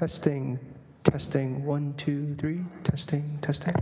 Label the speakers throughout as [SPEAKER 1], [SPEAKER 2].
[SPEAKER 1] Testing, testing, 1, 2, 3, testing, testing.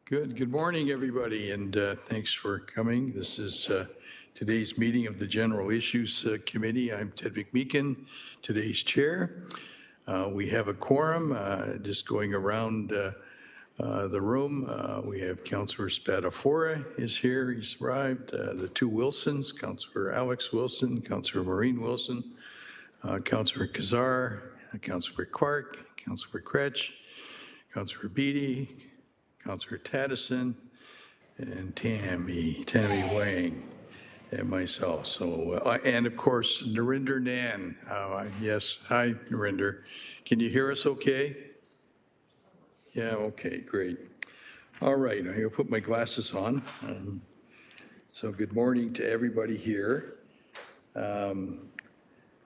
[SPEAKER 2] Good morning, everybody, and thanks for coming. This is today's meeting of the General Issues Committee. I'm Ted McMeekin, today's chair. We have a quorum, just going around the room. We have Councillor Spadafora is here, he's arrived. The two Wilsons, Councillor Alex Wilson, Councillor Maureen Wilson, Councillor Kazar, Councillor Clark, Councillor Kretsch, Councillor Beattie, Councillor Taddison, and Tammy Wang, and myself. So, and of course, Narinder Nan. Yes, hi, Narinder. Can you hear us okay? Yeah, okay, great. All right, I'm going to put my glasses on. So good morning to everybody here. A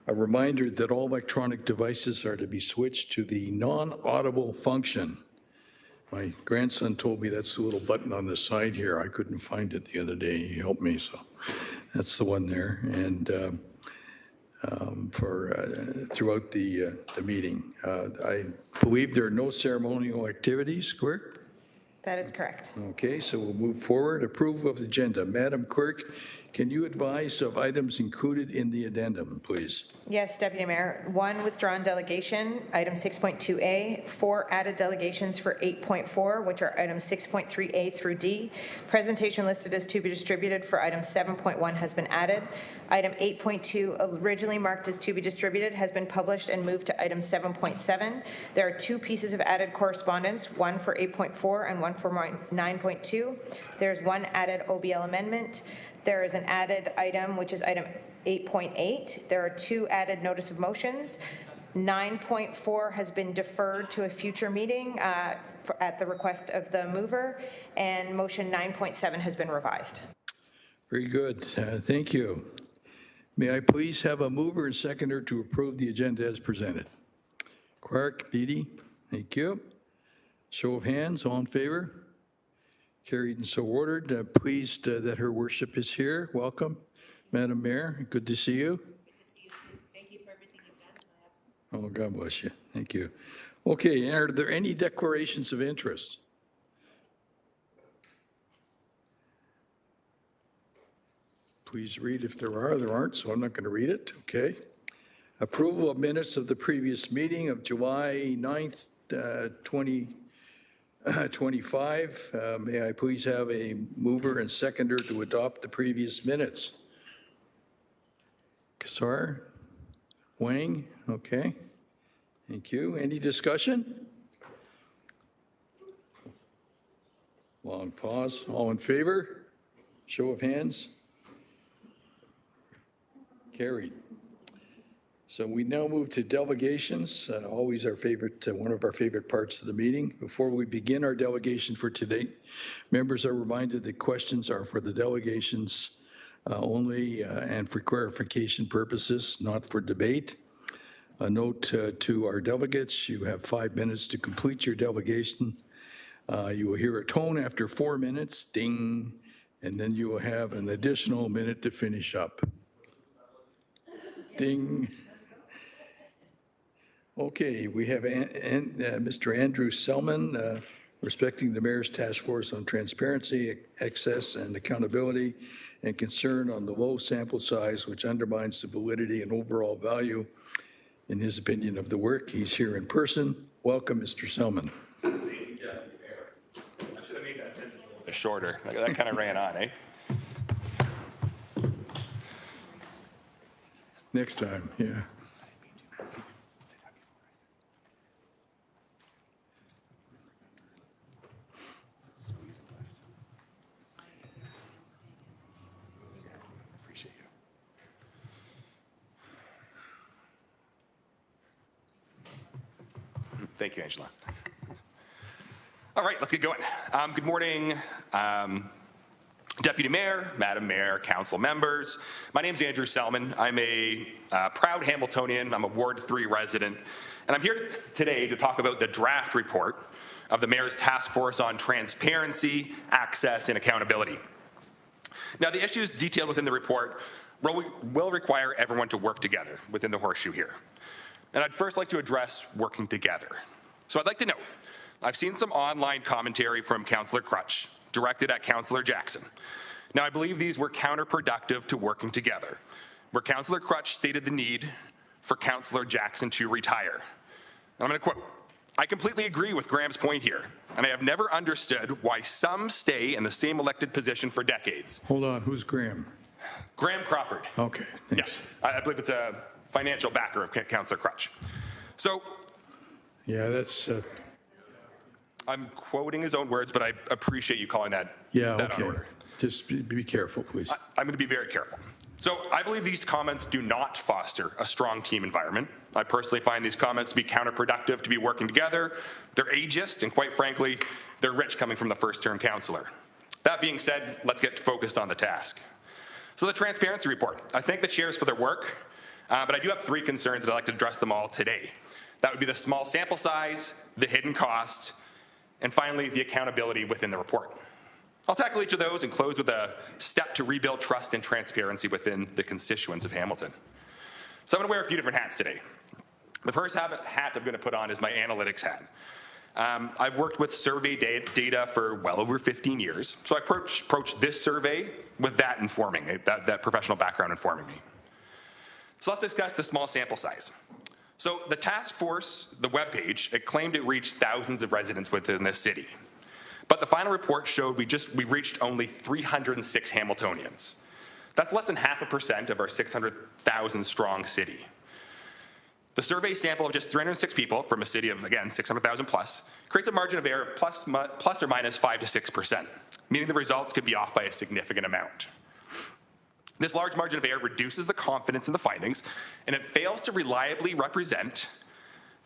[SPEAKER 2] reminder that all electronic devices are to be switched to the non-audible function. My grandson told me that's the little button on the side here. I couldn't find it the other day. He helped me, so that's the one there. And throughout the meeting, I believe there are no ceremonial activities, Clerk?
[SPEAKER 3] That is correct.
[SPEAKER 2] Okay, so we'll move forward. Approval of the agenda. Madam Clerk, can you advise of items included in the addendum, please?
[SPEAKER 3] Yes, Deputy Mayor. 1, withdrawn delegation, item 6.2A. 4, added delegations for 8.4, which are items 6.3A through D. Presentation listed as to be distributed for item 7.1 has been added. Item 8.2, originally marked as to be distributed, has been published and moved to item 7.7. There are 2 pieces of added correspondence, one for 8.4 and one for 9.2. There's 1 added OBL amendment. There is an added item, which is item 8.8. There are 2 added notice of motions. 9.4 has been deferred to a future meeting at the request of the mover, and motion 9.7 has been revised.
[SPEAKER 2] Very good. Thank you. May I please have a mover and seconder to approve the agenda as presented? Clark, Beattie, thank you. Show of hands, all in favor? Carried and so ordered. Pleased that her worship is here. Welcome, Madam Mayor. Good to see you.
[SPEAKER 4] Good to see you too. Thank you for everything you've done in my absence.
[SPEAKER 2] Oh, God bless you. Thank you. Okay, are there any declarations of interest? Please read if there are. There aren't, so I'm not going to read it. Okay. Approval of minutes of the previous meeting of July 9th, 2025. May I please have a mover and seconder to adopt the previous minutes? Kassar? Wang? Okay. Thank you. Any discussion? Long pause. All in favor? Show of hands. Carried. So we now move to delegations, always our favorite, one of our favorite parts of the meeting. Before we begin our delegation for today, members are reminded that questions are for the delegations only and for clarification purposes, not for debate. A note to our delegates, you have 5 minutes to complete your delegation. You will hear a tone after 4 minutes, ding, and then you will have an additional minute to finish up. Ding. Okay, we have Mr. Andrew Selman, respecting the Mayor's Task Force on Transparency, Access, and Accountability, and concern on the low sample size, which undermines the validity and overall value, in his opinion, of the work. He's here in person. Welcome, Mr. Selman.
[SPEAKER 5] Thank you, Deputy Mayor. I should have made that sentence a little bit shorter. That kind of ran on, eh?
[SPEAKER 2] Next time, yeah.
[SPEAKER 5] Appreciate you. Thank you, Angela. All right, let's get going. Good morning, Deputy Mayor, Madam Mayor, Council members. My name is Andrew Selman. I'm a proud Hamiltonian. I'm a Ward 3 resident. And I'm here today to talk about the draft report of the Mayor's Task Force on Transparency, Access, and Accountability. Now, the issues detailed within the report will require everyone to work together within the horseshoe here. And I'd first like to address working together. So I'd like to note I've seen some online commentary from Councillor Crutch directed at Councillor Jackson. Now, I believe these were counterproductive to working together, where Councillor Crutch stated the need for Councillor Jackson to retire. And I'm going to quote, "I completely agree with Graham's point here, and I have never understood why some stay in the same elected position for decades."
[SPEAKER 2] Hold on, who's Graham?
[SPEAKER 5] Graham Crawford.
[SPEAKER 2] Okay, thanks.
[SPEAKER 5] Yeah, I believe it's a financial backer of Councillor Crutch. So
[SPEAKER 2] Yeah, that's,
[SPEAKER 5] I'm quoting his own words, but I appreciate you calling that,
[SPEAKER 2] yeah,
[SPEAKER 5] that out
[SPEAKER 2] okay.
[SPEAKER 5] of order.
[SPEAKER 2] Just be careful, please.
[SPEAKER 5] I'm going to be very careful. So I believe these comments do not foster a strong team environment. I personally find these comments to be counterproductive to be working together. They're ageist, and quite frankly, they're rich coming from the first-term councillor. That being said, let's get focused on the task. So the transparency report. I thank the chairs for their work, but I do have 3 concerns that I'd like to address them all today. That would be the small sample size, the hidden cost, and finally, the accountability within the report. I'll tackle each of those and close with a step to rebuild trust and transparency within the constituents of Hamilton. So I'm going to wear a few different hats today. The first hat I'm going to put on is my analytics hat. I've worked with survey data for well over 15 years, so I approached this survey with that informing me, that professional background informing me. So let's discuss the small sample size. So the task force, the webpage, it claimed it reached thousands of residents within this city. But the final report showed we reached only 306 Hamiltonians. That's less than 0.5% of our 600,000 strong city. The survey sample of just 306 people from a city of, again, 600,000 plus, creates a margin of error of plus or minus 5 to 6%, meaning the results could be off by a significant amount. This large margin of error reduces the confidence in the findings, and it fails to reliably represent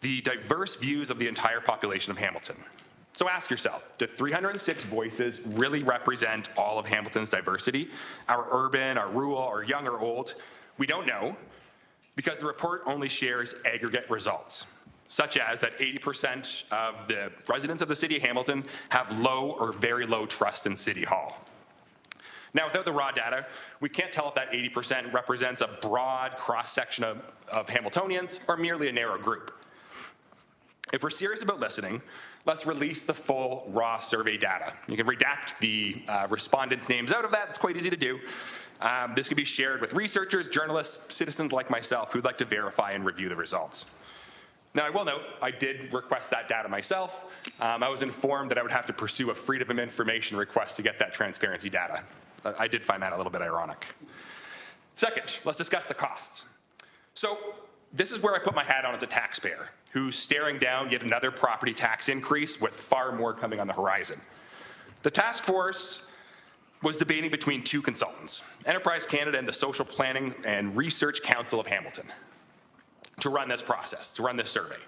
[SPEAKER 5] the diverse views of the entire population of Hamilton. So ask yourself, do 306 voices really represent all of Hamilton's diversity? Our urban, our rural, our young or old? We don't know, because the report only shares aggregate results, such as that 80% of the residents of the city of Hamilton have low or very low trust in City Hall. Now, without the raw data, we can't tell if that 80% represents a broad cross-section of Hamiltonians or merely a narrow group. If we're serious about listening, let's release the full raw survey data. You can redact the respondents' names out of that. It's quite easy to do. This can be shared with researchers, journalists, citizens like myself who'd like to verify and review the results. Now, I will note, I did request that data myself. I was informed that I would have to pursue a Freedom of Information request to get that transparency data. I did find that a little bit ironic. Second, let's discuss the costs. So this is where I put my hat on as a taxpayer who's staring down yet another property tax increase with far more coming on the horizon. The task force was debating between 2 consultants, Enterprise Canada and the Social Planning and Research Council of Hamilton, to run this process, to run this survey.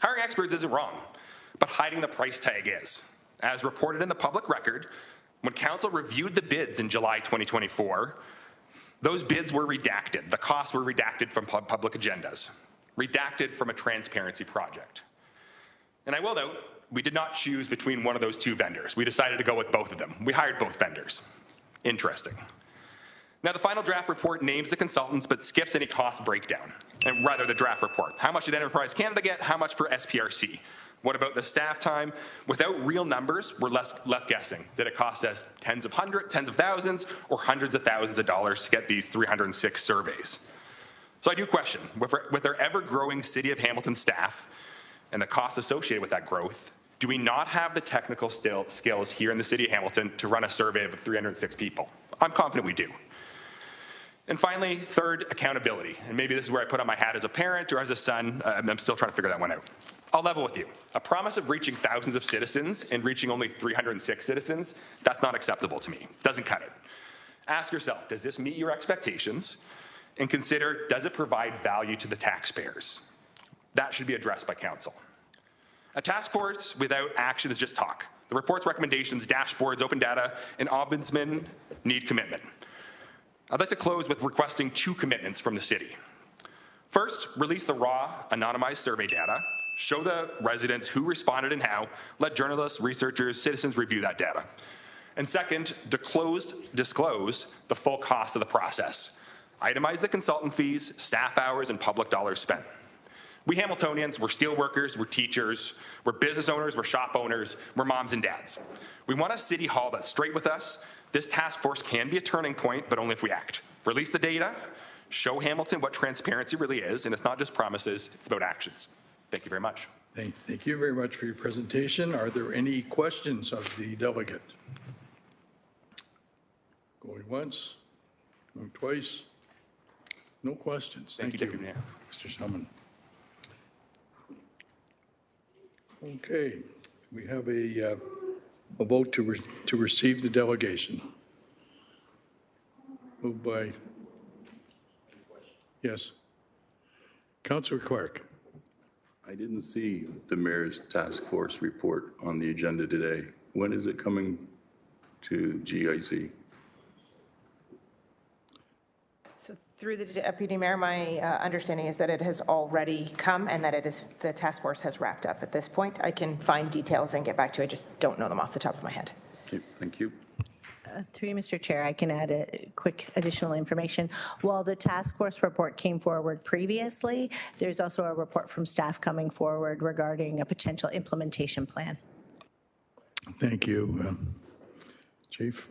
[SPEAKER 5] Hiring experts isn't wrong, but hiding the price tag is. As reported in the public record, when council reviewed the bids in July 2024, those bids were redacted. The costs were redacted from public agendas, redacted from a transparency project. And I will note, we did not choose between one of those 2 vendors. We decided to go with both of them. We hired both vendors. Interesting. Now, the final draft report names the consultants but skips any cost breakdown, and rather the draft report. How much did Enterprise Canada get? How much for SPRC? What about the staff time? Without real numbers, we're left guessing. Did it cost us tens of thousands, or hundreds of thousands of dollars to get these 306 surveys? So I do question, with our ever-growing City of Hamilton staff and the costs associated with that growth, do we not have the technical skills here in the City of Hamilton to run a survey of 306 people? I'm confident we do. And finally, third, accountability. And maybe this is where I put on my hat as a parent or as a son. I'm still trying to figure that one out. I'll level with you. A promise of reaching thousands of citizens and reaching only 306 citizens, that's not acceptable to me. Doesn't cut it. Ask yourself, does this meet your expectations? And consider, does it provide value to the taxpayers? That should be addressed by council. A task force without action is just talk. The report's recommendations, dashboards, open data, and ombudsman need commitment. I'd like to close with requesting 2 commitments from the city. First, release the raw, anonymized survey data. Show the residents who responded and how. Let journalists, researchers, citizens review that data. And second, disclose the full cost of the process. Itemize the consultant fees, staff hours, and public dollars spent. We Hamiltonians, we're steel workers, we're teachers, we're business owners, we're shop owners, we're moms and dads. We want a city hall that's straight with us. This task force can be a turning point, but only if we act. Release the data, show Hamilton what transparency really is, and it's not just promises, it's about actions. Thank you very much.
[SPEAKER 2] Thank you very much for your presentation. Are there any questions of the delegate? Going once, going twice. No questions.
[SPEAKER 5] Thank you, Deputy Mayor.
[SPEAKER 2] Mr. Selman. Okay, we have a vote to receive the delegation. Moved by, yes. Councillor Clerk.
[SPEAKER 6] I didn't see the mayor's task force report on the agenda today. When is it coming to GIC?
[SPEAKER 3] So through the Deputy Mayor, my understanding is that it has already come and that the task force has wrapped up at this point. I can find details and get back to you. I just don't know them off the top of my head.
[SPEAKER 6] Okay, thank you.
[SPEAKER 7] Through you, Mr. Chair, I can add a quick additional information. While the task force report came forward previously, there's also a report from staff coming forward regarding a potential implementation plan.
[SPEAKER 2] Thank you, Chief.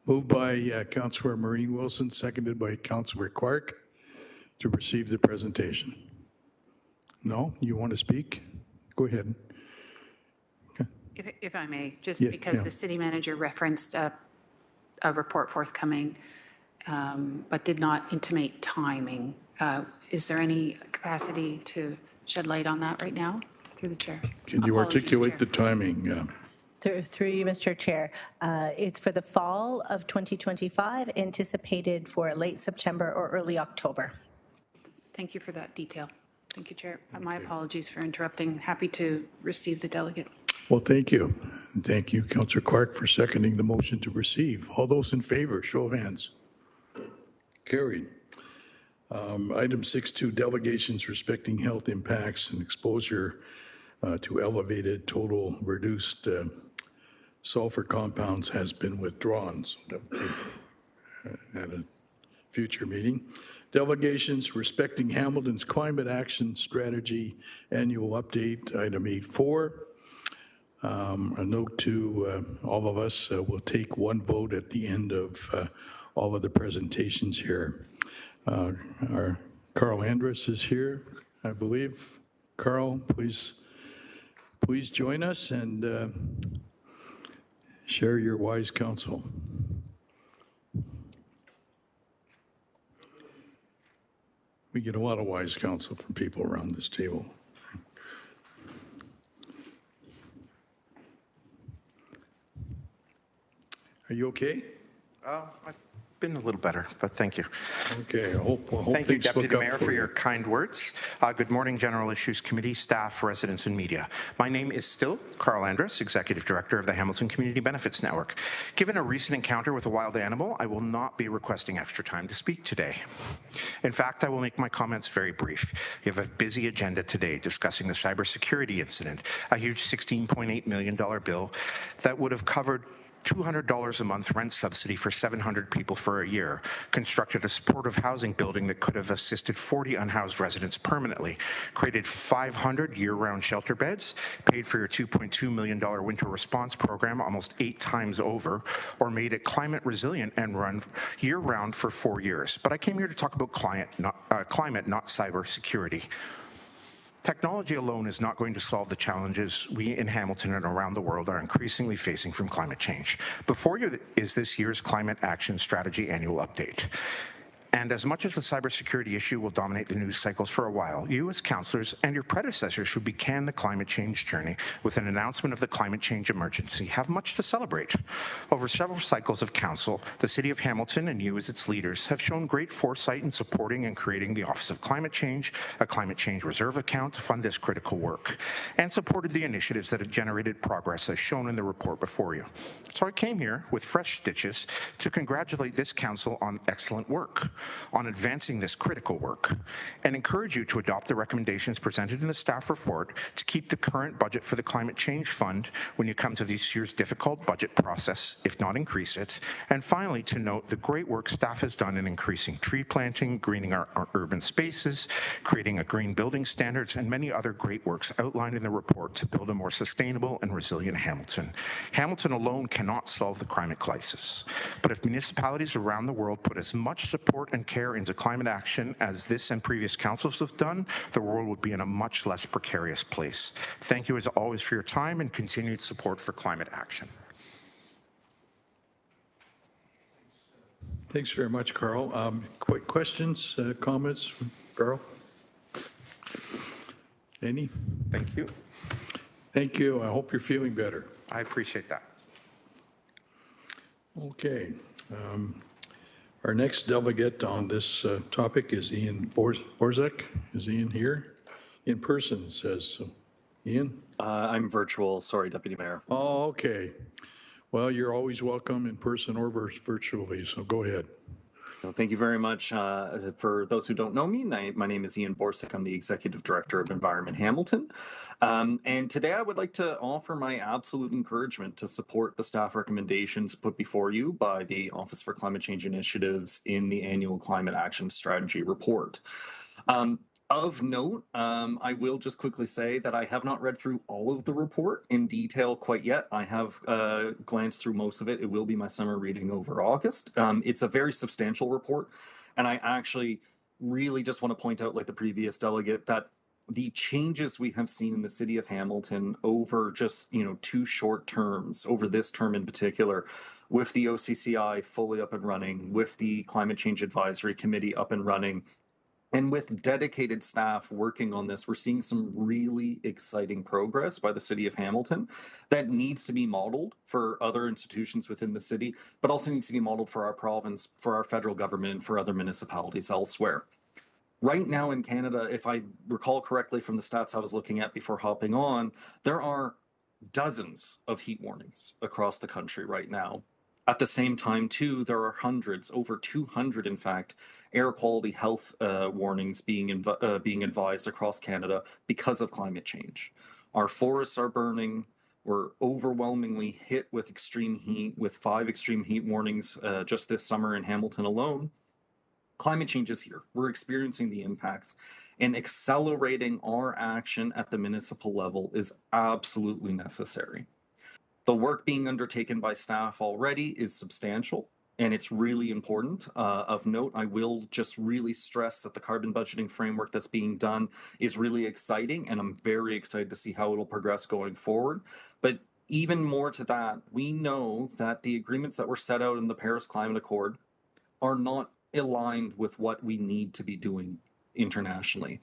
[SPEAKER 2] Moved by Councillor Maureen Wilson, seconded by Councillor Clark to receive the presentation. No? You want to speak? Go ahead.
[SPEAKER 4] If I may, just
[SPEAKER 2] Yeah,
[SPEAKER 4] because
[SPEAKER 2] yeah.
[SPEAKER 4] the city manager referenced a report forthcoming, but did not intimate timing, is there any capacity to shed light on that right now through the chair?
[SPEAKER 2] Can you
[SPEAKER 4] Apologies,
[SPEAKER 2] articulate
[SPEAKER 4] Chair.
[SPEAKER 2] the timing?
[SPEAKER 7] Through you, Mr. Chair, it's for the fall of 2025, anticipated for late September or early October.
[SPEAKER 4] Thank you for that detail. Thank you, Chair. My apologies for interrupting. Happy to receive the delegate.
[SPEAKER 2] Well, thank you. And thank you, Councillor Clark, for seconding the motion to receive. All those in favor, show of hands. Carried. Item 6.2, delegations respecting health impacts and exposure to elevated total reduced sulfur compounds has been withdrawn. So that will be at a future meeting. Delegations respecting Hamilton's climate action strategy annual update, item 8.4. A note to all of us, we'll take one vote at the end of all of the presentations here. Our Carl Andrus is here, I believe. Carl, please join us and share your wise counsel. We get a lot of wise counsel from people around this table. Are you okay?
[SPEAKER 8] I've been a little better, but thank you.
[SPEAKER 2] Okay, I hope
[SPEAKER 8] Thank you,
[SPEAKER 2] things look
[SPEAKER 8] Deputy
[SPEAKER 2] up
[SPEAKER 8] Mayor, for your kind words. Good morning, General Issues Committee, staff, residents, and media. My name is still Carl Andrus, Executive Director of the Hamilton Community Benefits Network. Given a recent encounter with a wild animal, I will not be requesting extra time to speak today. In fact, I will make my comments very brief. We have a busy agenda today discussing the cybersecurity incident, a huge $16.8 million bill that would have covered $200 a month rent subsidy for 700 people for a year, constructed a supportive housing building that could have assisted 40 unhoused residents permanently, created 500 year-round shelter beds, paid for your $2.2 million winter response program almost 8 times over, or made it climate resilient and run year-round for 4 years. But I came here to talk about climate, not cybersecurity. Technology alone is not going to solve the challenges we in Hamilton and around the world are increasingly facing from climate change. Before you is this year's Climate Action Strategy Annual Update. And as much as the cybersecurity issue will dominate the news cycles for a while, you as councillors and your predecessors who began the climate change journey with an announcement of the climate change emergency have much to celebrate. Over several cycles of council, the City of Hamilton and you as its leaders have shown great foresight in supporting and creating the Office of Climate Change, a climate change reserve account to fund this critical work, and supported the initiatives that have generated progress as shown in the report before you. So I came here with fresh stitches to congratulate this council on excellent work. on advancing this critical work and encourage you to adopt the recommendations presented in the staff report to keep the current budget for the Climate Change Fund when you come to this year's difficult budget process, if not increase it. And finally, to note the great work staff has done in increasing tree planting, greening our urban spaces, creating a green building standards, and many other great works outlined in the report to build a more sustainable and resilient Hamilton. Hamilton alone cannot solve the climate crisis, but if municipalities around the world put as much support and care into climate action as this and previous councils have done, the world would be in a much less precarious place. Thank you as always for your time and continued support for climate action.
[SPEAKER 2] Thanks very much, Carl. Quick questions, comments, Carl? Any?
[SPEAKER 8] Thank you.
[SPEAKER 2] Thank you. I hope you're feeling better.
[SPEAKER 8] I appreciate that.
[SPEAKER 2] Okay. Our next delegate on this topic is Ian Borzek. Is Ian here? In person, it says. So, Ian?
[SPEAKER 9] I'm virtual. Sorry, Deputy Mayor.
[SPEAKER 2] Oh, okay. Well, you're always welcome in person or virtually, so go ahead.
[SPEAKER 9] Well, thank you very much. For those who don't know me, my name is Ian Borzek. I'm the Executive Director of Environment Hamilton. And today I would like to offer my absolute encouragement to support the staff recommendations put before you by the Office for Climate Change Initiatives in the annual Climate Action Strategy report. Of note, I will just quickly say that I have not read through all of the report in detail quite yet. I have glanced through most of it. It will be my summer reading over August. It's a very substantial report, and I actually really just want to point out, like the previous delegate, that the changes we have seen in the city of Hamilton over just 2 short terms, over this term in particular, with the OCCI fully up and running, with the Climate Change Advisory Committee up and running, and with dedicated staff working on this, we're seeing some really exciting progress by the city of Hamilton that needs to be modeled for other institutions within the city, but also needs to be modeled for our province, for our federal government, and for other municipalities elsewhere. Right now in Canada, if I recall correctly from the stats I was looking at before hopping on, there are dozens of heat warnings across the country right now. At the same time, too, there are hundreds, over 200, in fact, air quality health warnings being advised across Canada because of climate change. Our forests are burning. We're overwhelmingly hit with extreme heat, with 5 extreme heat warnings just this summer in Hamilton alone. Climate change is here. We're experiencing the impacts, and accelerating our action at the municipal level is absolutely necessary. The work being undertaken by staff already is substantial, and it's really important. Of note, I will just really stress that the carbon budgeting framework that's being done is really exciting, and I'm very excited to see how it'll progress going forward. But even more to that, we know that the agreements that were set out in the Paris Climate Accord are not aligned with what we need to be doing internationally.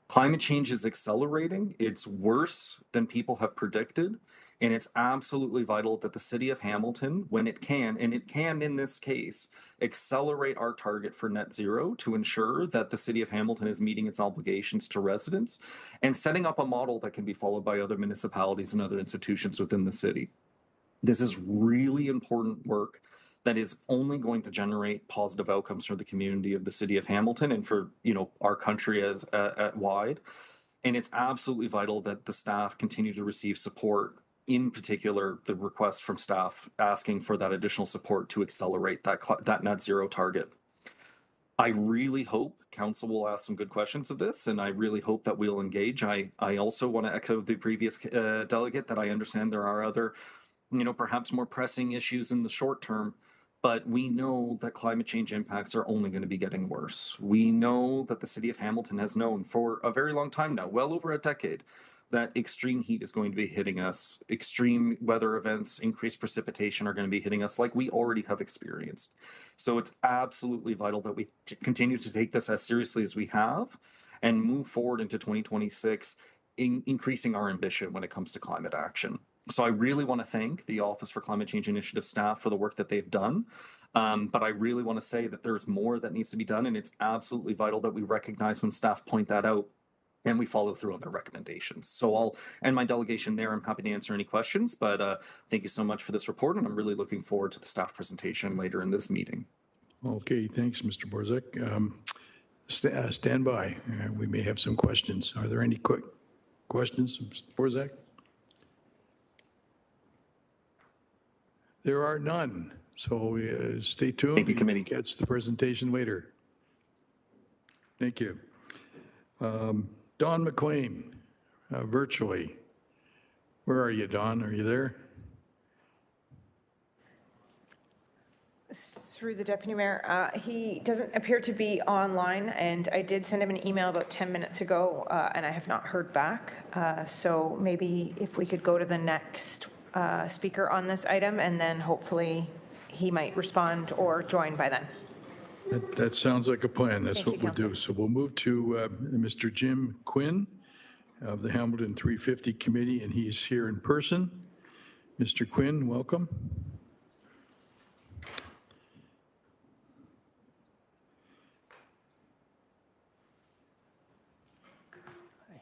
[SPEAKER 9] Climate change is accelerating. It's worse than people have predicted. And it's absolutely vital that the city of Hamilton, when it can, and it can in this case, accelerate our target for net zero to ensure that the city of Hamilton is meeting its obligations to residents and setting up a model that can be followed by other municipalities and other institutions within the city. This is really important work that is only going to generate positive outcomes for the community of the city of Hamilton and for our country as at wide. And it's absolutely vital that the staff continue to receive support. In particular, the request from staff asking for that additional support to accelerate that net zero target. I really hope council will ask some good questions of this, and I really hope that we'll engage. I also want to echo the previous delegate that I understand there are other, perhaps more pressing issues in the short term, but we know that climate change impacts are only going to be getting worse. We know that the city of Hamilton has known for a very long time now, well over a decade, that extreme heat is going to be hitting us. Extreme weather events, increased precipitation are going to be hitting us like we already have experienced. So it's absolutely vital that we continue to take this as seriously as we have and move forward into 2026, increasing our ambition when it comes to climate action. So I really want to thank the Office for Climate Change Initiative staff for the work that they've done. But I really want to say that there's more that needs to be done, and it's absolutely vital that we recognize when staff point that out and we follow through on their recommendations. So I'll end my delegation there. I'm happy to answer any questions, but thank you so much for this report, and I'm really looking forward to the staff presentation later in this meeting.
[SPEAKER 2] Okay, thanks, Mr. Borzek. Stand by. We may have some questions. Are there any quick questions, Mr. Borzek? There are none. So stay tuned.
[SPEAKER 9] Thank you, committee.
[SPEAKER 2] Catch the presentation later. Thank you. Don McLean, virtually. Where are you, Don? Are you there?
[SPEAKER 3] Through the Deputy Mayor, he doesn't appear to be online, and I did send him an email about 10 minutes ago, and I have not heard back. So maybe if we could go to the next speaker on this item, and then hopefully he might respond or join by then.
[SPEAKER 2] That sounds like a plan. That's
[SPEAKER 3] Thank
[SPEAKER 2] what
[SPEAKER 3] you,
[SPEAKER 2] we'll do. So we'll move to Mr. Jim Quinn of the Hamilton 350 Committee, and he is here in person. Mr. Quinn, welcome.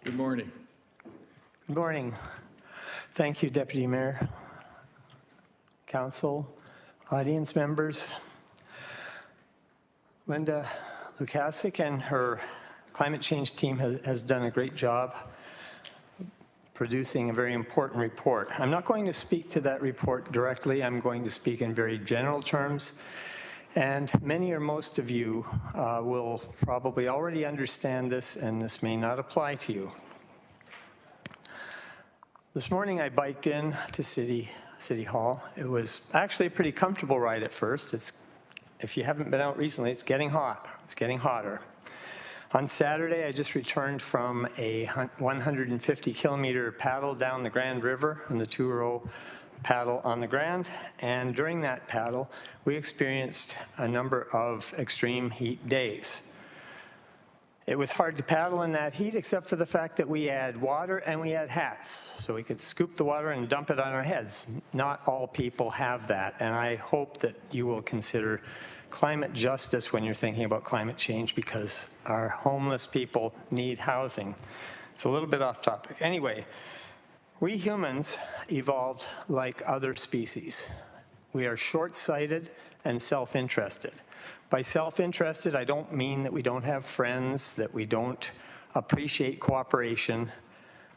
[SPEAKER 2] Good morning.
[SPEAKER 10] Good morning. Thank you, Deputy Mayor, Council, audience members. Linda Lukasik and her climate change team has done a great job producing a very important report. I'm not going to speak to that report directly. I'm going to speak in very general terms. And many or most of you will probably already understand this, and this may not apply to you. This morning I biked in to City Hall. It was actually a pretty comfortable ride at first. If you haven't been out recently, it's getting hot. It's getting hotter. On Saturday, I just returned from a 150-kilometer paddle down the Grand River on the two-row paddle on the Grand, and during that paddle, we experienced a number of extreme heat days. It was hard to paddle in that heat, except for the fact that we had water and we had hats, so we could scoop the water and dump it on our heads. Not all people have that, and I hope that you will consider climate justice when you're thinking about climate change, because our homeless people need housing. It's a little bit off topic. Anyway, we humans evolved like other species. We are short-sighted and self-interested. By self-interested, I don't mean that we don't have friends, that we don't appreciate cooperation,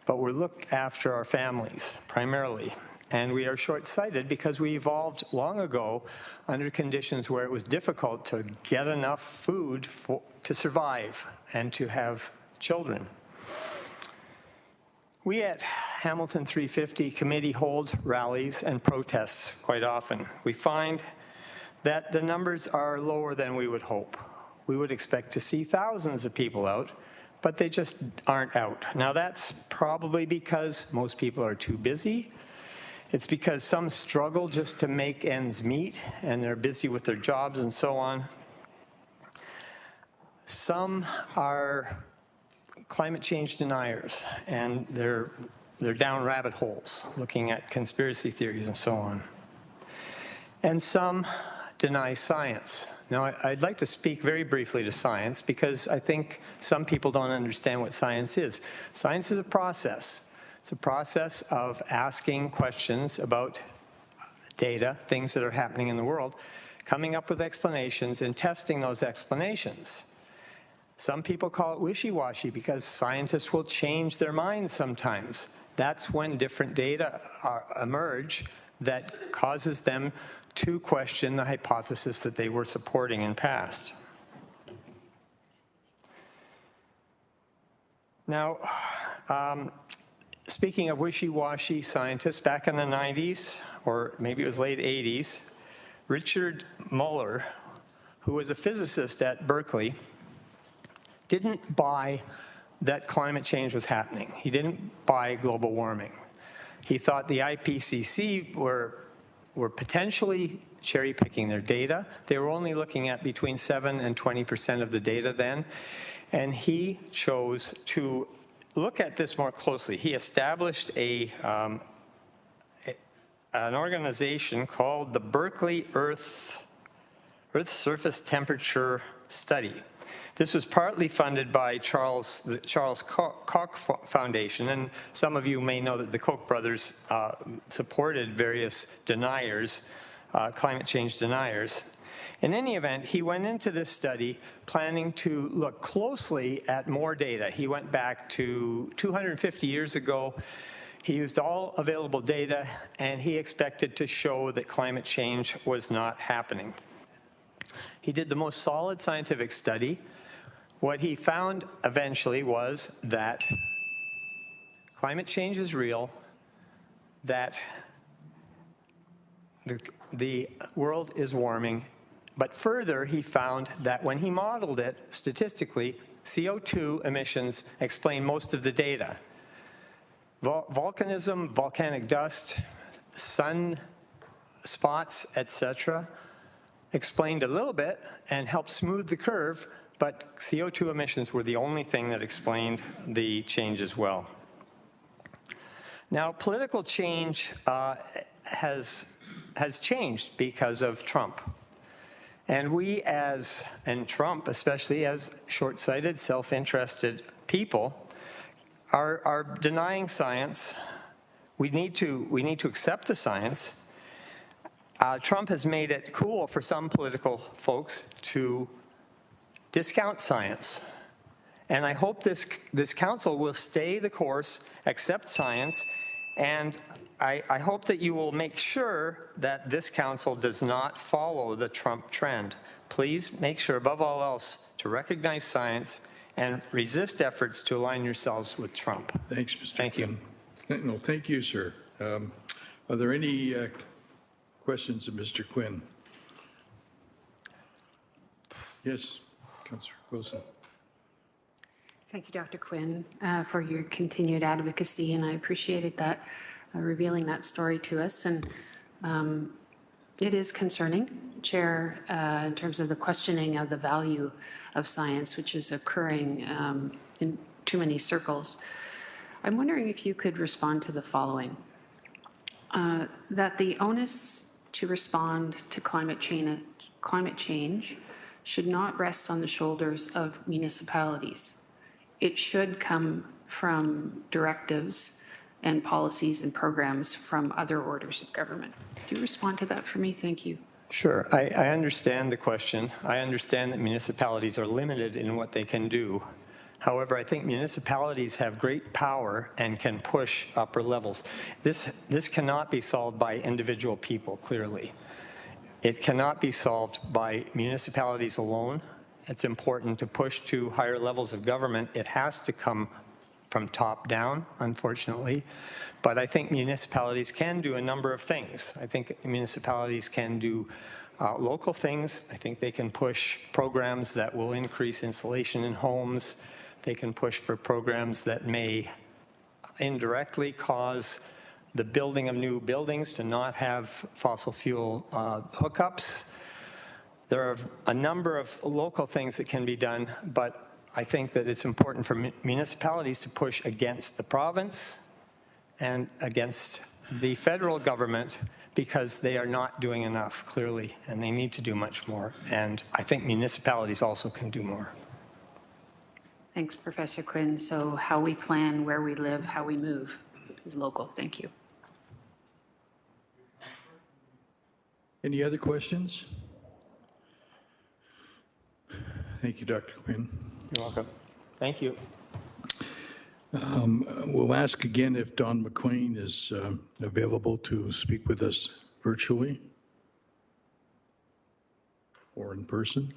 [SPEAKER 10] but we look after our families primarily. And we are short-sighted because we evolved long ago under conditions where it was difficult to get enough food to survive and to have children. We at Hamilton 350 Committee hold rallies and protests quite often. We find that the numbers are lower than we would hope. We would expect to see thousands of people out, but they just aren't out. Now that's probably because most people are too busy. It's because some struggle just to make ends meet, and they're busy with their jobs and so on. Some are climate change deniers, and they're down rabbit holes looking at conspiracy theories and so on. And some deny science. Now, I'd like to speak very briefly to science because I think some people don't understand what science is. Science is a process. It's a process of asking questions about data, things that are happening in the world, coming up with explanations and testing those explanations. Some people call it wishy-washy because scientists will change their minds sometimes. That's when different data emerge that causes them to question the hypothesis that they were supporting in past. Now, speaking of wishy-washy scientists, back in the 90s, or maybe it was late 80s, Richard Muller, who was a physicist at Berkeley, didn't buy that climate change was happening. He didn't buy global warming. He thought the IPCC were potentially cherry-picking their data. They were only looking at between 7 and 20% of the data then, and he chose to look at this more closely. He established an organization called the Berkeley Earth Surface Temperature Study. This was partly funded by the Charles Koch Foundation, and some of you may know that the Koch brothers supported various deniers, climate change deniers. In any event, he went into this study planning to look closely at more data. He went back to 250 years ago. He used all available data, and he expected to show that climate change was not happening. He did the most solid scientific study. What he found eventually was that climate change is real, that the world is warming, but further he found that when he modeled it statistically, CO2 emissions explain most of the data. Volcanism, volcanic dust, sun spots, etc., explained a little bit and helped smooth the curve, but CO2 emissions were the only thing that explained the change as well. Now, political change has changed because of Trump. And we and Trump especially, as short-sighted, self-interested people, are denying science. We need to accept the science. Trump has made it cool for some political folks to discount science. And I hope this council will stay the course, accept science, and I hope that you will make sure that this council does not follow the Trump trend. Please make sure, above all else, to recognize science and resist efforts to align yourselves with Trump.
[SPEAKER 2] Thanks, Mr.
[SPEAKER 10] Thank you.
[SPEAKER 2] Quinn. No, thank you, sir. Are there any questions of Mr. Quinn? Yes, Councillor Wilson.
[SPEAKER 4] Thank you, Dr. Quinn, for your continued advocacy, and I appreciated that, revealing that story to us. And it is concerning, Chair, in terms of the questioning of the value of science, which is occurring in too many circles. I'm wondering if you could respond to the following. That the onus to respond to climate change should not rest on the shoulders of municipalities. It should come from directives and policies and programs from other orders of government. Do you respond to that for me? Thank you.
[SPEAKER 10] Sure. I understand the question. I understand that municipalities are limited in what they can do. However, I think municipalities have great power and can push upper levels. This cannot be solved by individual people, clearly. It cannot be solved by municipalities alone. It's important to push to higher levels of government. It has to come from top down, unfortunately. But I think municipalities can do a number of things. I think municipalities can do local things. I think they can push programs that will increase insulation in homes. They can push for programs that may indirectly cause the building of new buildings to not have fossil fuel hookups. There are a number of local things that can be done, but I think that it's important for municipalities to push against the province and against the federal government because they are not doing enough, clearly, and they need to do much more. And I think municipalities also can do more.
[SPEAKER 4] Thanks, Professor Quinn. So how we plan, where we live, how we move is local. Thank you.
[SPEAKER 2] Any other questions? Thank you, Dr. Quinn.
[SPEAKER 10] You're welcome. Thank you.
[SPEAKER 2] We'll ask again if Don McLean is available to speak with us virtually or in person.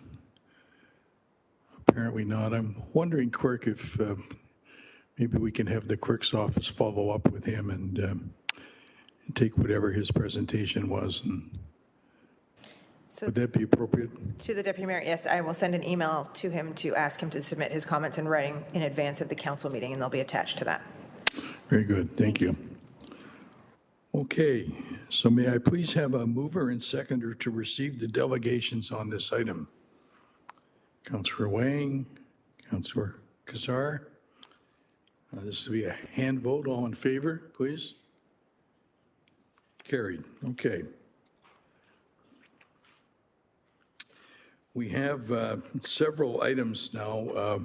[SPEAKER 2] Apparently not. I'm wondering, Clerk, if maybe we can have the clerk's office follow up with him and take whatever his presentation was. And would that be appropriate?
[SPEAKER 3] To the Deputy Mayor, yes, I will send an email to him to ask him to submit his comments in writing in advance of the council meeting, and they'll be attached to that.
[SPEAKER 2] Very good. Thank you. Okay, so may I please have a mover and seconder to receive the delegations on this item? Councillor Wang, Councillor Kazar. This will be a hand vote. All in favor, please? Carried. Okay. We have several items now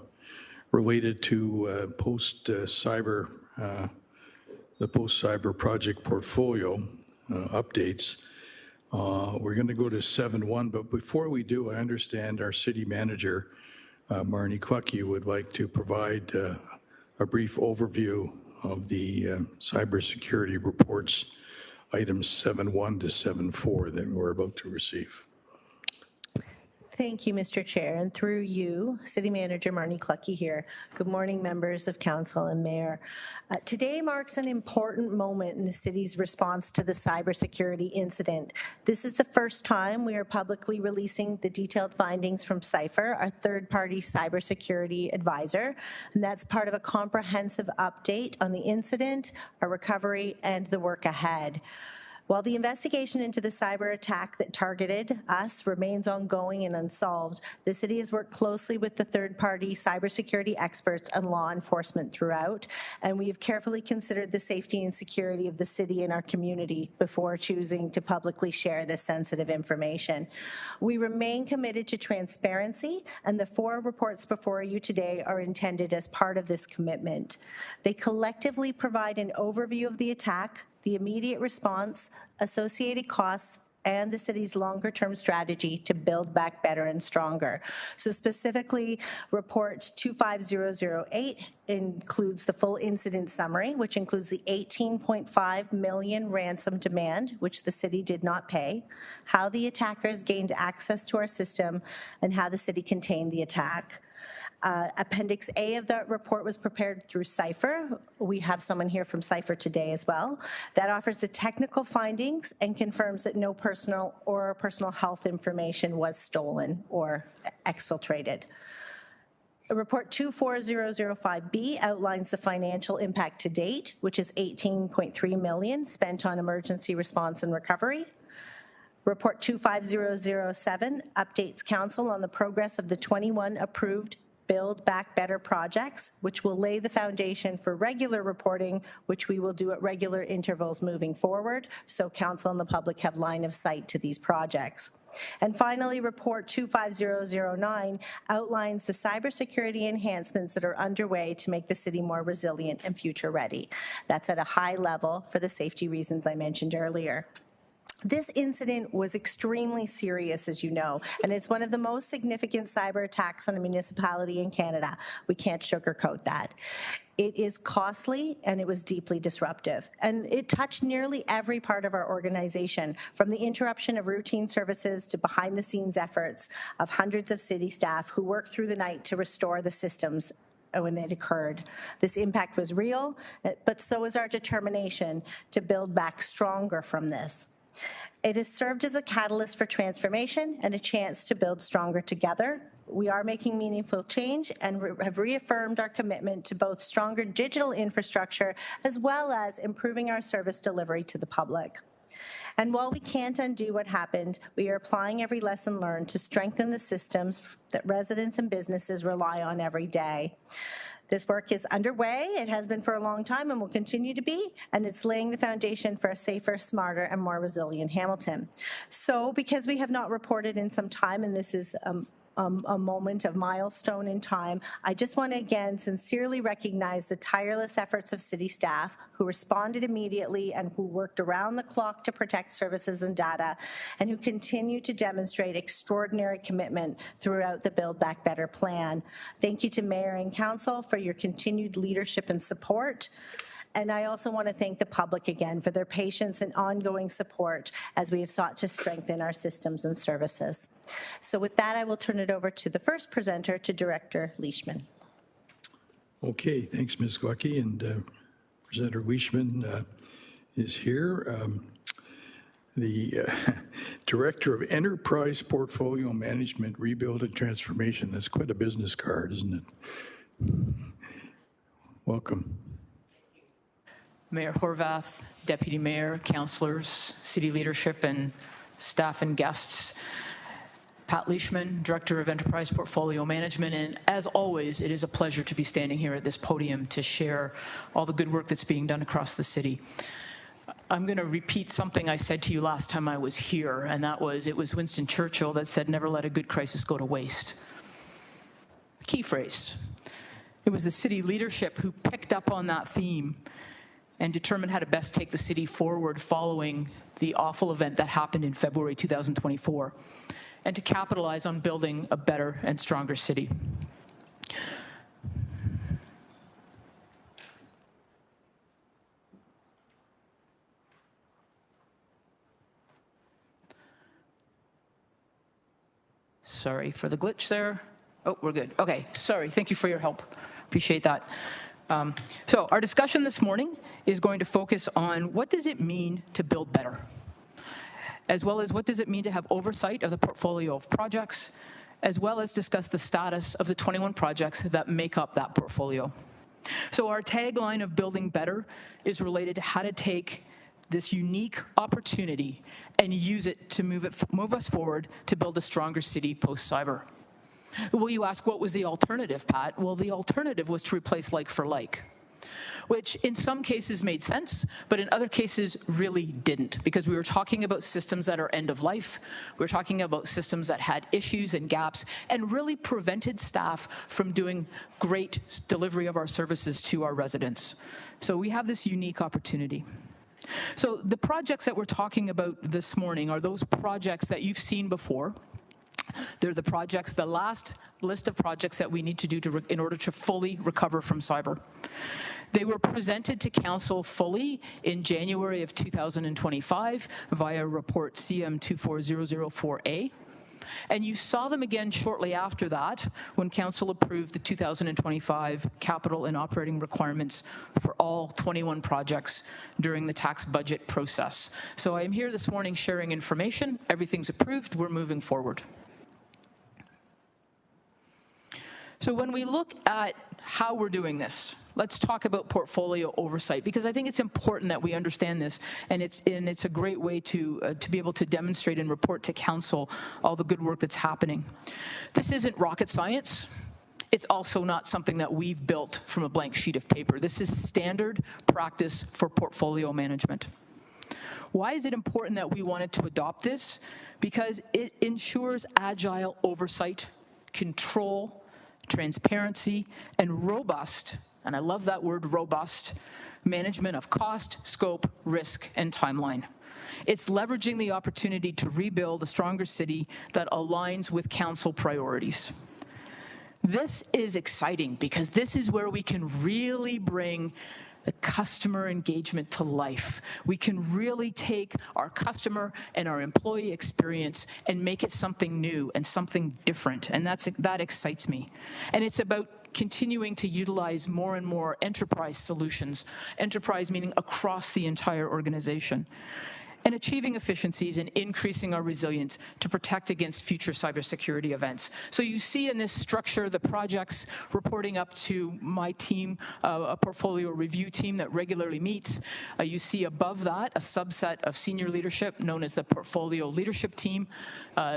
[SPEAKER 2] related to post-cyber, the post-cyber project portfolio updates. We're going to go to 7.1, but before we do, I understand our city manager, Marnie Clucky, would like to provide a brief overview of the cybersecurity reports, items 7.1 to 7.4 that we're about to receive.
[SPEAKER 7] Thank you, Mr. Chair, and through you, City Manager Marnie Clucky here. Good morning, members of Council and Mayor. Today marks an important moment in the city's response to the cybersecurity incident. This is the first time we are publicly releasing the detailed findings from CIPHR, our third-party cybersecurity advisor, and that's part of a comprehensive update on the incident, our recovery, and the work ahead. While the investigation into the cyber attack that targeted us remains ongoing and unsolved, the city has worked closely with the third-party cybersecurity experts and law enforcement throughout, and we have carefully considered the safety and security of the city and our community before choosing to publicly share this sensitive information. We remain committed to transparency, and the 4 reports before you today are intended as part of this commitment. They collectively provide an overview of the attack, the immediate response, associated costs, and the city's longer-term strategy to build back better and stronger. So specifically, Report 25008 includes the full incident summary, which includes the $18.5 million ransom demand, which the city did not pay, how the attackers gained access to our system, and how the city contained the attack. Appendix A of that report was prepared through CIPHR. We have someone here from CIPHR today as well. That offers the technical findings and confirms that no personal or personal health information was stolen or exfiltrated. Report 24005B outlines the financial impact to date, which is $18.3 million spent on emergency response and recovery. Report 25007 updates council on the progress of the 21 approved Build Back Better projects, which will lay the foundation for regular reporting, which we will do at regular intervals moving forward, so council and the public have line of sight to these projects. And finally, Report 25009 outlines the cybersecurity enhancements that are underway to make the city more resilient and future ready. That's at a high level for the safety reasons I mentioned earlier. This incident was extremely serious, as you know, and it's one of the most significant cyber attacks on a municipality in Canada. We can't sugarcoat that. It is costly and it was deeply disruptive. And it touched nearly every part of our organization, from the interruption of routine services to behind the scenes efforts of hundreds of city staff who worked through the night to restore the systems when it occurred. This impact was real, but so is our determination to build back stronger from this. It has served as a catalyst for transformation and a chance to build stronger together. We are making meaningful change and have reaffirmed our commitment to both stronger digital infrastructure as well as improving our service delivery to the public. And while we can't undo what happened, we are applying every lesson learned to strengthen the systems that residents and businesses rely on every day. This work is underway. It has been for a long time and will continue to be, and it's laying the foundation for a safer, smarter, and more resilient Hamilton. So because we have not reported in some time, and this is a moment of milestone in time, I just want to again sincerely recognize the tireless efforts of city staff who responded immediately and who worked around the clock to protect services and data, and who continue to demonstrate extraordinary commitment throughout the Build Back Better plan. Thank you to Mayor and Council for your continued leadership and support. And I also want to thank the public again for their patience and ongoing support as we have sought to strengthen our systems and services. So with that, I will turn it over to the first presenter, to Director Leishman.
[SPEAKER 2] Okay, thanks, Ms. Glucky. And Presenter Leishman is here. The Director of Enterprise Portfolio Management, Rebuild and Transformation. That's quite a business card, isn't it? Welcome.
[SPEAKER 11] Mayor Horvath, Deputy Mayor, councillors, city leadership, and staff and guests. Pat Leishman, Director of Enterprise Portfolio Management, and as always, it is a pleasure to be standing here at this podium to share all the good work that's being done across the city. I'm going to repeat something I said to you last time I was here, and that was, it was Winston Churchill that said, "Never let a good crisis go to waste." Key phrase. It was the city leadership who picked up on that theme and determine how to best take the city forward following the awful event that happened in February 2024, and to capitalize on building a better and stronger city. Sorry for the glitch there. Oh, we're good. Okay, sorry. Thank you for your help. Appreciate that. So our discussion this morning is going to focus on what does it mean to build better, as well as what does it mean to have oversight of the portfolio of projects, as well as discuss the status of the 21 projects that make up that portfolio. So our tagline of building better is related to how to take this unique opportunity and use it to move us forward to build a stronger city post-cyber. Well, you ask, what was the alternative, Pat? Well, the alternative was to replace like for like, which in some cases made sense, but in other cases really didn't, because we were talking about systems that are end of life. We were talking about systems that had issues and gaps and really prevented staff from doing great delivery of our services to our residents. So we have this unique opportunity. So the projects that we're talking about this morning are those projects that you've seen before. They're the last list of projects that we need to do in order to fully recover from cyber. They were presented to Council fully in January of 2025 via report CM24004A. And you saw them again shortly after that when Council approved the 2025 capital and operating requirements for all 21 projects during the tax budget process. So I'm here this morning sharing information. Everything's approved. We're moving forward. So when we look at how we're doing this, let's talk about portfolio oversight, because I think it's important that we understand this, and it's a great way to be able to demonstrate and report to Council all the good work that's happening. This isn't rocket science. It's also not something that we've built from a blank sheet of paper. This is standard practice for portfolio management. Why is it important that we wanted to adopt this? Because it ensures agile oversight, control, transparency, and robust, and I love that word, robust, management of cost, scope, risk, and timeline. It's leveraging the opportunity to rebuild a stronger city that aligns with Council priorities. This is exciting because this is where we can really bring the customer engagement to life. We can really take our customer and our employee experience and make it something new and something different, and that excites me. And it's about continuing to utilize more and more enterprise solutions, enterprise meaning across the entire organization, and achieving efficiencies and increasing our resilience to protect against future cybersecurity events. So you see in this structure the projects reporting up to my team, a portfolio review team that regularly meets. You see above that a subset of senior leadership known as the portfolio leadership team.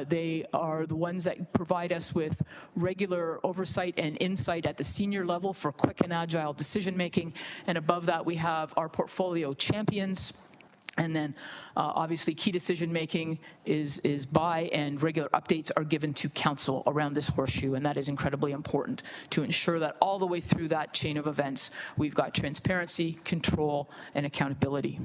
[SPEAKER 11] They are the ones that provide us with regular oversight and insight at the senior level for quick and agile decision making. And above that we have our portfolio champions. And then, obviously, key decision-making is by, and regular updates are given to Council around this horseshoe, and that is incredibly important to ensure that all the way through that chain of events, we've got transparency, control, and accountability.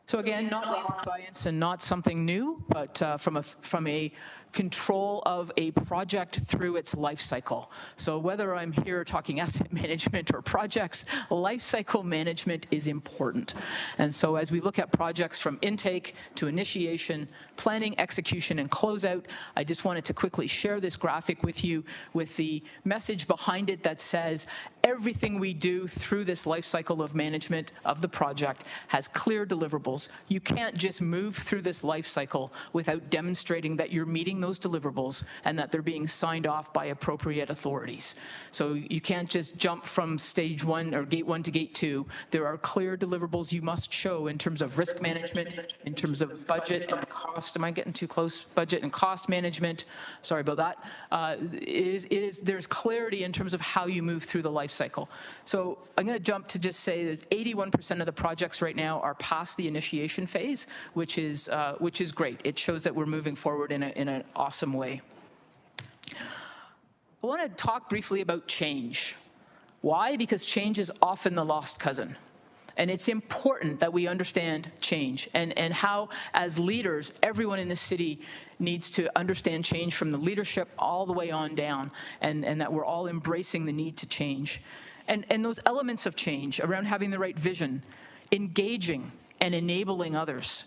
[SPEAKER 11] So again, not rocket science and not something new, but from a control of a project through its life cycle. So whether I'm here talking asset management or projects, life cycle management is important. And so as we look at projects from intake to initiation, planning, execution, and closeout, I just wanted to quickly share this graphic with you with the message behind it that says everything we do through this life cycle of management of the project has clear deliverables. You can't just move through this life cycle without demonstrating that you're meeting those deliverables and that they're being signed off by appropriate authorities. So you can't just jump from stage one or gate one to gate two. There are clear deliverables you must show in terms of risk management, in terms of budget and cost. Am I getting too close? Budget and cost management. Sorry about that. There's clarity in terms of how you move through the life cycle. So I'm going to jump to just say that 81% of the projects right now are past the initiation phase, which is great. It shows that we're moving forward in an awesome way. I want to talk briefly about change. Why? Because change is often the lost cousin. And it's important that we understand change and how, as leaders, everyone in the city needs to understand change from the leadership all the way on down, and that we're all embracing the need to change. And those elements of change around having the right vision, engaging and enabling others,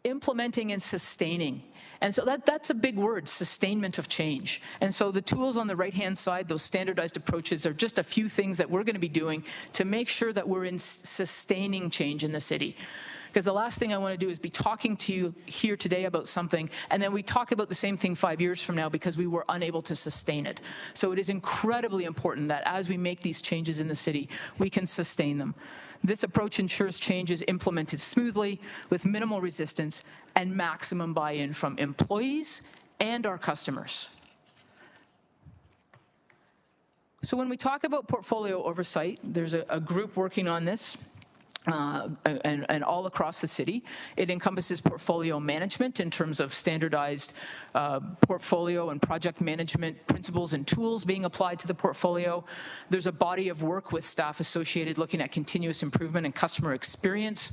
[SPEAKER 11] implementing and sustaining. And so that's a big word, sustainment of change. And so the tools on the right-hand side, those standardized approaches, are just a few things that we're going to be doing to make sure that we're in sustaining change in the city. Because the last thing I want to do is be talking to you here today about something, and then we talk about the same thing 5 years from now because we were unable to sustain it. So it is incredibly important that as we make these changes in the city, we can sustain them. This approach ensures change is implemented smoothly, with minimal resistance and maximum buy-in from employees and our customers. So when we talk about portfolio oversight, there's a group working on this. And all across the city. It encompasses portfolio management in terms of standardized portfolio and project management principles and tools being applied to the portfolio. There's a body of work with staff associated looking at continuous improvement and customer experience,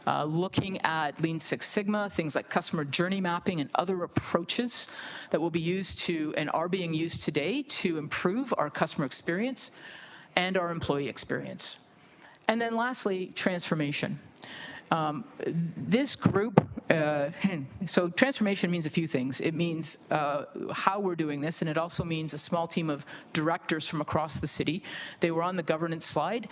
[SPEAKER 11] looking at Lean Six Sigma, things like customer journey mapping and other approaches that will be used to and are being used today to improve our customer experience and our employee experience. And then lastly, transformation. This group, so transformation means a few things. It means how we're doing this, and it also means a small team of directors from across the city. They were on the governance slide.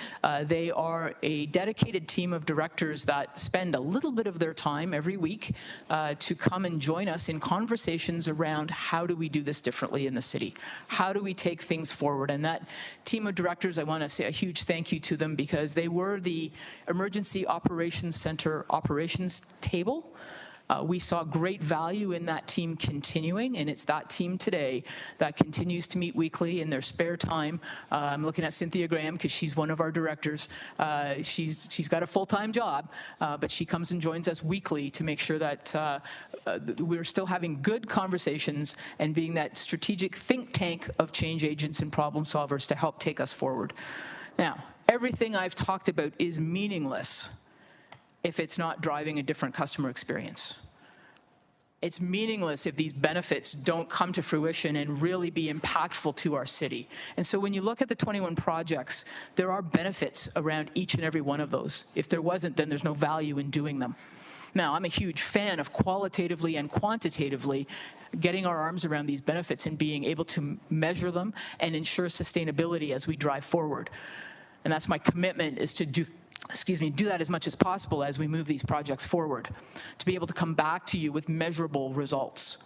[SPEAKER 11] They are a dedicated team of directors that spend a little bit of their time every week to come and join us in conversations around how do we do this differently in the city? How do we take things forward? And that team of directors, I want to say a huge thank you to them because they were the Emergency Operations Center operations table. We saw great value in that team continuing, and it's that team today that continues to meet weekly in their spare time. I'm looking at Cynthia Graham because she's one of our directors. She's got a full-time job, but she comes and joins us weekly to make sure that we're still having good conversations and being that strategic think tank of change agents and problem solvers to help take us forward. Now, everything I've talked about is meaningless if it's not driving a different customer experience. It's meaningless if these benefits don't come to fruition and really be impactful to our city. And so when you look at the 21 projects, there are benefits around each and every one of those. If there wasn't, then there's no value in doing them. Now, I'm a huge fan of qualitatively and quantitatively getting our arms around these benefits and being able to measure them and ensure sustainability as we drive forward. And that's my commitment, is to do that as much as possible as we move these projects forward, to be able to come back to you with measurable results.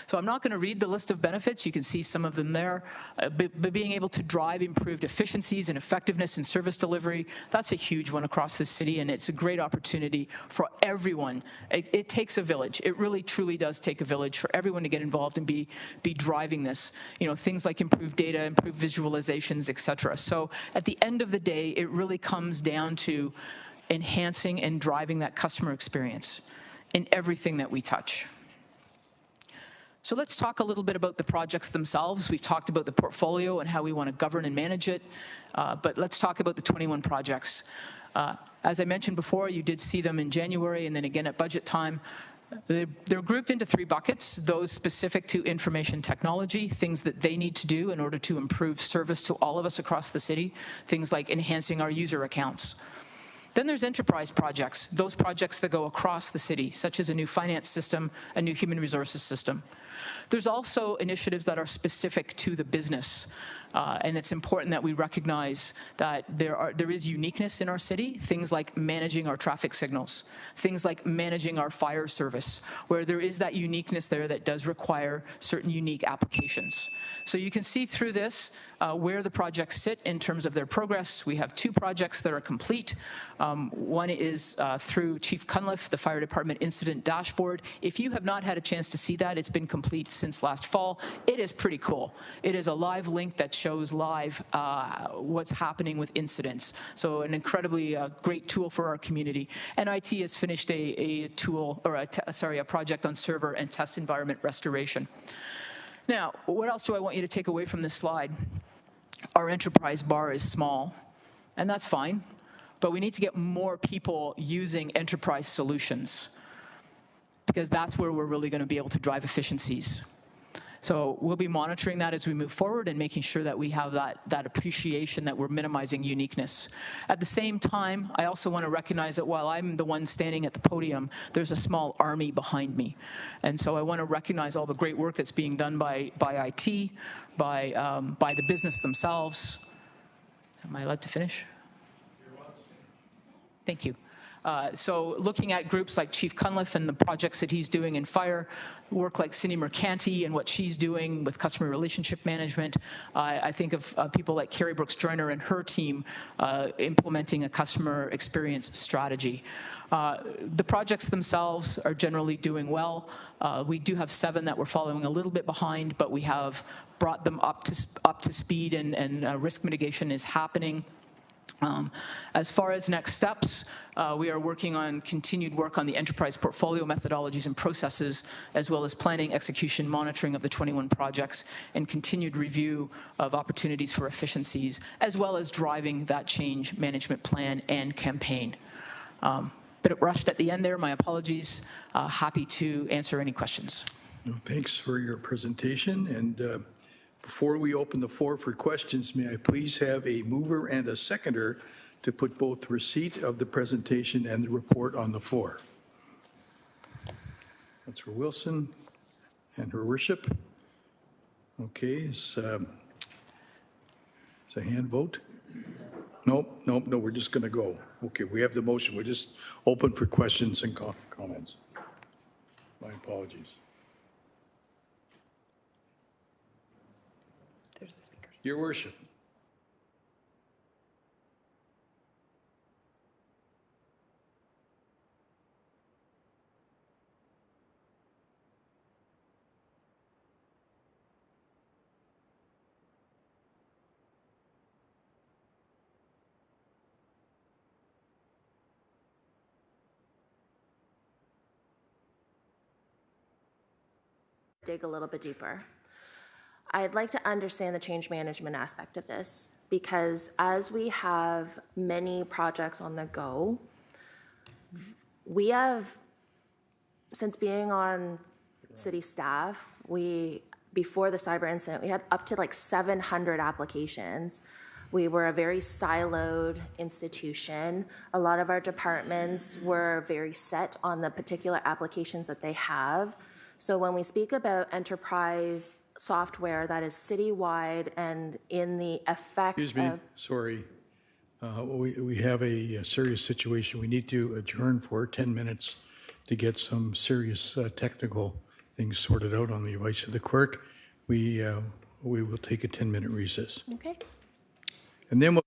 [SPEAKER 11] So I'm not going to read the list of benefits. You can see some of them there. But being able to drive improved efficiencies and effectiveness in service delivery, that's a huge one across the city, and it's a great opportunity for everyone. It takes a village. It really, truly does take a village for everyone to get involved and be driving this. You know, things like improved data, improved visualizations, et cetera. So at the end of the day, it really comes down to enhancing and driving that customer experience in everything that we touch. So let's talk a little bit about the projects themselves. We've talked about the portfolio and how we want to govern and manage it, but let's talk about the 21 projects. As I mentioned before, you did see them in January and then again at budget time. They're grouped into 3 buckets: those specific to information technology, things that they need to do in order to improve service to all of us across the city, things like enhancing our user accounts. Then there's enterprise projects, those projects that go across the city, such as a new finance system, a new human resources system. There's also initiatives that are specific to the business, and it's important that we recognize that there is uniqueness in our city, things like managing our traffic signals, things like managing our fire service, where there is that uniqueness there that does require certain unique applications. So you can see through this where the projects sit in terms of their progress. We have 2 projects that are complete. One is through Chief Cunliffe, the Fire Department Incident Dashboard. If you have not had a chance to see that, it's been complete since last fall. It is pretty cool. It is a live link that shows live what's happening with incidents. So an incredibly great tool for our community. And IT has finished a tool, or a project on server and test environment restoration. Now, what else do I want you to take away from this slide? our enterprise bar is small, and that's fine, but we need to get more people using enterprise solutions, because that's where we're really going to be able to drive efficiencies. So we'll be monitoring that as we move forward and making sure that we have that appreciation that we're minimizing uniqueness. At the same time, I also want to recognize that while I'm the one standing at the podium, there's a small army behind me. And so I want to recognize all the great work that's being done by IT, by the business themselves. Am I allowed to finish? Thank you. So looking at groups like Chief Cunliffe and the projects that he's doing in fire, work like Cindy Mercanti and what she's doing with customer relationship management. I think of people like Carrie Brooks-Joyner and her team implementing a customer experience strategy. The projects themselves are generally doing well. We do have 7 that we're following a little bit behind, but we have brought them up to speed, and risk mitigation is happening. As far as next steps, we are working on continued work on the enterprise portfolio methodologies and processes, as well as planning, execution, monitoring of the 21 projects, and continued review of opportunities for efficiencies, as well as driving that change management plan and campaign. Bit rushed at the end there, my apologies. Happy to answer any questions.
[SPEAKER 2] Thanks for your presentation. And before we open the floor for questions, may I please have a mover and a seconder to put both receipt of the presentation and the report on the floor? Councillor Wilson and Her Worship. Okay, is a hand vote? No, we're just going to go. Okay, we have the motion. We're just open for questions and comments. My apologies.
[SPEAKER 3] There's the speakers.
[SPEAKER 2] Your Worship.
[SPEAKER 12] Dig a little bit deeper. I'd like to understand the change management aspect of this, because as we have many projects on the go, we have, since being on city staff, before the cyber incident, we had up to like 700 applications. We were a very siloed institution. A lot of our departments were very set on the particular applications that they have. So when we speak about enterprise software that is citywide and in the effect
[SPEAKER 2] Excuse me, sorry. We have a serious situation. We need to adjourn for 10 minutes to get some serious technical things sorted out on the advice of the clerk. We will take a 10-minute recess.
[SPEAKER 12] Okay.
[SPEAKER 2] And then we'll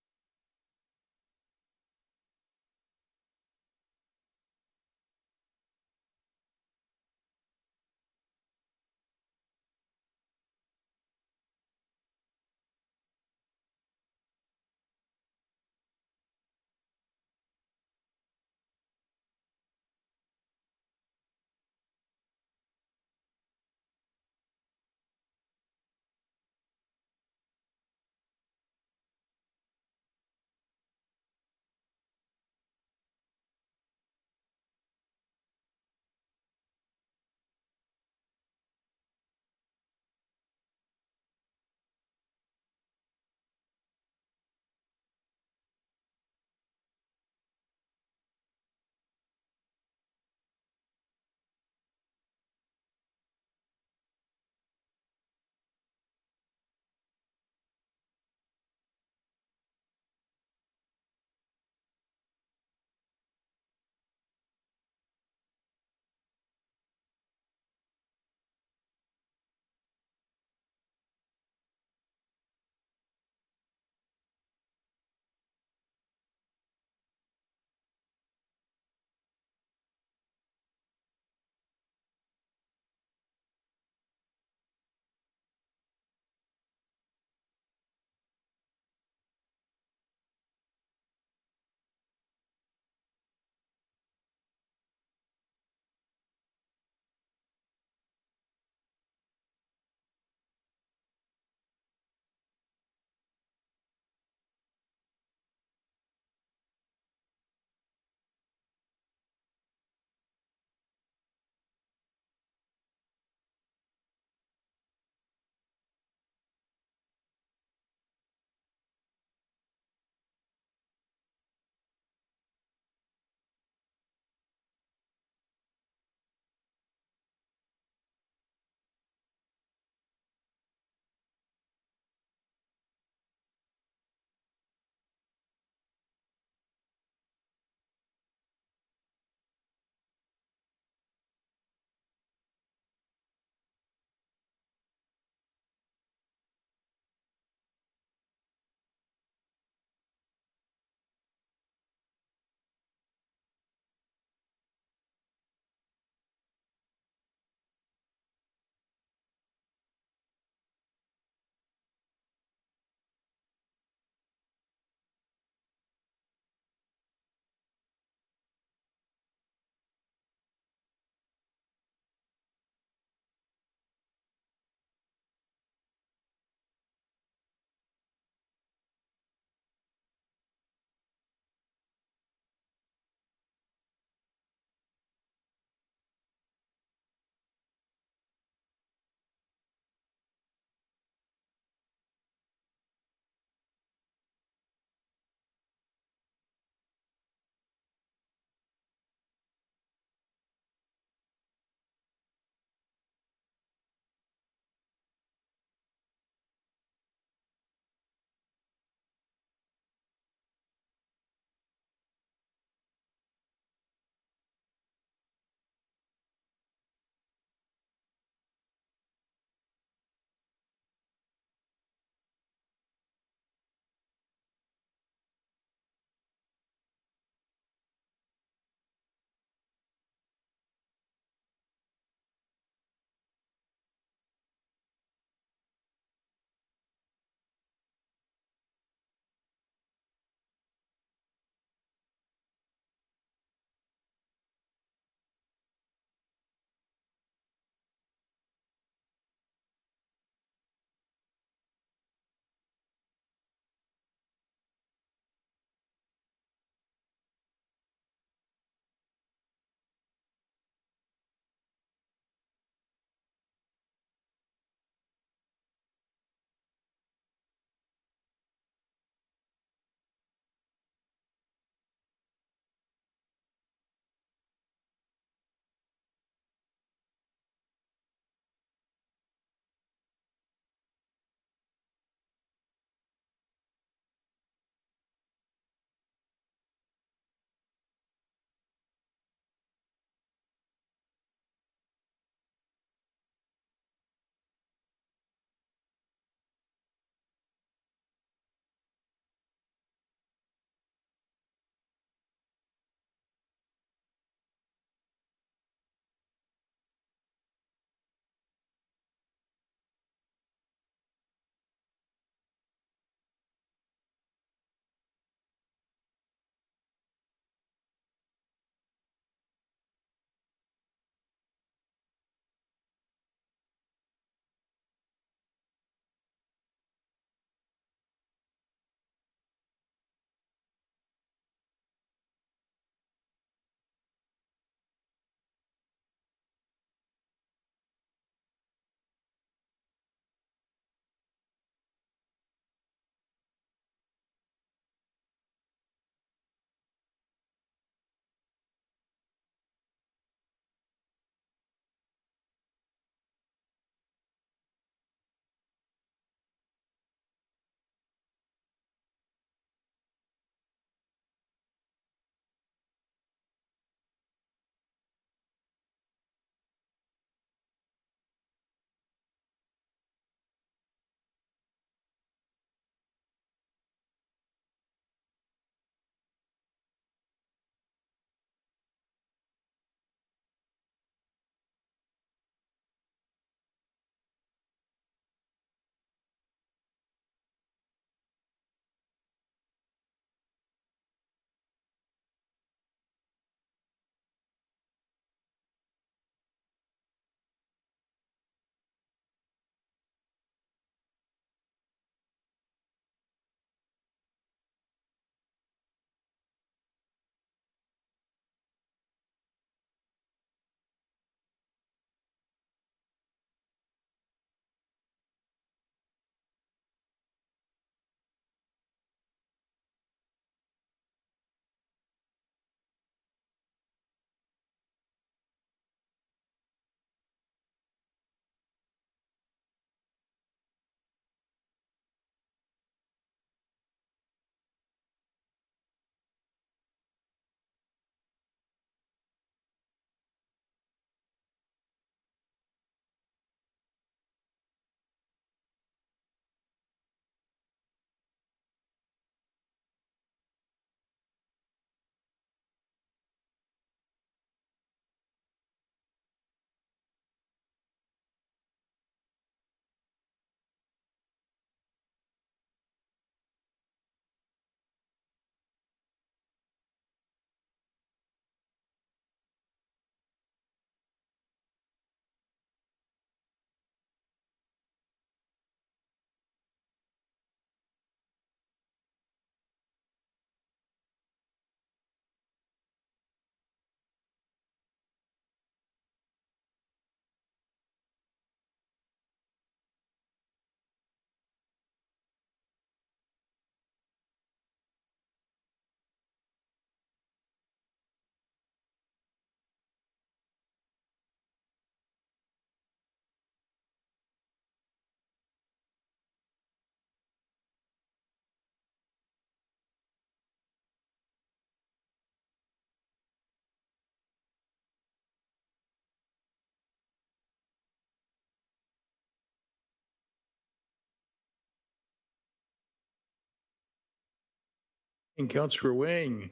[SPEAKER 2] And Councillor Wang,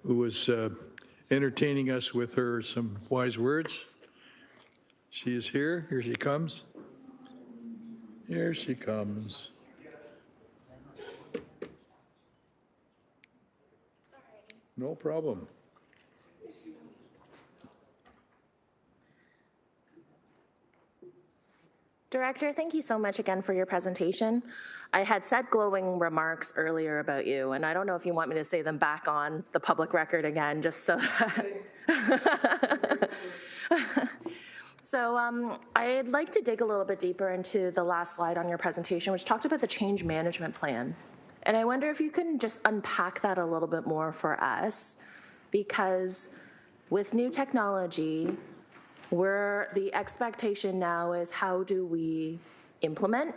[SPEAKER 2] who was entertaining us with some wise words. She is here. Here she comes. Here she comes. No problem.
[SPEAKER 12] Director, thank you so much again for your presentation. I had said glowing remarks earlier about you, and I don't know if you want me to say them back on the public record again, just so So I'd like to dig a little bit deeper into the last slide on your presentation, which talked about the change management plan. And I wonder if you can just unpack that a little bit more for us, because with new technology, the expectation now is how do we implement,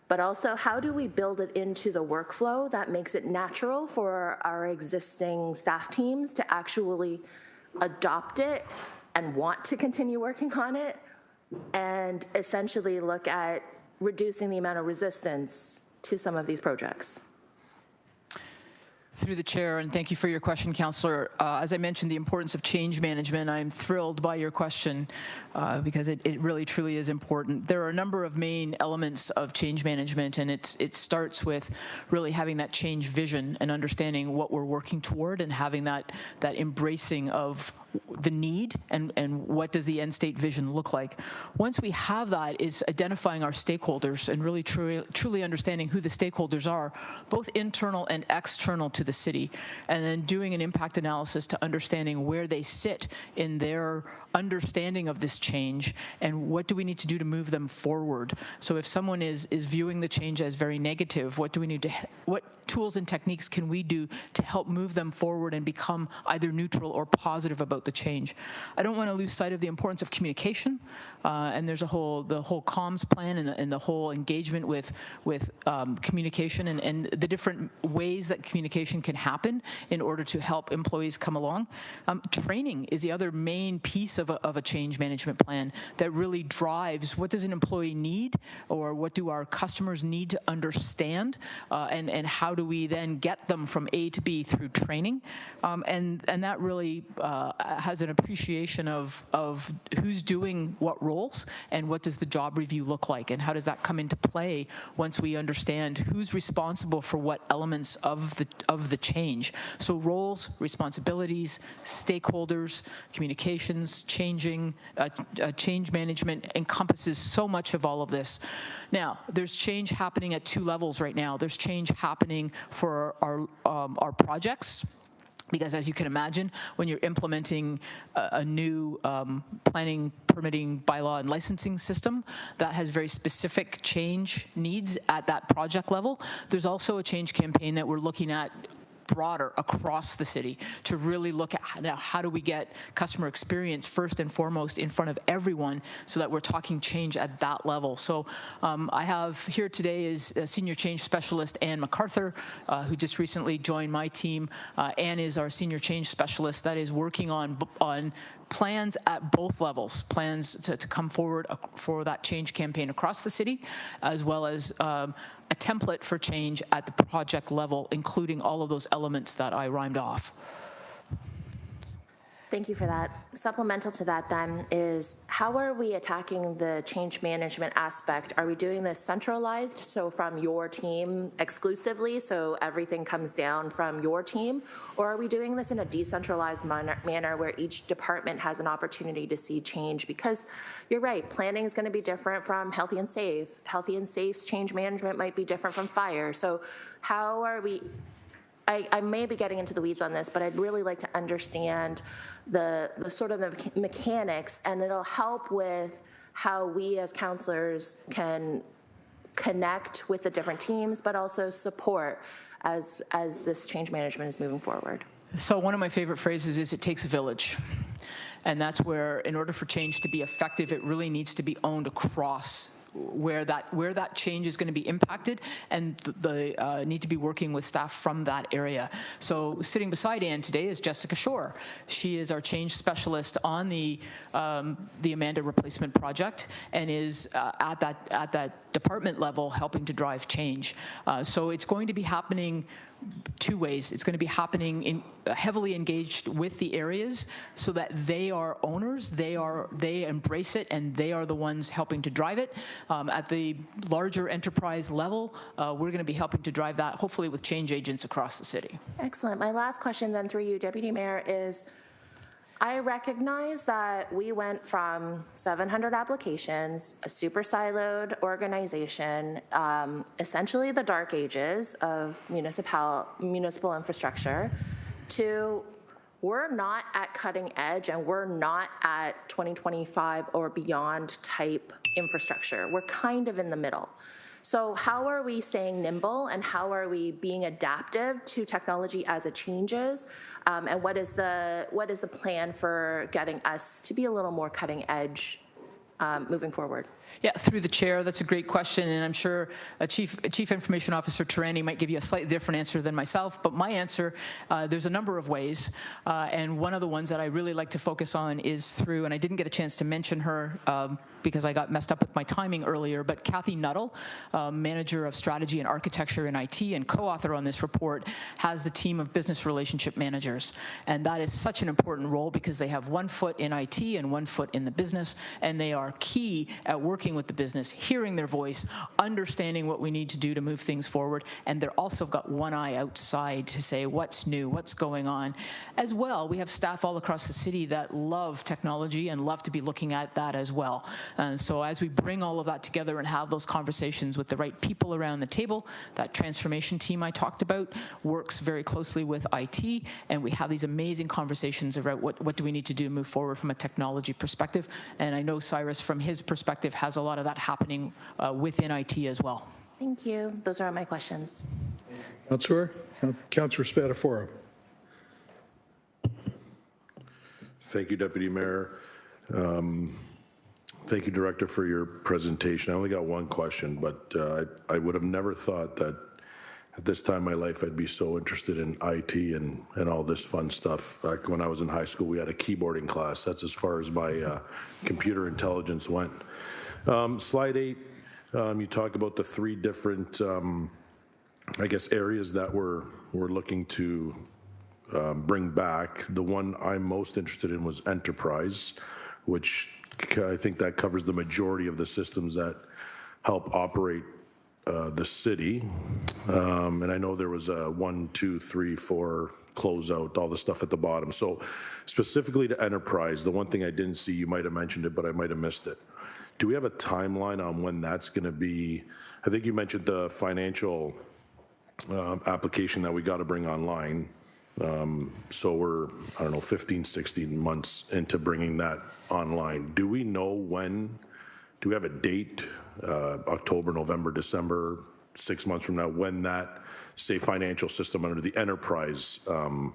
[SPEAKER 12] but also how do we build it into the workflow that makes it natural for our existing staff teams to actually adopt it and want to continue working on it, and essentially look at reducing the amount of resistance to some of these projects.
[SPEAKER 11] Through the chair, and thank you for your question, Councillor. As I mentioned, the importance of change management, I'm thrilled by your question because it really truly is important. There are a number of main elements of change management, and it starts with really having that change vision and understanding what we're working toward and having that embracing of the need and what does the end state vision look like. Once we have that, is identifying our stakeholders and really truly understanding who the stakeholders are, both internal and external to the city, and then doing an impact analysis to understanding where they sit in their understanding of this change and what do we need to do to move them forward. So if someone is viewing the change as very negative, what tools and techniques can we do to help move them forward and become either neutral or positive about the change? I don't want to lose sight of the importance of communication, and there's the whole comms plan and the whole engagement with communication and the different ways that communication can happen in order to help employees come along. Training is the other main piece of a change management plan that really drives what does an employee need, or what do our customers need to understand, and how do we then get them from A to B through training, and that really has an appreciation of who's doing what roles and what does the job review look like, and how does that come into play once we understand who's responsible for what elements of the change. So roles, responsibilities, stakeholders, communications, change management encompasses so much of all of this. Now, there's change happening at two levels right now. There's change happening for our projects, because as you can imagine, when you're implementing a new planning, permitting, bylaw, and licensing system that has very specific change needs at that project level, there's also a change campaign that we're looking at broader across the city to really look at how do we get customer experience first and foremost in front of everyone, so that we're talking change at that level. So I have here today is Senior Change Specialist Ann MacArthur, who just recently joined my team. Ann is our Senior Change Specialist that is working on plans at both levels, plans to come forward for that change campaign across the city, as well as a template for change at the project level, including all of those elements that I rhymed off.
[SPEAKER 12] Thank you for that. Supplemental to that then is, how are we attacking the change management aspect? Are we doing this centralized, so from your team exclusively, so everything comes down from your team? Or are we doing this in a decentralized manner where each department has an opportunity to see change? Because you're right, planning is going to be different from healthy and safe. Healthy and safe's change management might be different from fire. So how are we... I may be getting into the weeds on this, but I'd really like to understand the sort of the mechanics, and it'll help with how we as councillors can connect with the different teams, but also support as this change management is moving forward.
[SPEAKER 11] So one of my favorite phrases is, it takes a village. And that's where, in order for change to be effective, it really needs to be owned across where that change is going to be impacted, and the need to be working with staff from that area. So sitting beside Ann today is Jessica Shore. She is our change specialist on the Amanda replacement project, and is at that department level helping to drive change. So it's going to be happening two ways. It's going to be happening in heavily engaged with the areas so that they are owners, they embrace it, and they are the ones helping to drive it. At the larger enterprise level, we're going to be helping to drive that, hopefully with change agents across the city.
[SPEAKER 12] Excellent. My last question then through you, Deputy Mayor, is I recognize that we went from 700 applications, a super siloed organization, essentially the dark ages of municipal infrastructure, to we're not at cutting edge and we're not at 2025 or beyond type infrastructure. We're kind of in the middle. So how are we staying nimble and how are we being adaptive to technology as it changes? And what is the plan for getting us to be a little more cutting edge moving forward?
[SPEAKER 11] Yeah, through the chair, that's a great question, and I'm sure Chief Information Officer Tarani might give you a slightly different answer than myself, but my answer, there's a number of ways, and one of the ones that I really like to focus on is through, and I didn't get a chance to mention her because I got messed up with my timing earlier, but Kathy Nuttall, Manager of Strategy and Architecture in IT and co-author on this report, has the team of business relationship managers, and that is such an important role because they have one foot in IT and one foot in the business, and they are key at working with the business, hearing their voice, understanding what we need to do to move things forward, and they're also got one eye outside to say what's new, what's going on. As well, we have staff all across the city that love technology and love to be looking at that as well. So as we bring all of that together and have those conversations with the right people around the table, that transformation team I talked about works very closely with IT, and we have these amazing conversations about what do we need to do to move forward from a technology perspective. And I know Cyrus, from his perspective, has a lot of that happening within IT as well.
[SPEAKER 12] Thank you. Those are my questions.
[SPEAKER 2] Councillor Spadafora.
[SPEAKER 13] Thank you, Deputy Mayor. Thank you, Director, for your presentation. I only got one question, but I would have never thought that at this time in my life I'd be so interested in IT and all this fun stuff. Back when I was in high school, we had a keyboarding class. That's as far as my computer intelligence went. Slide 8, you talk about the three different, I guess, areas that we're looking to bring back. The one I'm most interested in was enterprise, which I think that covers the majority of the systems that help operate the city. And I know there was a 1, 2, 3, 4 closeout, all the stuff at the bottom. So specifically to enterprise, the one thing I didn't see, you might have mentioned it, but I might have missed it. Do we have a timeline on when that's going to be? I think you mentioned the financial application that we got to bring online. So we're, I don't know, 15, 16 months into bringing that online. Do we know when? Do we have a date? October, November, December, 6 months from now, when that, say, financial system under the enterprise, I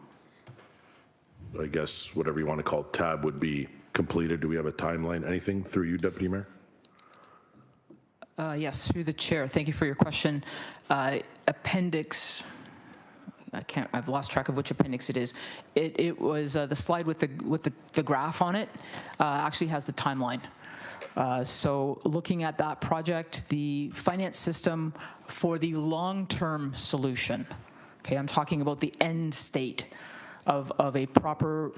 [SPEAKER 13] guess, whatever you want to call it, tab would be completed? Do we have a timeline? Anything through you, Deputy Mayor?
[SPEAKER 11] Yes, through the chair. Thank you for your question. Appendix, I've lost track of which appendix it is. It was the slide with the graph on it actually has the timeline. So looking at that project, the finance system for the long-term solution, okay, I'm talking about the end state of a proper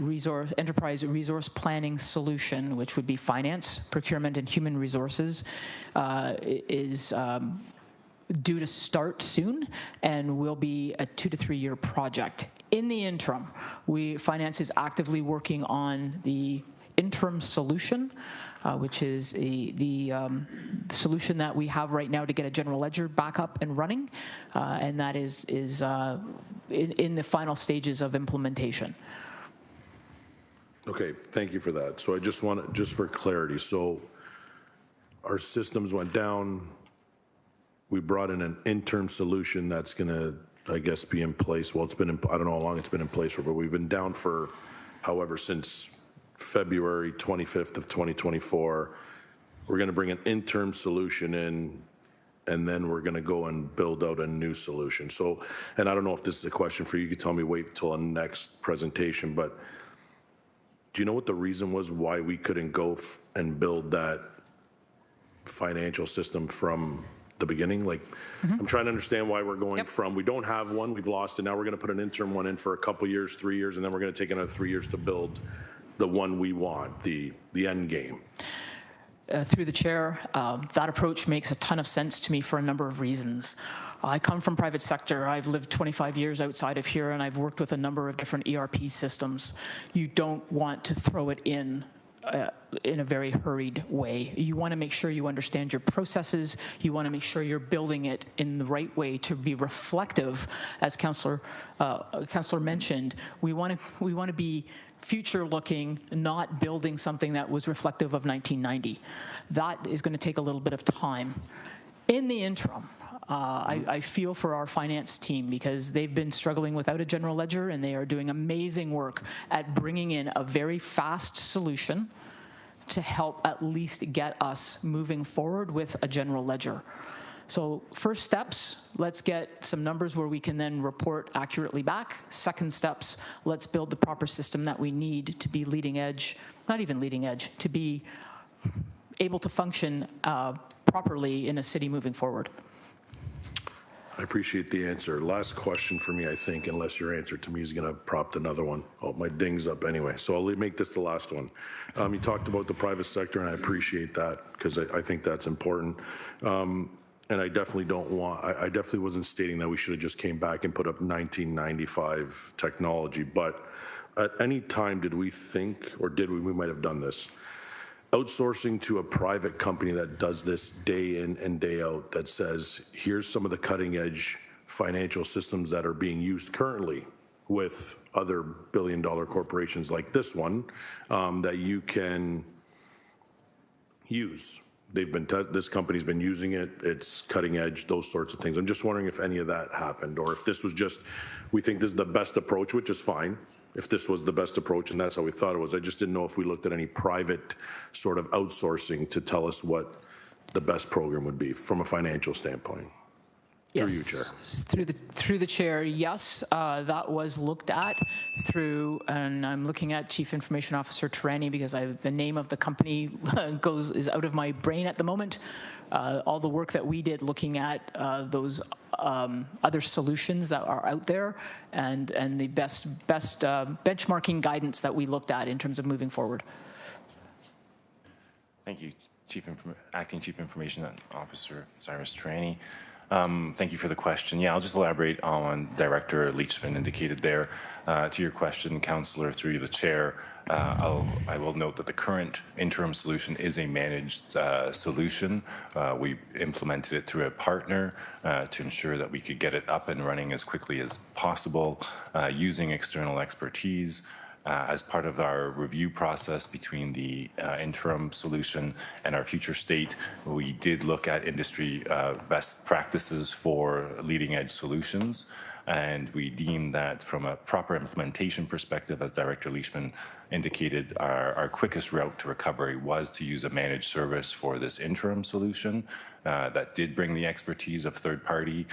[SPEAKER 11] enterprise resource planning solution, which would be finance, procurement, and human resources, is due to start soon and will be a 2 to 3 year project. In the interim, finance is actively working on the interim solution, which is the solution that we have right now to get a general ledger back up and running, and that is in the final stages of implementation.
[SPEAKER 13] Okay, thank you for that. So I just want, just for clarity, so our systems went down, we brought in an interim solution that's going to, I guess, be in place. Well, it's been, I don't know how long it's been in place for, but we've been down for, however, since February 25th of 2024. We're going to bring an interim solution in, and then we're going to go and build out a new solution. So, and I don't know if this is a question for you. You can tell me wait till the next presentation, but do you know what the reason was why we couldn't go and build that financial system from the beginning? Like, I'm trying to understand why we're going from, we don't have one, we've lost it, now we're going to put an interim one in for a couple years, 3 years, and then we're going to take another 3 years to build the one we want, the end game.
[SPEAKER 11] Through the chair, that approach makes a ton of sense to me for a number of reasons. I come from private sector. I've lived 25 years outside of here, and I've worked with a number of different ERP systems. You don't want to throw it in a very hurried way. You want to make sure you understand your processes. You want to make sure you're building it in the right way to be reflective. As Councillor mentioned, we want to be future-looking, not building something that was reflective of 1990. That is going to take a little bit of time. In the interim, I feel for our finance team because they've been struggling without a general ledger, and they are doing amazing work at bringing in a very fast solution to help at least get us moving forward with a general ledger. So first steps, let's get some numbers where we can then report accurately back. Second steps, let's build the proper system that we need to be leading edge, not even leading edge, to be able to function properly in a city moving forward.
[SPEAKER 13] I appreciate the answer. Last question for me, I think, unless your answer to me is going to prompt another one. Oh, my ding's up anyway, so I'll make this the last one. You talked about the private sector, and I appreciate that because I think that's important. And I definitely don't want, I definitely wasn't stating that we should have just came back and put up 1995 technology, but at any time did we think, or did we might have done this, outsourcing to a private company that does this day in and day out, that says, here's some of the cutting edge financial systems that are being used currently with other billion-dollar corporations like this one, that you can use. This company's been using it, it's cutting edge, those sorts of things. I'm just wondering if any of that happened, or if this was just, we think this is the best approach, which is fine. If this was the best approach and that's how we thought it was, I just didn't know if we looked at any private sort of outsourcing to tell us what the best program would be from a financial standpoint.
[SPEAKER 11] Yes.
[SPEAKER 13] Through you, Chair.
[SPEAKER 11] Through the chair, yes, that was looked at through, and I'm looking at Chief Information Officer Tarani because the name of the company is out of my brain at the moment. All the work that we did looking at those other solutions that are out there, and the best benchmarking guidance that we looked at in terms of moving forward.
[SPEAKER 14] Thank you, Acting Chief Information Officer Cyrus Tarani. Thank you for the question. Yeah, I'll just elaborate on Director Leachman indicated there. To your question, Councillor, through the chair, I will note that the current interim solution is a managed solution. We implemented it through a partner to ensure that we could get it up and running as quickly as possible using external expertise. As part of our review process between the interim solution and our future state, we did look at industry best practices for leading edge solutions. And we deemed that from a proper implementation perspective, as Director Leachman indicated, our quickest route to recovery was to use a managed service for this interim solution that did bring the expertise of third party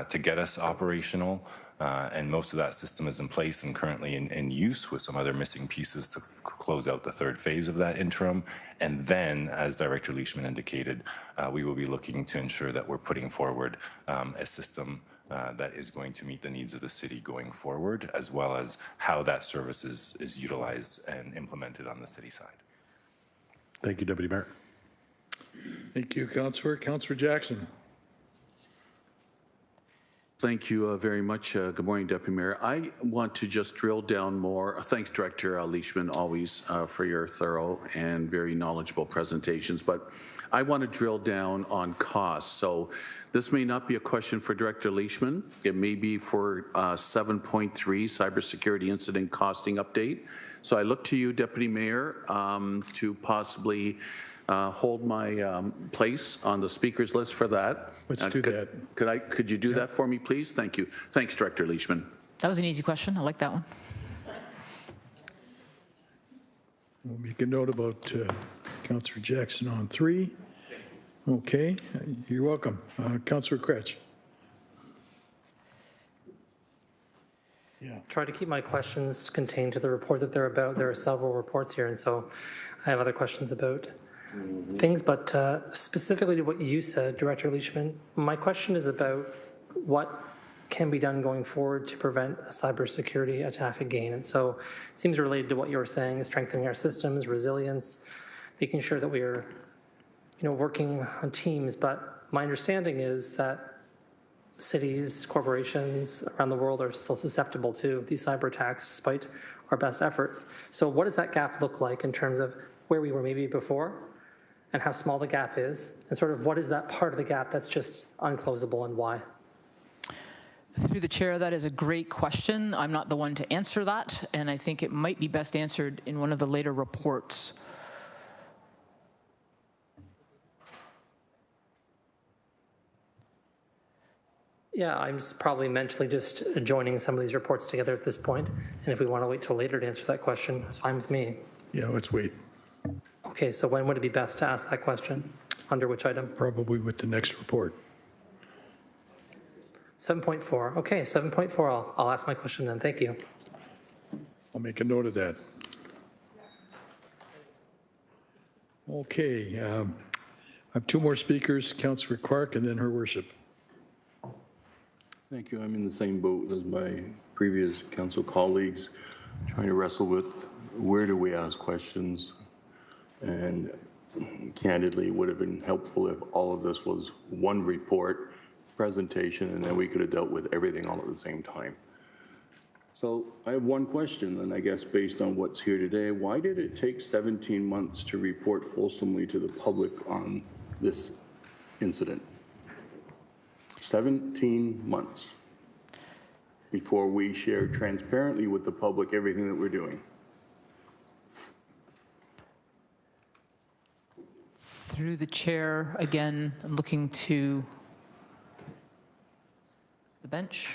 [SPEAKER 14] to get us operational. And most of that system is in place and currently in use, with some other missing pieces to close out the third phase of that interim. And then, as Director Leachman indicated, we will be looking to ensure that we're putting forward a system that is going to meet the needs of the city going forward, as well as how that service is utilized and implemented on the city side.
[SPEAKER 13] Thank you, Deputy Mayor.
[SPEAKER 2] Thank you, Councillor. Councillor Jackson.
[SPEAKER 6] Thank you very much. Good morning, Deputy Mayor. I want to just drill down more. Thanks, Director Leachman, always for your thorough and very knowledgeable presentations. But I want to drill down on costs. So this may not be a question for Director Leachman. It may be for 7.3 cybersecurity incident costing update. So I look to you, Deputy Mayor, to possibly hold my place on the speakers list for that.
[SPEAKER 2] Let's do that.
[SPEAKER 6] Could you do that for me, please? Thank you. Thanks, Director Leachman.
[SPEAKER 11] That was an easy question. I like that one.
[SPEAKER 2] We'll make a note about Councillor Jackson on 3. Okay, you're welcome. Councillor Kretsch.
[SPEAKER 15] Yeah. Try to keep my questions contained to the report that they're about. There are several reports here, and so I have other questions about things, but specifically to what you said, Director Leachman, my question is about what can be done going forward to prevent a cybersecurity attack again. And so it seems related to what you were saying, strengthening our systems, resilience, making sure that we are, working on teams. But my understanding is that cities, corporations around the world are still susceptible to these cyber attacks despite our best efforts. So what does that gap look like in terms of where we were maybe before and how small the gap is, and sort of what is that part of the gap that's just unclosable and why?
[SPEAKER 11] Through the chair, that is a great question. I'm not the one to answer that, and I think it might be best answered in one of the later reports.
[SPEAKER 15] Yeah, I'm probably mentally just joining some of these reports together at this point, and if we want to wait till later to answer that question, it's fine with me.
[SPEAKER 2] Yeah, let's wait.
[SPEAKER 15] Okay, so when would it be best to ask that question? Under which item?
[SPEAKER 2] Probably with the next report.
[SPEAKER 15] 7.4. Okay, 7.4. I'll ask my question then. Thank you.
[SPEAKER 2] I'll make a note of that. Okay, I have two more speakers, Councillor Clark and then Her Worship.
[SPEAKER 6] Thank you. I'm in the same boat as my previous council colleagues, trying to wrestle with where do we ask questions, and candidly, it would have been helpful if all of this was one report presentation and then we could have dealt with everything all at the same time. So I have one question, and I guess based on what's here today, why did it take 17 months to report fulsomely to the public on this incident? 17 months before we shared transparently with the public everything that we're doing.
[SPEAKER 11] Through the chair, again, I'm looking to the bench.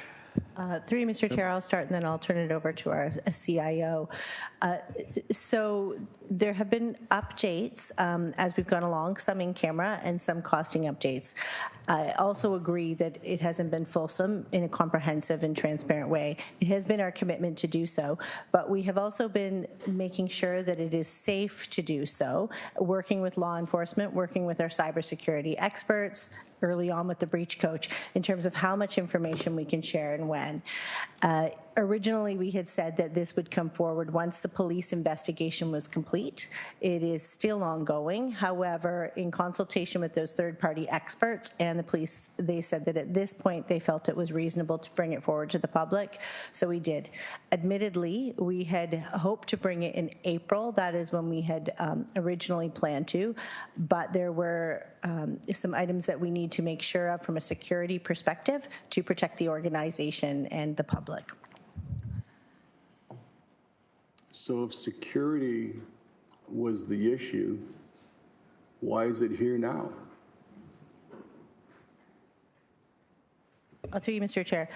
[SPEAKER 7] Through you, Mr. Chair, I'll start and then I'll turn it over to our CIO. So there have been updates as we've gone along, some in camera and some costing updates. I also agree that it hasn't been fulsome in a comprehensive and transparent way. It has been our commitment to do so, but we have also been making sure that it is safe to do so, working with law enforcement, working with our cybersecurity experts, early on with the breach coach in terms of how much information we can share and when. Originally, we had said that this would come forward once the police investigation was complete. It is still ongoing. However, in consultation with those third-party experts and the police, they said that at this point they felt it was reasonable to bring it forward to the public, so we did. Admittedly, we had hoped to bring it in April. That is when we had originally planned to, but there were some items that we need to make sure of from a security perspective to protect the organization and the public.
[SPEAKER 6] So if security was the issue, why is it here now?
[SPEAKER 7] Through you, Mr. Chair,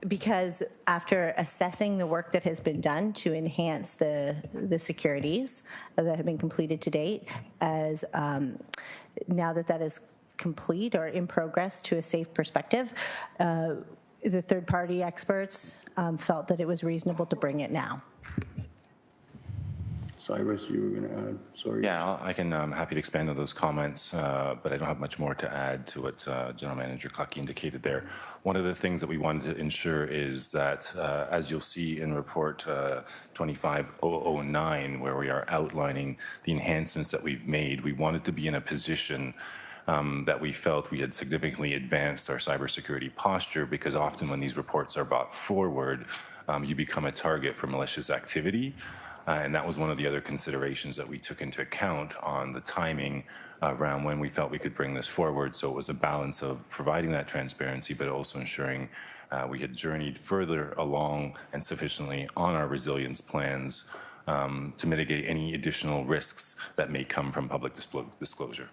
[SPEAKER 7] because after assessing the work that has been done to enhance the securities that have been completed to date, as now that that is complete or in progress to a safe perspective, the third-party experts felt that it was reasonable to bring it now.
[SPEAKER 6] Cyrus, you were going to add, sorry.
[SPEAKER 14] Yeah, I can, I'm happy to expand on those comments, but I don't have much more to add to what General Manager Clucky indicated there. One of the things that we wanted to ensure is that, as you'll see in report 25009, where we are outlining the enhancements that we've made, we wanted to be in a position that we felt we had significantly advanced our cybersecurity posture, because often when these reports are brought forward, you become a target for malicious activity. And that was one of the other considerations that we took into account on the timing around when we felt we could bring this forward. So it was a balance of providing that transparency, but also ensuring we had journeyed further along and sufficiently on our resilience plans to mitigate any additional risks that may come from public disclosure.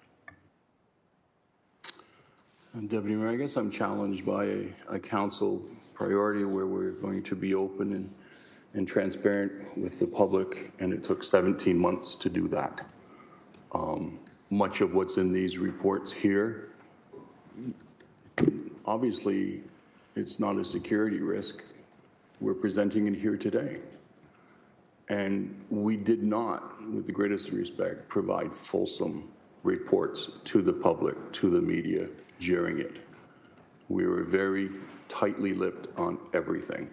[SPEAKER 6] And Deputy Mayor, I guess I'm challenged by a council priority where we're going to be open and transparent with the public, and it took 17 months to do that. Much of what's in these reports here, obviously, it's not a security risk. We're presenting it here today. And we did not, with the greatest respect, provide fulsome reports to the public, to the media during it. We were very tightly lipped on everything.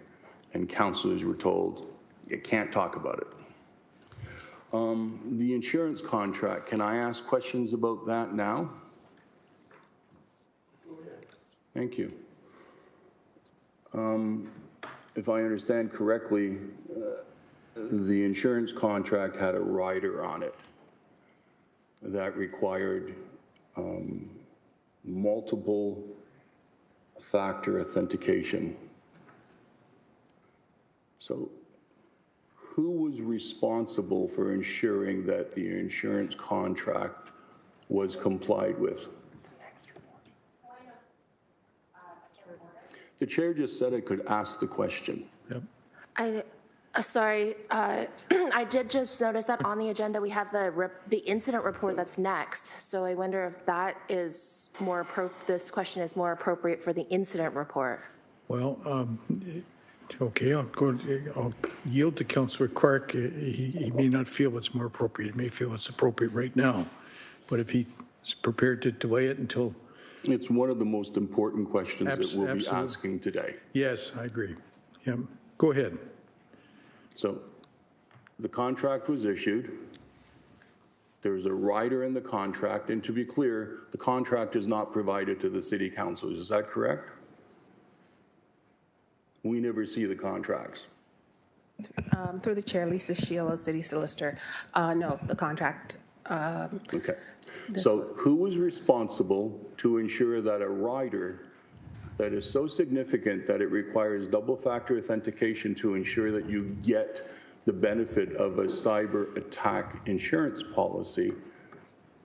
[SPEAKER 6] And councillors were told, you can't talk about it. The insurance contract, can I ask questions about that now? Thank you. If I understand correctly, the insurance contract had a rider on it that required multiple factor authentication. So who was responsible for ensuring that the insurance contract was complied with? The chair just said I could ask the question.
[SPEAKER 2] Yep.
[SPEAKER 12] Sorry, I did just notice that on the agenda we have the incident report that's next. So I wonder if that is more this question is more appropriate for the incident report.
[SPEAKER 2] Well, okay, I'll yield to Councillor Clark. He may not feel it's more appropriate. He may feel it's appropriate right now. But if he's prepared to delay it until...
[SPEAKER 6] It's one of the most important questions that we'll be asking today.
[SPEAKER 2] Yes, I agree. Yeah. Go ahead.
[SPEAKER 6] So the contract was issued. There's a rider in the contract. And to be clear, the contract is not provided to the city councils. Is that correct? We never see the contracts.
[SPEAKER 16] Through the chair, Lisa Shield, city solicitor. No, the contract.
[SPEAKER 6] Okay. So who was responsible to ensure that a rider that is so significant that it requires double factor authentication to ensure that you get the benefit of a cyber attack insurance policy,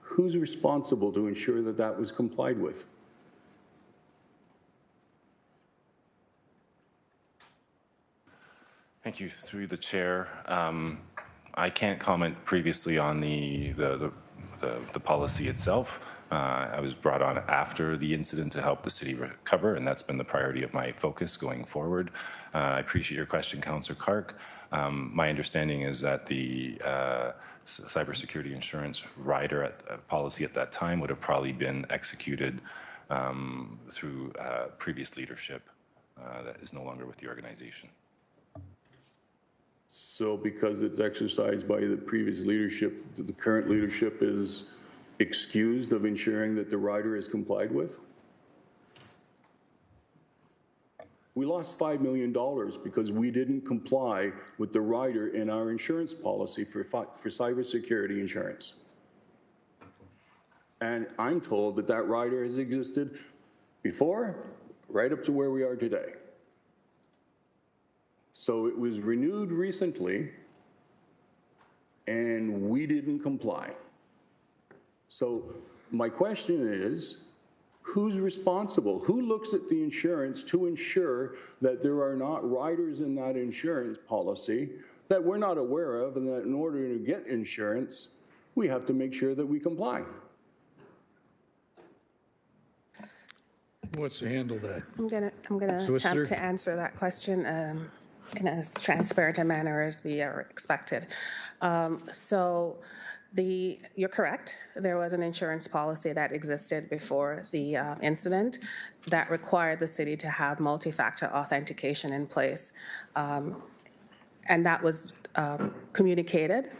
[SPEAKER 6] who's responsible to ensure that that was complied with?
[SPEAKER 14] Thank you. Through the chair, I can't comment previously on the policy itself. I was brought on after the incident to help the city recover, and that's been the priority of my focus going forward. I appreciate your question, Councillor Clark. My understanding is that the cybersecurity insurance rider policy at that time would have probably been executed through previous leadership that is no longer with the organization.
[SPEAKER 6] So because it's exercised by the previous leadership, the current leadership is excused of ensuring that the rider is complied with? We lost $5 million because we didn't comply with the rider in our insurance policy for cybersecurity insurance. And I'm told that that rider has existed before, right up to where we are today. So it was renewed recently, and we didn't comply. So my question is, who's responsible? Who looks at the insurance to ensure that there are not riders in that insurance policy that we're not aware of, and that in order to get insurance, we have to make sure that we comply?
[SPEAKER 2] Who wants to handle that?
[SPEAKER 16] I'm gonna attempt to answer that question in as transparent a manner as we are expected. You're correct. There was an insurance policy that existed before the incident that required the city to have multi-factor authentication in place. And that was communicated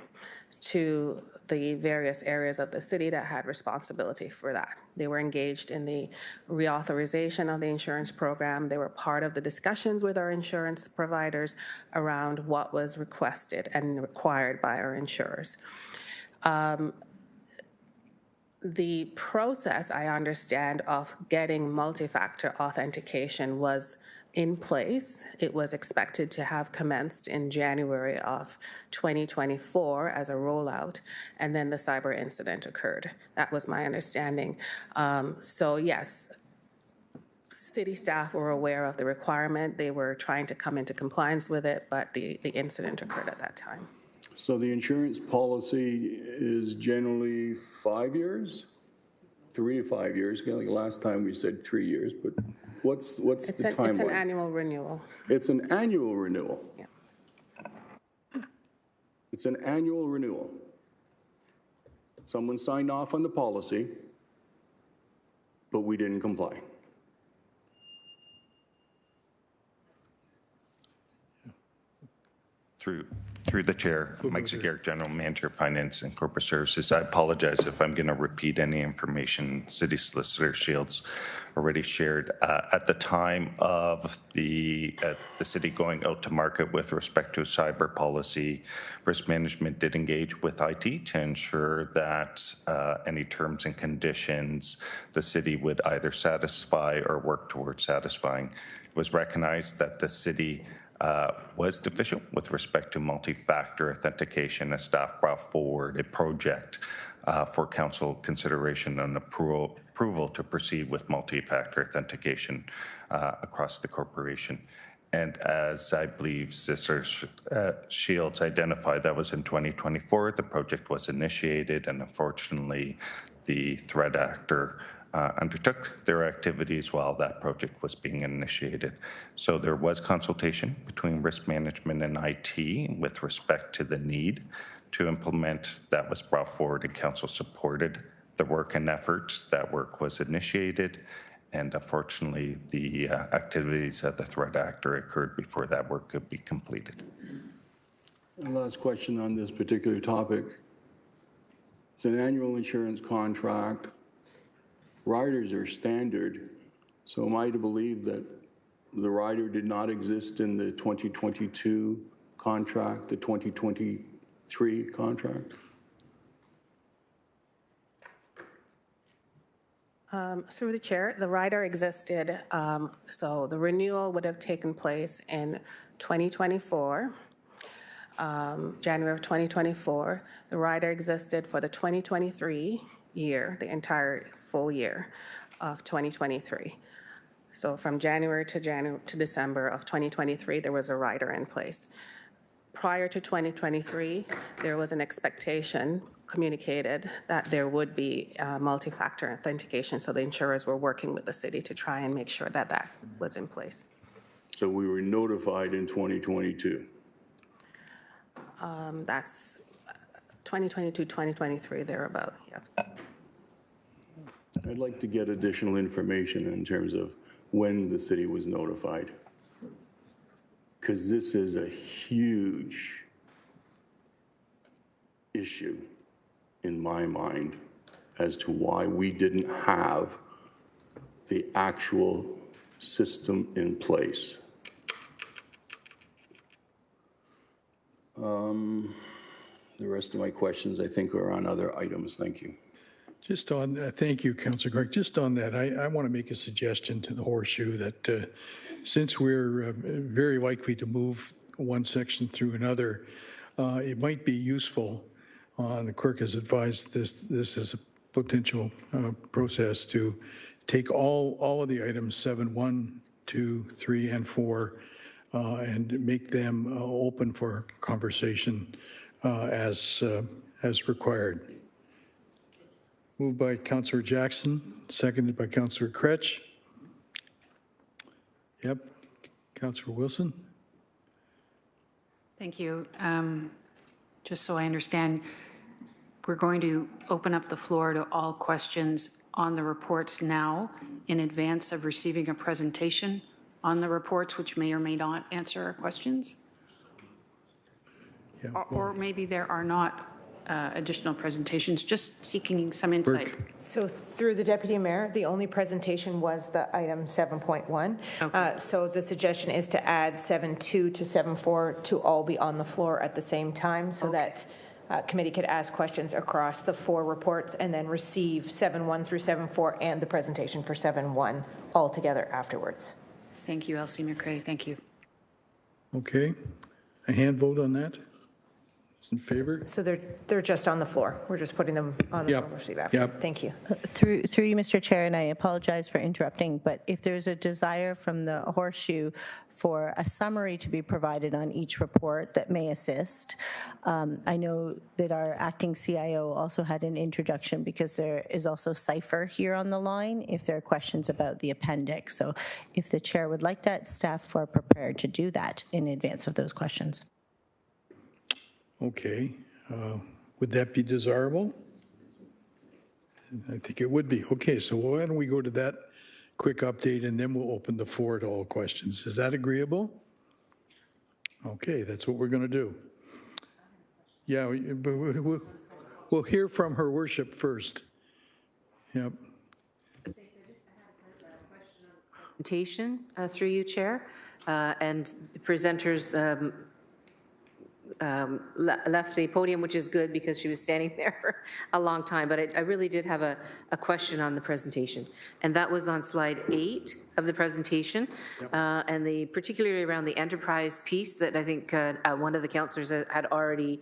[SPEAKER 16] to the various areas of the city that had responsibility for that. They were engaged in the reauthorization of the insurance program. They were part of the discussions with our insurance providers around what was requested and required by our insurers. The process, I understand, of getting multi-factor authentication was in place. It was expected to have commenced in January of 2024 as a rollout, and then the cyber incident occurred. That was my understanding. So yes, city staff were aware of the requirement. They were trying to come into compliance with it, but the incident occurred at that time.
[SPEAKER 6] So the insurance policy is generally 5 years? 3 to 5 years. Like last time we said 3 years, but what's the timeline?
[SPEAKER 16] It's an annual renewal.
[SPEAKER 6] It's an annual renewal?
[SPEAKER 16] Yeah.
[SPEAKER 17] It's an annual renewal. Someone signed off on the policy, but we didn't comply.
[SPEAKER 18] Through the chair, Mike Zagier, General Manager, Finance and Corporate Services. I apologize if I'm going to repeat any information City Solicitor Shields already shared. At the time of the city going out to market with respect to cyber policy, risk management did engage with IT to ensure that any terms and conditions the city would either satisfy or work towards satisfying. It was recognized that the city was deficient with respect to multi-factor authentication, as staff brought forward a project for council consideration and approval to proceed with multi-factor authentication across the corporation. And as I believe Sister Shields identified, that was in 2024. The project was initiated, and unfortunately, the threat actor undertook their activities while that project was being initiated. So there was consultation between risk management and IT with respect to the need to implement. That was brought forward, and council supported the work and effort. That work was initiated, and unfortunately the activities of the threat actor occurred before that work could be completed.
[SPEAKER 17] And last question on this particular topic. It's an annual insurance contract. Riders are standard, so am I to believe that the rider did not exist in the 2022 contract, the 2023 contract?
[SPEAKER 16] Through the chair, the rider existed, so the renewal would have taken place in 2024, January of 2024. The rider existed for the 2023 year, the entire full year of 2023. So from January to December of 2023, there was a rider in place. Prior to 2023, there was an expectation communicated that there would be multi-factor authentication, so the insurers were working with the city to try and make sure that that was in place.
[SPEAKER 17] So we were notified in 2022?
[SPEAKER 16] That's 2022, 2023, thereabout, yes.
[SPEAKER 17] I'd like to get additional information in terms of when the city was notified, because this is a huge issue in my mind as to why we didn't have the actual system in place. The rest of my questions, I think, are on other items. Thank you.
[SPEAKER 2] Just on, thank you, Councillor Clerk. Just on that, I want to make a suggestion to the Horseshoe that since we're very likely to move one section through another, it might be useful, the clerk has advised this is a potential process to take all of the items 7, 1, 2, 3, and 4 and make them open for conversation as required. Moved by Councillor Jackson, seconded by Councillor Kretsch. Yep, Councillor Wilson.
[SPEAKER 4] Thank you. Just so I understand, we're going to open up the floor to all questions on the reports now in advance of receiving a presentation on the reports, which may or may not answer our questions?
[SPEAKER 2] Yeah,
[SPEAKER 4] or maybe there are not additional presentations, just seeking some insight.
[SPEAKER 3] So through the Deputy Mayor, the only presentation was the item 7.1. Okay. So the suggestion is to add 7.2 to 7.4 to all be on the floor at the same time so that committee could ask questions across the 4 reports and then receive 7.1 through 7.4 and the presentation for 7.1 all together afterwards.
[SPEAKER 4] Thank you, Elsie McRae. Thank you.
[SPEAKER 2] Okay. A hand vote on that? In favor?
[SPEAKER 3] So they're just on the floor. We're just putting them on the floor to receive after.
[SPEAKER 2] Yep.
[SPEAKER 3] Thank you.
[SPEAKER 7] Through you, Mr. Chair, and I apologize for interrupting, but if there's a desire from the Horseshoe for a summary to be provided on each report that may assist, I know that our acting CIO also had an introduction because there is also Cypher here on the line if there are questions about the appendix. So if the chair would like that, staff are prepared to do that in advance of those questions.
[SPEAKER 2] Okay. Would that be desirable? I think it would be. Okay, so why don't we go to that quick update, and then we'll open the floor to all questions. Is that agreeable? Okay, that's what we're going to do. Yeah, we'll hear from her worship first. Yep.
[SPEAKER 19] Presentation through you, Chair, and the presenters left the podium, which is good because she was standing there for a long time. But I really did have a question on the presentation, and that was on slide 8 of the presentation, and particularly around the enterprise piece that I think one of the councillors had already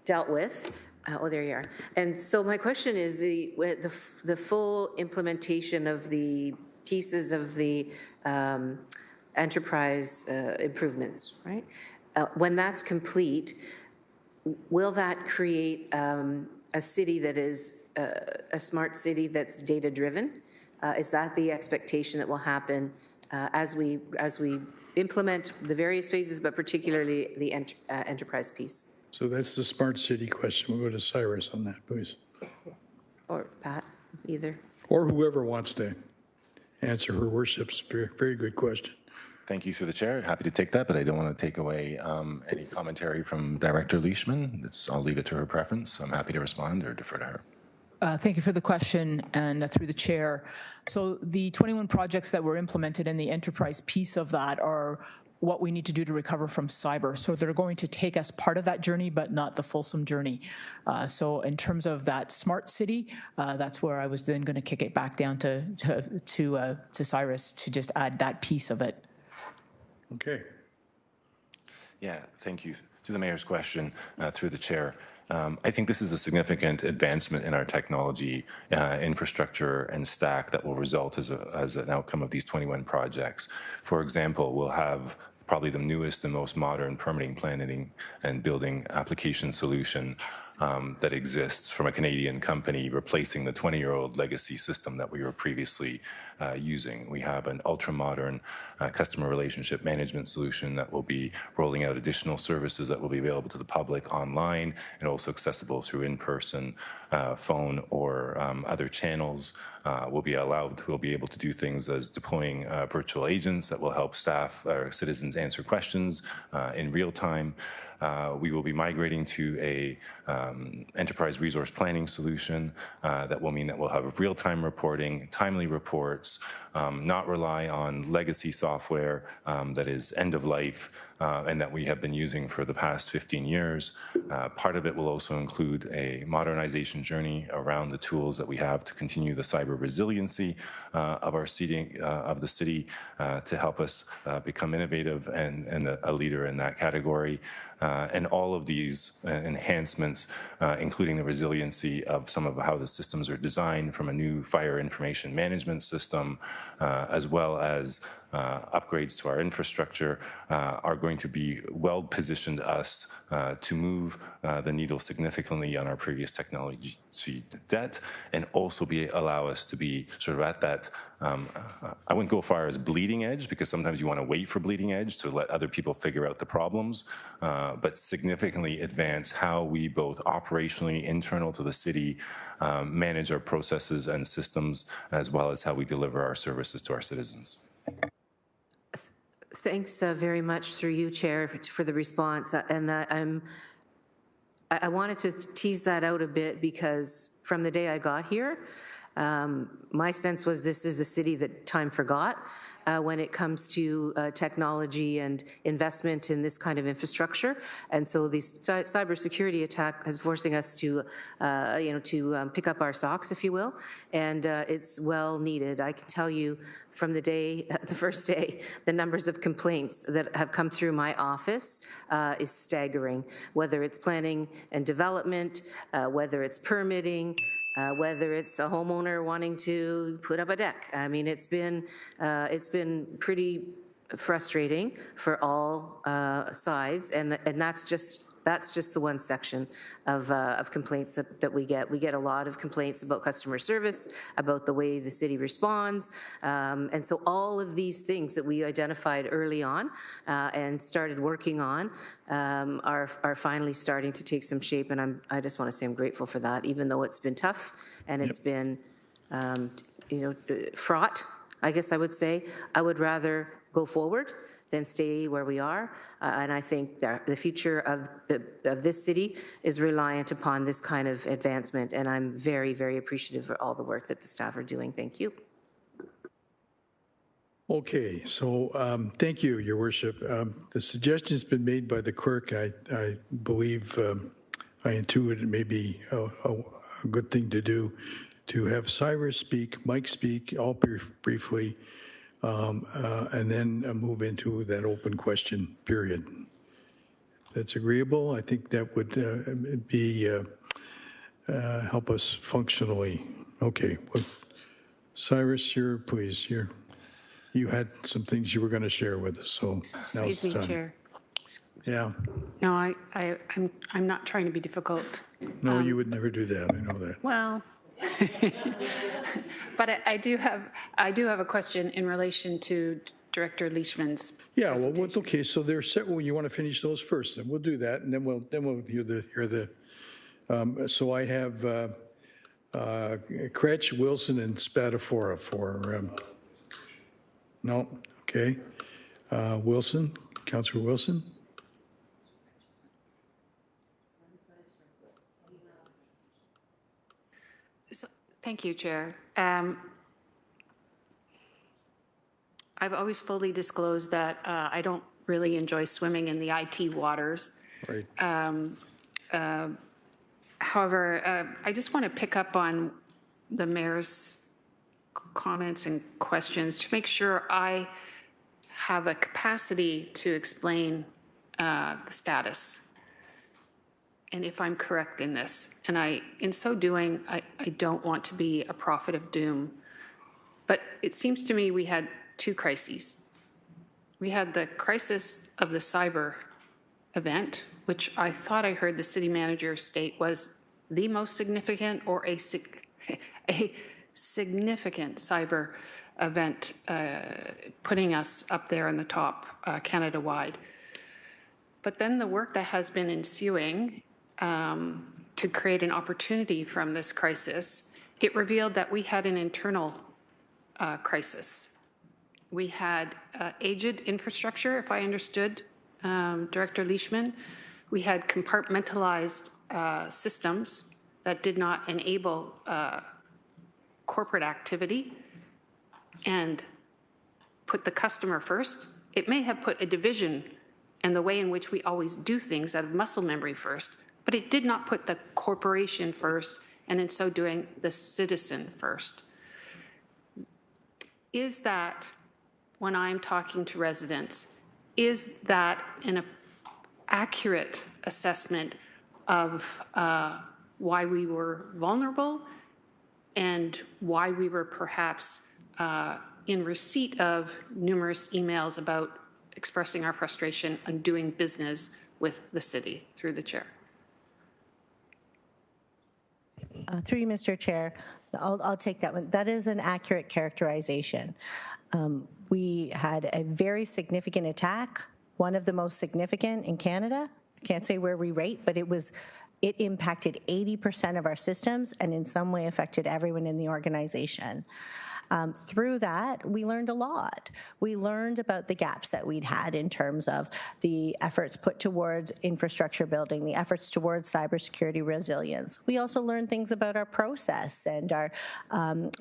[SPEAKER 19] dealt with. Oh, there you are. And so my question is the full implementation of the pieces of the enterprise improvements, right? When that's complete, will that create a city that is a smart city that's data-driven? Is that the expectation that will happen as we implement the various phases, but particularly the enterprise piece?
[SPEAKER 2] So that's the smart city question. We'll go to Cyrus on that, please.
[SPEAKER 19] Or Pat, either.
[SPEAKER 2] Or whoever wants to answer her worship's very, very good question.
[SPEAKER 14] Thank you through the chair. Happy to take that, but I don't want to take away any commentary from Director Leishman. I'll leave it to her preference. I'm happy to respond or defer to her.
[SPEAKER 11] Thank you for the question, and through the chair. So the 21 projects that were implemented in the enterprise piece of that are what we need to do to recover from cyber. So they're going to take us part of that journey, but not the fulsome journey. So in terms of that smart city, that's where I was then going to kick it back down to Cyrus to just add that piece of it.
[SPEAKER 2] Okay.
[SPEAKER 14] Yeah, thank you. To the mayor's question, through the chair, I think this is a significant advancement in our technology infrastructure and stack that will result as an outcome of these 21 projects. For example, we'll have probably the newest and most modern permitting, planning, and building application solution that exists from a Canadian company, replacing the 20-year-old legacy system that we were previously using. We have an ultra-modern customer relationship management solution that will be rolling out additional services that will be available to the public online and also accessible through in-person, phone, or other channels. We'll be able to do things as deploying virtual agents that will help staff or citizens answer questions in real time. We will be migrating to a enterprise resource planning solution that will mean that we'll have real-time reporting, timely reports, not rely on legacy software that is end of life and that we have been using for the past 15 years. Part of it will also include a modernization journey around the tools that we have to continue the cyber resiliency of our city, to help us become innovative and a leader in that category. And all of these enhancements, including the resiliency of some of how the systems are designed from a new fire information management system, as well as upgrades to our infrastructure, are going to be well positioned us to move the needle significantly on our previous technology debt, and also allow us to be sort of at that, I wouldn't go far as bleeding edge, because sometimes you want to wait for bleeding edge to let other people figure out the problems, but significantly advance how we both operationally, internal to the city, manage our processes and systems, as well as how we deliver our services to our citizens.
[SPEAKER 19] Thanks very much through you, Chair, for the response. And I wanted to tease that out a bit because from the day I got here, my sense was this is a city that time forgot when it comes to technology and investment in this kind of infrastructure. And so the cybersecurity attack is forcing us to, pick up our socks, if you will. And it's well needed. I can tell you from the first day, the numbers of complaints that have come through my office is staggering, whether it's planning and development, whether it's permitting, whether it's a homeowner wanting to put up a deck. I mean, it's been pretty frustrating for all sides, and that's just That's just the one section of complaints that we get. We get a lot of complaints about customer service, about the way the city responds. And so all of these things that we identified early on and started working on are finally starting to take some shape. And I just want to say I'm grateful for that, even though it's been tough and it's been fraught, I guess I would say. I would rather go forward than stay where we are. And I think that the future of this city is reliant upon this kind of advancement. And I'm very, very appreciative for all the work that the staff are doing. Thank you.
[SPEAKER 2] Okay, so thank you, Your Worship. The suggestion's been made by the clerk. I believe, I intuit it may be a good thing to do, to have Cyrus speak, Mike speak, all briefly, and then move into that open question period. If that's agreeable, I think that would help us functionally. Okay, well, Cyrus, please, you had some things you were going to share with us, so now's
[SPEAKER 4] Excuse
[SPEAKER 2] the
[SPEAKER 4] me,
[SPEAKER 2] time.
[SPEAKER 4] Chair.
[SPEAKER 2] Yeah.
[SPEAKER 4] No, I'm not trying to be difficult.
[SPEAKER 2] No, you would never do that. I know that.
[SPEAKER 4] Well, but I do have a question in relation to Director Leishman's.
[SPEAKER 2] Yeah. Well, okay. So there's several. You want to finish those first, then we'll do that, and then we'll hear the. So I have Kretsch, Wilson, and Spatafora for. No. Okay. Wilson, Councillor Wilson.
[SPEAKER 4] Thank you, Chair. I've always fully disclosed that I don't really enjoy swimming in the IT waters.
[SPEAKER 2] Right.
[SPEAKER 4] However, I just want to pick up on the mayor's comments and questions to make sure I have a capacity to explain the status. And if I'm correct in this, and in so doing, I don't want to be a prophet of doom, but it seems to me we had two crises. We had the crisis of the cyber event, which I thought I heard the city manager state was the most significant or a significant cyber event, putting us up there in the top Canada-wide. But then the work that has been ensuing to create an opportunity from this crisis, it revealed that we had an internal crisis. We had aged infrastructure, if I understood Director Leishman. We had compartmentalized systems that did not enable corporate activity and put the customer first. It may have put a division and the way in which we always do things out of muscle memory first, but it did not put the corporation first, and in so doing, the citizen first. Is that, when I'm talking to residents, is that an accurate assessment of why we were vulnerable and why we were perhaps in receipt of numerous emails about expressing our frustration and doing business with the city? Through the chair.
[SPEAKER 7] Through you, Mr. Chair, I'll take that one. That is an accurate characterization. We had a very significant attack, one of the most significant in Canada. I can't say where we rate, but it impacted 80% of our systems and in some way affected everyone in the organization. Through that, we learned a lot. We learned about the gaps that we'd had in terms of the efforts put towards infrastructure building, the efforts towards cybersecurity resilience. We also learned things about our process and our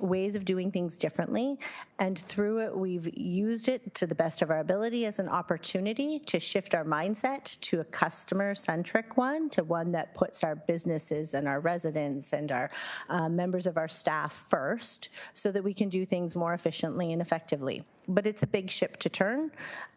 [SPEAKER 7] ways of doing things differently. And through it, we've used it to the best of our ability as an opportunity to shift our mindset to a customer-centric one, to one that puts our businesses and our residents and our members of our staff first, so that we can do things more efficiently and effectively. But it's a big ship to turn,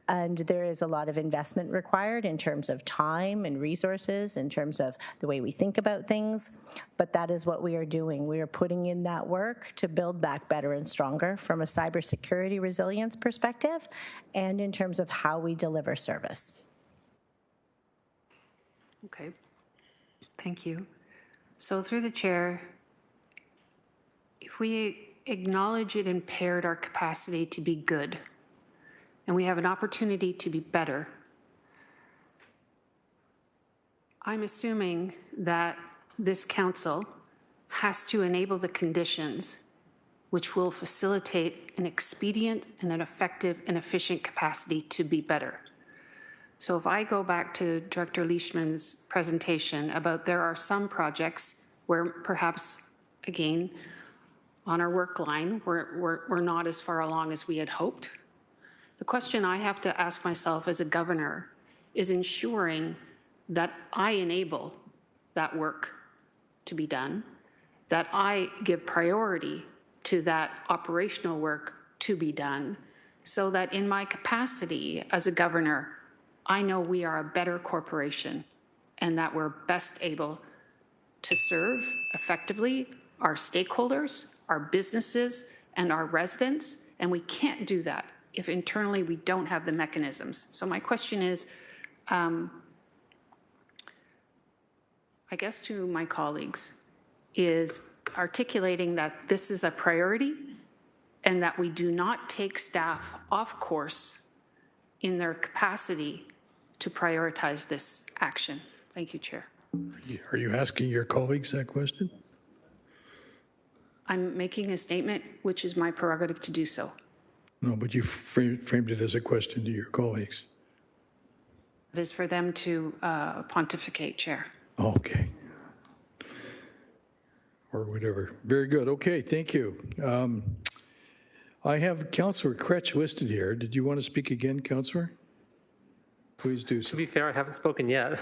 [SPEAKER 7] and there is a lot of investment required in terms of time and resources, in terms of the way we think about things. But that is what we are doing. We are putting in that work to build back better and stronger from a cybersecurity resilience perspective and in terms of how we deliver service.
[SPEAKER 4] Okay. Thank you. So through the chair, if we acknowledge it impaired our capacity to be good, and we have an opportunity to be better, I'm assuming that this council has to enable the conditions which will facilitate an expedient and an effective and efficient capacity to be better. So if I go back to Director Leishman's presentation about there are some projects where perhaps, again, on our work line, we're not as far along as we had hoped. The question I have to ask myself as a governor is ensuring that I enable that work to be done, that I give priority to that operational work to be done, so that in my capacity as a governor, I know we are a better corporation and that we're best able to serve effectively our stakeholders, our businesses, and our residents, and we can't do that if internally we don't have the mechanisms. So my question is, I guess to my colleagues, is articulating that this is a priority and that we do not take staff off course in their capacity to prioritize this action. Thank you, Chair.
[SPEAKER 2] Are you asking your colleagues that question?
[SPEAKER 4] I'm making a statement, which is my prerogative to do so.
[SPEAKER 2] No, but you framed it as a question to your colleagues.
[SPEAKER 4] It is for them to pontificate, Chair.
[SPEAKER 2] Okay. Or whatever. Very good. Okay, thank you. I have Councillor Kretsch listed here. Did you want to speak again, Councillor? Please do so.
[SPEAKER 15] To be fair, I haven't spoken yet.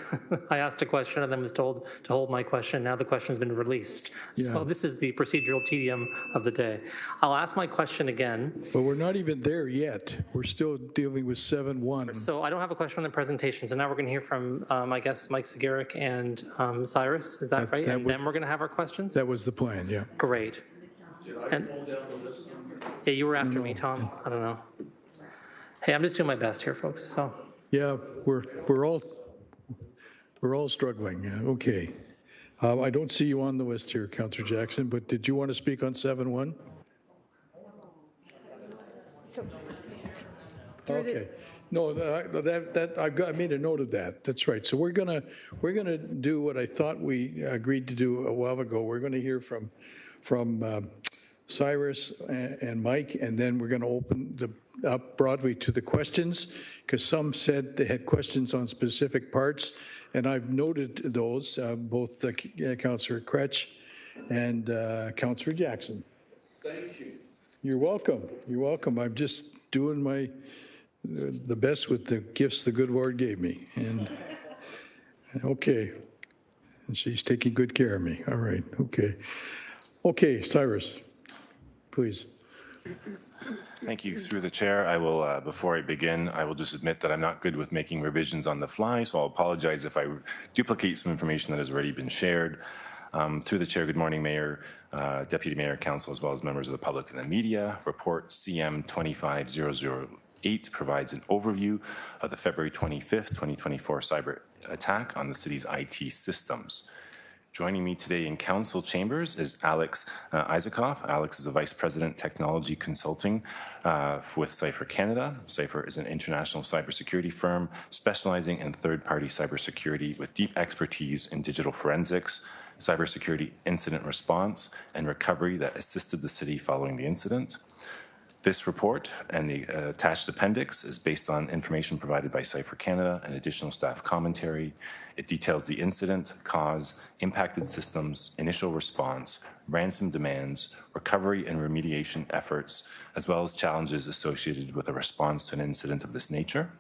[SPEAKER 15] I asked a question and then was told to hold my question. Now the question has been released.
[SPEAKER 2] Yeah.
[SPEAKER 15] So this is the procedural tedium of the day. I'll ask my question again.
[SPEAKER 2] But we're not even there yet. We're still dealing with 7-1.
[SPEAKER 15] So I don't have a question on the presentation. So now we're going to hear from, I guess, Mike Segerick and Cyrus. Is that right? And then we're going to have our questions?
[SPEAKER 2] That was the plan, yeah.
[SPEAKER 15] Great. And, yeah, you were after me, Tom. I don't know. Hey, I'm just doing my best here, folks. So.
[SPEAKER 2] Yeah, we're all struggling. Yeah, okay. I don't see you on the list here, Councillor Jackson, but did you want to speak on 7-1? Okay. No, I made a note of that. That's right. So we're gonna do what I thought we agreed to do a while ago. We're going to hear from Cyrus and Mike, and then we're going to open up broadly to the questions, because some said they had questions on specific parts, and I've noted those, both Councillor Kretsch and Councillor Jackson.
[SPEAKER 6] Thank you.
[SPEAKER 2] You're welcome. You're welcome. I'm just doing the best with the gifts the good Lord gave me. And okay. And she's taking good care of me. All right. Okay. Okay, Cyrus, please.
[SPEAKER 14] Thank you. Through the chair, I will, before I begin, I will just admit that I'm not good with making revisions on the fly, so I'll apologize if I duplicate some information that has already been shared. Through the chair, good morning, Mayor, Deputy Mayor, Council, as well as members of the public and the media. Report CM 25008 provides an overview of the February 25th, 2024 cyber attack on the city's IT systems. Joining me today in council chambers is Alex Isakoff. Alex is a Vice President Technology Consulting with Cypher Canada. Cypher is an international cybersecurity firm specializing in third-party cybersecurity with deep expertise in digital forensics, cybersecurity incident response, and recovery that assisted the city following the incident. This report and the attached appendix is based on information provided by Cypher Canada and additional staff commentary. It details the incident, cause, impacted systems, initial response, ransom demands, recovery and remediation efforts, as well as challenges associated with a response to an incident of this nature.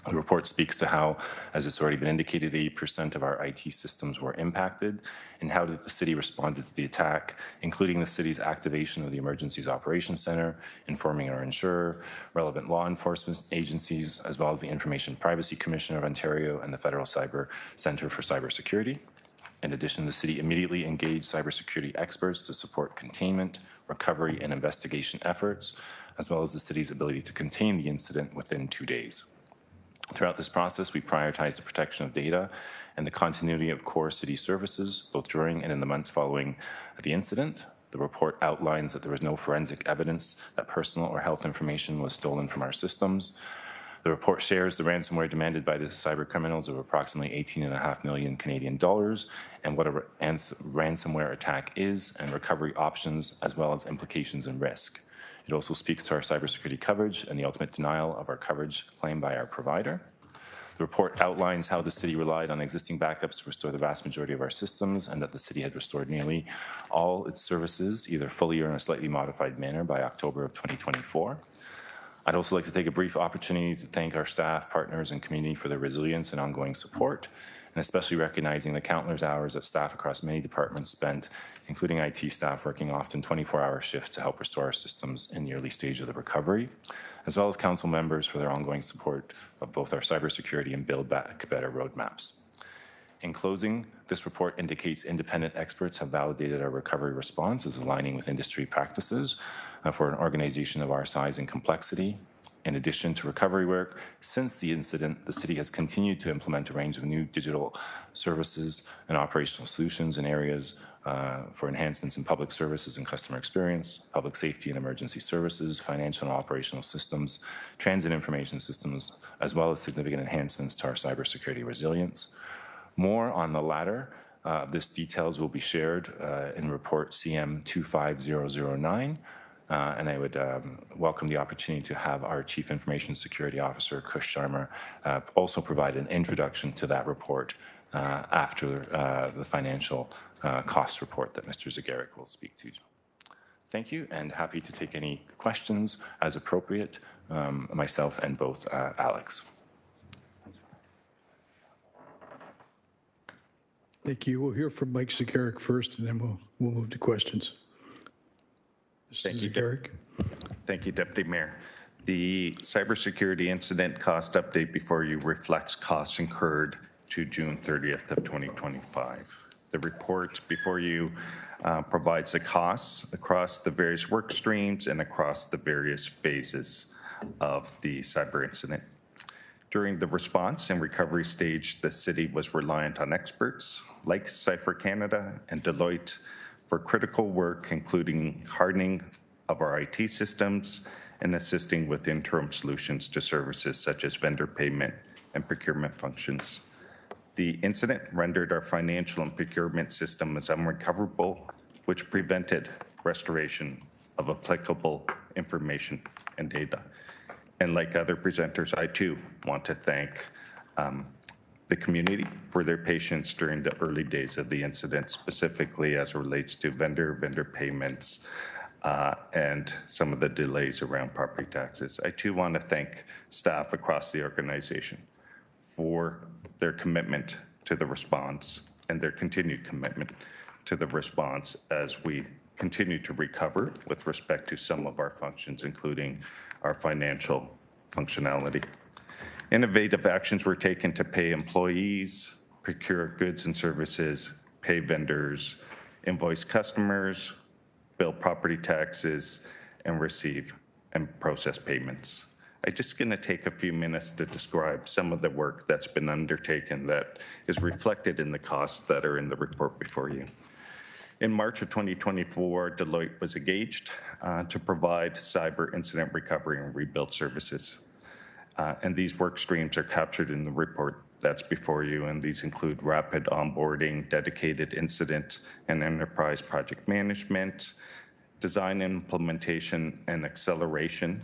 [SPEAKER 14] The report speaks to how, as it's already been indicated, 80% of our IT systems were impacted, and how did the city respond to the attack, including the city's activation of the Emergencies Operations Center, informing our insurer, relevant law enforcement agencies, as well as the Information Privacy Commissioner of Ontario and the Federal Cyber Centre for Cybersecurity. In addition, the city immediately engaged cybersecurity experts to support containment, recovery, and investigation efforts, as well as the city's ability to contain the incident within 2 days. Throughout this process, we prioritize the protection of data and the continuity of core city services, both during and in the months following the incident. The report outlines that there was no forensic evidence that personal or health information was stolen from our systems. The report shares the ransomware demanded by the cyber criminals of approximately 18.5 million Canadian dollars and what a ransomware attack is and recovery options, as well as implications and risk. It also speaks to our cybersecurity coverage and the ultimate denial of our coverage claimed by our provider. The report outlines how the city relied on existing backups to restore the vast majority of our systems, and that the city had restored nearly all its services, either fully or in a slightly modified manner, by October of 2024. I'd also like to take a brief opportunity to thank our staff, partners, and community for their resilience and ongoing support, and especially recognizing the countless hours that staff across many departments spent, including IT staff working often 24-hour shifts to help restore our systems in the early stage of the recovery, as well as council members for their ongoing support of both our cybersecurity and Build Back Better roadmaps. In closing, this report indicates independent experts have validated our recovery response as aligning with industry practices for an organization of our size and complexity. In addition to recovery work, since the incident, the city has continued to implement a range of new digital services and operational solutions in areas for enhancements in public services and customer experience, public safety and emergency services, financial and operational systems, transit information systems, as well as significant enhancements to our cybersecurity resilience. More on the latter this details will be shared in report CM 25009. And I would welcome the opportunity to have our Chief Information Security Officer, Kush Sharma, also provide an introduction to that report after the financial cost report that Mr. Zagaric will speak to. Thank you, and happy to take any questions as appropriate, myself and both Alex.
[SPEAKER 2] Thank you. We'll hear from Mike Zagaric first, and then we'll move to questions.
[SPEAKER 18] Thank you, Deputy Mayor. The cybersecurity incident cost update before you reflects costs incurred to June 30th of 2025. The report before you provides the costs across the various work streams and across the various phases of the cyber incident. During the response and recovery stage, the city was reliant on experts like Cypher Canada and Deloitte for critical work, including hardening of our IT systems and assisting with interim solutions to services such as vendor payment and procurement functions. The incident rendered our financial and procurement systems unrecoverable, which prevented restoration of applicable information and data. And like other presenters, I too want to thank the community for their patience during the early days of the incident, specifically as it relates to vendor payments and some of the delays around property taxes. I too want to thank staff across the organization for their commitment to the response and their continued commitment to the response as we continue to recover with respect to some of our functions, including our financial functionality. Innovative actions were taken to pay employees, procure goods and services, pay vendors, invoice customers, bill property taxes, and receive and process payments. I'm just going to take a few minutes to describe some of the work that's been undertaken that is reflected in the costs that are in the report before you. In March of 2024, Deloitte was engaged to provide cyber incident recovery and rebuild services. And these work streams are captured in the report that's before you, and these include rapid onboarding, dedicated incident and enterprise project management, design and implementation and acceleration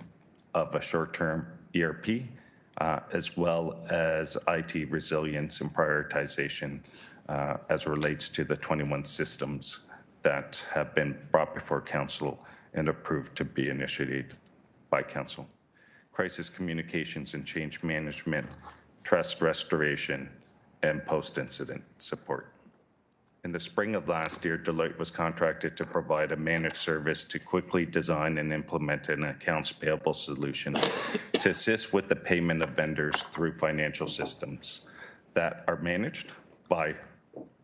[SPEAKER 18] of a short-term ERP, as well as IT resilience and prioritization as it relates to the 21 systems that have been brought before Council and approved to be initiated by Council. Crisis communications and change management, trust restoration, and post-incident support. In the spring of last year, Deloitte was contracted to provide a managed service to quickly design and implement an accounts payable solution to assist with the payment of vendors through financial systems that are managed by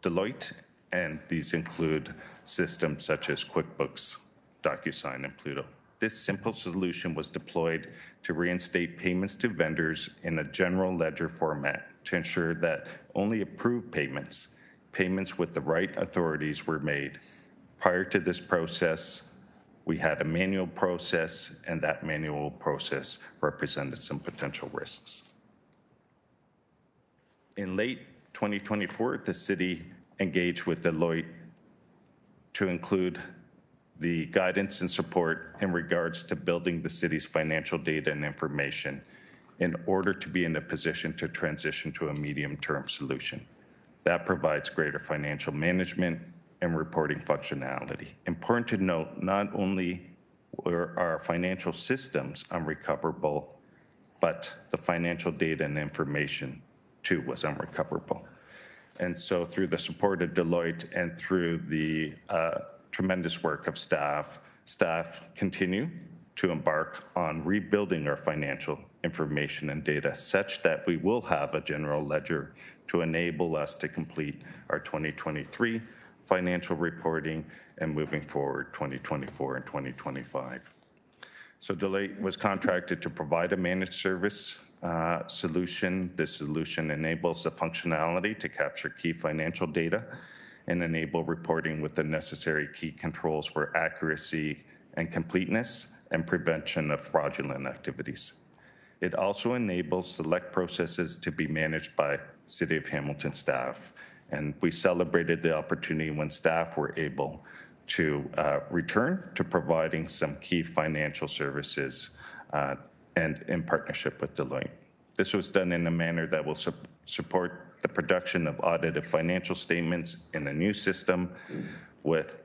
[SPEAKER 18] Deloitte, and these include systems such as QuickBooks, DocuSign, and Pluto. This simple solution was deployed to reinstate payments to vendors in a general ledger format to ensure that only approved payments with the right authorities were made. Prior to this process, we had a manual process, and that manual process represented some potential risks. In late 2024, the city engaged with Deloitte to include the guidance and support in regards to building the city's financial data and information in order to be in a position to transition to a medium-term solution. That provides greater financial management and reporting functionality. Important to note, not only were our financial systems unrecoverable, but the financial data and information too was unrecoverable. And so through the support of Deloitte and through the tremendous work of staff continue to embark on rebuilding our financial information and data such that we will have a general ledger to enable us to complete our 2023 financial reporting and moving forward 2024 and 2025. So Deloitte was contracted to provide a managed service solution. This solution enables the functionality to capture key financial data and enable reporting with the necessary key controls for accuracy and completeness and prevention of fraudulent activities. It also enables select processes to be managed by City of Hamilton staff. And we celebrated the opportunity when staff were able to return to providing some key financial services and in partnership with Deloitte. This was done in a manner that will support the production of audited financial statements in a new system with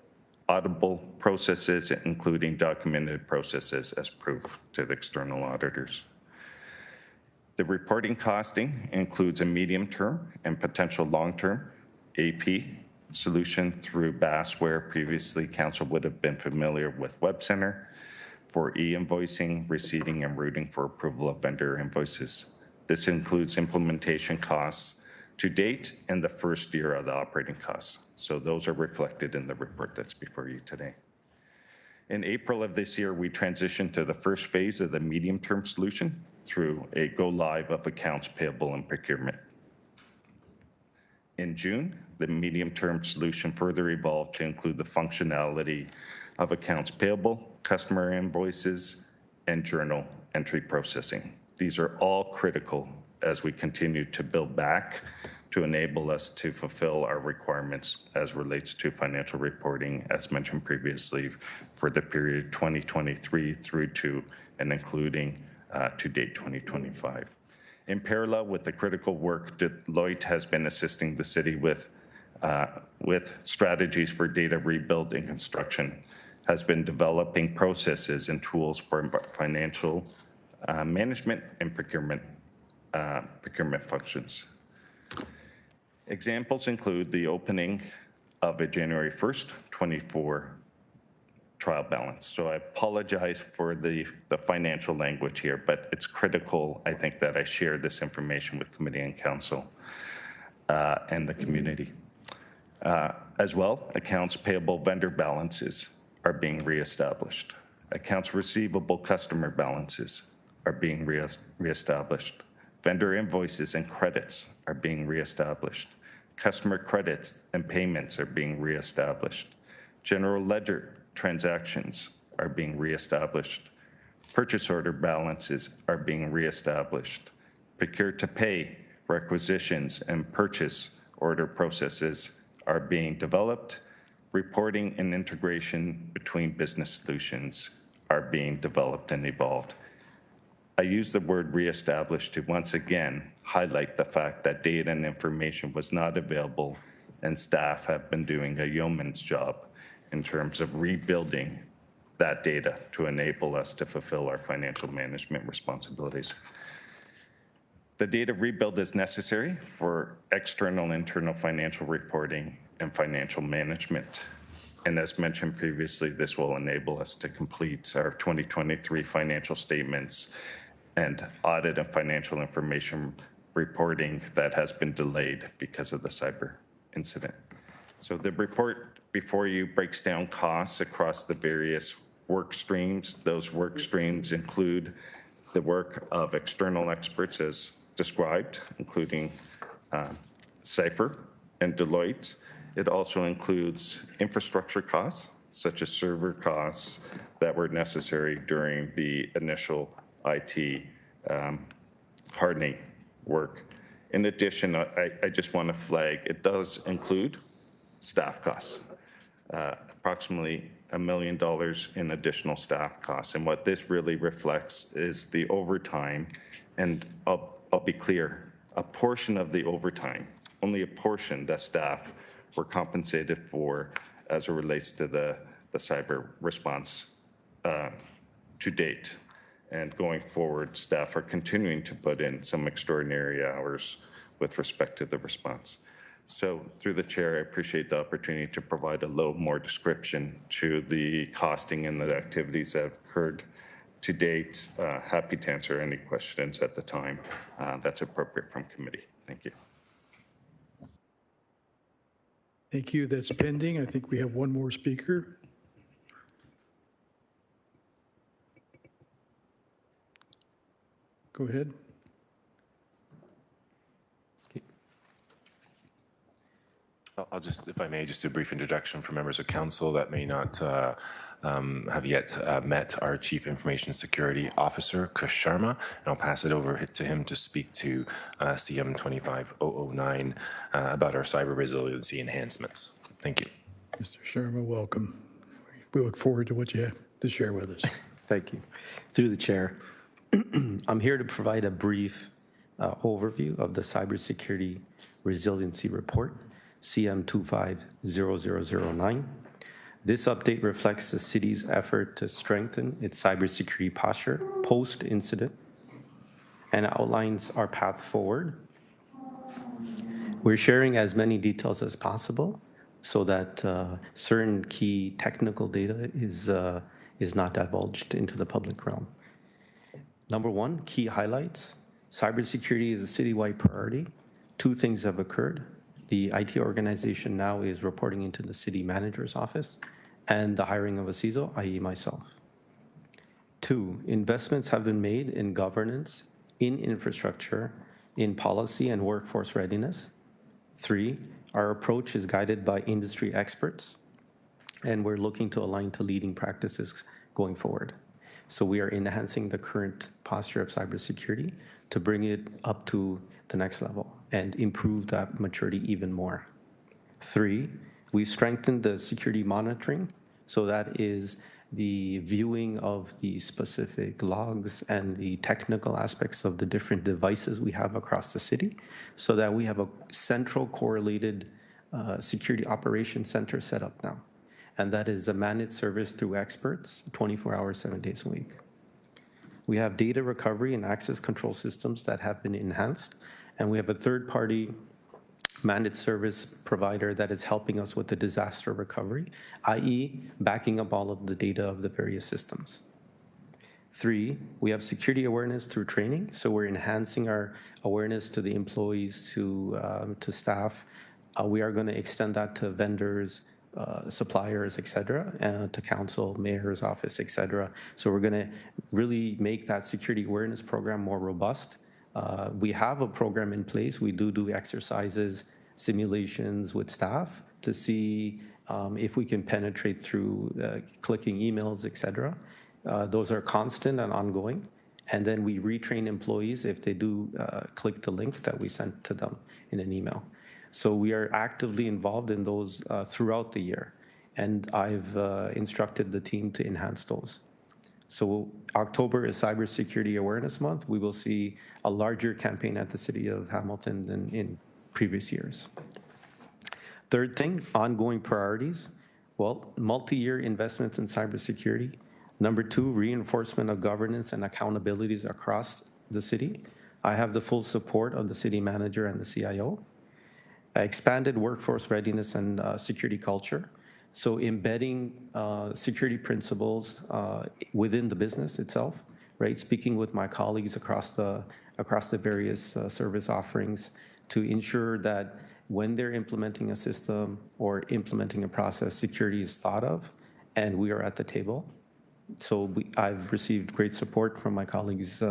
[SPEAKER 18] auditable processes, including documented processes as proof to the external auditors. The reporting costing includes a medium-term and potential long-term AP solution through BAS, where previously council would have been familiar with Web Center for e-invoicing, receiving, and routing for approval of vendor invoices. This includes implementation costs to date and the first year of the operating costs. So those are reflected in the report that's before you today. In April of this year, we transitioned to the first phase of the medium-term solution through a go-live of accounts payable and procurement. In June, the medium-term solution further evolved to include the functionality of accounts payable, customer invoices, and journal entry processing. These are all critical as we continue to build back to enable us to fulfill our requirements as relates to financial reporting, as mentioned previously, for the period 2023 through to and including to date 2025. In parallel with the critical work, Deloitte has been assisting the city with strategies for data rebuild and construction, has been developing processes and tools for financial management and procurement functions. Examples include the opening of a January 1st, 24 trial balance. So I apologize for the financial language here, but it's critical, I think, that I share this information with committee and council and the community. As well, accounts payable vendor balances are being reestablished. Accounts receivable customer balances are being reestablished. Vendor invoices and credits are being reestablished. Customer credits and payments are being reestablished. General ledger transactions are being reestablished. Purchase order balances are being reestablished. Procure to pay requisitions and purchase order processes are being developed. Reporting and integration between business solutions are being developed and evolved. I use the word reestablished to once again highlight the fact that data and information was not available, and staff have been doing a yeoman's job in terms of rebuilding that data to enable us to fulfill our financial management responsibilities. The data rebuild is necessary for external and internal financial reporting and financial management. And as mentioned previously, this will enable us to complete our 2023 financial statements and audit and financial information reporting that has been delayed because of the cyber incident. So the report before you breaks down costs across the various work streams. Those work streams include the work of external experts as described, including Cipher and Deloitte. It also includes infrastructure costs, such as server costs that were necessary during the initial IT hardening work. In addition, I just want to flag, it does include staff costs, approximately $1 million in additional staff costs. And what this really reflects is the overtime, and I'll be clear, a portion of the overtime, only a portion that staff were compensated for as it relates to the cyber response to date. And going forward, staff are continuing to put in some extraordinary hours with respect to the response. So through the chair, I appreciate the opportunity to provide a little more description to the costing and the activities that have occurred to date. Happy to answer any questions at the time that's appropriate from committee. Thank you.
[SPEAKER 2] Thank you. That's pending. I think we have one more speaker. Go ahead.
[SPEAKER 14] I'll just, if I may, just do a brief introduction for members of council that may not have yet met our Chief Information Security Officer, Kush Sharma, and I'll pass it over to him to speak to CM 25009 about our cyber resiliency enhancements. Thank you.
[SPEAKER 2] Mr. Sharma, welcome. We look forward to what you have to share with us.
[SPEAKER 20] Thank you. Through the chair, I'm here to provide a brief overview of the Cybersecurity Resiliency Report, CM 250009. This update reflects the city's effort to strengthen its cybersecurity posture post-incident and outlines our path forward. We're sharing as many details as possible so that certain key technical data is not divulged into the public realm. Number one, key highlights. Cybersecurity is a citywide priority. Two things have occurred. The IT organization now is reporting into the city manager's office and the hiring of a CISO, i.e. myself. Two, investments have been made in governance, in infrastructure, in policy and workforce readiness. Three, our approach is guided by industry experts, and we're looking to align to leading practices going forward. So we are enhancing the current posture of cybersecurity to bring it up to the next level and improve that maturity even more. Three, we've strengthened the security monitoring. So that is the viewing of the specific logs and the technical aspects of the different devices we have across the city so that we have a central correlated security operations center set up now. And that is a managed service through experts, 24 hours, 7 days a week. We have data recovery and access control systems that have been enhanced, and we have a third-party managed service provider that is helping us with the disaster recovery, i.e. backing up all of the data of the various systems. Three, we have security awareness through training, so we're enhancing our awareness to the employees, to staff. We are going to extend that to vendors, suppliers, et cetera, to council, mayor's office, et cetera. So we're going to really make that security awareness program more robust. We have a program in place. We do exercises, simulations with staff to see if we can penetrate through clicking emails, et cetera. Those are constant and ongoing. And then we retrain employees if they do click the link that we sent to them in an email. So we are actively involved in those throughout the year. And I've instructed the team to enhance those. So October is Cybersecurity Awareness Month. We will see a larger campaign at the City of Hamilton than in previous years. Third thing, ongoing priorities. Well, multi-year investments in cybersecurity. Number two, reinforcement of governance and accountabilities across the city. I have the full support of the city manager and the CIO. Expanded workforce readiness and security culture. So embedding security principles within the business itself, right? Speaking with my colleagues across the various service offerings to ensure that when they're implementing a system or implementing a process, security is thought of, and we are at the table. I've received great support from my colleagues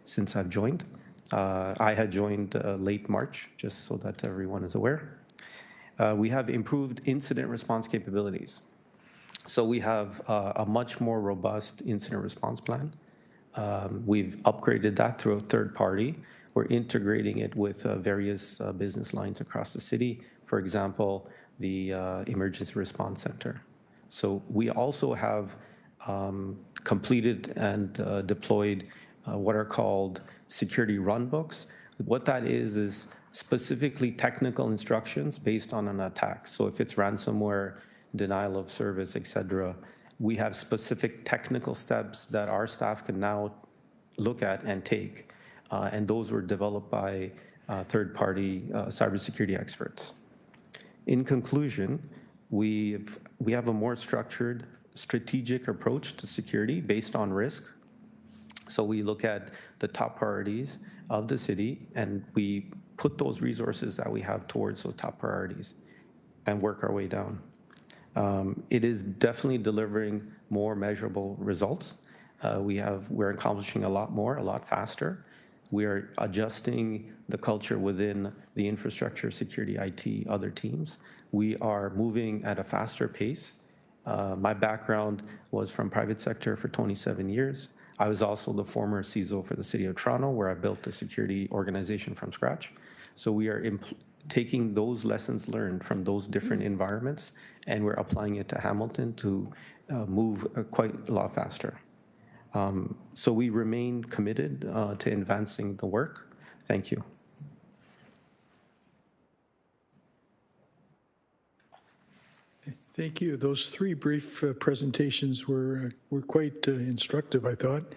[SPEAKER 20] since I've joined. I had joined late March, just so that everyone is aware. We have improved incident response capabilities. So we have a much more robust incident response plan. We've upgraded that through a third party. We're integrating it with various business lines across the city. For example, the Emergency Response Center. So we also have completed and deployed what are called security run books. What that is specifically technical instructions based on an attack. So if it's ransomware, denial of service, etc., we have specific technical steps that our staff can now look at and take. And those were developed by third-party cybersecurity experts. In conclusion, we have a more structured, strategic approach to security based on risk. So we look at the top priorities of the city, and we put those resources that we have towards those top priorities and work our way down. It is definitely delivering more measurable results. We're accomplishing a lot more, a lot faster. We are adjusting the culture within the infrastructure, security, IT, other teams. We are moving at a faster pace. My background was from private sector for 27 years. I was also the former CISO for the City of Toronto, where I built the security organization from scratch. So we are taking those lessons learned from those different environments, and we're applying it to Hamilton to move quite a lot faster. So we remain committed to advancing the work. Thank you.
[SPEAKER 2] Thank you. Those three brief presentations were quite instructive, I thought,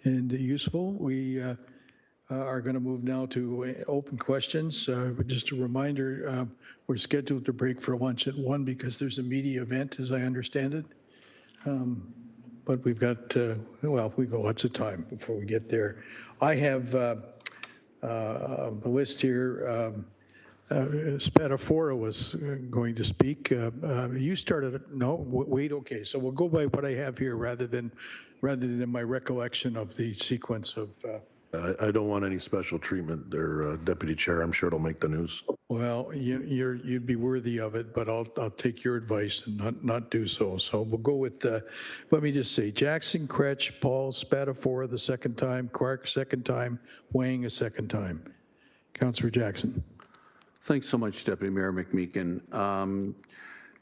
[SPEAKER 2] and useful. We are going to move now to open questions. Just a reminder, we're scheduled to break for lunch at 1 because there's a media event, as I understand it. But we've got, we've got lots of time before we get there. I have a list here. Spadafora was going to speak. You started, no, wait, okay. So we'll go by what I have here rather than my recollection of the sequence of.
[SPEAKER 13] I don't want any special treatment there, Deputy Chair. I'm sure it'll make the news.
[SPEAKER 2] Well, you'd be worthy of it, but I'll take your advice and not do so. So we'll go with, let me just say, Jackson, Kretsch, Paul, Spadafora the second time, Clark second time, Wang a second time. Councillor Jackson.
[SPEAKER 6] Thanks so much, Deputy Mayor McMeekin.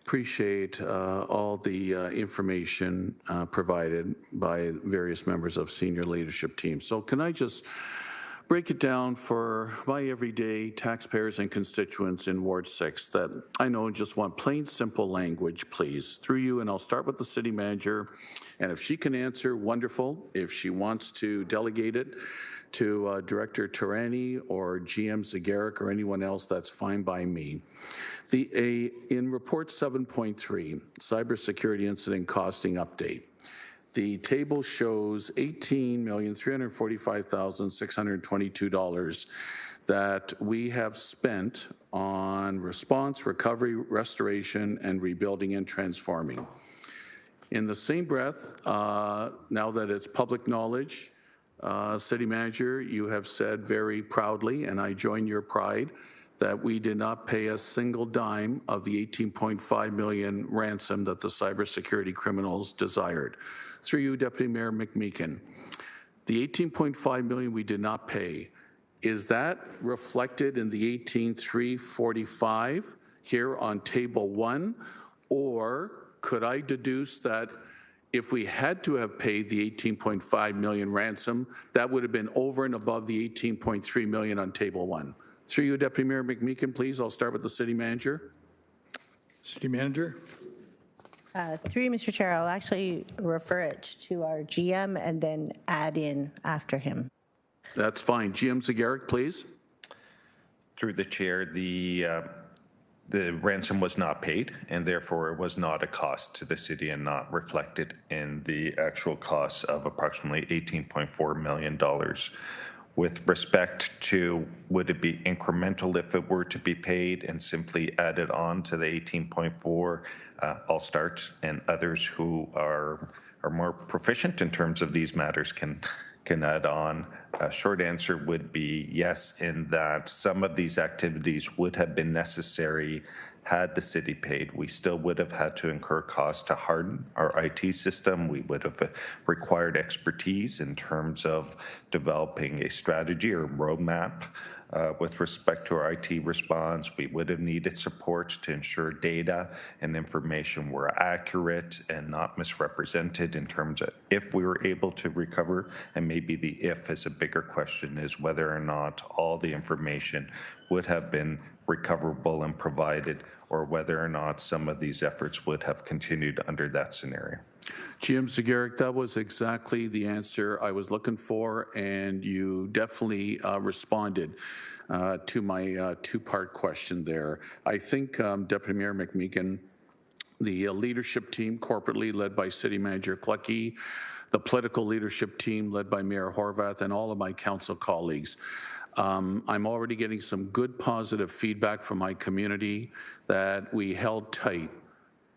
[SPEAKER 6] Appreciate all the information provided by various members of senior leadership teams. So can I just break it down for my everyday taxpayers and constituents in Ward 6 that I know just want plain, simple language, please, through you, and I'll start with the city manager. And if she can answer, wonderful. If she wants to delegate it to Director Tarani or GM Zagaric or anyone else, that's fine by me. In report 7.3, cybersecurity incident costing update, the table shows $18,345,622 that we have spent on response, recovery, restoration, and rebuilding and transforming. In the same breath, now that it's public knowledge, City Manager, you have said very proudly, and I join your pride, that we did not pay a single dime of the $18.5 million ransom that the cybersecurity criminals desired. Through you, Deputy Mayor McMeekin, the $18.5 million we did not pay, is that reflected in the $18,345 here on table 1, or could I deduce that if we had to have paid the $18.5 million ransom, that would have been over and above the $18.3 million on table 1? Through you, Deputy Mayor McMeekin, please. I'll start with the City Manager.
[SPEAKER 2] City Manager.
[SPEAKER 7] Through you, Mr. Chair, I'll actually refer it to our GM and then add in after him.
[SPEAKER 6] That's fine. GM Zagaric, please.
[SPEAKER 18] Through the chair, the ransom was not paid, and therefore it was not a cost to the city and not reflected in the actual costs of approximately $18.4 million. With respect to, would it be incremental if it were to be paid and simply added on to the 18.4, I'll start, and others who are are more proficient in terms of these matters can add on. A short answer would be yes, in that some of these activities would have been necessary had the city paid. We still would have had to incur costs to harden our IT system. We would have required expertise in terms of developing a strategy or roadmap with respect to our IT response. We would have needed support to ensure data and information were accurate and not misrepresented in terms of if we were able to recover, and maybe the if is a bigger question, is whether or not all the information would have been recoverable and provided, or whether or not some of these efforts would have continued under that scenario.
[SPEAKER 6] GM Zegeric, that was exactly the answer I was looking for, and you definitely responded to my two-part question there. I think Deputy Mayor McMeekin, the leadership team corporately led by City Manager Clucky, the political leadership team led by Mayor Horvath, and all of my council colleagues, I'm already getting some good positive feedback from my community that we held tight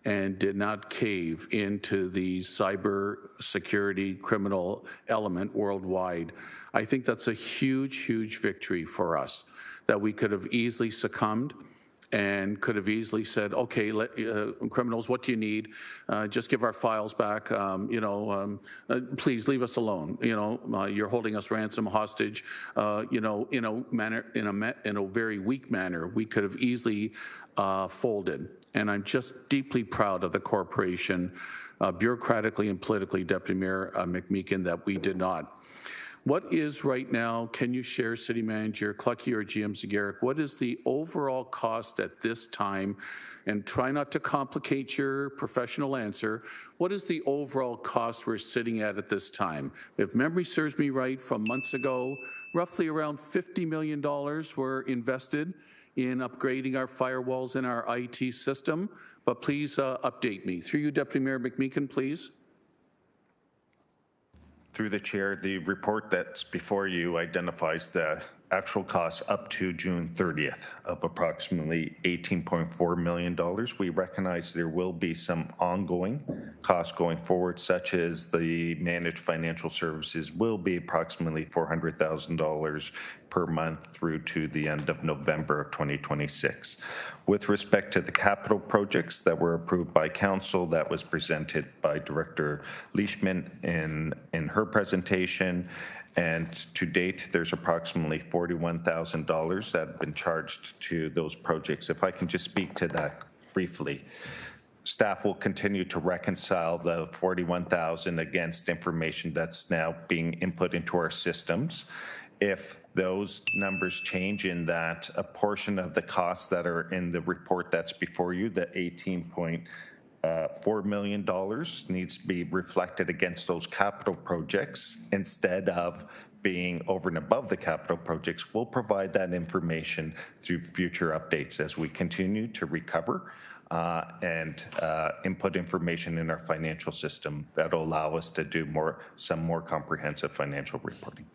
[SPEAKER 6] and did not cave into the cyber security criminal element worldwide. I think that's a huge, huge victory for us, that we could have easily succumbed and could have easily said, okay, criminals, what do you need? Just give our files back. Please leave us alone. You're holding us ransom hostage. In a very weak manner, we could have easily folded. And I'm just deeply proud of the corporation, bureaucratically and politically, Deputy Mayor McMeekin, that we did not. What is right now, can you share, City Manager Clucky or GM Zegeric, what is the overall cost at this time? And try not to complicate your professional answer. What is the overall cost we're sitting at this time? If memory serves me right, from months ago, roughly around $50 million were invested in upgrading our firewalls and our IT system. But please update me. Through you, Deputy Mayor McMeekin, please.
[SPEAKER 18] Through the chair, the report that's before you identifies the actual costs up to June 30th of approximately $18.4 million. We recognize there will be some ongoing costs going forward, such as the managed financial services will be approximately $400,000 per month through to the end of November of 2026. With respect to the capital projects that were approved by council, that was presented by Director Leishman in her presentation. And to date, there's approximately $41,000 that have been charged to those projects. If I can just speak to that briefly. Staff will continue to reconcile the $41,000 against information that's now being input into our systems. If those numbers change in that a portion of the costs that are in the report that's before you, the $18.4 million needs to be reflected against those capital projects instead of being over and above the capital projects. We'll provide that information through future updates as we continue to recover and input information in our financial system that'll allow us to do some more comprehensive financial reporting.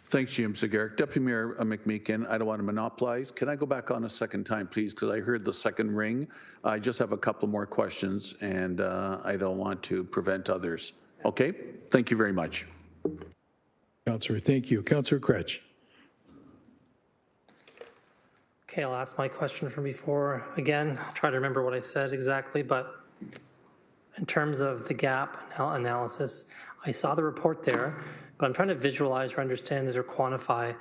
[SPEAKER 6] Thanks, GM Zegeric. Deputy Mayor McMeekin, I don't want to monopolize. Can I go back on a second time, please? Because I heard the second ring. I just have a couple more questions, and I don't want to prevent others. Okay? Thank you very much.
[SPEAKER 2] Councillor, thank you. Councillor Kretsch.
[SPEAKER 15] Okay, I'll ask my question from before. Again, I'll try to remember what I said exactly, but in terms of the gap analysis, I saw the report there, but I'm trying to visualize or understand or quantify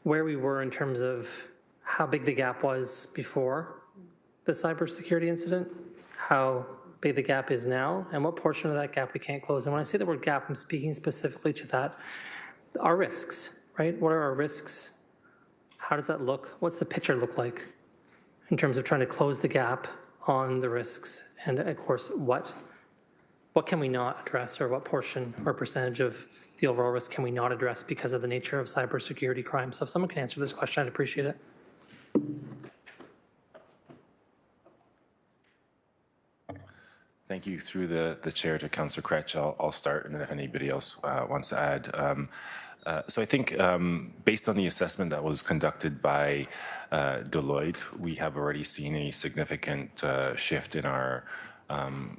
[SPEAKER 15] where we were in terms of how big the gap was before the cybersecurity incident, how big the gap is now, and what portion of that gap we can't close. And when I say the word gap, I'm speaking specifically to that. Our risks, right? What are our risks? How does that look? What's the picture look like in terms of trying to close the gap on the risks? And of course, what can we not address, or what portion or percentage of the overall risk can we not address because of the nature of cybersecurity crime? So if someone can answer this question, I'd appreciate it.
[SPEAKER 14] Thank you. Through the chair to Councillor Kretsch, I'll start, and then if anybody else wants to add. So I think based on the assessment that was conducted by Deloitte, we have already seen a significant shift in our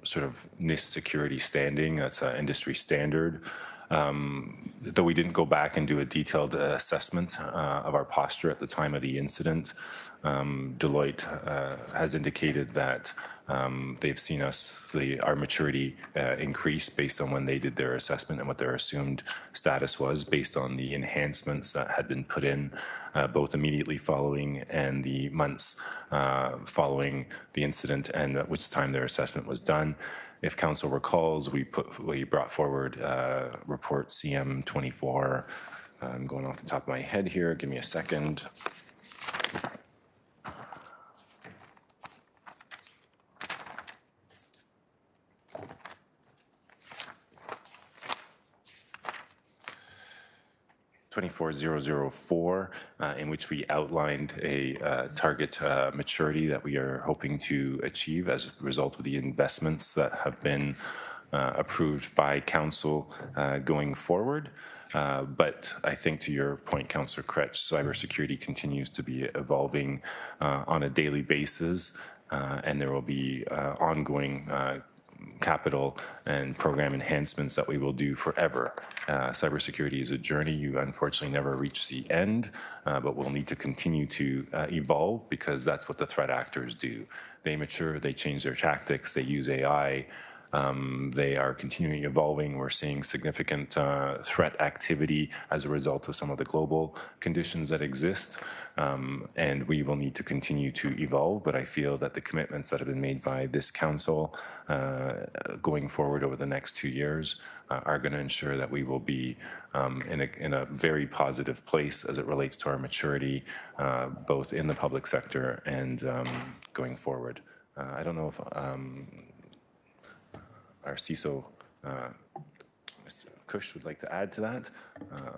[SPEAKER 14] sort of NIST security standing. That's an industry standard. Though we didn't go back and do a detailed assessment of our posture at the time of the incident, Deloitte has indicated that they've seen our maturity increase based on when they did their assessment and what their assumed status was based on the enhancements that had been put in both immediately following and the months following the incident, and at which time their assessment was done. If council recalls, we brought forward report CM 24. I'm going off the top of my head here. Give me a second. (24004), in which we outlined a target maturity that we are hoping to achieve as a result of the investments that have been approved by council going forward. But I think to your point, Councillor Kretsch, cybersecurity continues to be evolving on a daily basis, and there will be ongoing capital and program enhancements that we will do forever. Cybersecurity is a journey. You unfortunately never reach the end, but we'll need to continue to evolve because that's what the threat actors do. They mature, they change their tactics, they use AI. They are continuing evolving. We're seeing significant threat activity as a result of some of the global conditions that exist. And we will need to continue to evolve, but I feel that the commitments that have been made by this council going forward over the next 2 years are going to ensure that we will be in a very positive place as it relates to our maturity, both in the public sector and going forward. I don't know if our CISO, Mr. Cush, would like to add to that,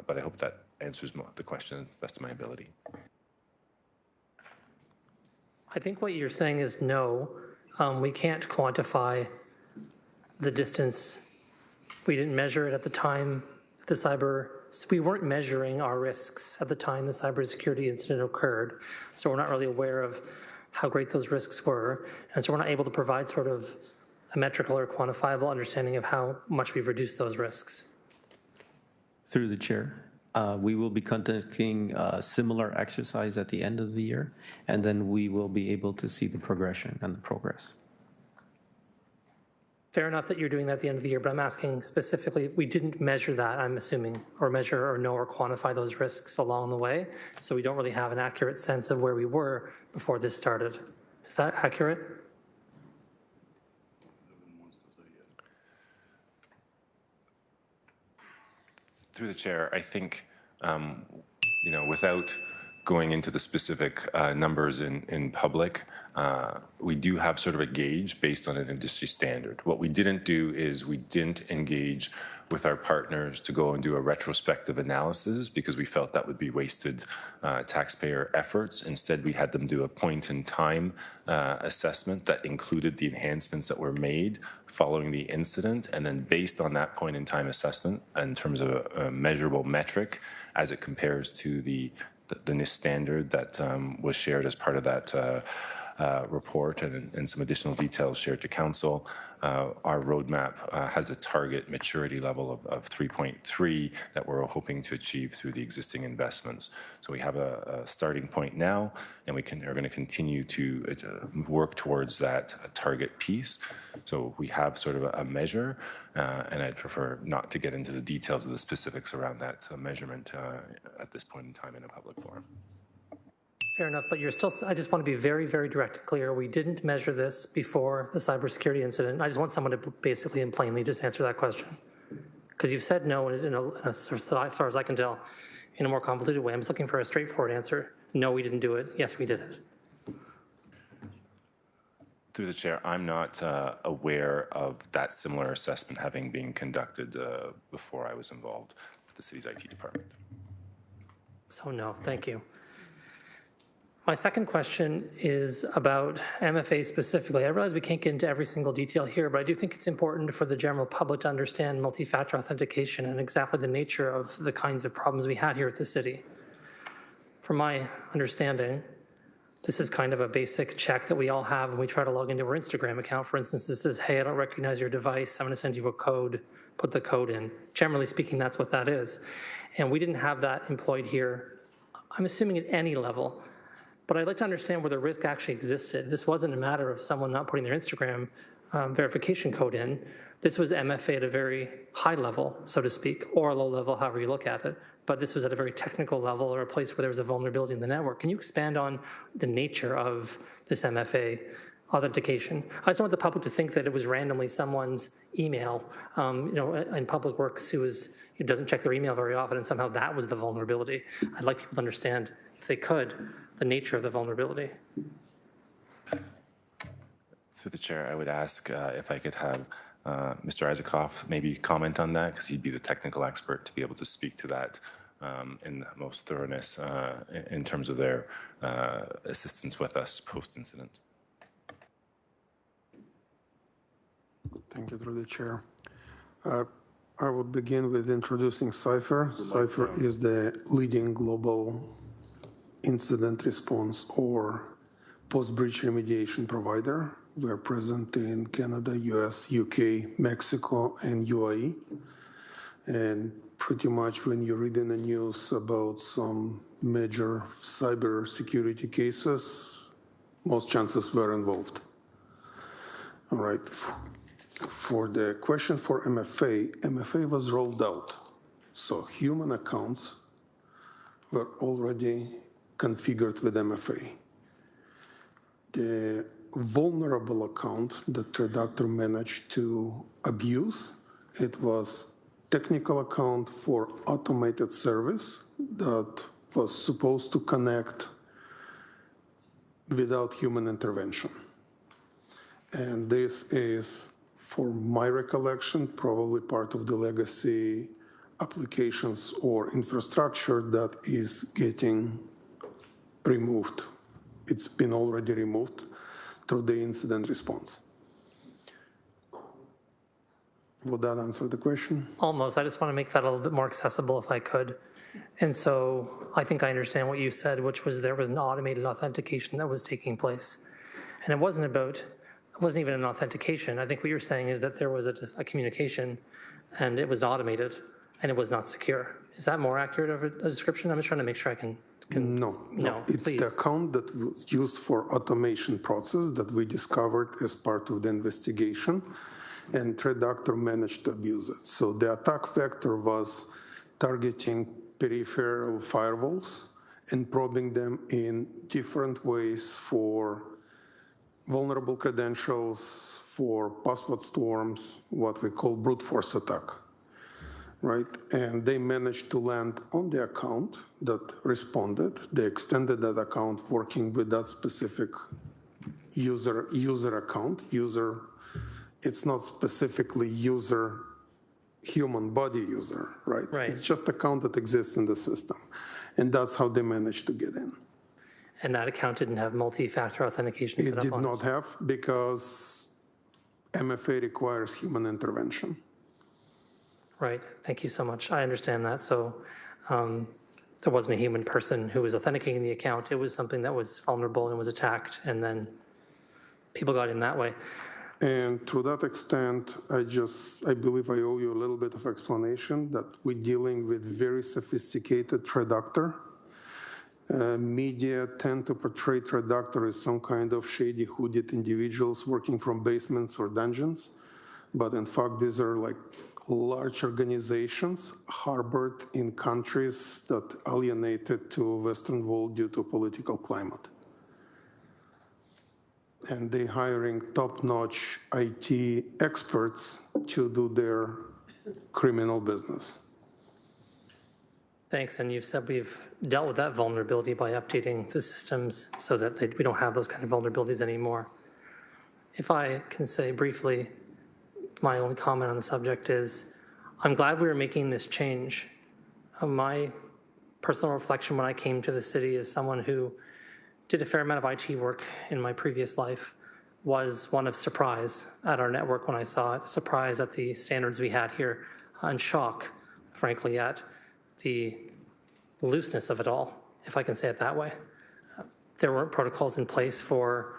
[SPEAKER 14] but I hope that answers the question to the best of my ability.
[SPEAKER 15] I think what you're saying is no, we can't quantify the distance. We didn't measure it at the time we weren't measuring our risks at the time the cybersecurity incident occurred, so we're not really aware of how great those risks were, and so we're not able to provide sort of a metrical or quantifiable understanding of how much we've reduced those risks.
[SPEAKER 20] Through the chair, we will be conducting a similar exercise at the end of the year, and then we will be able to see the progression and the progress.
[SPEAKER 15] Fair enough that you're doing that at the end of the year, but I'm asking specifically, we didn't measure that, I'm assuming, or measure or know or quantify those risks along the way, so we don't really have an accurate sense of where we were before this started. Is that accurate?
[SPEAKER 14] Through the chair, I think, without going into the specific numbers in public, we do have sort of a gauge based on an industry standard. What we didn't do is we didn't engage with our partners to go and do a retrospective analysis because we felt that would be wasted taxpayer efforts. Instead, we had them do a point-in-time assessment that included the enhancements that were made following the incident, and then based on that point-in-time assessment in terms of a measurable metric as it compares to the NIST standard that was shared as part of that report and some additional details shared to council. Our roadmap has a target maturity level of 3.3 that we're hoping to achieve through the existing investments. So we have a starting point now, and are going to continue to work towards that target piece. So we have sort of a measure, and I'd prefer not to get into the details of the specifics around that measurement at this point in time in a public forum.
[SPEAKER 15] Fair enough, but you're still, I just want to be very, very direct and clear. We didn't measure this before the cybersecurity incident. I just want someone to basically and plainly just answer that question. Because you've said no, as far as I can tell, in a more convoluted way. I'm just looking for a straightforward answer. No, we didn't do it. Yes, we did it.
[SPEAKER 14] Through the chair, I'm not aware of that similar assessment having been conducted before I was involved with the city's IT department.
[SPEAKER 15] So no, thank you. My second question is about MFA specifically. I realize we can't get into every single detail here, but I do think it's important for the general public to understand multi-factor authentication and exactly the nature of the kinds of problems we had here at the city. From my understanding, This is kind of a basic check that we all have when we try to log into our Instagram account. For instance, this says, hey, I don't recognize your device. I'm going to send you a code. Put the code in. Generally speaking, that's what that is. And we didn't have that employed here, I'm assuming at any level. But I'd like to understand where the risk actually existed. This wasn't a matter of someone not putting their Instagram verification code in. This was MFA at a very high level, so to speak, or a low level, however you look at it. But this was at a very technical level or a place where there was a vulnerability in the network. Can you expand on the nature of this MFA authentication? I just want the public to think that it was randomly someone's email, in public works who doesn't check their email very often, and somehow that was the vulnerability. I'd like people to understand, if they could, the nature of the vulnerability.
[SPEAKER 14] Through the chair, I would ask if I could have Mr. Isaacoff maybe comment on that, because he'd be the technical expert to be able to speak to that in the most thoroughness in terms of their assistance with us post-incident.
[SPEAKER 21] Thank you, through the chair. I would begin with introducing Cypher. Cypher is the leading global incident response or post-breach remediation provider. We are present in Canada, US, UK, Mexico, and UAE. And pretty much when you read in the news about some major cyber security cases, most chances were involved. All right. For the question for MFA, MFA was rolled out. So human accounts were already configured with MFA. The vulnerable account that Redactor managed to abuse, it was technical account for automated service that was supposed to connect without human intervention. And this is, for my recollection, probably part of the legacy applications or infrastructure that is getting removed. It's been already removed through the incident response. Would that answer the question?
[SPEAKER 15] Almost. I just want to make that a little bit more accessible if I could. And so I think I understand what you said, which was there was an automated authentication that was taking place. And it wasn't even an authentication. I think what you're saying is that there was a communication and it was automated and it was not secure. Is that more accurate of a description? I'm just trying to make sure I can
[SPEAKER 21] No, it's
[SPEAKER 15] please.
[SPEAKER 21] the account that was used for automation process that we discovered as part of the investigation, and Redactor managed to abuse it. So the attack vector was targeting peripheral firewalls and probing them in different ways for vulnerable credentials, for password storms, what we call brute force attack. Right, and they managed to land on the account that responded. They extended that account working with that specific user account. It's not specifically human body user, right? It's just account that exists in the system, and that's how they managed to get in.
[SPEAKER 15] And that account didn't have multi-factor authentication set up on it?
[SPEAKER 21] It did not have, because MFA requires human intervention.
[SPEAKER 15] Right. Thank you so much. I understand that. So there wasn't a human person who was authenticating the account. It was something that was vulnerable and was attacked, and then people got in that way.
[SPEAKER 21] And to that extent, I believe I owe you a little bit of explanation that we're dealing with very sophisticated Redactor. Media tend to portray Redactor as some kind of shady, hooded individuals working from basements or dungeons. But in fact, these are like large organizations harbored in countries that alienated to Western world due to political climate. And they're hiring top-notch IT experts to do their criminal business.
[SPEAKER 15] Thanks. And you've said we've dealt with that vulnerability by updating the systems so that we don't have those kind of vulnerabilities anymore. If I can say briefly, my only comment on the subject is, I'm glad we were making this change. My personal reflection when I came to the city as someone who did a fair amount of IT work in my previous life was one of surprise at our network when I saw it, surprise at the standards we had here, and shock, frankly, at the looseness of it all, if I can say it that way. there weren't protocols in place for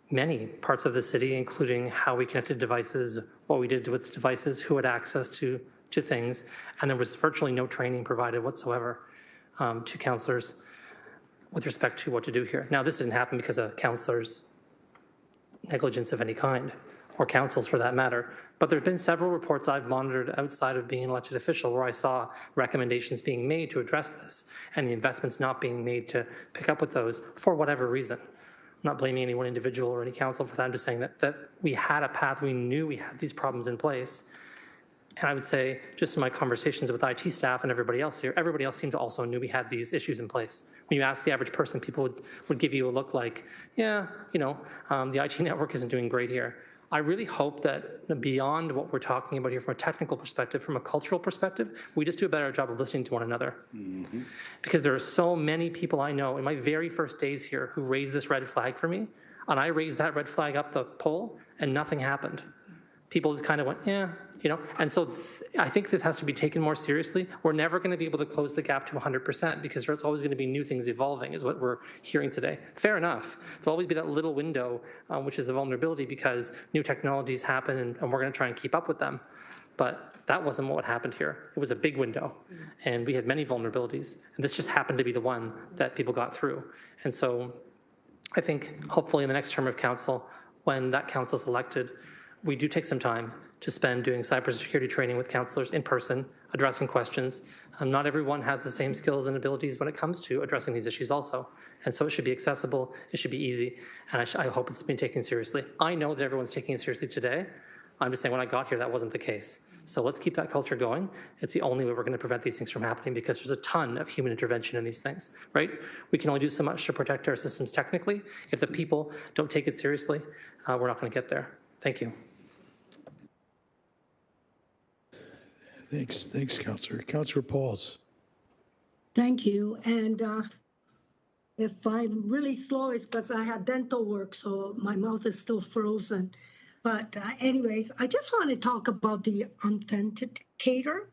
[SPEAKER 15] many parts of the city, including how we connected devices, what we did with the devices, who had access to things, and there was virtually no training provided whatsoever to councillors with respect to what to do here. Now, this didn't happen because of councillors' negligence of any kind, or councils for that matter, but there have been several reports I've monitored outside of being an elected official where I saw recommendations being made to address this and the investments not being made to pick up with those for whatever reason. I'm not blaming any one individual or any council for that. I'm just saying that we had a path, we knew we had these problems in place. And I would say, just in my conversations with IT staff and everybody else here, everybody else seemed to also knew we had these issues in place. When you ask the average person, people would give you a look like, yeah, the IT network isn't doing great here. I really hope that beyond what we're talking about here from a technical perspective, from a cultural perspective, we just do a better job of listening to one another. Mm-hmm. Because there are so many people I know in my very first days here who raised this red flag for me, and I raised that red flag up the pole, and nothing happened. People just kind of went, yeah, and so I think this has to be taken more seriously. We're never going to be able to close the gap to 100% because there's always going to be new things evolving is what we're hearing today. Fair enough. There'll always be that little window, which is a vulnerability because new technologies happen and we're going to try and keep up with them. But that wasn't what happened here. It was a big window and we had many vulnerabilities. And this just happened to be the one that people got through. And so I think hopefully in the next term of council, when that council is elected, we do take some time to spend doing cybersecurity training with councillors in person, addressing questions. Not everyone has the same skills and abilities when it comes to addressing these issues also. And so it should be accessible, it should be easy, and I hope it's been taken seriously. I know that everyone's taking it seriously today. I'm just saying when I got here, that wasn't the case. So let's keep that culture going. It's the only way we're going to prevent these things from happening because there's a ton of human intervention in these things, right? We can only do so much to protect our systems technically. If the people don't take it seriously, we're not going to get there. Thank you.
[SPEAKER 2] Thanks, Councillor. Councillor Pauls.
[SPEAKER 1] Thank you. And if I'm really slow, it's because I had dental work, so my mouth is still frozen. But anyways, I just want to talk about the authenticator.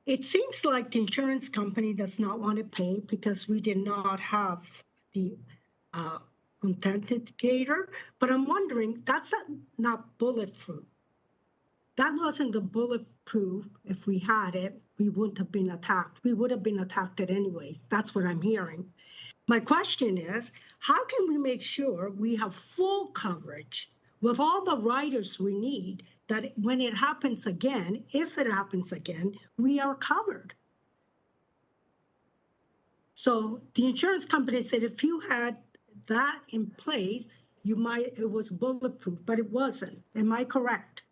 [SPEAKER 1] It seems like the insurance company does not want to pay because we did not have the authenticator. But I'm wondering, that's not bulletproof. That wasn't the bulletproof. If we had it, we wouldn't have been attacked. We would have been attacked anyways. That's what I'm hearing. My question is, how can we make sure we have full coverage with all the riders we need that when it happens again, if it happens again, we are covered? So the insurance company said if you had that in place, it was bulletproof, but it wasn't. Am I correct?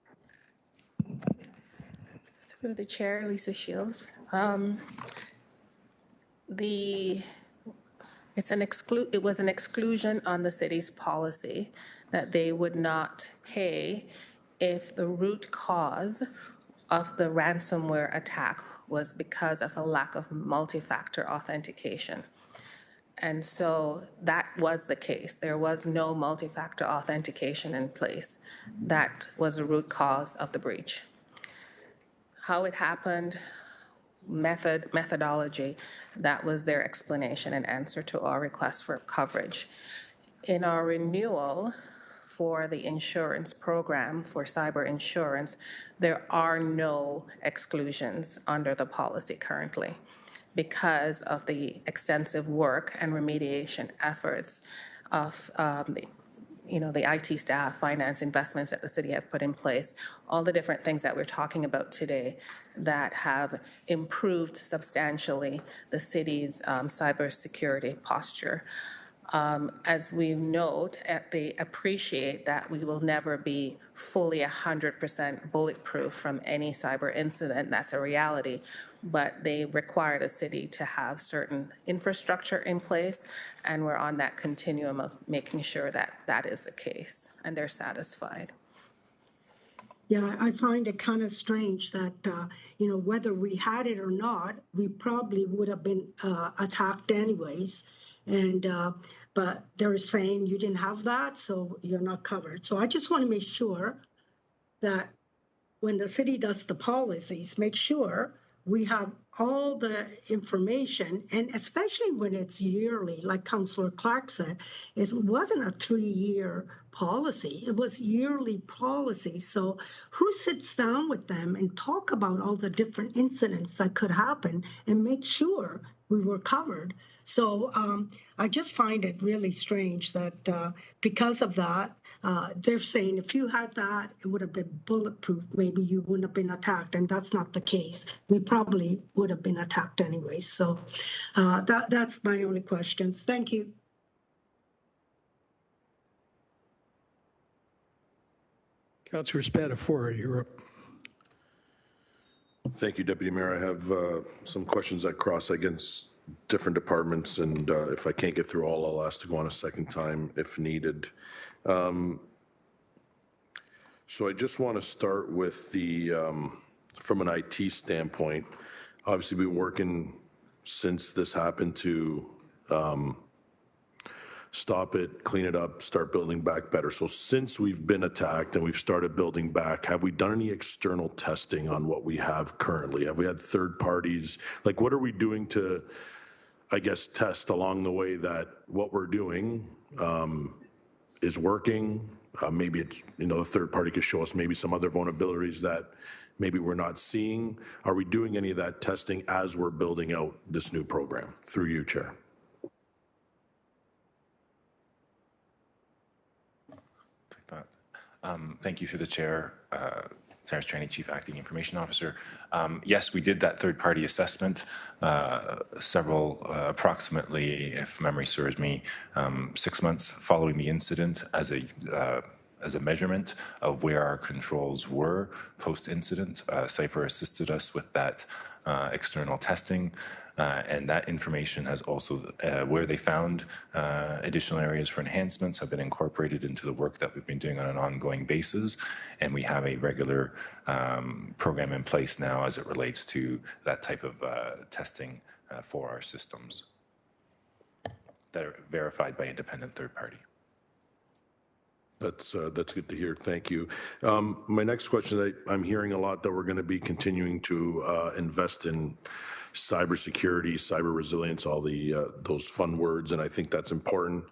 [SPEAKER 16] Through the chair, Lisa Shields. It was an exclusion on the city's policy that they would not pay if the root cause of the ransomware attack was because of a lack of multi-factor authentication. And so that was the case. There was no multi-factor authentication in place. That was the root cause of the breach. How it happened, methodology, that was their explanation and answer to our request for coverage. In our renewal for the insurance program for cyber insurance, there are no exclusions under the policy currently because of the extensive work and remediation efforts of the IT staff, finance, investments that the city have put in place, all the different things that we're talking about today that have improved substantially the city's cybersecurity posture. As we note, they appreciate that we will never be fully 100% bulletproof from any cyber incident. That's a reality. But they require the city to have certain infrastructure in place, and we're on that continuum of making sure that that is the case, and they're satisfied.
[SPEAKER 1] Yeah, I find it kind of strange that, whether we had it or not, we probably would have been attacked anyways. And but they're saying you didn't have that, so you're not covered. So I just want to make sure that when the city does the policies, make sure we have all the information, and especially when it's yearly, like Councillor Clark said, it wasn't a 3-year policy, it was yearly policy. So who sits down with them and talk about all the different incidents that could happen and make sure we were covered? So I just find it really strange that because of that, they're saying if you had that, it would have been bulletproof. Maybe you wouldn't have been attacked, and that's not the case. We probably would have been attacked anyway. So that's my only questions. Thank you.
[SPEAKER 2] Councillor Spatafora, you're up.
[SPEAKER 13] Thank you, Deputy Mayor. I have some questions that cross against different departments, and if I can't get through all, I'll ask to go on a second time if needed. So I just want to start with the, from an IT standpoint, obviously we've been working since this happened to stop it, clean it up, start building back better. So since we've been attacked and we've started building back, have we done any external testing on what we have currently? Have we had third parties? Like, what are we doing to, I guess, test along the way that what we're doing is working? Maybe it's, the third party could show us maybe some other vulnerabilities that maybe we're not seeing. Are we doing any of that testing as we're building out this new program? Through you, Chair.
[SPEAKER 14] Thank you through the chair, Cyrus Traney, Chief Acting Information Officer. Yes, we did that third-party assessment, approximately, if memory serves me, 6 months following the incident as a measurement of where our controls were post-incident. Cypher assisted us with that external testing. And that information has also, where they found additional areas for enhancements, have been incorporated into the work that we've been doing on an ongoing basis. And we have a regular program in place now as it relates to that type of testing for our systems that are verified by independent third party.
[SPEAKER 13] That's good to hear. Thank you. My next question, I'm hearing a lot that we're going to be continuing to invest in cybersecurity, cyber resilience, all those fun words, and I think that's important.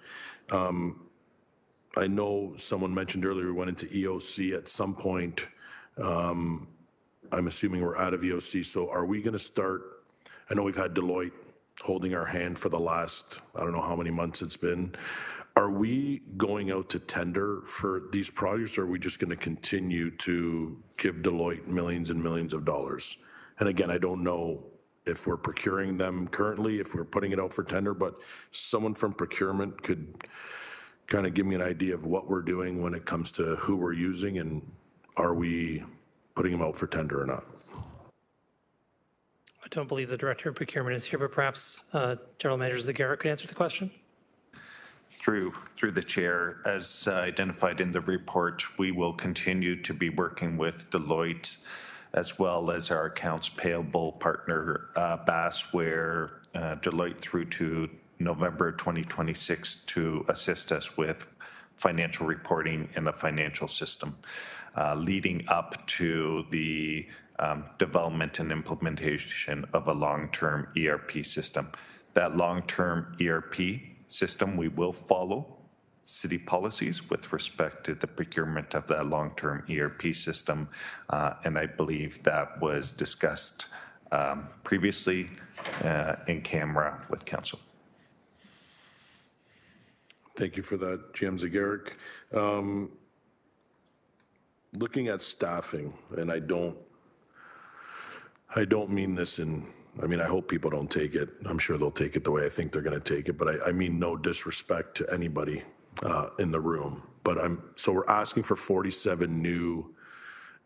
[SPEAKER 13] I know someone mentioned earlier we went into EOC at some point. I'm assuming we're out of EOC, so are we going to start? I know we've had Deloitte holding our hand for the last, I don't know how many months it's been. Are we going out to tender for these projects, or are we just going to continue to give Deloitte millions and millions of dollars? And again, I don't know if we're procuring them currently, if we're putting it out for tender, but someone from procurement could kind of give me an idea of what we're doing when it comes to who we're using, and are we putting them out for tender or not?
[SPEAKER 15] I don't believe the Director of Procurement is here, but perhaps General Manager Zagarek could answer the question.
[SPEAKER 18] Through the chair, as identified in the report, we will continue to be working with Deloitte as well as our accounts payable partner, BAS, where Deloitte through to November 2026 to assist us with financial reporting in the financial system, leading up to the development and implementation of a long-term ERP system. That long-term ERP system, we will follow city policies with respect to the procurement of that long-term ERP system, and I believe that was discussed previously in camera with council.
[SPEAKER 13] Thank you for that, GM Zagarek. Looking at staffing, and I don't mean this in, I hope people don't take it. I'm sure they'll take it the way I think they're going to take it, but I mean no disrespect to anybody in the room. But so we're asking for 47 new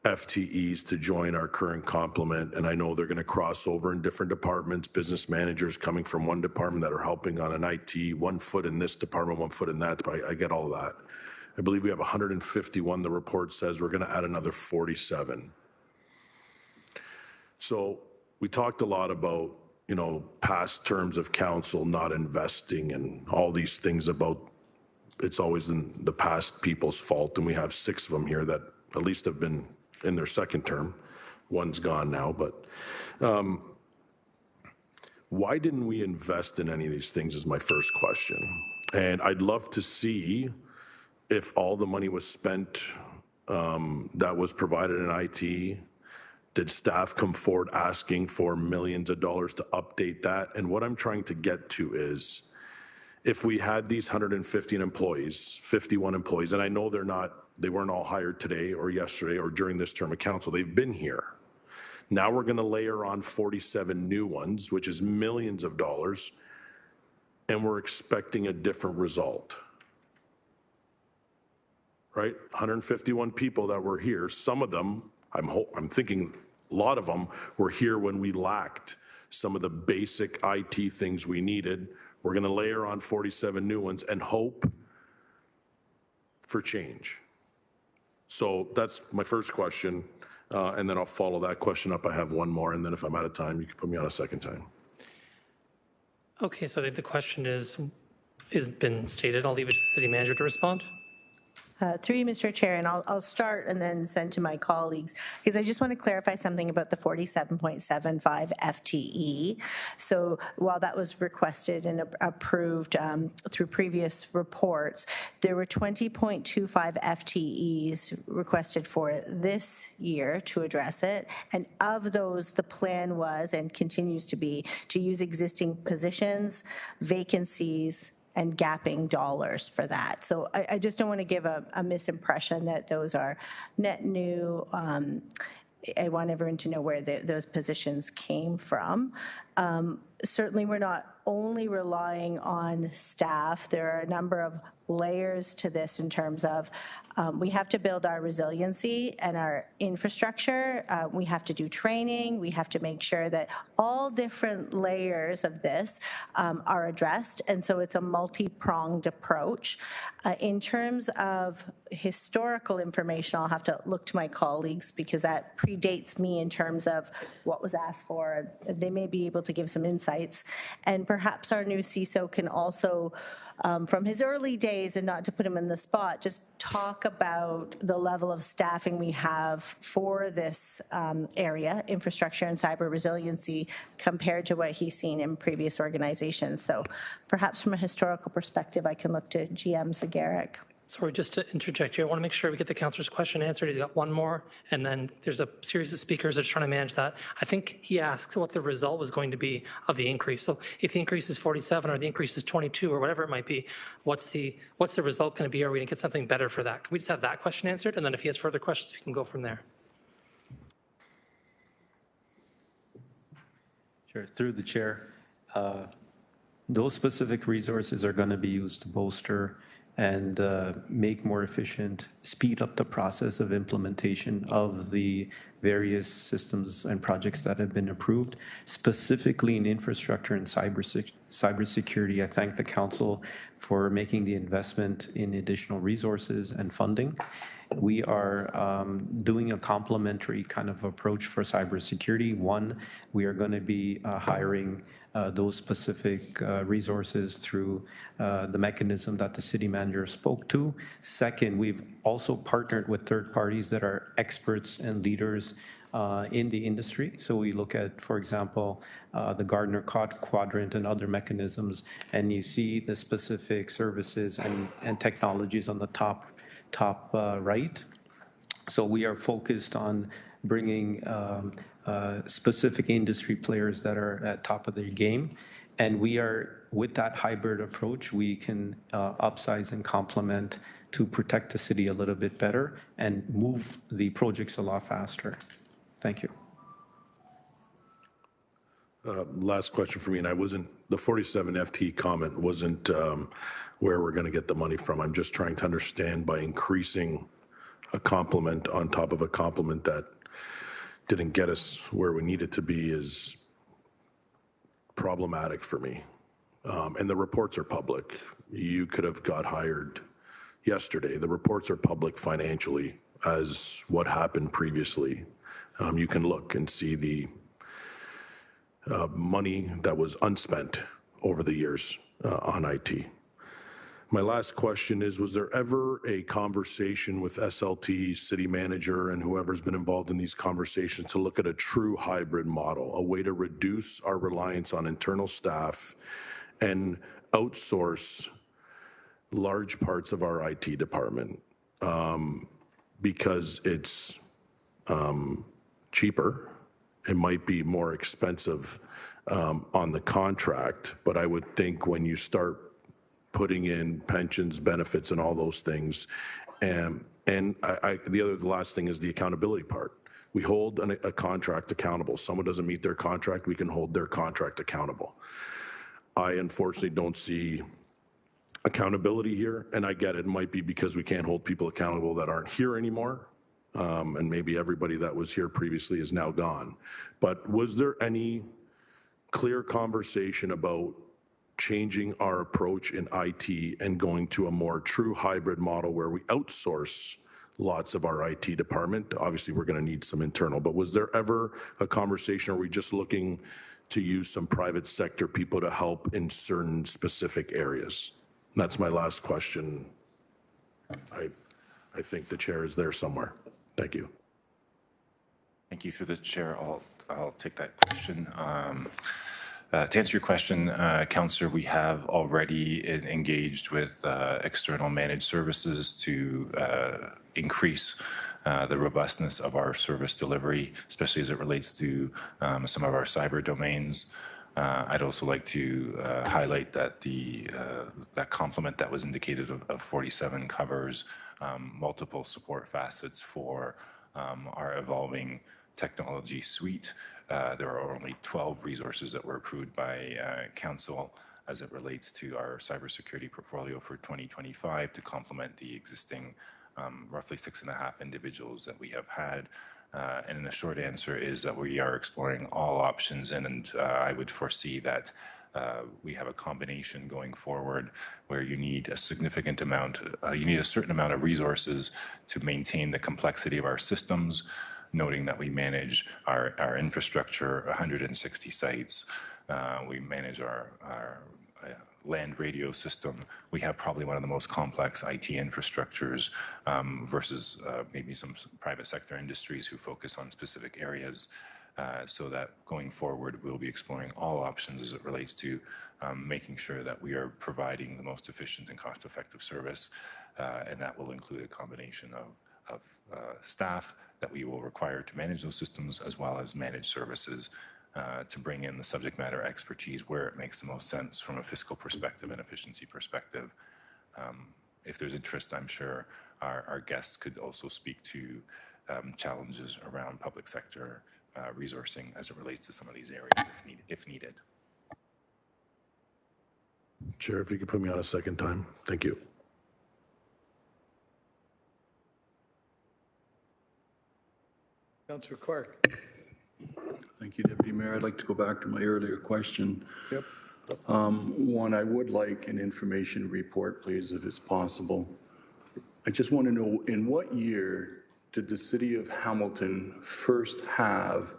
[SPEAKER 13] FTEs to join our current complement, and I know they're going to cross over in different departments, business managers coming from one department that are helping on an IT, 1 foot in this department, 1 foot in that. But I get all of that. I believe we have 151. The report says we're going to add another 47. So we talked a lot about, past terms of council not investing and all these things about it's always in the past people's fault. And we have 6 of them here that at least have been in their second term. one's gone now, but why didn't we invest in any of these things is my first question. And I'd love to see if all the money was spent that was provided in IT. Did staff come forward asking for millions of dollars to update that? And what I'm trying to get to is, if we had these 115 employees, 51 employees, and I know they weren't all hired today or yesterday or during this term of council, they've been here. Now we're going to layer on 47 new ones, which is millions of dollars, and we're expecting a different result. Right? 151 people that were here, some of them, I'm thinking a lot of them were here when we lacked some of the basic IT things we needed. We're going to layer on 47 new ones and hope for change. So that's my first question, and then I'll follow that question up. I have one more, and then if I'm out of time, you can put me on a second time.
[SPEAKER 15] Okay, so I think the question is been stated. I'll leave it to the city manager to respond.
[SPEAKER 7] Through you, Mr. Chair, and I'll start and then send to my colleagues, because I just want to clarify something about the 47.75 FTE. So while that was requested and approved through previous reports, there were 20.25 FTEs requested for this year to address it. And of those, the plan was and continues to be to use existing positions, vacancies, and gapping dollars for that. So I just don't want to give a misimpression that those are net new. I want everyone to know where those positions came from. Certainly, we're not only relying on staff. There are a number of layers to this in terms of we have to build our resiliency and our infrastructure. We have to do training. We have to make sure that all different layers of this are addressed. And so it's a multi-pronged approach. In terms of historical information, I'll have to look to my colleagues because that predates me in terms of what was asked for. They may be able to give some insights. And perhaps our new CISO can also, from his early days, and not to put him in the spot, just talk about the level of staffing we have for this area, infrastructure and cyber resiliency, compared to what he's seen in previous organizations. So perhaps from a historical perspective, I can look to GM Zagarek.
[SPEAKER 15] Sorry, just to interject here, I want to make sure we get the councillor's question answered. He's got one more, and then there's a series of speakers that are trying to manage that. I think he asked what the result was going to be of the increase. So if the increase is 47 or the increase is 22 or whatever it might be, what's the result going to be? Are we going to get something better for that? Can we just have that question answered? And then if he has further questions, we can go from there.
[SPEAKER 20] Sure, through the chair. Those specific resources are going to be used to bolster and make more efficient, speed up the process of implementation of the various systems and projects that have been approved. Specifically in infrastructure and cybersecurity, I thank the council for making the investment in additional resources and funding. We are doing a complementary kind of approach for cybersecurity. One, we are going to be hiring those specific resources through the mechanism that the city manager spoke to. Second, we've also partnered with third parties that are experts and leaders in the industry. So we look at, for example, the Gardner Quadrant and other mechanisms, and you see the specific services and technologies on the top right. So we are focused on bringing specific industry players that are at top of their game. And we are, with that hybrid approach, we can upsize and complement to protect the city a little bit better and move the projects a lot faster. Thank you.
[SPEAKER 13] Last question for me, and the 47 FT comment wasn't where we're going to get the money from. I'm just trying to understand, by increasing a complement on top of a complement that didn't get us where we needed to be, is problematic for me. And the reports are public. You could have got hired yesterday. The reports are public financially as what happened previously. You can look and see the money that was unspent over the years on IT. My last question is, was there ever a conversation with SLT, city manager, and whoever's been involved in these conversations to look at a true hybrid model, a way to reduce our reliance on internal staff and outsource large parts of our IT department because it's cheaper? It might be more expensive on the contract, but I would think when you start putting in pensions, benefits, and all those things, the last thing is the accountability part. We hold a contract accountable. Someone doesn't meet their contract, we can hold their contract accountable. I unfortunately don't see accountability here, and I get it might be because we can't hold people accountable that aren't here anymore, and maybe everybody that was here previously is now gone. But was there any clear conversation about changing our approach in IT and going to a more true hybrid model where we outsource lots of our IT department? Obviously, we're going to need some internal, but was there ever a conversation, or are we just looking to use some private sector people to help in certain specific areas? And that's my last question. I think the chair is there somewhere. Thank you.
[SPEAKER 14] Thank you. Through the chair, I'll take that question. To answer your question, Councillor, we have already engaged with external managed services to increase the robustness of our service delivery, especially as it relates to some of our cyber domains. I'd also like to highlight that that complement that was indicated of 47 covers multiple support facets for our evolving technology suite. There are only 12 resources that were approved by Council as it relates to our cybersecurity portfolio for 2025 to complement the existing roughly 6.5 individuals that we have had. And the short answer is that we are exploring all options, and I would foresee that we have a combination going forward where you need a significant amount, you need a certain amount of resources to maintain the complexity of our systems, noting that we manage our infrastructure, 160 sites. We manage our land radio system. We have probably one of the most complex IT infrastructures versus maybe some private sector industries who focus on specific areas. So that going forward, we'll be exploring all options as it relates to making sure that we are providing the most efficient and cost-effective service. And that will include a combination of staff that we will require to manage those systems, as well as managed services to bring in the subject matter expertise where it makes the most sense from a fiscal perspective and efficiency perspective. If there's interest, I'm sure our guests could also speak to challenges around public sector resourcing as it relates to some of these areas if needed.
[SPEAKER 13] Chair, if you could put me on a second time. Thank you.
[SPEAKER 2] Councillor Clerk.
[SPEAKER 17] Thank you, Deputy Mayor. I'd like to go back to my earlier question.
[SPEAKER 2] Yep.
[SPEAKER 17] One, I would like an information report, please, if it's possible. I just want to know, in what year did the City of Hamilton first have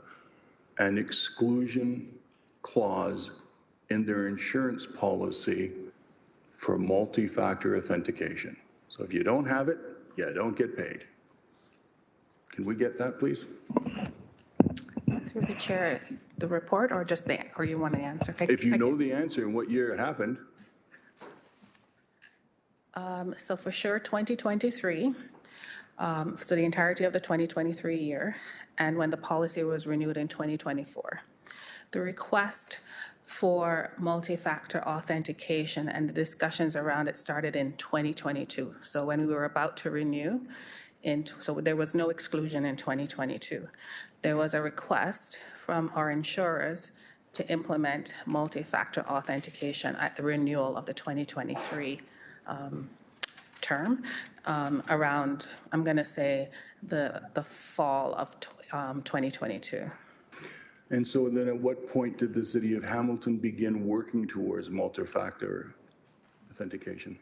[SPEAKER 17] an exclusion clause in their insurance policy for multi-factor authentication? So if you don't have it, you don't get paid. Can we get that, please?
[SPEAKER 16] Through the chair, the report or just or you want to answer?
[SPEAKER 17] If you know the answer and what year it happened.
[SPEAKER 16] So for sure, 2023, so the entirety of the 2023 year, and when the policy was renewed in 2024. The request for multi-factor authentication and the discussions around it started in 2022. So when we were about to renew, so there was no exclusion in 2022. There was a request from our insurers to implement multi-factor authentication at the renewal of the 2023 term around, I'm going to say, the fall of 2022.
[SPEAKER 17] And so then at what point did the City of Hamilton begin working towards multi-factor authentication?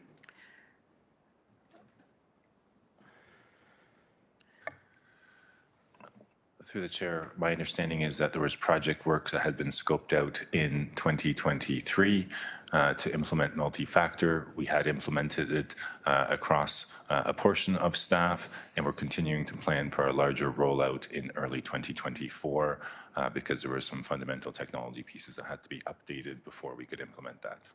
[SPEAKER 14] Through the chair, my understanding is that there was project works that had been scoped out in 2023. to implement multi-factor. We had implemented it across a portion of staff, and we're continuing to plan for a larger rollout in early 2024 because there were some fundamental technology pieces that had to be updated before we could implement that.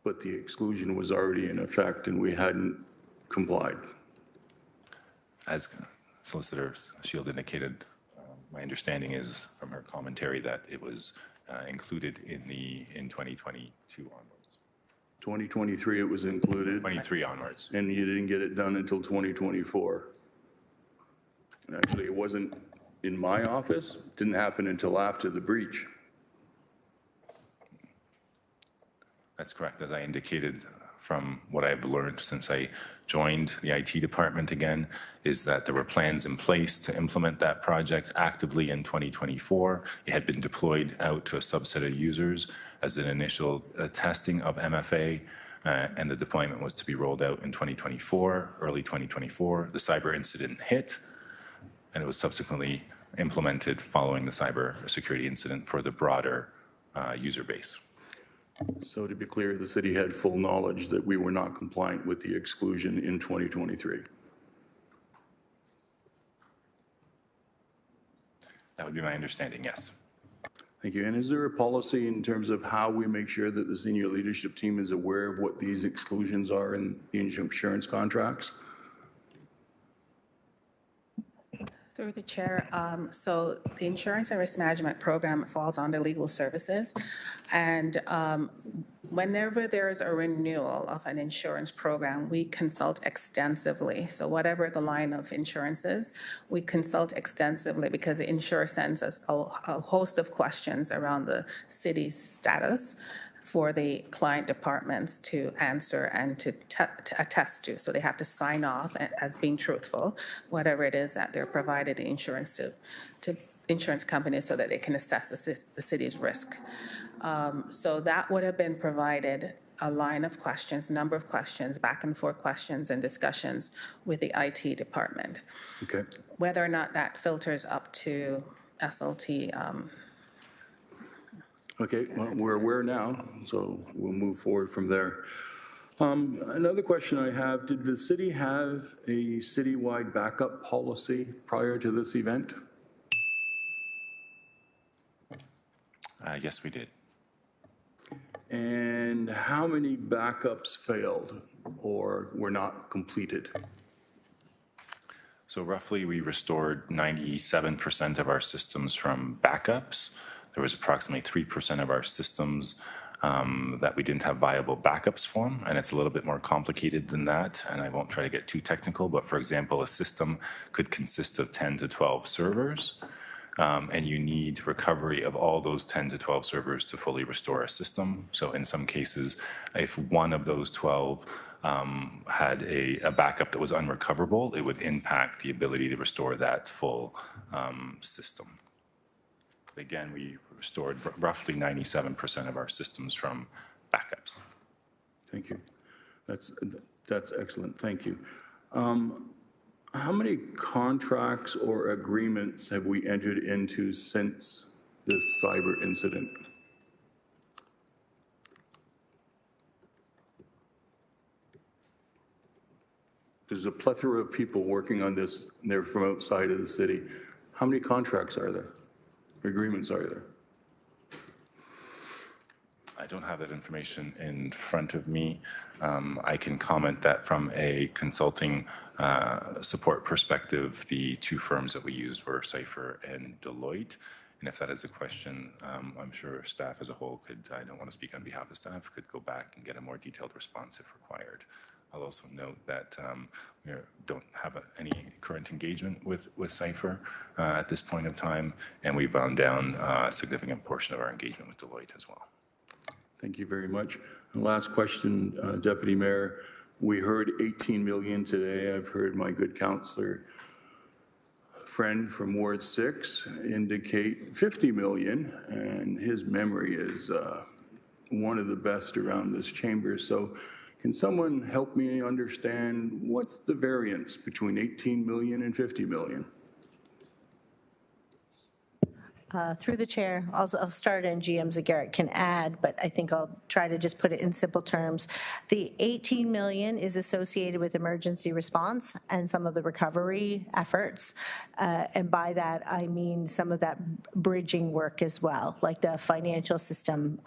[SPEAKER 17] But the exclusion was already in effect and we hadn't complied.
[SPEAKER 14] As Solicitor Shield indicated, my understanding is from her commentary that it was included in 2022 onwards.
[SPEAKER 17] 2023 it was included.
[SPEAKER 14] 23 onwards.
[SPEAKER 17] And you didn't get it done until 2024. Actually, it wasn't in my office. It didn't happen until after the breach.
[SPEAKER 14] That's correct. As I indicated, from what I've learned since I joined the IT department again, is that there were plans in place to implement that project actively in 2024. It had been deployed out to a subset of users as an initial testing of MFA, and the deployment was to be rolled out in 2024, early 2024. The cyber incident hit, and it was subsequently implemented following the cyber security incident for the broader user base.
[SPEAKER 17] So to be clear, the city had full knowledge that we were not compliant with the exclusion in 2023.
[SPEAKER 14] That would be my understanding, yes.
[SPEAKER 17] Thank you. And is there a policy in terms of how we make sure that the senior leadership team is aware of what these exclusions are in the insurance contracts?
[SPEAKER 16] Through the chair, so the Insurance and Risk Management Program falls under legal services. And whenever there is a renewal of an insurance program, we consult extensively. So whatever the line of insurance is, we consult extensively because the insurer sends us a host of questions around the city's status for the client departments to answer and to attest to. So they have to sign off as being truthful, whatever it is that they're provided the insurance to insurance companies so that they can assess the city's risk. So that would have been provided, a line of questions, number of questions, back and forth questions and discussions with the IT department.
[SPEAKER 17] Okay.
[SPEAKER 16] Whether or not that filters up to SLT,
[SPEAKER 17] okay, well, we're aware now, so we'll move forward from there. Another question I have, did the city have a citywide backup policy prior to this event?
[SPEAKER 14] Yes, we did.
[SPEAKER 17] And how many backups failed or were not completed?
[SPEAKER 14] So roughly we restored 97% of our systems from backups. There was approximately 3% of our systems that we didn't have viable backups for, and it's a little bit more complicated than that, and I won't try to get too technical, but for example, a system could consist of 10 to 12 servers, and you need recovery of all those 10 to 12 servers to fully restore a system. So in some cases, if one of those 12 had a backup that was unrecoverable, it would impact the ability to restore that full system. Again, we restored roughly 97% of our systems from backups.
[SPEAKER 17] Thank you. That's excellent. Thank you. How many contracts or agreements have we entered into since this cyber incident? There's a plethora of people working on this, and they're from outside of the city. How many contracts are there? Agreements are there?
[SPEAKER 14] I don't have that information in front of me. I can comment that from a consulting support perspective, the two firms that we used were Cipher and Deloitte. And if that is a question, I'm sure staff as a whole could, I don't want to speak on behalf of staff, could go back and get a more detailed response if required. I'll also note that we don't have any current engagement with Cipher at this point in time, and we've wound down a significant portion of our engagement with Deloitte as well.
[SPEAKER 17] Thank you very much. And last question, Deputy Mayor. We heard 18 million today. I've heard my good councillor friend from Ward 6 indicate 50 million, and his memory is one of the best around this chamber. So can someone help me understand what's the variance between 18 million and 50 million?
[SPEAKER 7] Through the chair, I'll start and GM Zagarek can add, but I think I'll try to just put it in simple terms. The 18 million is associated with emergency response and some of the recovery efforts. And by that, I mean some of that bridging work as well, like the financial system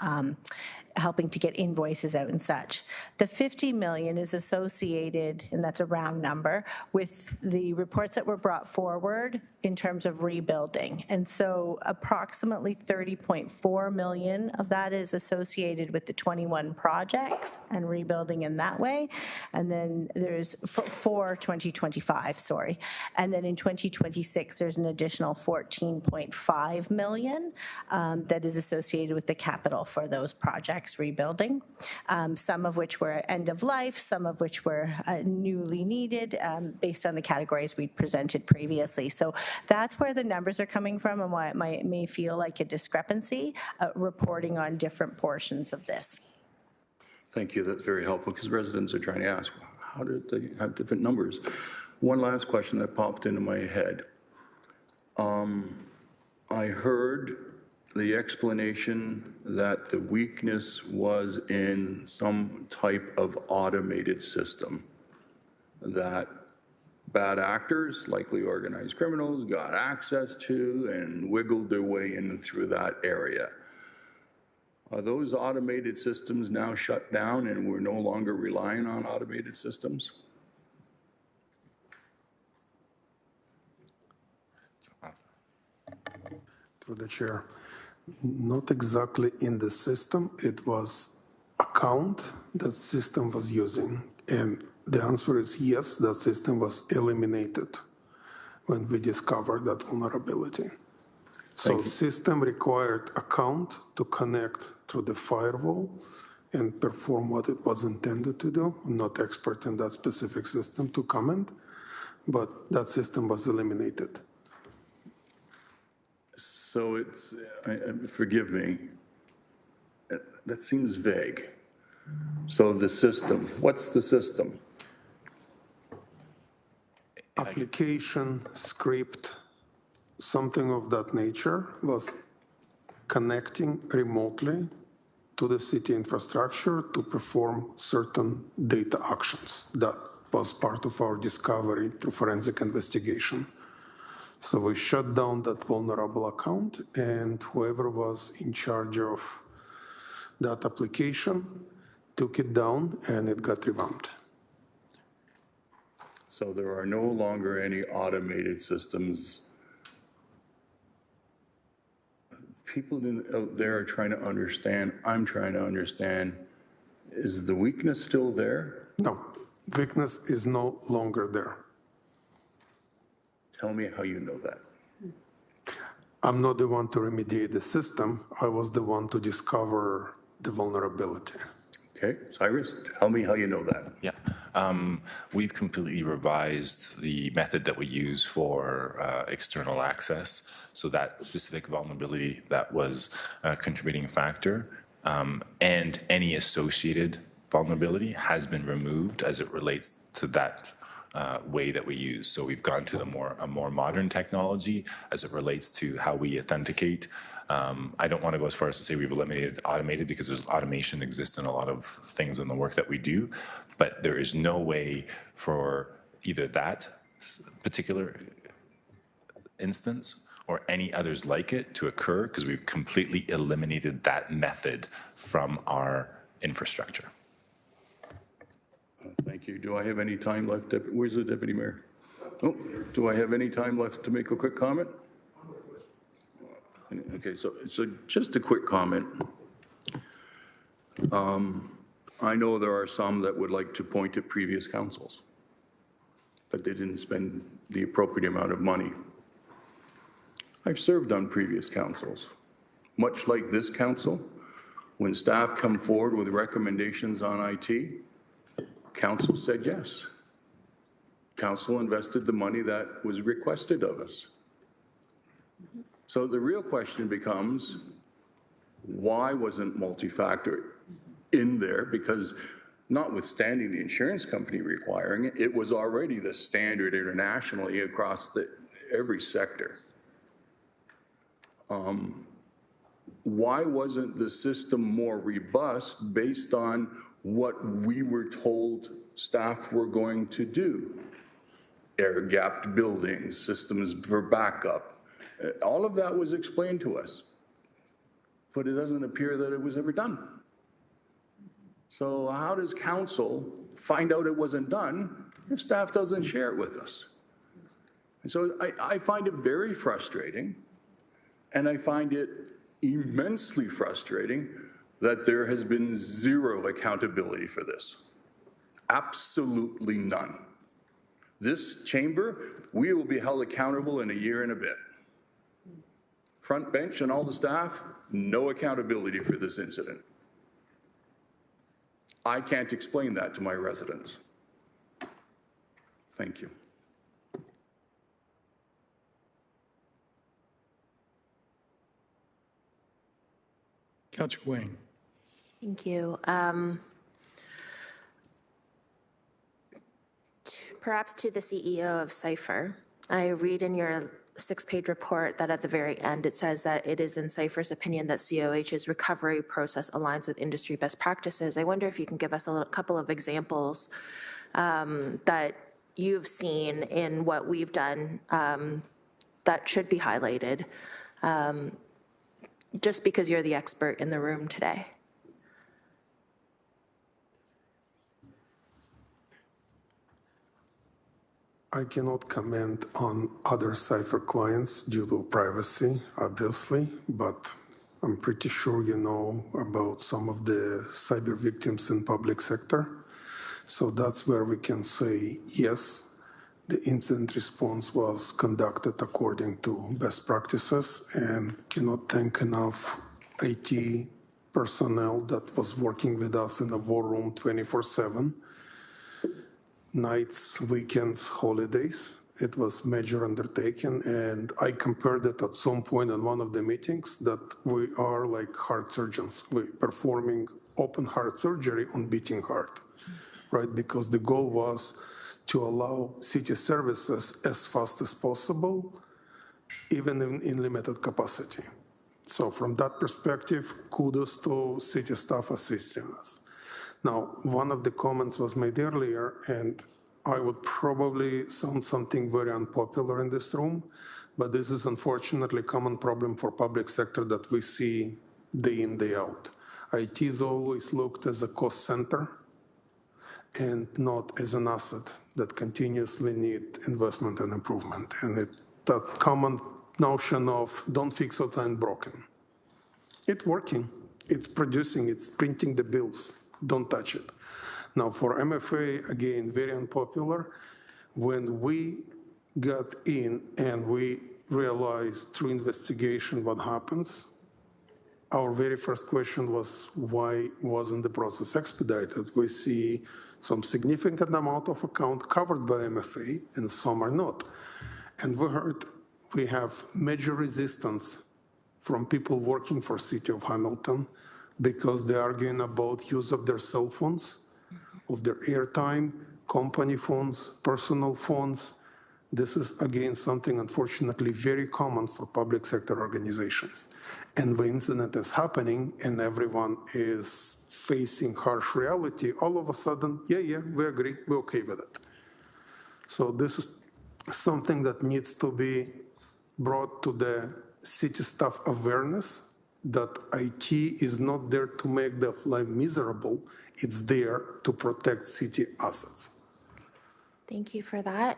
[SPEAKER 7] helping to get invoices out and such. The 50 million is associated, and that's a round number, with the reports that were brought forward in terms of rebuilding. And so approximately 30.4 million of that is associated with the 21 projects and rebuilding in that way. And then there's for 2025, sorry. And then in 2026, there's an additional 14.5 million that is associated with the capital for those projects rebuilding, some of which were end of life, some of which were newly needed based on the categories we presented previously. So that's where the numbers are coming from and why it may feel like a discrepancy reporting on different portions of this.
[SPEAKER 2] Thank you. That's very helpful because residents are trying to ask, how did they have different numbers? One last question that popped into my head. I heard the explanation that the weakness was in some type of automated system that bad actors, likely organized criminals, got access to and wiggled their way in through that area. Are those automated systems now shut down and we're no longer relying on automated systems?
[SPEAKER 21] Through the chair. Not exactly in the system. It was account that system was using. And the answer is yes, that system was eliminated when we discovered that vulnerability. So system required account to connect through the firewall and perform what it was intended to do. I'm not expert in that specific system to comment, but that system was eliminated.
[SPEAKER 2] So it's, forgive me, that seems vague. So the system, what's the system?
[SPEAKER 21] Application, script, something of that nature was connecting remotely to the city infrastructure to perform certain data actions. That was part of our discovery through forensic investigation. So we shut down that vulnerable account, and whoever was in charge of that application took it down and it got revamped.
[SPEAKER 2] So there are no longer any automated systems. People out there are trying to understand, I'm trying to understand, is the weakness still there?
[SPEAKER 21] No, weakness is no longer there.
[SPEAKER 2] Tell me how you know that.
[SPEAKER 21] I'm not the one to remediate the system. I was the one to discover the vulnerability.
[SPEAKER 2] Okay, Cyrus, tell me how you know that.
[SPEAKER 14] Yeah, we've completely revised the method that we use for external access. So that specific vulnerability that was a contributing factor and any associated vulnerability has been removed as it relates to that way that we use. So we've gone to a more modern technology as it relates to how we authenticate. I don't want to go as far as to say we've eliminated automated because there's automation exists in a lot of things in the work that we do, but there is no way for either that particular instance or any others like it to occur because we've completely eliminated that method from our infrastructure.
[SPEAKER 2] Thank you. Do I have any time left? Where's the Deputy Mayor? Oh, do I have any time left to make a quick comment? Okay, so just a quick comment. I know there are some that would like to point at previous councils, but they didn't spend the appropriate amount of money. I've served on previous councils. Much like this council, when staff come forward with recommendations on IT, council said yes. Council invested the money that was requested of us. So the real question becomes, why wasn't multi-factor in there? Because notwithstanding the insurance company requiring it, it was already the standard internationally across every sector.
[SPEAKER 17] Why wasn't the system more robust based on what we were told staff were going to do? Air-gapped buildings, systems for backup. All of that was explained to us, but it doesn't appear that it was ever done. So how does council find out it wasn't done if staff doesn't share it with us? And so I find it very frustrating, and I find it immensely frustrating that there has been zero accountability for this. Absolutely none. This chamber, we will be held accountable in a year and a bit. Front bench and all the staff, no accountability for this incident. I can't explain that to my residents. Thank you.
[SPEAKER 2] Councillor Wayne.
[SPEAKER 12] Thank you. Perhaps to the CEO of Cipher, I read in your 6-page report that at the very end it says that it is in Cipher's opinion that COH's recovery process aligns with industry best practices. I wonder if you can give us a couple of examples that you've seen in what we've done that should be highlighted, just because you're the expert in the room today.
[SPEAKER 21] I cannot comment on other Cipher clients due to privacy, obviously, but I'm pretty sure you know about some of the cyber victims in public sector. So that's where we can say, yes, the incident response was conducted according to best practices, and cannot thank enough IT personnel that was working with us in the war room 24/7. Nights, weekends, holidays. It was major undertaking, and I compared it at some point in one of the meetings that we are like heart surgeons. We're performing open heart surgery on beating heart, right? Because the goal was to allow city services as fast as possible, even in limited capacity. So from that perspective, kudos to city staff assisting us. Now, one of the comments was made earlier, and I would probably sound something very unpopular in this room, but this is unfortunately a common problem for public sector that we see day in, day out. IT is always looked as a cost center and not as an asset that continuously need investment and improvement. And that common notion of don't fix what ain't broken. It's working, it's producing, it's printing the bills. Don't touch it. Now for MFA, again, very unpopular. When we got in and we realized through investigation what happens, our very first question was, why wasn't the process expedited? We see some significant amount of account covered by MFA and some are not. And we heard we have major resistance from people working for City of Hamilton because they're arguing about use of their cell phones, of their airtime, company phones, personal phones. This is, again, something unfortunately very common for public sector organizations. And when incident is happening and everyone is facing harsh reality, all of a sudden, yeah, we agree, we're okay with it. So this is something that needs to be brought to the city staff awareness that IT is not there to make their life miserable, it's there to protect city assets.
[SPEAKER 12] Thank you for that.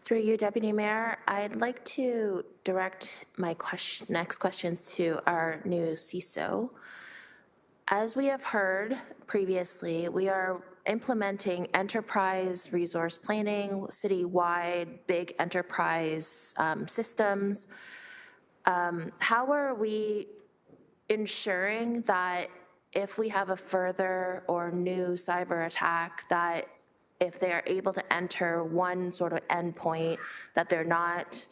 [SPEAKER 12] Through you, Deputy Mayor, I'd like to direct my next questions to our new CISO. As we have heard previously, we are implementing enterprise resource planning, citywide, big enterprise systems. How are we ensuring that if we have a further or new cyber attack, that if they are able to enter one sort of endpoint, that they're not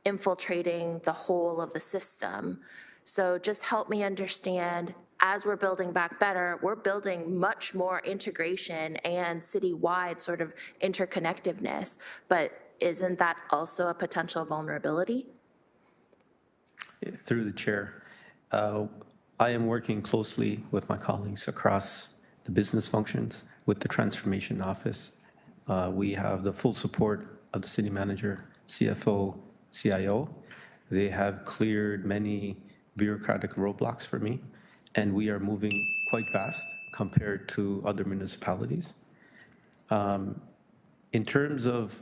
[SPEAKER 12] infiltrating the whole of the system? So just help me understand, as we're building back better, we're building much more integration and citywide sort of interconnectiveness, but isn't that also a potential vulnerability?
[SPEAKER 20] Through the chair, I am working closely with my colleagues across the business functions with the transformation office. We have the full support of the city manager, CFO, CIO. They have cleared many bureaucratic roadblocks for me, and we are moving quite fast compared to other municipalities. In terms of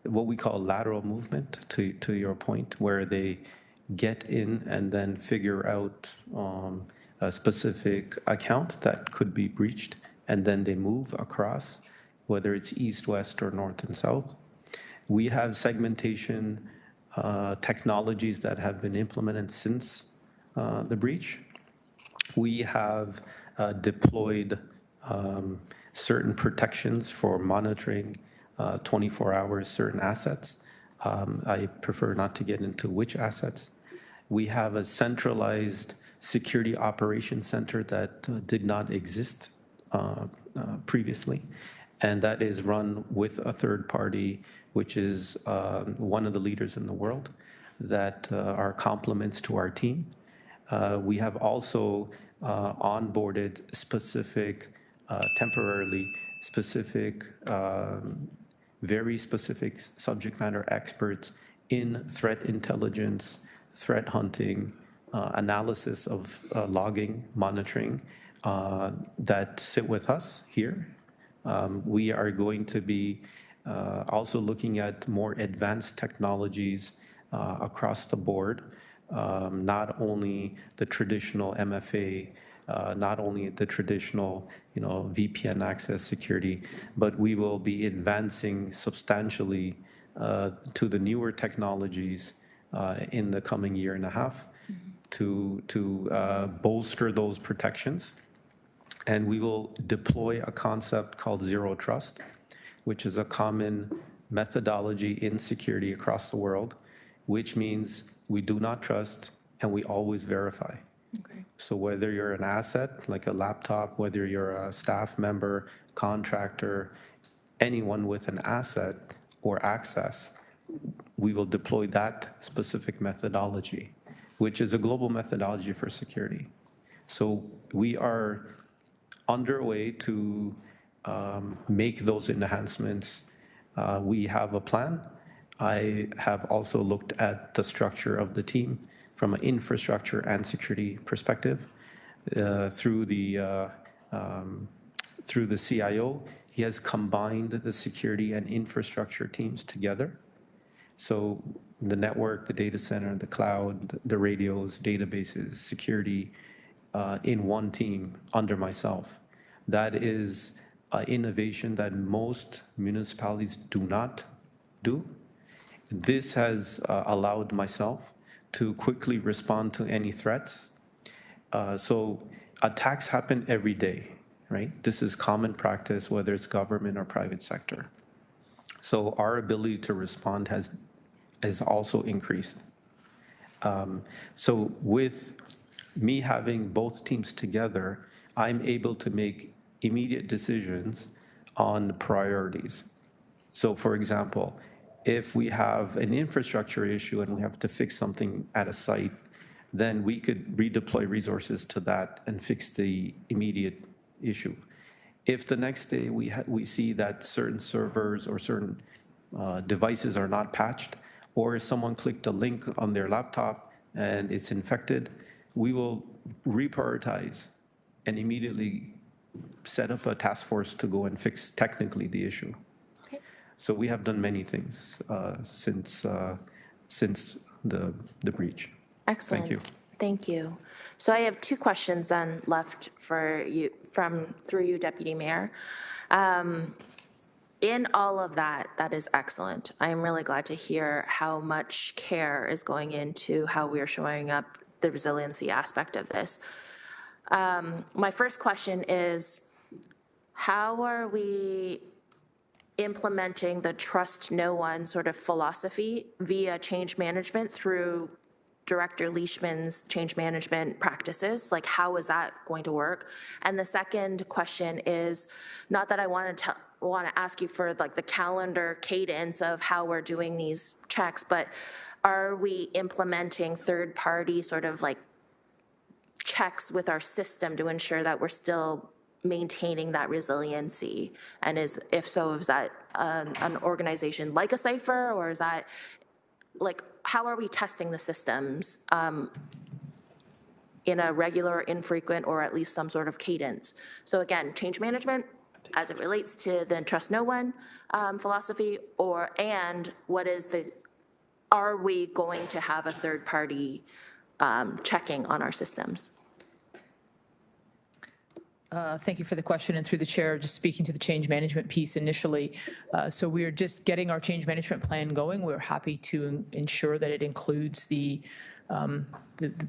[SPEAKER 20] what we call lateral movement, to your point, where they get in and then figure out a specific account that could be breached, and then they move across, whether it's east, west, or north and south. We have segmentation technologies that have been implemented since the breach. We have deployed certain protections for monitoring 24 hours certain assets. I prefer not to get into which assets. We have a centralized security operations center that did not exist previously, and that is run with a third party, which is one of the leaders in the world, that are complements to our team. We have also onboarded specific, temporarily specific, very specific subject matter experts in threat intelligence, threat hunting, analysis of logging, monitoring, that sit with us here. We are going to be also looking at more advanced technologies across the board, not only the traditional MFA, not only the traditional, VPN access security, but we will be advancing substantially to the newer technologies in the coming year and a half to bolster those protections. And we will deploy a concept called zero trust, which is a common methodology in security across the world, which means we do not trust and we always verify. Okay. So whether you're an asset, like a laptop, whether you're a staff member, contractor, anyone with an asset or access, we will deploy that specific methodology, which is a global methodology for security. So we are underway to make those enhancements. We have a plan. I have also looked at the structure of the team from an infrastructure and security perspective. Through the CIO, he has combined the security and infrastructure teams together. So the network, the data center, the cloud, the radios, databases, security, in one team under myself. That is an innovation that most municipalities do not do. This has allowed myself to quickly respond to any threats. So attacks happen every day, right? This is common practice, whether it's government or private sector. So our ability to respond has also increased. So with me having both teams together, I'm able to make immediate decisions on priorities. So for example, if we have an infrastructure issue and we have to fix something at a site, then we could redeploy resources to that and fix the immediate issue. If the next day we see that certain servers or certain devices are not patched, or someone clicked a link on their laptop and it's infected, we will reprioritize and immediately set up a task force to go and fix technically the issue. Okay. So we have done many things since the breach.
[SPEAKER 12] Excellent.
[SPEAKER 20] Thank you.
[SPEAKER 12] Thank you. So I have two questions then left for you through you, Deputy Mayor. In all of that is excellent. I am really glad to hear how much care is going into how we are showing up the resiliency aspect of this. My first question is, how are we implementing the trust no one sort of philosophy via change management through Director Leishman's change management practices? Like, how is that going to work? And the second question is, not that I want to ask you for like the calendar cadence of how we're doing these checks, but are we implementing third-party sort of like checks with our system to ensure that we're still maintaining that resiliency? And if so, is that an organization like a Cipher, or is that like, how are we testing the systems in a regular, infrequent, or at least some sort of cadence? So again, change management as it relates to the trust no one philosophy, and what is are we going to have a third party checking on our systems?
[SPEAKER 11] Thank you for the question, and through the chair, just speaking to the change management piece initially. So we are just getting our change management plan going. We're happy to ensure that it includes the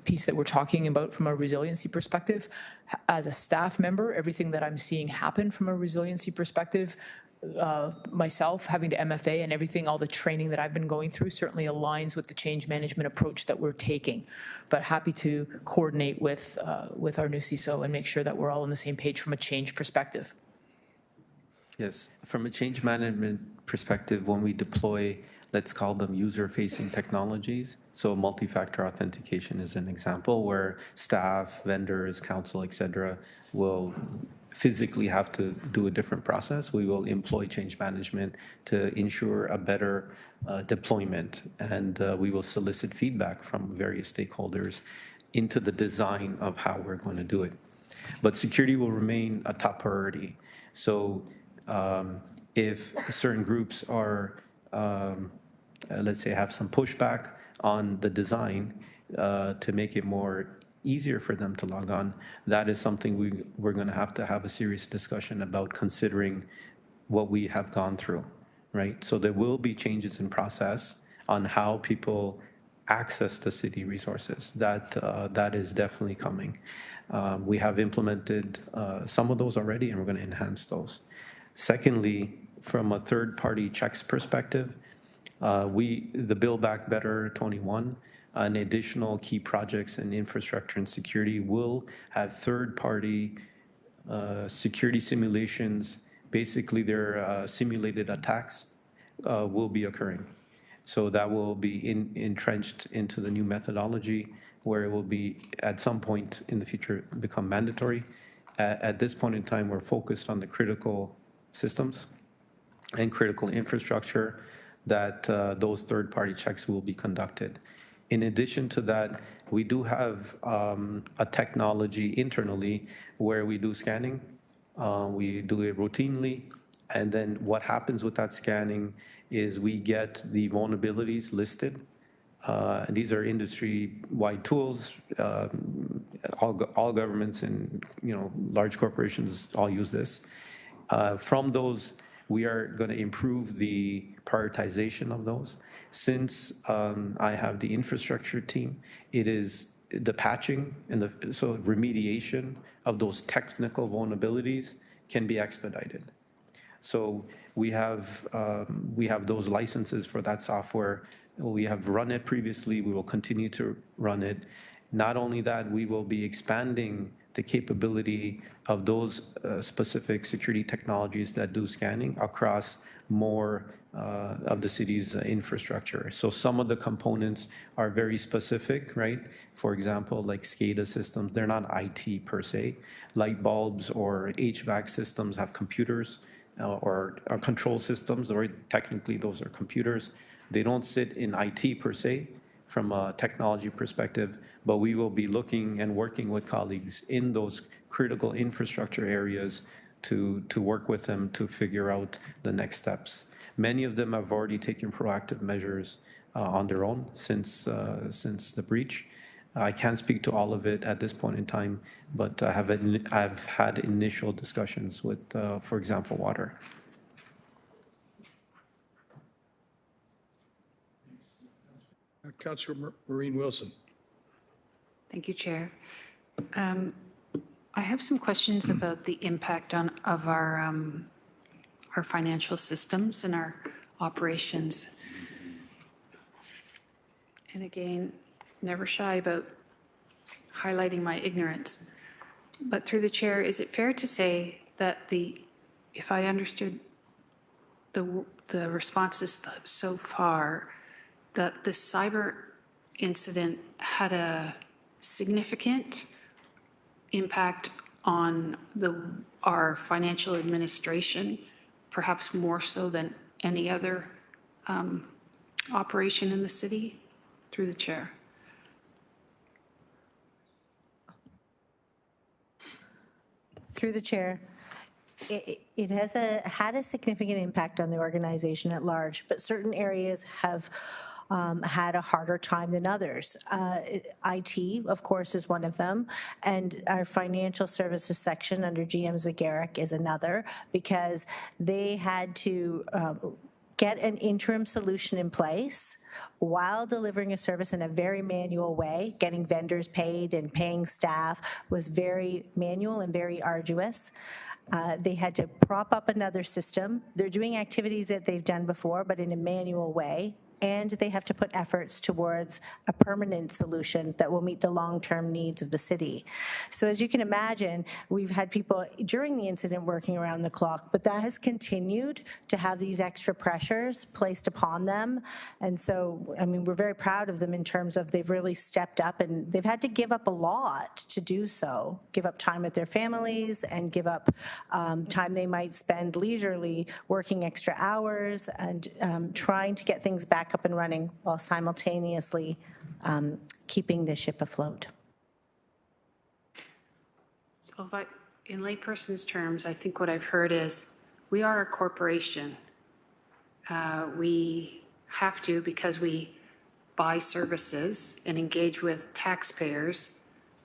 [SPEAKER 11] piece that we're talking about from a resiliency perspective. As a staff member, everything that I'm seeing happen from a resiliency perspective, myself having to MFA and everything, all the training that I've been going through certainly aligns with the change management approach that we're taking. But happy to coordinate with our new CISO and make sure that we're all on the same page from a change perspective.
[SPEAKER 20] Yes, from a change management perspective, when we deploy, let's call them user-facing technologies, so multi-factor authentication is an example where staff, vendors, council, et cetera, will physically have to do a different process. We will employ change management to ensure a better deployment, and we will solicit feedback from various stakeholders into the design of how we're going to do it. But security will remain a top priority. So if certain groups are, let's say, have some pushback on the design to make it more easier for them to log on, that is something we're going to have a serious discussion about, considering what we have gone through, right? So there will be changes in process on how people access the city resources. That is definitely coming. We have implemented some of those already, and we're going to enhance those. Secondly, from a third-party checks perspective, the Build Back Better 21, an additional key projects in infrastructure and security will have third-party security simulations. Basically, their simulated attacks will be occurring. So that will be entrenched into the new methodology, where it will be, at some point in the future, become mandatory. At this point in time, we're focused on the critical systems and critical infrastructure that those third-party checks will be conducted. In addition to that, we do have a technology internally where we do scanning. We do it routinely. And then what happens with that scanning is we get the vulnerabilities listed. These are industry-wide tools. All governments and large corporations all use this. From those, we are going to improve the prioritization of those. Since I have the infrastructure team, it is the patching and so remediation of those technical vulnerabilities can be expedited. So we have those licenses for that software. We have run it previously. We will continue to run it. Not only that, we will be expanding the capability of those specific security technologies that do scanning across more of the city's infrastructure. So some of the components are very specific, right? For example, like SCADA systems, they're not IT per se. Light bulbs or HVAC systems have computers or control systems, or technically those are computers. They don't sit in IT per se from a technology perspective, but we will be looking and working with colleagues in those critical infrastructure areas to work with them to figure out the next steps. Many of them have already taken proactive measures on their own since the breach. I can't speak to all of it at this point in time, but I've had initial discussions with, for example, water.
[SPEAKER 2] Councillor Maureen Wilson.
[SPEAKER 4] Thank you, Chair. I have some questions about the impact of our financial systems and our operations. And again, never shy about highlighting my ignorance. But through the chair, is it fair to say that if I understood the responses so far, that the cyber incident had a significant impact on our financial administration, perhaps more so than any other operation in the city? Through the chair.
[SPEAKER 7] Through the chair. It has had a significant impact on the organization at large, but certain areas have had a harder time than others. IT, of course, is one of them, and our financial services section under GM Zagaric is another, because they had to get an interim solution in place while delivering a service in a very manual way. Getting vendors paid and paying staff was very manual and very arduous. They had to prop up another system. They're doing activities that they've done before, but in a manual way. And they have to put efforts towards a permanent solution that will meet the long-term needs of the city. So as you can imagine, we've had people during the incident working around the clock, but that has continued to have these extra pressures placed upon them. And so, I mean, we're very proud of them in terms of they've really stepped up, and they've had to give up a lot to do so, give up time with their families and give up time they might spend leisurely working extra hours and trying to get things back up and running while simultaneously keeping the ship afloat.
[SPEAKER 4] So if in layperson's terms, I think what I've heard is we are a corporation. We have to, because we buy services and engage with taxpayers.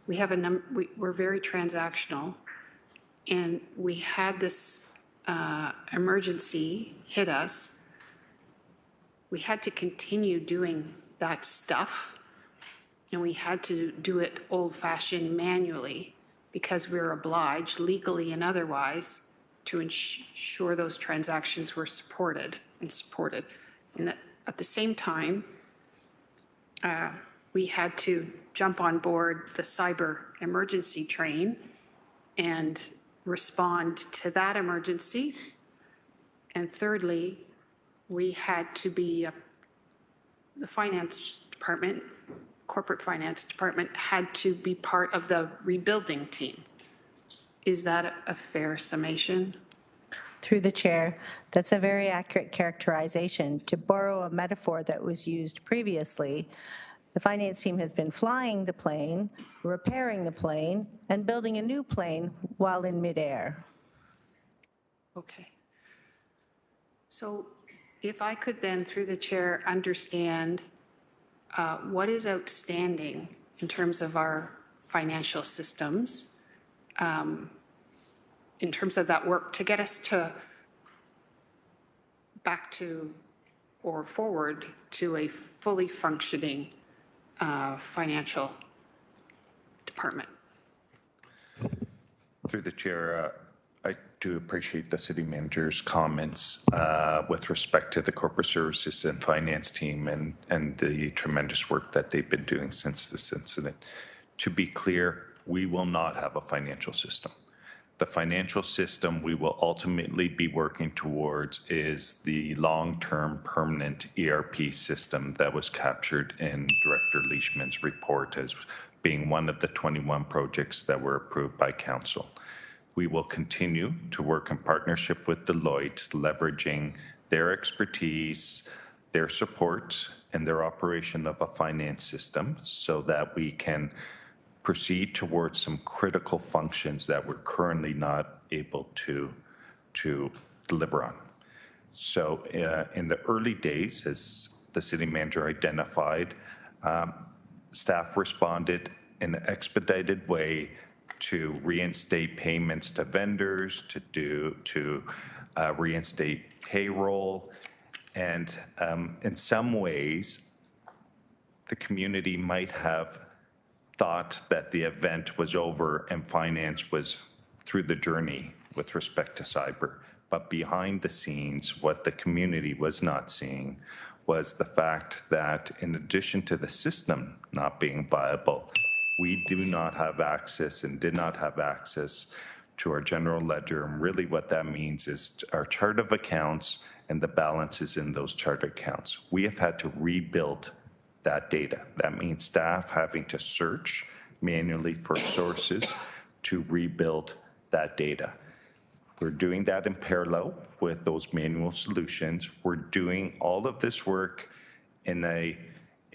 [SPEAKER 4] We have we're very transactional, and we had this emergency hit us. We had to continue doing that stuff, and we had to do it old-fashioned manually because we were obliged, legally and otherwise, to ensure those transactions were supported. And that at the same time, we had to jump on board the cyber emergency train and respond to that emergency. And thirdly, we had to be, the finance department, corporate finance department, had to be part of the rebuilding team. Is that a fair summation?
[SPEAKER 7] Through the chair, that's a very accurate characterization. To borrow a metaphor that was used previously, the finance team has been flying the plane, repairing the plane, and building a new plane while in midair.
[SPEAKER 4] Okay. So if I could then, through the chair, understand what is outstanding in terms of our financial systems, in terms of that work to get us back to or forward to a fully functioning financial department.
[SPEAKER 18] Through the chair, I do appreciate the city manager's comments with respect to the corporate services and finance team and the tremendous work that they've been doing since this incident. To be clear, we will not have a financial system. The financial system we will ultimately be working towards is the long-term permanent ERP system that was captured in Director Leishman's report as being one of the 21 projects that were approved by Council. We will continue to work in partnership with Deloitte, leveraging their expertise, their support, and their operation of a finance system so that we can proceed towards some critical functions that we're currently not able to deliver on. So in the early days, as the city manager identified, staff responded in an expedited way to reinstate payments to vendors, to reinstate payroll. And in some ways, the community might have thought that the event was over and finance was through the journey with respect to cyber. But behind the scenes, what the community was not seeing was the fact that in addition to the system not being viable, we do not have access and did not have access to our general ledger. And really what that means is our chart of accounts and the balances in those chart accounts. We have had to rebuild that data. That means staff having to search manually for sources to rebuild that data. We're doing that in parallel with those manual solutions. We're doing all of this work in a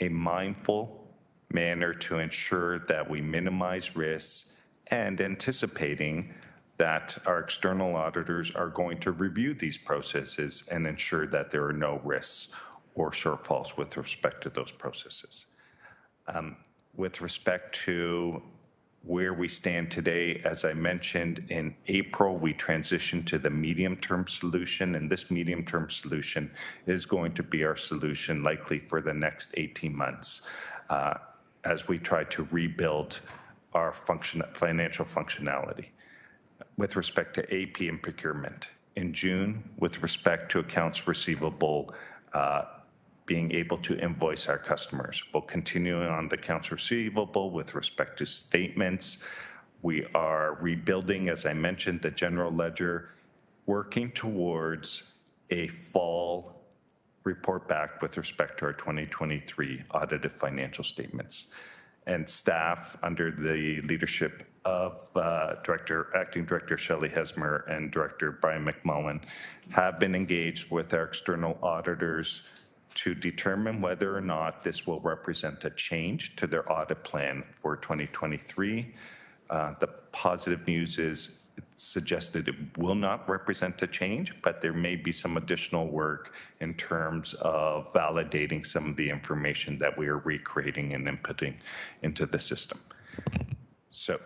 [SPEAKER 18] mindful manner to ensure that we minimize risks and anticipating that our external auditors are going to review these processes and ensure that there are no risks or shortfalls with respect to those processes. With respect to where we stand today, as I mentioned, in April, we transitioned to the medium-term solution, and this medium-term solution is going to be our solution likely for the next 18 months as we try to rebuild our financial functionality. With respect to AP and procurement, in June, with respect to accounts receivable, being able to invoice our customers. We'll continue on the accounts receivable with respect to statements. We are rebuilding, as I mentioned, the general ledger, working towards a fall report back with respect to our 2023 audited financial statements. And staff, under the leadership of Acting Director Shelley Hesmer and Director Brian McMullen, have been engaged with our external auditors to determine whether or not this will represent a change to their audit plan for 2023. The positive news is it suggested it will not represent a change, but there may be some additional work in terms of validating some of the information that we are recreating and inputting into the system. So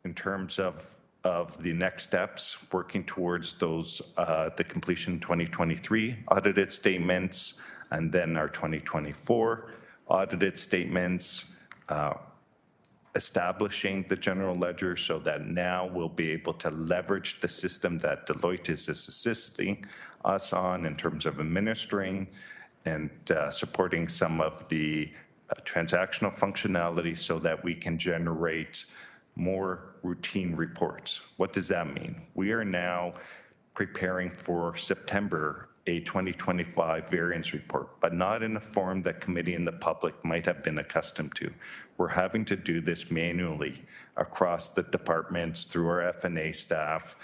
[SPEAKER 18] in terms of the next steps, working towards those, the completion 2023 audited statements, and then our 2024 audited statements, establishing the general ledger so that now we'll be able to leverage the system that Deloitte is assisting us on in terms of administering and supporting some of the transactional functionality so that we can generate more routine reports. What does that mean? We are now preparing for September a 2025 variance report, but not in a form that committee and the public might have been accustomed to. We're having to do this manually across the departments through our F&A staff.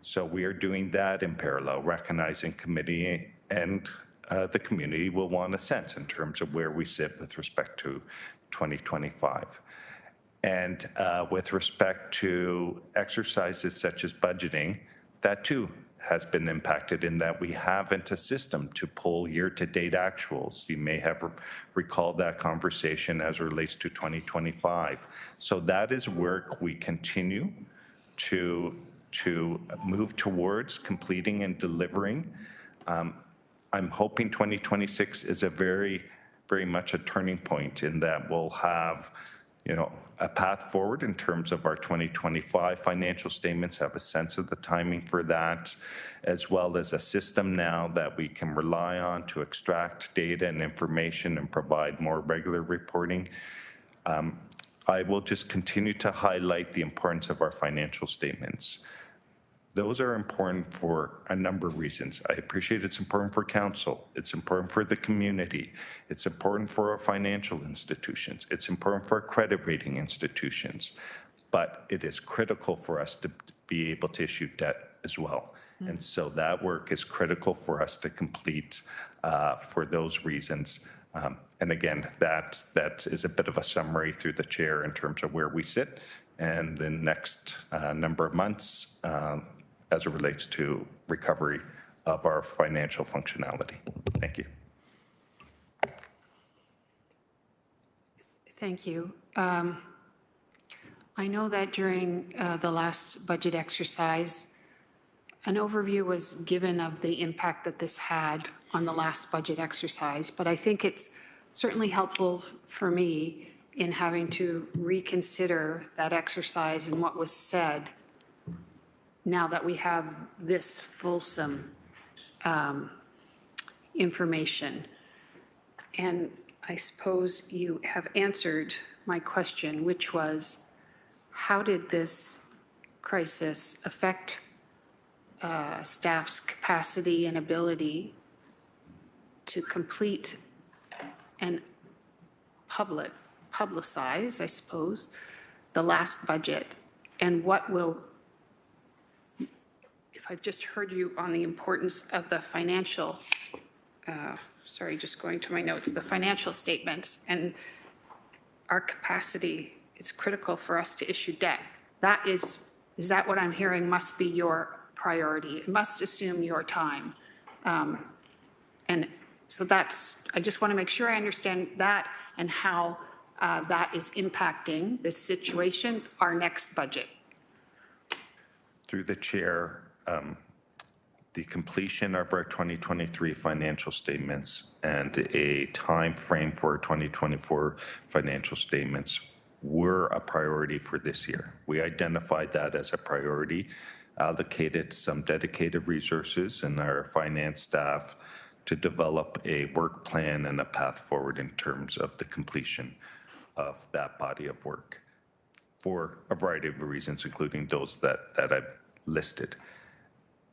[SPEAKER 18] So we are doing that in parallel, recognizing committee and the community will want a sense in terms of where we sit with respect to 2025. And with respect to exercises such as budgeting, that too has been impacted in that we haven't a system to pull year-to-date actuals. You may have recalled that conversation as it relates to 2025. So that is work we continue to move towards completing and delivering. I'm hoping 2026 is a very much a turning point in that we'll have, a path forward in terms of our 2025 financial statements, have a sense of the timing for that, as well as a system now that we can rely on to extract data and information and provide more regular reporting. I will just continue to highlight the importance of our financial statements. Those are important for a number of reasons. I appreciate it's important for council. It's important for the community. It's important for our financial institutions. It's important for our credit rating institutions. But it is critical for us to be able to issue debt as well. And so that work is critical for us to complete for those reasons. And again, that is a bit of a summary through the chair in terms of where we sit and the next number of months as it relates to recovery of our financial functionality. Thank you.
[SPEAKER 4] Thank you. I know that during the last budget exercise, an overview was given of the impact that this had on the last budget exercise, but I think it's certainly helpful for me in having to reconsider that exercise and what was said now that we have this fulsome information. And I suppose you have answered my question, which was, how did this crisis affect staff's capacity and ability to complete and publicize, I suppose, the last budget? And what will, if I've just heard you on the importance of the financial, sorry, just going to my notes, the financial statements and our capacity, it's critical for us to issue debt. That is that what I'm hearing must be your priority? It must assume your time. And so I just want to make sure I understand that and how that is impacting this situation, our next budget.
[SPEAKER 18] Through the chair, the completion of our 2023 financial statements and a time frame for 2024 financial statements were a priority for this year. We identified that as a priority, allocated some dedicated resources in our finance staff to develop a work plan and a path forward in terms of the completion of that body of work for a variety of reasons, including those that I've listed.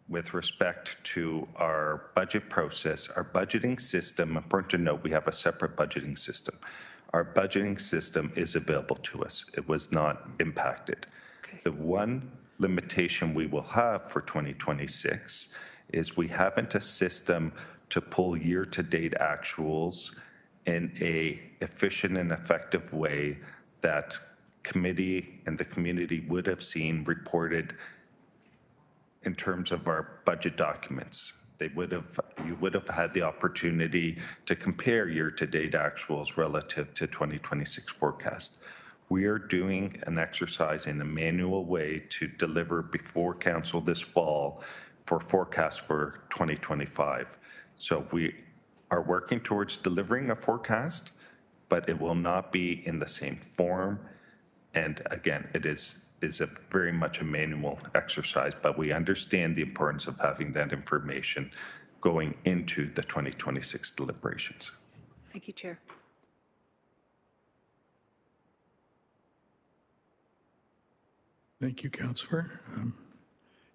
[SPEAKER 18] With respect to our budget process, our budgeting system, important to note, we have a separate budgeting system. Our budgeting system is available to us. It was not impacted. Okay. The one limitation we will have for 2026 is we haven't a system to pull year-to-date actuals in a efficient and effective way that committee and the community would have seen reported in terms of our budget documents. You would have had the opportunity to compare year-to-date actuals relative to 2026 forecast. We are doing an exercise in a manual way to deliver before council this fall for forecast for 2025. So we are working towards delivering a forecast, but it will not be in the same form. And again, it is a very much a manual exercise, but we understand the importance of having that information going into the 2026 deliberations.
[SPEAKER 4] Thank you, Chair.
[SPEAKER 2] Thank you, Councillor.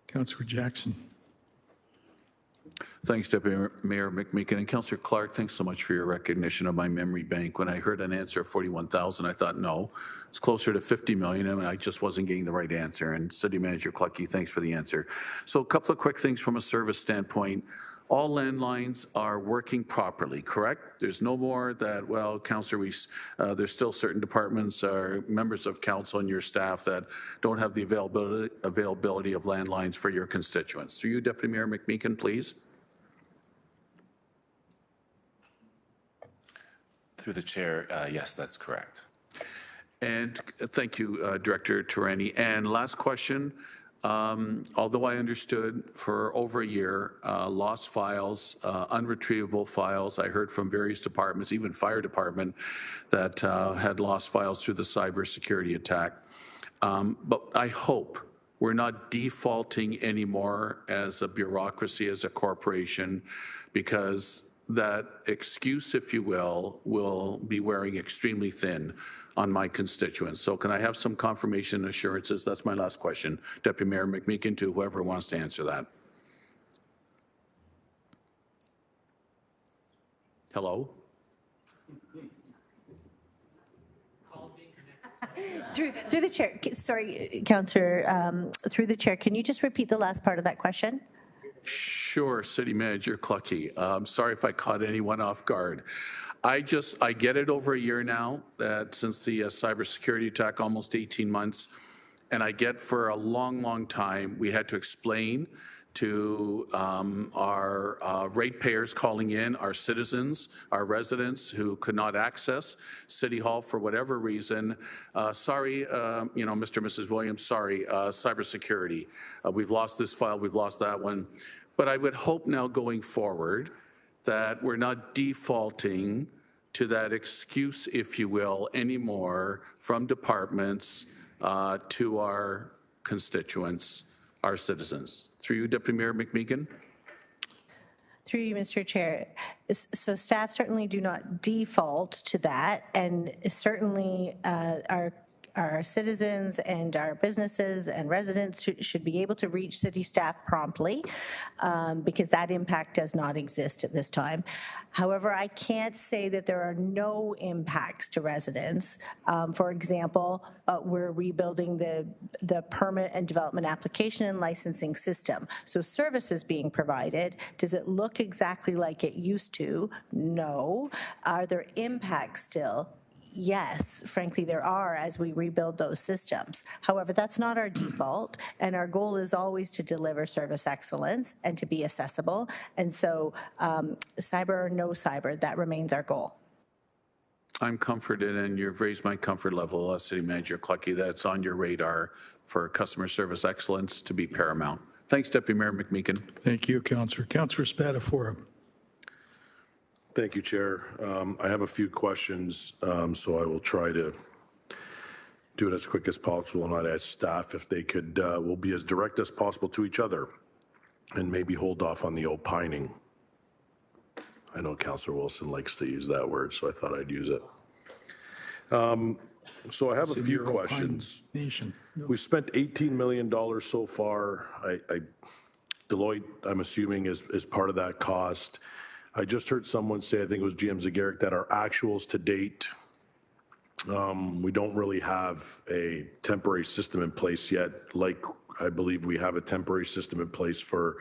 [SPEAKER 2] Councillor Jackson.
[SPEAKER 6] Thanks, Deputy Mayor McMeekin. And Councillor Clark, thanks so much for your recognition of my memory bank. When I heard an answer of 41,000, I thought, no, it's closer to 50 million, and I just wasn't getting the right answer. And City Manager Clucky, thanks for the answer. So a couple of quick things from a service standpoint. All landlines are working properly, correct? There's no more that, well, Councillor Weiss, there's still certain departments or members of council and your staff that don't have the availability of landlines for your constituents. Through you, Deputy Mayor McMeekin, please.
[SPEAKER 14] Through the chair, yes, that's correct.
[SPEAKER 6] And thank you, Director Turani. And last question, although I understood for over a year, lost files, unretrievable files, I heard from various departments, even fire department, that had lost files through the cybersecurity attack. But I hope we're not defaulting anymore as a bureaucracy, as a corporation, because that excuse, if you will be wearing extremely thin on my constituents. So can I have some confirmation assurances? That's my last question. Deputy Mayor McMeekin, to whoever wants to answer that. Hello?
[SPEAKER 7] Through the chair, sorry, Councillor, through the chair, can you just repeat the last part of that question?
[SPEAKER 6] Sure, City Manager Clucky. Sorry if I caught anyone off guard. I get it over a year now, that since the cybersecurity attack, almost 18 months, and I get for a long, long time, we had to explain to our ratepayers calling in, our citizens, our residents who could not access City Hall for whatever reason. Sorry, Mr. and Mrs. Williams, sorry, cybersecurity. We've lost this file, we've lost that one. But I would hope now going forward that we're not defaulting to that excuse, if you will, anymore from departments to our constituents, our citizens. Through you, Deputy Mayor McMeekin.
[SPEAKER 7] Through you, Mr. Chair. So staff certainly do not default to that, and certainly our our citizens and our businesses and residents should be able to reach city staff promptly, because that impact does not exist at this time. However, I can't say that there are no impacts to residents. For example, we're rebuilding the permit and development application and licensing system. So services being provided. Does it look exactly like it used to? No. Are there impacts still? Yes, frankly, there are as we rebuild those systems. However, that's not our default, and our goal is always to deliver service excellence and to be accessible. And so, cyber or no cyber, that remains our goal.
[SPEAKER 6] I'm comforted, and you've raised my comfort level, City Manager Clucky, that's on your radar for customer service excellence to be paramount. Thanks, Deputy Mayor McMeekin.
[SPEAKER 2] Thank you, Councillor. Councillor Spatafora.
[SPEAKER 13] Thank you, Chair. I have a few questions, so I will try to do it as quick as possible, and I'd ask staff if they could, will be as direct as possible to each other and maybe hold off on the opining. I know Councillor Wilson likes to use that word, so I thought I'd use it. So I have a few questions. We spent $18 million so far. Deloitte, I'm assuming, is part of that cost. I just heard someone say, I think it was GM Zagaric, that our actuals to date, we don't really have a temporary system in place yet, like I believe we have a temporary system in place for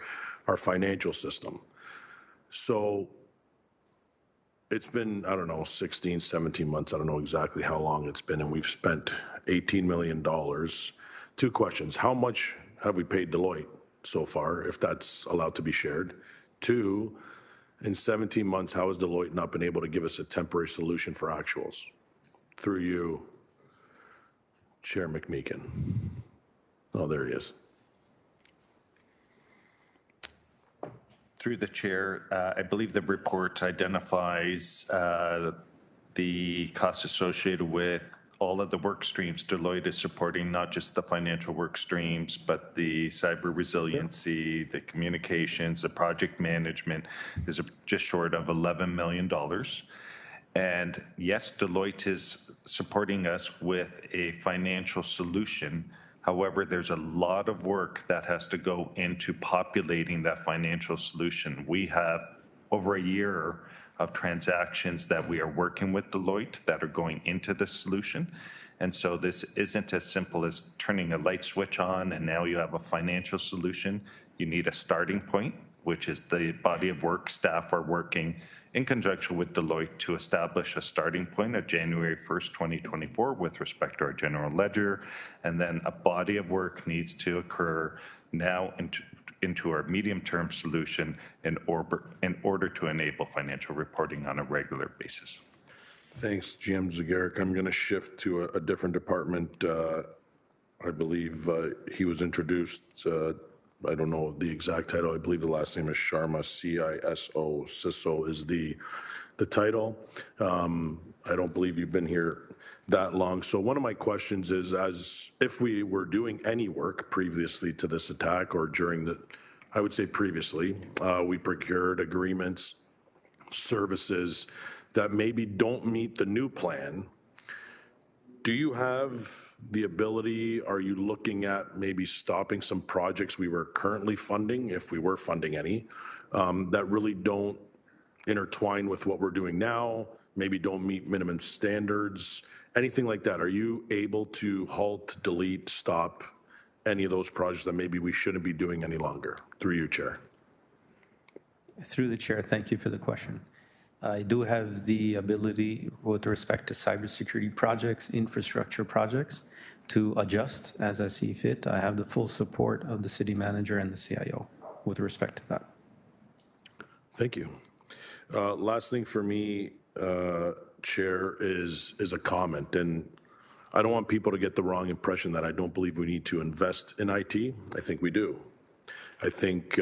[SPEAKER 13] our financial system. So it's been, I don't know, 16, 17 months. I don't know exactly how long it's been, and we've spent $18 million. Two questions. How much have we paid Deloitte so far, if that's allowed to be shared? Two, in 17 months, how has Deloitte not been able to give us a temporary solution for actuals? Through you, Chair McMeekin. Oh, there he is.
[SPEAKER 18] Through the chair, I believe the report identifies the costs associated with all of the work streams. Deloitte is supporting not just the financial work streams, but the cyber resiliency, the communications, the project management is just short of $11 million. And yes, Deloitte is supporting us with a financial solution. However, there's a lot of work that has to go into populating that financial solution. We have over a year of transactions that we are working with Deloitte that are going into the solution. And so this isn't as simple as turning a light switch on and now you have a financial solution. You need a starting point, which is the body of work. Staff are working in conjunction with Deloitte to establish a starting point of January 1st, 2024 with respect to our general ledger. And then a body of work needs to occur now into our medium-term solution in order to enable financial reporting on a regular basis.
[SPEAKER 13] Thanks, GM Zagaric. I'm going to shift to a different department. I believe he was introduced, I don't know the exact title. I believe the last name is Sharma, C-I-S-O. CISO is the title. I don't believe you've been here that long. So one of my questions is, as if we were doing any work previously to this attack or during the, I would say previously, we procured agreements, services that maybe don't meet the new plan. Do you have the ability, are you looking at maybe stopping some projects we were currently funding, if we were funding any, that really don't intertwine with what we're doing now, maybe don't meet minimum standards, anything like that? Are you able to halt, delete, stop any of those projects that maybe we shouldn't be doing any longer? Through you, Chair.
[SPEAKER 20] Through the chair, thank you for the question. I do have the ability with respect to cybersecurity projects, infrastructure projects, to adjust as I see fit. I have the full support of the city manager and the CIO with respect to that.
[SPEAKER 13] Thank you. Last thing for me, Chair, is a comment. And I don't want people to get the wrong impression that I don't believe we need to invest in IT. I think we do. I think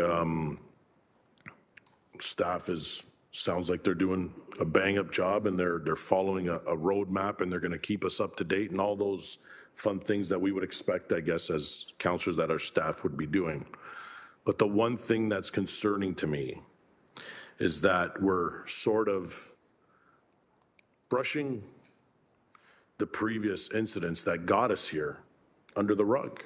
[SPEAKER 13] staff sounds like they're doing a bang-up job, and they're following a roadmap, and they're going to keep us up to date and all those fun things that we would expect, I guess, as councillors that our staff would be doing. But the one thing that's concerning to me is that we're sort of brushing the previous incidents that got us here under the rug.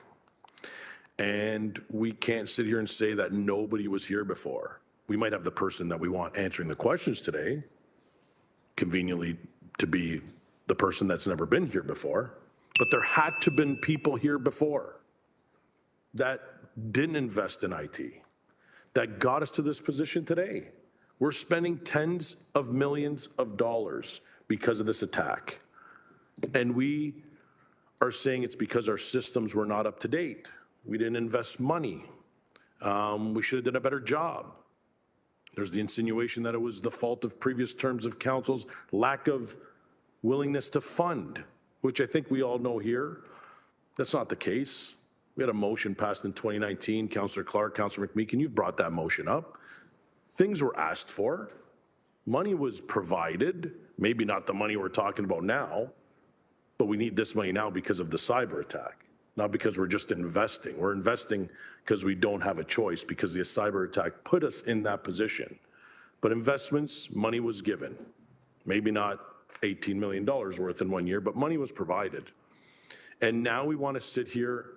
[SPEAKER 13] And we can't sit here and say that nobody was here before. We might have the person that we want answering the questions today, conveniently to be the person that's never been here before, but there had to have been people here before that didn't invest in IT, that got us to this position today. We're spending tens of millions of dollars because of this attack. And we are saying it's because our systems were not up to date. We didn't invest money. We should have done a better job. There's the insinuation that it was the fault of previous terms of council's lack of willingness to fund, which I think we all know here. That's not the case. We had a motion passed in 2019. Councillor Clark, Councillor McMeekin, you brought that motion up. Things were asked for. Money was provided. Maybe not the money we're talking about now, but we need this money now because of the cyber attack, not because we're just investing. We're investing because we don't have a choice, because the cyber attack put us in that position. But investments, money was given. Maybe not $18 million worth in 1 year, but money was provided. And now we want to sit here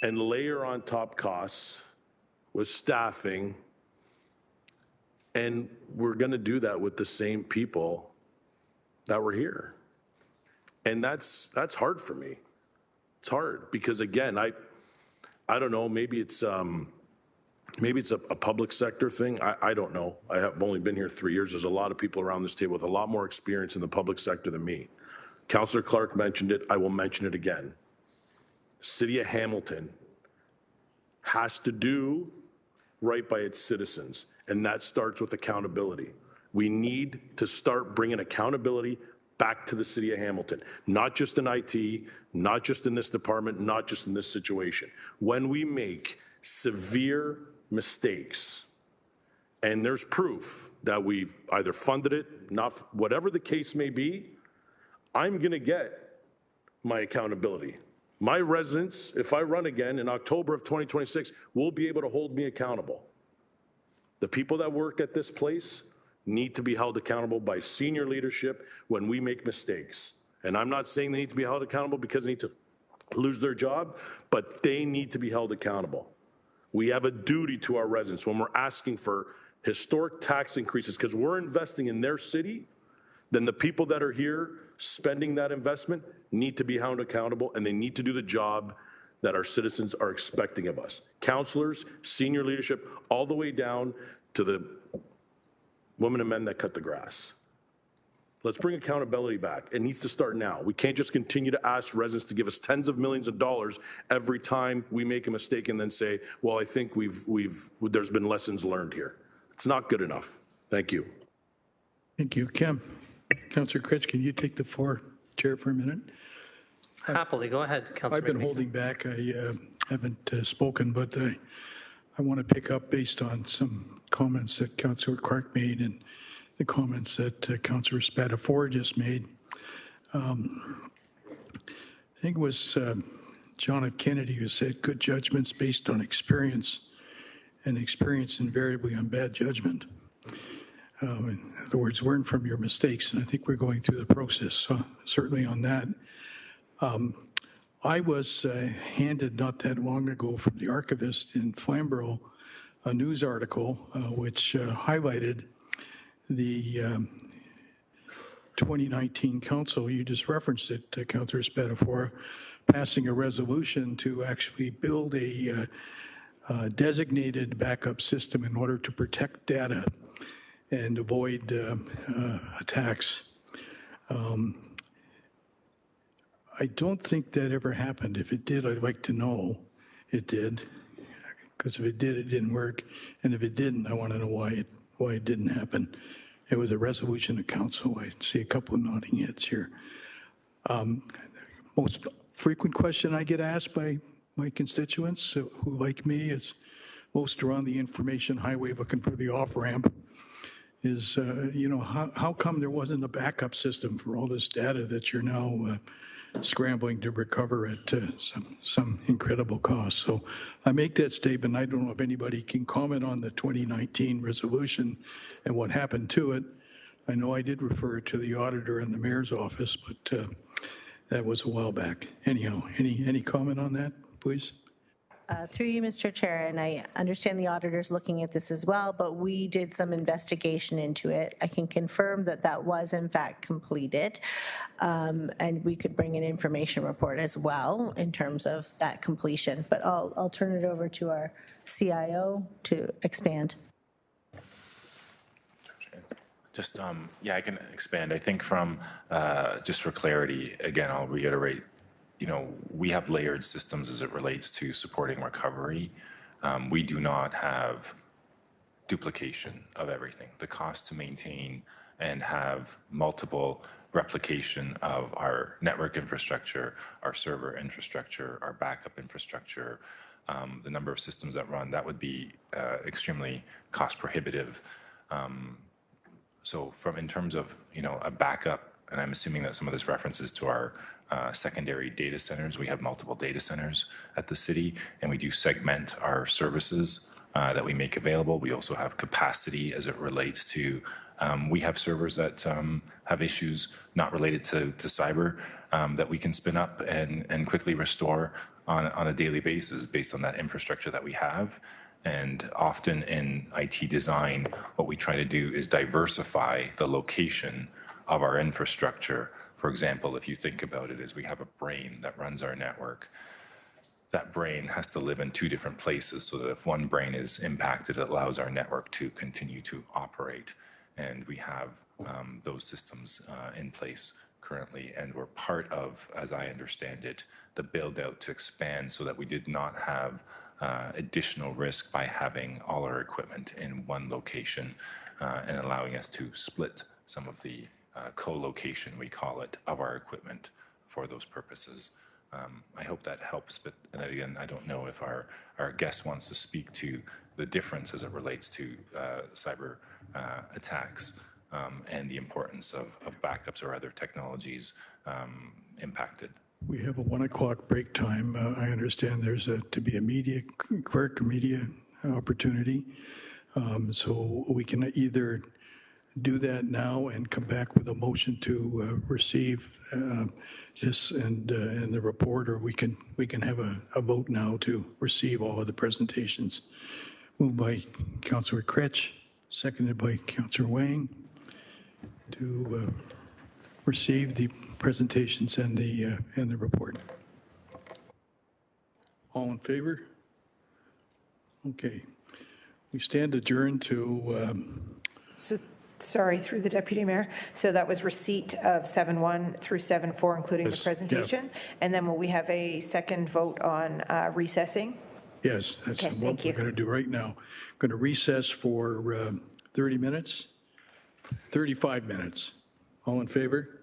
[SPEAKER 13] and layer on top costs with staffing, and we're going to do that with the same people that were here. And that's hard for me. It's hard because, again, I don't know, maybe it's a public sector thing. I don't know. I have only been here 3 years. There's a lot of people around this table with a lot more experience in the public sector than me. Councillor Clark mentioned it. I will mention it again. City of Hamilton has to do right by its citizens, and that starts with accountability. We need to start bringing accountability back to the City of Hamilton, not just in IT, not just in this department, not just in this situation. When we make severe mistakes, and there's proof that we've either funded it, not, whatever the case may be, I'm going to get my accountability. My residents, if I run again in October of 2026, will be able to hold me accountable. The people that work at this place need to be held accountable by senior leadership when we make mistakes. And I'm not saying they need to be held accountable because they need to lose their job, but they need to be held accountable. We have a duty to our residents when we're asking for historic tax increases because we're investing in their city. Then the people that are here spending that investment need to be held accountable, and they need to do the job that our citizens are expecting of us. Councillors, senior leadership, all the way down to the women and men that cut the grass. Let's bring accountability back. It needs to start now. We can't just continue to ask residents to give us tens of millions of dollars every time we make a mistake and then say, well, I think there's been lessons learned here. It's not good enough. Thank you.
[SPEAKER 2] Thank you. Councillor Critch, can you take the floor, Chair, for a minute?
[SPEAKER 15] Happily, go ahead, Councillor.
[SPEAKER 2] I've been holding back. I haven't spoken, but I want to pick up based on some comments that Councillor Clark made and the comments that Councillor Spatafor just made. I think it was John F. Kennedy who said, good judgments based on experience, and experience invariably on bad judgment. In other words, learn from your mistakes, and I think we're going through the process, certainly on that. I was handed not that long ago from the archivist in Flamborough a news article which highlighted the 2019 council, you just referenced it, Councillor Spatafor, passing a resolution to actually build a designated backup system in order to protect data and avoid attacks. I don't think that ever happened. If it did, I'd like to know it did, because if it did, it didn't work. And if it didn't, I want to know why it didn't happen. It was a resolution of council. I see a couple of nodding heads here. Most frequent question I get asked by my constituents who, like me, is most are on the information highway looking for the off-ramp, is, how come there wasn't a backup system for all this data that you're now scrambling to recover at some incredible cost? So I make that statement. I don't know if anybody can comment on the 2019 resolution and what happened to it. I know I did refer to the auditor and the mayor's office, but That was a while back. Anyhow, any comment on that, please?
[SPEAKER 7] Through you, Mr. Chair, and I understand the auditor's looking at this as well, but we did some investigation into it. I can confirm that that was in fact completed, and we could bring an information report as well in terms of that completion. But I'll turn it over to our CIO to expand.
[SPEAKER 14] Just, yeah, I can expand. I think from, just for clarity, again, I'll reiterate, we have layered systems as it relates to supporting recovery. We do not have duplication of everything. The cost to maintain and have multiple replication of our network infrastructure, our server infrastructure, our backup infrastructure, the number of systems that run, that would be extremely cost prohibitive. So in terms of, a backup, and I'm assuming that some of this references to our secondary data centers. We have multiple data centers at the city, and we do segment our services that we make available. We also have capacity as it relates to, we have servers that have issues not related to cyber that we can spin up and quickly restore on a daily basis based on that infrastructure that we have. And often in IT design, what we try to do is diversify the location of our infrastructure. For example, if you think about it, is we have a brain that runs our network. That brain has to live in two different places so that if one brain is impacted, it allows our network to continue to operate. And we have those systems in place currently, and we're part of, as I understand it, the build out to expand so that we did not have additional risk by having all our equipment in one location and allowing us to split some of the co-location, we call it, of our equipment for those purposes. I hope that helps, but and again, I don't know if our guest wants to speak to the difference as it relates to cyber attacks and the importance of backups or other technologies impacted.
[SPEAKER 2] We have a 1 o'clock break time. I understand there's to be a media opportunity. So we can either do that now and come back with a motion to receive this and the report, or we can have a vote now to receive all of the presentations. Moved by Councillor Kretsch, seconded by Councillor Wang, to receive the presentations and the report. All in favor? Okay. We stand adjourned to.
[SPEAKER 3] Sorry, through the Deputy Mayor. So that was receipt of 7.1 through 7.4, including the presentation. Yeah. And then will we have a second vote on recessing?
[SPEAKER 2] Yes, that's what we're going to do right now. Going to recess for 30 minutes, 35 minutes. All in favor?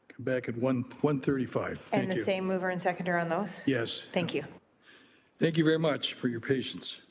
[SPEAKER 2] Come back at 1:35. Thank you.
[SPEAKER 3] And the same mover and seconder on those?
[SPEAKER 2] Yes.
[SPEAKER 3] Thank you.
[SPEAKER 2] Thank you very much for your patience.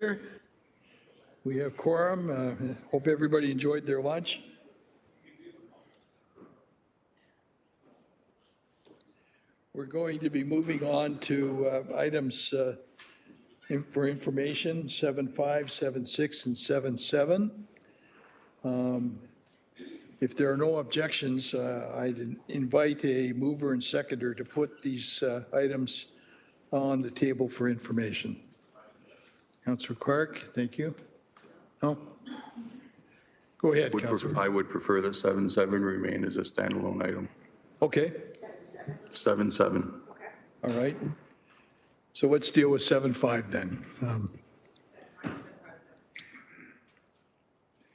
[SPEAKER 2] We have quorum. Hope everybody enjoyed their lunch. We're going to be moving on to items for information, 7.5, 7.6, and 7.7. If there are no objections, I'd invite a mover and seconder to put these items on the table for information. Councillor Clark, thank you. No? Go ahead, Councillor.
[SPEAKER 5] I would prefer that 7.7 remain as a standalone item.
[SPEAKER 2] Okay.
[SPEAKER 5] 7.7.
[SPEAKER 2] All right. So let's deal with 7.5 then.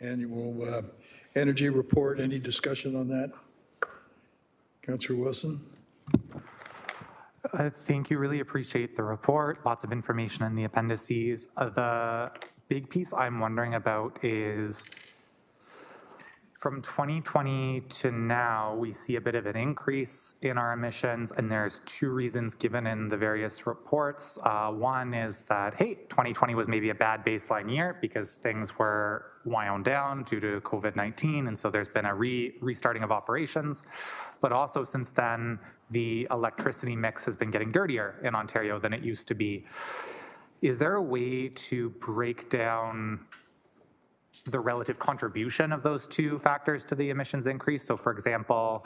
[SPEAKER 2] Annual energy report, any discussion on that? Councillor Wilson?
[SPEAKER 22] Thank you. Really appreciate the report. Lots of information in the appendices. The big piece I'm wondering about is from 2020 to now, we see a bit of an increase in our emissions, and there's two reasons given in the various reports. One is that, hey, 2020 was maybe a bad baseline year because things were wound down due to COVID-19, and so there's been a restarting of operations. But also since then, the electricity mix has been getting dirtier in Ontario than it used to be. Is there a way to break down the relative contribution of those two factors to the emissions increase? So for example,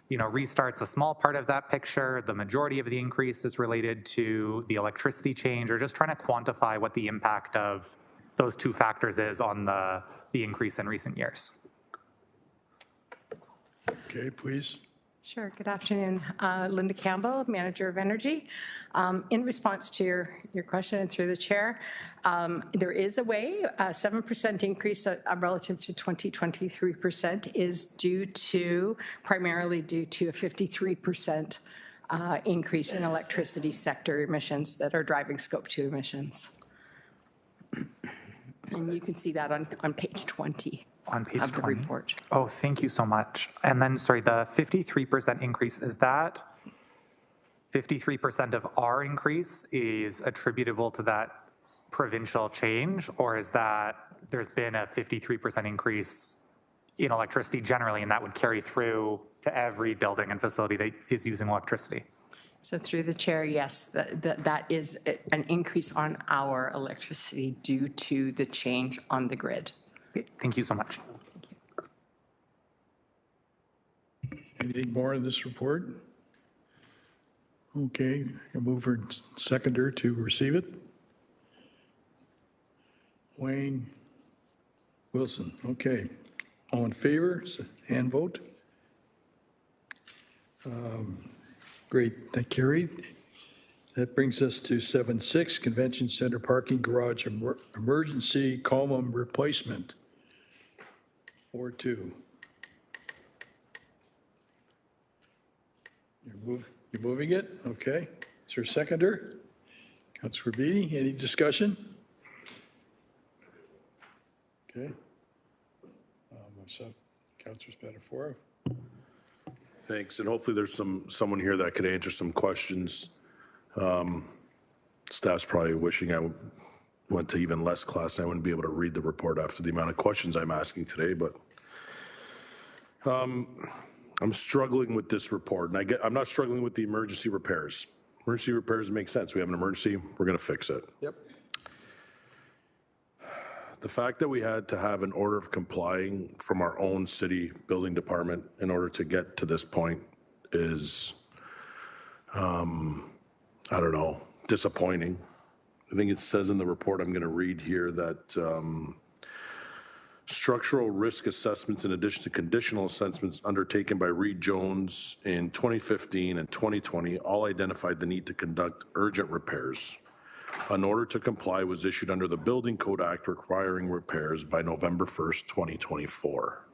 [SPEAKER 22] restart's a small part of that picture. The majority of the increase is related to the electricity change, or just trying to quantify what the impact of those two factors is on the increase in recent years.
[SPEAKER 2] Okay, please.
[SPEAKER 23] Sure. Good afternoon. Linda Campbell, Manager of Energy. In response to your question and through the chair, there is a way, a 7% increase relative to 2023% is primarily due to a 53% increase in electricity sector emissions that are driving Scope 2 emissions. And you can see that on page 20.
[SPEAKER 22] On page
[SPEAKER 23] of the
[SPEAKER 22] 20.
[SPEAKER 23] report.
[SPEAKER 22] Oh, thank you so much. And then, sorry, the 53% increase, is that 53% of our increase is attributable to that provincial change, or is that there's been a 53% increase in electricity generally, and that would carry through to every building and facility that is using electricity?
[SPEAKER 23] So through the chair, yes, that is an increase on our electricity due to the change on the grid.
[SPEAKER 22] Thank you so much.
[SPEAKER 2] Anything more in this report? Okay, a mover and seconder to receive it. Wayne Wilson, okay. All in favor, hand vote. Great, that carried. That brings us to 7.6, Convention Center Parking Garage Emergency Column Replacement. Or 2. You're moving it? Okay. Is there a seconder? Councillor Beatty, any discussion? Okay. Councillor Spatafor.
[SPEAKER 13] Thanks, and hopefully there's someone here that could answer some questions. Staff's probably wishing I went to even less class and I wouldn't be able to read the report after the amount of questions I'm asking today, but I'm struggling with this report, and I'm not struggling with the emergency repairs. Emergency repairs make sense. We have an emergency, we're going to fix it.
[SPEAKER 2] Yep.
[SPEAKER 13] The fact that we had to have an order of complying from our own city building department in order to get to this point is, I don't know, disappointing. I think it says in the report I'm going to read here that structural risk assessments in addition to conditional assessments undertaken by Reed Jones in 2015 and 2020 all identified the need to conduct urgent repairs. An order to comply was issued under the Building Code Act requiring repairs by November 1st, 2024.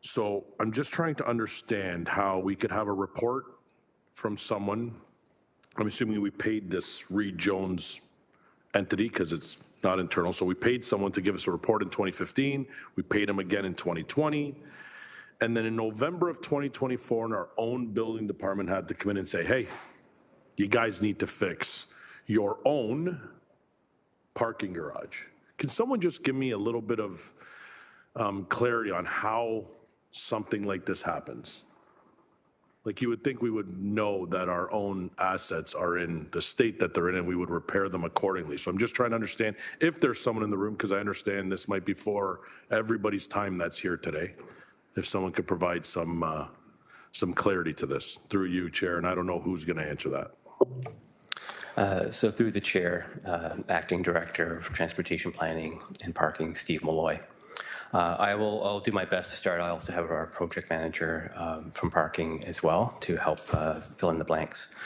[SPEAKER 13] So I'm just trying to understand how we could have a report from someone. I'm assuming we paid this Reed Jones entity because it's not internal. So we paid someone to give us a report in 2015. We paid him again in 2020. And then in November of 2024, our own building department had to come in and say, hey, you guys need to fix your own parking garage. Can someone just give me a little bit of clarity on how something like this happens? Like, you would think we would know that our own assets are in the state that they're in and we would repair them accordingly. So I'm just trying to understand if there's someone in the room, because I understand this might be for everybody's time that's here today. If someone could provide some clarity to this through you, Chair, and I don't know who's going to answer that.
[SPEAKER 8] So through the Chair, Acting Director of Transportation Planning and Parking, Steve Malloy. I'll do my best to start. I also have our project manager from parking as well to help fill in the blanks.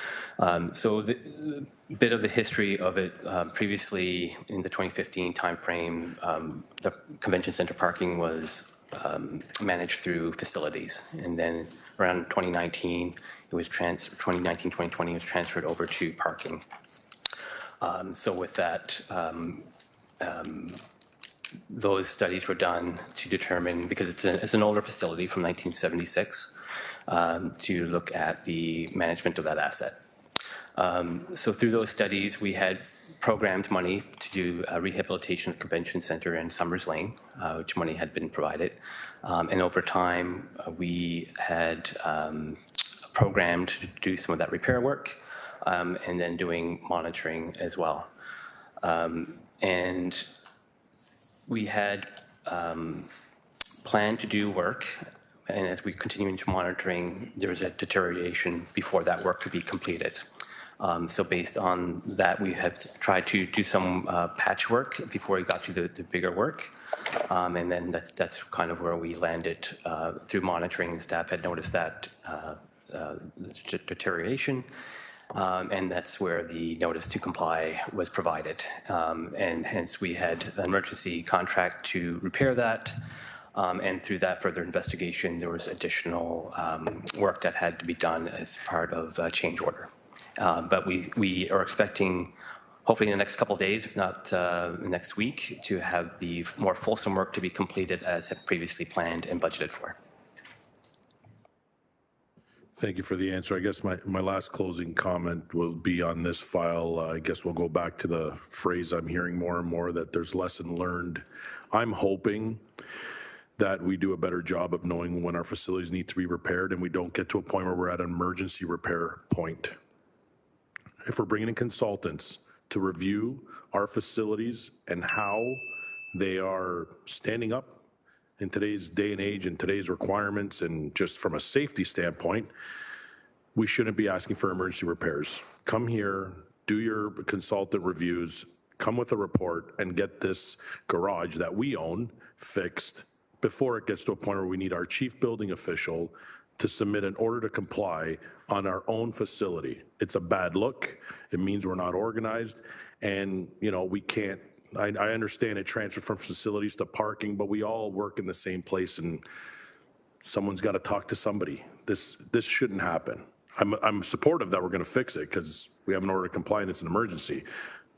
[SPEAKER 8] So the bit of the history of it, previously in the 2015 timeframe, the convention center parking was managed through facilities, and then around 2019, it was 2020, it was transferred over to parking. So with that, those studies were done to determine, because it's an older facility from 1976, to look at the management of that asset. So through those studies, we had programmed money to do a rehabilitation of the convention center in Summers Lane, which money had been provided. And over time, we had programmed to do some of that repair work, and then doing monitoring as well. And we had planned to do work, and as we continue into monitoring, there was a deterioration before that work could be completed. So based on that, we have tried to do some patchwork before we got to the bigger work. And then that's kind of where we landed through monitoring. Staff had noticed that deterioration. And that's where the notice to comply was provided. And hence we had an emergency contract to repair that. And through that further investigation, there was additional work that had to be done as part of a change order. But we are expecting, hopefully in the next couple of days, if not next week, to have the more fulsome work to be completed as had previously planned and budgeted for.
[SPEAKER 13] Thank you for the answer. I guess my last closing comment will be on this file. I guess we'll go back to the phrase I'm hearing more and more, that there's lesson learned. I'm hoping that we do a better job of knowing when our facilities need to be repaired and we don't get to a point where we're at an emergency repair point. If we're bringing in consultants to review our facilities and how they are standing up in today's day and age and today's requirements, and just from a safety standpoint, we shouldn't be asking for emergency repairs. Come here, do your consultant reviews, come with a report, and get this garage that we own fixed before it gets to a point where we need our chief building official to submit an order to comply on our own facility. It's a bad look. It means we're not organized, and we can't. I understand it transferred from facilities to parking, but we all work in the same place, and someone's got to talk to somebody. This shouldn't happen. I'm supportive that we're going to fix it because we have an order to comply and it's an emergency,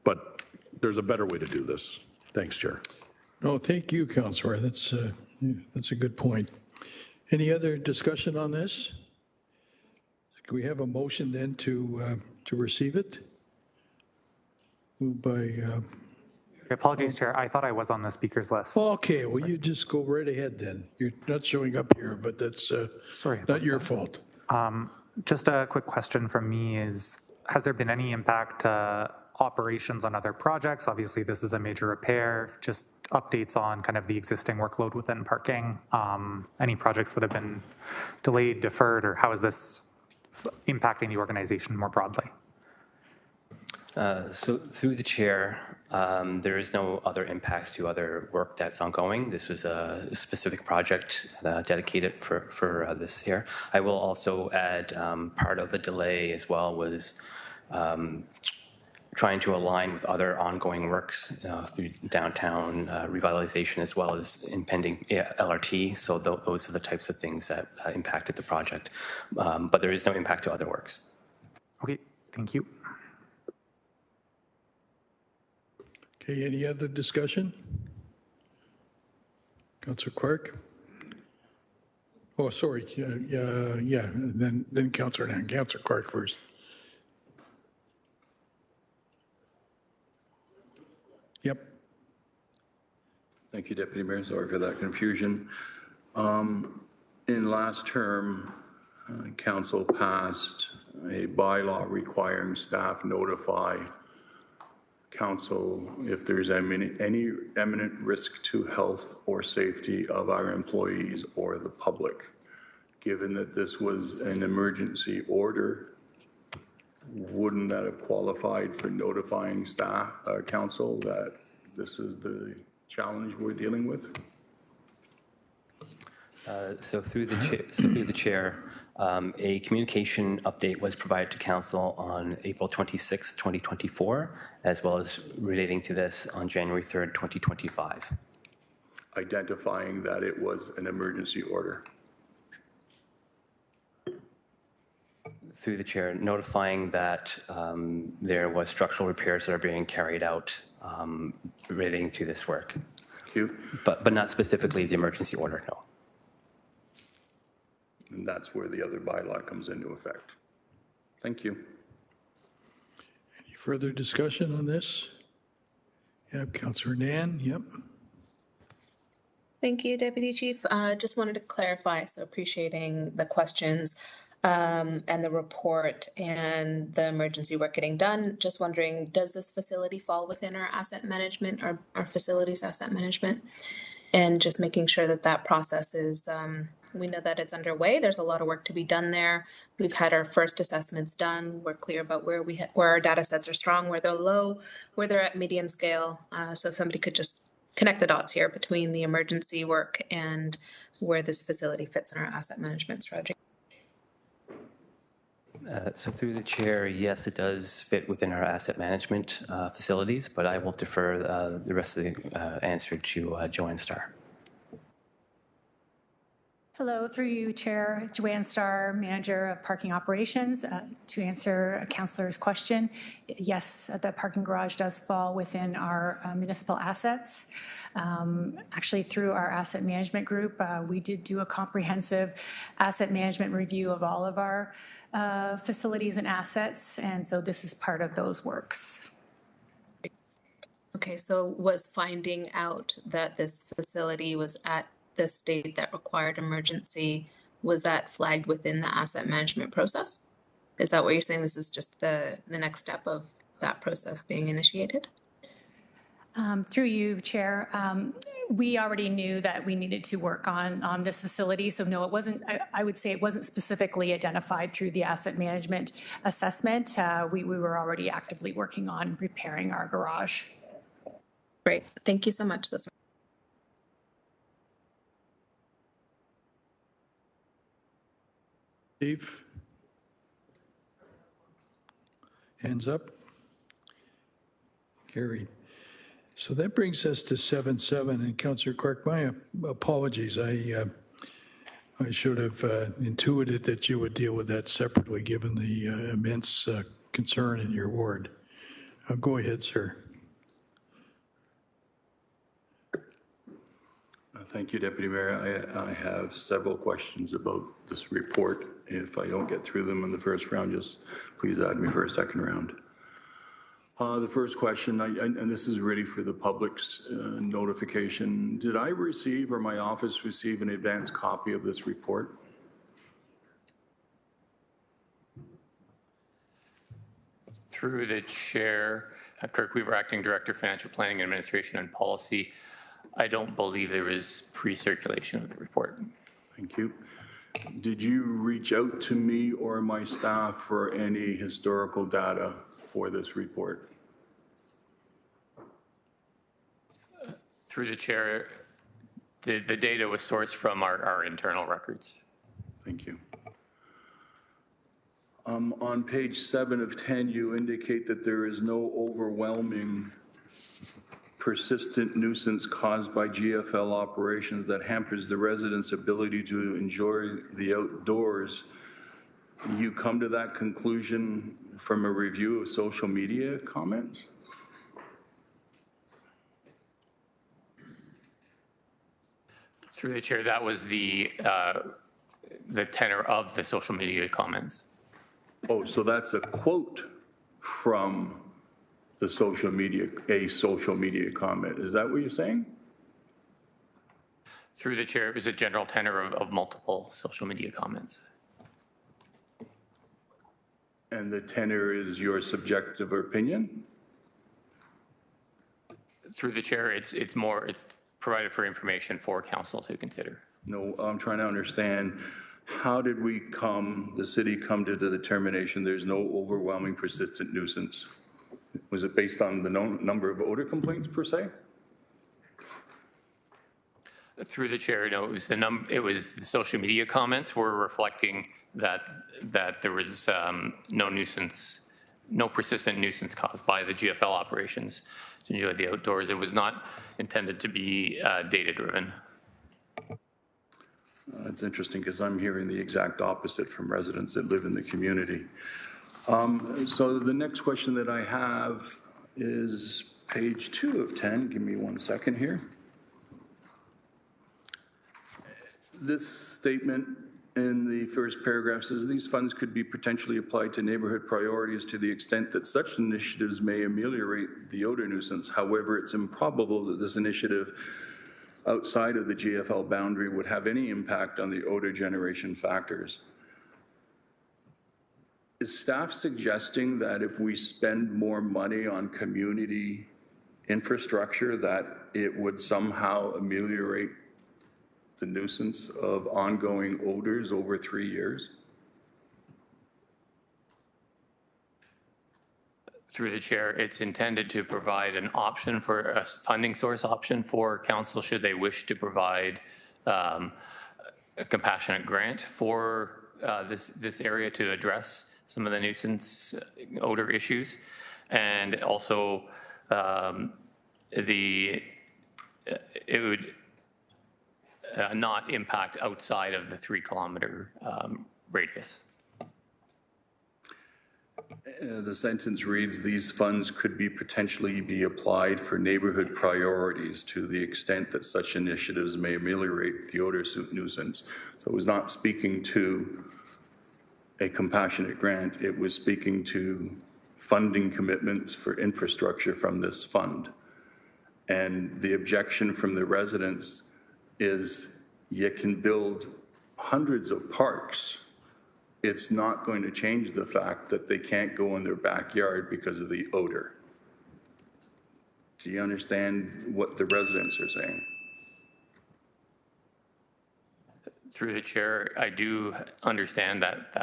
[SPEAKER 13] but there's a better way to do this. Thanks, Chair.
[SPEAKER 2] Oh, thank you, Councillor. That's a good point. Any other discussion on this? Can we have a motion then to receive it? Moved by.
[SPEAKER 22] Apologies, Chair. I thought I was on the speaker's list.
[SPEAKER 2] Okay, well, you just go right ahead then. You're not showing up here, but that's not your fault.
[SPEAKER 22] Just a quick question from me is, has there been any impact to operations on other projects? Obviously, this is a major repair. Just updates on kind of the existing workload within parking. Any projects that have been delayed, deferred, or how is this impacting the organization more broadly?
[SPEAKER 8] So through the Chair, there is no other impacts to other work that's ongoing. This was a specific project dedicated for this here. I will also add part of the delay as well was trying to align with other ongoing works through downtown revitalization as well as impending LRT. So those are the types of things that impacted the project. But there is no impact to other works.
[SPEAKER 22] Okay, thank you.
[SPEAKER 2] Okay, any other discussion? Councillor Clark? Oh, sorry, yeah, then Councillor Clark first. Thank you, Deputy Mayor. Sorry for that confusion. In last term, Council passed a bylaw requiring staff notify Council if there's any imminent risk to health or safety of our employees or the public. Given that this was an emergency order, wouldn't that have qualified for notifying staff, Council, that this is the challenge we're dealing with?
[SPEAKER 8] So through the chair, a communication update was provided to Council on April 26, 2024, as well as relating to this on January 3rd, 2025.
[SPEAKER 2] Identifying that it was an emergency order.
[SPEAKER 8] Through the chair, notifying that there was structural repairs that are being carried out relating to this work.
[SPEAKER 2] Thank you.
[SPEAKER 8] But not specifically the emergency order, no.
[SPEAKER 2] And that's where the other bylaw comes into effect. Thank you. Any further discussion on this? Yep, Councillor Nan, yep.
[SPEAKER 9] Thank you, Deputy Chief. Just wanted to clarify, so appreciating the questions and the report and the emergency work getting done. Just wondering, does this facility fall within our asset management, our facilities asset management? And just making sure that that process is, we know that it's underway. There's a lot of work to be done there. We've had our first assessments done. We're clear about where our data sets are strong, where they're low, where they're at medium scale. So if somebody could just connect the dots here between the emergency work and where this facility fits in our asset management strategy.
[SPEAKER 8] So through the chair, yes, it does fit within our asset management facilities, but I will defer the rest of the answer to Joanne Starr.
[SPEAKER 10] Hello, through you, Chair. Joanne Starr, Manager of Parking Operations. To answer a councillor's question, yes, the parking garage does fall within our municipal assets. Actually, through our asset management group, we did do a comprehensive asset management review of all of our facilities and assets, and so this is part of those works.
[SPEAKER 9] Okay, so was finding out that this facility was at the state that required emergency, was that flagged within the asset management process? Is that what you're saying? This is just the next step of that process being initiated?
[SPEAKER 10] Through you, Chair, we already knew that we needed to work on this facility. So no, it wasn't, I would say it wasn't specifically identified through the asset management assessment. We were already actively working on repairing our garage.
[SPEAKER 9] Great, thank you so much.
[SPEAKER 2] Steve? Hands up. Carried. So that brings us to 7.7, and Councillor Clerk, my apologies. I should have intuited that you would deal with that separately, given the immense concern in your ward. Go ahead, sir. Thank you, Deputy Mayor. I have several questions about this report. If I don't get through them in the first round, just please add me for a second round. The first question, and this is really for the public's notification. Did I receive, or my office receive, an advance copy of this report?
[SPEAKER 19] Through the chair, Kirk Weaver, Acting Director, Financial Planning, Administration and Policy. I don't believe there is pre-circulation of the report.
[SPEAKER 2] Thank you. Did you reach out to me or my staff for any historical data for this report?
[SPEAKER 19] Through the chair, the data was sourced from our internal records.
[SPEAKER 2] Thank you. On page 7 of 10, you indicate that there is no overwhelming persistent nuisance caused by GFL operations that hampers the residents' ability to enjoy the outdoors. You come to that conclusion from a review of social media comments?
[SPEAKER 19] Through the chair, that was the tenor of the social media comments.
[SPEAKER 2] Oh, so that's a quote from the social media, a social media comment. Is that what you're saying?
[SPEAKER 19] Through the chair, it was a general tenor of multiple social media comments.
[SPEAKER 2] And the tenor is your subjective opinion?
[SPEAKER 19] Through the chair, it's provided for information for council to consider.
[SPEAKER 2] No, I'm trying to understand, how did the city come to the determination there's no overwhelming persistent nuisance? Was it based on the number of odor complaints per se?
[SPEAKER 19] Through the chair, no, it was the social media comments were reflecting that there was no persistent nuisance caused by the GFL operations to enjoy the outdoors. It was not intended to be data-driven.
[SPEAKER 2] That's interesting because I'm hearing the exact opposite from residents that live in the community. So the next question that I have is page 2 of 10. Give me 1 second here. This statement in the first paragraph says these funds could be potentially applied to neighborhood priorities to the extent that such initiatives may ameliorate the odor nuisance. However, it's improbable that this initiative outside of the GFL boundary would have any impact on the odor generation factors. Is staff suggesting that if we spend more money on community infrastructure that it would somehow ameliorate the nuisance of ongoing odors over 3 years?
[SPEAKER 19] Through the chair, it's intended to provide an option for a funding source option for council should they wish to provide a compassionate grant for this area to address some of the nuisance odor issues, and also it would not impact outside of the 3-kilometer radius.
[SPEAKER 2] The sentence reads, these funds could potentially be applied for neighborhood priorities to the extent that such initiatives may ameliorate the odor nuisance. So it was not speaking to a compassionate grant, it was speaking to funding commitments for infrastructure from this fund. And the objection from the residents is you can build hundreds of parks. It's not going to change the fact that they can't go in their backyard because of the odor. Do you understand what the residents are saying?
[SPEAKER 19] Through the chair, I do understand that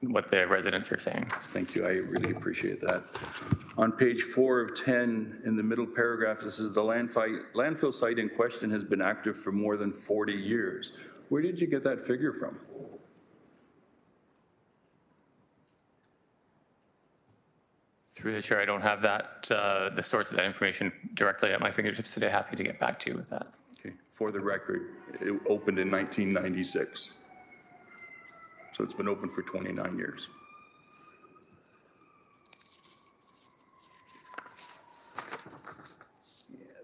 [SPEAKER 19] what the residents are saying.
[SPEAKER 2] Thank you. I really appreciate that. On page 4 of 10, in the middle paragraph, this is the landfill site in question has been active for more than 40 years. Where did you get that figure from?
[SPEAKER 19] Through the chair, I don't have that, the source of that information directly at my fingertips today. Happy to get back to you with that.
[SPEAKER 2] Okay. For the record, it opened in 1996. So it's been open for 29 years.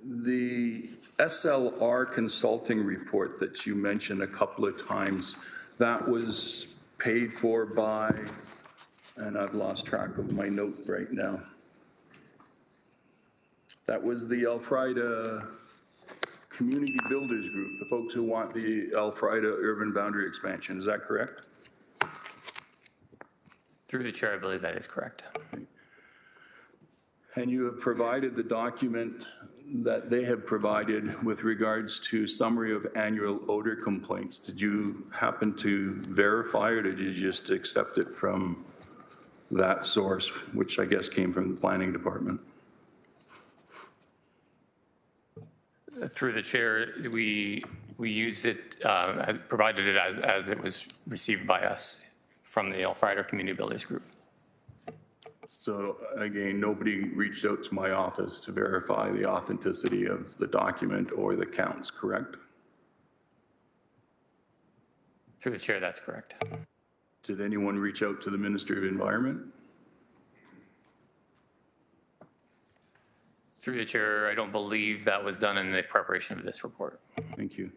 [SPEAKER 2] The SLR consulting report that you mentioned a couple of times, that was paid for by, and I've lost track of my note right now. That was the Elfrida Community Builders Group, the folks who want the Elfrida urban boundary expansion. Is that correct?
[SPEAKER 19] Through the chair, I believe that is correct.
[SPEAKER 2] And you have provided the document that they have provided with regards to summary of annual odor complaints. Did you happen to verify, or did you just accept it from that source, which I guess came from the planning department?
[SPEAKER 19] Through the chair, we used it, provided it as it was received by us from the Elfrida Community Builders Group.
[SPEAKER 2] So again, nobody reached out to my office to verify the authenticity of the document or the counts, correct?
[SPEAKER 19] Through the chair, that's correct.
[SPEAKER 2] Did anyone reach out to the Ministry of Environment?
[SPEAKER 19] Through the chair, I don't believe that was done in the preparation of this report.
[SPEAKER 2] Thank you.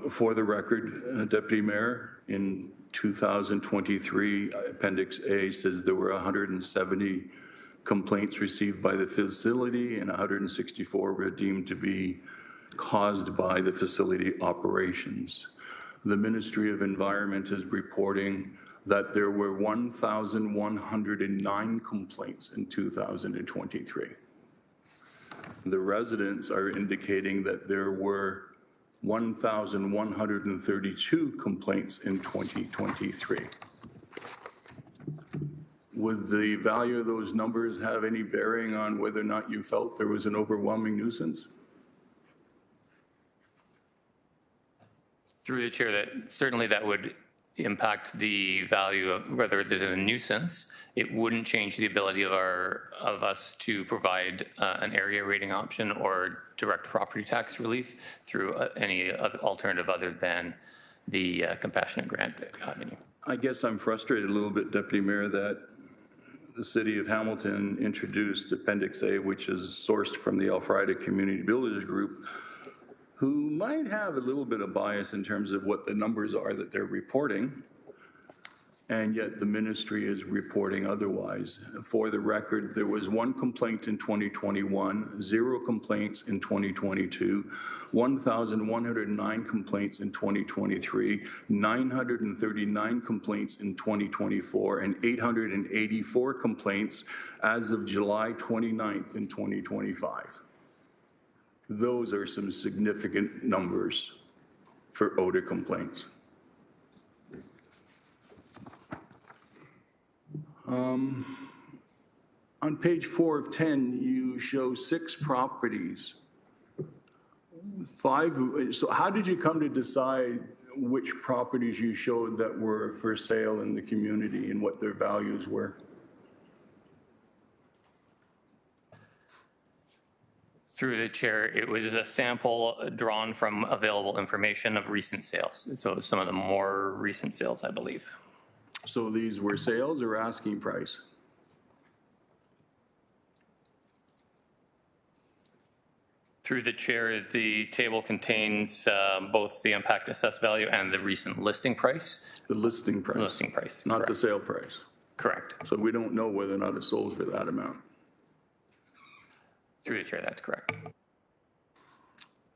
[SPEAKER 2] For the record, Deputy Mayor, in 2023, Appendix A says there were 170 complaints received by the facility and 164 were deemed to be
[SPEAKER 5] caused by the facility operations. The Ministry of Environment is reporting that there were 1,109 complaints in 2023. The residents are indicating that there were 1,132 complaints in 2023. Would the value of those numbers have any bearing on whether or not you felt there was an overwhelming nuisance?
[SPEAKER 19] Through the chair, that certainly that would impact the value of whether there's a nuisance. It wouldn't change the ability of us to provide an area rating option or direct property tax relief through any other alternative other than the compassionate grant avenue.
[SPEAKER 5] I guess I'm frustrated a little bit, Deputy Mayor, that the City of Hamilton introduced Appendix A, which is sourced from the Elfrida Community Builders Group, who might have a little bit of bias in terms of what the numbers are that they're reporting, and yet the ministry is reporting otherwise. For the record, there was 1 complaint in 2021, 0 complaints in 2022, 1,109 complaints in 2023, 939 complaints in 2024, and 884 complaints as of July 29th in 2025. Those are some significant numbers for odor complaints. On page 4 of 10, you show 6 properties. 5. So how did you come to decide which properties you showed that were for sale in the community and what their values were?
[SPEAKER 19] Through the chair, it was a sample drawn from available information of recent sales. So some of the more recent sales, I believe.
[SPEAKER 5] So these were sales or asking price?
[SPEAKER 19] Through the chair, the table contains both the impact assessed value and the recent listing price.
[SPEAKER 5] The listing price?
[SPEAKER 19] The listing price,
[SPEAKER 5] not
[SPEAKER 19] correct.
[SPEAKER 5] the sale price?
[SPEAKER 19] Correct.
[SPEAKER 5] So we don't know whether or not it sold for that amount?
[SPEAKER 19] Through the chair, that's correct.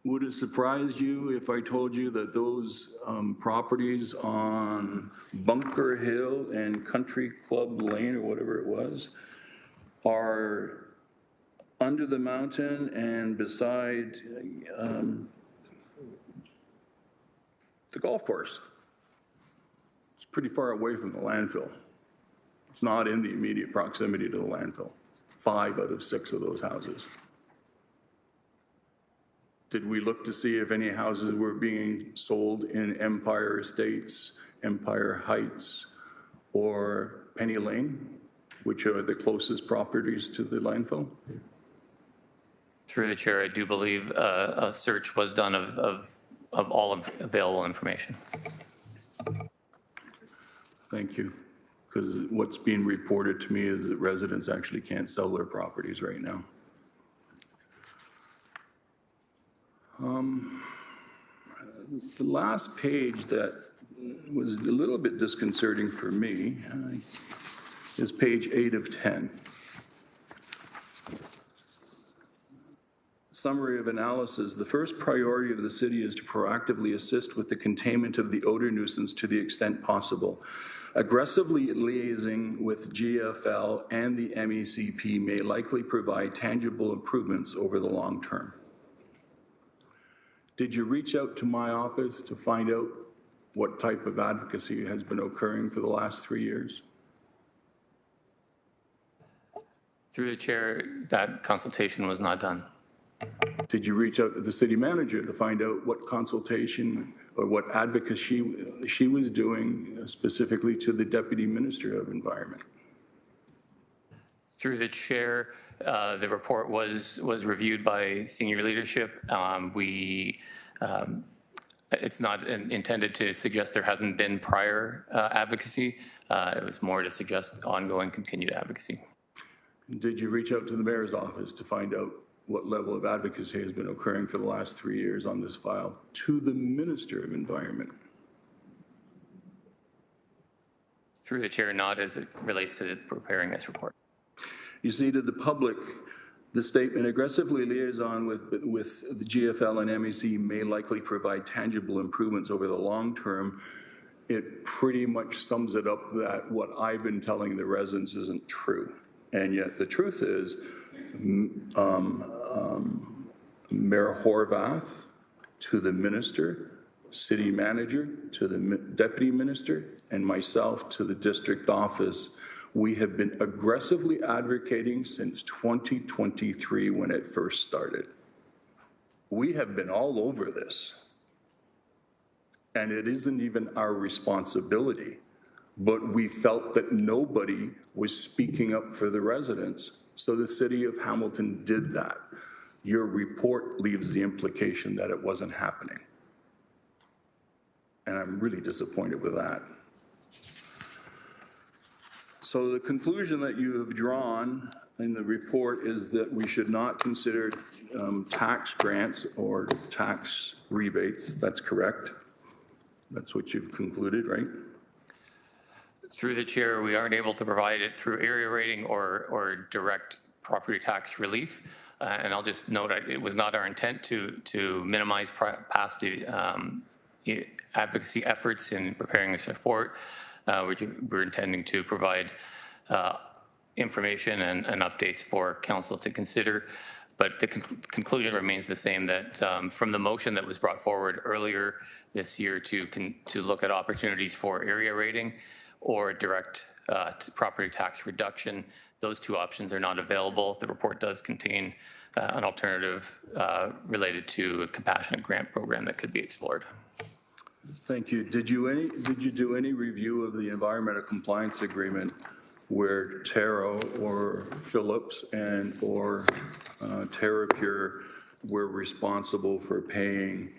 [SPEAKER 5] Would it surprise you if I told you that those properties on Bunker Hill and Country Club Lane, or whatever it was, are under the mountain and beside the golf course? It's pretty far away from the landfill. It's not in the immediate proximity to the landfill. 5 out of 6 of those houses. Did we look to see if any houses were being sold in Empire Estates, Empire Heights, or Penny Lane, which are the closest properties to the landfill?
[SPEAKER 19] Through the chair, I do believe a search was done of all of available information.
[SPEAKER 5] Thank you. Because what's being reported to me is that residents actually can't sell their properties right now. The last page that was a little bit disconcerting for me is page 8 of 10. Summary of analysis. The first priority of the city is to proactively assist with the containment of the odor nuisance to the extent possible. Aggressively liaising with GFL and the MECP may likely provide tangible improvements over the long term. Did you reach out to my office to find out what type of advocacy has been occurring for the last 3 years?
[SPEAKER 19] Through the chair, that consultation was not done.
[SPEAKER 5] Did you reach out to the city manager to find out what consultation or what advocacy she was doing specifically to the Deputy Minister of Environment?
[SPEAKER 19] Through the chair, the report was reviewed by senior leadership. It's not intended to suggest there hasn't been prior advocacy. It was more to suggest ongoing continued advocacy.
[SPEAKER 5] Did you reach out to the mayor's office to find out what level of advocacy has been occurring for the last 3 years on this file to the Minister of Environment?
[SPEAKER 19] Through the chair, not as it relates to preparing this report.
[SPEAKER 5] You see, to the public, The statement aggressively liaison with the GFL and MEC may likely provide tangible improvements over the long term. It pretty much sums it up that what I've been telling the residents isn't true. And yet the truth is, Mayor Horvath to the minister, city manager to the deputy minister, and myself to the district office, we have been aggressively advocating since 2023 when it first started. We have been all over this. And it isn't even our responsibility, but we felt that nobody was speaking up for the residents. So the city of Hamilton did that. Your report leaves the implication that it wasn't happening. And I'm really disappointed with that. So the conclusion that you have drawn in the report is that we should not consider tax grants or tax rebates. That's correct. That's what you've concluded, right?
[SPEAKER 19] Through the chair, we aren't able to provide it through area rating or direct property tax relief. And I'll just note it was not our intent to minimize past advocacy efforts in preparing this report. We're intending to provide information and updates for council to consider. But the conclusion remains the same, that from the motion that was brought forward earlier this year to look at opportunities for area rating or direct property tax reduction, those two options are not available. The report does contain an alternative related to a compassionate grant program that could be explored.
[SPEAKER 5] Thank you. Did you do any review of the environmental compliance agreement where Taro or Phillips and or TerraPure were responsible for paying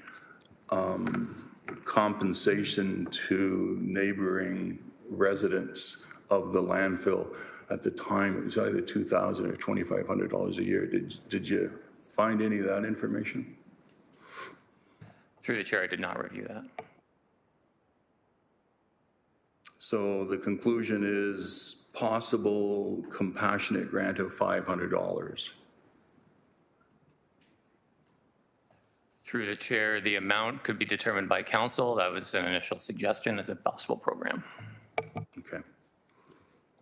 [SPEAKER 5] compensation to neighboring residents of the landfill? At the time, it was either $2,000 or $2,500 a year. Did you find any of that information?
[SPEAKER 19] Through the chair, I did not review that.
[SPEAKER 5] So the conclusion is possible compassionate grant of $500.
[SPEAKER 19] Through the chair, the amount could be determined by council. That was an initial suggestion as a possible program.
[SPEAKER 5] Okay.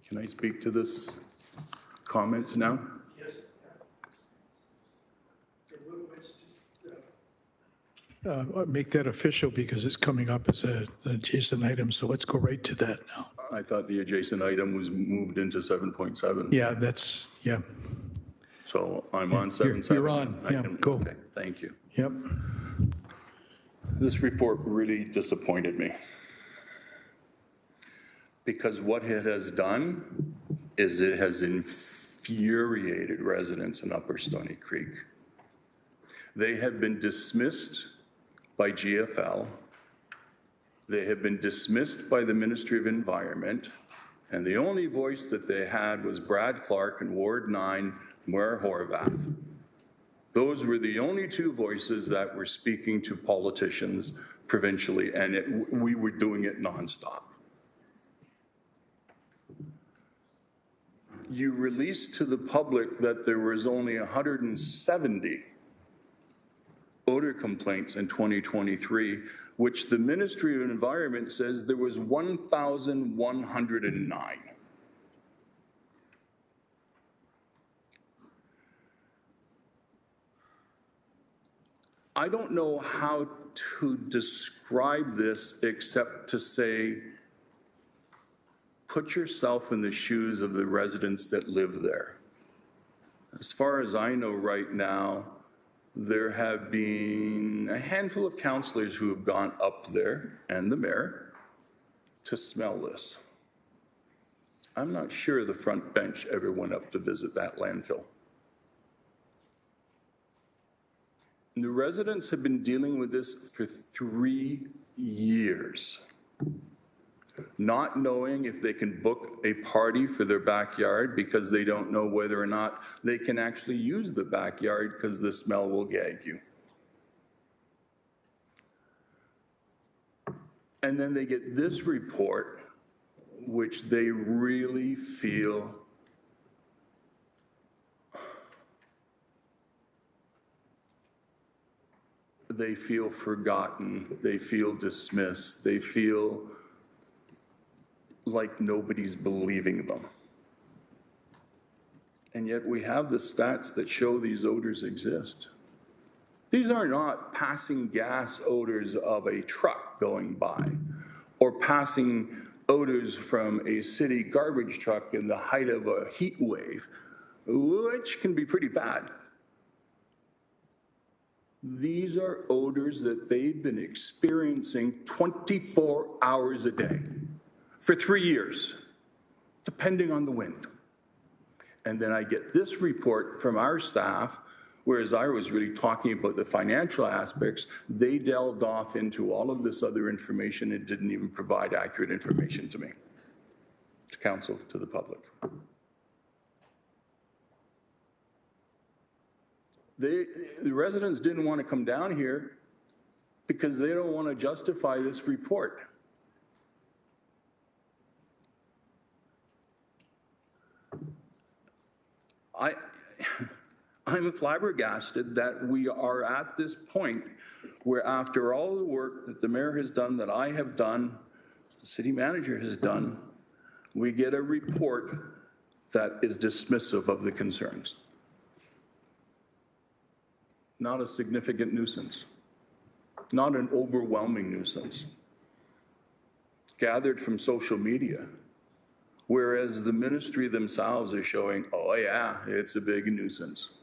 [SPEAKER 5] Can I speak to this comments now?
[SPEAKER 2] Yes. Make that official because it's coming up as an adjacent item, so let's go right to that now.
[SPEAKER 5] I thought the adjacent item was moved into 7.7.
[SPEAKER 2] Yeah, that's, yeah.
[SPEAKER 5] So I'm on 7.7.
[SPEAKER 2] You're on, yeah, go.
[SPEAKER 5] Okay, thank you.
[SPEAKER 2] Yep.
[SPEAKER 5] This report really disappointed me because what it has done is it has infuriated residents in Upper Stony Creek. They have been dismissed by GFL. They have been dismissed by the Ministry of Environment. And the only voice that they had was Brad Clark in Ward 9, Mayor Horvath. Those were the only two voices that were speaking to politicians provincially, and we were doing it nonstop. You released to the public that there was only 170 odor complaints in 2023, which the Ministry of Environment says there was 1,109. I don't know how to describe this except to say, put yourself in the shoes of the residents that live there. As far as I know right now, there have been a handful of councillors who have gone up there, and the mayor, to smell this. I'm not sure the front bench ever went up to visit that landfill. And the residents have been dealing with this for 3 years, not knowing if they can book a party for their backyard because they don't know whether or not they can actually use the backyard because the smell will gag you. And then they get this report, which they really feel they feel forgotten, they feel dismissed, they feel like nobody's believing them. And yet we have the stats that show these odors exist. These are not passing gas odors of a truck going by or passing odors from a city garbage truck in the height of a heat wave, which can be pretty bad. These are odors that they've been experiencing 24 hours a day for 3 years, depending on the wind. And then I get this report from our staff, whereas I was really talking about the financial aspects, they delved off into all of this other information and didn't even provide accurate information to me, to council, to the public. The residents didn't want to come down here because they don't want to justify this report. I'm flabbergasted that we are at this point where after all the work that the mayor has done, that I have done, the city manager has done, we get a report that is dismissive of the concerns. Not a significant nuisance, not an overwhelming nuisance, gathered from social media. Whereas the ministry themselves are showing, oh yeah, it's a big nuisance.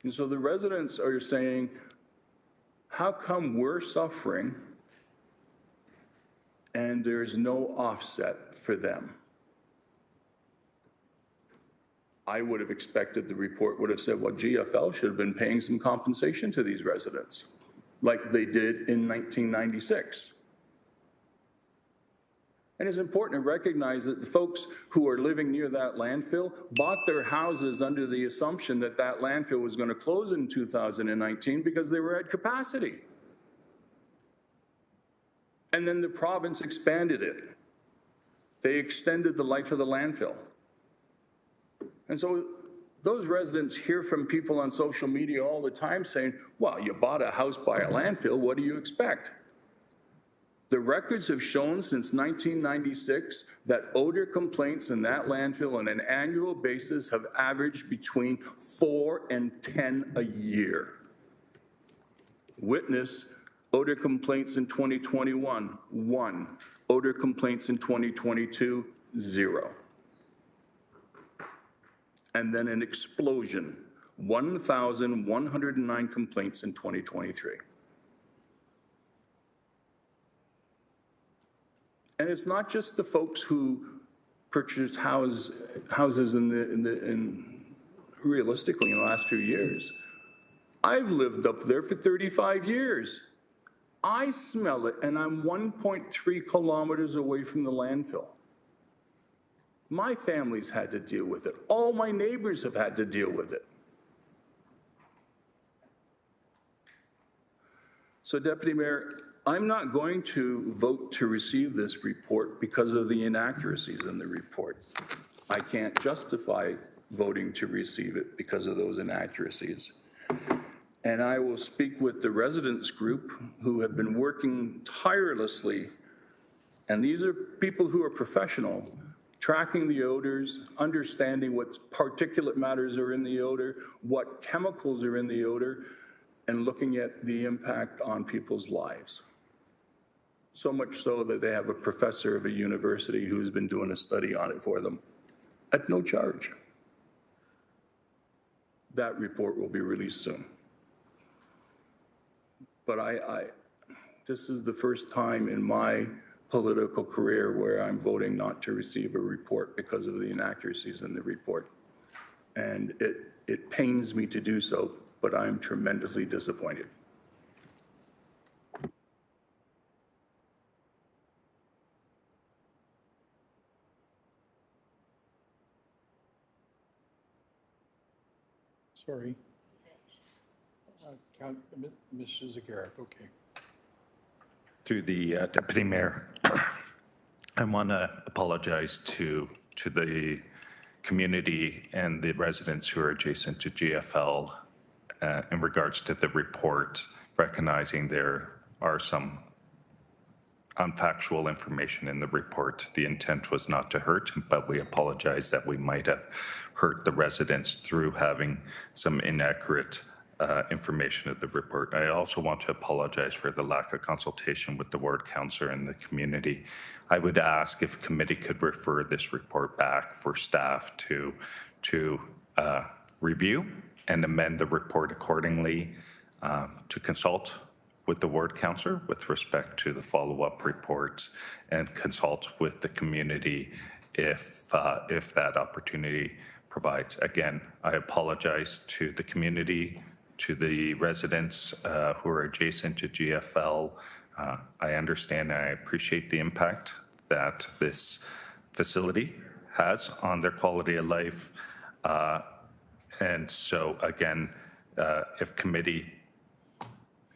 [SPEAKER 5] And so the residents are saying, how come we're suffering and there's no offset for them? I would have expected the report would have said, well, GFL should have been paying some compensation to these residents, like they did in 1996. And it's important to recognize that the folks who are living near that landfill bought their houses under the assumption that that landfill was going to close in 2019 because they were at capacity. And then the province expanded it. They extended the life of the landfill. And so those residents hear from people on social media all the time saying, well, you bought a house by a landfill, what do you expect? The records have shown since 1996 that odor complaints in that landfill on an annual basis have averaged between 4 and 10 a year. Witness odor complaints in 2021, 1. Odor complaints in 2022, 0. And then an explosion, 1,109 complaints in 2023. And it's not just the folks who purchased houses realistically in the last few years. I've lived up there for 35 years. I smell it, and I'm 1.3 kilometers away from the landfill. My family's had to deal with it. All my neighbors have had to deal with it. So, Deputy Mayor, I'm not going to vote to receive this report because of the inaccuracies in the report. I can't justify voting to receive it because of those inaccuracies. And I will speak with the residents group who have been working tirelessly, and these are people who are professional, tracking the odors, understanding what particulate matters are in the odor, what chemicals are in the odor, and looking at the impact on people's lives. So much so that they have a professor of a university who's been doing a study on it for them at no charge. That report will be released soon. But this is the first time in my political career where I'm voting not to receive a report because of the inaccuracies in the report. And it pains me to do so, but I'm tremendously disappointed.
[SPEAKER 2] Sorry. Mr. Zagarek, okay.
[SPEAKER 18] Through the Deputy Mayor, I want to apologize to the community and the residents who are adjacent to GFL in regards to the report, recognizing there are some unfactual information in the report. The intent was not to hurt, but we apologize that we might have hurt the residents through having some inaccurate information of the report. I also want to apologize for the lack of consultation with the ward councillor and the community. I would ask if committee could refer this report back for staff to review and amend the report accordingly, to consult with the ward councillor with respect to the follow-up reports, and consult with the community if that opportunity provides. Again, I apologize to the community, to the residents who are adjacent to GFL. I understand and I appreciate the impact that this facility has on their quality of life. And so again, if committee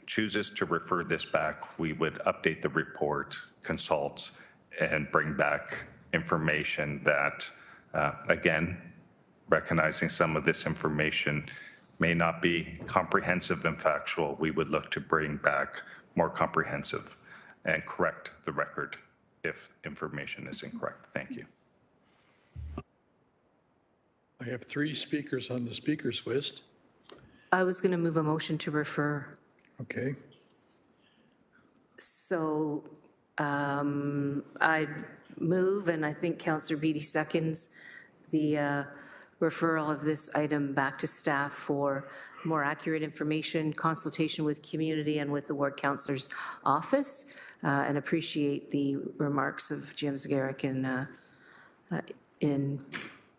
[SPEAKER 18] chooses to refer this back, we would update the report, consult, and bring back information that, again, recognizing some of this information may not be comprehensive and factual, we would look to bring back more comprehensive and correct the record if information is incorrect. Thank you.
[SPEAKER 2] I have 3 speakers on the speakers list.
[SPEAKER 1] I was going to move a motion to refer.
[SPEAKER 2] Okay.
[SPEAKER 1] So I move, and I think Councillor Beattie seconds, the referral of this item back to staff for more accurate information, consultation with community and with the ward councillor's office, and appreciate the remarks of Jim Zagaric in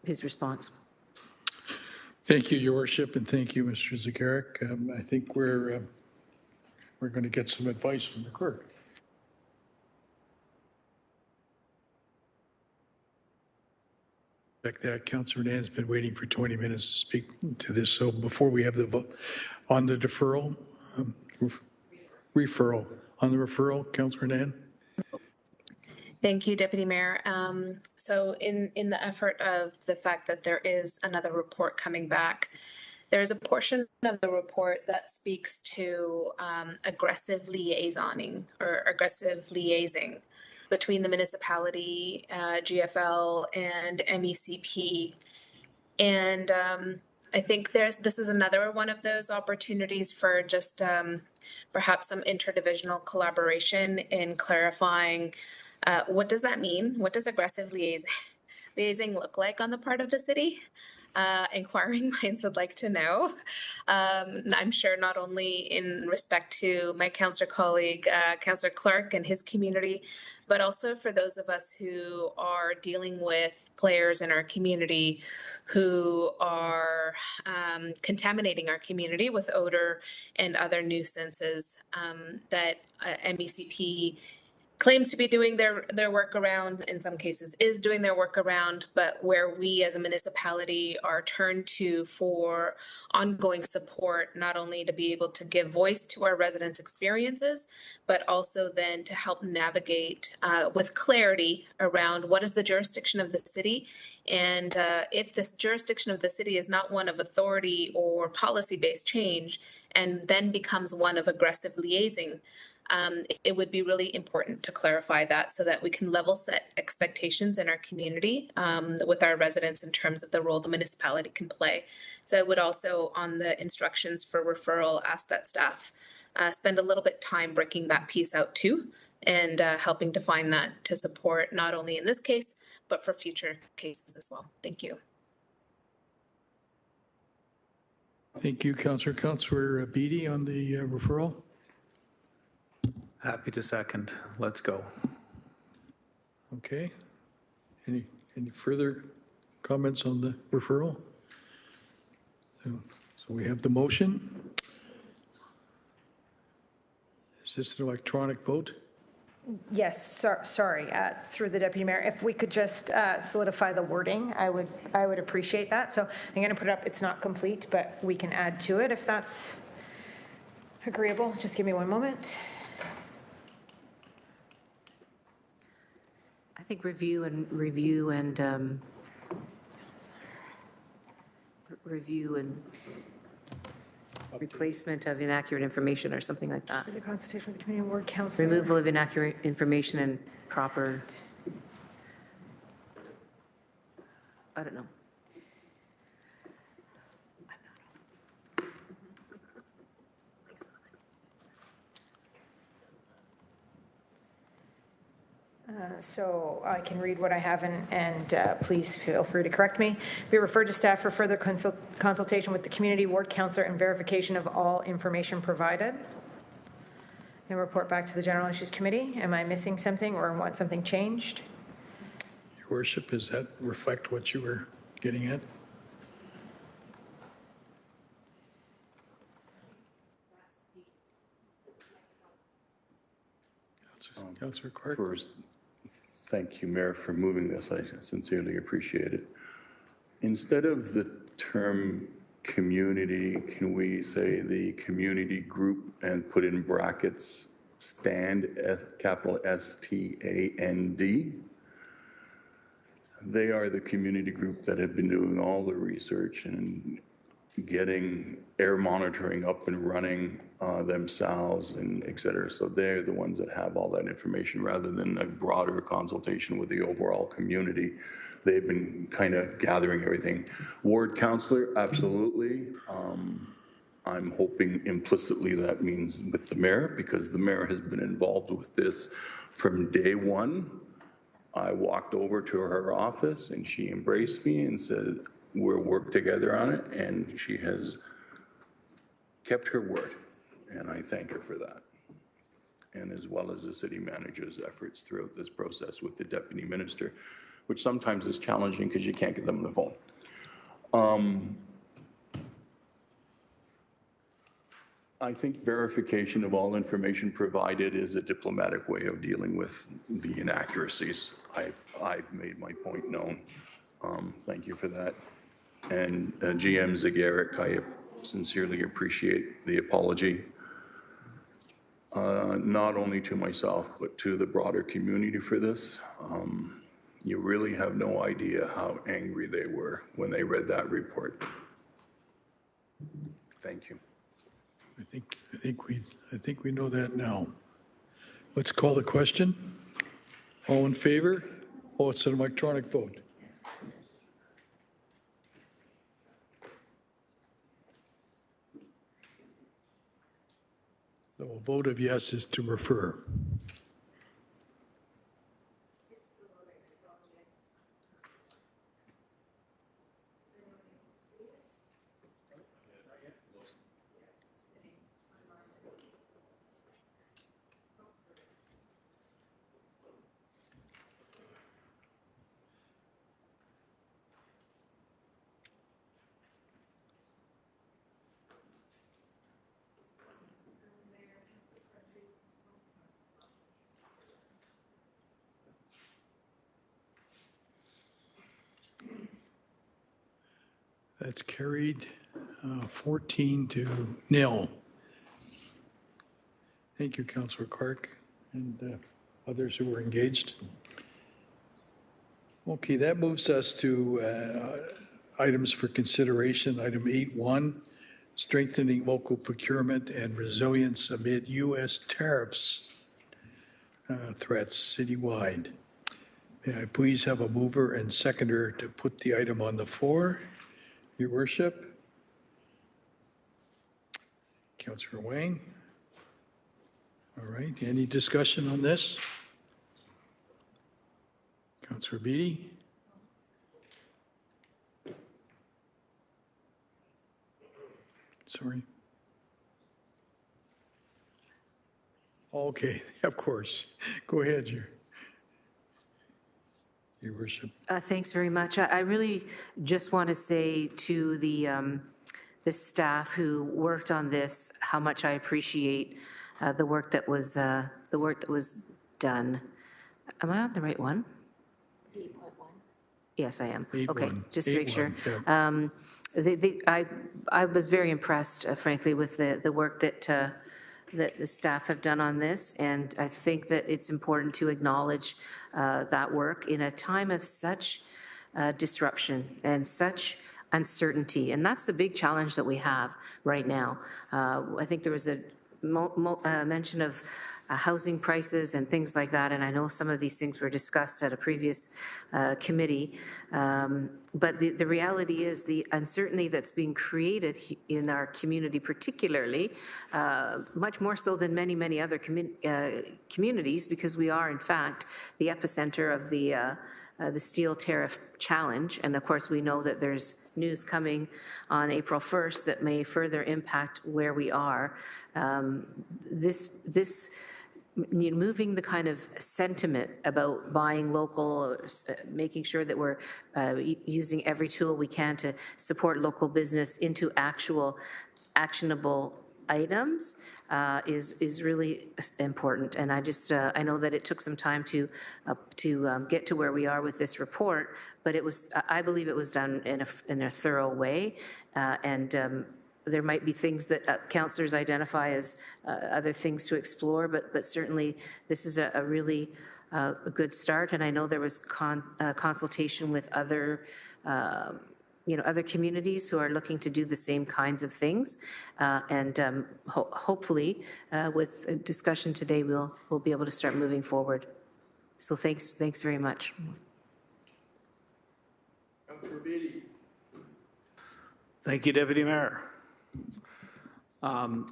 [SPEAKER 1] his response.
[SPEAKER 2] Thank you, Your Worship, and thank you, Mr. Zagaric. I think we're going to get some advice from the clerk. That Councillor Nan's been waiting for 20 minutes to speak to this. So before we have the vote on the deferral, referral, on the referral, Councillor Nan.
[SPEAKER 9] Thank you, Deputy Mayor. So in the effort of the fact that there is another report coming back, there's a portion of the report that speaks to aggressive liaisoning or aggressive liaising between the municipality, GFL, and MECP. And I think this is another one of those opportunities for just perhaps some interdivisional collaboration in clarifying what does that mean? What does aggressive liaising look like on the part of the city? Inquiring minds would like to know. I'm sure not only in respect to my councillor colleague, Councillor Clerk and his community, but also for those of us who are dealing with players in our community who are contaminating our community with odor and other nuisances that MECP claims to be doing their work around, in some cases is doing their work around, but where we as a municipality are turned to for ongoing support, not only to be able to give voice to our residents' experiences, but also then to help navigate with clarity around what is the jurisdiction of the city. And if this jurisdiction of the city is not one of authority or policy-based change, and then becomes one of aggressive liaising, it would be really important to clarify that so that we can level set expectations in our community with our residents in terms of the role the municipality can play. So I would also, on the instructions for referral, ask that staff spend a little bit of time breaking that piece out too, and helping define that to support not only in this case, but for future cases as well. Thank you.
[SPEAKER 2] Thank you, Councillor. Councillor Beattie on the referral.
[SPEAKER 16] Happy to second. Let's go.
[SPEAKER 2] Okay. Any further comments on the referral? So we have the motion. Is this an electronic vote?
[SPEAKER 3] Yes, sorry, through the Deputy Mayor, if we could just solidify the wording, I would appreciate that. So I'm going to put it up, it's not complete, but we can add to it if that's agreeable. Just give me one moment.
[SPEAKER 1] I think review and review and replacement of inaccurate information or something like that.
[SPEAKER 3] Is it consultation with the community ward council?
[SPEAKER 1] Removal of inaccurate information and proper, I don't know.
[SPEAKER 3] So I can read what I have, and please feel free to correct me. Be referred to staff for further consultation with the community ward councillor and verification of all information provided. And report back to the General Issues Committee. Am I missing something or want something changed?
[SPEAKER 2] Your worship, does that reflect what you were getting at? Councillor Clark.
[SPEAKER 5] First, thank you, Mayor, for moving this. I sincerely appreciate it. Instead of the term community, can we say the community group and put in brackets stand, capital S-T-A-N-D? They are the community group that have been doing all the research and getting air monitoring up and running themselves and et cetera. So they're the ones that have all that information rather than a broader consultation with the overall community. They've been kind of gathering everything. Ward councillor, absolutely. I'm hoping implicitly that means with the mayor, because the mayor has been involved with this from day one. I walked over to her office and she embraced me and said, we'll work together on it, and she has kept her word, and I thank her for that. And as well as the city manager's efforts throughout this process with the deputy minister, which sometimes is challenging because you can't get them on the phone. I think verification of all information provided is a diplomatic way of dealing with the inaccuracies. I've made my point known. Thank you for that. And GM Zagaric, I sincerely appreciate the apology, not only to myself, but to the broader community for this. You really have no idea how angry they were when they read that report. Thank you.
[SPEAKER 2] I think we know that now. Let's call the question. All in favor? Oh, it's an electronic vote. So a vote of yes is to refer. That's carried 14-0. Thank you, Councillor Clark, and others who were engaged. Okay, that moves us to items for consideration. Item 8.1, strengthening local procurement and resilience amid U.S. tariffs threats citywide. May I please have a mover and seconder to put the item on the floor? Your worship. Councillor Wayne. All right, any discussion on this? Councillor Beattie. Sorry. Okay, of course. Go ahead, Your worship.
[SPEAKER 1] Thanks very much. I really just want to say to the staff who worked on this how much I appreciate the work that was done. Am I on the right one? 8.1. Yes, I am.
[SPEAKER 2] 8.1.
[SPEAKER 1] Okay, just to make sure.
[SPEAKER 2] Yeah.
[SPEAKER 1] I was very impressed, frankly, with the work that the staff have done on this, and I think that it's important to acknowledge that work in a time of such disruption and such uncertainty. And that's the big challenge that we have right now. I think there was a mention of housing prices and things like that, and I know some of these things were discussed at a previous committee. But the reality is the uncertainty that's being created in our community, particularly, much more so than many, many other communities, because we are, in fact, the epicenter of the steel tariff challenge. And of course, we know that there's news coming on April 1st that may further impact where we are. Moving the kind of sentiment about buying local, making sure that we're using every tool we can to support local business into actual actionable items is really important. And I just I know that it took some time to get to where we are with this report, but it was, I believe it was done in a thorough way, and there might be things that councillors identify as other things to explore, but certainly this is a really a good start. And I know there was consultation with other other communities who are looking to do the same kinds of things. And hopefully with a discussion today, we'll be able to start moving forward. So thanks very much.
[SPEAKER 16] Thank you, Deputy Mayor.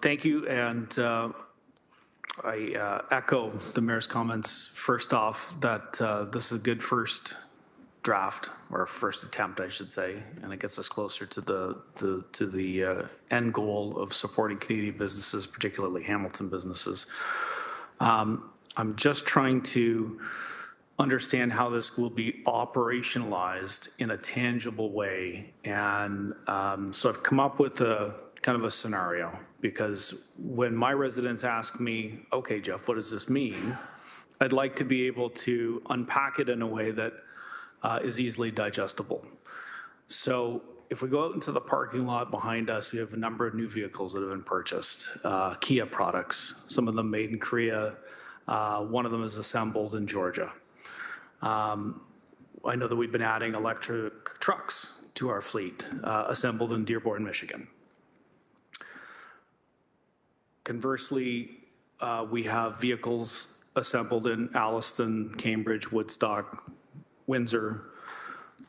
[SPEAKER 16] Thank you, and I echo the Mayor's comments. First off, that this is a good first draft, or first attempt, I should say, and it gets us closer to the end goal of supporting Canadian businesses, particularly Hamilton businesses. I'm just trying to understand how this will be operationalized in a tangible way, and so I've come up with a kind of a scenario, because when my residents ask me, okay, Jeff, what does this mean? I'd like to be able to unpack it in a way that is easily digestible. So if we go out into the parking lot behind us, we have a number of new vehicles that have been purchased, Kia products, some of them made in Korea. One of them is assembled in Georgia. I know that we've been adding electric trucks to our fleet, assembled in Dearborn, Michigan. Conversely, we have vehicles assembled in Alliston, Cambridge, Woodstock, Windsor,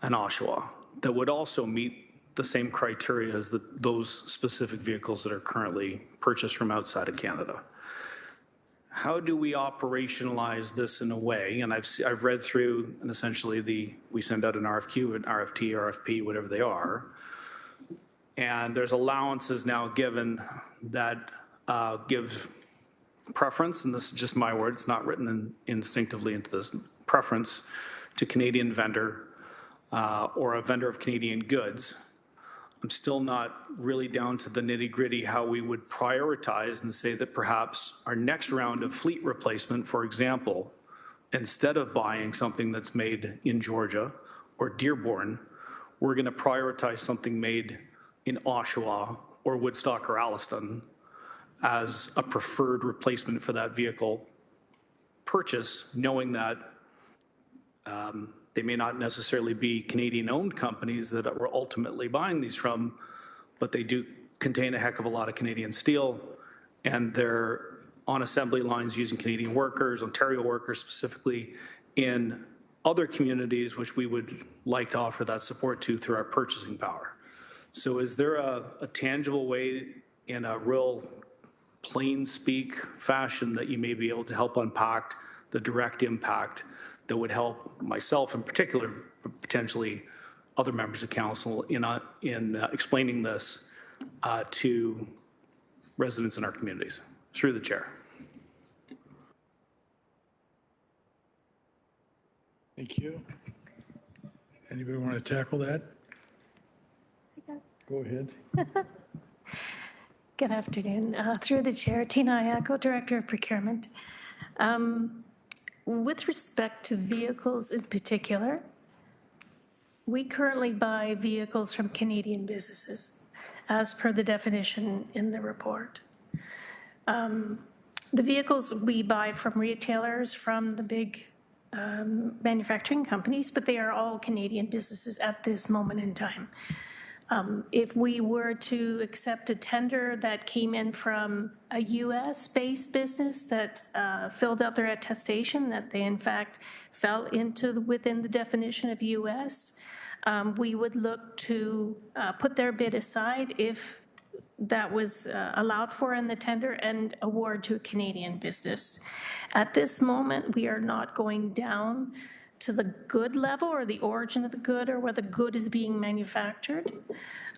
[SPEAKER 16] and Oshawa that would also meet the same criteria as those specific vehicles that are currently purchased from outside of Canada. How do we operationalize this in a way, and I've read through, and essentially we send out an RFQ, an RFT, RFP, whatever they are, and there's allowances now given that give preference, and this is just my word, it's not written instinctively into this, preference to Canadian vendor or a vendor of Canadian goods. I'm still not really down to the nitty-gritty how we would prioritize and say that perhaps our next round of fleet replacement, for example, instead of buying something that's made in Georgia or Dearborn, we're going to prioritize something made in Oshawa or Woodstock or Alliston as a preferred replacement for that vehicle purchase, knowing that they may not necessarily be Canadian-owned companies that we're ultimately buying these from, but they do contain a heck of a lot of Canadian steel, and they're on assembly lines using Canadian workers, Ontario workers specifically, in other communities which we would like to offer that support to through our purchasing power. So is there a tangible way in a real plain speak fashion that you may be able to help unpack the direct impact that would help myself in particular, but potentially other members of council in explaining this to residents in our communities? Through the chair.
[SPEAKER 2] Thank you. Anybody want to tackle that? Go ahead.
[SPEAKER 12] Good afternoon. Through the chair, Tina Ayako, Director of Procurement. With respect to vehicles in particular, we currently buy vehicles from Canadian businesses, as per the definition in the report. The vehicles we buy from retailers, from the big manufacturing companies, but they are all Canadian businesses at this moment in time. If we were to accept a tender that came in from a US-based business that filled out their attestation that they in fact fell into within the definition of US, we would look to put their bid aside if that was allowed for in the tender and award to a Canadian business. At this moment, we are not going down to the good level or the origin of the good or where the good is being manufactured.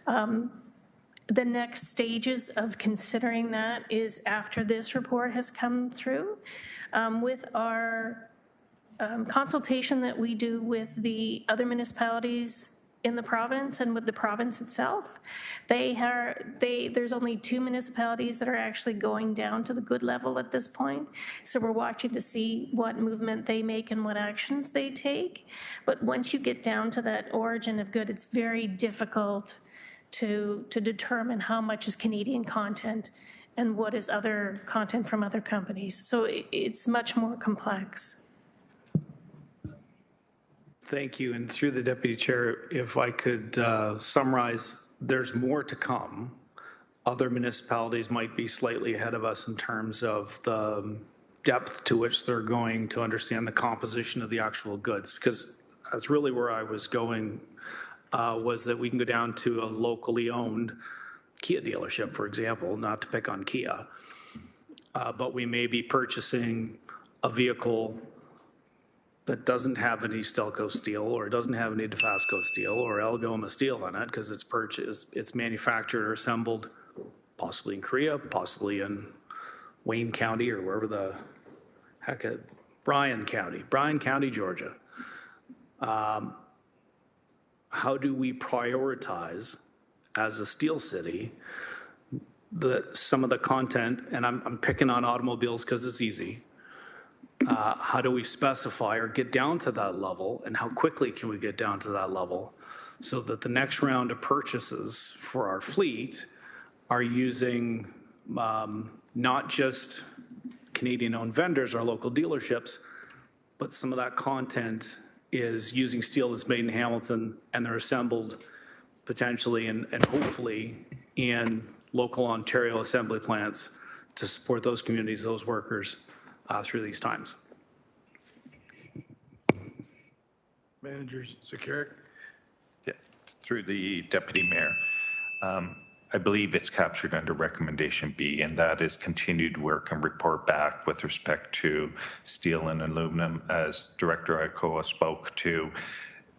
[SPEAKER 12] The next stages of considering that is after this report has come through. With our consultation that we do with the other municipalities in the province and with the province itself, there's only 2 municipalities that are actually going down to the good level at this point. So we're watching to see what movement they make and what actions they take. But once you get down to that origin of good, it's very difficult to determine how much is Canadian content and what is other content from other companies. So it's much more complex.
[SPEAKER 16] Thank you. And through the Deputy Chair, if I could summarize, there's more to come. Other municipalities might be slightly ahead of us in terms of the depth to which they're going to understand the composition of the actual goods, because that's really where I was going, was that we can go down to a locally owned Kia dealership, for example, not to pick on Kia, but we may be purchasing a vehicle that doesn't have any Stelco steel or doesn't have any Dofasco steel or Algoma steel in it because it's manufactured or assembled possibly in Korea, possibly in Wayne County or wherever the heck Bryan County, Georgia. How do we prioritize as a steel city some of the content, and I'm picking on automobiles because it's easy. How do we specify or get down to that level, and how quickly can we get down to that level so that the next round of purchases for our fleet are using not just Canadian-owned vendors, our local dealerships, but some of that content is using steel that's made in Hamilton and they're assembled potentially and hopefully in local Ontario assembly plants to support those communities, those workers, through these times.
[SPEAKER 2] Manager Security.
[SPEAKER 18] Yeah, through the Deputy Mayor. I believe it's captured under Recommendation B, and that is continued work and report back with respect to steel and aluminum, as Director Icoa spoke to.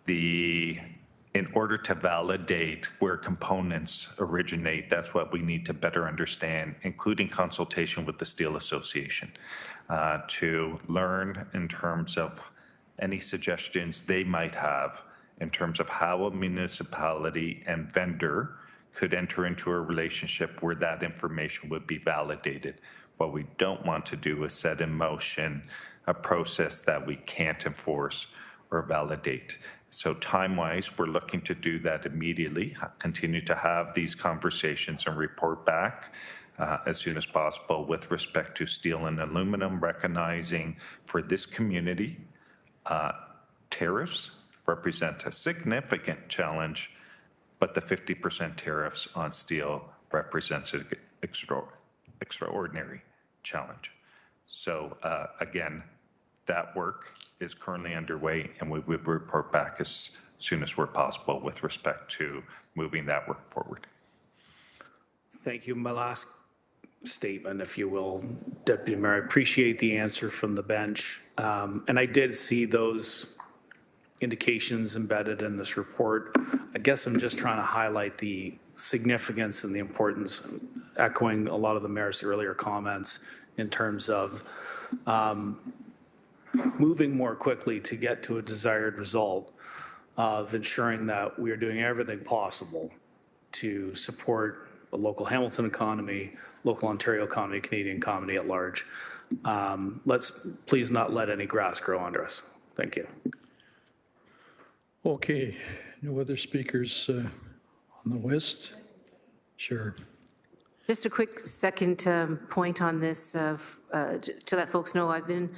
[SPEAKER 18] In order to validate where components originate, that's what we need to better understand, including consultation with the Steel Association, to learn in terms of any suggestions they might have in terms of how a municipality and vendor could enter into a relationship where that information would be validated. What we don't want to do is set in motion a process that we can't enforce or validate. So time-wise, we're looking to do that immediately, continue to have these conversations and report back as soon as possible with respect to steel and aluminum, recognizing for this community, tariffs represent a significant challenge, but the 50% tariffs on steel represents an extraordinary challenge. So again, that work is currently underway, and we will report back as soon as we're possible with respect to moving that work forward.
[SPEAKER 16] Thank you. My last statement, if you will, Deputy Mayor, I appreciate the answer from the bench. And I did see those indications embedded in this report. I guess I'm just trying to highlight the significance and the importance, echoing a lot of the mayor's earlier comments in terms of moving more quickly to get to a desired result of ensuring that we are doing everything possible to support the local Hamilton economy, local Ontario economy, Canadian economy at large. Let's please not let any grass grow under us. Thank you.
[SPEAKER 2] Okay, no other speakers on the list? Sure.
[SPEAKER 1] Just a quick second point on this, to let folks know I've been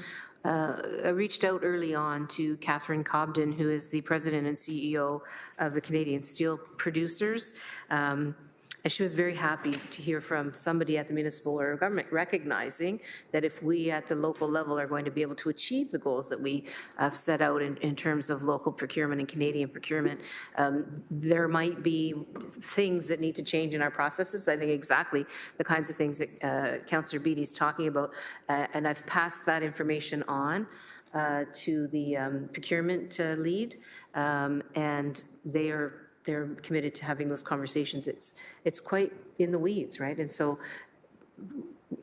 [SPEAKER 1] I reached out early on to Catherine Cobden, who is the president and CEO of the Canadian Steel Producers. And she was very happy to hear from somebody at the municipal or government recognizing that if we at the local level are going to be able to achieve the goals that we have set out in terms of local procurement and Canadian procurement, there might be things that need to change in our processes. I think exactly the kinds of things that Councillor Beattie is talking about. And I've passed that information on to the procurement lead, and they're committed to having those conversations. It's quite in the weeds, right? And so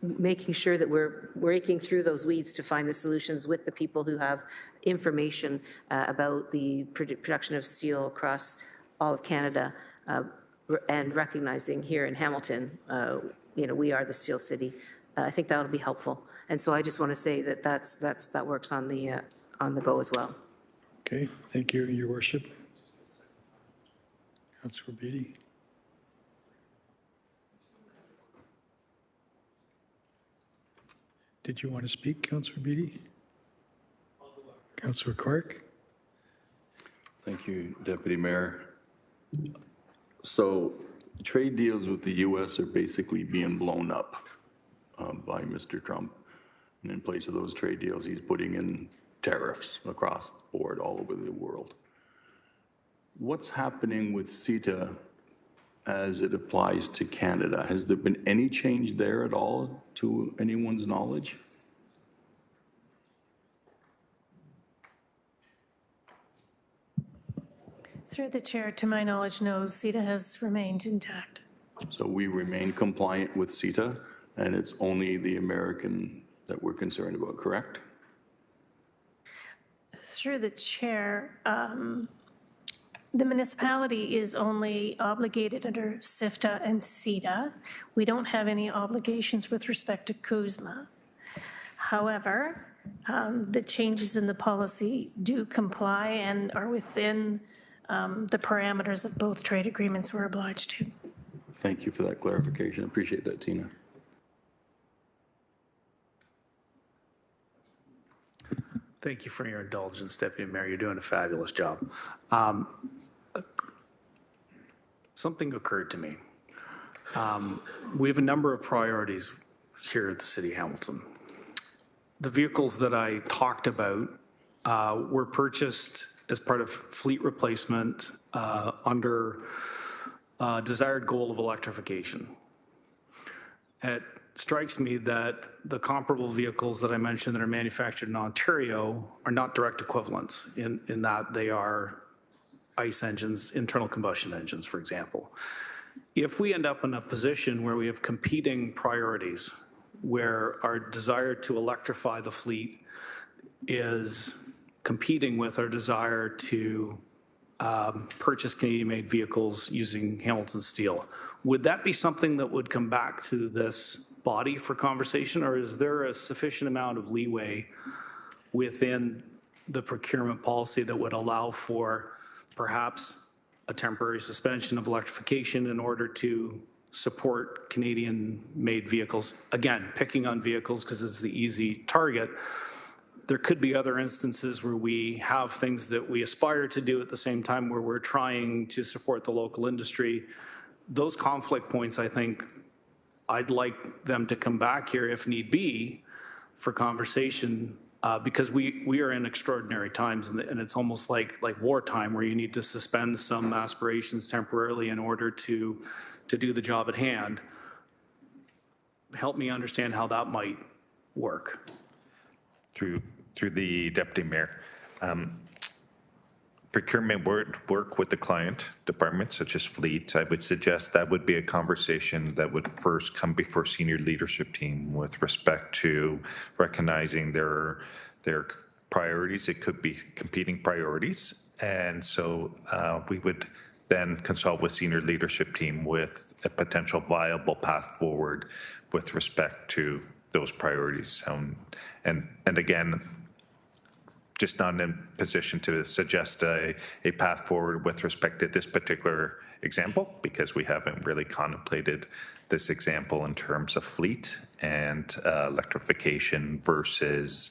[SPEAKER 1] making sure that we're raking through those weeds to find the solutions with the people who have information about the production of steel across all of Canada, and recognizing here in Hamilton, we are the steel city. I think that'll be helpful. And so I just want to say that that works on the go as well.
[SPEAKER 2] Okay, thank you, Your Worship. Councillor Beattie. Did you want to speak, Councillor Beattie? Councillor Clerk.
[SPEAKER 5] Thank you, Deputy Mayor. So trade deals with the U.S. are basically being blown up by Mr. Trump. And in place of those trade deals, he's putting in tariffs across the board all over the world. What's happening with CETA as it applies to Canada? Has there been any change there at all to anyone's knowledge?
[SPEAKER 12] Through the chair, to my knowledge, no, CETA has remained intact.
[SPEAKER 5] So we remain compliant with CETA, and it's only the American that we're concerned about, correct?
[SPEAKER 12] Through the chair, the municipality is only obligated under SIFTA and CETA. We don't have any obligations with respect to CUSMA. However, the changes in the policy do comply and are within the parameters of both trade agreements we're obliged to.
[SPEAKER 5] Thank you for that clarification. Appreciate that, Tina.
[SPEAKER 16] Thank you for your indulgence, Deputy Mayor. You're doing a fabulous job. Something occurred to me. We have a number of priorities here at the City of Hamilton. The vehicles that I talked about were purchased as part of fleet replacement under a desired goal of electrification. It strikes me that the comparable vehicles that I mentioned that are manufactured in Ontario are not direct equivalents in that they are ICE engines, internal combustion engines, for example. If we end up in a position where we have competing priorities, where our desire to electrify the fleet is competing with our desire to purchase Canadian-made vehicles using Hamilton steel, would that be something that would come back to this body for conversation, or is there a sufficient amount of leeway within the procurement policy that would allow for perhaps a temporary suspension of electrification in order to support Canadian-made vehicles? Again, picking on vehicles because it's the easy target. There could be other instances where we have things that we aspire to do at the same time where we're trying to support the local industry. Those conflict points, I think, I'd like them to come back here if need be for conversation, because we are in extraordinary times, and it's almost like wartime where you need to suspend some aspirations temporarily in order to do the job at hand. Help me understand how that might work.
[SPEAKER 18] Through the Deputy Mayor. Procurement would work with the client departments such as fleet. I would suggest that would be a conversation that would first come before senior leadership team with respect to recognizing their priorities. It could be competing priorities. And so we would then consult with senior leadership team with a potential viable path forward with respect to those priorities. And again, just not in a position to suggest a path forward with respect to this particular example, because we haven't really contemplated this example in terms of fleet and electrification versus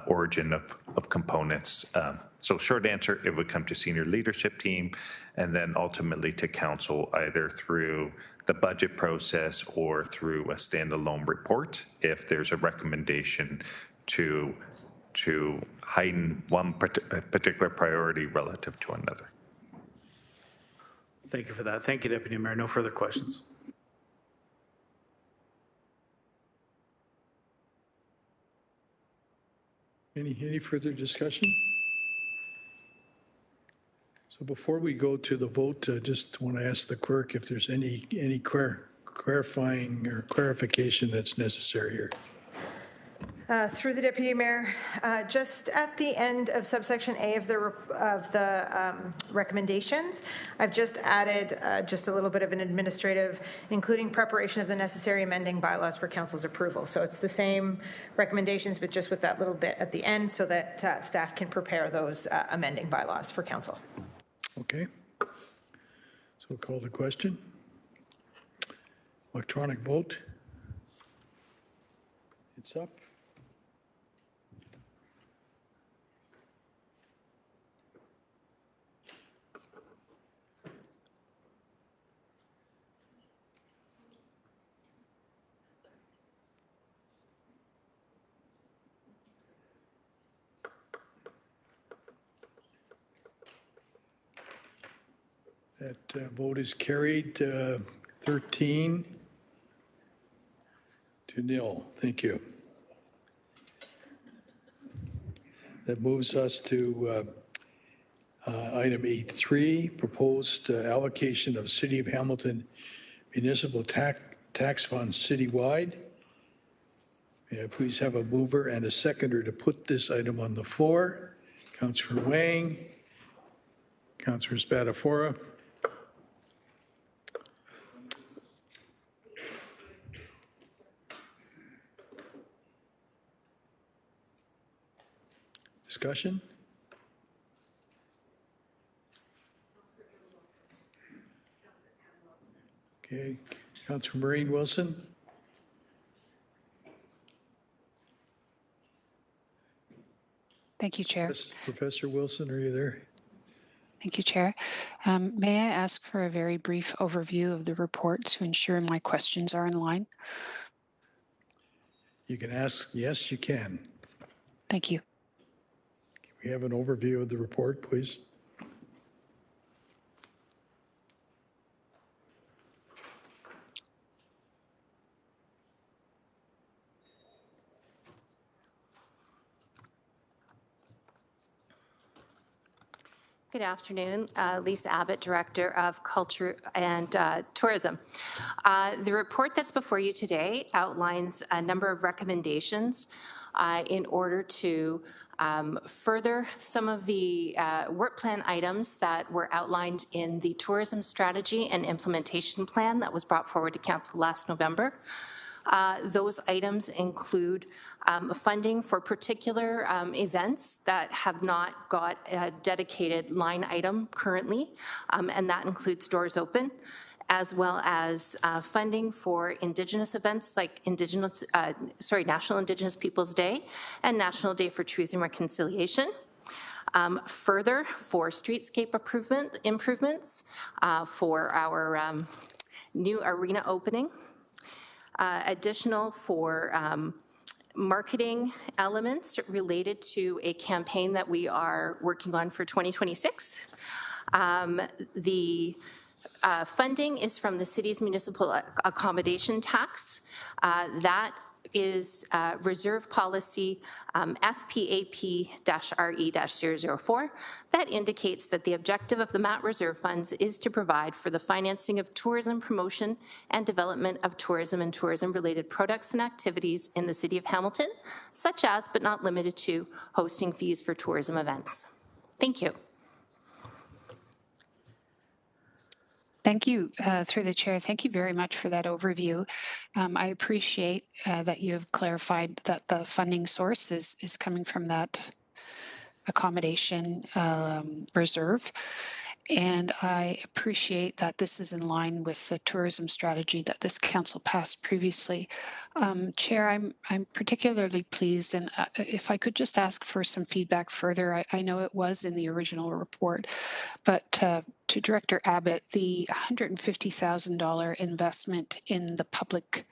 [SPEAKER 18] origin of components. So short answer, it would come to senior leadership team and then ultimately to council either through the budget process or through a standalone report if there's a recommendation to heighten one particular priority relative to another.
[SPEAKER 16] Thank you for that. Thank you, Deputy Mayor. No further questions.
[SPEAKER 2] Any further discussion? So before we go to the vote, just want to ask the clerk if there's any clarifying or clarification that's necessary here.
[SPEAKER 3] Through the Deputy Mayor, just at the end of subsection A of the recommendations, I've just added just a little bit of an administrative, including preparation of the necessary amending bylaws for council's approval. So it's the same recommendations, but just with that little bit at the end so that staff can prepare those amending bylaws for council.
[SPEAKER 2] Okay. So we'll call the question. Electronic vote. It's up. That vote is carried 13 to 0. Thank you. That moves us to item 8.3, proposed allocation of City of Hamilton municipal tax funds citywide. May I please have a mover and a seconder to put this item on the floor? Councillor Wang, Councillor Spadafora. Discussion? Okay, Councillor Maureen Wilson.
[SPEAKER 4] Thank you, Chair.
[SPEAKER 2] Professor Wilson, are you there?
[SPEAKER 4] Thank you, Chair. May I ask for a very brief overview of the report to ensure my questions are in line?
[SPEAKER 2] You can ask, yes, you can.
[SPEAKER 4] Thank you.
[SPEAKER 2] We have an overview of the report, please.
[SPEAKER 11] Good afternoon. Lisa Abbott, Director of Culture and Tourism. The report that's before you today outlines a number of recommendations in order to further some of the work plan items that were outlined in the tourism strategy and implementation plan that was brought forward to Council last November. Those items include funding for particular events that have not got a dedicated line item currently, and that includes Doors Open, as well as funding for Indigenous events like National Indigenous Peoples Day and National Day for Truth and Reconciliation. Further, for streetscape improvements for our new arena opening. Additional for marketing elements related to a campaign that we are working on for 2026. The funding is from the city's municipal accommodation tax. That is reserve policy FPAP-RE-004 that indicates that the objective of the MAT reserve funds is to provide for the financing of tourism promotion and development of tourism and tourism-related products and activities in the City of Hamilton, such as, but not limited to, hosting fees for tourism events. Thank you.
[SPEAKER 4] Thank you, through the chair. Thank you very much for that overview. I appreciate that you have clarified that the funding source is coming from that accommodation reserve. And I appreciate that this is in line with the tourism strategy that this council passed previously. Chair, I'm particularly pleased, and if I could just ask for some feedback further, I know it was in the original report, but to Director Abbott, the $150,000 investment in the public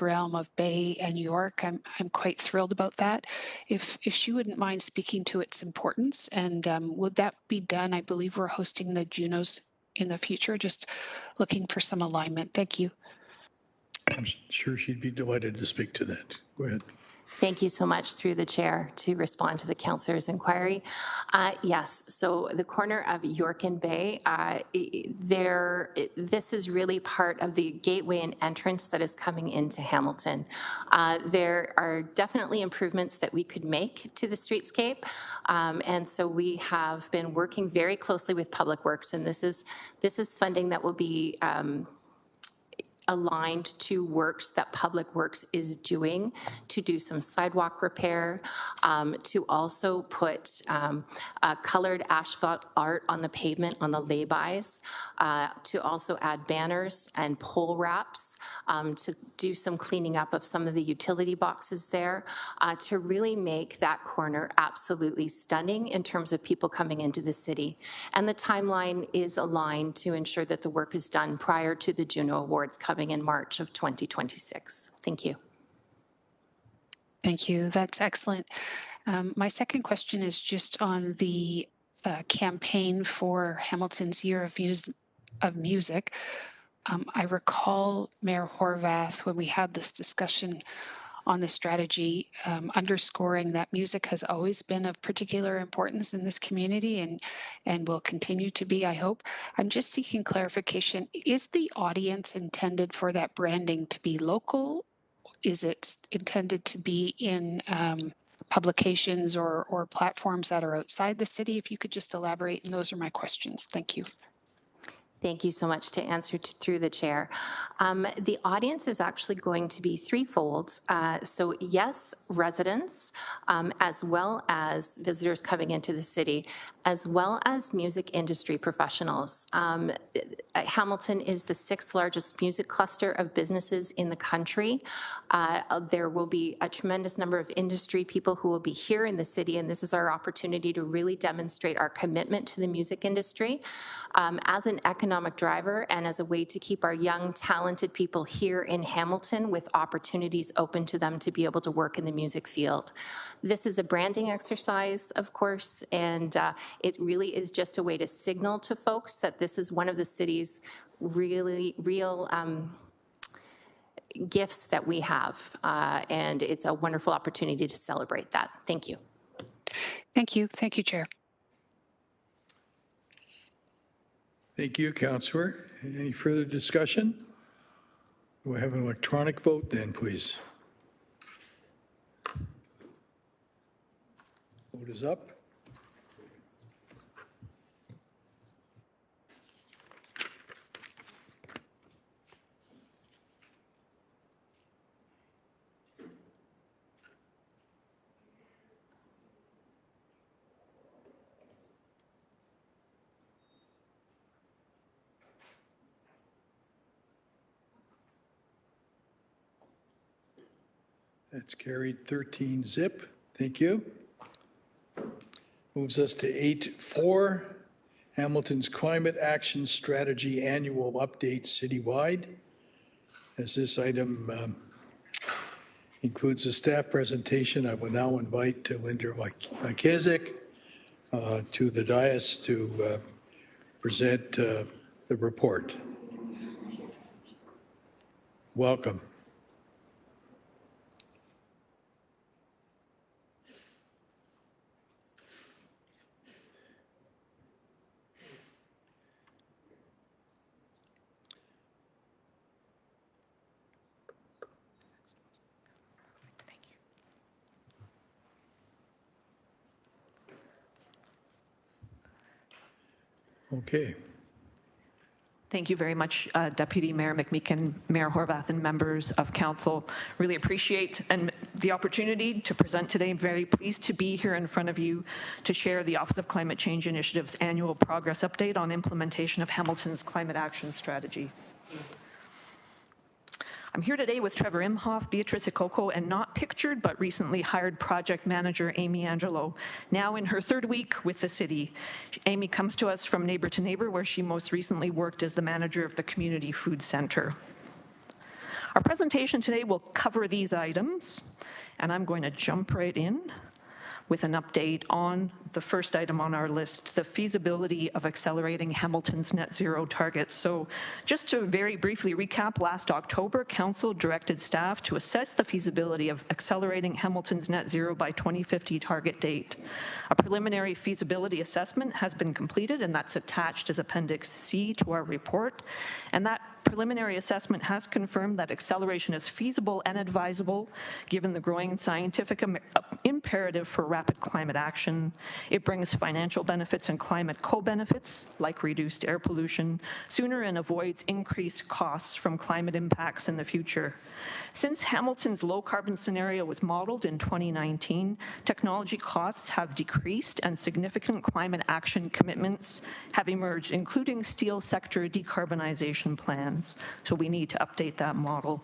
[SPEAKER 4] realm of Bay and York, I'm quite thrilled about that. If she wouldn't mind speaking to its importance, and would that be done? I believe we're hosting the Junos in the future. Just looking for some alignment. Thank you.
[SPEAKER 2] I'm sure she'd be delighted to speak to that. Go ahead.
[SPEAKER 11] Thank you so much, through the chair, to respond to the councillor's inquiry. Yes, so the corner of York and Bay, this is really part of the gateway and entrance that is coming into Hamilton. There are definitely improvements that we could make to the streetscape, and so we have been working very closely with Public Works, and this is funding that will be aligned to works that Public Works is doing to do some sidewalk repair, to also put colored asphalt art on the pavement on the lay-bys, to also add banners and pole wraps, to do some cleaning up of some of the utility boxes there, to really make that corner absolutely stunning in terms of people coming into the city. And the timeline is aligned to ensure that the work is done prior to the Juno Awards coming in March of 2026. Thank you.
[SPEAKER 4] Thank you. That's excellent. My second question is just on the campaign for Hamilton's Year of Music. I recall Mayor Horvath, when we had this discussion on the strategy, underscoring that music has always been of particular importance in this community and will continue to be, I hope. I'm just seeking clarification. Is the audience intended for that branding to be local? Is it intended to be in publications or platforms that are outside the city? If you could just elaborate, and those are my questions. Thank you.
[SPEAKER 11] Thank you so much. To answer through the chair, the audience is actually going to be threefold. So yes, residents, as well as visitors coming into the city, as well as music industry professionals. Hamilton is the 6th largest music cluster of businesses in the country. There will be a tremendous number of industry people who will be here in the city, and this is our opportunity to really demonstrate our commitment to the music industry as an economic driver and as a way to keep our young, talented people here in Hamilton with opportunities open to them to be able to work in the music field. This is a branding exercise, of course, and it really is just a way to signal to folks that this is one of the city's real gifts that we have, and it's a wonderful opportunity to celebrate that. Thank you.
[SPEAKER 4] Thank you. Thank you, Chair.
[SPEAKER 2] Thank you, Councillor. Any further discussion? We'll have an electronic vote then, please. Vote is up. That's carried 13 zip. Thank you. Moves us to 8.4, Hamilton's Climate Action Strategy Annual Update Citywide. As this item includes a staff presentation, I will now invite Linda Lakizik to the dais to present the report. Welcome. Okay.
[SPEAKER 6] Thank you very much, Deputy Mayor McMeekin, Mayor Horvath, and members of council. Really appreciate and the opportunity to present today. I'm very pleased to be here in front of you to share the Office of Climate Change Initiative's annual progress update on implementation of Hamilton's climate action strategy. I'm here today with Trevor Imhoff, Beatrice Ikoko, and not pictured but recently hired project manager Amy Angelo, now in her third week with the city. Amy comes to us from Neighbor to Neighbor, where she most recently worked as the manager of the Community Food Center. Our presentation today will cover these items, and I'm going to jump right in with an update on the first item on our list, the feasibility of accelerating Hamilton's net zero targets. So just to very briefly recap, last October, Council directed staff to assess the feasibility of accelerating Hamilton's net zero by 2050 target date. A preliminary feasibility assessment has been completed, and that's attached as Appendix C to our report. And that preliminary assessment has confirmed that acceleration is feasible and advisable given the growing scientific imperative for rapid climate action. It brings financial benefits and climate co-benefits like reduced air pollution sooner and avoids increased costs from climate impacts in the future. Since Hamilton's low carbon scenario was modeled in 2019, technology costs have decreased and significant climate action commitments have emerged, including steel sector decarbonization plans. So we need to update that model.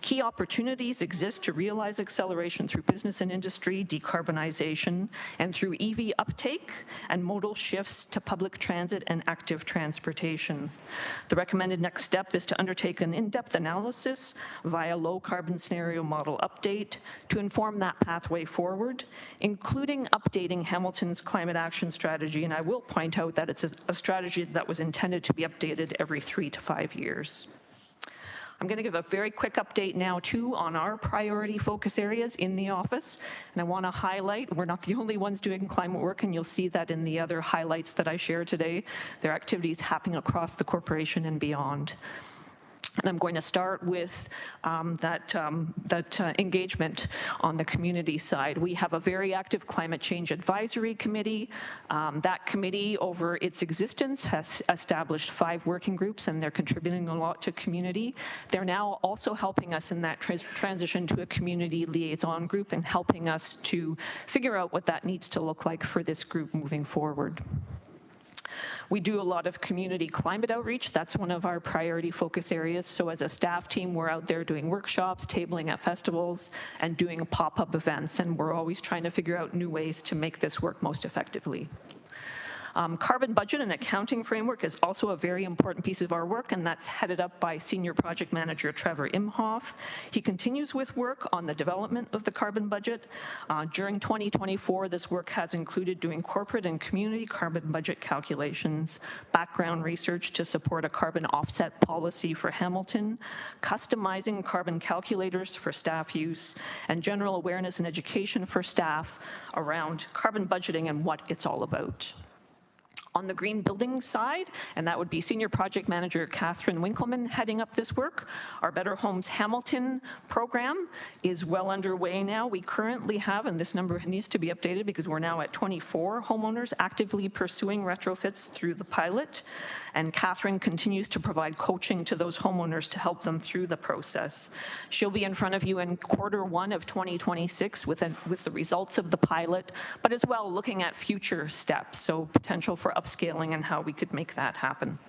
[SPEAKER 6] Key opportunities exist to realize acceleration through business and industry decarbonization and through EV uptake and modal shifts to public transit and active transportation. The recommended next step is to undertake an in-depth analysis via low carbon scenario model update to inform that pathway forward, including updating Hamilton's climate action strategy. And I will point out that it's a strategy that was intended to be updated every 3 to 5 years. I'm going to give a very quick update now, too, on our priority focus areas in the office. And I want to highlight, we're not the only ones doing climate work, and you'll see that in the other highlights that I share today. There are activities happening across the corporation and beyond. And I'm going to start with that engagement on the community side. We have a very active climate change advisory committee. That committee, over its existence, has established 5 working groups, and they're contributing a lot to community. They're now also helping us in that transition to a community liaison group and helping us to figure out what that needs to look like for this group moving forward. We do a lot of community climate outreach. That's one of our priority focus areas. So as a staff team, we're out there doing workshops, tabling at festivals, and doing pop-up events. And we're always trying to figure out new ways to make this work most effectively. Carbon budget and accounting framework is also a very important piece of our work, and that's headed up by Senior Project Manager Trevor Imhoff. He continues with work on the development of the carbon budget. During 2024, this work has included doing corporate and community carbon budget calculations, background research to support a carbon offset policy for Hamilton, customizing carbon calculators for staff use, and general awareness and education for staff around carbon budgeting and what it's all about. On the green building side, and that would be Senior Project Manager Catherine Winkleman heading up this work. Our Better Homes Hamilton program is well underway now. We currently have, and this number needs to be updated because we're now at 24 homeowners actively pursuing retrofits through the pilot. And Catherine continues to provide coaching to those homeowners to help them through the process. She'll be in front of you in Q1 of 2026 with the results of the pilot, but as well looking at future steps, so potential for upscaling and how we could make that happen.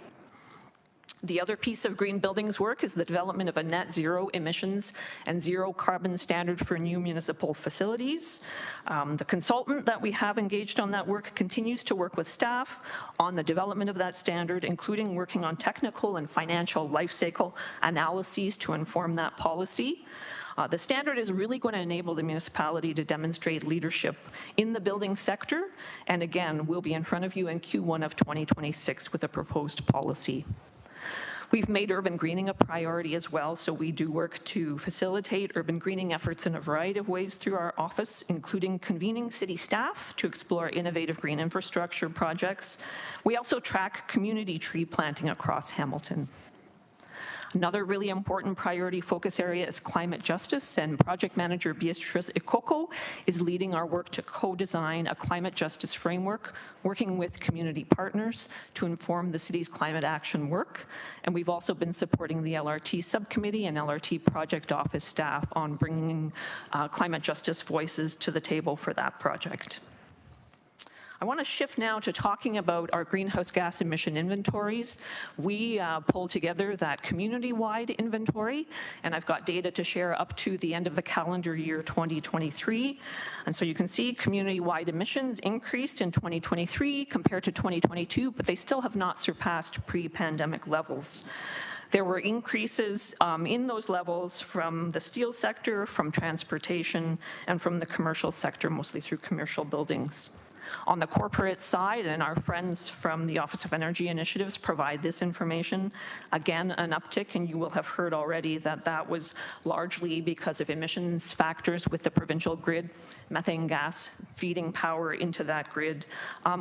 [SPEAKER 6] The other piece of green buildings work is the development of a net zero emissions and zero carbon standard for new municipal facilities. The consultant that we have engaged on that work continues to work with staff on the development of that standard, including working on technical and financial life cycle analyses to inform that policy. The standard is really going to enable the municipality to demonstrate leadership in the building sector, and again, we'll be in front of you in Q1 of 2026 with a proposed policy. We've made urban greening a priority as well, so we do work to facilitate urban greening efforts in a variety of ways through our office, including convening city staff to explore innovative green infrastructure projects. We also track community tree planting across Hamilton. Another really important priority focus area is climate justice, and project manager Beatrice Ikoko is leading our work to co-design a climate justice framework, working with community partners to inform the city's climate action work. And we've also been supporting the LRT subcommittee and LRT project office staff on bringing climate justice voices to the table for that project. I want to shift now to talking about our greenhouse gas emission inventories. We pulled together that community-wide inventory, and I've got data to share up to the end of the calendar year 2023. And so you can see community-wide emissions increased in 2023 compared to 2022, but they still have not surpassed pre-pandemic levels. There were increases in those levels from the steel sector, from transportation, and from the commercial sector, mostly through commercial buildings. On the corporate side, and our friends from the Office of Energy Initiatives provide this information, again, an uptick, and you will have heard already that that was largely because of emissions factors with the provincial grid, methane gas feeding power into that grid.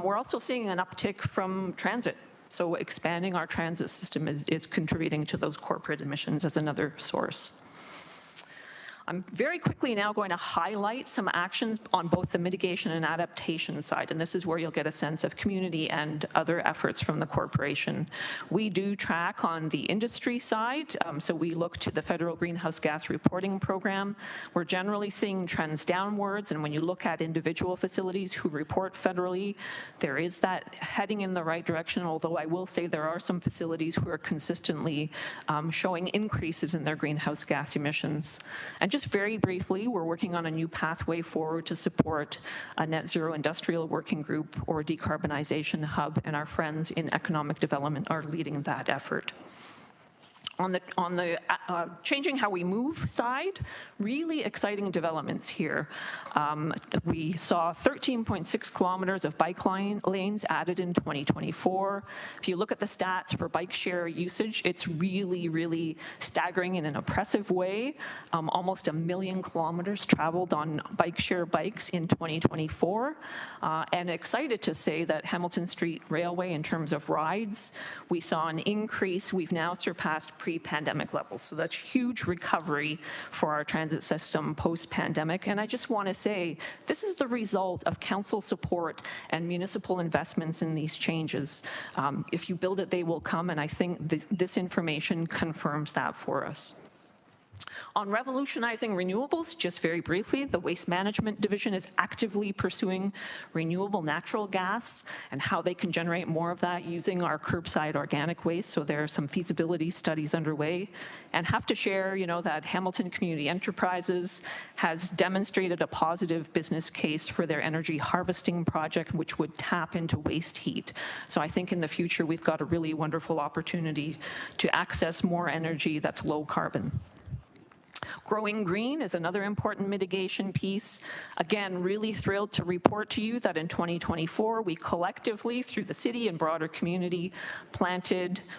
[SPEAKER 6] We're also seeing an uptick from transit. So expanding our transit system is contributing to those corporate emissions as another source. I'm very quickly now going to highlight some actions on both the mitigation and adaptation side, and this is where you'll get a sense of community and other efforts from the corporation. We do track on the industry side, so we look to the Federal Greenhouse Gas Reporting Program. We're generally seeing trends downwards, and when you look at individual facilities who report federally, there is that heading in the right direction, although I will say there are some facilities who are consistently showing increases in their greenhouse gas emissions. And just very briefly, we're working on a new pathway forward to support a net zero industrial working group or decarbonization hub, and our friends in economic development are leading that effort. On the changing how we move side, really exciting developments here. We saw 13.6 kilometers of bike lanes added in 2024. If you look at the stats for bike share usage, it's really, really staggering in an impressive way. Almost 1 million kilometers traveled on bike share bikes in 2024. And excited to say that Hamilton Street Railway, in terms of rides, we saw an increase. We've now surpassed pre-pandemic levels. So that's huge recovery for our transit system post-pandemic. And I just want to say, this is the result of council support and municipal investments in these changes. If you build it, they will come, and I think this information confirms that for us. On revolutionizing renewables, just very briefly, the Waste Management Division is actively pursuing renewable natural gas and how they can generate more of that using our curbside organic waste. So there are some feasibility studies underway. And have to share, that Hamilton Community Enterprises has demonstrated a positive business case for their energy harvesting project, which would tap into waste heat. So I think in the future, we've got a really wonderful opportunity to access more energy that's low carbon. Growing green is another important mitigation piece. Again, really thrilled to report to you that in 2024, we collectively, through the city and broader community,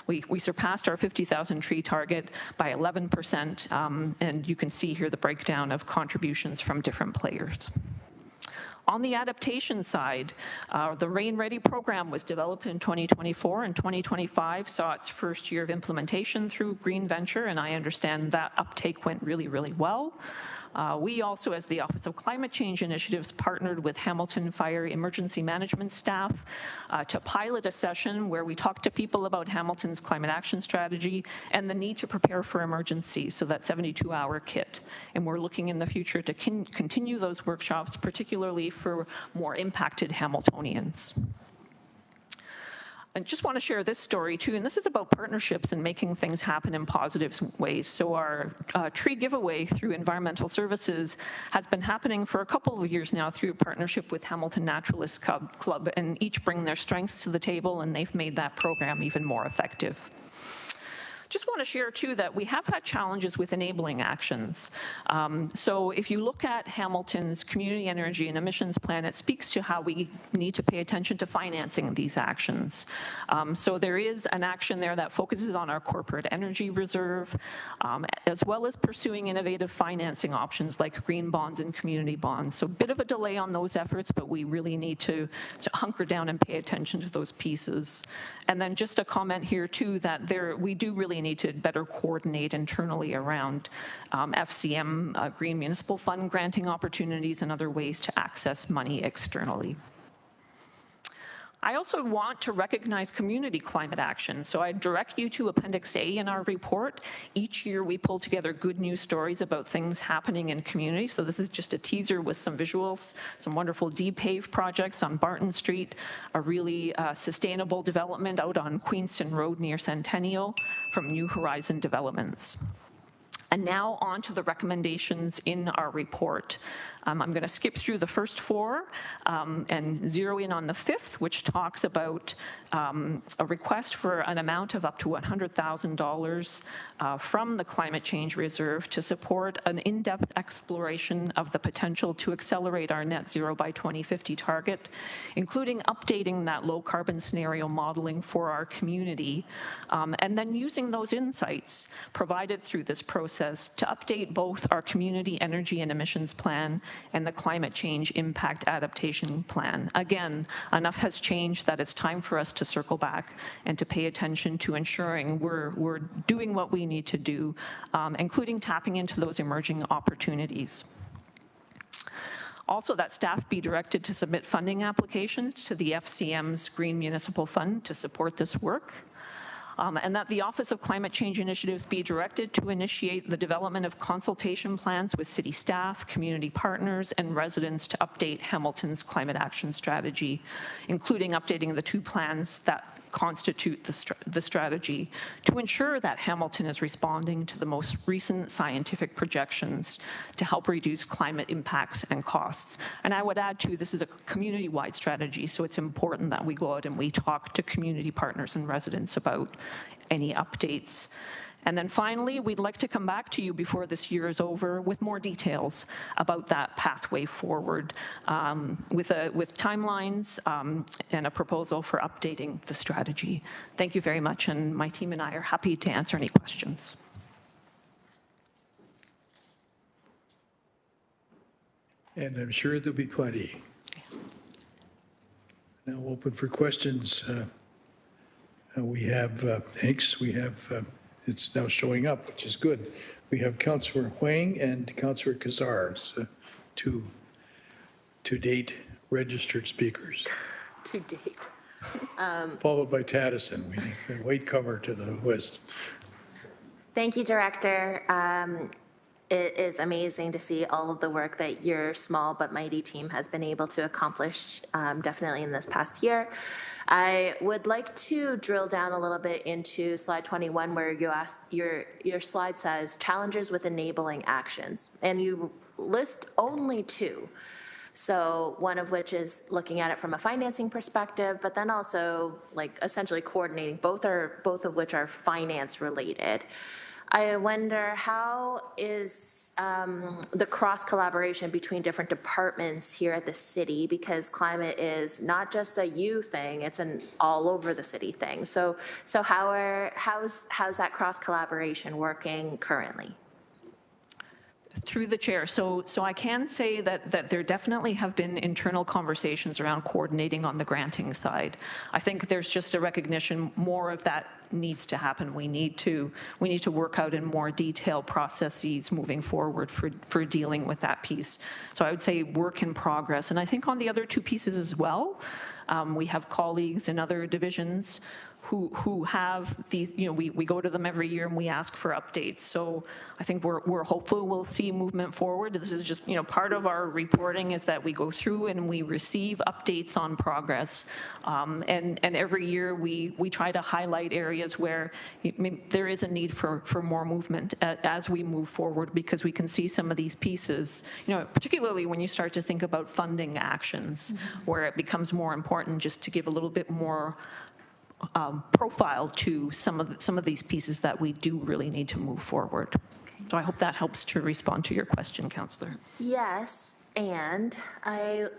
[SPEAKER 6] we surpassed our 50,000 tree target by 11%, and you can see here the breakdown of contributions from different players. On the adaptation side, the Rain Ready program was developed in 2024, and 2025 saw its first year of implementation through Green Venture, and I understand that uptake went really, really well. We also, as the Office of Climate Change Initiatives, partnered with Hamilton Fire Emergency Management staff to pilot a session where we talked to people about Hamilton's climate action strategy and the need to prepare for emergencies, so that 72-hour kit. And we're looking in the future to continue those workshops, particularly for more impacted Hamiltonians. I just want to share this story too, and this is about partnerships and making things happen in positive ways. So our tree giveaway through Environmental Services has been happening for a couple of years now through a partnership with Hamilton Naturalists Club, and each bring their strengths to the table, and they've made that program even more effective. Just want to share too that we have had challenges with enabling actions. So if you look at Hamilton's community energy and emissions plan, it speaks to how we need to pay attention to financing these actions. So there is an action there that focuses on our corporate energy reserve, as well as pursuing innovative financing options like green bonds and community bonds. So a bit of a delay on those efforts, but we really need to hunker down and pay attention to those pieces. And then just a comment here too that we do really may need to better coordinate internally around FCM, Green Municipal Fund granting opportunities and other ways to access money externally. I also want to recognize community climate action. So I direct you to Appendix A in our report. Each year we pull together good news stories about things happening in community. So this is just a teaser with some visuals, some wonderful D-pave projects on Barton Street, a really sustainable development out on Queenston Road near Centennial from New Horizon Developments. And now on to the recommendations in our report. I'm going to skip through the first four and zero in on the fifth, which talks about a request for an amount of up to $100,000 from the Climate Change Reserve to support an in-depth exploration of the potential to accelerate our net zero by 2050 target, including updating that low carbon scenario modeling for our community, and then using those insights provided through this process to update both our community energy and emissions plan and the climate change impact adaptation plan. Again, enough has changed that it's time for us to circle back and to pay attention to ensuring we're doing what we need to do, including tapping into those emerging opportunities. Also, that staff be directed to submit funding applications to the FCM's Green Municipal Fund to support this work. And that the Office of Climate Change Initiatives be directed to initiate the development of consultation plans with city staff, community partners, and residents to update Hamilton's climate action strategy, including updating the 2 plans that constitute the strategy to ensure that Hamilton is responding to the most recent scientific projections to help reduce climate impacts and costs. And I would add too, this is a community-wide strategy, so it's important that we go out and we talk to community partners and residents about any updates. And then finally, we'd like to come back to you before this year is over with more details about that pathway forward, with timelines and a proposal for updating the strategy. Thank you very much, and my team and I are happy to answer any questions.
[SPEAKER 2] And I'm sure there'll be plenty. Now open for questions. We have, thanks, we have, it's now showing up, which is good. We have Councillor Huang and Councillor Kazar, to date registered speakers.
[SPEAKER 11] To date.
[SPEAKER 2] Followed by Taddison, we need the weight cover to the west.
[SPEAKER 17] Thank you, Director. It is amazing to see all of the work that your small but mighty team has been able to accomplish, definitely in this past year. I would like to drill down a little bit into slide 21, where you ask, your slide says challenges with enabling actions, and you list only 2. So one of which is looking at it from a financing perspective, but then also like essentially coordinating, both of which are finance related. I wonder, how is the cross-collaboration between different departments here at the city, because climate is not just a you thing, it's an all over the city thing. So how's that cross-collaboration working currently?
[SPEAKER 6] Through the chair. So I can say that there definitely have been internal conversations around coordinating on the granting side. I think there's just a recognition more of that needs to happen. We need to work out in more detailed processes moving forward for dealing with that piece. So I would say work in progress. And I think on the other 2 pieces as well, we have colleagues in other divisions who have these, we go to them every year and we ask for updates. So I think we're hopeful we'll see movement forward. This is just, part of our reporting is that we go through and we receive updates on progress. And every year we try to highlight areas where there is a need for more movement as we move forward, because we can see some of these pieces, particularly when you start to think about funding actions, where it becomes more important just to give a little bit more profile to some of these pieces that we do really need to move forward. Okay. So I hope that helps to respond to your question, Councillor.
[SPEAKER 17] Yes, and I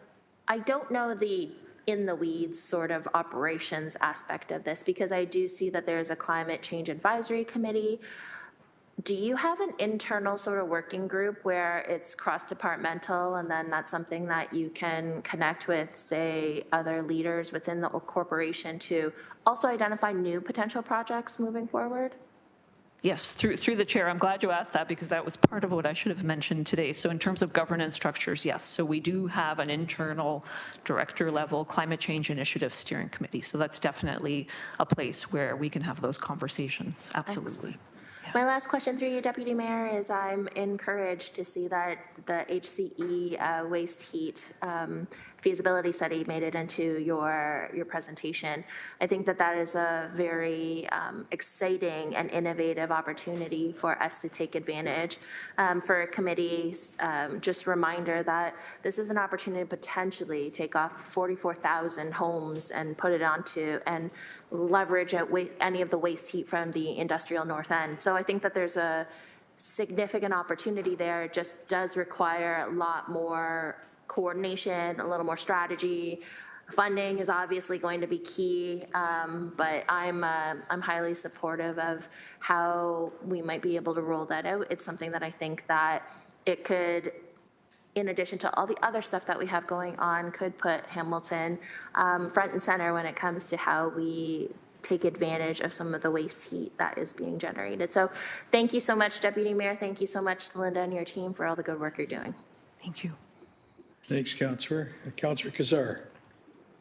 [SPEAKER 17] don't know the in the weeds sort of operations aspect of this, because I do see that there's a climate change advisory committee. Do you have an internal sort of working group where it's cross-departmental, and then that's something that you can connect with, say, other leaders within the corporation to also identify new potential projects moving forward?
[SPEAKER 6] Yes, through the chair. I'm glad you asked that because that was part of what I should have mentioned today. So in terms of governance structures, yes. So we do have an internal director level climate change initiative steering committee. So that's definitely a place where we can have those conversations. Absolutely.
[SPEAKER 17] My last question through you, Deputy Mayor, is I'm encouraged to see that the HCE waste heat feasibility study made it into your presentation. I think that that is a very exciting and innovative opportunity for us to take advantage. For committees, just reminder that this is an opportunity to potentially take off 44,000 homes and put it onto and leverage any of the waste heat from the industrial north end. So I think that there's a significant opportunity there. It just does require a lot more coordination, a little more strategy. Funding is obviously going to be key, but I'm highly supportive of how we might be able to roll that out. It's something that I think that it could, in addition to all the other stuff that we have going on, could put Hamilton front and center when it comes to how we take advantage of some of the waste heat that is being generated. So thank you so much, Deputy Mayor. Thank you so much, Linda, and your team for all the good work you're doing.
[SPEAKER 6] Thank you.
[SPEAKER 2] Thanks, Councillor. Councillor Kazar.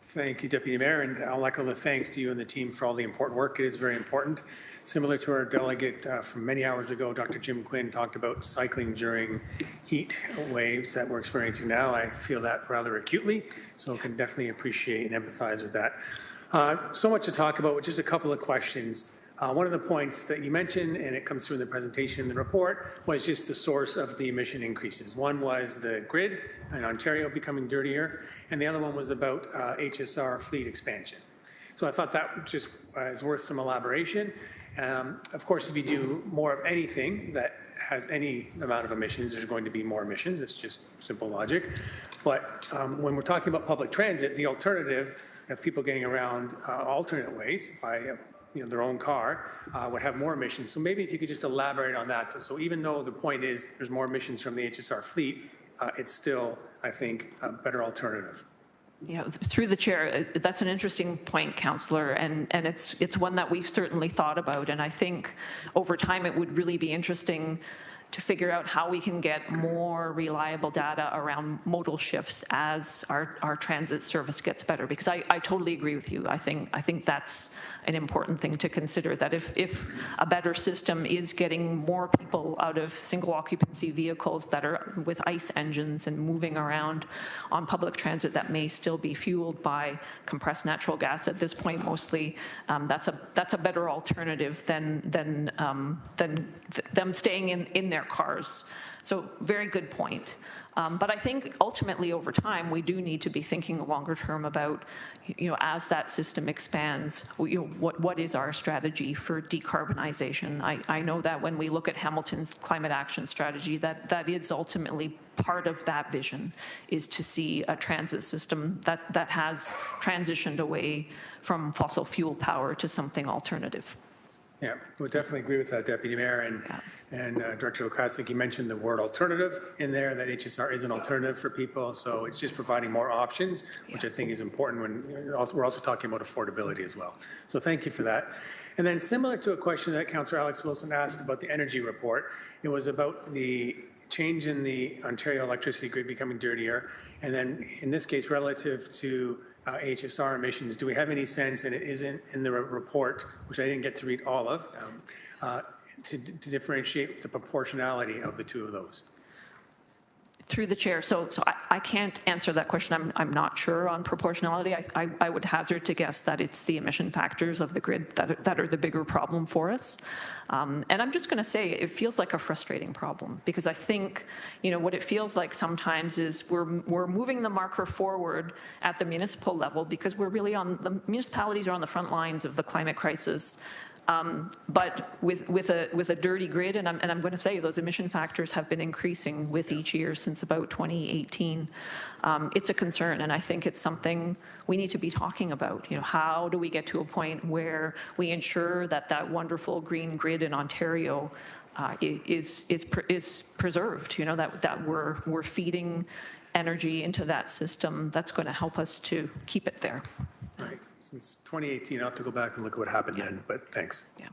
[SPEAKER 15] Thank you, Deputy Mayor, and I'll echo the thanks to you and the team for all the important work. It is very important. Similar to our delegate from many hours ago, Dr. Jim Quinn talked about cycling during heat waves that we're experiencing now. I feel that rather acutely, so can definitely appreciate and empathize with that. So much to talk about, just a couple of questions. One of the points that you mentioned, and it comes through in the presentation in the report, was just the source of the emission increases. One was the grid in Ontario becoming dirtier, and the other one was about HSR fleet expansion. So I thought that just is worth some elaboration. Of course, if you do more of anything that has any amount of emissions, there's going to be more emissions. It's just simple logic. But when we're talking about public transit, the alternative of people getting around alternate ways by their own car would have more emissions. So maybe if you could just elaborate on that. So even though the point is there's more emissions from the HSR fleet, it's still, I think, a better alternative.
[SPEAKER 6] Yeah, through the chair, that's an interesting point, Councillor, and it's one that we've certainly thought about. And I think over time it would really be interesting to figure out how we can get more reliable data around modal shifts as our transit service gets better. Because I totally agree with you. I think that's an important thing to consider, that if a better system is getting more people out of single occupancy vehicles that are with ICE engines and moving around on public transit that may still be fueled by compressed natural gas at this point mostly, that's a better alternative than them staying in their cars. So very good point. But I think ultimately over time, we do need to be thinking longer term about, as that system expands, what is our strategy for decarbonization? I know that when we look at Hamilton's climate action strategy, that is ultimately part of that vision, is to see a transit system that has transitioned away from fossil fuel power to something alternative.
[SPEAKER 15] Yeah, I would definitely agree with that, Deputy Mayor. And Director Lukasik, you mentioned the word alternative in there, that HSR is an alternative for people. So it's just providing more options, which I think is important when we're also talking about affordability as well. So thank you for that. And then similar to a question that Councillor Alex Wilson asked about the energy report, it was about the change in the Ontario electricity grid becoming dirtier. And then in this case, relative to HSR emissions, do we have any sense, and it isn't in the report, which I didn't get to read all of, to differentiate the proportionality of the two of those?
[SPEAKER 6] Through the chair, so I can't answer that question. I'm not sure on proportionality. I would hazard to guess that it's the emission factors of the grid that are the bigger problem for us. And I'm just going to say it feels like a frustrating problem, because I think what it feels like sometimes is we're moving the marker forward at the municipal level because we're really the municipalities are on the front lines of the climate crisis. But with a dirty grid, and I'm going to say those emission factors have been increasing with each year since about 2018. It's a concern, and I think it's something we need to be talking about. How do we get to a point where we ensure that wonderful green grid in Ontario is preserved? That we're feeding energy into that system that's going to help us to keep it there.
[SPEAKER 15] Right. Since 2018, I'll have to go back and look at what happened then, but thanks.
[SPEAKER 6] Yeah.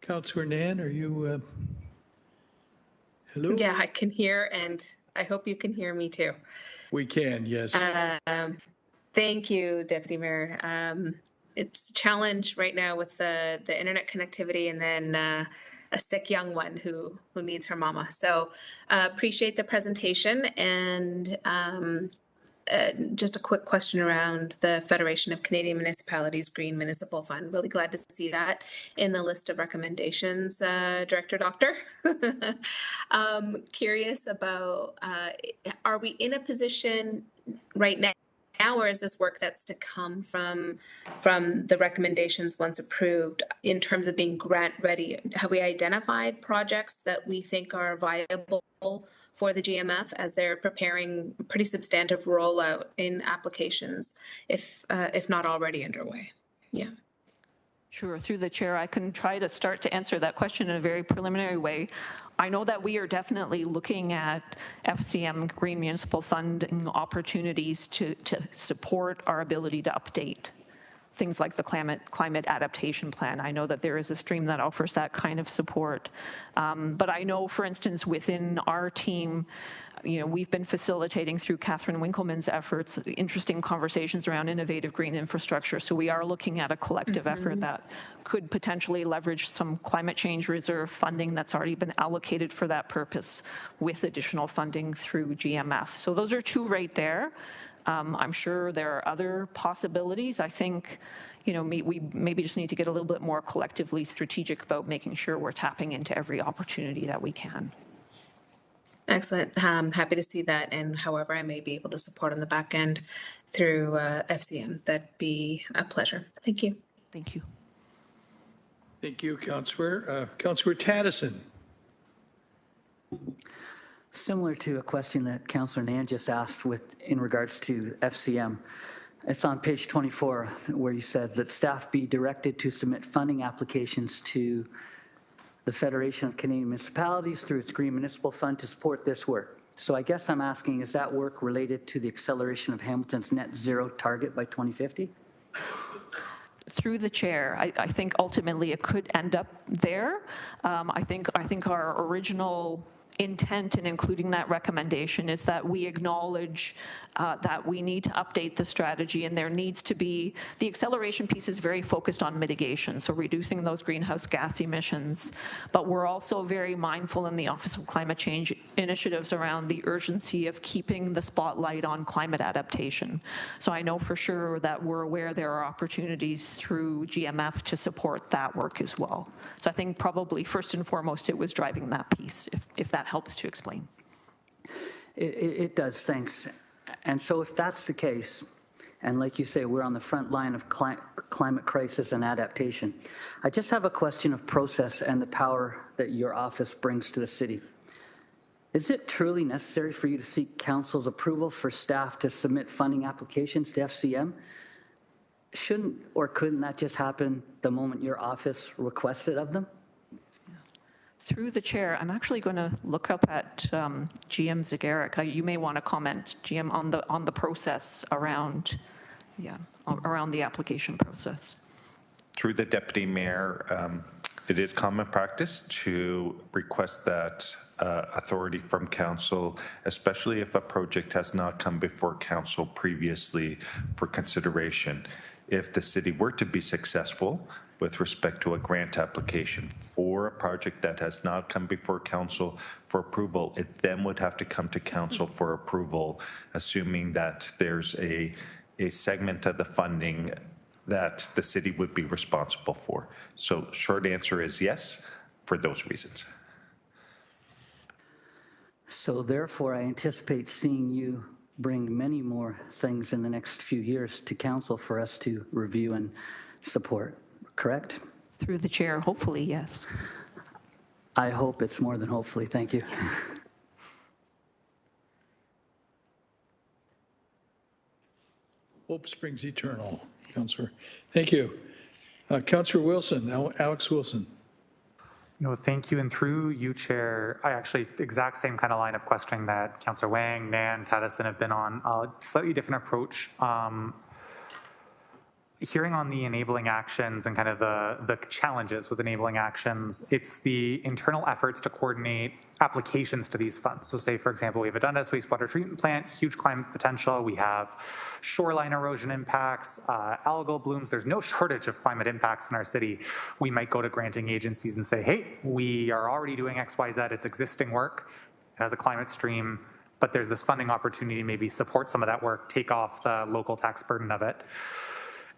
[SPEAKER 2] Councillor Nan, are you, hello?
[SPEAKER 9] Yeah, I can hear, and I hope you can hear me too.
[SPEAKER 2] We can, yes.
[SPEAKER 9] Thank you, Deputy Mayor. It's a challenge right now with the internet connectivity and then a sick young one who needs her mama. So appreciate the presentation and just a quick question around the Federation of Canadian Municipalities Green Municipal Fund. Really glad to see that in the list of recommendations, Director Doctor. Curious about, are we in a position right now, or is this work that's to come from the recommendations once approved in terms of being grant ready? Have we identified projects that we think are viable for the GMF as they're preparing pretty substantive rollout in applications, if not already underway? Yeah.
[SPEAKER 6] Sure. Through the chair, I can try to start to answer that question in a very preliminary way. I know that we are definitely looking at FCM Green Municipal Funding opportunities to support our ability to update things like the climate adaptation plan. I know that there is a stream that offers that kind of support. But I know, for instance, within our team, we've been facilitating through Catherine Winkleman's efforts, interesting conversations around innovative green infrastructure. So we are looking at a collective effort that could potentially leverage some climate change reserve funding that's already been allocated for that purpose with additional funding through GMF. So those are two right there. I'm sure there are other possibilities. I think, we maybe just need to get a little bit more collectively strategic about making sure we're tapping into every opportunity that we can.
[SPEAKER 9] Excellent. Happy to see that. And however I may be able to support on the back end through FCM, that'd be a pleasure. Thank you.
[SPEAKER 6] Thank you.
[SPEAKER 2] Thank you, Councillor. Councillor Taddison.
[SPEAKER 7] Similar to a question that Councillor Nan just asked in regards to FCM. It's on page 24 where you said that staff be directed to submit funding applications to the Federation of Canadian Municipalities through its Green Municipal Fund to support this work. So I guess I'm asking, is that work related to the acceleration of Hamilton's net zero target by 2050?
[SPEAKER 6] Through the chair, I think ultimately it could end up there. I think our original intent in including that recommendation is that we acknowledge that we need to update the strategy, and there needs to be, the acceleration piece is very focused on mitigation, so reducing those greenhouse gas emissions, but we're also very mindful in the Office of Climate Change initiatives around the urgency of keeping the spotlight on climate adaptation. So I know for sure that we're aware there are opportunities through GMF to support that work as well. So I think probably first and foremost it was driving that piece, if that helps to explain.
[SPEAKER 7] It does, thanks. And so if that's the case, and like you say, we're on the front line of climate crisis and adaptation, I just have a question of process and the power that your office brings to the city. Is it truly necessary for you to seek council's approval for staff to submit funding applications to FCM? Shouldn't or couldn't that just happen the moment your office requests it of them?
[SPEAKER 6] Through the chair, I'm actually going to look up at GM Zagaric. You may want to comment, GM, on the process around, around the application process.
[SPEAKER 18] Through the Deputy Mayor, it is common practice to request that authority from council, especially if a project has not come before council previously for consideration. If the city were to be successful with respect to a grant application for a project that has not come before council for approval, it then would have to come to council for approval, assuming that there's a segment of the funding that the city would be responsible for. So short answer is yes, for those reasons.
[SPEAKER 7] So therefore, I anticipate seeing you bring many more things in the next few years to council for us to review and support. Correct?
[SPEAKER 6] Through the chair, hopefully, yes.
[SPEAKER 7] I hope it's more than hopefully. Thank you.
[SPEAKER 2] Hope springs eternal, Councillor. Thank you. Councillor Wilson, Alex Wilson.
[SPEAKER 22] Thank you. And through you, Chair, I actually, exact same kind of line of questioning that Councillor Wang, Nan, Taddison have been on, a slightly different approach. hearing on the enabling actions and kind of the challenges with enabling actions, it's the internal efforts to coordinate applications to these funds. So say, for example, we have a Dundas wastewater treatment plant, huge climate potential. We have shoreline erosion impacts, algal blooms. There's no shortage of climate impacts in our city. We might go to granting agencies and say, hey, we are already doing X, Y, Z. It's existing work. It has a climate stream, but there's this funding opportunity to maybe support some of that work, take off the local tax burden of it.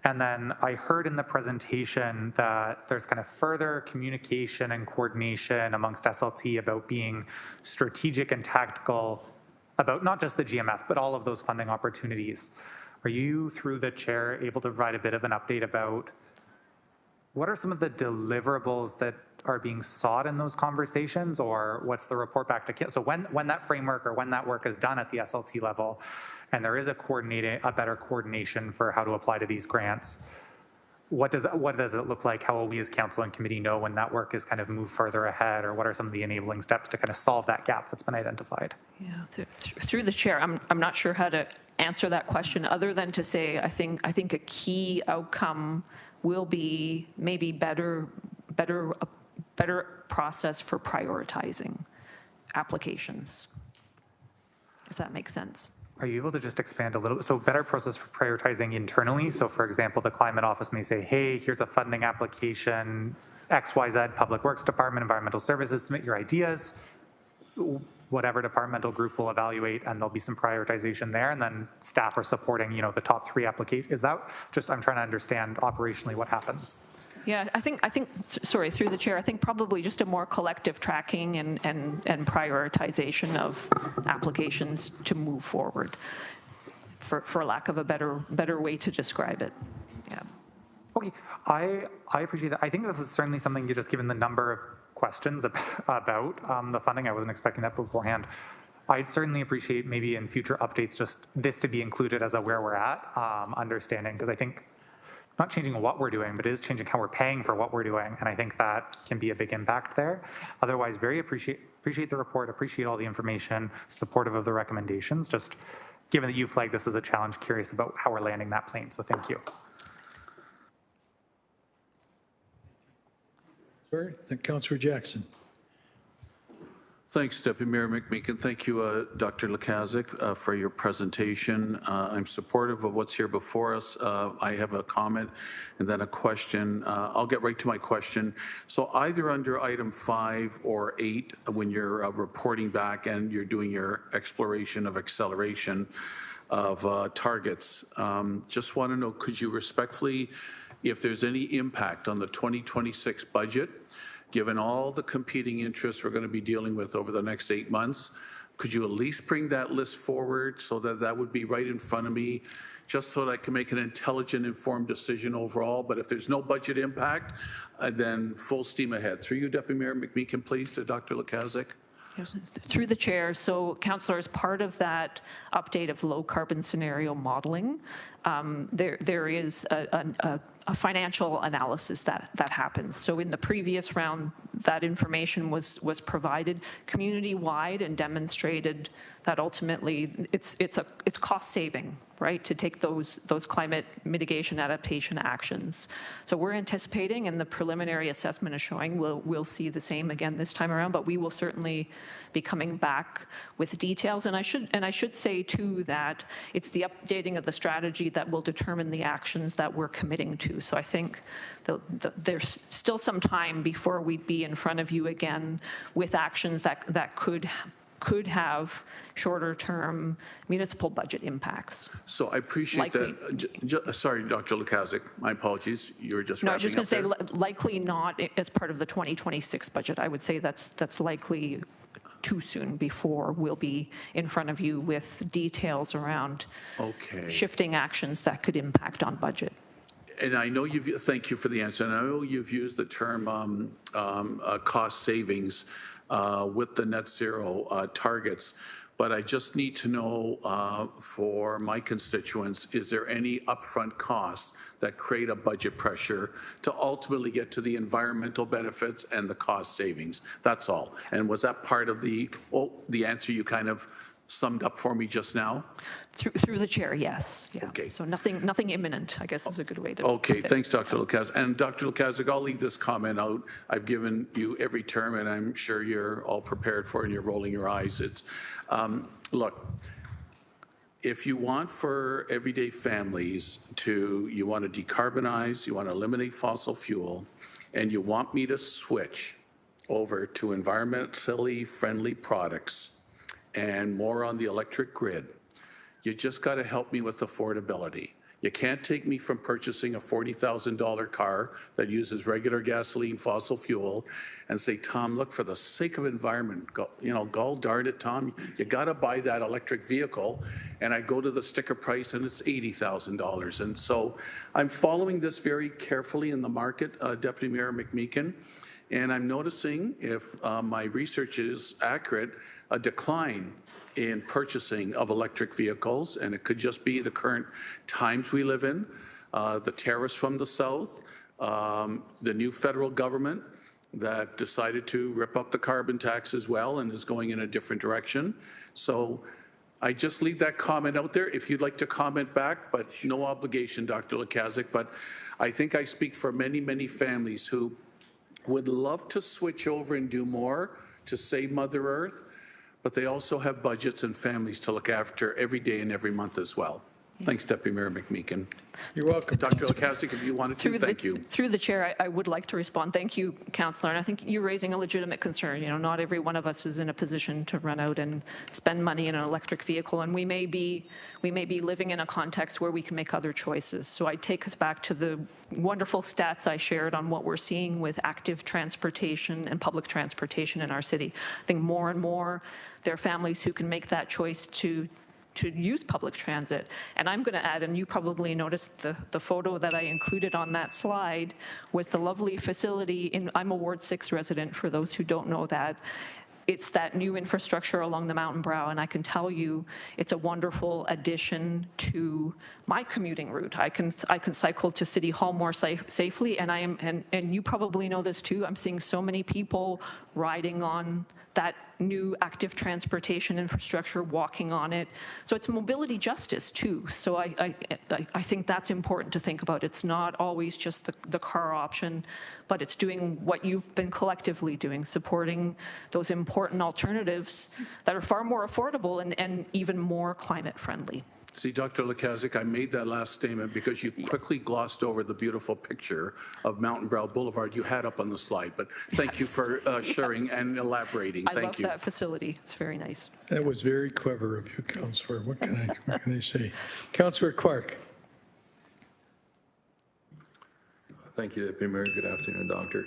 [SPEAKER 22] And then I heard in the presentation that there's kind of further communication and coordination amongst SLT about being strategic and tactical about not just the GMF, but all of those funding opportunities. Are you, through the chair, able to provide a bit of an update about what are some of the deliverables that are being sought in those conversations, or what's the report back to? So when that framework or when that work is done at the SLT level, and there is a better coordination for how to apply to these grants, what does it look like? How will we as council and committee know when that work is kind of moved further ahead, or what are some of the enabling steps to kind of solve that gap that's been identified?
[SPEAKER 6] Yeah, through the chair, I'm not sure how to answer that question other than to say I think a key outcome will be maybe better process for prioritizing applications, if that makes sense.
[SPEAKER 22] Are you able to just expand a little? So better process for prioritizing internally. So for example, the climate office may say, hey, here's a funding application, XYZ, Public Works Department, Environmental Services, submit your ideas. Whatever departmental group will evaluate, and there'll be some prioritization there, and then staff are supporting, the top 3 applications. Is that just, I'm trying to understand operationally what happens.
[SPEAKER 6] Yeah, I think, sorry, through the chair, I think probably just a more collective tracking and prioritization of applications to move forward, for lack of a better way to describe it. Yeah.
[SPEAKER 22] Okay, I appreciate that. I think this is certainly something, you just given the number of questions about the funding. I wasn't expecting that beforehand. I'd certainly appreciate maybe in future updates just this to be included as a where we're at, understanding, because I think not changing what we're doing, but it is changing how we're paying for what we're doing. And I think that can be a big impact there. Otherwise, very appreciate the report, appreciate all the information, supportive of the recommendations. Just given that you flagged this as a challenge, curious about how we're landing that plane. So thank you.
[SPEAKER 2] Sir, Councillor Jackson.
[SPEAKER 14] Thanks, Deputy Mayor McMeekin. Thank you, Dr. Lakazik, for your presentation. I'm supportive of what's here before us. I have a comment and then a question. I'll get right to my question. So either under item 5 or 8, when you're reporting back and you're doing your exploration of acceleration of targets, just want to know, could you respectfully, if there's any impact on the 2026 budget, given all the competing interests we're going to be dealing with over the next 8 months, could you at least bring that list forward so that that would be right in front of me, just so that I can make an intelligent, informed decision overall? But if there's no budget impact, then full steam ahead. Through you, Deputy Mayor McMeekin, please, to Dr. Lakazik.
[SPEAKER 6] Through the chair, so councillor, as part of that update of low carbon scenario modeling, there is a financial analysis that happens. So in the previous round, that information was provided community-wide and demonstrated that ultimately it's cost saving, right, to take those climate mitigation adaptation actions. So we're anticipating, and the preliminary assessment is showing we'll see the same again this time around, but we will certainly be coming back with details. And I should say too that it's the updating of the strategy that will determine the actions that we're committing to. So I think there's still some time before we'd be in front of you again with actions that could have shorter term municipal budget impacts.
[SPEAKER 14] So I appreciate that. Sorry, Dr. Lakazik, my apologies. You were just
[SPEAKER 6] wrapping up. No, I was just going to say likely not as part of the 2026 budget. I would say that's likely too soon before we'll be in front of you with details around shifting actions that could impact on budget.
[SPEAKER 14] And I know thank you for the answer. And I know you've used the term cost savings with the net zero targets, but I just need to know for my constituents, is there any upfront costs that create a budget pressure to ultimately get to the environmental benefits and the cost savings? That's all. And was that part of the answer you kind of summed up for me just now?
[SPEAKER 6] Through the chair, yes. Yeah.
[SPEAKER 14] Okay.
[SPEAKER 6] So nothing imminent, I guess is a good way to.
[SPEAKER 14] Okay, thanks, Dr. Lukaszuk. And Dr. Lukaszuk, I'll leave this comment out. I've given you every term, and I'm sure you're all prepared for it, and you're rolling your eyes. It's, look, if you want for everyday families you want to decarbonize, you want to eliminate fossil fuel, and you want me to switch over to environmentally friendly products and more on the electric grid, you just got to help me with affordability. You can't take me from purchasing a $40,000 car that uses regular gasoline, fossil fuel, and say, Tom, look, for the sake of environment, gall darn it, Tom, you got to buy that electric vehicle. And I go to the sticker price and it's $80,000. And so I'm following this very carefully in the market, Deputy Mayor McMeekin, and I'm noticing, if my research is accurate, a decline in purchasing of electric vehicles, and it could just be the current times we live in, the tariffs from the south, the new federal government that decided to rip up the carbon tax as well and is going in a different direction. So I just leave that comment out there if you'd like to comment back, but no obligation, Dr. Lukaszuk. But I think I speak for many, many families who would love to switch over and do more to save Mother Earth, but they also have budgets and families to look after every day and every month as well. Thanks, Deputy Mayor McMeekin.
[SPEAKER 2] You're welcome.
[SPEAKER 14] Dr. Lukaszuk, if you wanted to, thank you.
[SPEAKER 6] Through the chair, I would like to respond. Thank you, Councillor. And I think you're raising a legitimate concern. Not every one of us is in a position to run out and spend money in an electric vehicle, and we may be living in a context where we can make other choices. So I take us back to the wonderful stats I shared on what we're seeing with active transportation and public transportation in our city. I think more and more there are families who can make that choice to use public transit. And I'm going to add, and you probably noticed the photo that I included on that slide was the lovely facility I'm a Ward 6 resident, for those who don't know that. It's that new infrastructure along the mountain brow, and I can tell you it's a wonderful addition to my commuting route. I can cycle to City Hall more safely, and and you probably know this too, I'm seeing so many people riding on that new active transportation infrastructure, walking on it. So it's mobility justice too. So I think that's important to think about. It's not always just the car option, but it's doing what you've been collectively doing, supporting those important alternatives that are far more affordable and even more climate friendly.
[SPEAKER 14] See, Dr. Lukaszuk, I made that last statement because you quickly glossed over the beautiful picture of Mountain Brow Boulevard you had up on the slide. But thank you for sharing and elaborating. Thank you.
[SPEAKER 6] I love that facility. It's very nice.
[SPEAKER 2] That was very clever of you, Councillor. What can I say? Councillor Clark.
[SPEAKER 5] Thank you, Deputy Mayor. Good afternoon, Doctor.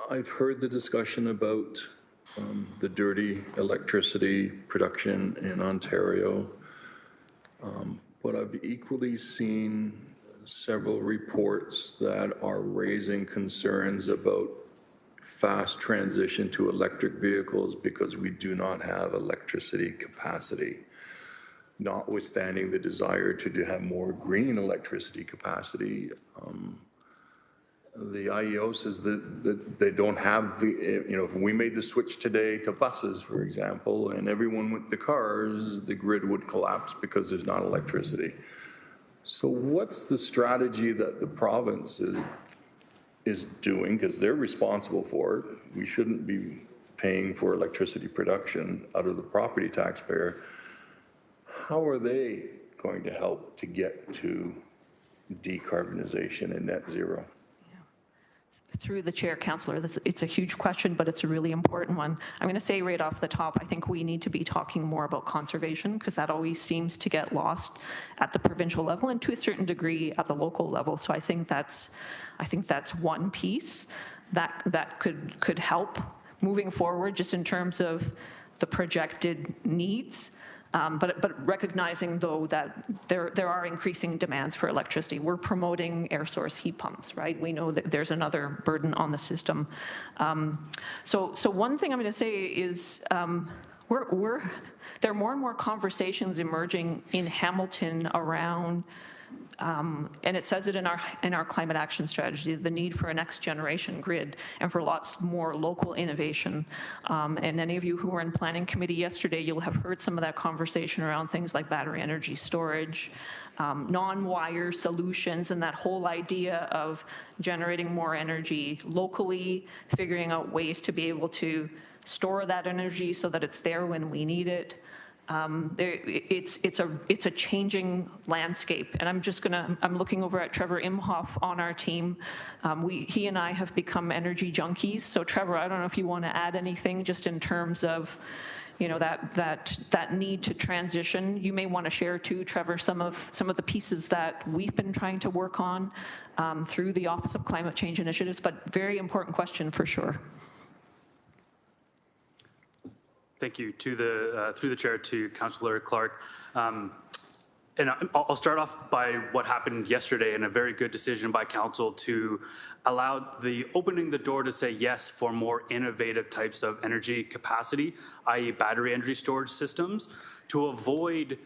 [SPEAKER 5] I've heard the discussion about the dirty electricity production in Ontario. But I've equally seen several reports that are raising concerns about fast transition to electric vehicles because we do not have electricity capacity, notwithstanding the desire to have more green electricity capacity. The IEO says that they don't have if we made the switch today to buses, for example, and everyone went to cars, the grid would collapse because there's not electricity. So what's the strategy that the province is doing, because they're responsible for it? We shouldn't be paying for electricity production out of the property taxpayer. How are they going to help to get to decarbonization and net zero?
[SPEAKER 6] Through the chair, Councillor, it's a huge question, but it's a really important one. I'm going to say right off the top, I think we need to be talking more about conservation, because that always seems to get lost at the provincial level and to a certain degree at the local level. So I think that's one piece that could help moving forward, just in terms of the projected needs. But recognizing, though, that there are increasing demands for electricity. We're promoting air source heat pumps, right? We know that there's another burden on the system. So one thing I'm going to say is there are more and more conversations emerging in Hamilton around And it says it in our climate action strategy, the need for a next generation grid and for lots more local innovation. And any of you who were in planning committee yesterday, you'll have heard some of that conversation around things like battery energy storage, non-wire solutions, and that whole idea of generating more energy locally, figuring out ways to be able to store that energy so that it's there when we need it. It's a changing landscape, and I'm looking over at Trevor Imhoff on our team. He and I have become energy junkies. So Trevor, I don't know if you want to add anything just in terms of, that need to transition. You may want to share too, Trevor, some of the pieces that we've been trying to work on through the Office of Climate Change Initiatives, but very important question for sure.
[SPEAKER 16] Thank you to through the chair to Councillor Clark. And I'll start off by what happened yesterday, and a very good decision by council to allow opening the door to say yes for more innovative types of energy capacity, i.e. battery energy storage systems, to avoid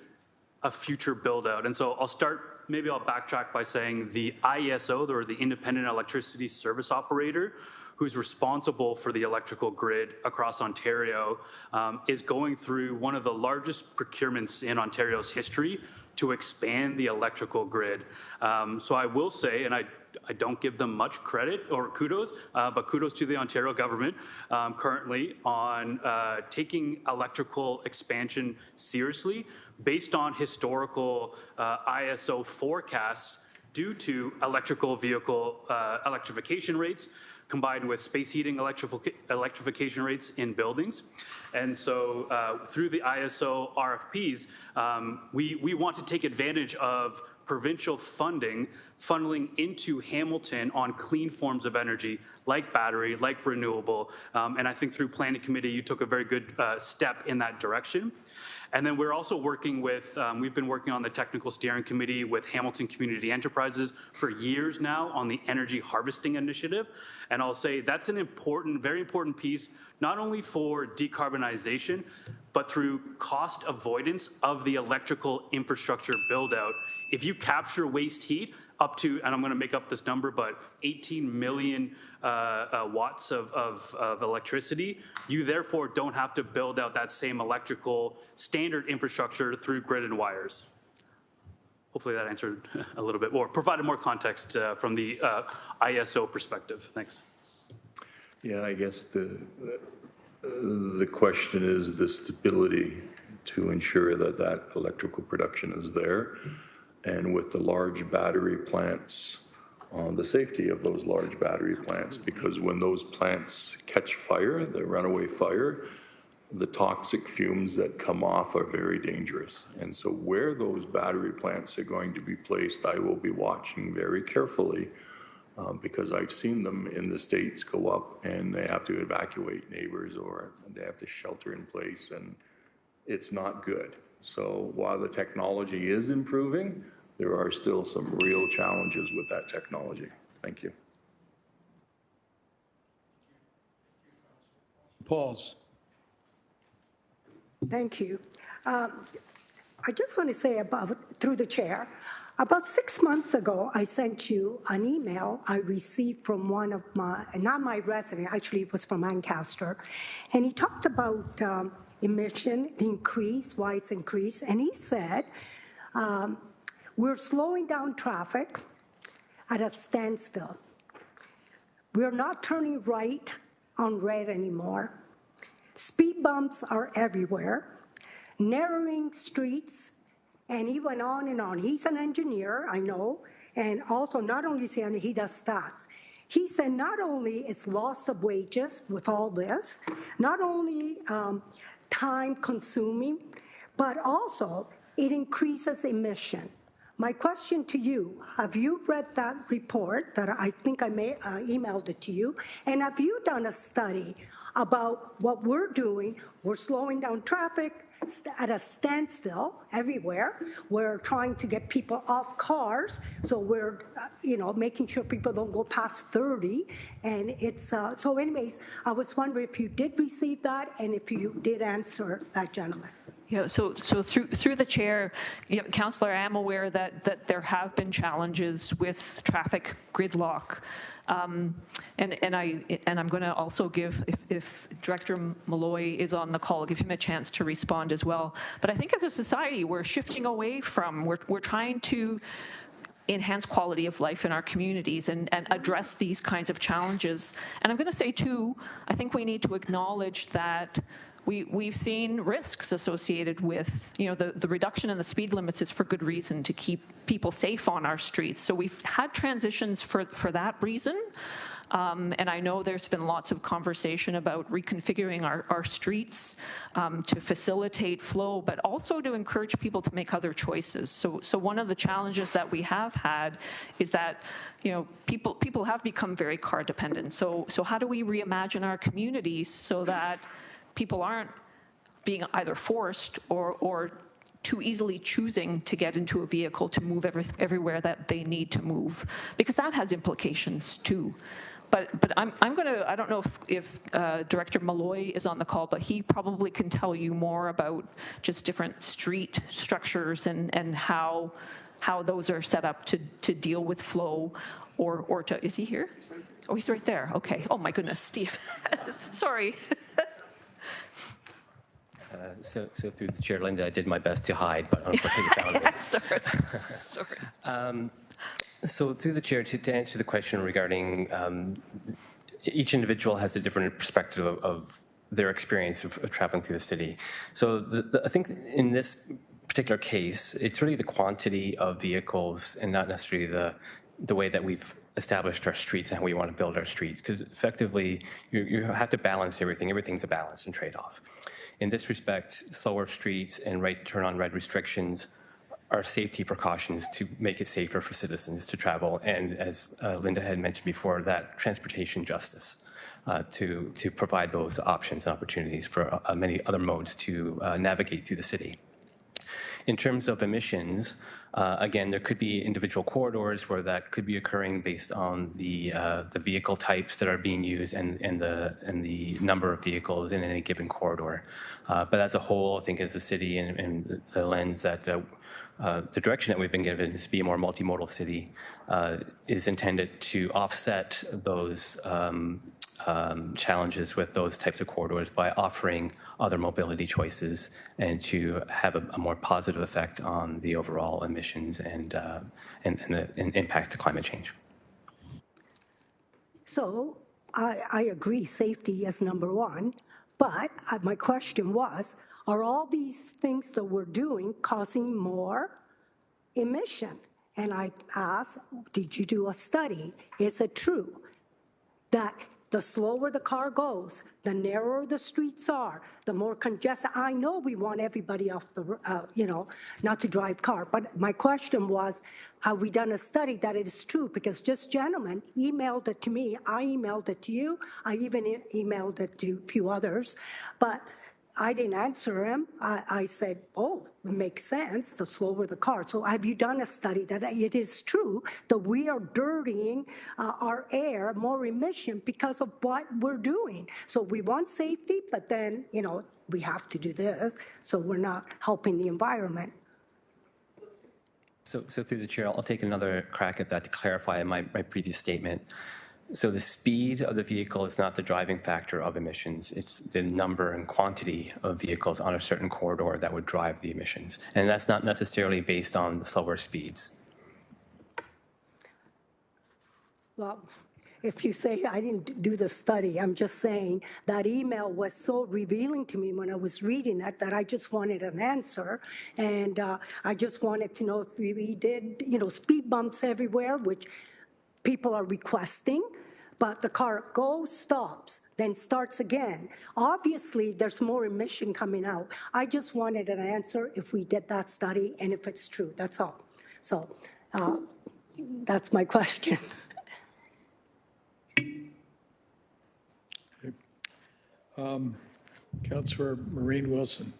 [SPEAKER 16] a future build out. And so I'll backtrack by saying the IESO, or the Independent Electricity Service Operator, who's responsible for the electrical grid across Ontario, is going through one of the largest procurements in Ontario's history to expand the electrical grid. So I will say, and I don't give them much credit or kudos, but kudos to the Ontario government currently on taking electrical expansion seriously based on historical ISO forecasts due to electrical vehicle electrification rates, combined with space heating electrification rates in buildings. And so through the ISO RFPs, we want to take advantage of provincial funneling into Hamilton on clean forms of energy, like battery, like renewable. And I think through planning committee, you took a very good step in that direction. And then we're also working with, we've been working on the technical steering committee with Hamilton Community Enterprises for years now on the energy harvesting initiative. And I'll say that's an important, very important piece, not only for decarbonization, but through cost avoidance of the electrical infrastructure build out. If you capture waste heat up to, and I'm going to make up this number, but 18 million watts of electricity, you therefore don't have to build out that same electrical standard infrastructure through grid and wires. Hopefully that answered a little bit more, provided more context from the ISO perspective. Thanks.
[SPEAKER 5] Yeah, I guess the question is the stability to ensure that electrical production is there, and with the large battery plants, the safety of those large battery plants, because when those plants catch fire, the runaway fire, the toxic fumes that come off are very dangerous. And so where those battery plants are going to be placed, I will be watching very carefully, because I've seen them in the States go up and they have to evacuate neighbors, or they have to shelter in place, and it's not good. So while the technology is improving, there are still some real challenges with that technology. Thank you.
[SPEAKER 2] Pauls.
[SPEAKER 20] Thank you. I just want to say through the chair, about 6 months ago, I sent you an email I received from one of not my resident, actually it was from Lancaster, and he talked about emission increase, why it's increased, and he said, we're slowing down traffic at a standstill. We're not turning right on red anymore. Speed bumps are everywhere, narrowing streets, and he went on and on. He's an engineer, I know, and also not only he does stats. He said not only is loss of wages with all this, not only time consuming, but also it increases emission. My question to you, have you read that report that I think I emailed it to you, and have you done a study about what we're doing? We're slowing down traffic at a standstill everywhere. We're trying to get people off cars, so we're making sure people don't go past 30, and it's so anyways, I was wondering if you did receive that and if you did answer that gentleman.
[SPEAKER 6] Yeah, so through the chair, Councillor, I am aware that there have been challenges with traffic gridlock. And I'm going to also give, if Director Malloy is on the call, I'll give him a chance to respond as well. But I think as a society, we're shifting away from, we're trying to enhance quality of life in our communities and address these kinds of challenges. And I'm going to say too, I think we need to acknowledge that we've seen risks associated with, the reduction in the speed limits is for good reason, to keep people safe on our streets. So we've had transitions for that reason. And I know there's been lots of conversation about reconfiguring our streets to facilitate flow, but also to encourage people to make other choices. So one of the challenges that we have had is that, people have become very car dependent. So how do we reimagine our communities so that people aren't being either forced or too easily choosing to get into a vehicle to move everywhere that they need to move? Because that has implications too. But I'm going to, I don't know if Director Malloy is on the call, but he probably can tell you more about just different street structures and how those are set up to deal with flow or to, is he here? Oh, he's right there. Okay. Oh my goodness, Steve. Sorry.
[SPEAKER 8] So through the chair, Linda, I did my best to hide, but unfortunately found me.
[SPEAKER 6] Sorry.
[SPEAKER 8] So through the chair, to answer the question regarding each individual has a different perspective of their experience of traveling through the city. So I think in this particular case, it's really the quantity of vehicles and not necessarily the way that we've established our streets and how we want to build our streets. Because effectively, you have to balance everything. Everything's a balance and trade-off. In this respect, slower streets and right turn on red restrictions are safety precautions to make it safer for citizens to travel. And as Linda had mentioned before, that transportation justice to provide those options and opportunities for many other modes to navigate through the city. In terms of emissions, again, there could be individual corridors where that could be occurring based on the vehicle types that are being used and the number of vehicles in any given corridor. But as a whole, I think as a city and the lens that the direction that we've been given is to be a more multimodal city is intended to offset those challenges with those types of corridors by offering other mobility choices and to have a more positive effect on the overall emissions and impact to climate change.
[SPEAKER 20] So I agree safety is number one, but my question was, are all these things that we're doing causing more emission? And I asked, did you do a study? Is it true that the slower the car goes, the narrower the streets are, the more congested? I know we want everybody off the, not to drive car, but my question was, have we done a study that it is true? Because this gentleman emailed it to me, I emailed it to you, I even emailed it to a few others, but I didn't answer him. I said, oh, it makes sense, the slower the car. So have you done a study that it is true that we are dirtying our air, more emission because of what we're doing? So we want safety, but then, we have to do this, so we're not helping the environment.
[SPEAKER 8] So through the chair, I'll take another crack at that to clarify my previous statement. So the speed of the vehicle is not the driving factor of emissions. It's the number and quantity of vehicles on a certain corridor that would drive the emissions. And that's not necessarily based on the slower speeds.
[SPEAKER 20] Well, if you say I didn't do the study, I'm just saying that email was so revealing to me when I was reading it that I just wanted an answer. And I just wanted to know if we did, speed bumps everywhere, which people are requesting, but the car goes, stops, then starts again. Obviously, there's more emission coming out. I just wanted an answer if we did that study and if it's true, that's all. So that's my question.
[SPEAKER 2] Councillor Maureen Wilson.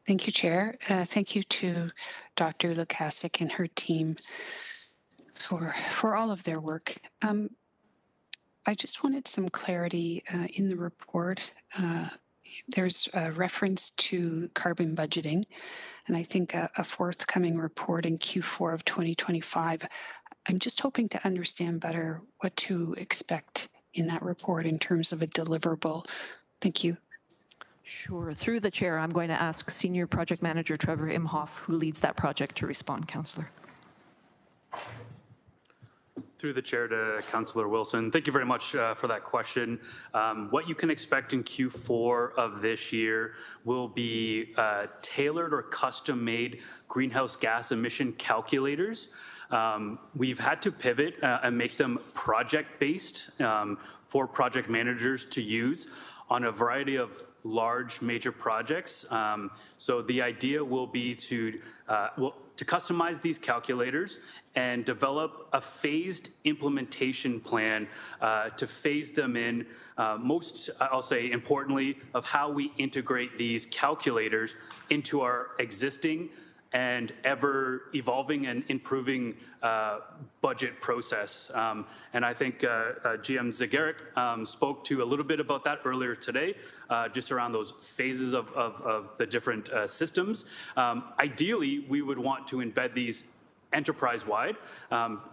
[SPEAKER 4] Thank you, Chair. Thank you to Dr. Lukasik and her team for all of their work. I just wanted some clarity in the report. There's a reference to carbon budgeting, and I think a forthcoming report in Q4 of 2025. I'm just hoping to understand better what to expect in that report in terms of a deliverable. Thank you.
[SPEAKER 6] Sure. Through the chair, I'm going to ask Senior Project Manager Trevor Imhoff, who leads that project, to respond, Councillor.
[SPEAKER 13] Through the chair to Councillor Wilson, thank you very much for that question. What you can expect in Q4 of this year will be tailored or custom-made greenhouse gas emission calculators. We've had to pivot and make them project-based for project managers to use on a variety of large major projects. So the idea will be to customize these calculators and develop a phased implementation plan to phase them in, most, I'll say importantly, of how we integrate these calculators into our existing and ever evolving and improving budget process. And I think GM Zagaric spoke to a little bit about that earlier today, just around those phases of the different systems. Ideally, we would want to embed these enterprise-wide.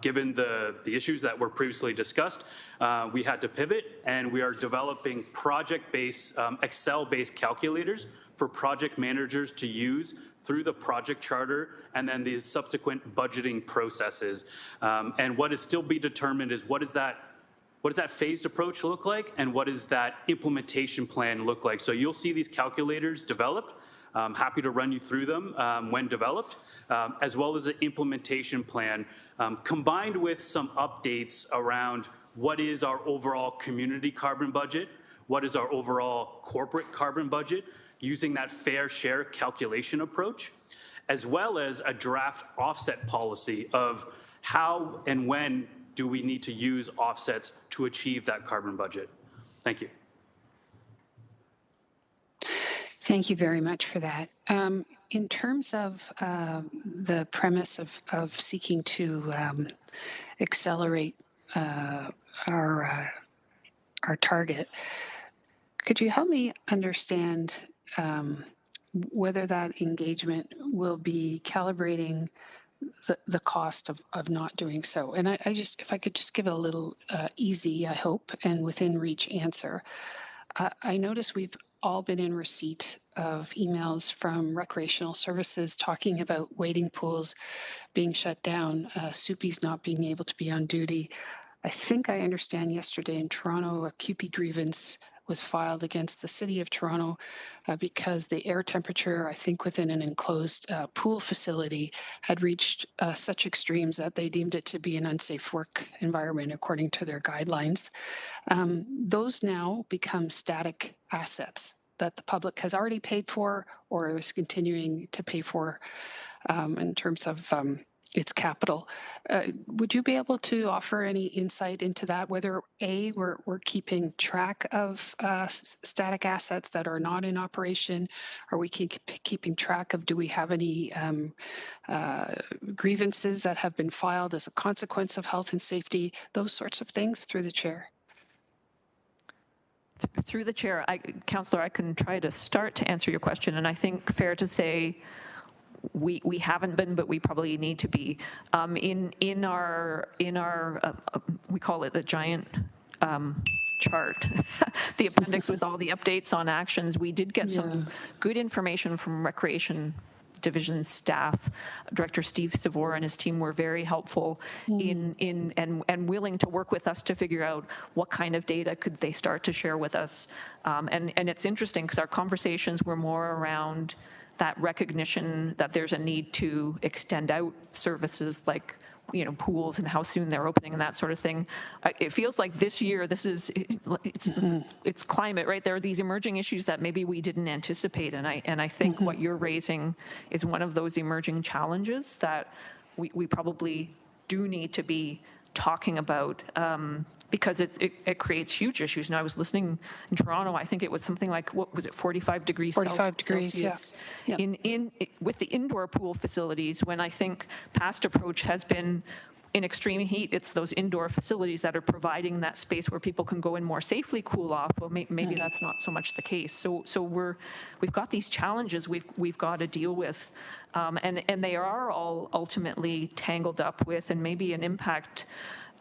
[SPEAKER 13] Given the issues that were previously discussed, we had to pivot, and we are developing project-based, Excel-based calculators for project managers to use through the project charter and then these subsequent budgeting processes. And what is still be determined is what does that phased approach look like, and what does that implementation plan look like? So you'll see these calculators developed. I'm happy to run you through them when developed, as well as an implementation plan, combined with some updates around what is our overall community carbon budget, what is our overall corporate carbon budget, using that fair share calculation approach, as well as a draft offset policy of how and when do we need to use offsets to achieve that carbon budget. Thank you.
[SPEAKER 4] Thank you very much for that. In terms of the premise of seeking to accelerate our target, could you help me understand whether that engagement will be calibrating the cost of not doing so? And I just, if I could just give it a little easy, I hope, and within reach answer. I notice we've all been in receipt of emails from recreational services talking about wading pools being shut down, Soupy's not being able to be on duty. I think I understand yesterday in Toronto, a CUPE grievance was filed against the City of Toronto because the air temperature, I think within an enclosed pool facility, had reached such extremes that they deemed it to be an unsafe work environment according to their guidelines. Those now become static assets that the public has already paid for or is continuing to pay for in terms of its capital. Would you be able to offer any insight into that, whether A, we're keeping track of static assets that are not in operation? Are we keeping track of, do we have any grievances that have been filed as a consequence of health and safety, those sorts of things, through the chair?
[SPEAKER 6] Through the chair, Councillor, I can try to start to answer your question, and I think fair to say we haven't been, but we probably need to be. In our we call it the giant chart, the appendix with all the updates on actions. We did get some good information from Recreation Division staff. Director Steve Savor and his team were very helpful and willing to work with us to figure out what kind of data could they start to share with us. And it's interesting because our conversations were more around that recognition that there's a need to extend out services like, you know, pools and how soon they're opening and that sort of thing. It feels like this year, it's climate, right? There are these emerging issues that maybe we didn't anticipate, and I think what you're raising is one of those emerging challenges that we probably do need to be talking about, because it creates huge issues. And I was listening in Toronto, I think it was something like, what was it, 45 degrees
[SPEAKER 4] 45 degrees,
[SPEAKER 6] Celsius
[SPEAKER 4] yeah.
[SPEAKER 6] with the indoor pool facilities, when I think past approach has been, in extreme heat, it's those indoor facilities that are providing that space where people can go and more safely cool off. Well, maybe that's not so much the case. So we've got these challenges we've got to deal with, and they are all ultimately tangled up with, and maybe an impact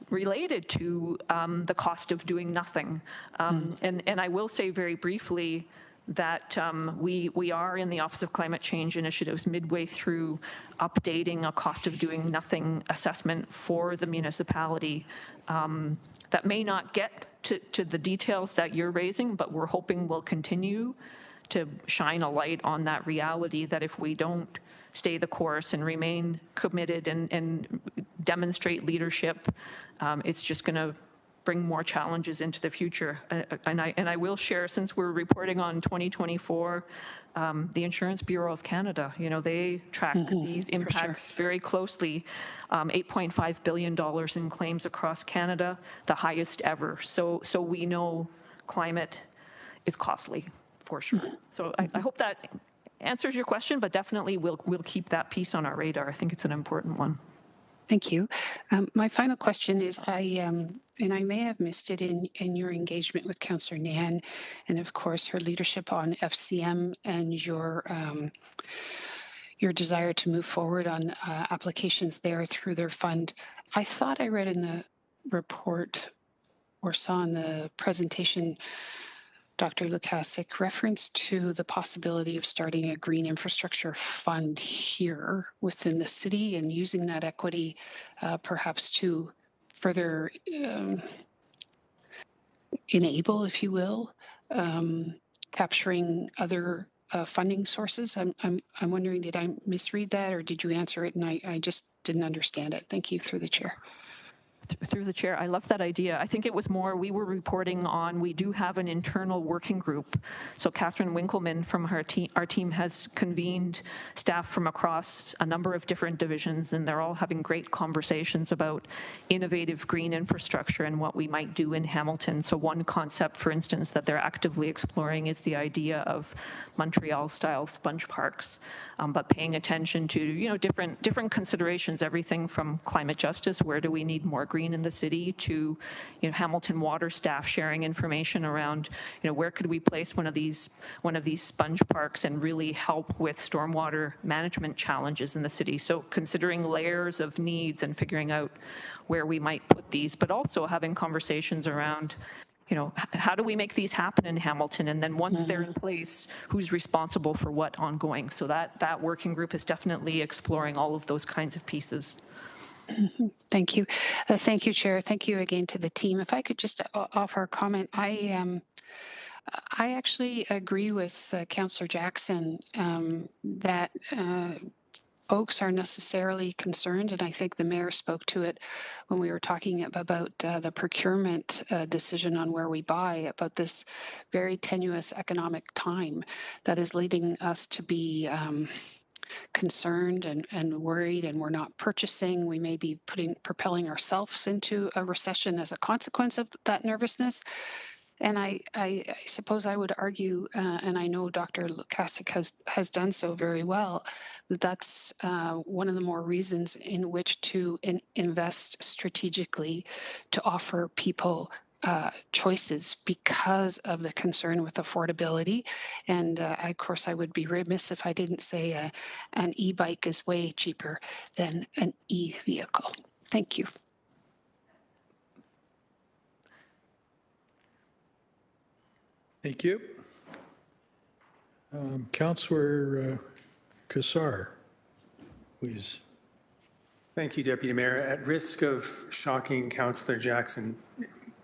[SPEAKER 6] related to the cost of doing nothing. And I will say very briefly that we are in the Office of Climate Change Initiatives midway through updating a cost of doing nothing assessment for the municipality that may not get to the details that you're raising, but we're hoping will continue to shine a light on that reality that if we don't stay the course and remain committed and demonstrate leadership, it's just going to bring more challenges into the future. And I will share, since we're reporting on 2024, the Insurance Bureau of Canada, they track these impacts very closely. $8.5 billion in claims across Canada, the highest ever. So we know climate is costly, for sure. So I hope that answers your question, but definitely we'll keep that piece on our radar. I think it's an important one.
[SPEAKER 4] Thank you. My final question is, and I may have missed it in your engagement with Councillor Nan, and of course her leadership on FCM and your desire to move forward on applications there through their fund. I thought I read in the report or saw in the presentation, Dr. Lukasik, reference to the possibility of starting a green infrastructure fund here within the city and using that equity perhaps to further enable, if you will, capturing other funding sources. I'm wondering, did I misread that, or did you answer it and I just didn't understand it? Thank you, through the chair.
[SPEAKER 6] Through the chair, I love that idea. I think it was more, we were reporting on, we do have an internal working group. So Catherine Winkleman from our team has convened staff from across a number of different divisions, and they're all having great conversations about innovative green infrastructure and what we might do in Hamilton. So one concept, for instance, that they're actively exploring is the idea of Montreal-style sponge parks, but paying attention to different considerations, everything from climate justice, where do we need more green in the city, to Hamilton water staff sharing information around where could we place one of these sponge parks and really help with stormwater management challenges in the city. So considering layers of needs and figuring out where we might put these, but also having conversations around how do we make these happen in Hamilton? And then once they're in place, who's responsible for what ongoing? So that working group is definitely exploring all of those kinds of pieces.
[SPEAKER 4] Thank you. Thank you, Chair. Thank you again to the team. If I could just offer a comment, I actually agree with Councillor Jackson that folks are necessarily concerned, and I think the mayor spoke to it when we were talking about the procurement decision on where we buy, about this very tenuous economic time that is leading us to be concerned and worried, and we're not purchasing. We may be propelling ourselves into a recession as a consequence of that nervousness. And I suppose I would argue, and I know Dr. Lukasik has done so very well, that that's one of the more reasons in which to invest strategically to offer people choices because of the concern with affordability. And of course, I would be remiss if I didn't say an e-bike is way cheaper than an e-vehicle. Thank you.
[SPEAKER 2] Thank you. Councillor Kassar, please.
[SPEAKER 15] Thank you, Deputy Mayor. At risk of shocking Councillor Jackson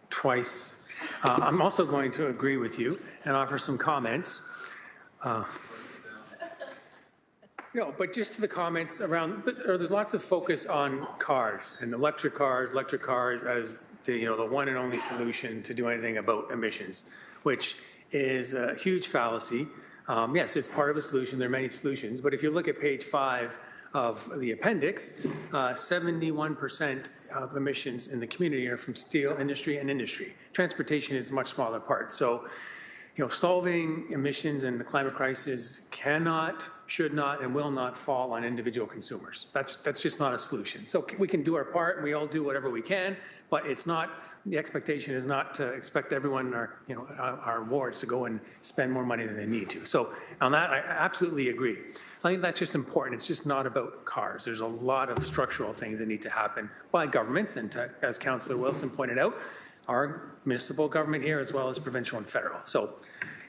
[SPEAKER 15] twice, I'm also going to agree with you and offer some comments. But just to the comments around, there's lots of focus on cars and electric cars as the one and only solution to do anything about emissions, which is a huge fallacy. Yes, it's part of a solution. There are many solutions, but if you look at page 5 of the appendix, 71% of emissions in the community are from steel industry and industry. Transportation is a much smaller part. So solving emissions and the climate crisis cannot, should not, and will not fall on individual consumers. That's just not a solution. So we can do our part, and we all do whatever we can, but it's not, the expectation is not to expect everyone, our wards to go and spend more money than they need to. So on that, I absolutely agree. I think that's just important. It's just not about cars. There's a lot of structural things that need to happen by governments, and as Councillor Wilson pointed out, our municipal government here as well as provincial and federal. So,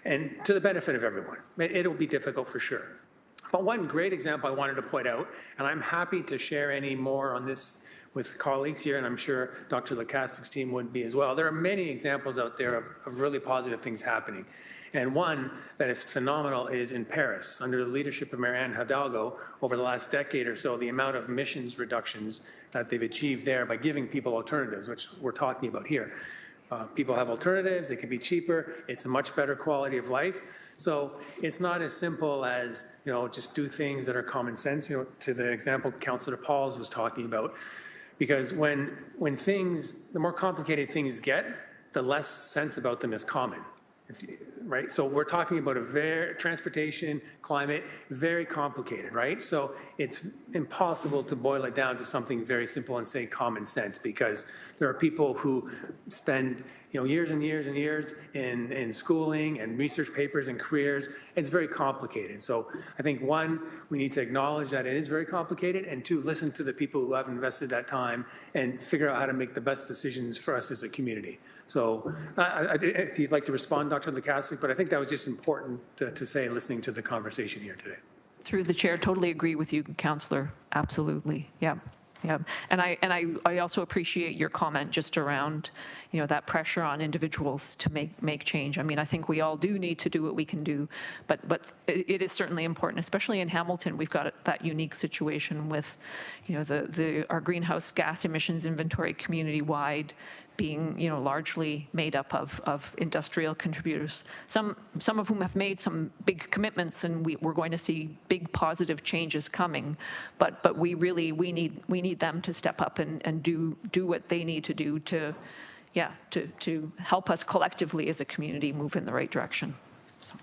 [SPEAKER 15] and to the benefit of everyone. It'll be difficult for sure. But one great example I wanted to point out, and I'm happy to share any more on this with colleagues here, and I'm sure Dr. Lukaszik's team would be as well. There are many examples out there of really positive things happening. And one that is phenomenal is in Paris. Under the leadership of Marianne Hidalgo, over the last decade or so, the amount of emissions reductions that they've achieved there by giving people alternatives, which we're talking about here. People have alternatives, they can be cheaper, it's a much better quality of life. So it's not as simple as, just do things that are common sense, to the example Councillor Pauls was talking about. Because when things, the more complicated things get, the less sense about them is common. Right? So we're talking about transportation, climate, very complicated, right? So it's impossible to boil it down to something very simple and say common sense, because there are people who spend years and years and years in schooling and research papers and careers. It's very complicated. So I think one, we need to acknowledge that it is very complicated, and two, listen to the people who have invested that time and figure out how to make the best decisions for us as a community. So if you'd like to respond, Dr. Lukaszik, but I think that was just important to say, listening to the conversation here today.
[SPEAKER 6] Through the chair, totally agree with you, Councillor. Absolutely. Yeah. Yeah, and I also appreciate your comment just around, that pressure on individuals to make change. I mean, I think we all do need to do what we can do, but it is certainly important, especially in Hamilton. We've got that unique situation with, our greenhouse gas emissions inventory community-wide being, largely made up of industrial contributors, some of whom have made some big commitments, and we're going to see big positive changes coming. But we need them to step up and do what they need to do to help us collectively as a community move in the right direction. So.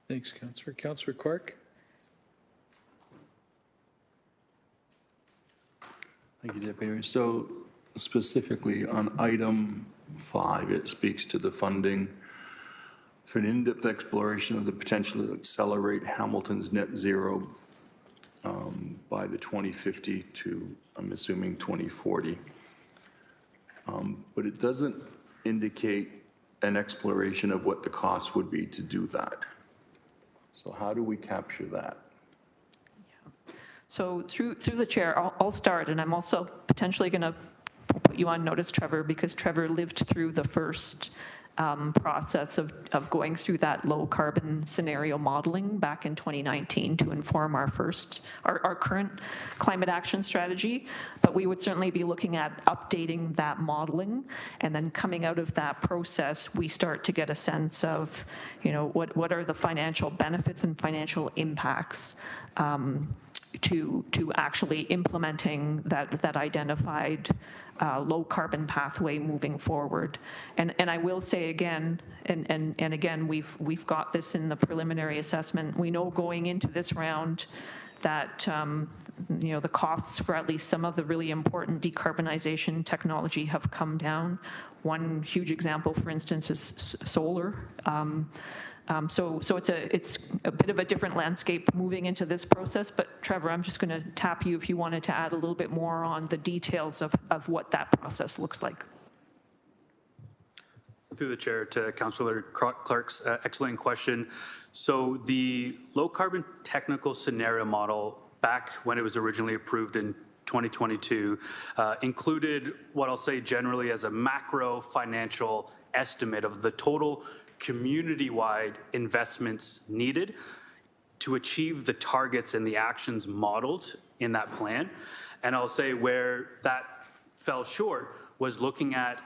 [SPEAKER 2] Thanks, Councillor. Councillor Clark.
[SPEAKER 5] Thank you, Deputy Mayor. So specifically on item 5, it speaks to the funding for an in-depth exploration of the potential to accelerate Hamilton's net zero by the 2050 to, I'm assuming, 2040. But it doesn't indicate an exploration of what the cost would be to do that. So how do we capture that?
[SPEAKER 6] So through the chair, I'll start, and I'm also potentially going to put you on notice, Trevor, because Trevor lived through the first process of going through that low carbon scenario modeling back in 2019 to inform our current climate action strategy. But we would certainly be looking at updating that modeling, and then coming out of that process, we start to get a sense of, what are the financial benefits and financial impacts to actually implementing that identified low carbon pathway moving forward. And I will say again, and again, we've got this in the preliminary assessment. We know going into this round that the costs for at least some of the really important decarbonization technology have come down. One huge example, for instance, is solar. So it's a bit of a different landscape moving into this process, but Trevor, I'm just going to tap you if you wanted to add a little bit more on the details of what that process looks like.
[SPEAKER 13] Through the chair to Councillor Clark's excellent question. So the low carbon technical scenario model, back when it was originally approved in 2022, included what I'll say generally as a macro financial estimate of the total community-wide investments needed to achieve the targets and the actions modeled in that plan. And I'll say where that fell short was looking at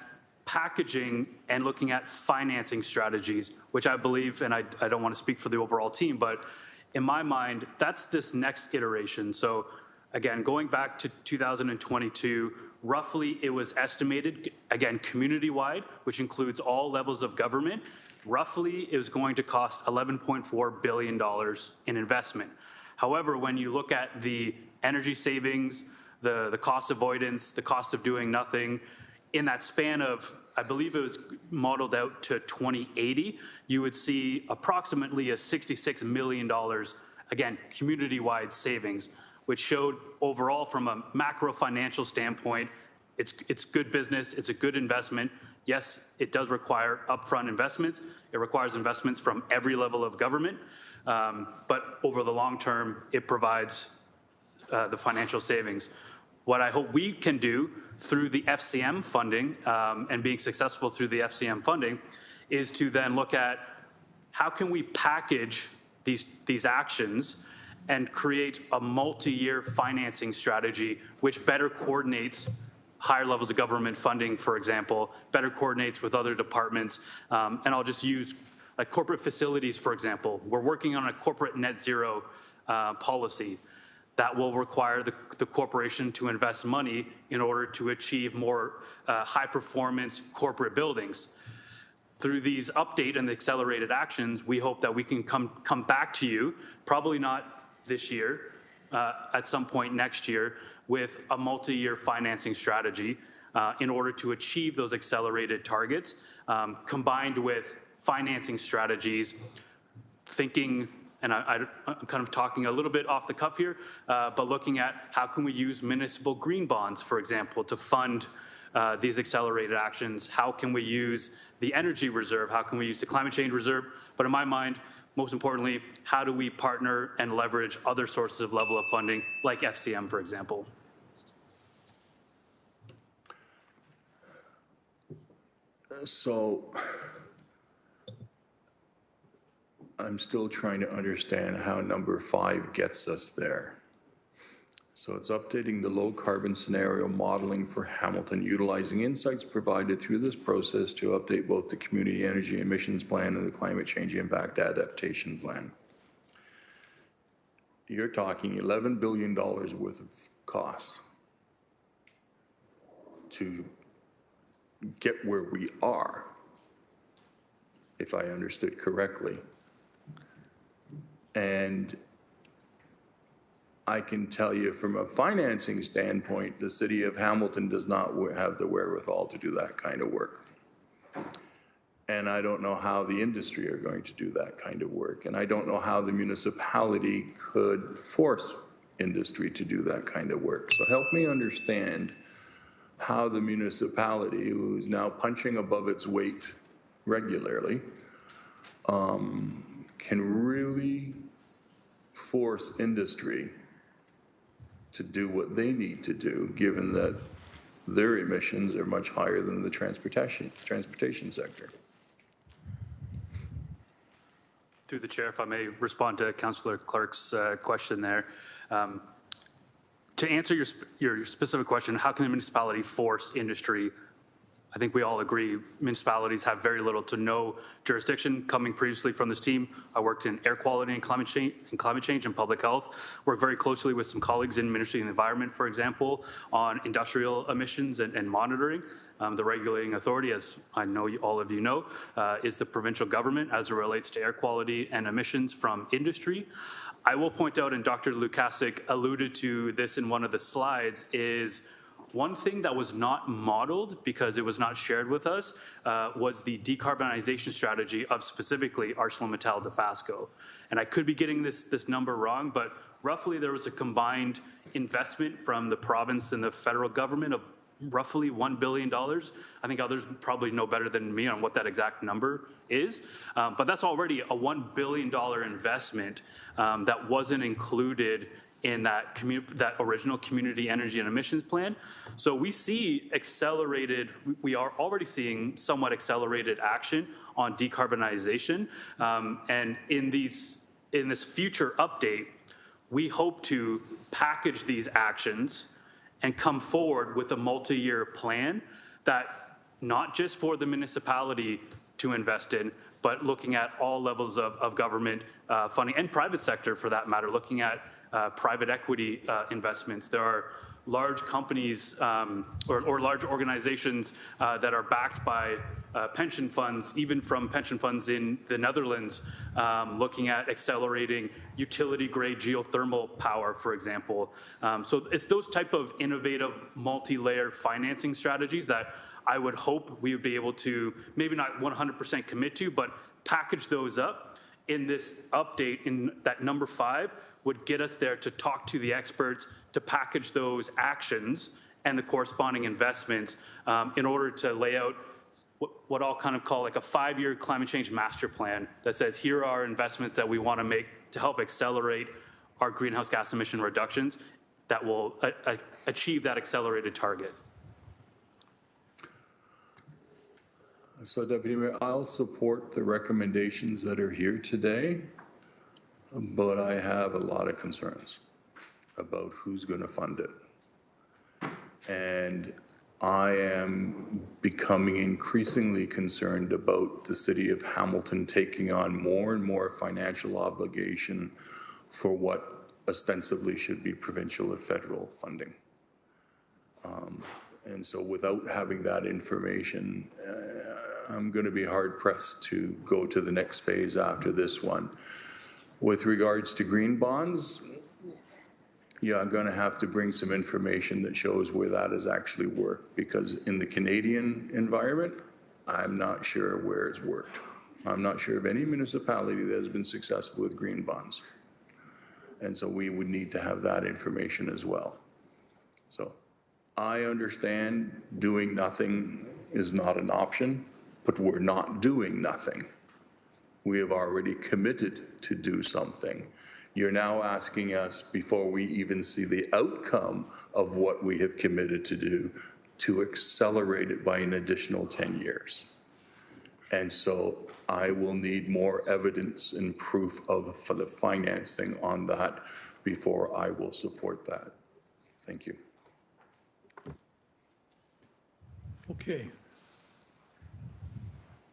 [SPEAKER 13] packaging and looking at financing strategies, which I believe, and I don't want to speak for the overall team, but in my mind, that's this next iteration. So Again, going back to 2022, roughly it was estimated, again, community-wide, which includes all levels of government, roughly it was going to cost $11.4 billion in investment. However, when you look at the energy savings, the cost avoidance, the cost of doing nothing, in that span of, I believe it was modeled out to 2080, you would see approximately a $66 million, again, community-wide savings, which showed overall from a macro financial standpoint, it's good business, it's a good investment. Yes, it does require upfront investments. It requires investments from every level of government, but over the long term, it provides the financial savings. What I hope we can do through the FCM funding and being successful through the FCM funding is to then look at how can we package these actions and create a multi-year financing strategy which better coordinates higher levels of government funding, for example, better coordinates with other departments. And I'll just use like corporate facilities, for example. We're working on a corporate net zero policy that will require the corporation to invest money in order to achieve more high-performance corporate buildings. Through these update and accelerated actions, we hope that we can come back to you, probably not this year, at some point next year, with a multi-year financing strategy in order to achieve those accelerated targets, combined with financing strategies, thinking, and I'm kind of talking a little bit off the cuff here, but looking at how can we use municipal green bonds, for example, to fund these accelerated actions? How can we use the energy reserve? How can we use the climate change reserve? But in my mind, most importantly, how do we partner and leverage other sources of level of funding, like FCM, for example?
[SPEAKER 5] So I'm still trying to understand how number 5 gets us there. So it's updating the low carbon scenario modeling for Hamilton, utilizing insights provided through this process to update both the community energy emissions plan and the climate change impact adaptation plan. You're talking $11 billion worth of costs to get where we are, if I understood correctly. And I can tell you from a financing standpoint, the city of Hamilton does not have the wherewithal to do that kind of work. And I don't know how the industry are going to do that kind of work. And I don't know how the municipality could force industry to do that kind of work. So help me understand how the municipality, who is now punching above its weight regularly, can really force industry to do what they need to do, given that their emissions are much higher than the transportation sector.
[SPEAKER 13] Through the chair, if I may respond to Councillor Clerk's question there. To answer your specific question, how can the municipality force industry? I think we all agree municipalities have very little to no jurisdiction. Coming previously from this team, I worked in air quality and climate change and public health. Worked very closely with some colleagues in Ministry of the Environment, for example, on industrial emissions and monitoring. The regulating authority, as I know all of you know, is the provincial government as it relates to air quality and emissions from industry. I will point out, and Dr. Lukasik alluded to this in one of the slides, is one thing that was not modeled because it was not shared with us was the decarbonization strategy of specifically ArcelorMittal Dofasco. And I could be getting this number wrong, but roughly there was a combined investment from the province and the federal government of roughly $1 billion. I think others probably know better than me on what that exact number is, but that's already a $1 billion investment that wasn't included in that original community energy and emissions plan. So we see we are already seeing somewhat accelerated action on decarbonization. And in this future update, we hope to package these actions and come forward with a multi-year plan that not just for the municipality to invest in, but looking at all levels of government funding and private sector for that matter, looking at private equity investments. There are large companies or large organizations that are backed by pension funds, even from pension funds in the Netherlands, looking at accelerating utility-grade geothermal power, for example. So it's those type of innovative, multi-layered financing strategies that I would hope we would be able to, maybe not 100% commit to, but package those up in this update in that number 5 would get us there to talk to the experts, to package those actions and the corresponding investments in order to lay out what I'll kind of call like a 5-year climate change master plan that says here are investments that we want to make to help accelerate our greenhouse gas emission reductions that will achieve that accelerated target.
[SPEAKER 5] So Deputy Mayor, I'll support the recommendations that are here today, but I have a lot of concerns about who's going to fund it. And I am becoming increasingly concerned about the city of Hamilton taking on more and more financial obligation for what ostensibly should be provincial or federal funding. And so without having that information, I'm going to be hard pressed to go to the next phase after this one. With regards to green bonds, yeah, I'm going to have to bring some information that shows where that has actually worked, because in the Canadian environment, I'm not sure where it's worked. I'm not sure of any municipality that has been successful with green bonds. And so we would need to have that information as well. So I understand doing nothing is not an option, but we're not doing nothing. We have already committed to do something. You're now asking us, before we even see the outcome of what we have committed to do, to accelerate it by an additional 10 years. And so I will need more evidence and proof for the financing on that before I will support that. Thank you.
[SPEAKER 2] Okay.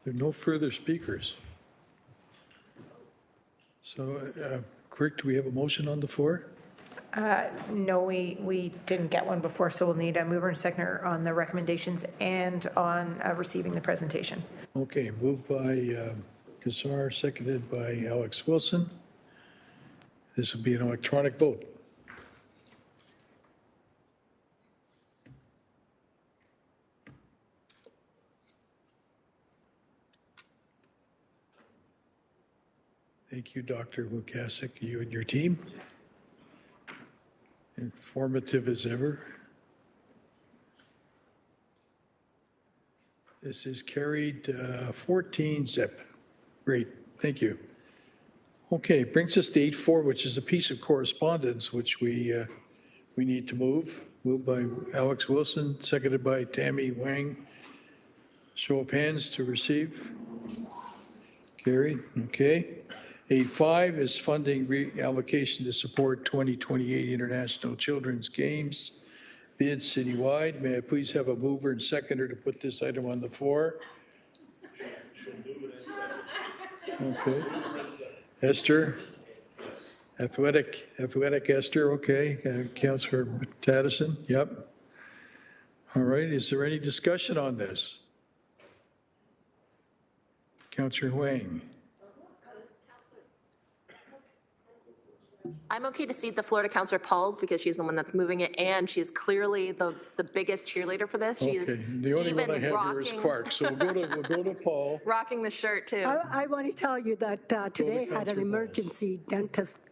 [SPEAKER 2] There are no further speakers. So, Clerk, do we have a motion on the floor?
[SPEAKER 3] No, we didn't get one before, so we'll need a mover and seconder on the recommendations and on receiving the presentation.
[SPEAKER 2] Okay, moved by Kassar, seconded by Alex Wilson. This will be an electronic vote. Thank you, Dr. Wukasik, you and your team. Informative as ever. This is carried 14 zip. Great, thank you. Okay, brings us to 8.4, which is a piece of correspondence which we need to move. Moved by Alex Wilson, seconded by Tammy Wang. Show of hands to receive. Carried, okay. 8.5 is funding reallocation to support 2028 International Children's Games bids citywide. May I please have a mover and seconder to put this item on the floor? Okay. Esther? Athletic Esther, okay. Councillor Taddison, yep. All right, is there any discussion on this? Councillor Wang.
[SPEAKER 17] I'm okay to cede the floor to Councillor Pauls because she's the one that's moving it, and she's clearly the biggest cheerleader for this. She's
[SPEAKER 2] okay, the only one I have here is Clark, so we'll go to Paul.
[SPEAKER 17] Rocking the shirt too.
[SPEAKER 20] I want to tell you that today I had an emergency dentist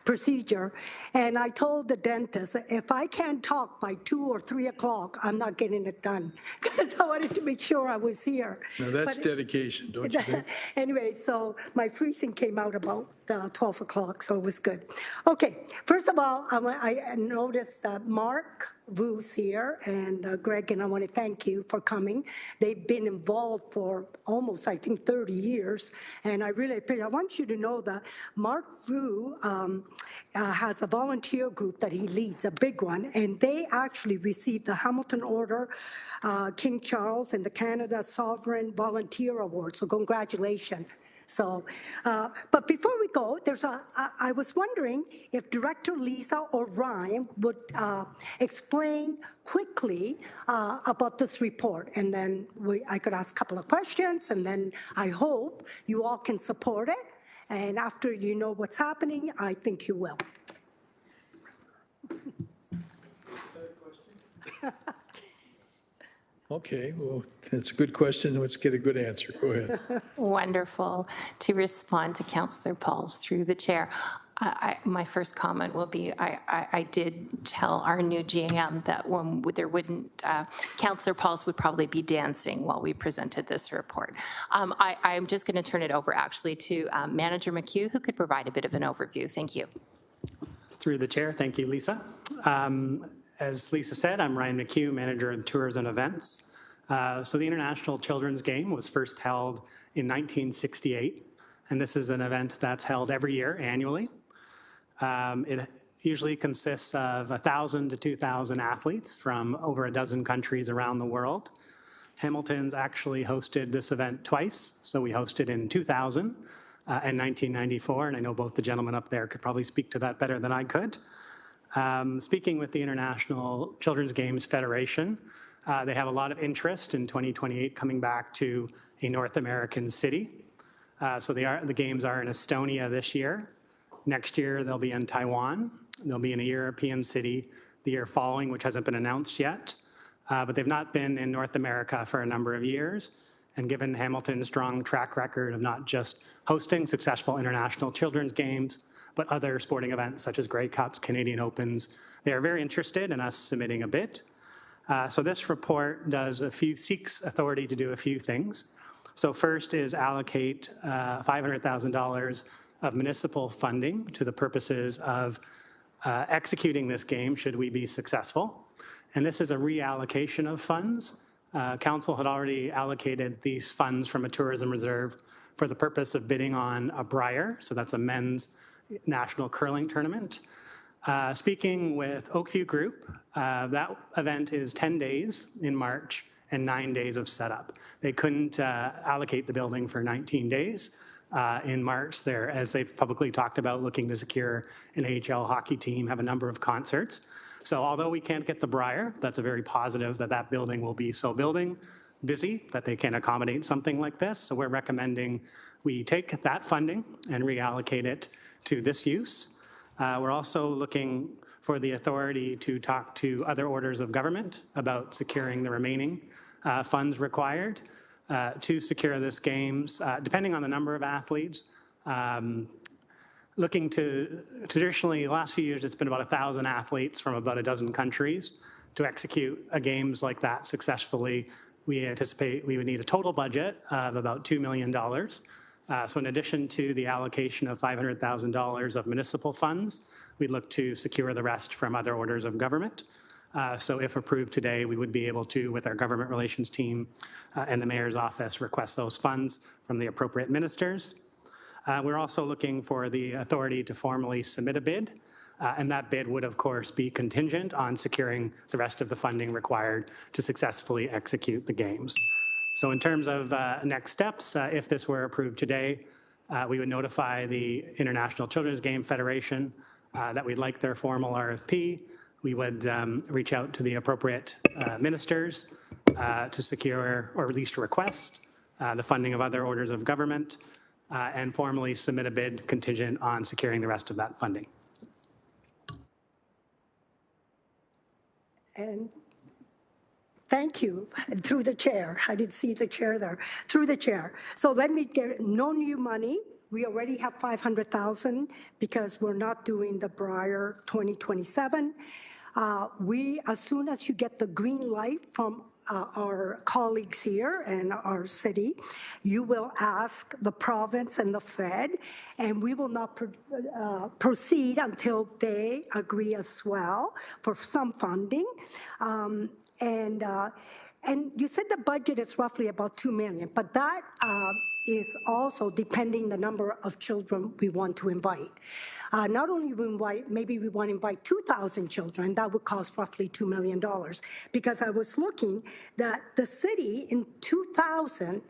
[SPEAKER 20] procedure, and I told the dentist, if I can't talk by 2 or 3 o'clock, I'm not getting it done, because I wanted to make sure I was here.
[SPEAKER 2] Now that's dedication, don't you think?
[SPEAKER 20] Anyway, so my freezing came out about 12 o'clock, so it was good. Okay, first of all, I noticed that Mark Vu's here, and Greg, and I want to thank you for coming. They've been involved for almost, I think, 30 years, and I really appreciate it. I want you to know that Mark Vu has a volunteer group that he leads, a big one, and they actually received the Hamilton Order, King Charles, and the Canada Sovereign Volunteer Award, so congratulations. So, but before we go, I was wondering if Director Lisa or Ryan would explain quickly about this report, and then I could ask a couple of questions, and then I hope you all can support it. And after you know what's happening, I think you will.
[SPEAKER 2] Okay, well, that's a good question. Let's get a good answer. Go ahead.
[SPEAKER 11] Wonderful. To respond to Councillor Pauls through the chair, my first comment will be, I did tell our new GM that Councillor Pauls would probably be dancing while we presented this report. I'm just going to turn it over actually to Manager McHugh, who could provide a bit of an overview. Thank you.
[SPEAKER 10] Through the chair, thank you, Lisa. As Lisa said, I'm Ryan McHugh, Manager of Tours and Events. So the International Children's Game was first held in 1968, and this is an event that's held every year annually. It usually consists of 1,000 to 2,000 athletes from over a dozen countries around the world. Hamilton's actually hosted this event twice, so we hosted in 2000 and 1994, and I know both the gentlemen up there could probably speak to that better than I could. Speaking with the International Children's Games Federation, they have a lot of interest in 2028 coming back to a North American city. So the games are in Estonia this year. Next year, they'll be in Taiwan. They'll be in a European city the year following, which hasn't been announced yet. But they've not been in North America for a number of years. And given Hamilton's strong track record of not just hosting successful international children's games, but other sporting events such as Grey Cups, Canadian Opens, they are very interested in us submitting a bid. So this report seeks authority to do a few things. So first is allocate $500,000 of municipal funding to the purposes of executing this game should we be successful. And this is a reallocation of funds. Council had already allocated these funds from a tourism reserve for the purpose of bidding on a Briar, so that's a men's national curling tournament. Speaking with Oakview Group, that event is 10 days in March and 9 days of setup. They couldn't allocate the building for 19 days. In March, they're, as they've publicly talked about, looking to secure an AHL hockey team, have a number of concerts. So although we can't get the Briar, that's a very positive that building will be so busy that they can accommodate something like this. So we're recommending we take that funding and reallocate it to this use. We're also looking for the authority to talk to other orders of government about securing the remaining funds required to secure this games, depending on the number of athletes. Looking to, traditionally, the last few years, it's been about 1,000 athletes from about a dozen countries. To execute a games like that successfully, we anticipate we would need a total budget of about $2 million. So in addition to the allocation of $500,000 of municipal funds, we'd look to secure the rest from other orders of government. So if approved today, we would be able to, with our government relations team and the mayor's office, request those funds from the appropriate ministers. We're also looking for the authority to formally submit a bid, and that bid would, of course, be contingent on securing the rest of the funding required to successfully execute the games. So in terms of next steps, if this were approved today, we would notify the International Children's Game Federation that we'd like their formal RFP. We would reach out to the appropriate ministers to secure, or at least request, the funding of other orders of government, and formally submit a bid contingent on securing the rest of that funding.
[SPEAKER 20] And thank you, through the chair. I didn't see the chair there. Through the chair. So let me get no new money. We already have $500,000 because we're not doing the Briar 2027. As soon as you get the green light from our colleagues here and our city, you will ask the province and the Fed, and we will not proceed until they agree as well for some funding. And you said the budget is roughly about $2 million, but that is also depending the number of children we want to invite. Not only we invite, maybe we want to invite 2,000 children, that would cost roughly $2 million. Because I was looking that the city in 2000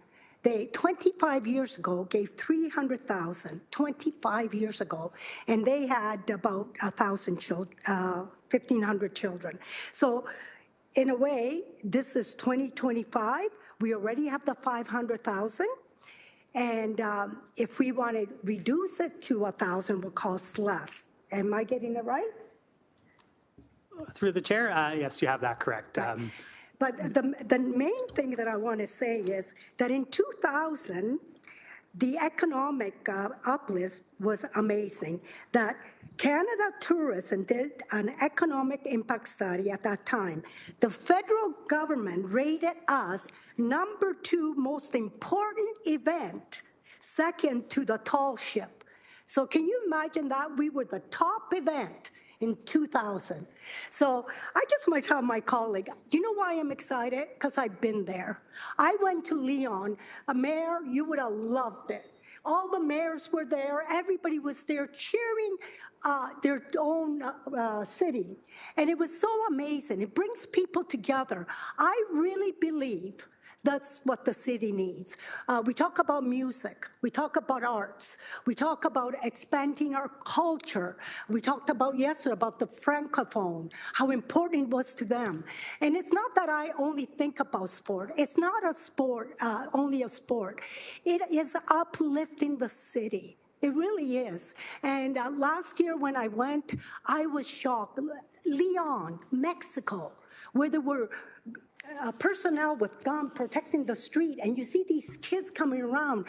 [SPEAKER 20] They, 25 years ago, gave 300,000, 25 years ago, and they had about 1,000 children, 1,500 children. So in a way, this is 2025. We already have the 500,000. And if we want to reduce it to 1,000, it will cost less. Am I getting it right?
[SPEAKER 10] Through the chair, yes, you have that correct.
[SPEAKER 20] But the main thing that I want to say is that in 2000, the economic uplift was amazing. That Canada Tourism did an economic impact study at that time. The federal government rated us #2 most important event, second to the tall ship. So can you imagine that? We were the top event in 2000. So I just want to tell my colleague, you know why I'm excited? Because I've been there. I went to Leon. A mayor, you would have loved it. All the mayors were there. Everybody was there cheering their own city. And it was so amazing. It brings people together. I really believe that's what the city needs. We talk about music. We talk about arts. We talk about expanding our culture. We talked about yesterday about the Francophone, how important it was to them. And it's not that I only think about sport. It's not a sport, only a sport. It is uplifting the city. It really is. And last year when I went, I was shocked. Leon, Mexico, where there were personnel with guns protecting the street, and you see these kids coming around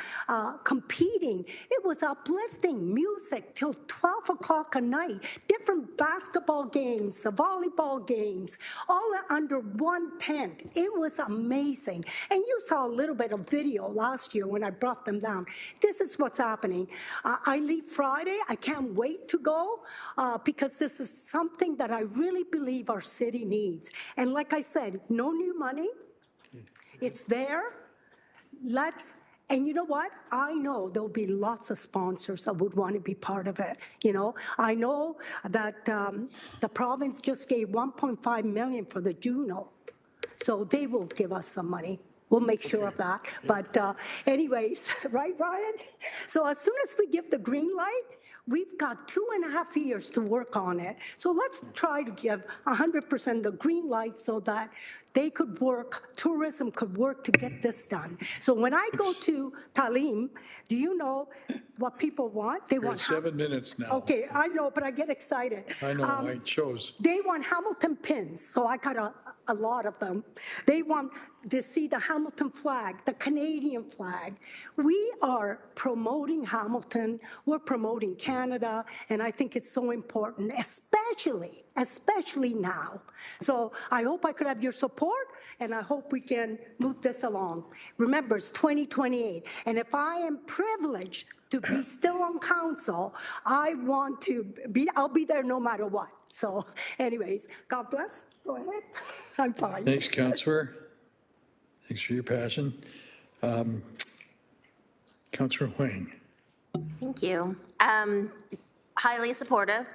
[SPEAKER 20] competing. It was uplifting. Music till 12 o'clock at night, different basketball games, volleyball games, all under one tent. It was amazing. And you saw a little bit of video last year when I brought them down. This is what's happening. I leave Friday. I can't wait to go because this is something that I really believe our city needs. And like I said, no new money. It's there. And you know what? I know there'll be lots of sponsors that would want to be part of it. You know, I know that the province just gave $1.5 million for the Juno, so they will give us some money. We'll make sure of that. But anyways, right, Ryan? So as soon as we give the green light, we've got 2.5 years to work on it. So let's try to give 100% the green light so that they could work, tourism could work to get this done. So when I go to Talim, do you know what people want? They want
[SPEAKER 2] 7 minutes now.
[SPEAKER 20] Okay, I know, but I get excited.
[SPEAKER 2] I know, I chose.
[SPEAKER 20] They want Hamilton pins, so I got a lot of them. They want to see the Hamilton flag, the Canadian flag. We are promoting Hamilton, we're promoting Canada, and I think it's so important, especially now. So I hope I could have your support, and I hope we can move this along. Remember, it's 2028, and if I am privileged to be still on council, I'll be there no matter what. So anyways, God bless. Go ahead. I'm fine.
[SPEAKER 2] Thanks, Councillor. Thanks for your passion. Councillor Huang.
[SPEAKER 17] Thank you. Highly supportive.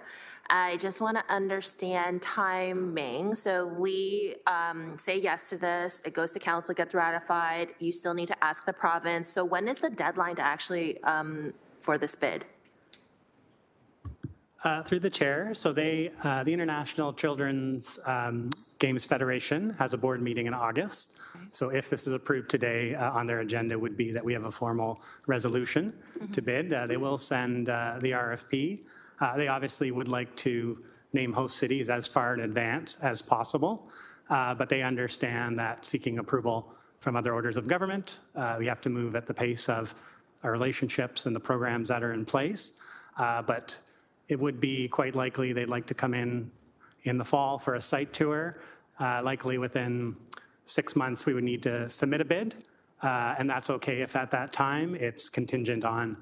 [SPEAKER 17] I just want to understand timing. So we say yes to this, it goes to council, gets ratified, you still need to ask the province. So when is the deadline to actually, for this bid?
[SPEAKER 10] Through the chair, so the International Children's Games Federation has a board meeting in August. So if this is approved today, on their agenda would be that we have a formal resolution to bid. They will send the RFP. They obviously would like to name host cities as far in advance as possible, but they understand that seeking approval from other orders of government, we have to move at the pace of our relationships and the programs that are in place. But it would be quite likely they'd like to come in the fall for a site tour. Likely within 6 months, we would need to submit a bid, and that's okay if at that time it's contingent on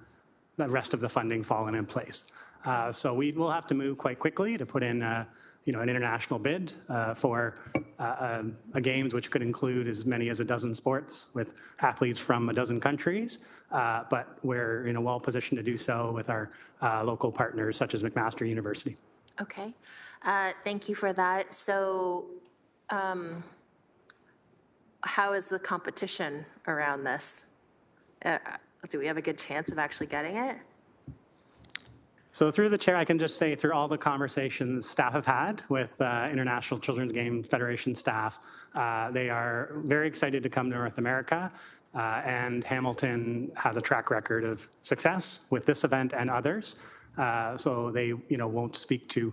[SPEAKER 10] the rest of the funding falling in place. So we will have to move quite quickly to put in an international bid for a games which could include as many as a dozen sports with athletes from a dozen countries. But we're in a well position to do so with our local partners such as McMaster University.
[SPEAKER 17] Okay, thank you for that. So how is the competition around this? do we have a good chance of actually getting it?
[SPEAKER 10] So through the chair, I can just say through all the conversations staff have had with International Children's Game Federation staff, they are very excited to come to North America. And Hamilton has a track record of success with this event and others. So they, won't speak to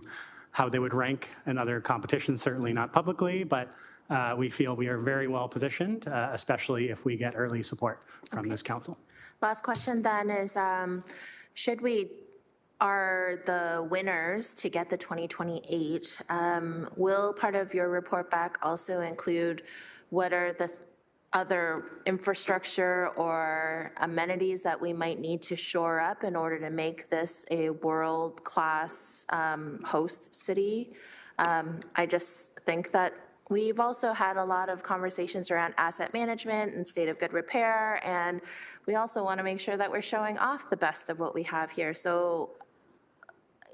[SPEAKER 10] how they would rank in other competitions, certainly not publicly, but we feel we are very well positioned, especially if we get early support from this council.
[SPEAKER 17] Last question then is, are the winners to get the 2028, will part of your report back also include what are the other infrastructure or amenities that we might need to shore up in order to make this a world-class host city? I just think that we've also had a lot of conversations around asset management and state of good repair, and we also want to make sure that we're showing off the best of what we have here. So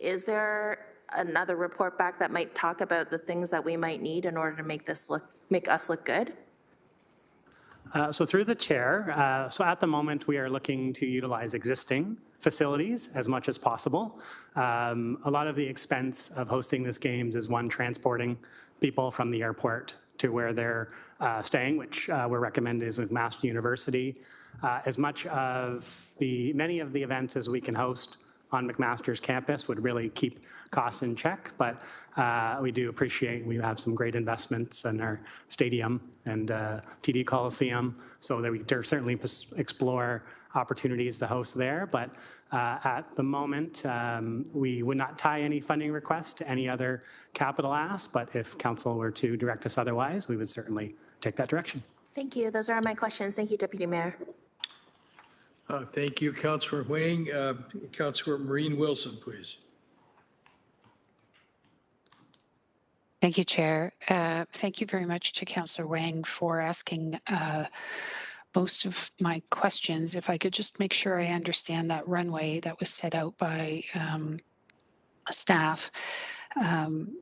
[SPEAKER 17] is there another report back that might talk about the things that we might need in order to make us look good?
[SPEAKER 10] So through the chair, so at the moment we are looking to utilize existing facilities as much as possible. A lot of the expense of hosting this games is transporting people from the airport to where they're staying, which we're recommended is McMaster University. As much of many of the events as we can host on McMaster's campus would really keep costs in check, but we do appreciate we have some great investments in our stadium and TD Coliseum, so that we certainly explore opportunities to host there. But at the moment, we would not tie any funding requests to any other capital ask, but if council were to direct us otherwise, we would certainly take that direction.
[SPEAKER 17] Thank you. Those are my questions. Thank you, Deputy Mayor.
[SPEAKER 2] Thank you, Councillor Wang. Councillor Maureen Wilson, please.
[SPEAKER 4] Thank you, Chair. Thank you very much to Councillor Wang for asking most of my questions. If I could just make sure I understand that runway that was set out by staff.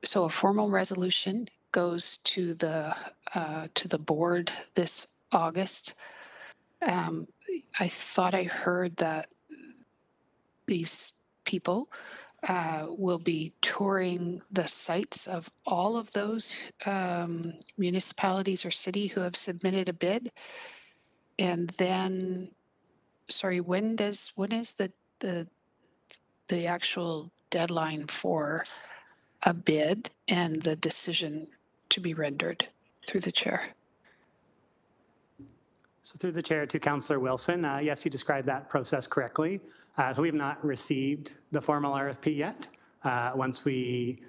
[SPEAKER 4] So a formal resolution goes to the board this August. I thought I heard that these people will be touring the sites of all of those municipalities or city who have submitted a bid. And then, sorry, when is the actual deadline for a bid and the decision to be rendered? Through the chair.
[SPEAKER 10] So through the chair to Councillor Wilson, yes, you described that process correctly. So we have not received the formal RFP yet. Once we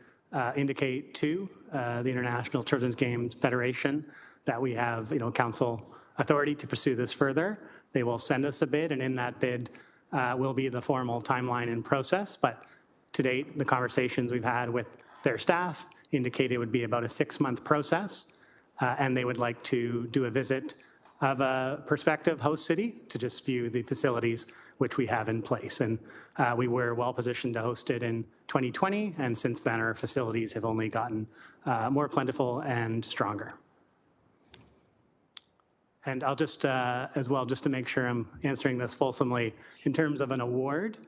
[SPEAKER 10] indicate to the International Children's Games Federation that we have, council authority to pursue this further, they will send us a bid, and in that bid will be the formal timeline and process. But to date, the conversations we've had with their staff indicate it would be about a 6-month process, and they would like to do a visit of a prospective host city to just view the facilities which we have in place. And we were well positioned to host it in 2020, and since then our facilities have only gotten more plentiful and stronger. And I'll just, as well, just to make sure I'm answering this fulsomely, in terms of an award,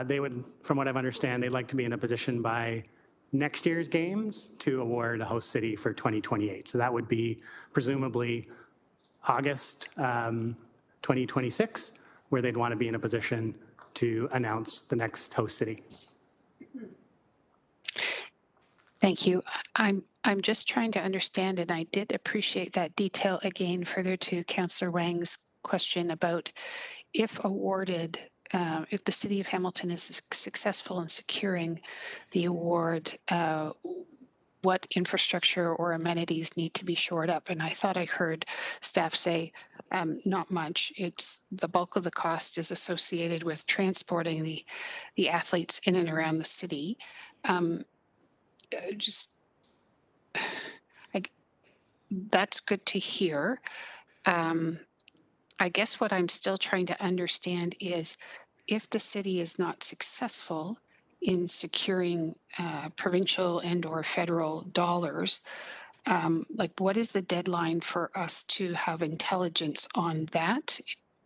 [SPEAKER 10] they would, from what I understand, they'd like to be in a position by next year's games to award a host city for 2028. So that would be presumably August 2026, where they'd want to be in a position to announce the next host city.
[SPEAKER 4] Thank you. I'm just trying to understand, and I did appreciate that detail again further to Councillor Wang's question about if awarded, if the City of Hamilton is successful in securing the award, what infrastructure or amenities need to be shored up. And I thought I heard staff say not much. It's the bulk of the cost is associated with transporting the athletes in and around the city. That's good to hear. I guess what I'm still trying to understand is if the city is not successful in securing provincial and or federal dollars, like what is the deadline for us to have intelligence on that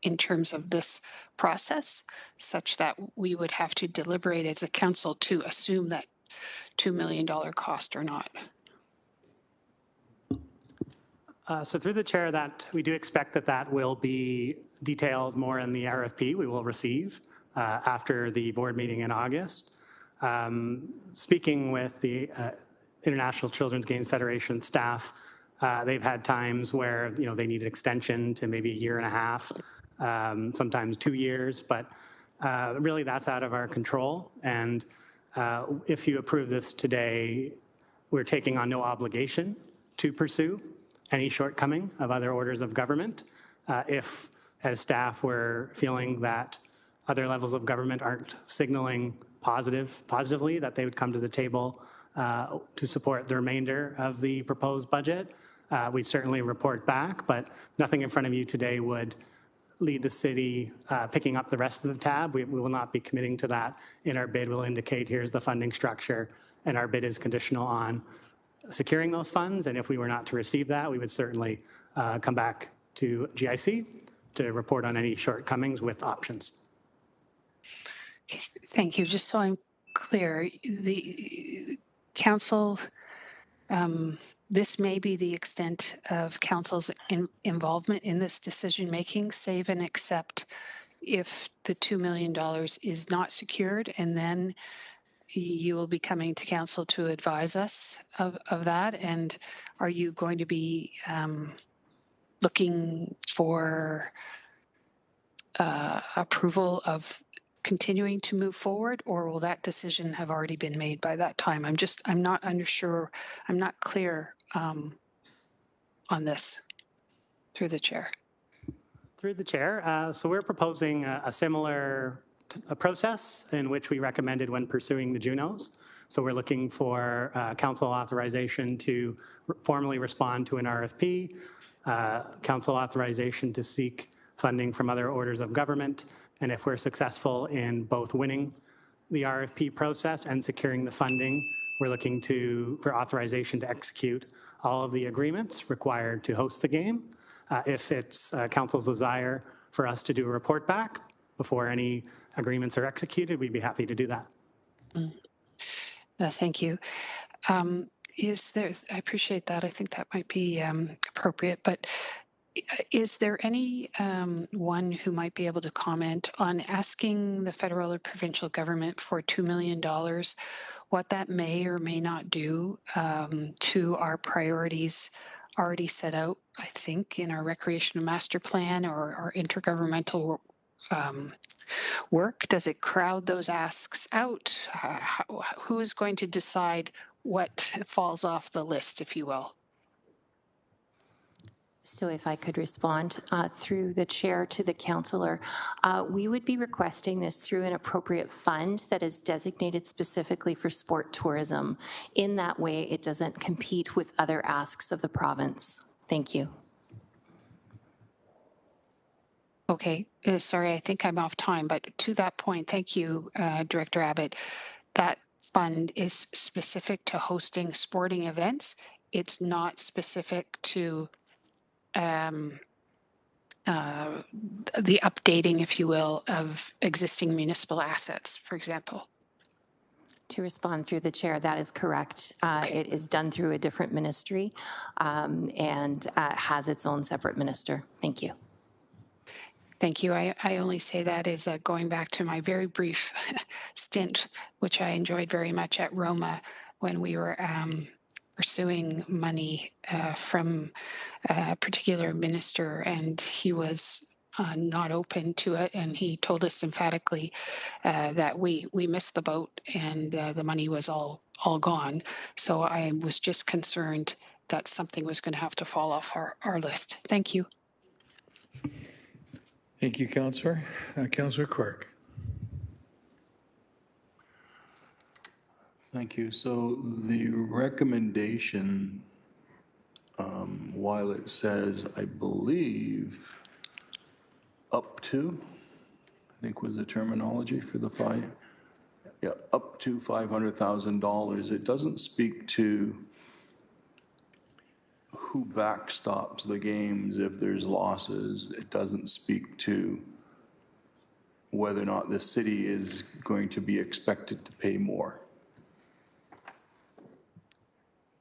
[SPEAKER 4] in terms of this process, such that we would have to deliberate as a council to assume that $2 million cost or not?
[SPEAKER 10] So through the chair, that we do expect that will be detailed more in the RFP we will receive after the board meeting in August. Speaking with the International Children's Games Federation staff, they've had times where they need an extension to maybe a year and a half, sometimes 2 years, but really that's out of our control. And if you approve this today, we're taking on no obligation to pursue any shortcoming of other orders of government. If, as staff, we're feeling that other levels of government aren't signaling positively that they would come to the table to support the remainder of the proposed budget, we'd certainly report back, but nothing in front of you today would lead the city picking up the rest of the tab. We will not be committing to that. In our bid, we'll indicate here's the funding structure, and our bid is conditional on securing those funds, and if we were not to receive that, we would certainly come back to GIC to report on any shortcomings with options.
[SPEAKER 4] Okay, thank you. Just so I'm clear, the council, this may be the extent of council's involvement in this decision-making, save and except if the $2 million is not secured, and then you will be coming to council to advise us of that. And are you going to be looking for approval of continuing to move forward, or will that decision have already been made by that time? I'm not unsure. I'm not clear on this through the chair.
[SPEAKER 10] Through the chair, so we're proposing a similar process in which we recommended when pursuing the Junos. So we're looking for council authorization to formally respond to an RFP, council authorization to seek funding from other orders of government, and if we're successful in both winning the RFP process and securing the funding, we're looking for authorization to execute all of the agreements required to host the game. If it's council's desire for us to do a report back before any agreements are executed, we'd be happy to do that.
[SPEAKER 4] Thank you. I appreciate that. I think that might be appropriate, but is there any one who might be able to comment on asking the federal or provincial government for $2 million, what that may or may not do to our priorities already set out, I think, in our recreational master plan or our intergovernmental work? Does it crowd those asks out? Who is going to decide what falls off the list, if you will?
[SPEAKER 11] So if I could respond through the chair to the councillor, we would be requesting this through an appropriate fund that is designated specifically for sport tourism. In that way, it doesn't compete with other asks of the province. Thank you.
[SPEAKER 4] Okay, sorry, I think I'm off time, but to that point, thank you, Director Abbott. That fund is specific to hosting sporting events. It's not specific to the updating, if you will, of existing municipal assets, for example.
[SPEAKER 11] To respond through the chair, that is correct. It is done through a different ministry and has its own separate minister. Thank you.
[SPEAKER 4] Thank you. I only say that as going back to my very brief stint, which I enjoyed very much at Roma when we were pursuing money from a particular minister, and he was not open to it, and he told us emphatically that we missed the boat and the money was all gone. So I was just concerned that something was going to have to fall off our list. Thank you.
[SPEAKER 2] Thank you, Councillor. Councillor Clerk.
[SPEAKER 19] Thank you. So the recommendation, while it says, I believe, up to, I think was the terminology for the up to $500,000, it doesn't speak to who backstops the games if there's losses. It doesn't speak to whether or not the city is going to be expected to pay more.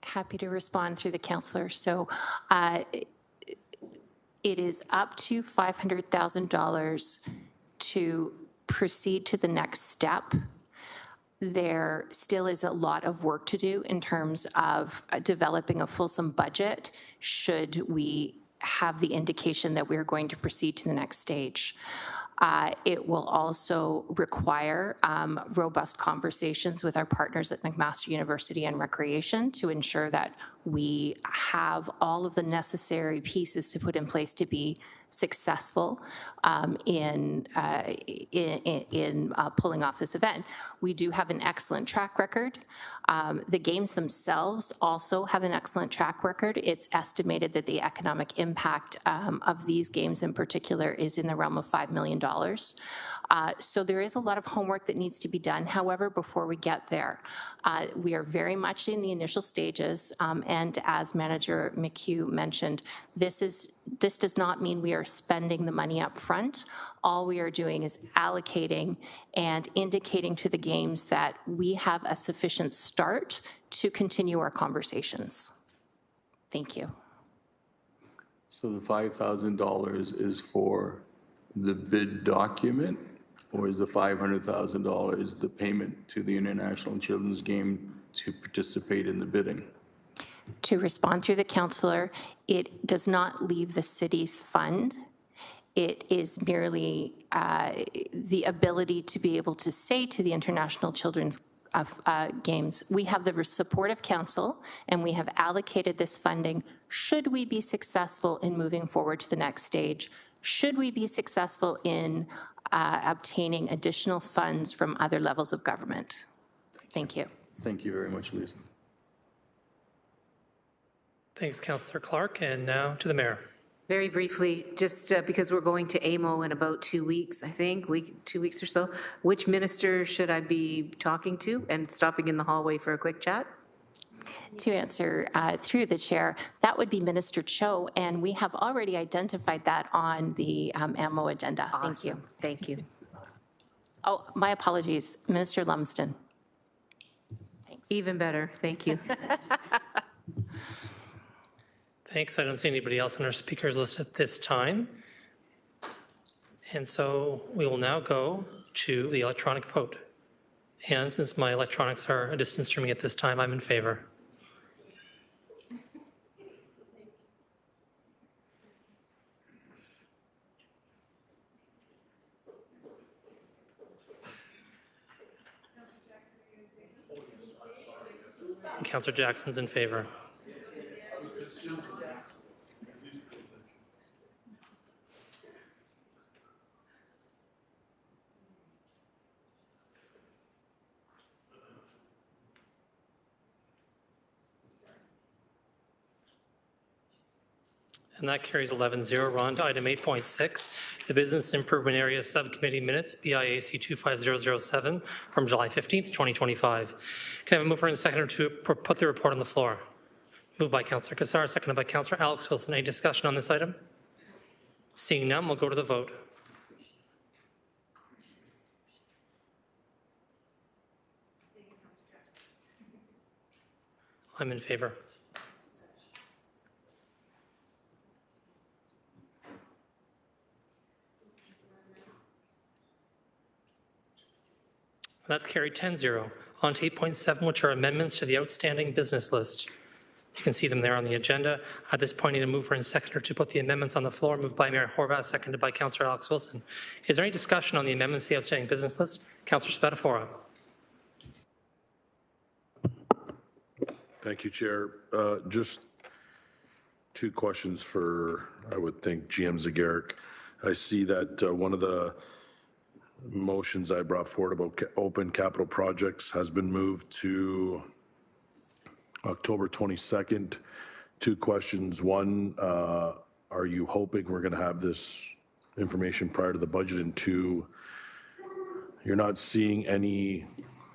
[SPEAKER 11] Happy to respond through the councillor. So it is up to $500,000 to proceed to the next step. There still is a lot of work to do in terms of developing a fulsome budget should we have the indication that we're going to proceed to the next stage. It will also require robust conversations with our partners at McMaster University and Recreation to ensure that we have all of the necessary pieces to put in place to be successful in pulling off this event. We do have an excellent track record. The games themselves also have an excellent track record. It's estimated that the economic impact of these games in particular is in the realm of $5 million. So there is a lot of homework that needs to be done. However, before we get there, we are very much in the initial stages, and as Manager McHugh mentioned, this does not mean we are spending the money up front. All we are doing is allocating and indicating to the games that we have a sufficient start to continue our conversations. Thank you.
[SPEAKER 19] So the $5,000 is for the bid document, or is the $500,000 the payment to the International Children's Game to participate in the bidding?
[SPEAKER 11] To respond through the councillor, it does not leave the city's fund. It is merely the ability to be able to say to the International Children's Games, we have the support of council and we have allocated this funding should we be successful in moving forward to the next stage, should we be successful in obtaining additional funds from other levels of government. Thank you.
[SPEAKER 19] Thank you very much, Lisa.
[SPEAKER 1] Thanks, Councillor Clark. And now to the mayor.
[SPEAKER 21] Very briefly, just because we're going to AMO in about 2 weeks, I think, 2 weeks or so, which minister should I be talking to and stopping in the hallway for a quick chat?
[SPEAKER 11] To answer through the chair, that would be Minister Cho, and we have already identified that on the AMO agenda.
[SPEAKER 21] Awesome.
[SPEAKER 11] Thank you.
[SPEAKER 21] Thank you.
[SPEAKER 11] Oh, my apologies, Minister Lumsden. Thanks.
[SPEAKER 21] Even better. Thank you.
[SPEAKER 1] Thanks. I don't see anybody else on our speakers list at this time. And so we will now go to the electronic vote. And since my electronics are a distance from me at this time, I'm in favor. Councillor Jackson's in favor. And that carries 11-0. We're on to item 8.6, the Business Improvement Area Subcommittee Minutes, BIAC 25007 from July 15th, 2025. Can I have a mover and a seconder to put the report on the floor? Moved by Councillor Cassar, seconded by Councillor Alex Wilson. Any discussion on this item? Seeing none, we'll go to the vote. I'm in favor. That's carried 10-0. On to 8.7, which are amendments to the outstanding business list. You can see them there on the agenda. At this point, I need a mover and seconder to put the amendments on the floor. Moved by Mayor Horvath, seconded by Councillor Alex Wilson. Is there any discussion on the amendments to the outstanding business list? Councillor Spatafora.
[SPEAKER 23] Thank you, Chair. Just two questions for, I would think, GM Zagarek. I see that one of the motions I brought forward about open capital projects has been moved to October 22nd. Two questions. One, are you hoping we're going to have this information prior to the budget? And two, you're not seeing any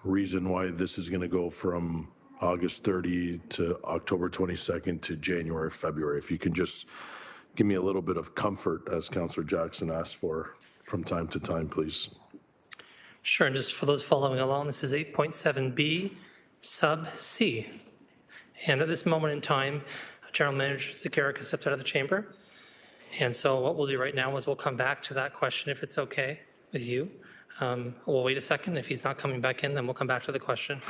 [SPEAKER 23] reason why this is going to go from August 30 to October 22nd to January, February. If you can just give me a little bit of comfort, as Councillor Jackson asked for, from time to time, please.
[SPEAKER 1] Sure, and just for those following along, this is 8.7B, sub C. And at this moment in time, General Manager Zagarek has stepped out of the chamber. And so what we'll do right now is we'll come back to that question if it's okay with you. We'll wait a second. If he's not coming back in, then we'll come back to the question.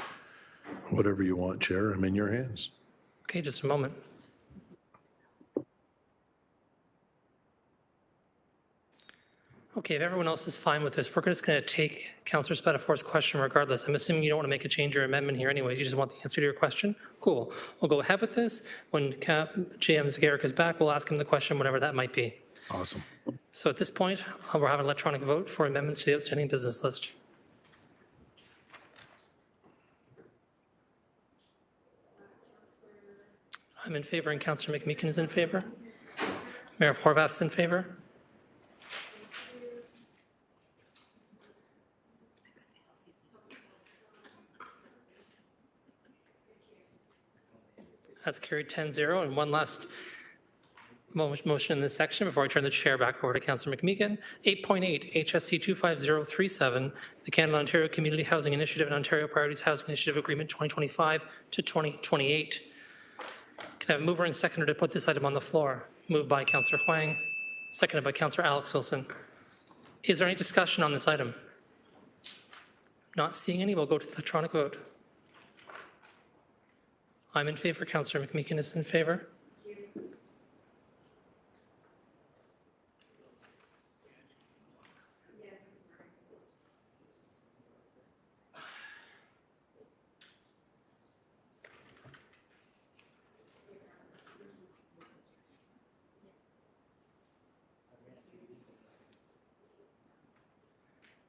[SPEAKER 23] Whatever you want, Chair. I'm in your hands.
[SPEAKER 1] Okay, just a moment. Okay, if everyone else is fine with this, we're just going to take Councillor Spatafor's question regardless. I'm assuming you don't want to make a change or amendment here anyways. You just want the answer to your question? Cool. We'll go ahead with this. When JM Zagarek is back, we'll ask him the question, whatever that might be.
[SPEAKER 23] Awesome.
[SPEAKER 1] So at this point, we're having an electronic vote for amendments to the outstanding business list. I'm in favor and Councillor McMeekin is in favor. Mayor Horvath's in favor. That's carried 10-0. And one last motion in this section before I turn the chair back over to Councillor McMeekin. 8.8, HSC 25037, the Canada-Ontario Community Housing Initiative and Ontario Priorities Housing Initiative Agreement 2025 to 2028. Can I have a mover and seconder to put this item on the floor? Moved by Councillor Huang, seconded by Councillor Alex Wilson. Is there any discussion on this item? Not seeing any, we'll go to the electronic vote. I'm in favor. Councillor McMeekin is in favor.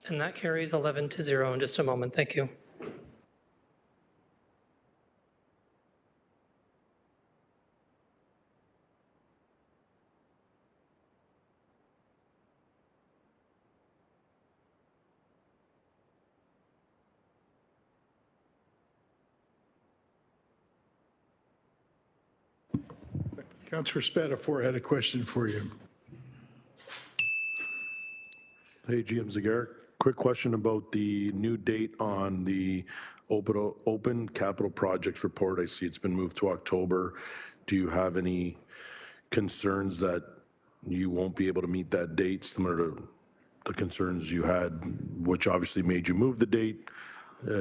[SPEAKER 1] And that carries 11-0 in just a moment. Thank you.
[SPEAKER 2] Councillor Spatafor had a question for you.
[SPEAKER 23] Hey, GM Zagarek. Quick question about the new date on the open capital projects report. I see it's been moved to October. Do you have any concerns that you won't be able to meet that date, similar to the concerns you had, which obviously made you move the date,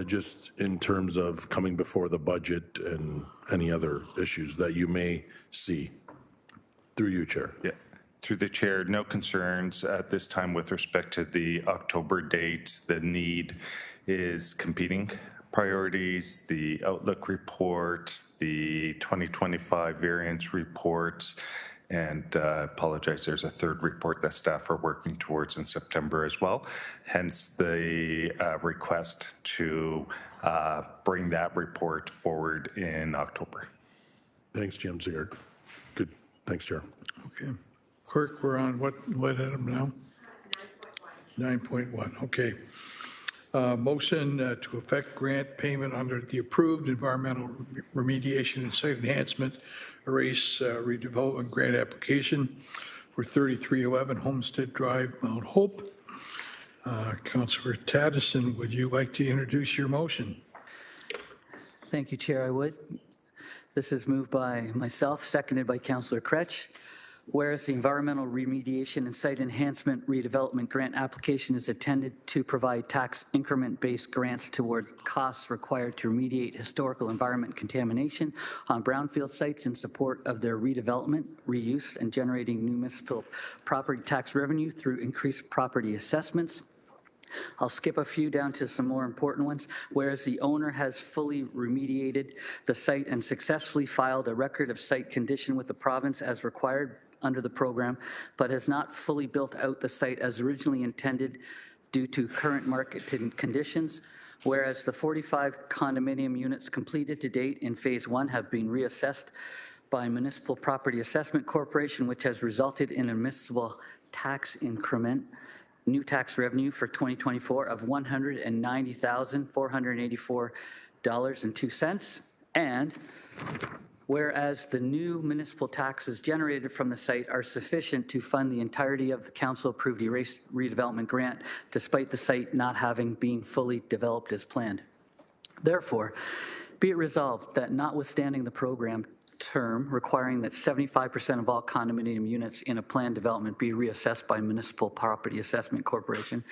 [SPEAKER 23] just in terms of coming before the budget and any other issues that you may see? Through you, Chair.
[SPEAKER 9] Yeah. Through the chair, no concerns at this time with respect to the October date. The need is competing priorities, the outlook report, the 2025 variance report, and apologize, there's a third report that staff are working towards in September as well. Hence the request to bring that report forward in October.
[SPEAKER 23] Thanks, Jim Zagarek. Good. Thanks, Chair.
[SPEAKER 2] Okay. Clerk, we're on what item now? 9.1. Okay. Motion to effect grant payment under the approved environmental remediation and site enhancement erase redevelopment grant application for 3311 Homestead Drive, Mount Hope. Councillor Taddison, would you like to introduce your motion?
[SPEAKER 7] Thank you, Chair. I would. This is moved by myself, seconded by Councillor Kretsch. Whereas the environmental remediation and site enhancement redevelopment grant application is intended to provide tax increment-based grants towards costs required to remediate historical environment contamination on brownfield sites in support of their redevelopment, reuse, and generating new municipal property tax revenue through increased property assessments. I'll skip a few down to some more important ones. Whereas the owner has fully remediated the site and successfully filed a record of site condition with the province as required under the program, but has not fully built out the site as originally intended due to current market conditions. Whereas the 45 condominium units completed to date in Phase 1 have been reassessed by Municipal Property Assessment Corporation, which has resulted in a municipal tax increment, new tax revenue for 2024 of $190,484.02. And whereas the new municipal taxes generated from the site are sufficient to fund the entirety of the council-approved erased redevelopment grant, despite the site not having been fully developed as planned. Therefore, be it resolved that notwithstanding the program term requiring that 75% of all condominium units in a planned development be reassessed by Municipal Property Assessment Corporation,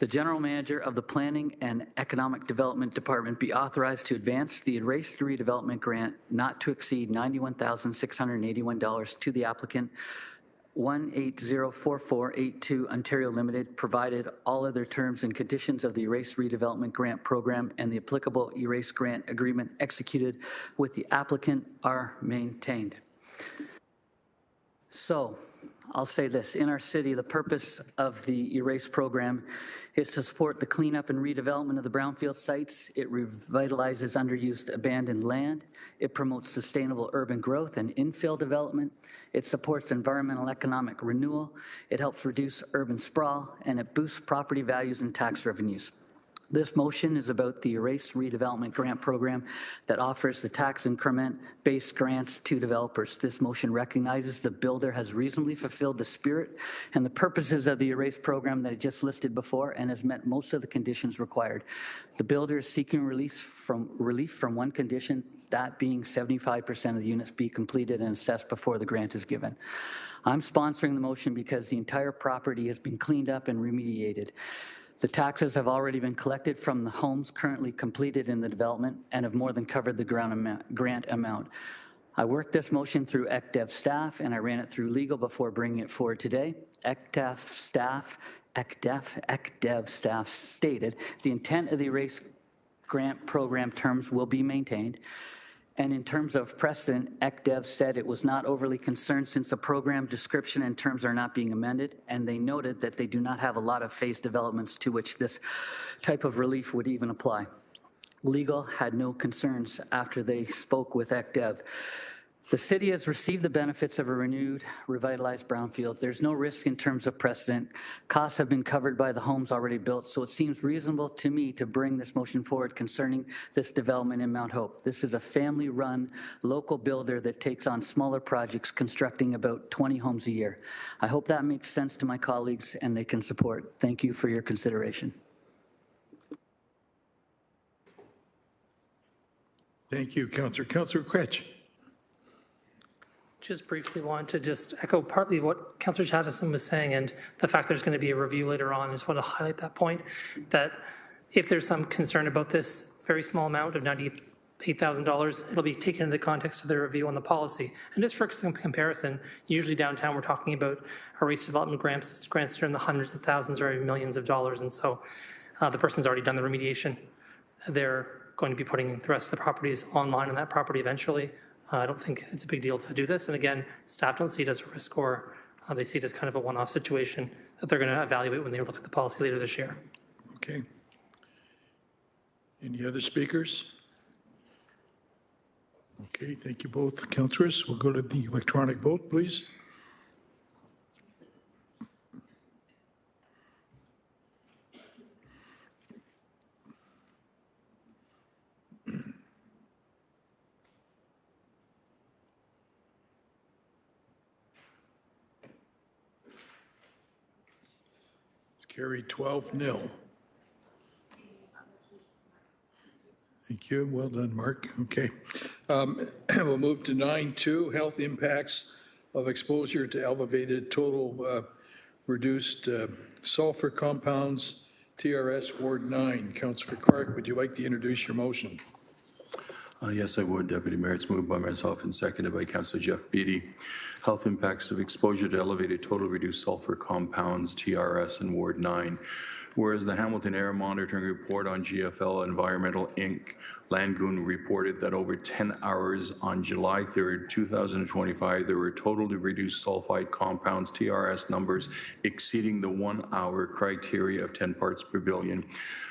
[SPEAKER 7] the general manager of the Planning and Economic Development Department be authorized to advance the erased redevelopment grant not to exceed $91,681 to the applicant 1804482 Ontario Limited, provided all other terms and conditions of the erased redevelopment grant program and the applicable erased grant agreement executed with the applicant are maintained. So, I'll say this, in our city, the purpose of the ERASE program is to support the cleanup and redevelopment of the brownfield sites. It revitalizes underused abandoned land. It promotes sustainable urban growth and infill development. It supports environmental economic renewal. It helps reduce urban sprawl, and it boosts property values and tax revenues. This motion is about the ERASE redevelopment grant program that offers the tax increment-based grants to developers. This motion recognizes the builder has reasonably fulfilled the spirit and the purposes of the ERASE program that I just listed before and has met most of the conditions required. The builder is seeking relief from one condition, that being 75% of the units be completed and assessed before the grant is given. I'm sponsoring the motion because the entire property has been cleaned up and remediated. The taxes have already been collected from the homes currently completed in the development and have more than covered the grant amount. I worked this motion through ECDEV staff and I ran it through legal before bringing it forward today. ECDEV staff stated the intent of the ERASE grant program terms will be maintained. And in terms of precedent, ECDEV said it was not overly concerned since the program description and terms are not being amended, and they noted that they do not have a lot of phase developments to which this type of relief would even apply. Legal had no concerns after they spoke with ECDEV. The city has received the benefits of a renewed, revitalized brownfield. There's no risk in terms of precedent. Costs have been covered by the homes already built, so it seems reasonable to me to bring this motion forward concerning this development in Mount Hope. This is a family-run local builder that takes on smaller projects, constructing about 20 homes a year. I hope that makes sense to my colleagues and they can support. Thank you for your consideration.
[SPEAKER 2] Thank you, Councillor. Councillor Cretch.
[SPEAKER 1] Just briefly want to just echo partly what Councillor Chattison was saying and the fact there's going to be a review later on. I just want to highlight that point, that if there's some concern about this very small amount of $98,000, it'll be taken into the context of the review on the policy. And just for some comparison, usually downtown we're talking about erased development grants that are in the hundreds of thousands or millions of dollars. And so the person's already done the remediation. They're going to be putting the rest of the properties online on that property eventually. I don't think it's a big deal to do this. And again, staff don't see it as a risk, or they see it as kind of a one-off situation that they're going to evaluate when they look at the policy later this year.
[SPEAKER 2] Okay. Any other speakers? Okay, thank you both, councillors. We'll go to the electronic vote, please. Carried 12-0. Thank you. Well done, Mark. Okay. We'll move to 9.2, health impacts of exposure to elevated total reduced sulfur compounds, TRS Ward 9. Councillor Clark, would you like to introduce your motion?
[SPEAKER 5] Yes, I would, Deputy Mayor. It's moved by myself and seconded by Councillor Jeff Beattie. Health impacts of exposure to elevated total reduced sulfur compounds, TRS, in Ward 9. Whereas the Hamilton Air Monitoring Report on GFL Environmental Inc. Langoon reported that over 10 hours on July 3rd, 2025, there were total reduced sulfide compounds, TRS numbers, exceeding the 1 hour criteria of 10 parts per billion.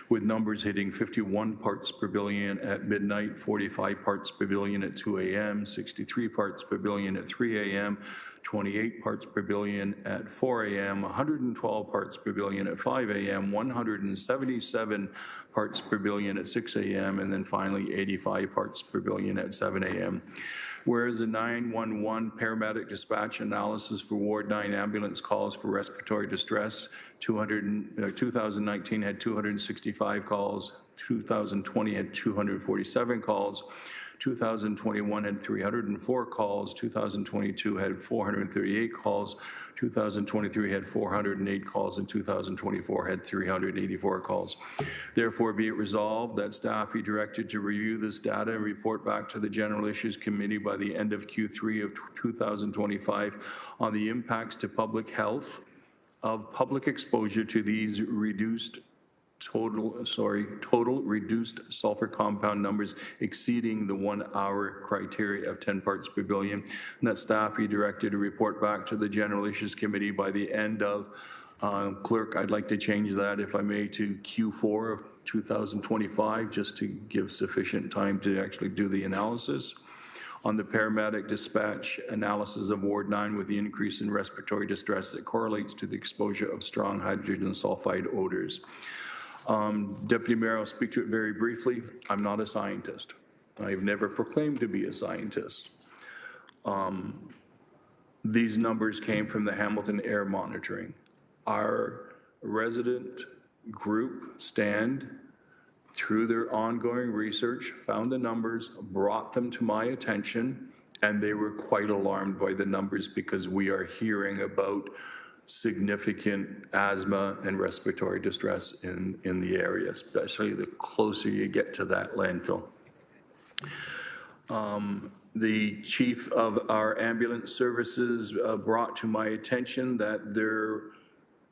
[SPEAKER 5] with numbers hitting 51 parts per billion at midnight, 45 parts per billion at 2 a.m., 63 parts per billion at 3 a.m., 28 parts per billion at 4 a.m., 112 parts per billion at 5 a.m., 177 parts per billion at 6 a.m., and then finally 85 parts per billion at 7 a.m. Whereas the 911 paramedic dispatch analysis for Ward 9 ambulance calls for respiratory distress, 2019 had 265 calls, 2020 had 247 calls, 2021 had 304 calls, 2022 had 438 calls, 2023 had 408 calls, and 2024 had 384 calls. Therefore, be it resolved that staff be directed to review this data and report back to the General Issues Committee by the end of Q3 of 2025 on the impacts to public health of public exposure to these total reduced sulfur compound numbers exceeding the 1 hour criteria of 10 parts per billion, and that staff be directed to report back to the General Issues Committee by the end of, Clerk, I'd like to change that, if I may, to Q4 of 2025, just to give sufficient time to actually do the analysis on the paramedic dispatch analysis of Ward 9 with the increase in respiratory distress that correlates to the exposure of strong hydrogen sulfide odors. Deputy Mayor, I'll speak to it very briefly. I'm not a scientist. I've never proclaimed to be a scientist. These numbers came from the Hamilton Air Monitoring. Our resident group, STAND, through their ongoing research, found the numbers, brought them to my attention, and they were quite alarmed by the numbers because we are hearing about significant asthma and respiratory distress in the area, especially the closer you get to that landfill. The chief of our ambulance services brought to my attention that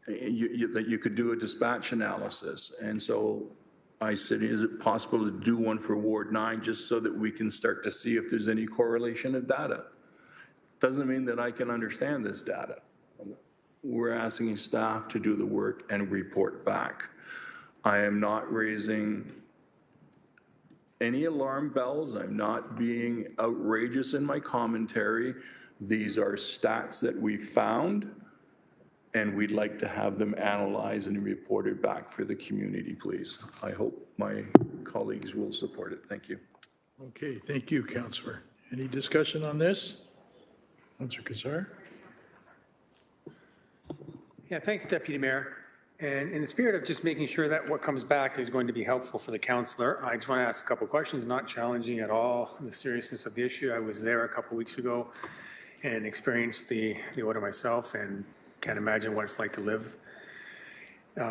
[SPEAKER 5] that you could do a dispatch analysis. And so I said, is it possible to do one for Ward 9 just so that we can start to see if there's any correlation of data? Doesn't mean that I can understand this data. We're asking staff to do the work and report back. I am not raising any alarm bells. I'm not being outrageous in my commentary. These are stats that we found, and we'd like to have them analyzed and reported back for the community, please. I hope my colleagues will support it. Thank you.
[SPEAKER 2] Okay, thank you, Councillor. Any discussion on this? Councillor Kassar?
[SPEAKER 15] Yeah, thanks, Deputy Mayor. And in the spirit of just making sure that what comes back is going to be helpful for the councillor, I just want to ask a couple of questions, not challenging at all the seriousness of the issue. I was there a couple of weeks ago and experienced the order myself and can't imagine what it's like to live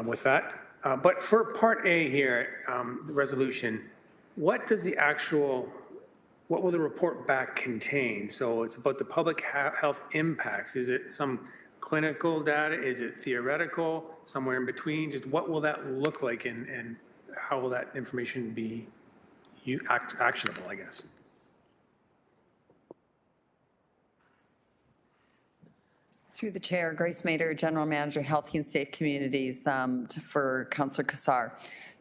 [SPEAKER 15] with that. But for Part A here, the resolution, what will the report back contain? So it's about the public health impacts. Is it some clinical data? Is it theoretical? Somewhere in between? Just what will that look like and how will that information be actionable, I guess?
[SPEAKER 12] Through the chair, Grace Mader, General Manager, Healthy and Safe Communities, for Councillor Kassar.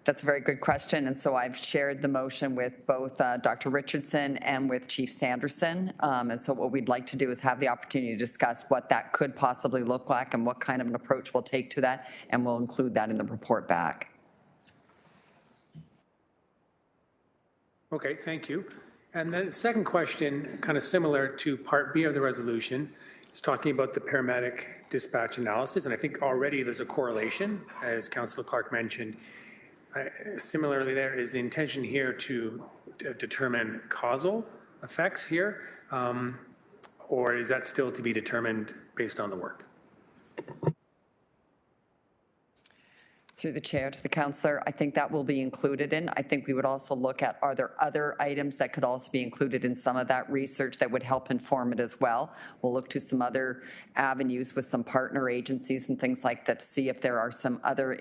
[SPEAKER 12] That's a very good question, and so I've shared the motion with both Dr. Richardson and with Chief Sanderson, and so what we'd like to do is have the opportunity to discuss what that could possibly look like and what kind of an approach we'll take to that, and we'll include that in the report back.
[SPEAKER 15] Okay, thank you. And then the second question, kind of similar to Part B of the resolution, it's talking about the paramedic dispatch analysis, and I think already there's a correlation, as Councillor Clark mentioned. Similarly, there is the intention here to determine causal effects here, or is that still to be determined based on the work?
[SPEAKER 12] Through the chair to the councillor, I think that will be included in. I think we would also look at, are there other items that could also be included in some of that research that would help inform it as well. We'll look to some other avenues with some partner agencies and things like that to see if there are some other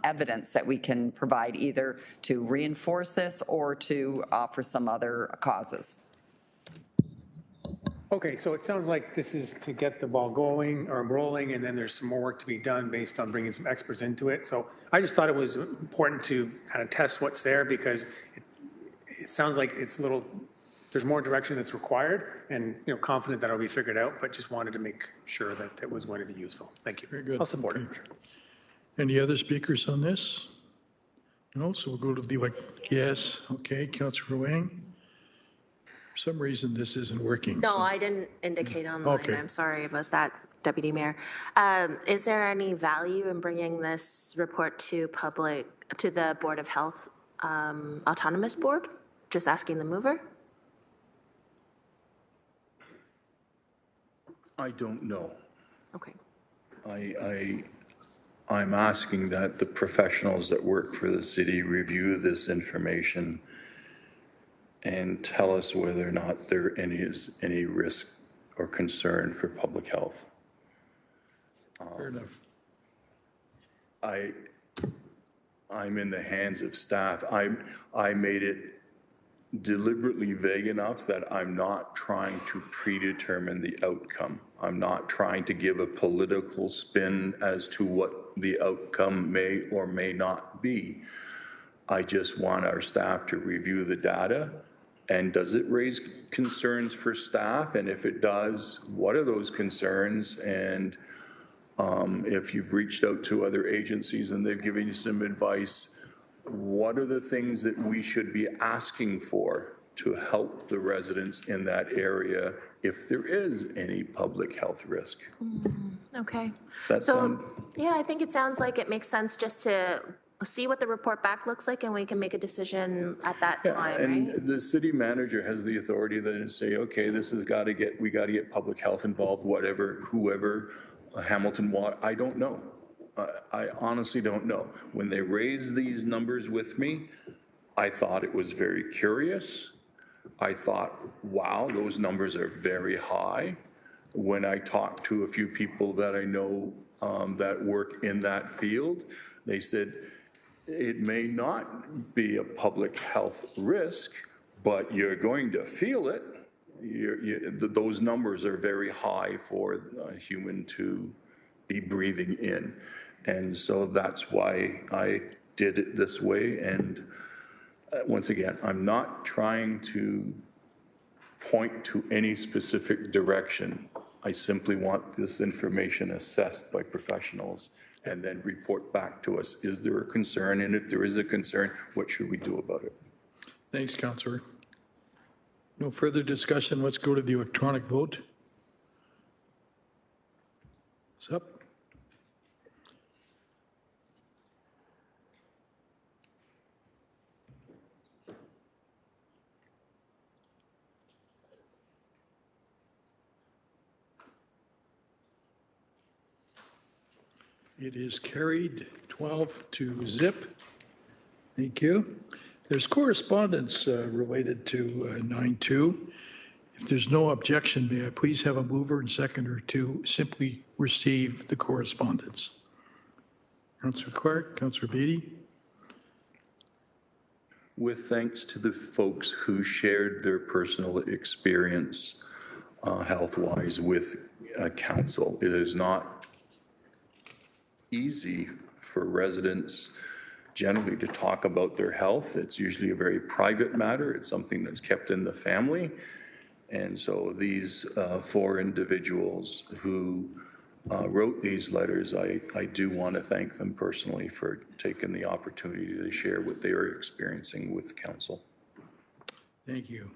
[SPEAKER 12] evidence that we can provide either to reinforce this or to offer some other causes.
[SPEAKER 15] Okay, so it sounds like this is to get the ball going or rolling, and then there's some more work to be done based on bringing some experts into it. So I just thought it was important to kind of test what's there, because it sounds like it's a little, there's more direction that's required, and confident that it'll be figured out, but just wanted to make sure that it was going to be useful. Thank you.
[SPEAKER 2] Very good.
[SPEAKER 15] I'll support it.
[SPEAKER 2] Any other speakers on this? No, so we'll go to the, yes, okay, Councillor Wang. For some reason, this isn't working.
[SPEAKER 17] No, I didn't indicate online.
[SPEAKER 2] Okay.
[SPEAKER 17] I'm sorry about that, Deputy Mayor. Is there any value in bringing this report to the Board of Health Autonomous Board? Just asking the mover?
[SPEAKER 5] I don't know.
[SPEAKER 17] Okay.
[SPEAKER 5] I'm asking that the professionals that work for the city review this information and tell us whether or not there is any risk or concern for public health.
[SPEAKER 2] Fair enough.
[SPEAKER 5] I'm in the hands of staff. I made it deliberately vague enough that I'm not trying to predetermine the outcome. I'm not trying to give a political spin as to what the outcome may or may not be. I just want our staff to review the data. And does it raise concerns for staff? And if it does, what are those concerns? And if you've reached out to other agencies and they've given you some advice, what are the things that we should be asking for to help the residents in that area if there is any public health risk?
[SPEAKER 17] Okay.
[SPEAKER 5] That sound?
[SPEAKER 17] Yeah, I think it sounds like it makes sense just to see what the report back looks like, and we can make a decision at that time,
[SPEAKER 5] and
[SPEAKER 17] right?
[SPEAKER 5] the city manager has the authority to say, okay, this has got to get, we got to get public health involved, whoever Hamilton want. I don't know. I honestly don't know. When they raised these numbers with me, I thought it was very curious. I thought, wow, those numbers are very high. When I talked to a few people that I know that work in that field, they said, it may not be a public health risk, but you're going to feel it. Those numbers are very high for a human to be breathing in. And so that's why I did it this way. And once again, I'm not trying to point to any specific direction. I simply want this information assessed by professionals and then report back to us. Is there a concern? And if there is a concern, what should we do about it?
[SPEAKER 2] Thanks, Councillor. No further discussion. Let's go to the electronic vote. It's up. It is carried 12 to zip. Thank you. There's correspondence related to 9.2. If there's no objection, may I please have a mover and seconder to simply receive the correspondence? Councillor Clerk, Councillor Beattie.
[SPEAKER 5] With thanks to the folks who shared their personal experience health-wise with council, it is not easy for residents generally to talk about their health. It's usually a very private matter. It's something that's kept in the family. And so these four individuals who wrote these letters, I do want to thank them personally for taking the opportunity to share what they are experiencing with council.
[SPEAKER 2] Thank you.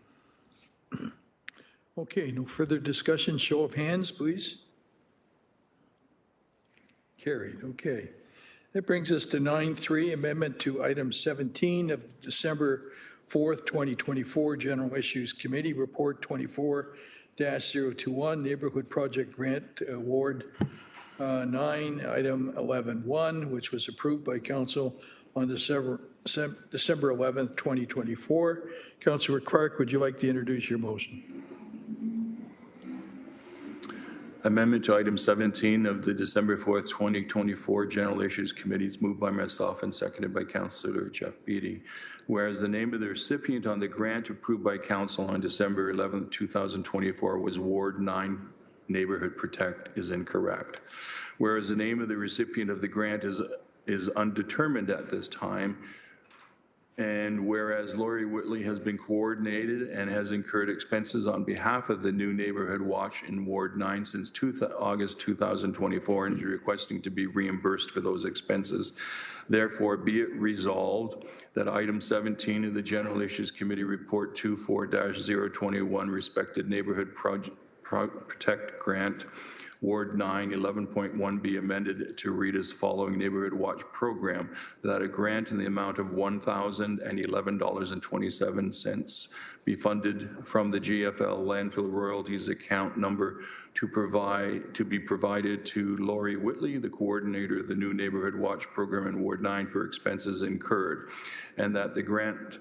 [SPEAKER 2] Okay, no further discussion. Show of hands, please. Carried, okay. That brings us to 9.3, amendment to item 17 of December 4th, 2024, General Issues Committee Report 24-021, Neighborhood Project Grant Award 9, item 11.1, which was approved by Council on December 11th, 2024. Councillor Clark, would you like to introduce your motion?
[SPEAKER 5] Amendment to item 17 of the December 4th, 2024 General Issues Committee is moved by myself and seconded by Councillor Jeff Beattie. Whereas the name of the recipient on the grant approved by Council on December 11th, 2024 was Ward 9 Neighborhood Protect is incorrect. Whereas the name of the recipient of the grant is undetermined at this time, and whereas Lori Whitley has been coordinated and has incurred expenses on behalf of the new Neighborhood Watch in Ward 9 since August 2024 and is requesting to be reimbursed for those expenses. Therefore, be it resolved that item 17 of the General Issues Committee Report 24-021 respected Neighborhood Protect Grant Ward 9, 11.1 be amended to read as following: Neighborhood Watch Program, that a grant in the amount of $1,011.27 be funded from the GFL landfill royalties account number to be provided to Lori Whitley, the coordinator of the new Neighborhood Watch Program in Ward 9 for expenses incurred, and that the grant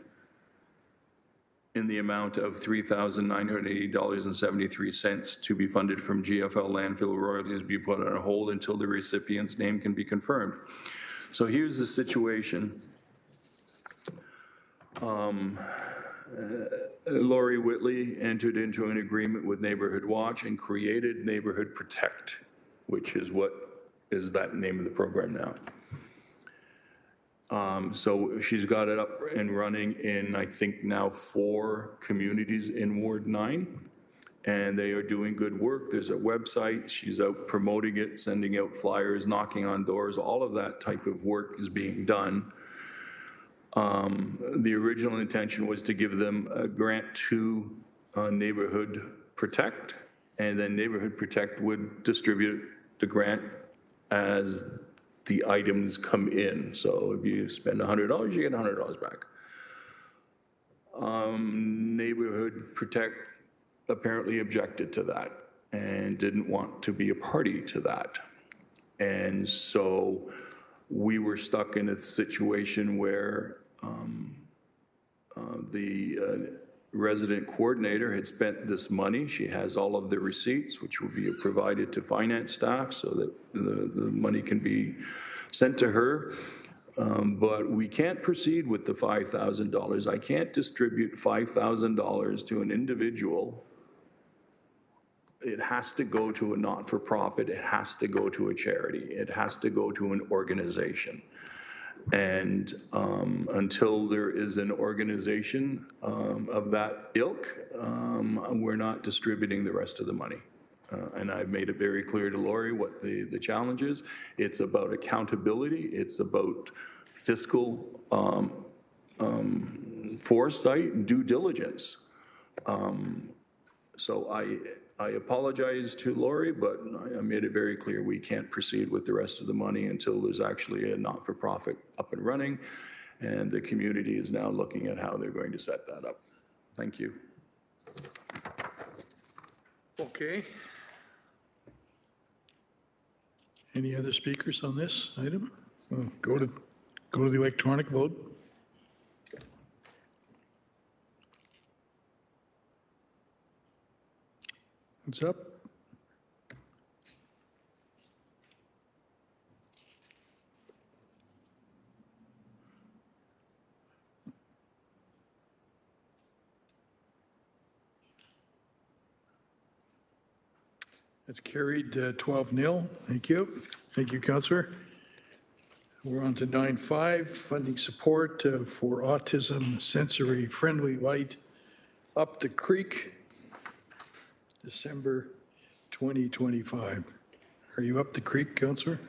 [SPEAKER 5] in the amount of $3,980.73 to be funded from GFL landfill royalties be put on hold until the recipient's name can be confirmed. So here's the situation. Lori Whitley entered into an agreement with Neighborhood Watch and created Neighborhood Protect, which is what is that name of the program now. So she's got it up and running in, I think, now 4 communities in Ward 9, and they are doing good work. There's a website. She's out promoting it, sending out flyers, knocking on doors. All of that type of work is being done. The original intention was to give them a grant to Neighborhood Protect, and then Neighborhood Protect would distribute the grant as the items come in. So if you spend $100, you get $100 back. Neighborhood Protect apparently objected to that and didn't want to be a party to that. And so we were stuck in a situation where the resident coordinator had spent this money. She has all of the receipts, which will be provided to finance staff so that the money can be sent to her. But we can't proceed with the $5,000. I can't distribute $5,000 to an individual. It has to go to a not-for-profit. It has to go to a charity. It has to go to an organization. And until there is an organization of that ilk, we're not distributing the rest of the money. And I've made it very clear to Lori what the challenge is. It's about accountability. It's about fiscal foresight and due diligence. So I apologize to Lori, but I made it very clear we can't proceed with the rest of the money until there's actually a not-for-profit up and running, and the community is now looking at how they're going to set that up. Thank you.
[SPEAKER 2] Okay. Any other speakers on this item? Go to the electronic vote. It's up. That's carried 12-0. Thank you. Thank you, Councillor. We're on to 9.5, funding support for autism sensory friendly light up the creek, December 2025. Are you up the creek, Councillor?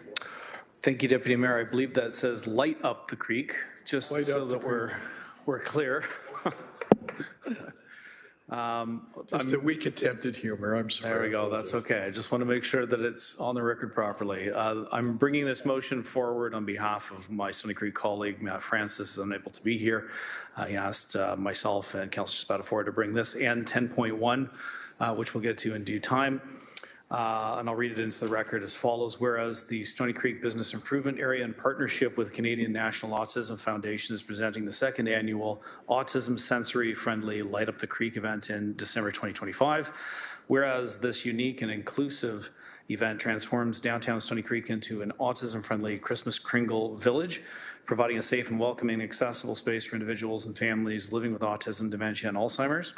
[SPEAKER 16] Thank you, Deputy Mayor. I believe that says light up the creek, just
[SPEAKER 2] Light
[SPEAKER 16] so
[SPEAKER 2] up
[SPEAKER 16] that
[SPEAKER 2] the
[SPEAKER 16] we're clear.
[SPEAKER 2] Just a weak attempted humor, I'm sorry.
[SPEAKER 16] There we go, that's okay. I just want to make sure that it's on the record properly. I'm bringing this motion forward on behalf of my Stony Creek colleague, Matt Francis, is unable to be here. He asked myself and Councillor Spatafor to bring this and 10.1, which we'll get to in due time. and I'll read it into the record as follows. Whereas the Stony Creek Business Improvement Area, in partnership with Canadian National Autism Foundation, is presenting the second annual Autism Sensory Friendly Light Up the Creek event in December 2025. Whereas this unique and inclusive event transforms downtown Stony Creek into an autism-friendly Christmas Kringle village, providing a safe and welcoming, accessible space for individuals and families living with autism, dementia, and Alzheimer's.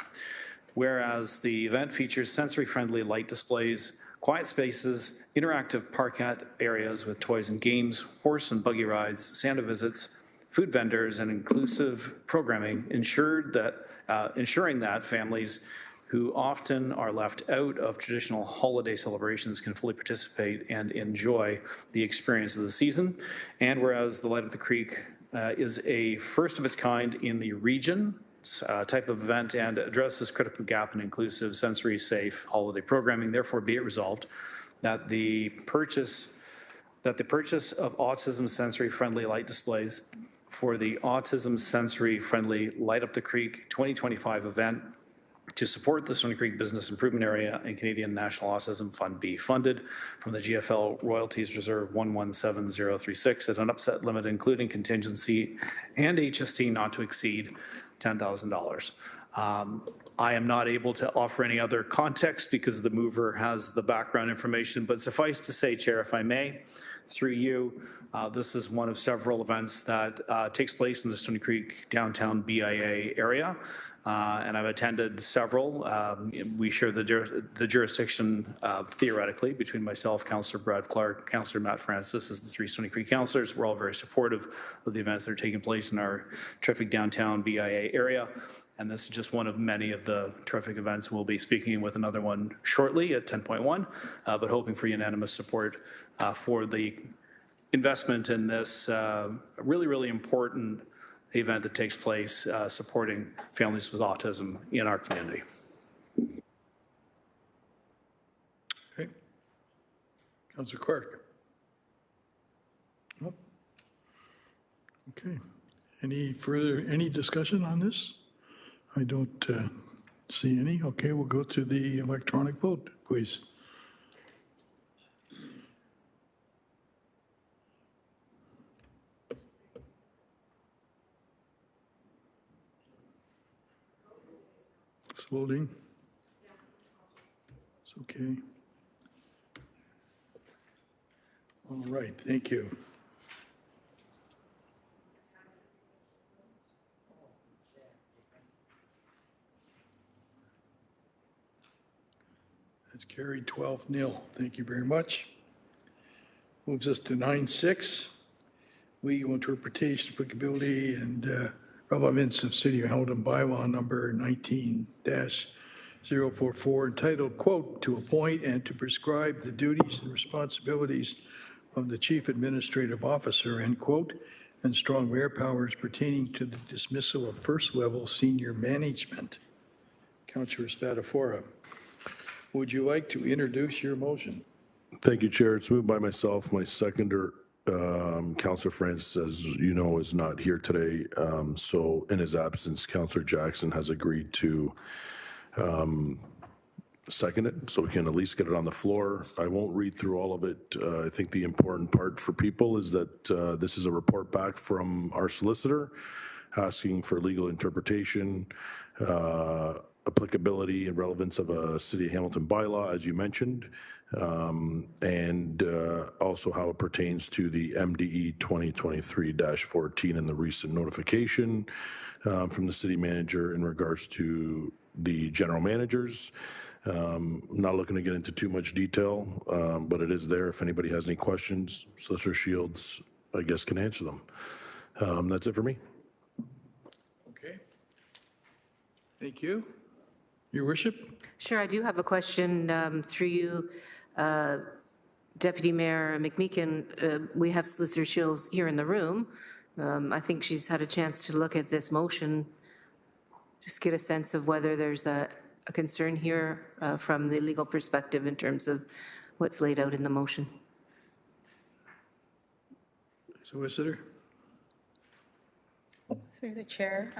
[SPEAKER 16] Whereas the event features sensory-friendly light displays, quiet spaces, interactive parkette areas with toys and games, horse and buggy rides, Santa visits, food vendors, and inclusive programming, ensuring that families who often are left out of traditional holiday celebrations can fully participate and enjoy the experience of the season. And whereas the Light Up the Creek is a first of its kind in the region type of event and addresses critical gap in inclusive, sensory safe holiday programming, therefore be it resolved that the purchase of autism sensory friendly light displays for the Autism Sensory Friendly Light Up the Creek 2025 event to support the Stony Creek Business Improvement Area and Canadian National Autism Fund be funded from the GFL Royalties Reserve 117036 at an upset limit including contingency and HST not to exceed $10,000. I am not able to offer any other context because the mover has the background information, but suffice to say, Chair, if I may, through you, this is one of several events that takes place in the Stony Creek downtown BIA area. And I've attended several. We share the jurisdiction theoretically between myself, Councillor Brad Clark, Councillor Matt Francis as the three Stony Creek councillors. We're all very supportive of the events that are taking place in our terrific downtown BIA area. And this is just one of many of the terrific events. We'll be speaking with another one shortly at 10.1, but hoping for unanimous support for the investment in this really, really important event that takes place supporting families with autism in our community.
[SPEAKER 2] Okay. Councillor Clerk. Nope. Okay. Any discussion on this? I don't see any. Okay, we'll go to the electronic vote, please. Loading. It's okay. All right, thank you. That's carried 12-0. Thank you very much. Moves us to 9.6. Legal interpretation, applicability, and relevance of City of Hamilton bylaw number 19-044 entitled, quote, to appoint and to prescribe the duties and responsibilities of the chief administrative officer, end quote, and strong mayor powers pertaining to the dismissal of first level senior management. Councillor Spatafora, would you like to introduce your motion?
[SPEAKER 23] Thank you, Chair. It's moved by myself. My seconder, Councillor Francis, as you know, is not here today. So in his absence, Councillor Jackson has agreed to second it, so we can at least get it on the floor. I won't read through all of it. I think the important part for people is that this is a report back from our solicitor asking for legal interpretation, applicability and relevance of a City of Hamilton bylaw, as you mentioned, and also how it pertains to the MDE 2023-14 and the recent notification from the city manager in regards to the general managers. Not looking to get into too much detail, but it is there. If anybody has any questions, Solicitor Shields, I guess, can answer them. That's it for me.
[SPEAKER 2] Okay. Thank you. Your Worship?
[SPEAKER 21] Sure, I do have a question through you, Deputy Mayor McMeekin. We have Solicitor Shields here in the room. I think she's had a chance to look at this motion, just get a sense of whether there's a concern here from the legal perspective in terms of what's laid out in the motion.
[SPEAKER 2] Solicitor?
[SPEAKER 3] Through the chair.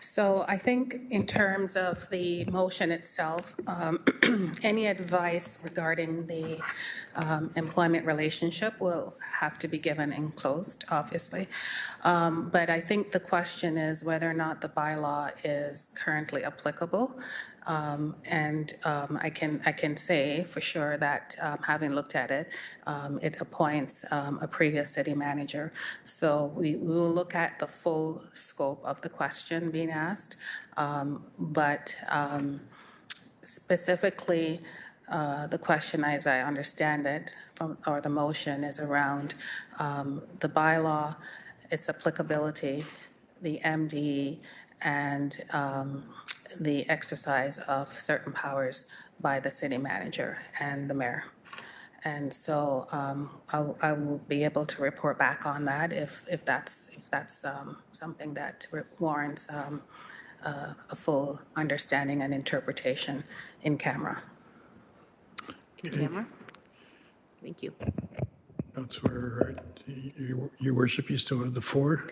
[SPEAKER 4] So I think in terms of the motion itself, any advice regarding the employment relationship will have to be given in closed, obviously. But I think the question is whether or not the bylaw is currently applicable. I can say for sure that having looked at it, it appoints a previous city manager. So we will look at the full scope of the question being asked, but specifically the question, as I understand it, or the motion is around the bylaw, its applicability, the MD, and the exercise of certain powers by the city manager and the mayor. And so I will be able to report back on that if that's something that warrants a full understanding and interpretation in camera.
[SPEAKER 11] In camera? Thank you.
[SPEAKER 2] Councillor, your worship, you still have the floor.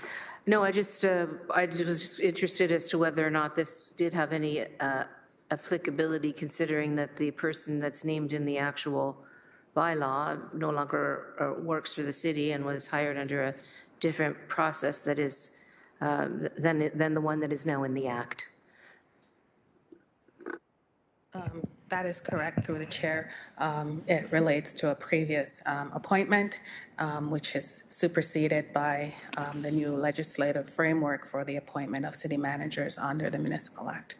[SPEAKER 21] No, I was just interested as to whether or not this did have any applicability, considering that the person that's named in the actual bylaw no longer works for the city and was hired under a different process that is than the one that is now in the Act.
[SPEAKER 4] That is correct, through the chair. It relates to a previous appointment, which is superseded by the new legislative framework for the appointment of city managers under the Municipal Act.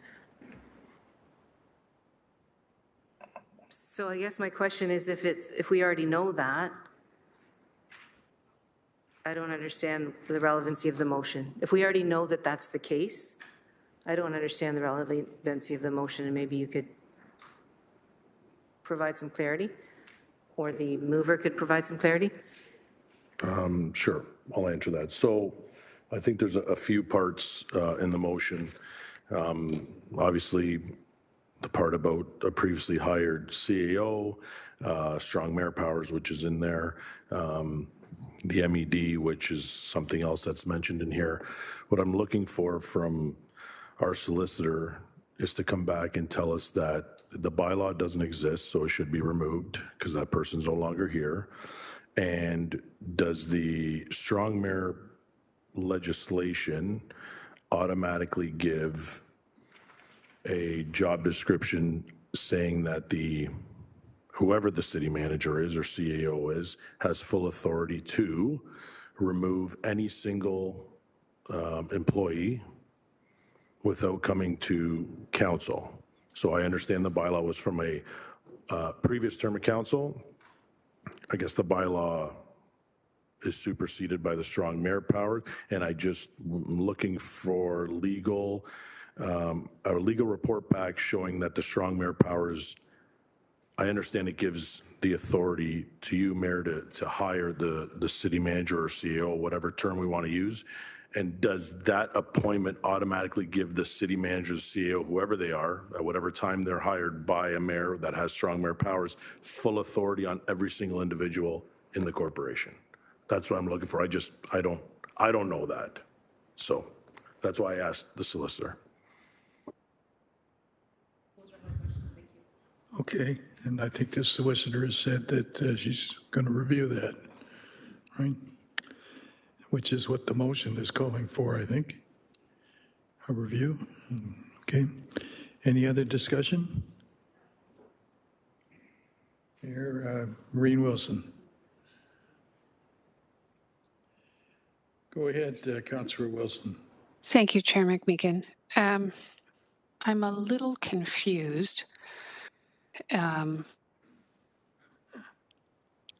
[SPEAKER 21] So I guess my question is, if we already know that, I don't understand the relevancy of the motion. If we already know that that's the case, I don't understand the relevancy of the motion, and maybe you could provide some clarity, or the mover could provide some clarity?
[SPEAKER 23] Sure, I'll answer that. So I think there's a few parts in the motion. Obviously, the part about a previously hired CAO, strong mayor powers, which is in there, the MED, which is something else that's mentioned in here. What I'm looking for from our solicitor is to come back and tell us that the bylaw doesn't exist, so it should be removed because that person's no longer here. And does the strong mayor legislation automatically give a job description saying that whoever the city manager is or CAO is has full authority to remove any single employee without coming to council? So I understand the bylaw was from a previous term of council. I guess the bylaw is superseded by the strong mayor power, and I just am looking for a legal report back showing that the strong mayor powers, I understand it gives the authority to you, Mayor, to hire the city manager or CEO, whatever term we want to use. And does that appointment automatically give the city manager, CEO, whoever they are, at whatever time they're hired by a mayor that has strong mayor powers, full authority on every single individual in the corporation? That's what I'm looking for. I don't know that. So that's why I asked the solicitor.
[SPEAKER 2] Okay, and I think the solicitor has said that she's going to review that, right? Which is what the motion is calling for, I think. A review. Okay. Any other discussion? Here, Maureen Wilson. Go ahead, Councillor Wilson.
[SPEAKER 14] Thank you, Chair McMeekin. I'm a little confused. I'm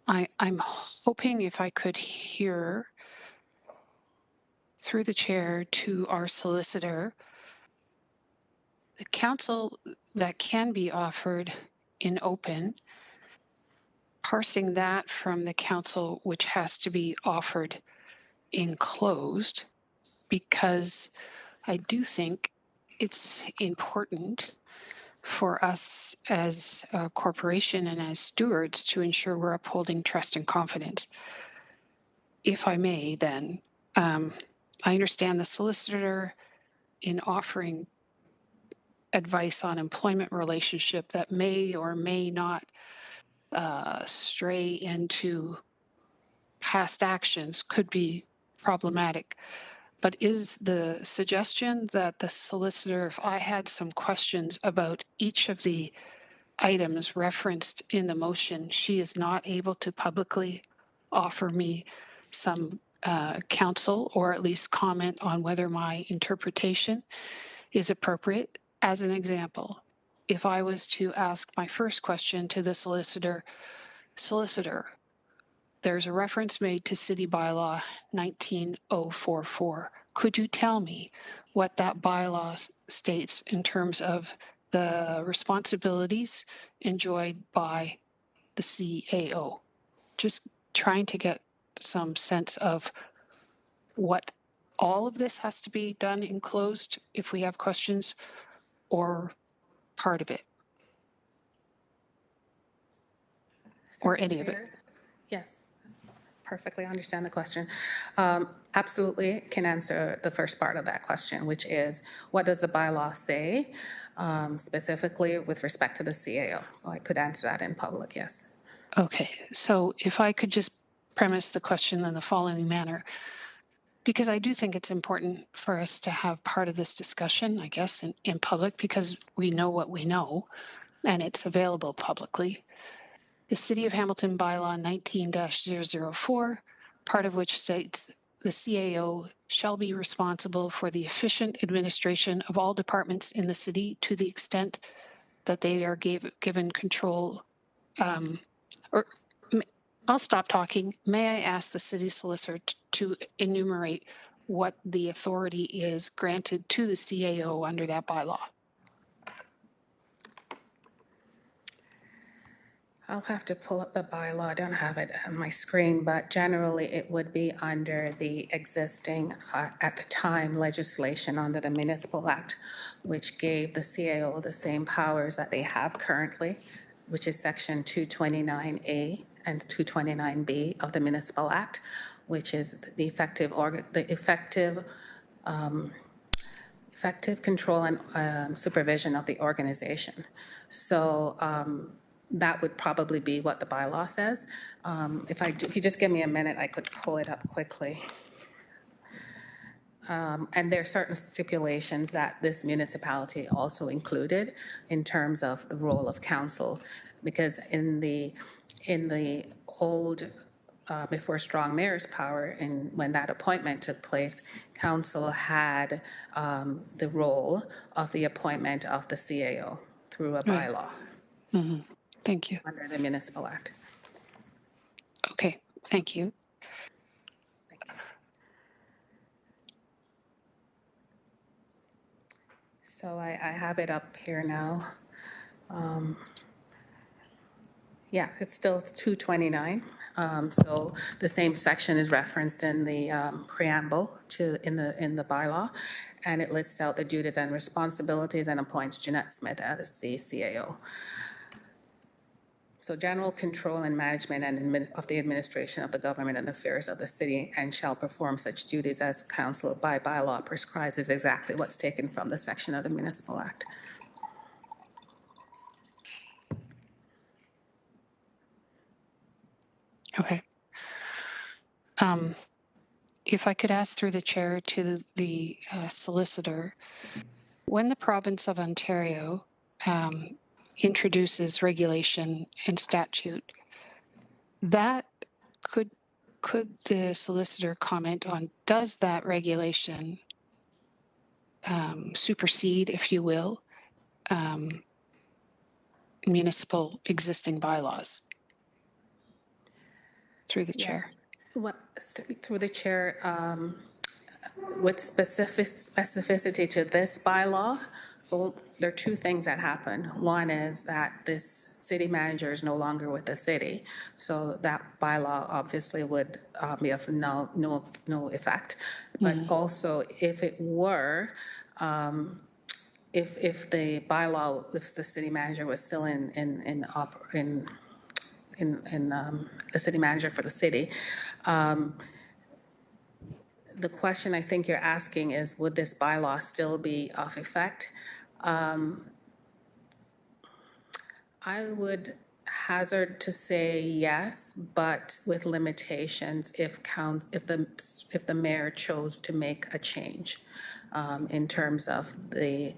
[SPEAKER 14] hoping if I could hear through the chair to our solicitor, the counsel that can be offered in open, parsing that from the counsel which has to be offered in closed, because I do think it's important for us as a corporation and as stewards to ensure we're upholding trust and confidence. If I may, then, I understand the solicitor in offering advice on employment relationship that may or may not stray into past actions could be problematic. But is the suggestion that the solicitor, if I had some questions about each of the items referenced in the motion, she is not able to publicly offer me some counsel or at least comment on whether my interpretation is appropriate? As an example, if I was to ask my first question to the solicitor, there's a reference made to City Bylaw 19044. Could you tell me what that bylaw states in terms of the responsibilities enjoyed by the CAO? Just trying to get some sense of what all of this has to be done in closed if we have questions, or part of it, or any of it.
[SPEAKER 3] Yes, perfectly understand the question. Absolutely can answer the first part of that question, which is, what does the bylaw say specifically with respect to the CAO? So I could answer that in public, yes.
[SPEAKER 14] Okay, so if I could just premise the question in the following manner, because I do think it's important for us to have part of this discussion, I guess, in public, because we know what we know, and it's available publicly. The City of Hamilton Bylaw 19-004, part of which states the CAO shall be responsible for the efficient administration of all departments in the city to the extent that they are given control. I'll stop talking. May I ask the city solicitor to enumerate what the authority is granted to the CAO under that bylaw?
[SPEAKER 3] I'll have to pull up the bylaw. I don't have it on my screen, but generally it would be under the existing, at the time, legislation under the Municipal Act, which gave the CAO the same powers that they have currently, which is Section 229A and 229B of the Municipal Act, which is the effective control and supervision of the organization. So that would probably be what the bylaw says. If you just give me a minute, I could pull it up quickly. And there are certain stipulations that this municipality also included in terms of the role of council, because in the old, before strong mayor's power, and when that appointment took place, council had the role of the appointment of the CAO through a bylaw.
[SPEAKER 14] Mm-hmm. Thank you.
[SPEAKER 3] Under the Municipal Act.
[SPEAKER 14] Okay, thank you.
[SPEAKER 3] So I have it up here now. Yeah, it's still 229. So the same section is referenced in the preamble in the bylaw, and it lists out the duties and responsibilities and appoints Jeanette Smith as the CAO. So general control and management of the administration of the government and affairs of the city, and shall perform such duties as council by bylaw prescribes, is exactly what's taken from the section of the Municipal Act.
[SPEAKER 14] Okay. If I could ask through the chair to the solicitor, when the province of Ontario introduces regulation and statute, that could the solicitor comment on, does that regulation supersede, if you will, municipal existing bylaws? Through the chair.
[SPEAKER 3] Well, through the chair, with specificity to this bylaw, well, there are two things that happen. One is that this city manager is no longer with the city, so that bylaw obviously would be of no effect. But also, if it were, if the bylaw, if the city manager was still in the city manager for the city,
[SPEAKER 8] the question I think you're asking is, would this bylaw still be of effect? I would hazard to say yes, but with limitations if the mayor chose to make a change in terms of the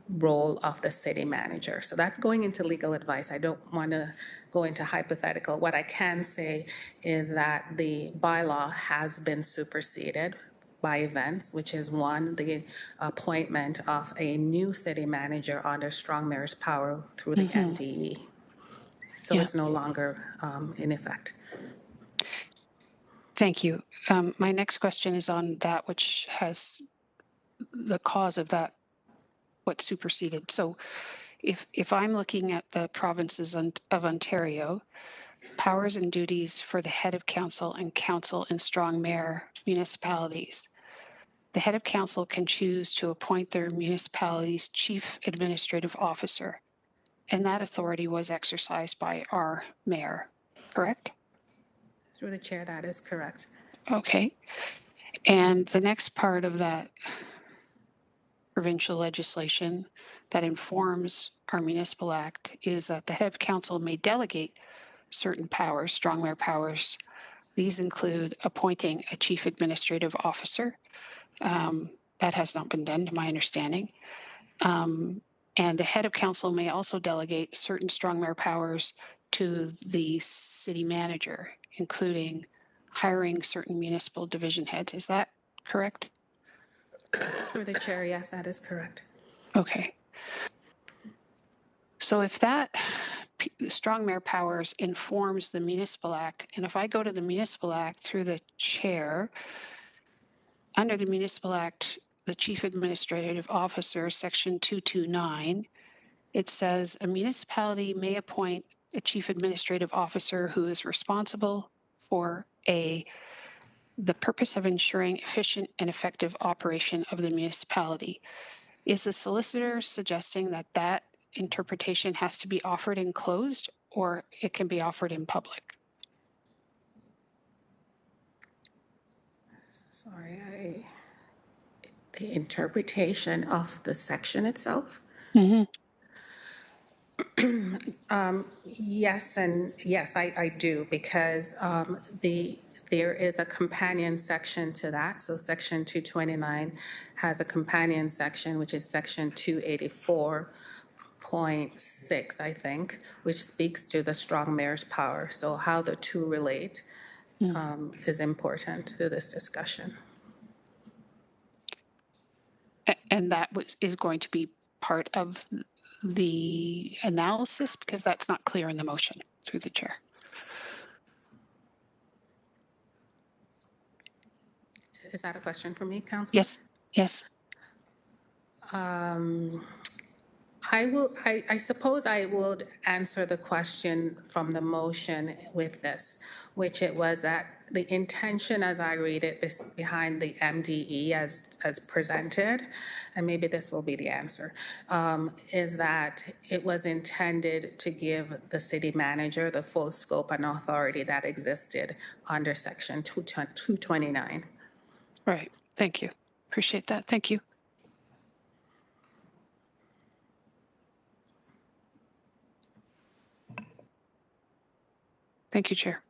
[SPEAKER 8] role of the city manager. So that's going into legal advice. I don't want to go into hypothetical. What I can say is that the bylaw has been superseded by events, which is one, the appointment of a new city manager under strong mayor's power through the MDE. So it's no longer in effect.
[SPEAKER 14] Thank you. My next question is on that which has the cause of that, what superseded. So if I'm looking at the provinces of Ontario, powers and duties for the head of council and strong mayor municipalities. The head of council can choose to appoint their municipality's chief administrative officer, and that authority was exercised by our mayor, correct?
[SPEAKER 8] Through the chair, that is correct.
[SPEAKER 14] Okay. And the next part of that provincial legislation that informs our municipal act is that the head of council may delegate certain powers, strong mayor powers. These include appointing a chief administrative officer. That has not been done, to my understanding. And the head of council may also delegate certain strong mayor powers to the city manager, including hiring certain municipal division heads. Is that correct?
[SPEAKER 8] Through the chair, yes, that is correct.
[SPEAKER 14] Okay. So if that strong mayor powers informs the municipal act, and if I go to the municipal act through the chair, under the municipal act, the chief administrative officer, section 229, it says a municipality may appoint a chief administrative officer who is responsible for the purpose of ensuring efficient and effective operation of the municipality. Is the solicitor suggesting that that interpretation has to be offered in closed, or it can be offered in public?
[SPEAKER 8] Sorry, the interpretation of the section itself? Yes, and yes, I do, because there is a companion section to that. So section 229 has a companion section, which is section 284.6, I think, which speaks to the strong mayor's power. So how the two relate is important to this discussion.
[SPEAKER 14] And that is going to be part of the analysis, because that's not clear in the motion, through the chair.
[SPEAKER 8] Is that a question for me, Councillor?
[SPEAKER 14] Yes, yes.
[SPEAKER 8] I suppose I would answer the question from the motion with this, which it was that the intention, as I read it, is behind the MDE as presented, and maybe this will be the answer, is that it was intended to give the city manager the full scope and authority that existed under section 229.
[SPEAKER 14] Right. Thank you. Appreciate that. Thank you. Thank you, Chair.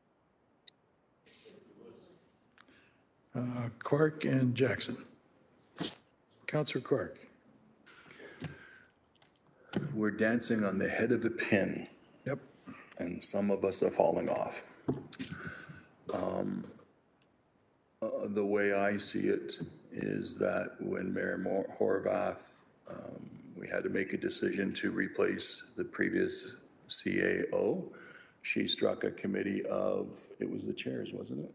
[SPEAKER 2] Clark and Jackson. Councillor Clark.
[SPEAKER 5] We're dancing on the head of the pin.
[SPEAKER 2] Yep.
[SPEAKER 5] And some of us are falling off. The way I see it is that when Mayor Horvath, we had to make a decision to replace the previous CAO, she struck a committee of, it was the chairs, wasn't it?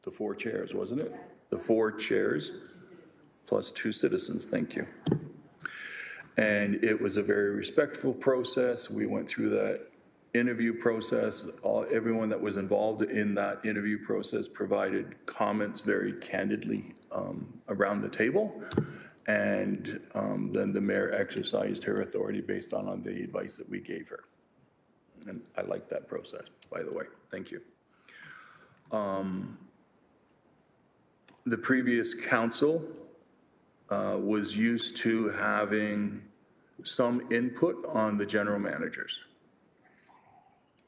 [SPEAKER 5] The 4 chairs, wasn't it? The 4 chairs plus 2 citizens, thank you. And it was a very respectful process. We went through that interview process. Everyone that was involved in that interview process provided comments very candidly around the table. And then the mayor exercised her authority based on the advice that we gave her. And I like that process, by the way. Thank you. the previous council was used to having some input on the general managers,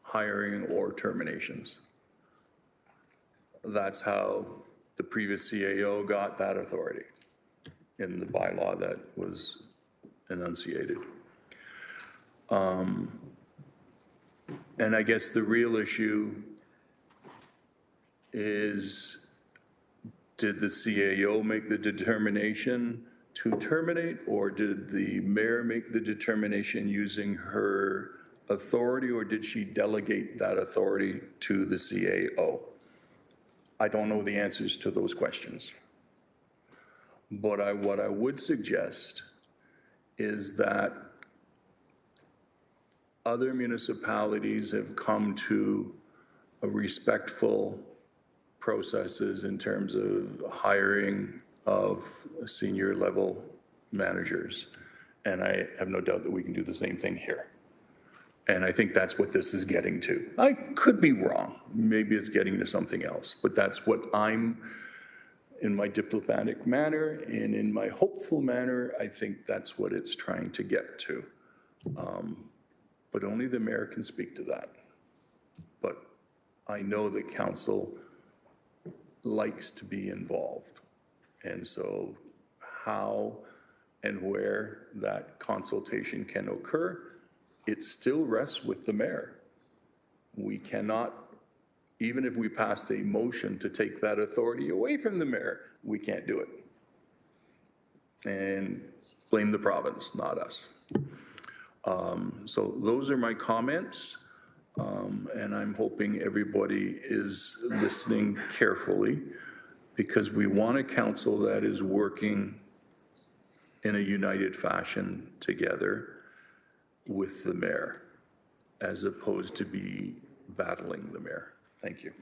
[SPEAKER 5] hiring or terminations. That's how the previous CAO got that authority in the bylaw that was enunciated. And I guess the real issue is, did the CAO make the determination to terminate, or did the mayor make the determination using her authority, or did she delegate that authority to the CAO? I don't know the answers to those questions. But what I would suggest is that other municipalities have come to a respectful processes in terms of hiring of senior level managers. And I have no doubt that we can do the same thing here. And I think that's what this is getting to. I could be wrong. Maybe it's getting to something else, but that's what I'm, in my diplomatic manner and in my hopeful manner, I think that's what it's trying to get to. But only the mayor can speak to that. But I know the council likes to be involved. And so how and where that consultation can occur, it still rests with the mayor. We cannot, even if we passed a motion to take that authority away from the mayor, we can't do it. And blame the province, not us. So those are my comments, and I'm hoping everybody is listening carefully, because we want a council that is working in a united fashion together with the mayor, as opposed to be battling the mayor. Thank you.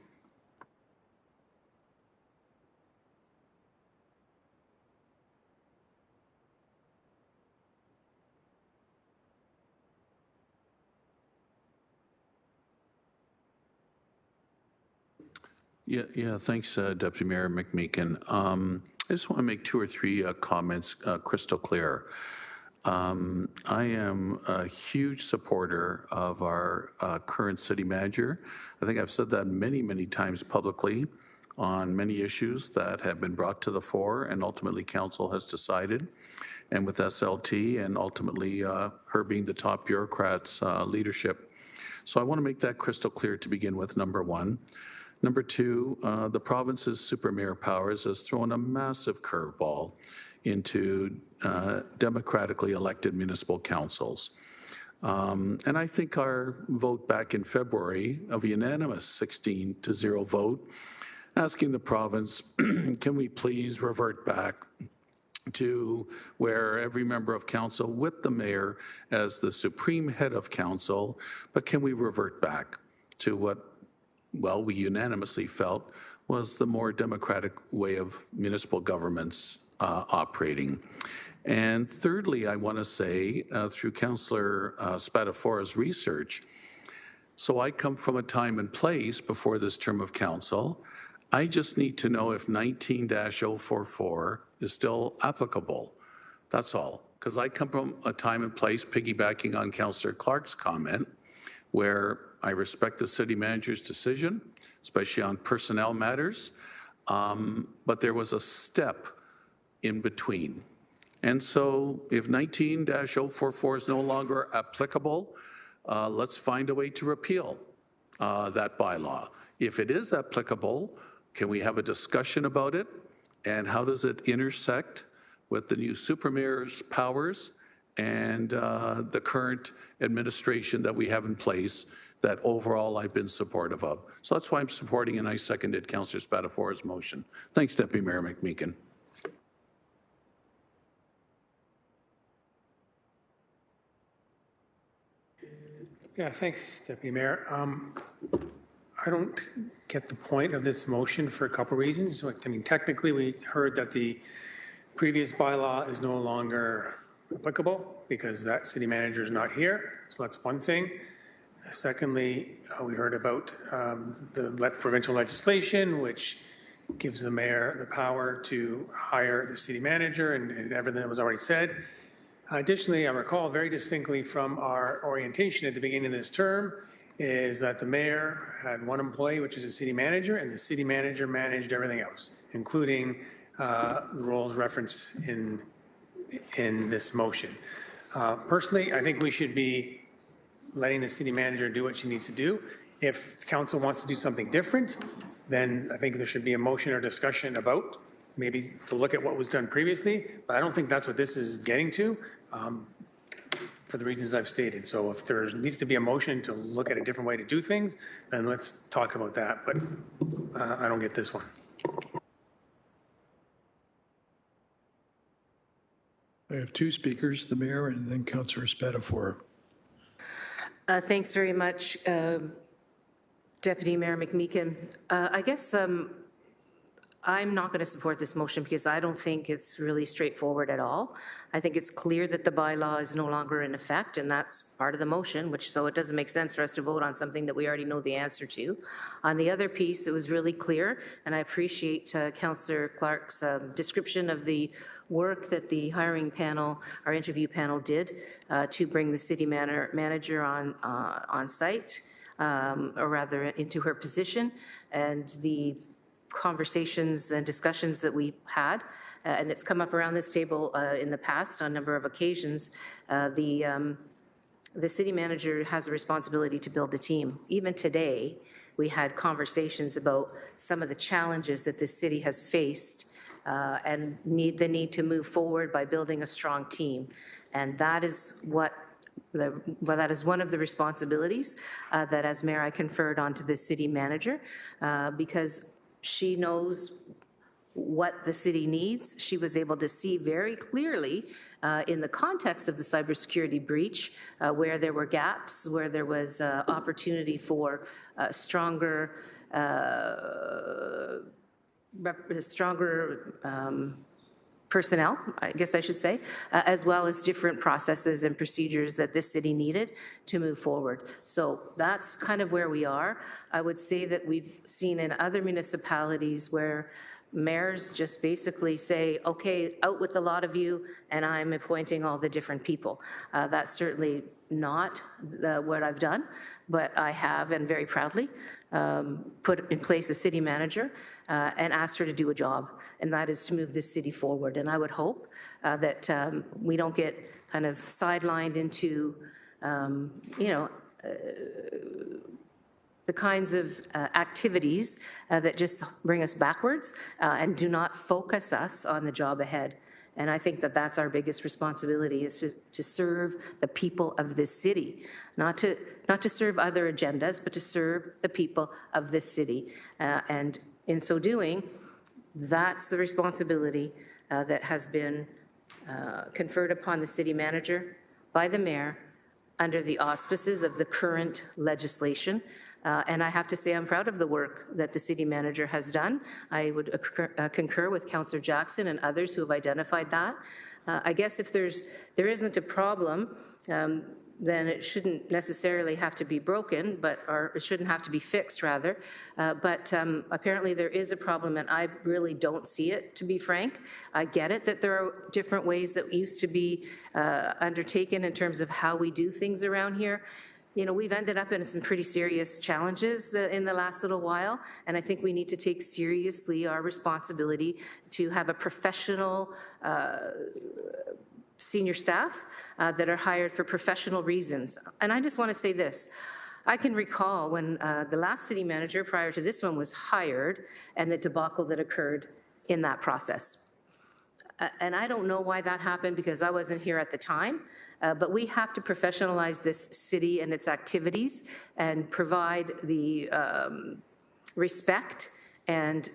[SPEAKER 6] Yeah, thanks, Deputy Mayor McMeekin. I just want to make 2 or 3 comments crystal clear. I am a huge supporter of our current city manager. I think I've said that many, many times publicly on many issues that have been brought to the fore and ultimately council has decided, and with SLT and ultimately her being the top bureaucrat's leadership. So I want to make that crystal clear to begin with, number 1. Number 2, the province's super mayor powers has thrown a massive curveball into democratically elected municipal councils. And I think our vote back in February of a unanimous 16-0 vote, asking the province, can we please revert back to where every member of council with the mayor as the supreme head of council, but can we revert back to what, well, we unanimously felt was the more democratic way of municipal governments operating. And thirdly, I want to say, through Councillor Spatafora's research, so I come from a time and place before this term of council. I just need to know if 19-044 is still applicable. That's all. Because I come from a time and place, piggybacking on Councillor Clark's comment, where I respect the city manager's decision, especially on personnel matters, but there was a step in between. And so if 19-044 is no longer applicable, let's find a way to repeal that bylaw. If it is applicable, can we have a discussion about it? And how does it intersect with the new super mayor's powers and the current administration that we have in place that overall I've been supportive of? So that's why I'm supporting, and I seconded Councillor Spatafora's motion. Thanks, Deputy Mayor McMeekin.
[SPEAKER 15] Yeah, thanks, Deputy Mayor. I don't get the point of this motion for a couple reasons. I mean, technically, we heard that the previous bylaw is no longer applicable because that city manager is not here. So that's one thing. Secondly, we heard about the provincial legislation, which gives the mayor the power to hire the city manager and everything that was already said. Additionally, I recall very distinctly from our orientation at the beginning of this term is that the mayor had one employee, which is a city manager, and the city manager managed everything else, including the roles referenced in this motion. Personally, I think we should be letting the city manager do what she needs to do. If council wants to do something different, then I think there should be a motion or discussion about maybe to look at what was done previously, but I don't think that's what this is getting to for the reasons I've stated. So if there needs to be a motion to look at a different way to do things, then let's talk about that, but I don't get this one.
[SPEAKER 2] I have two speakers, the mayor and then Councillor Spatafor.
[SPEAKER 21] Thanks very much, Deputy Mayor McMeekin. I guess I'm not going to support this motion because I don't think it's really straightforward at all. I think it's clear that the bylaw is no longer in effect, and that's part of the motion, which so it doesn't make sense for us to vote on something that we already know the answer to. On the other piece, it was really clear, and I appreciate Councillor Clark's description of the work that the hiring panel, our interview panel did to bring the city manager on site, or rather into her position, and the conversations and discussions that we had, and it's come up around this table in the past on a number of occasions. The city manager has a responsibility to build a team. Even today, we had conversations about some of the challenges that the city has faced and the need to move forward by building a strong team. And that is that is one of the responsibilities that as mayor I conferred onto the city manager because she knows what the city needs. She was able to see very clearly in the context of the cybersecurity breach where there were gaps, where there was opportunity for stronger personnel, I guess I should say, as well as different processes and procedures that this city needed to move forward. So that's kind of where we are. I would say that we've seen in other municipalities where mayors just basically say, okay, out with a lot of you, and I'm appointing all the different people. That's certainly not what I've done, but I have, and very proudly, put in place a city manager and asked her to do a job, and that is to move this city forward. And I would hope that we don't get kind of sidelined into, the kinds of activities that just bring us backwards and do not focus us on the job ahead. And I think that that's our biggest responsibility, is to serve the people of this city, not to serve other agendas, but to serve the people of this city. And in so doing, that's the responsibility that has been conferred upon the city manager by the mayor under the auspices of the current legislation. And I have to say I'm proud of the work that the city manager has done. I would concur with Councillor Jackson and others who have identified that. I guess if there isn't a problem, then it shouldn't necessarily have to be broken, or it shouldn't have to be fixed, rather. But apparently there is a problem, and I really don't see it, to be frank. I get it that there are different ways that used to be undertaken in terms of how we do things around here. You know, we've ended up in some pretty serious challenges in the last little while, and I think we need to take seriously our responsibility to have a professional senior staff that are hired for professional reasons. And I just want to say this. I can recall when the last city manager prior to this one was hired and the debacle that occurred in that process. And I don't know why that happened because I wasn't here at the time, but we have to professionalize this city and its activities and provide the respect and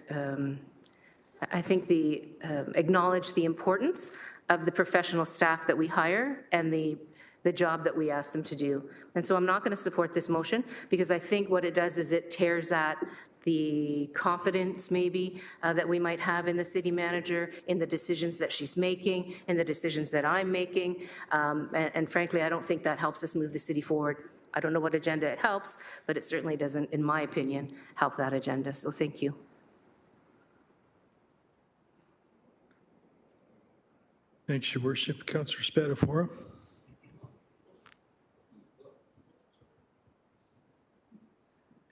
[SPEAKER 21] I think acknowledge the importance of the professional staff that we hire and the job that we ask them to do. And so I'm not going to support this motion because I think what it does is it tears at the confidence maybe that we might have in the city manager, in the decisions that she's making, in the decisions that I'm making. And frankly, I don't think that helps us move the city forward. I don't know what agenda it helps, but it certainly doesn't, in my opinion, help that agenda. So thank you.
[SPEAKER 2] Thanks, Your Worship. Councillor Spatafora.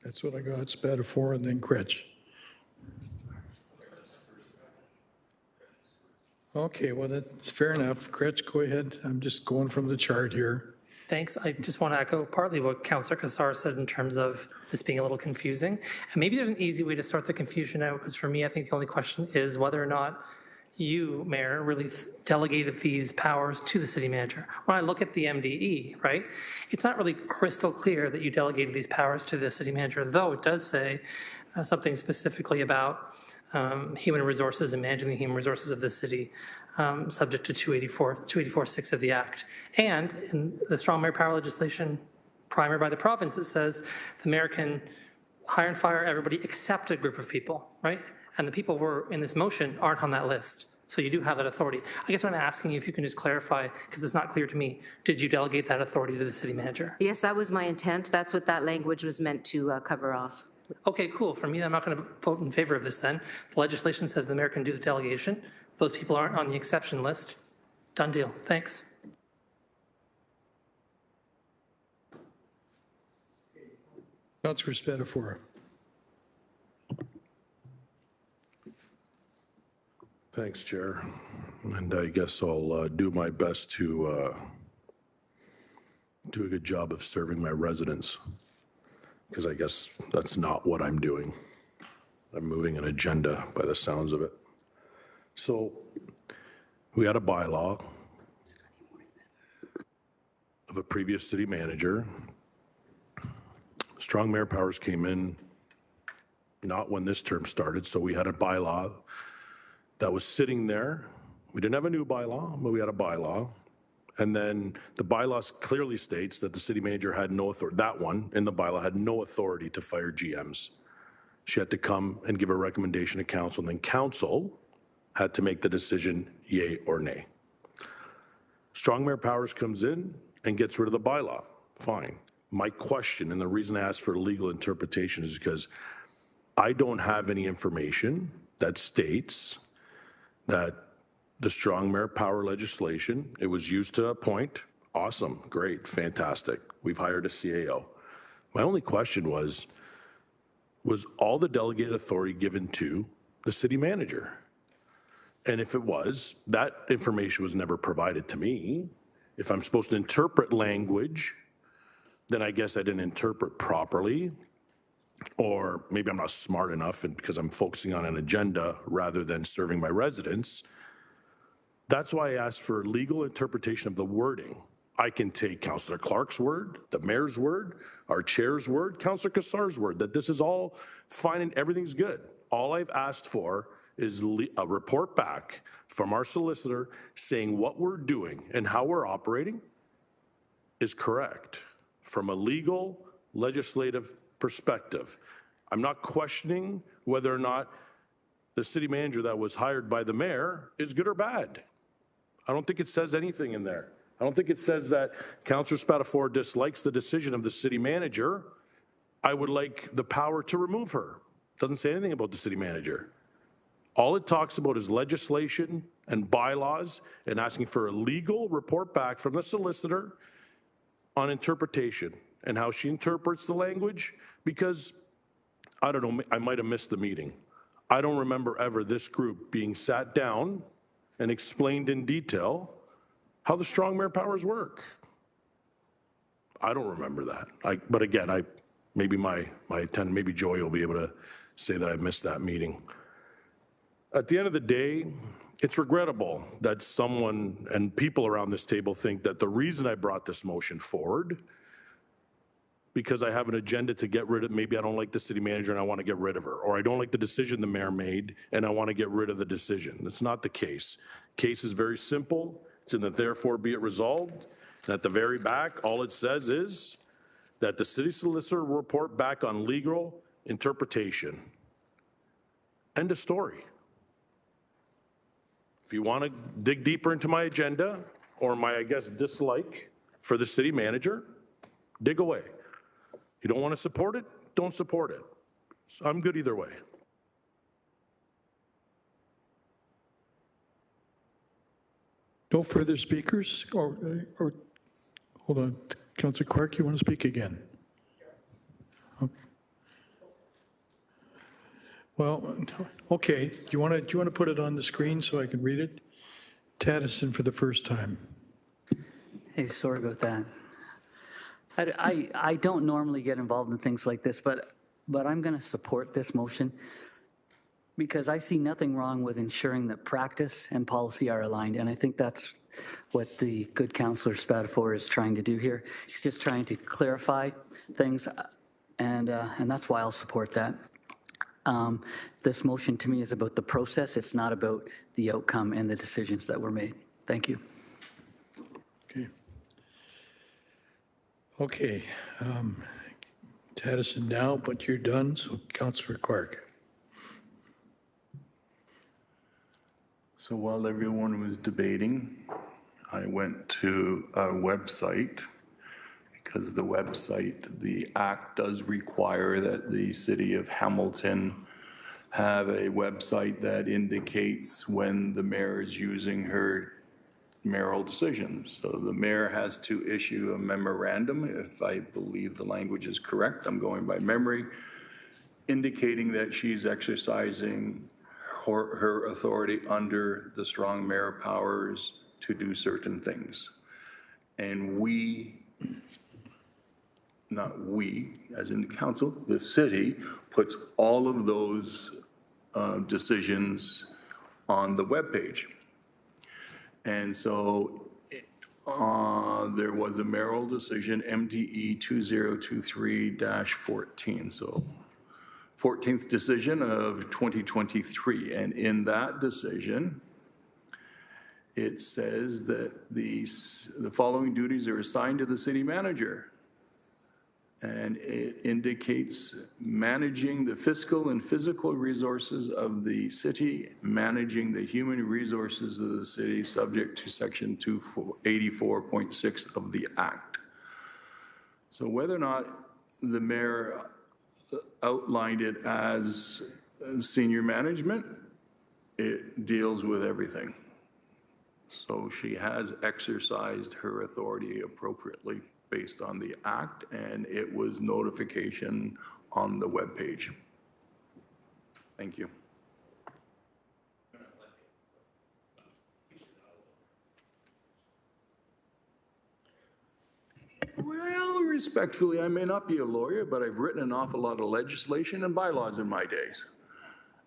[SPEAKER 2] That's what I got, Spatafora and then Kretsch. Okay, well, that's fair enough. Kretsch, go ahead. I'm just going from the chart here.
[SPEAKER 1] Thanks. I just want to echo partly what Councillor Kassar said in terms of this being a little confusing. And maybe there's an easy way to sort the confusion out, because for me, I think the only question is whether or not you, Mayor, really delegated these powers to the city manager. When I look at the MDE, right, it's not really crystal clear that you delegated these powers to the city manager, though it does say something specifically about human resources and managing the human resources of the city, subject to 284.6 of the Act. And in the strong mayor power legislation primary by the province, it says the mayor can hire and fire everybody except a group of people, right? And the people were in this motion aren't on that list. So you do have that authority. I guess I'm asking you if you can just clarify, because it's not clear to me, did you delegate that authority to the city manager?
[SPEAKER 21] Yes, that was my intent. That's what that language was meant to cover off.
[SPEAKER 1] Okay, cool. For me, I'm not going to vote in favor of this then. The legislation says the mayor can do the delegation. Those people aren't on the exception list. Done deal. Thanks.
[SPEAKER 2] Councillor Spatafora.
[SPEAKER 23] Thanks, Chair. And I guess I'll do my best to do a good job of serving my residents, because I guess that's not what I'm doing. I'm moving an agenda by the sounds of it. So we had a bylaw of a previous city manager. Strong mayor powers came in not when this term started, so we had a bylaw that was sitting there. We didn't have a new bylaw, but we had a bylaw. And then the bylaw clearly states that the city manager had no authority, that one in the bylaw had no authority to fire GMs. She had to come and give a recommendation to council, and then council had to make the decision yay or nay. Strong mayor powers comes in and gets rid of the bylaw. Fine. My question, and the reason I asked for legal interpretation, is because I don't have any information that states that the strong mayor power legislation, it was used to appoint. Awesome, great, fantastic. We've hired a CAO. My only question was all the delegated authority given to the city manager? And if it was, that information was never provided to me. If I'm supposed to interpret language, then I guess I didn't interpret properly, or maybe I'm not smart enough and because I'm focusing on an agenda rather than serving my residents. That's why I asked for legal interpretation of the wording. I can take Councillor Clark's word, the mayor's word, our chair's word, Councillor Kassar's word, that this is all fine and everything's good. All I've asked for is a report back from our solicitor saying what we're doing and how we're operating is correct from a legal, legislative perspective. I'm not questioning whether or not the city manager that was hired by the mayor is good or bad. I don't think it says anything in there. I don't think it says that Councillor Spatafora dislikes the decision of the city manager. I would like the power to remove her. Doesn't say anything about the city manager. All it talks about is legislation and bylaws and asking for a legal report back from the solicitor on interpretation and how she interprets the language, because I don't know, I might have missed the meeting. I don't remember ever this group being sat down and explained in detail how the strong mayor powers work. I don't remember that. But again, maybe my attendant, maybe Joy will be able to say that I missed that meeting. At the end of the day, it's regrettable that someone and people around this table think that the reason I brought this motion forward because I have an agenda to get rid of, maybe I don't like the city manager and I want to get rid of her, or I don't like the decision the mayor made and I want to get rid of the decision. That's not the case. Case is very simple. It's in the therefore be it resolved. And at the very back, all it says is that the city solicitor will report back on legal interpretation. End of story. If you want to dig deeper into my agenda or my, I guess, dislike for the city manager, dig away. You don't want to support it? Don't support it. I'm good either way.
[SPEAKER 2] No further speakers? Or hold on, Councillor Clark, you want to speak again? Okay. Well, okay, do you want to put it on the screen so I can read it? Taddison for the first time.
[SPEAKER 7] Hey, sorry about that. I don't normally get involved in things like this, but I'm going to support this motion because I see nothing wrong with ensuring that practice and policy are aligned, and I think that's what the good Councillor Spatafor is trying to do here. He's just trying to clarify things, and that's why I'll support that. This motion to me is about the process. It's not about the outcome and the decisions that were made. Thank you.
[SPEAKER 2] Okay. Okay. Taddison now, but you're done, so Councillor Clark.
[SPEAKER 19] So while everyone was debating, I went to a website because the website, the act does require that the city of Hamilton have a website that indicates when the mayor is using her mayoral decisions. So the mayor has to issue a memorandum, if I believe the language is correct, I'm going by memory, indicating that she's exercising her authority under the strong mayor powers to do certain things. And we, not we, as in the council, the city puts all of those decisions on the webpage. And so there was a mayoral decision, MDE 2023-14. So 14th decision of 2023. And in that decision, it says that the following duties are assigned to the city manager. And it indicates managing the fiscal and physical resources of the city, managing the human resources of the city, subject to section 284.6 of the Act. So whether or not the mayor outlined it as senior management, it deals with everything. So she has exercised her authority appropriately based on the act, and it was notification on the webpage. Thank you. Well, respectfully, I may not be a lawyer, but I've written an awful lot of legislation and bylaws in my days.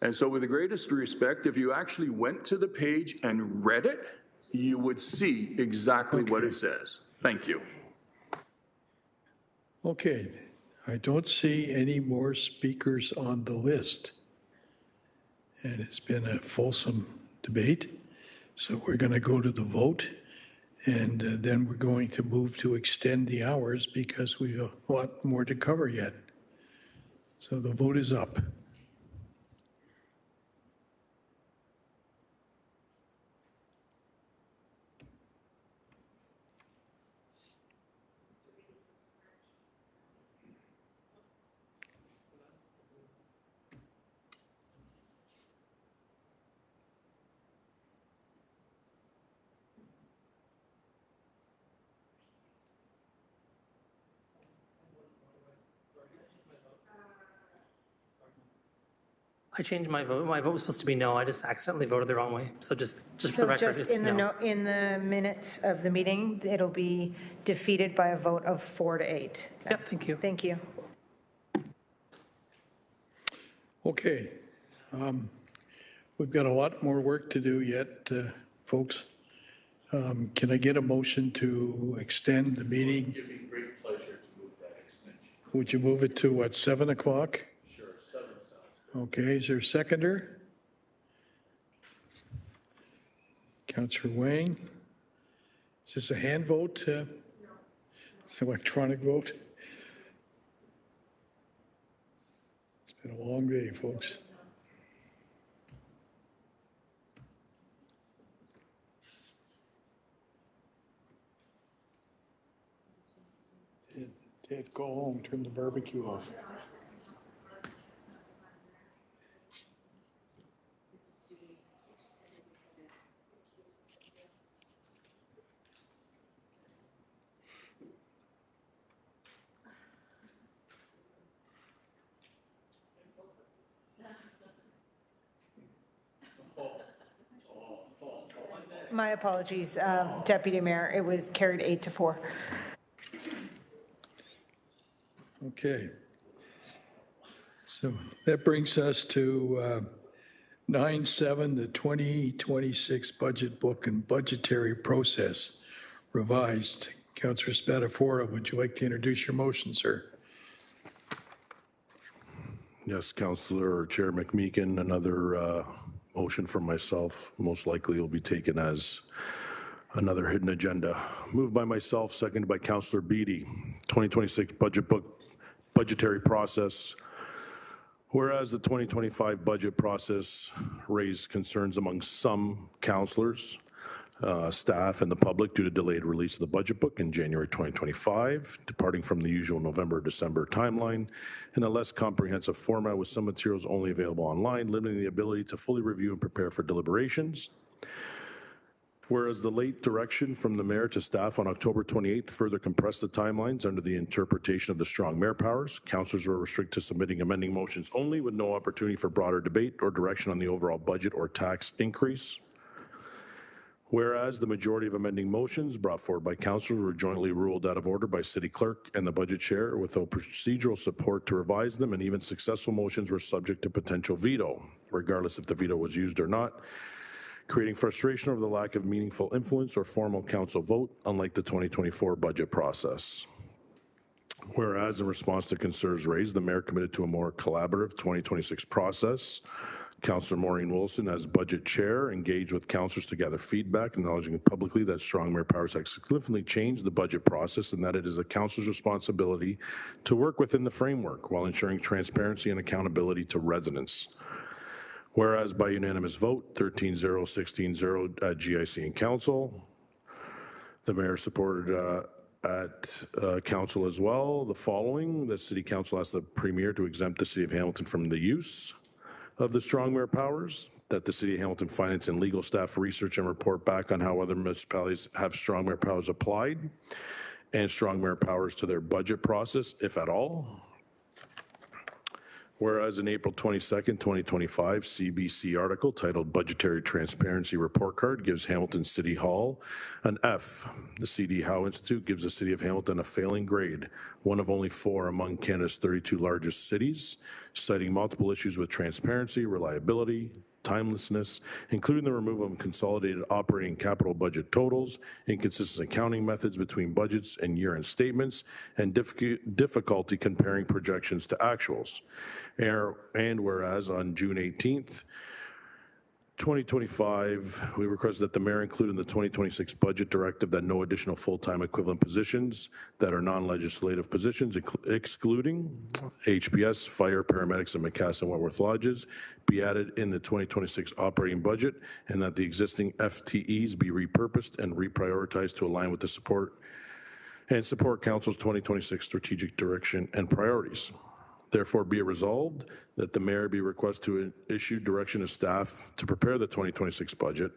[SPEAKER 19] And so with the greatest respect, if you actually went to the page and read it, you would see exactly what it says. Thank you.
[SPEAKER 2] Okay, I don't see any more speakers on the list. And it's been a fulsome debate. So we're going to go to the vote. And then we're going to move to extend the hours because we have a lot more to cover yet. So the vote is up.
[SPEAKER 1] I changed my vote. My vote was supposed to be no. I just accidentally voted the wrong way. So just for the record,
[SPEAKER 3] just
[SPEAKER 1] it's
[SPEAKER 3] in the
[SPEAKER 1] no.
[SPEAKER 3] in the minutes of the meeting, it'll be defeated by a vote of 4-8.
[SPEAKER 1] Yeah, thank you.
[SPEAKER 3] Thank you.
[SPEAKER 2] Okay. We've got a lot more work to do yet, folks. Can I get a motion to extend the meeting?
[SPEAKER 6] It would give me great pleasure to move that extension.
[SPEAKER 2] Would you move it to, what, 7 o'clock?
[SPEAKER 6] Sure, 7 sounds good.
[SPEAKER 2] Okay, is there a seconder? Councillor Wang? Is this a hand vote? No. It's an electronic vote? It's been a long day, folks. Ted, go home, turn the barbecue off.
[SPEAKER 3] My apologies, Deputy Mayor. It was carried 8-4.
[SPEAKER 2] Okay. So that brings us to 9-7, the 2026 budget book and budgetary process revised. Councillor Spatafora, would you like to introduce your motion, sir?
[SPEAKER 23] Yes, Councillor Chair McMeekin, another motion from myself most likely will be taken as another hidden agenda. Moved by myself, seconded by Councillor Beattie. 2026 budget book, budgetary process. Whereas the 2025 budget process raised concerns among some councillors, staff, and the public due to delayed release of the budget book in January 2025, departing from the usual November-December timeline, in a less comprehensive format with some materials only available online, limiting the ability to fully review and prepare for deliberations. Whereas the late direction from the mayor to staff on October 28th further compressed the timelines under the interpretation of the strong mayor powers, councillors were restricted to submitting amending motions only with no opportunity for broader debate or direction on the overall budget or tax increase. Whereas the majority of amending motions brought forward by councillors were jointly ruled out of order by city clerk and the budget chair without procedural support to revise them, and even successful motions were subject to potential veto, regardless if the veto was used or not, creating frustration over the lack of meaningful influence or formal council vote, unlike the 2024 budget process. Whereas in response to concerns raised, the mayor committed to a more collaborative 2026 process. Councillor Maureen Wilson, as budget chair, engaged with councillors to gather feedback, acknowledging publicly that strong mayor powers have significantly changed the budget process and that it is a councillor's responsibility to work within the framework while ensuring transparency and accountability to residents. Whereas by unanimous vote, 13-0, 16-0 at GIC and council, the mayor supported at council as well the following: the city council asked the premier to exempt the city of Hamilton from the use of the strong mayor powers, that the city of Hamilton finance and legal staff research and report back on how other municipalities have strong mayor powers applied and strong mayor powers to their budget process, if at all. Whereas in April 22nd, 2025, CBC article titled Budgetary Transparency Report Card gives Hamilton City Hall an F. The C.D. Howe Institute gives the City of Hamilton a failing grade, one of only 4 among Canada's 32 largest cities, citing multiple issues with transparency, reliability, timelessness, including the removal of consolidated operating capital budget totals, inconsistent accounting methods between budgets and year-end statements, and difficulty comparing projections to actuals. And whereas on June 18th, 2025, we request that the mayor include in the 2026 budget directive that no additional full-time equivalent positions that are non-legislative positions, excluding HPS, fire, paramedics, and Macassa and Wentworth Lodges, be added in the 2026 operating budget, and that the existing FTEs be repurposed and reprioritized to align with the support council's 2026 strategic direction and priorities. Therefore, be it resolved that the mayor be requested to issue direction to staff to prepare the 2026 budget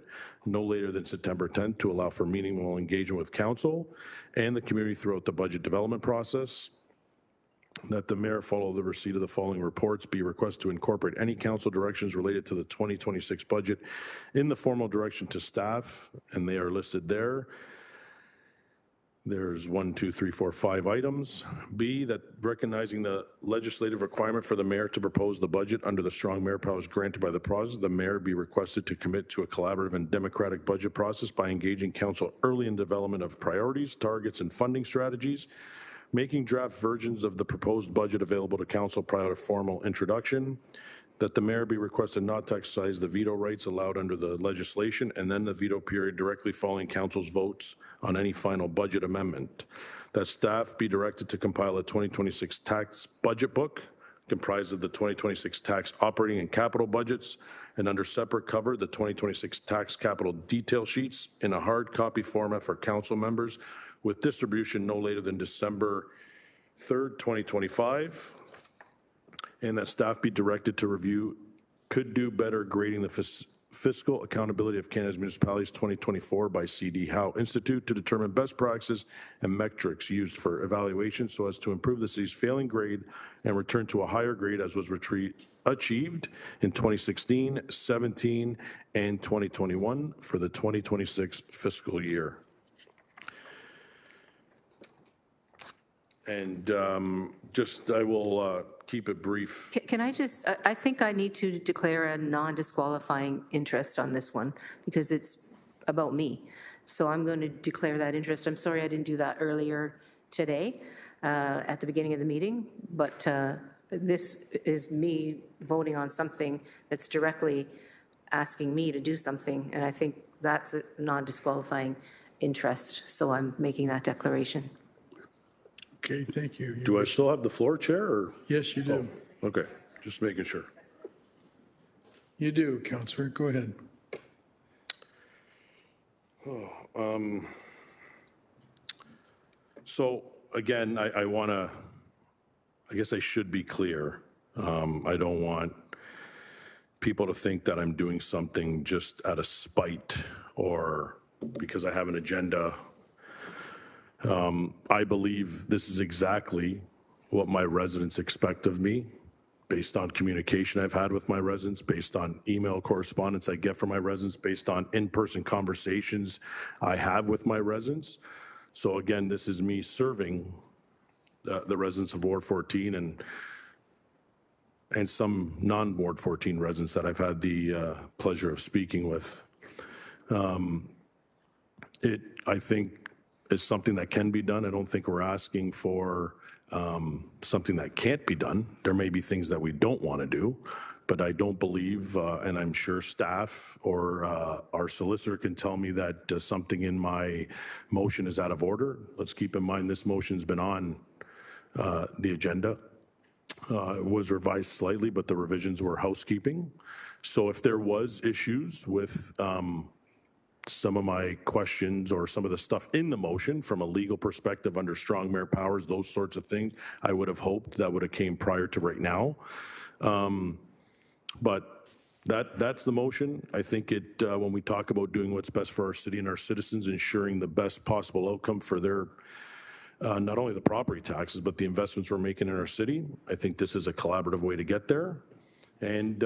[SPEAKER 23] no later than September 10th to allow for meaningful engagement with council and the community throughout the budget development process. That the mayor follow the receipt of the following reports, be requested to incorporate any council directions related to the 2026 budget in the formal direction to staff, and they are listed there. There's 1, 2, 3, 4, 5 items. B, that recognizing the legislative requirement for the mayor to propose the budget under the strong mayor powers granted by the process, the mayor be requested to commit to a collaborative and democratic budget process by engaging council early in development of priorities, targets, and funding strategies, making draft versions of the proposed budget available to council prior to formal introduction, that the mayor be requested not to exercise the veto rights allowed under the legislation, and then the veto period directly following council's votes on any final budget amendment. That staff be directed to compile a 2026 tax budget book comprised of the 2026 tax operating and capital budgets, and under separate cover, the 2026 tax capital detail sheets in a hard copy format for council members with distribution no later than December 3rd, 2025. And that staff be directed to review could do better grading the fiscal accountability of Canada's municipalities 2024 by C.D. Howe Institute to determine best practices and metrics used for evaluation so as to improve the city's failing grade and return to a higher grade as was achieved in 2016, 17, and 2021 for the 2026 fiscal year. And I will keep it brief.
[SPEAKER 21] Can I just, I think I need to declare a non-disqualifying interest on this one because it's about me. So I'm going to declare that interest. I'm sorry I didn't do that earlier today at the beginning of the meeting, but this is me voting on something that's directly asking me to do something, and I think that's a non-disqualifying interest, so I'm making that declaration.
[SPEAKER 2] Okay, thank you.
[SPEAKER 23] Do I still have the floor, Chair? Or?
[SPEAKER 2] Yes, you do.
[SPEAKER 23] Oh, okay, just making sure.
[SPEAKER 2] You do, Councillor. Go ahead.
[SPEAKER 23] So again, I want to, I guess I should be clear. I don't want people to think that I'm doing something just out of spite or because I have an agenda. I believe this is exactly what my residents expect of me, based on communication I've had with my residents, based on email correspondence I get from my residents, based on in-person conversations I have with my residents. So again, this is me serving the residents of Ward 14 and some non-Ward 14 residents that I've had the pleasure of speaking with. I think is something that can be done. I don't think we're asking for something that can't be done. There may be things that we don't want to do, but I don't believe, and I'm sure staff or our solicitor can tell me that something in my motion is out of order. Let's keep in mind this motion's been on the agenda. It was revised slightly, but the revisions were housekeeping. So if there was issues with some of my questions or some of the stuff in the motion from a legal perspective under strong mayor powers, those sorts of things, I would have hoped that would have came prior to right now. But that's the motion. I think when we talk about doing what's best for our city and our citizens, ensuring the best possible outcome for their, not only the property taxes, but the investments we're making in our city, I think this is a collaborative way to get there, and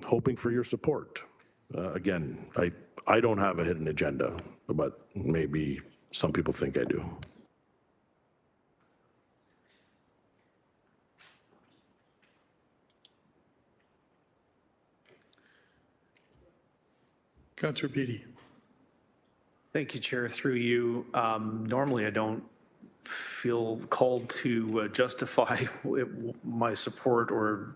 [SPEAKER 23] hoping for your support. Again, I don't have a hidden agenda, but maybe some people think I do.
[SPEAKER 2] Councillor Beattie.
[SPEAKER 16] Thank you, Chair. Through you, normally I don't feel called to justify my support or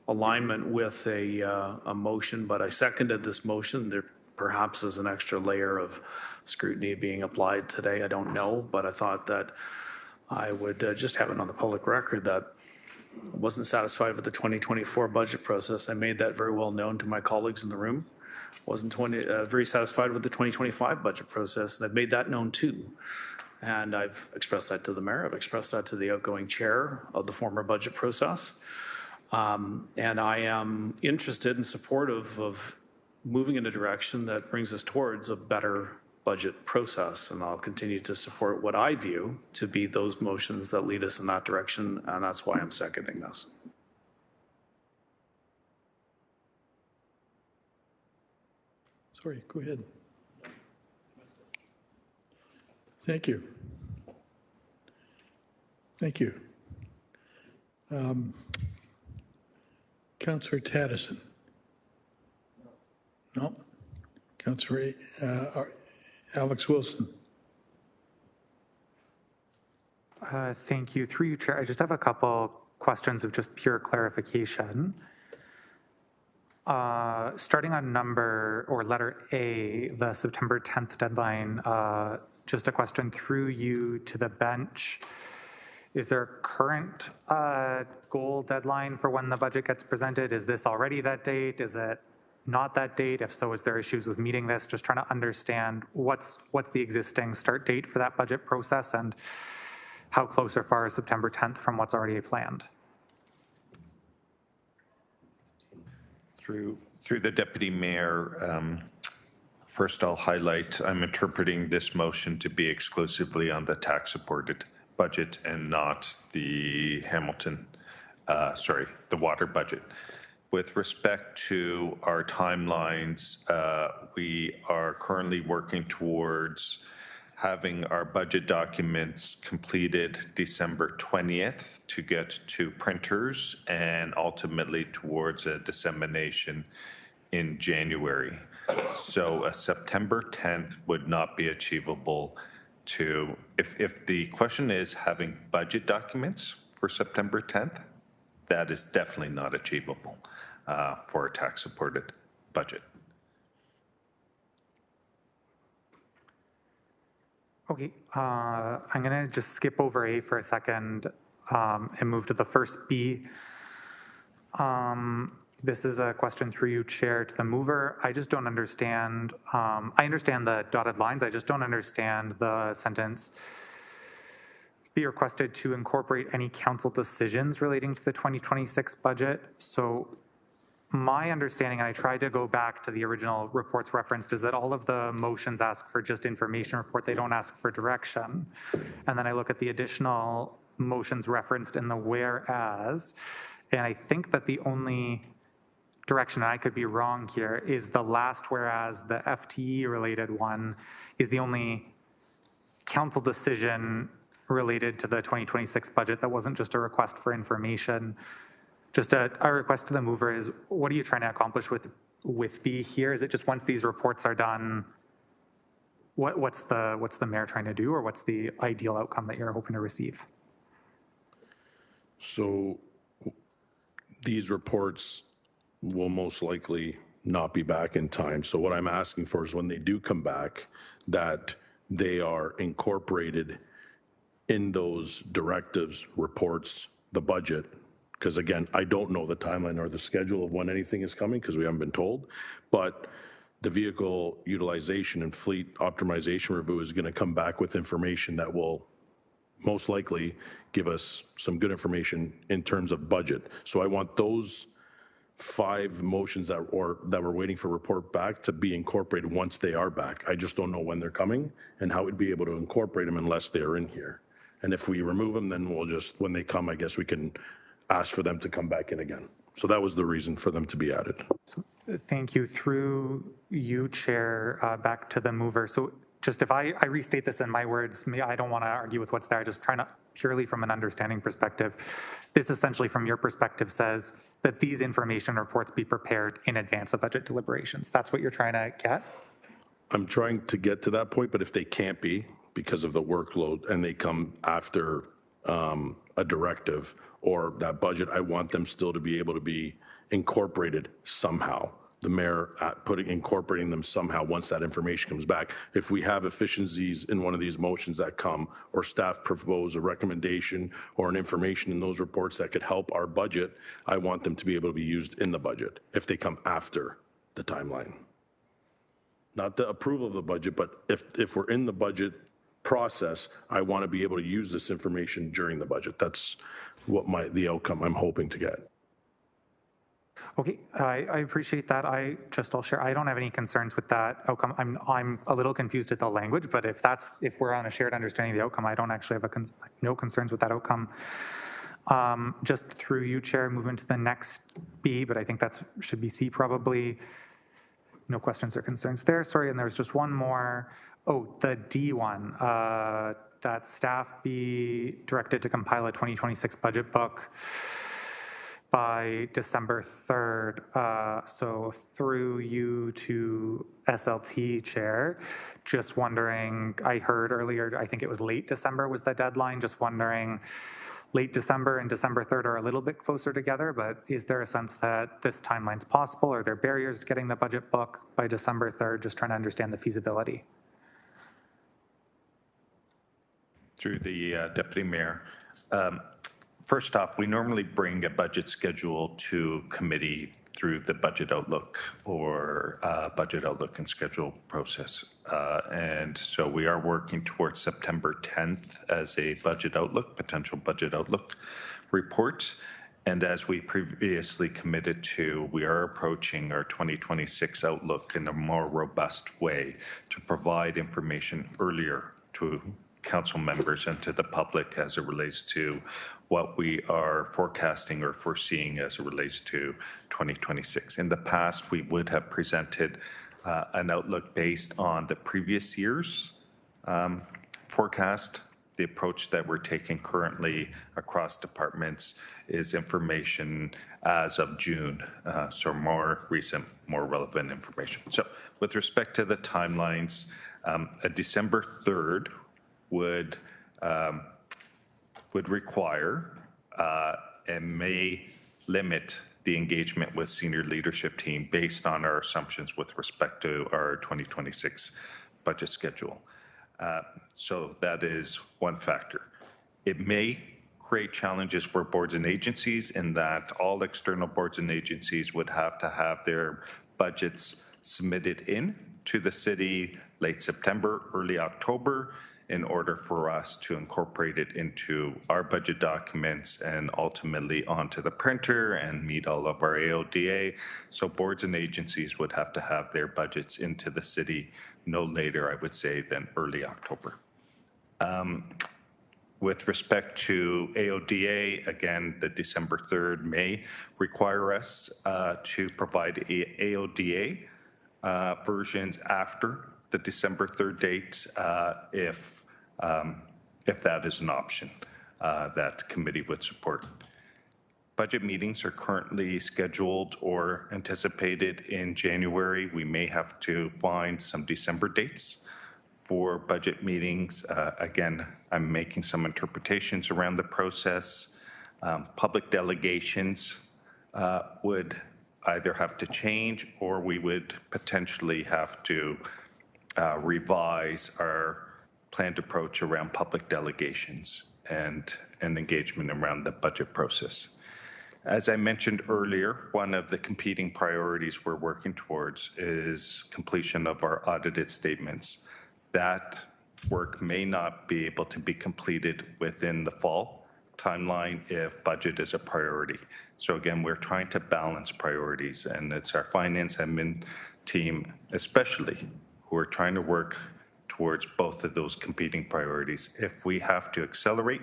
[SPEAKER 16] alignment with a motion, but I seconded this motion. There perhaps is an extra layer of scrutiny being applied today. I don't know, but I thought that I would just have it on the public record that I wasn't satisfied with the 2024 budget process. I made that very well known to my colleagues in the room. Wasn't very satisfied with the 2025 budget process, and I've made that known too. And I've expressed that to the mayor. I've expressed that to the outgoing chair of the former budget process. And I am interested and supportive of moving in a direction that brings us towards a better budget process. And I'll continue to support what I view to be those motions that lead us in that direction. And that's why I'm seconding this.
[SPEAKER 2] Sorry, go ahead. Thank you. Thank you. Councillor Taddison? No. Councillor Alex Wilson?
[SPEAKER 13] Thank you. Through you, Chair, I just have a couple questions of just pure clarification. Starting on number or letter A, the September 10th deadline, just a question through you to the bench. Is there a current goal deadline for when the budget gets presented? Is this already that date? Is it not that date? If so, is there issues with meeting this? Just trying to understand what's the existing start date for that budget process and how close or far is September 10th from what's already planned?
[SPEAKER 9] Through the Deputy Mayor, first I'll highlight I'm interpreting this motion to be exclusively on the tax-supported budget and not the Hamilton the water budget. With respect to our timelines, we are currently working towards having our budget documents completed December 20th to get to printers and ultimately towards a dissemination in January. So a September 10th would not be achievable to, if the question is having budget documents for September 10th, that is definitely not achievable for a tax-supported budget.
[SPEAKER 13] Okay, I'm going to just skip over A for a second and move to the first B. This is a question through you, Chair, to the mover. I just don't understand. I understand the dotted lines. I just don't understand the sentence. Be requested to incorporate any council decisions relating to the 2026 budget. So my understanding, and I tried to go back to the original reports referenced, is that all of the motions ask for just information report. They don't ask for direction. And then I look at the additional motions referenced in the whereas, and I think that the only direction, and I could be wrong here, is the last whereas, the FTE related one, is the only council decision related to the 2026 budget that wasn't just a request for information. Just a request to the mover is, what are you trying to accomplish with B here? Is it just once these reports are done, what's the mayor trying to do, or what's the ideal outcome that you're hoping to receive?
[SPEAKER 23] So these reports will most likely not be back in time. So what I'm asking for is when they do come back, that they are incorporated in those directives, reports, the budget. Because again, I don't know the timeline or the schedule of when anything is coming because we haven't been told. But the vehicle utilization and fleet optimization review is going to come back with information that will most likely give us some good information in terms of budget. So I want those 5 motions that we're waiting for report back to be incorporated once they are back. I just don't know when they're coming and how we'd be able to incorporate them unless they're in here. And if we remove them, then we'll just, when they come, I guess we can ask for them to come back in again. So that was the reason for them to be added.
[SPEAKER 13] So, thank you. Through you, Chair, back to the mover. So just if I restate this in my words, I don't want to argue with what's there. I just trying to, purely from an understanding perspective, this essentially from your perspective says that these information reports be prepared in advance of budget deliberations. That's what you're trying to get?
[SPEAKER 23] I'm trying to get to that point, but if they can't be because of the workload and they come after a directive or that budget, I want them still to be able to be incorporated somehow. The mayor incorporating them somehow once that information comes back. If we have efficiencies in one of these motions that come, or staff propose a recommendation or an information in those reports that could help our budget, I want them to be able to be used in the budget if they come after the timeline. Not the approval of the budget, but if we're in the budget process, I want to be able to use this information during the budget. That's what the outcome I'm hoping to get.
[SPEAKER 13] Okay, I appreciate that. I'll share. I don't have any concerns with that outcome. I'm a little confused at the language, but if we're on a shared understanding of the outcome, I don't actually have no concerns with that outcome. Just through you, Chair, moving to the next B, but I think that should be C probably. No questions or concerns there. Sorry, and there's just one more. Oh, the D one. That staff be directed to compile a 2026 budget book by December 3rd. So through you to SLT, Chair, just wondering, I heard earlier, I think it was late December was the deadline, just wondering, late December and December 3rd are a little bit closer together, but is there a sense that this timeline's possible? Are there barriers to getting the budget book by December 3rd? Just trying to understand the feasibility.
[SPEAKER 9] Through the Deputy Mayor. First off, we normally bring a budget schedule to committee through the budget outlook or budget outlook and schedule process. And so we are working towards September 10th as a budget outlook, potential budget outlook report. And as we previously committed to, we are approaching our 2026 outlook in a more robust way to provide information earlier to council members and to the public as it relates to what we are forecasting or foreseeing as it relates to 2026. In the past, we would have presented an outlook based on the previous year's forecast. The approach that we're taking currently across departments is information as of June, so more recent, more relevant information. So with respect to the timelines, a December 3rd would require and may limit the engagement with senior leadership team based on our assumptions with respect to our 2026 budget schedule. So that is one factor. It may create challenges for boards and agencies in that all external boards and agencies would have to have their budgets submitted in to the city late September, early October, in order for us to incorporate it into our budget documents and ultimately onto the printer and meet all of our AODA. So boards and agencies would have to have their budgets into the city no later, I would say, than early October. With respect to AODA, again, the December 3rd may require us to provide AODA versions after the December 3rd date if that is an option that committee would support. Budget meetings are currently scheduled or anticipated in January. We may have to find some December dates for budget meetings. Again, I'm making some interpretations around the process. Public delegations would either have to change or we would potentially have to revise our planned approach around public delegations and engagement around the budget process. As I mentioned earlier, one of the competing priorities we're working towards is completion of our audited statements. That work may not be able to be completed within the fall timeline if budget is a priority. So again, we're trying to balance priorities, and it's our finance admin team especially who are trying to work towards both of those competing priorities. If we have to accelerate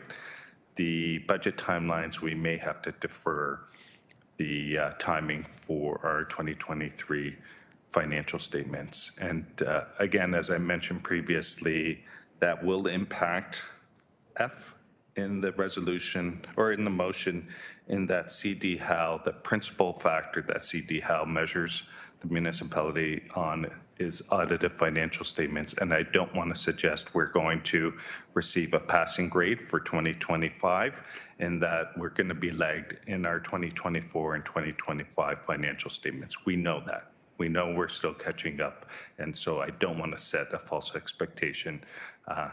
[SPEAKER 9] the budget timelines, we may have to defer the timing for our 2023 financial statements. And again, as I mentioned previously, that will impact F in the resolution or in the motion in that CD Howe, the principal factor that CD Howe measures the municipality on is audited financial statements. And I don't want to suggest we're going to receive a passing grade for 2025 and that we're going to be lagged in our 2024 and 2025 financial statements. We know that. We know we're still catching up. And so I don't want to set a false expectation.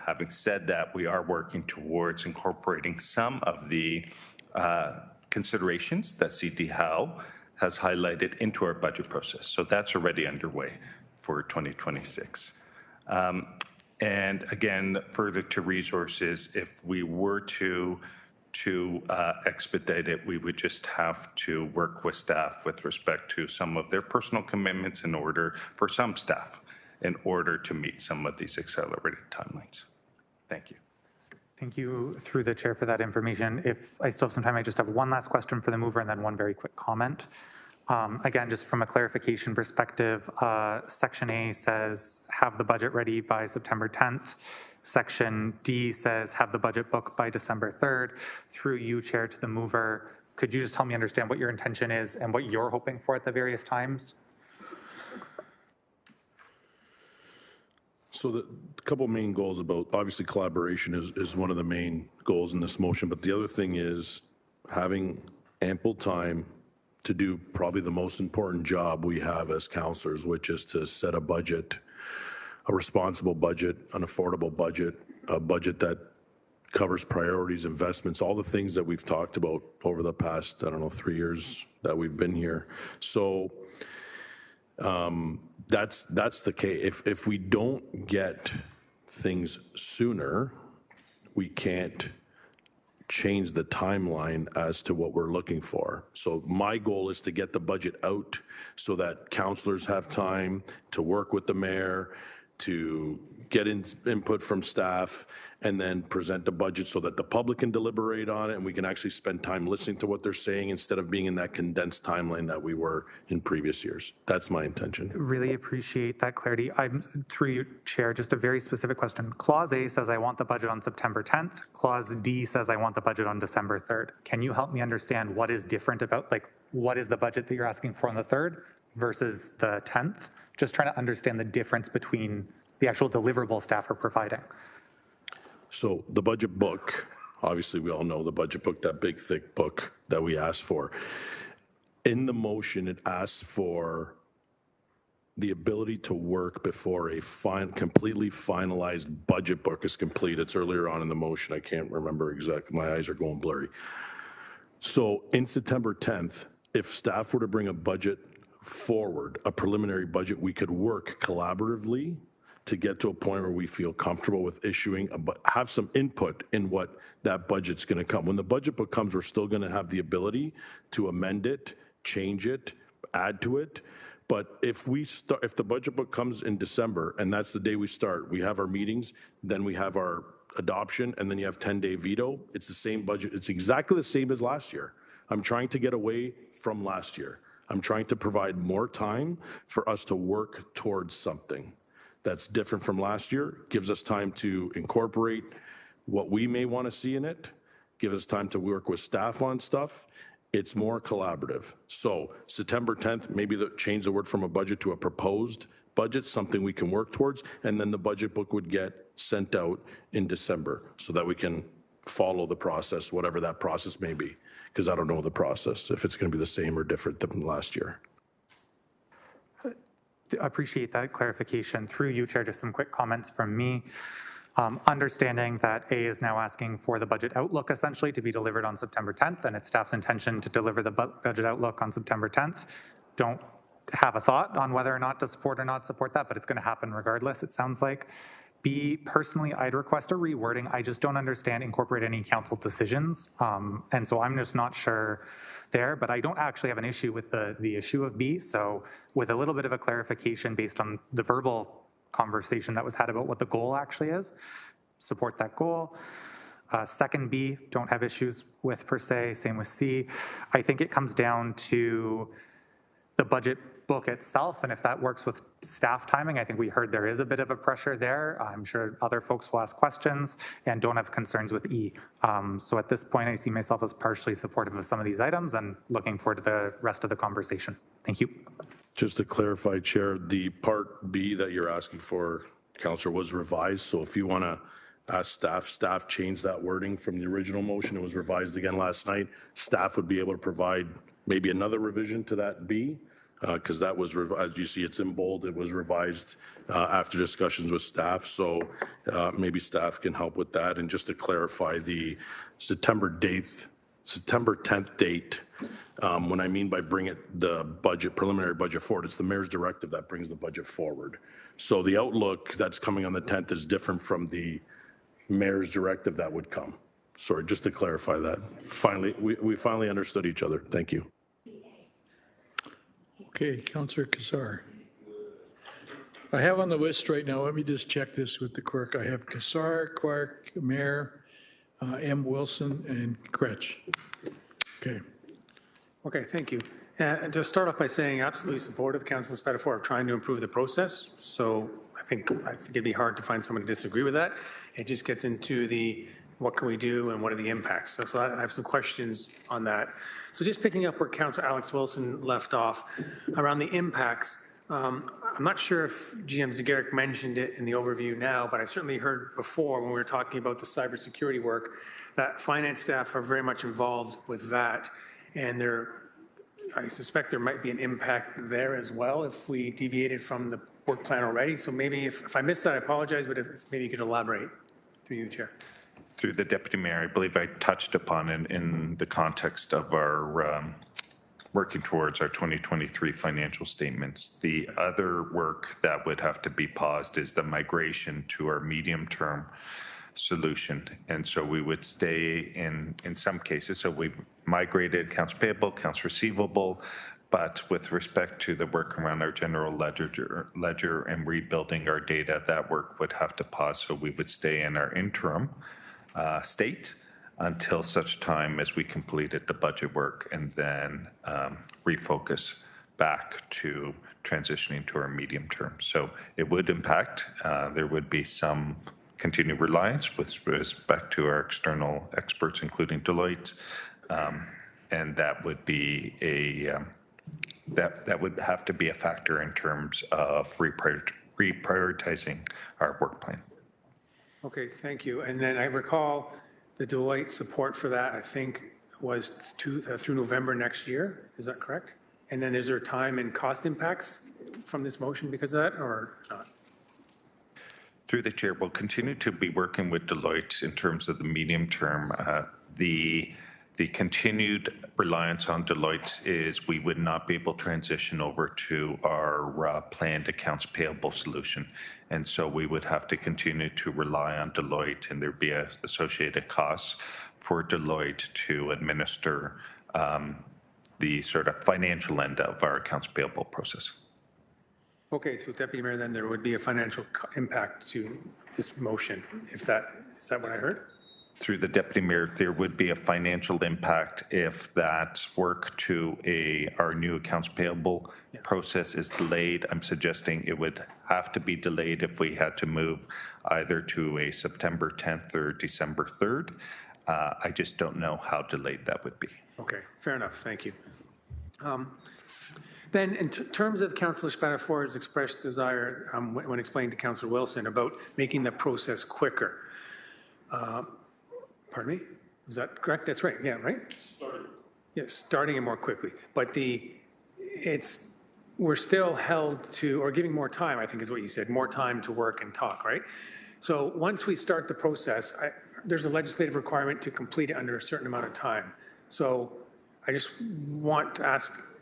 [SPEAKER 9] Having said that, we are working towards incorporating some of the considerations that CD Howe has highlighted into our budget process. So that's already underway for 2026. And again, further to resources, if we were to expedite it, we would just have to work with staff with respect to some of their personal commitments in order, for some staff, in order to meet some of these accelerated timelines. Thank you.
[SPEAKER 13] Thank you, through the chair, for that information. If I still have some time, I just have one last question for the mover and then one very quick comment. Again, just from a clarification perspective, Section A says have the budget ready by September 10th. Section D says have the budget book by December 3rd. Through you, Chair, to the mover, could you just help me understand what your intention is and what you're hoping for at the various times?
[SPEAKER 23] So the couple main goals about, obviously collaboration is one of the main goals in this motion, but the other thing is having ample time to do probably the most important job we have as councillors, which is to set a budget, a responsible budget, an affordable budget, a budget that covers priorities, investments, all the things that we've talked about over the past, 3 years that we've been here. So that's the case. If we don't get things sooner, we can't change the timeline as to what we're looking for. So my goal is to get the budget out so that councillors have time to work with the mayor, to get input from staff and then present the budget so that the public can deliberate on it and we can actually spend time listening to what they're saying instead of being in that condensed timeline that we were in previous years. That's my intention.
[SPEAKER 13] Really appreciate that clarity. I'm, through you, Chair, just a very specific question. Clause A says I want the budget on September 10th. Clause D says I want the budget on December 3rd. Can you help me understand what is different about, like, what is the budget that you're asking for on the 3rd versus the 10th? Just trying to understand the difference between the actual deliverable staff are providing.
[SPEAKER 23] So the budget book, obviously we all know the budget book, that big thick book that we asked for. In the motion, it asks for the ability to work before a completely finalized budget book is complete. It's earlier on in the motion. I can't remember exactly. My eyes are going blurry. So in September 10th, if staff were to bring a budget forward, a preliminary budget, we could work collaboratively to get to a point where we feel comfortable with issuing, but have some input in what that budget's going to come. When the budget book comes, we're still going to have the ability to amend it, change it, add to it. But if the budget book comes in December and that's the day we start, we have our meetings, then we have our adoption, and then you have 10-day veto. It's the same budget. It's exactly the same as last year. I'm trying to get away from last year. I'm trying to provide more time for us to work towards something that's different from last year, gives us time to incorporate what we may want to see in it, give us time to work with staff on stuff. It's more collaborative. So September 10th, maybe change the word from a budget to a proposed budget, something we can work towards, and then the budget book would get sent out in December so that we can follow the process, whatever that process may be, because I don't know the process, if it's going to be the same or different than last year.
[SPEAKER 13] I appreciate that clarification. Through you, Chair, just some quick comments from me. Understanding that A is now asking for the budget outlook essentially to be delivered on September 10th, and it's staff's intention to deliver the budget outlook on September 10th. Don't have a thought on whether or not to support or not support that, but it's going to happen regardless, it sounds like. B, personally, I'd request a rewording. I just don't understand incorporate any council decisions. And so I'm just not sure there, but I don't actually have an issue with the issue of B. So with a little bit of a clarification based on the verbal conversation that was had about what the goal actually is, support that goal. Second B, don't have issues with per se, same with C. I think it comes down to the budget book itself, and if that works with staff timing, I think we heard there is a bit of a pressure there. I'm sure other folks will ask questions and don't have concerns with E. So at this point, I see myself as partially supportive of some of these items and looking forward to the rest of the conversation. Thank you.
[SPEAKER 23] Just to clarify, Chair, the part B that you're asking for, Councillor, was revised. So if you want to ask staff changed that wording from the original motion. It was revised again last night. Staff would be able to provide maybe another revision to that B, because that was, as you see, it's in bold. It was revised after discussions with staff. So maybe staff can help with that. And just to clarify, the September 10th date, when I mean by bring it the budget, preliminary budget forward, it's the mayor's directive that brings the budget forward. So the outlook that's coming on the 10th is different from the mayor's directive that would come. Sorry, just to clarify that. Finally, we finally understood each other. Thank you.
[SPEAKER 2] Okay, Councillor Kassar. I have on the list right now, let me just check this with the clerk. I have Kassar, Clark, Mayor, M. Wilson, and Kretsch. Okay.
[SPEAKER 15] Okay, thank you. And to start off by saying absolutely supportive, Councillor Spatafor, of trying to improve the process. So I think it'd be hard to find someone to disagree with that. It just gets into the what can we do and what are the impacts. So I have some questions on that. So just picking up where Councillor Alex Wilson left off around the impacts. I'm not sure if GM Zagarek mentioned it in the overview now, but I certainly heard before when we were talking about the cybersecurity work that finance staff are very much involved with that. And I suspect there might be an impact there as well if we deviated from the work plan already. So maybe if I missed that, I apologize, but if maybe you could elaborate through you, Chair.
[SPEAKER 9] Through the Deputy Mayor, I believe I touched upon it in the context of our working towards our 2023 financial statements. The other work that would have to be paused is the migration to our medium-term solution. And so we would stay in some cases. So we've migrated accounts payable, accounts receivable, But with respect to the work around our general ledger and rebuilding our data, that work would have to pause. So we would stay in our interim state until such time as we completed the budget work and then refocus back to transitioning to our medium term. So it would impact. There would be some continued reliance with respect to our external experts, including Deloitte, and that would be that would have to be a factor in terms of reprioritizing our work plan.
[SPEAKER 15] Okay, thank you. And then I recall the Deloitte support for that, I think, was through November next year. Is that correct? And then is there time and cost impacts from this motion because of that or not?
[SPEAKER 9] Through the chair, we'll continue to be working with Deloitte in terms of the medium term. The continued reliance on Deloitte is we would not be able to transition over to our planned accounts payable solution. And so we would have to continue to rely on Deloitte, and there'd be associated costs for Deloitte to administer the sort of financial end of our accounts payable process.
[SPEAKER 15] Okay, so Deputy Mayor, then there would be a financial impact to this motion, is that what I heard?
[SPEAKER 9] Through the Deputy Mayor, there would be a financial impact if that work to our new accounts payable process is delayed. I'm suggesting it would have to be delayed if we had to move either to a September 10th or December 3rd. I just don't know how delayed that would be.
[SPEAKER 15] Okay, fair enough, thank you. Then in terms of Councillor Spatafora's expressed desire when explaining to Councillor Wilson about making the process quicker, pardon me? Is that correct? That's right. Yeah, right? Starting. Yes, starting it more quickly. But we're still held to, or giving more time, I think is what you said, more time to work and talk, right? So once we start the process, there's a legislative requirement to complete it under a certain amount of time. So I just want to ask,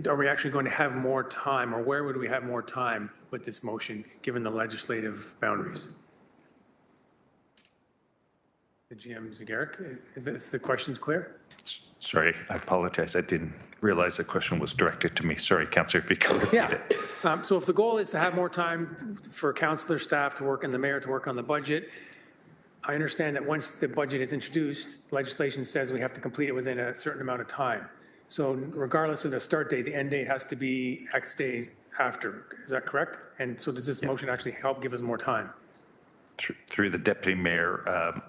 [SPEAKER 15] are we actually going to have more time, or where would we have more time with this motion, given the legislative boundaries? The GM Zagarek, if the question's clear?
[SPEAKER 9] Sorry, I apologize. I didn't realize the question was directed to me. Sorry, Councillor, if you could repeat it.
[SPEAKER 15] So if the goal is to have more time for councillor staff to work and the mayor to work on the budget, I understand that once the budget is introduced, legislation says we have to complete it within a certain amount of time. So regardless of the start date, the end date has to be X days after. Is that correct? And so does this motion actually help give us more time?
[SPEAKER 9] Through the Deputy Mayor,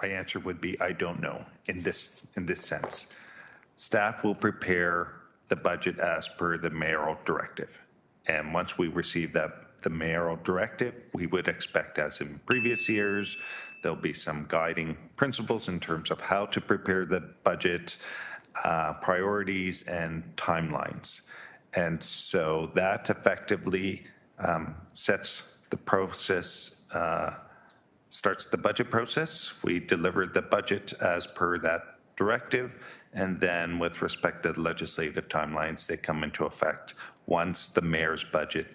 [SPEAKER 9] my answer would be I don't know in this sense. Staff will prepare the budget as per the mayoral directive. And once we receive the mayoral directive, we would expect, as in previous years, there'll be some guiding principles in terms of how to prepare the budget, priorities, and timelines. And so that effectively sets the process, starts the budget process. We deliver the budget as per that directive, and then with respect to the legislative timelines, they come into effect once the mayor's budget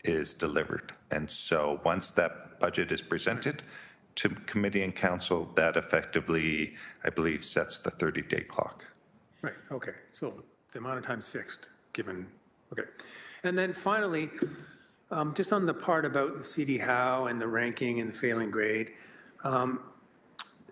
[SPEAKER 9] is delivered. And so once that budget is presented to committee and council, that effectively, I believe, sets the 30-day clock.
[SPEAKER 15] Right, okay. So the amount of time is fixed, given, okay. And then finally, just on the part about the CD Howe and the ranking and the failing grade,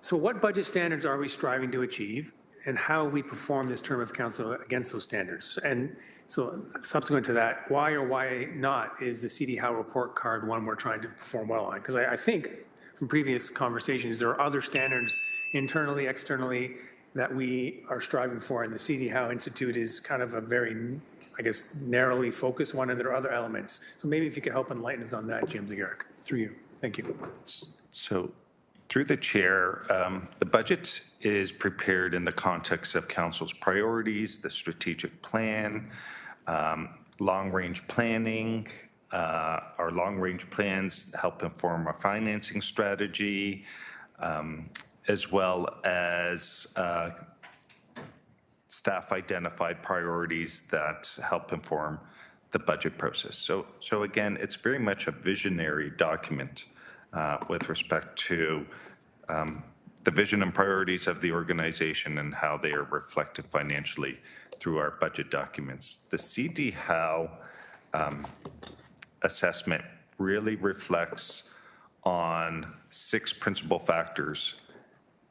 [SPEAKER 15] so what budget standards are we striving to achieve, and how have we performed this term of council against those standards? And so subsequent to that, why or why not is the CD Howe report card one we're trying to perform well on? Because I think from previous conversations, there are other standards internally, externally, that we are striving for, and the CD Howe Institute is kind of a very, I guess, narrowly focused one, and there are other elements. So maybe if you could help enlighten us on that, Jim Zagarek, through you. Thank you.
[SPEAKER 9] So through the chair, the budget is prepared in the context of council's priorities, the strategic plan, long-range planning. Our long-range plans help inform our financing strategy, as well as staff-identified priorities that help inform the budget process. So again, it's very much a visionary document with respect to the vision and priorities of the organization and how they are reflected financially through our budget documents. The CD Howe assessment really reflects on 6 principal factors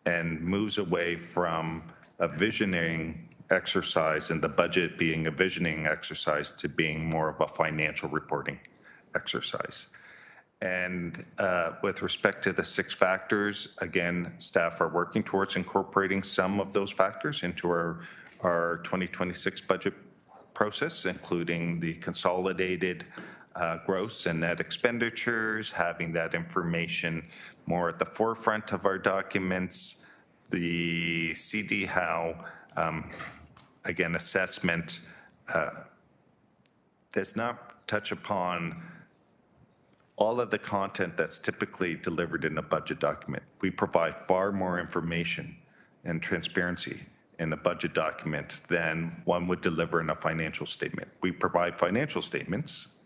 [SPEAKER 9] and moves away from a visioning exercise and the budget being a visioning exercise to being more of a financial reporting exercise. And with respect to the 6 factors, again, staff are working towards incorporating some of those factors into our 2026 budget process, including the consolidated gross and net expenditures, having that information more at the forefront of our documents. The CD Howe, again, assessment does not touch upon all of the content that's typically delivered in a budget document. We provide far more information and transparency in a budget document than one would deliver in a financial statement. We provide financial statements,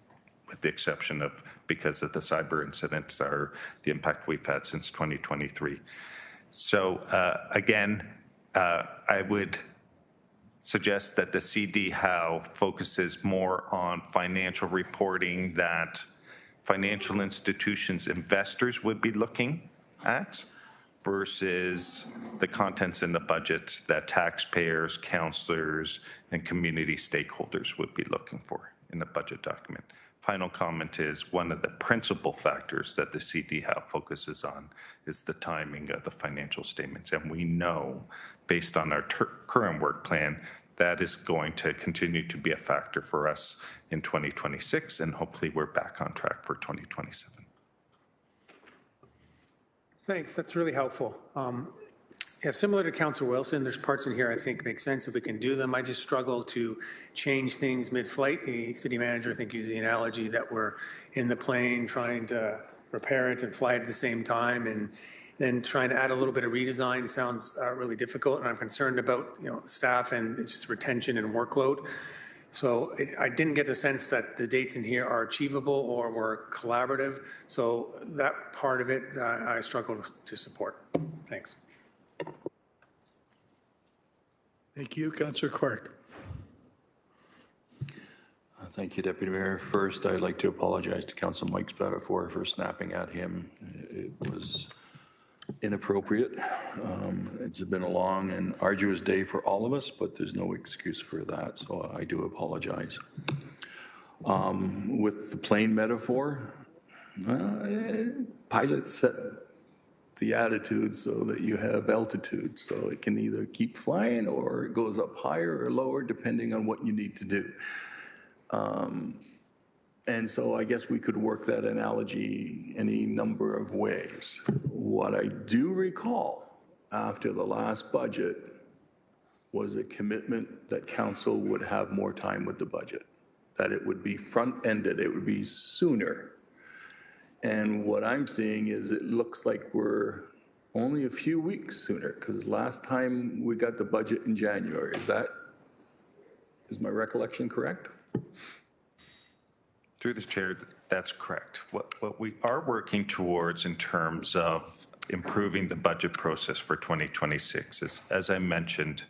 [SPEAKER 9] with the exception of because of the cyber incidents are the impact we've had since 2023. So again, I would suggest that the CD Howe focuses more on financial reporting that financial institutions, investors would be looking at versus the contents in the budget that taxpayers, councillors, and community stakeholders would be looking for in the budget document. Final comment is one of the principal factors that the CD Howe focuses on is the timing of the financial statements. And we know, based on our current work plan, that is going to continue to be a factor for us in 2026, and hopefully we're back on track for 2027.
[SPEAKER 15] Thanks, that's really helpful. Yeah, similar to Councillor Wilson, there's parts in here I think make sense if we can do them. I just struggle to change things mid-flight. The city manager, I think, used the analogy that we're in the plane trying to repair it and fly it at the same time, and then trying to add a little bit of redesign sounds really difficult, and I'm concerned about staff and just retention and workload. So I didn't get the sense that the dates in here are achievable or were collaborative. So that part of it I struggle to support. Thanks.
[SPEAKER 2] Thank you, Councillor Clerk.
[SPEAKER 19] Thank you, Deputy Mayor. First, I'd like to apologize to Councillor Mike Spatafor for snapping at him. It was inappropriate. It's been a long and arduous day for all of us, but there's no excuse for that, so I do apologize. With the plane metaphor, pilots set the attitude so that you have altitude, so it can either keep flying or it goes up higher or lower depending on what you need to do. And so I guess we could work that analogy any number of ways. What I do recall after the last budget was a commitment that council would have more time with the budget, that it would be front-ended, it would be sooner. And what I'm seeing is it looks like we're only a few weeks sooner, because last time we got the budget in January. Is my recollection correct?
[SPEAKER 9] Through the chair, that's correct. What we are working towards in terms of improving the budget process for 2026 is, as I mentioned,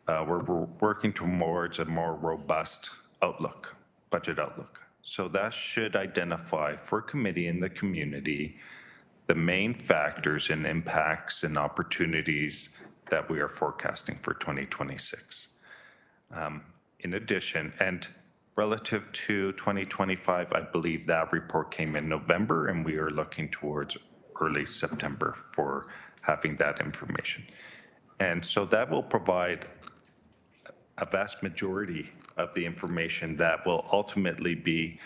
[SPEAKER 9] we're working towards a more robust outlook, budget outlook. So that should identify for committee and the community the main factors and impacts and opportunities that we are forecasting for 2026. In addition, and relative to 2025, I believe that report came in November, and we are looking towards early September for having that information. And so that will provide a vast majority of the information that will ultimately be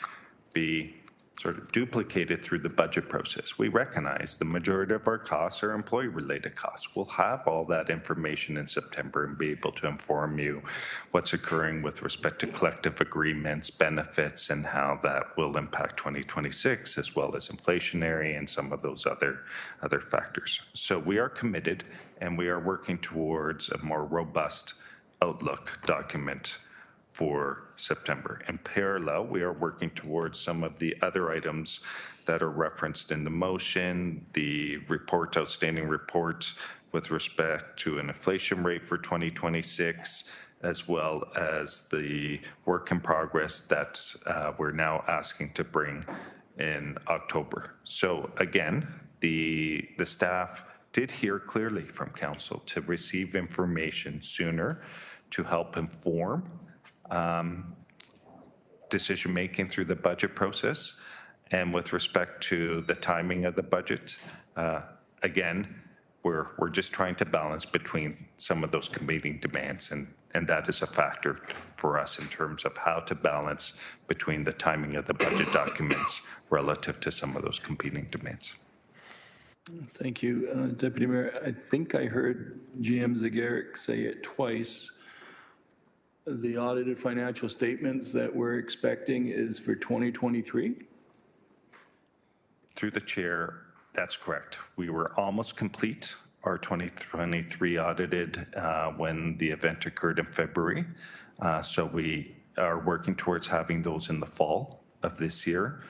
[SPEAKER 9] sort of duplicated through the budget process. We recognize the majority of our costs are employee-related costs. We'll have all that information in September and be able to inform you what's occurring with respect to collective agreements, benefits, and how that will impact 2026, as well as inflationary and some of those other factors. So we are committed, and we are working towards a more robust outlook document for September. In parallel, we are working towards some of the other items that are referenced in the motion, the report, outstanding report with respect to an inflation rate for 2026, as well as the work in progress that we're now asking to bring in October. So again, the staff did hear clearly from council to receive information sooner to help inform decision-making through the budget process. And with respect to the timing of the budget, again, we're just trying to balance between some of those competing demands, and that is a factor for us in terms of how to balance between the timing of the budget documents relative to some of those competing demands.
[SPEAKER 19] Thank you, Deputy Mayor. I think I heard GM Zagarek say it twice. The audited financial statements that we're expecting is for 2023?
[SPEAKER 9] Through the chair, that's correct. We were almost complete our 2023 audited when the event occurred in February. So we are working towards having those in the fall of this year.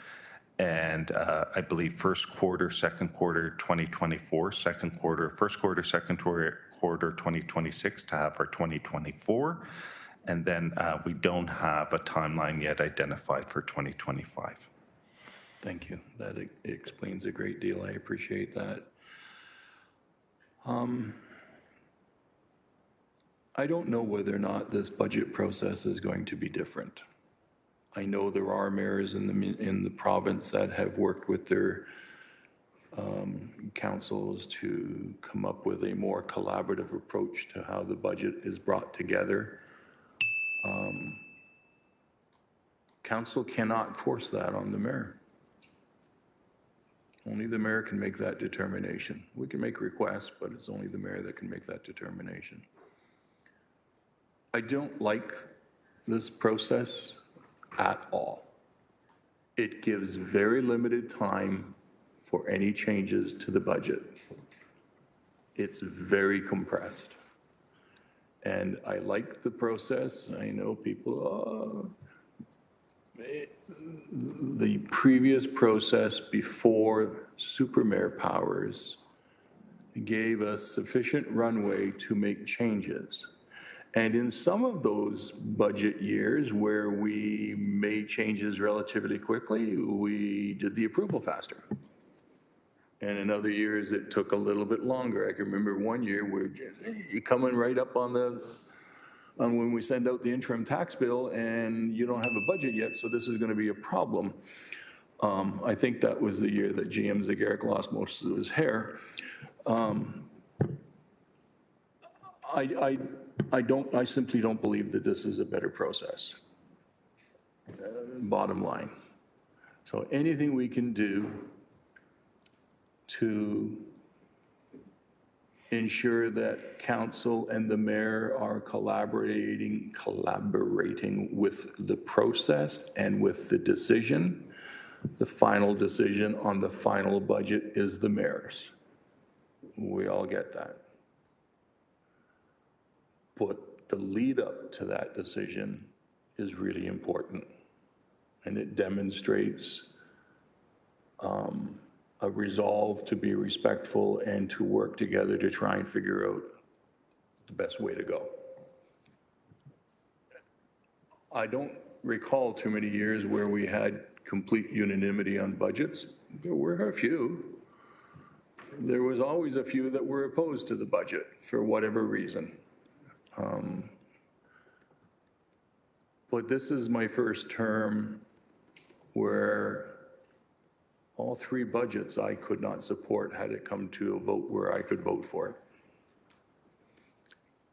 [SPEAKER 9] And I believe first quarter, second quarter 2024, first quarter, second quarter 2026 to have our 2024. And then we don't have a timeline yet identified for 2025.
[SPEAKER 19] Thank you. That explains a great deal. I appreciate that. I don't know whether or not this budget process is going to be different. I know there are mayors in the province that have worked with their councils to come up with a more collaborative approach to how the budget is brought together. Council cannot force that on the mayor. Only the mayor can make that determination. We can make requests, but it's only the mayor that can make that determination. I don't like this process at all. It gives very limited time for any changes to the budget. It's very compressed. And I like the process. I know people, the previous process before super mayor powers gave us sufficient runway to make changes. And in some of those budget years where we made changes relatively quickly, we did the approval faster. And in other years, it took a little bit longer. I can remember one year where you're coming right up on when we send out the interim tax bill and you don't have a budget yet, so this is going to be a problem. I think that was the year that GM Zagarek lost most of his hair. I simply don't believe that this is a better process. Bottom line. So anything we can do to ensure that council and the mayor are collaborating with the process and with the decision. The final decision on the final budget is the mayor's. We all get that. But the lead up to that decision is really important. And it demonstrates a resolve to be respectful and to work together to try and figure out the best way to go. I don't recall too many years where we had complete unanimity on budgets. There were a few. There was always a few that were opposed to the budget for whatever reason. But this is my first term where all three budgets I could not support had it come to a vote where I could vote for it.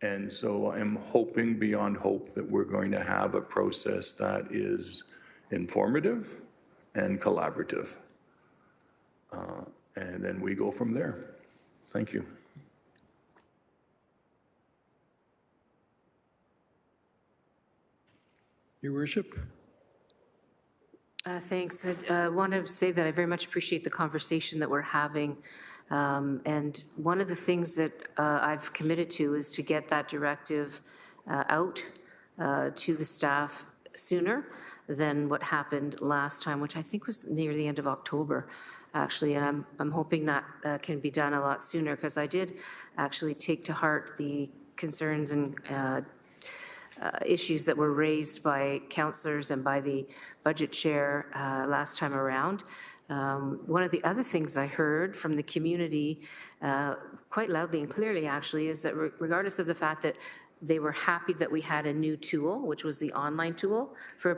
[SPEAKER 19] And so I'm hoping beyond hope that we're going to have a process that is informative and collaborative. And then we go from there. Thank you.
[SPEAKER 2] Your Worship.
[SPEAKER 21] Thanks. I want to say that I very much appreciate the conversation that we're having. And one of the things that I've committed to is to get that directive out to the staff sooner than what happened last time, which I think was near the end of October, actually. And I'm hoping that can be done a lot sooner, because I did actually take to heart the concerns and issues that were raised by councillors and by the budget chair last time around. One of the other things I heard from the community quite loudly and clearly actually is that regardless of the fact that they were happy that we had a new tool, which was the online tool for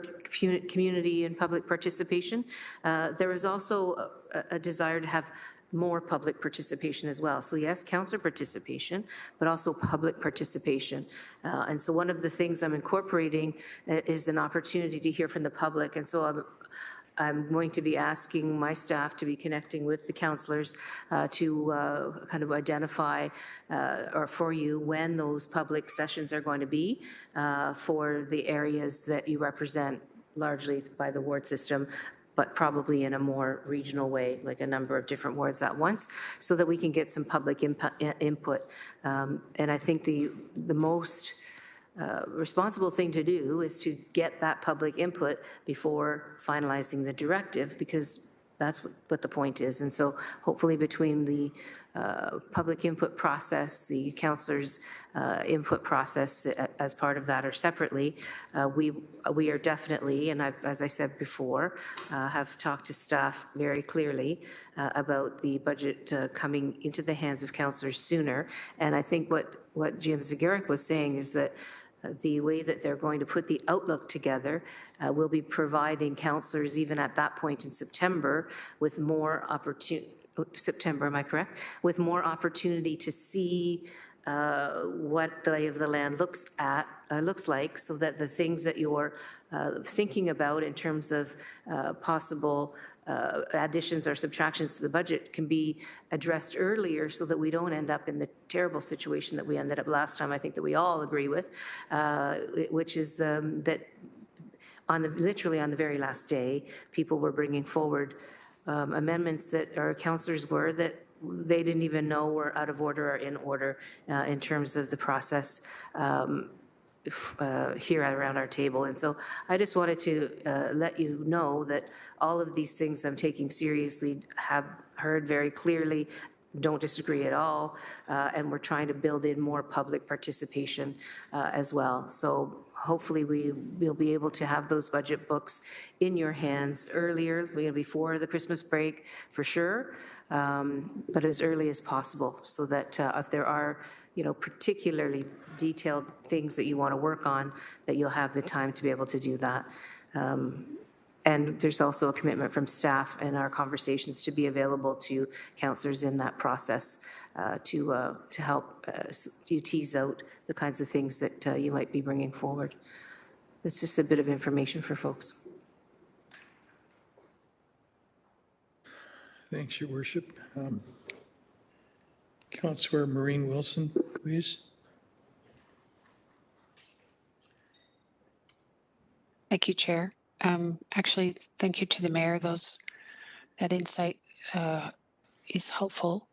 [SPEAKER 21] community and public participation, there was also a desire to have more public participation as well. So yes, councillor participation, but also public participation. And so one of the things I'm incorporating is an opportunity to hear from the public. And so I'm going to be asking my staff to be connecting with the councillors to kind of identify or for you when those public sessions are going to be for the areas that you represent largely by the ward system, but probably in a more regional way, like a number of different wards at once, so that we can get some public input. And I think the most responsible thing to do is to get that public input before finalizing the directive, because that's what the point is. And so hopefully between the public input process, the councillors' input process as part of that or separately, we are definitely, and as I said before, have talked to staff very clearly about the budget coming into the hands of councillors sooner. And I think what Jim Zagarek was saying is that the way that they're going to put the outlook together will be providing councillors even at that point in September with more opportunity. September, am I correct? With more opportunity to see what the lay of the land looks like, so that the things that you're thinking about in terms of possible additions or subtractions to the budget can be addressed earlier, so that we don't end up in the terrible situation that we ended up last time, I think that we all agree with, which is that literally on the very last day, people were bringing forward amendments that our councillors were that they didn't even know were out of order or in order in terms of the process here around our table. And so I just wanted to let you know that all of these things I'm taking seriously, have heard very clearly, don't disagree at all, and we're trying to build in more public participation as well. So hopefully we'll be able to have those budget books in your hands earlier, before the Christmas break for sure, but as early as possible, so that if there are particularly detailed things that you want to work on, that you'll have the time to be able to do that. And there's also a commitment from staff in our conversations to be available to councillors in that process to help you tease out the kinds of things that you might be bringing forward. That's just a bit of information for folks.
[SPEAKER 2] Thanks, Your Worship. Councillor Maureen Wilson, please.
[SPEAKER 14] Thank you, Chair. Actually, thank you to the Mayor. That insight is helpful.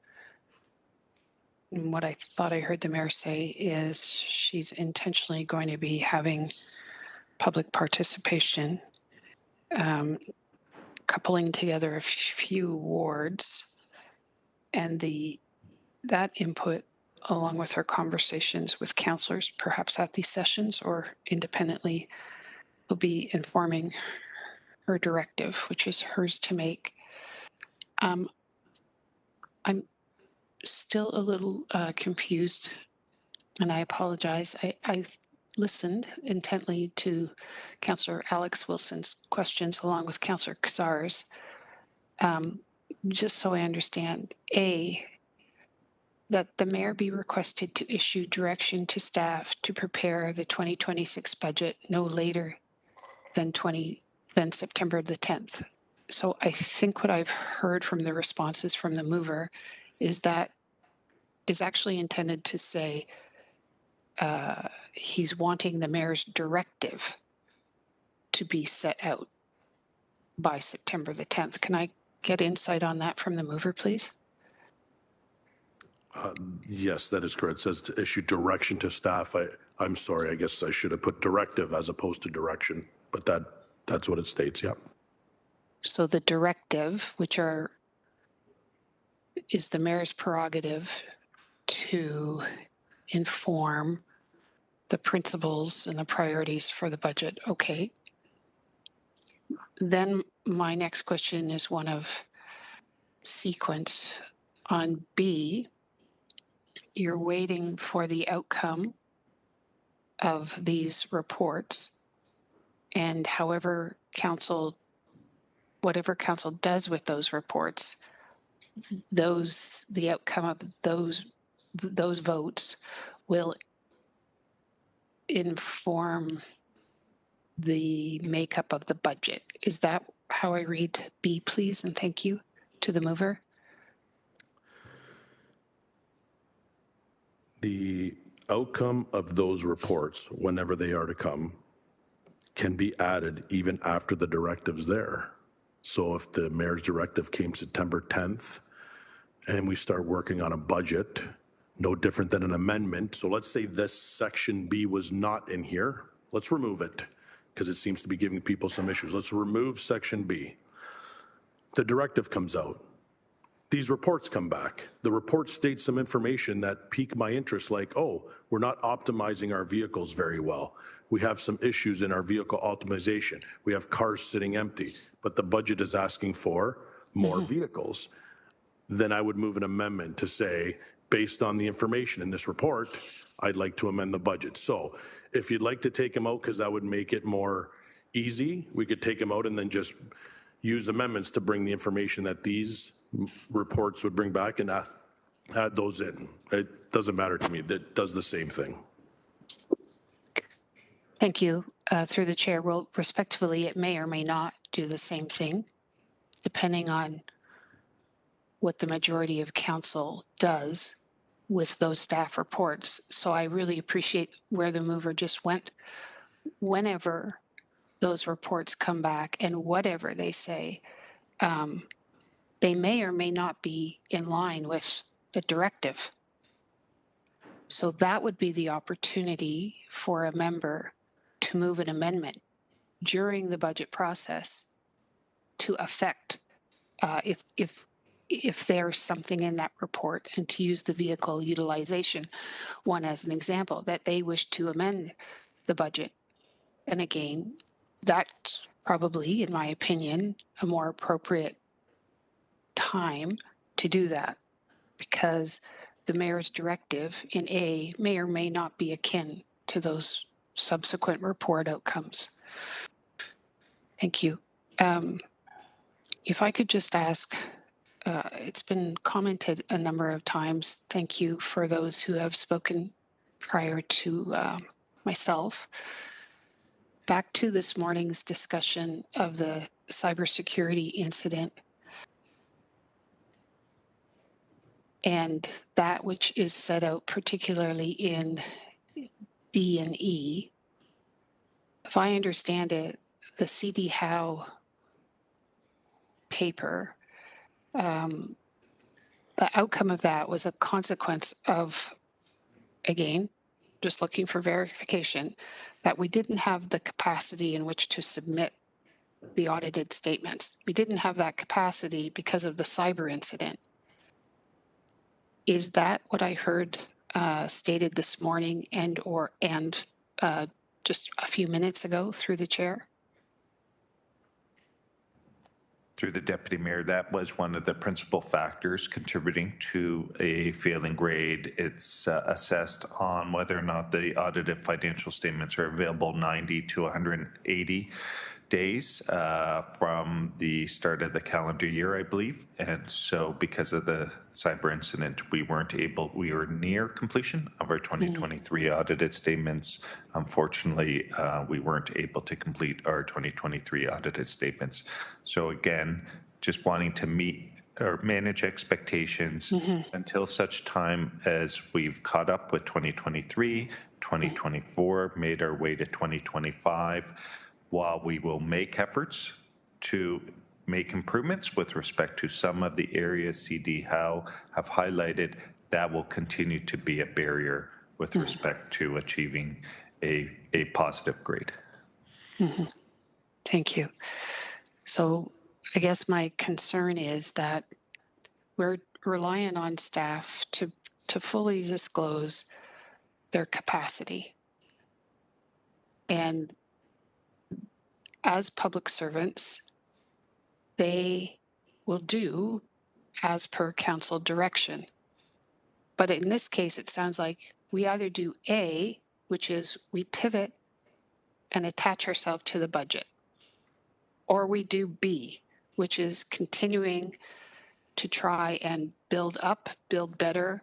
[SPEAKER 14] And what I thought I heard the Mayor say is she's intentionally going to be having public participation, coupling together a few wards, and that input, along with her conversations with councillors, perhaps at these sessions or independently, will be informing her directive, which is hers to make. I'm still a little confused, and I apologize. I listened intently to Councillor Alex Wilson's questions along with Councillor Cassar's, just so I understand. That the mayor be requested to issue direction to staff to prepare the 2026 budget no later than September the 10th. So I think what I've heard from the responses from the mover is that is actually intended to say he's wanting the mayor's directive to be set out by September the 10th. Can I get insight on that from the mover, please?
[SPEAKER 23] Yes, that is correct. It says to issue direction to staff. I'm sorry, I guess I should have put directive as opposed to direction, but that's what it states, yeah.
[SPEAKER 14] So the directive, which is the mayor's prerogative to inform the principles and the priorities for the budget. Okay. Then my next question is one of sequence. On B, you're waiting for the outcome of these reports, and whatever council does with those reports, the outcome of those votes will inform the makeup of the budget. Is that how I read B, please? And thank you to the mover.
[SPEAKER 23] The outcome of those reports, whenever they are to come, can be added even after the directive's there. So if the mayor's directive came September 10th and we start working on a budget, no different than an amendment. So let's say this section B was not in here. Let's remove it because it seems to be giving people some issues. Let's remove section B. The directive comes out. These reports come back. The report states some information that pique my interest, like, oh, we're not optimizing our vehicles very well. We have some issues in our vehicle optimization. We have cars sitting empty, but the budget is asking for more vehicles. Then I would move an amendment to say, based on the information in this report, I'd like to amend the budget. So if you'd like to take them out, because that would make it more easy, we could take them out and then just use amendments to bring the information that these reports would bring back and add those in. It doesn't matter to me. That does the same thing.
[SPEAKER 14] Thank you. Through the chair, well, respectfully, it may or may not do the same thing, depending on what the majority of council does with those staff reports. So I really appreciate where the mover just went. Whenever those reports come back and whatever they say, they may or may not be in line with the directive. So that would be the opportunity for a member to move an amendment during the budget process to affect if there's something in that report, and to use the vehicle utilization one as an example, that they wish to amend the budget. And again, that's probably, in my opinion, a more appropriate time to do that, because the mayor's directive in A may or may not be akin to those subsequent report outcomes. Thank you. If I could just ask, it's been commented a number of times. Thank you for those who have spoken prior to myself. Back to this morning's discussion of the cybersecurity incident and that which is set out particularly in D and E. If I understand it, the CD Howe paper, the outcome of that was a consequence of, again, just looking for verification, that we didn't have the capacity in which to submit the audited statements. We didn't have that capacity because of the cyber incident. Is that what I heard stated this morning and just a few minutes ago through the chair?
[SPEAKER 9] Through the deputy mayor, that was one of the principal factors contributing to a failing grade. It's assessed on whether or not the audited financial statements are available 90 to 180 days from the start of the calendar year, I believe. And so because of the cyber incident, we were near completion of our 2023 audited statements. Unfortunately, we weren't able to complete our 2023 audited statements. So again, just wanting to meet or manage expectations until such time as we've caught up with 2023, 2024, made our way to 2025, while we will make efforts to make improvements with respect to some of the areas CD Howe have highlighted, that will continue to be a barrier with respect to achieving a positive grade.
[SPEAKER 14] Thank you. So I guess my concern is that we're relying on staff to fully disclose their capacity. And as public servants, they will do as per council direction. But in this case, it sounds like we either do A, which is we pivot and attach ourselves to the budget, or we do B, which is continuing to try and build better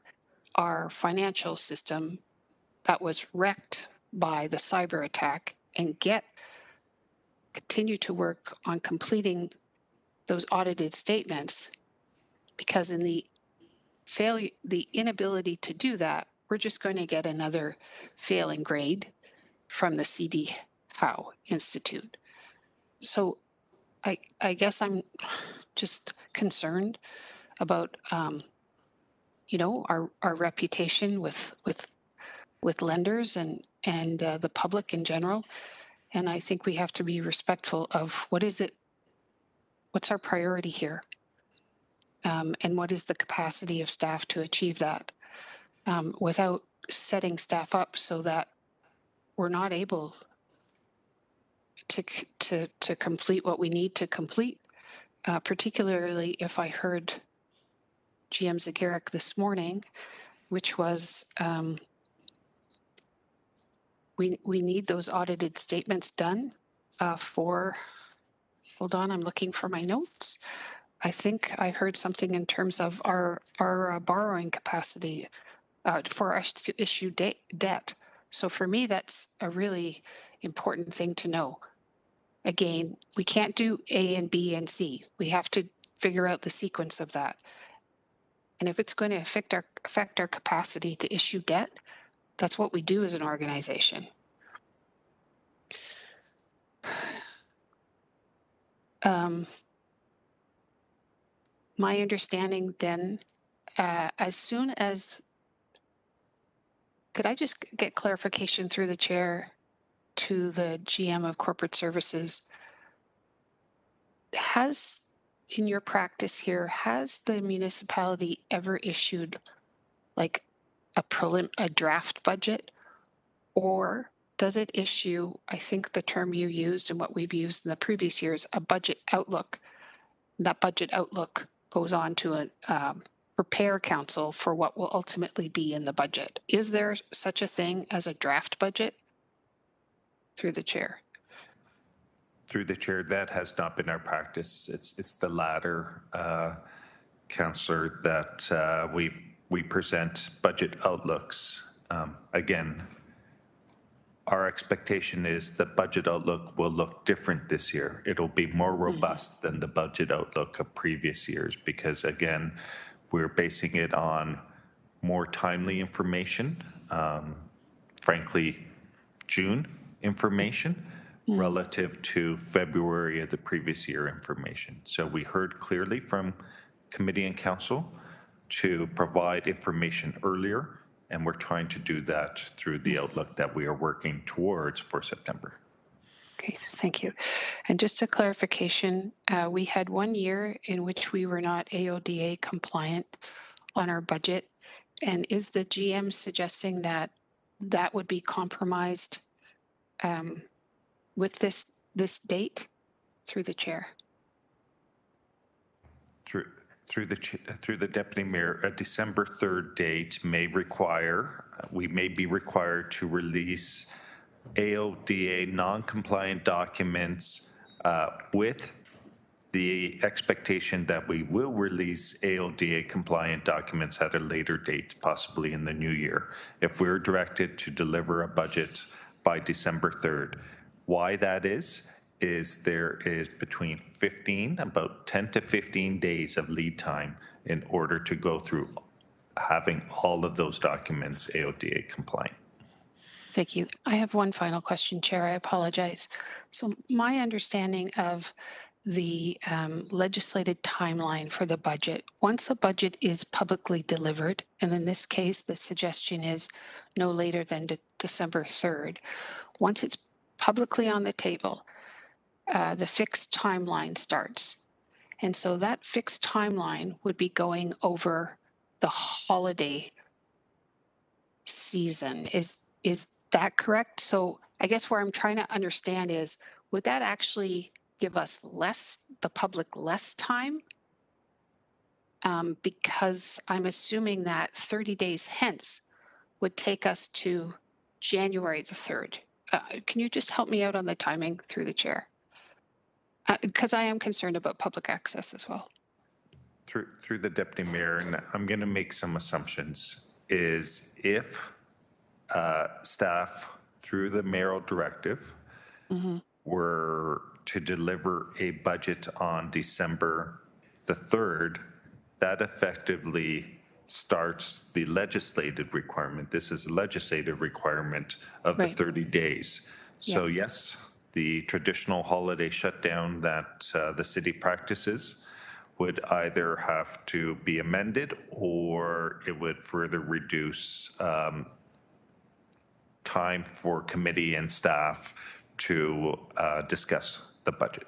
[SPEAKER 14] our financial system that was wrecked by the cyber attack and continue to work on completing those audited statements, because in the inability to do that, we're just going to get another failing grade from the CD Howe Institute. So I guess I'm just concerned about our reputation with lenders and the public in general. And I think we have to be respectful of what's our priority here, and what is the capacity of staff to achieve that, without setting staff up so that we're not able to complete what we need to complete, particularly if I heard GM Zagaric this morning, which was we need those audited statements done hold on, I'm looking for my notes. I think I heard something in terms of our borrowing capacity for us to issue debt. So for me, that's a really important thing to know. Again, we can't do A and B and C. We have to figure out the sequence of that. And if it's going to affect our capacity to issue debt, that's what we do as an organization. My understanding then, as soon as, could I just get clarification through the chair to the GM of Corporate Services? In your practice here, has the municipality ever issued like a draft budget, or does it issue, I think the term you used and what we've used in the previous years, a budget outlook? That budget outlook goes on to a prepare council for what will ultimately be in the budget. Is there such a thing as a draft budget? Through the chair.
[SPEAKER 9] Through the chair, that has not been our practice. It's the latter, Councillor, that we present budget outlooks. Again, our expectation is the budget outlook will look different this year. It'll be more robust than the budget outlook of previous years because, again, we're basing it on more timely information, frankly, June information relative to February of the previous year information. So we heard clearly from committee and council to provide information earlier, and we're trying to do that through the outlook that we are working towards for September.
[SPEAKER 14] Okay, thank you. And just a clarification, we had 1 year in which we were not AODA compliant on our budget. And is the GM suggesting that that would be compromised with this date? Through the chair.
[SPEAKER 9] Through the Deputy Mayor, a December 3rd date may require, we may be required to release AODA non-compliant documents with the expectation that we will release AODA compliant documents at a later date, possibly in the new year, if we're directed to deliver a budget by December 3rd. Why that is there is between about 10 to 15 days of lead time in order to go through having all of those documents AODA compliant.
[SPEAKER 14] Thank you. I have one final question, Chair. I apologize. So my understanding of the legislated timeline for the budget, once the budget is publicly delivered, and in this case, the suggestion is no later than December 3rd, once it's publicly on the table, the fixed timeline starts. And so that fixed timeline would be going over the holiday season. Is that correct? So I guess where I'm trying to understand is, would that actually give us the public less time? Because I'm assuming that 30 days hence would take us to January the 3rd. Can you just help me out on the timing through the chair? Because I am concerned about public access as well.
[SPEAKER 9] Through the deputy mayor, and I'm going to make some assumptions, is if staff, through the mayoral directive, were to deliver a budget on December the 3rd, that effectively starts the legislative requirement. This is a legislative requirement of the 30 days. So yes, the traditional holiday shutdown that the city practices would either have to be amended or it would further reduce time for committee and staff to discuss the budget.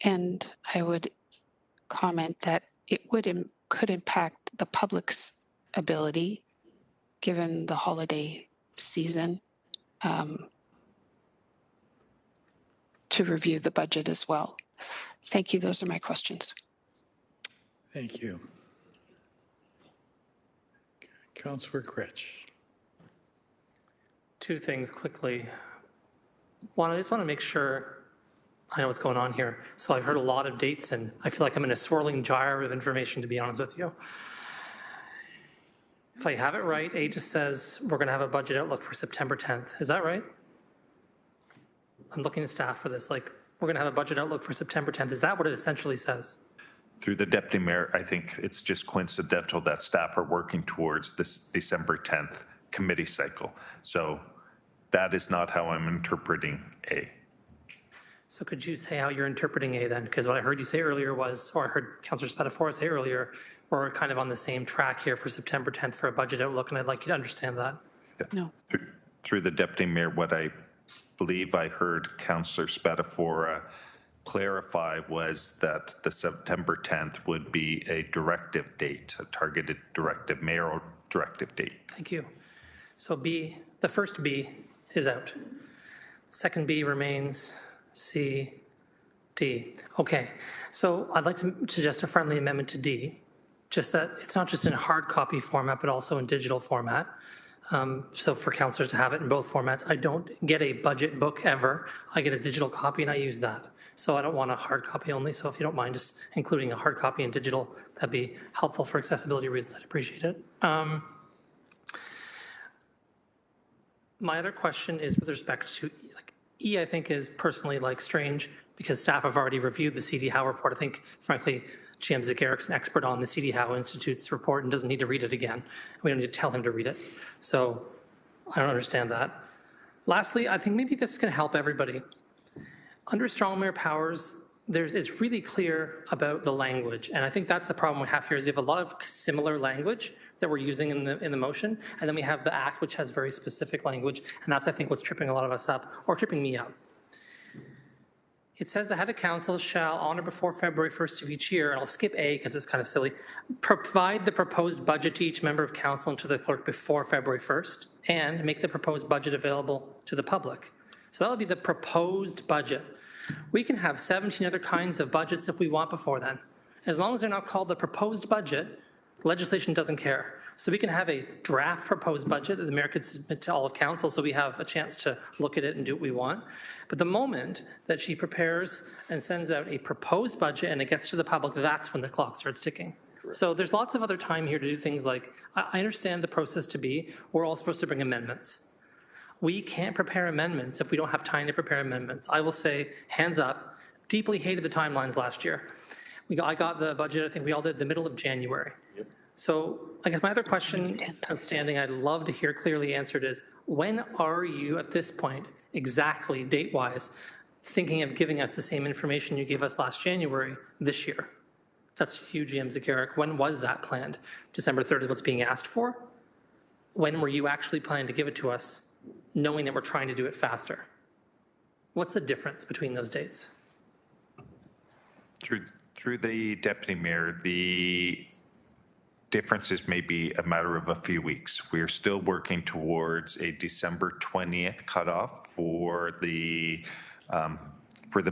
[SPEAKER 14] And I would comment that it could impact the public's ability, given the holiday season, to review the budget as well. Thank you. Those are my questions.
[SPEAKER 2] Thank you. Councillor Cretch.
[SPEAKER 1] Two things quickly. One, I just want to make sure I know what's going on here. So I've heard a lot of dates and I feel like I'm in a swirling gyre of information, to be honest with you. If I have it right, A just says we're going to have a budget outlook for September 10th. Is that right? I'm looking at staff for this. Like, we're going to have a budget outlook for September 10th. Is that what it essentially says?
[SPEAKER 9] Through the deputy mayor, I think it's just coincidental that staff are working towards this December 10th committee cycle. So that is not how I'm interpreting A.
[SPEAKER 1] So could you say how you're interpreting A then? Because what I heard you say earlier was, or I heard Councillor Spatafora say earlier, we're kind of on the same track here for September 10th for a budget outlook, and I'd like you to understand that.
[SPEAKER 14] No.
[SPEAKER 9] Through the deputy mayor, what I believe I heard Councillor Spatafora clarify was that the September 10th would be a directive date, a targeted directive, mayoral directive date.
[SPEAKER 1] Thank you. So B, the first B is out. Second B remains. C, D. Okay, so I'd like to suggest a friendly amendment to D, just that it's not just in hard copy format, but also in digital format. So for councillors to have it in both formats. I don't get a budget book ever. I get a digital copy and I use that. So I don't want a hard copy only. So if you don't mind just including a hard copy and digital, that'd be helpful for accessibility reasons. I'd appreciate it. My other question is with respect to E, I think is personally strange because staff have already reviewed the CD Howe report. I think, frankly, GM Zagarik's an expert on the CD Howe Institute's report and doesn't need to read it again. We don't need to tell him to read it. So I don't understand that. Lastly, I think maybe this can help everybody. Under strong mayor powers, it's really clear about the language. And I think that's the problem we have here is we have a lot of similar language that we're using in the motion. And then we have the act, which has very specific language. And that's, I think, what's tripping a lot of us up, or tripping me up. It says the head of council shall, on or before February 1st of each year, and I'll skip A because it's kind of silly, provide the proposed budget to each member of council and to the clerk before February 1st, and make the proposed budget available to the public. So that'll be the proposed budget. We can have 17 other kinds of budgets if we want before then. As long as they're not called the proposed budget, legislation doesn't care. So we can have a draft proposed budget that the mayor could submit to all of council so we have a chance to look at it and do what we want. But the moment that she prepares and sends out a proposed budget and it gets to the public, that's when the clock starts ticking. Correct. So there's lots of other time here to do things like, I understand the process to be, we're all supposed to bring amendments. We can't prepare amendments if we don't have time to prepare amendments. I will say, hands up, deeply hated the timelines last year. I got the budget, I think we all did, the middle of January. Yep. So I guess my other question outstanding, I'd love to hear clearly answered is, when are you at this point, exactly date-wise, thinking of giving us the same information you gave us last January this year? That's huge, GM Zagarek. When was that planned? December 3rd is what's being asked for? When were you actually planning to give it to us, knowing that we're trying to do it faster? What's the difference between those dates?
[SPEAKER 9] Through the deputy mayor, the differences may be a matter of a few weeks. We are still working towards a December 20th cutoff for the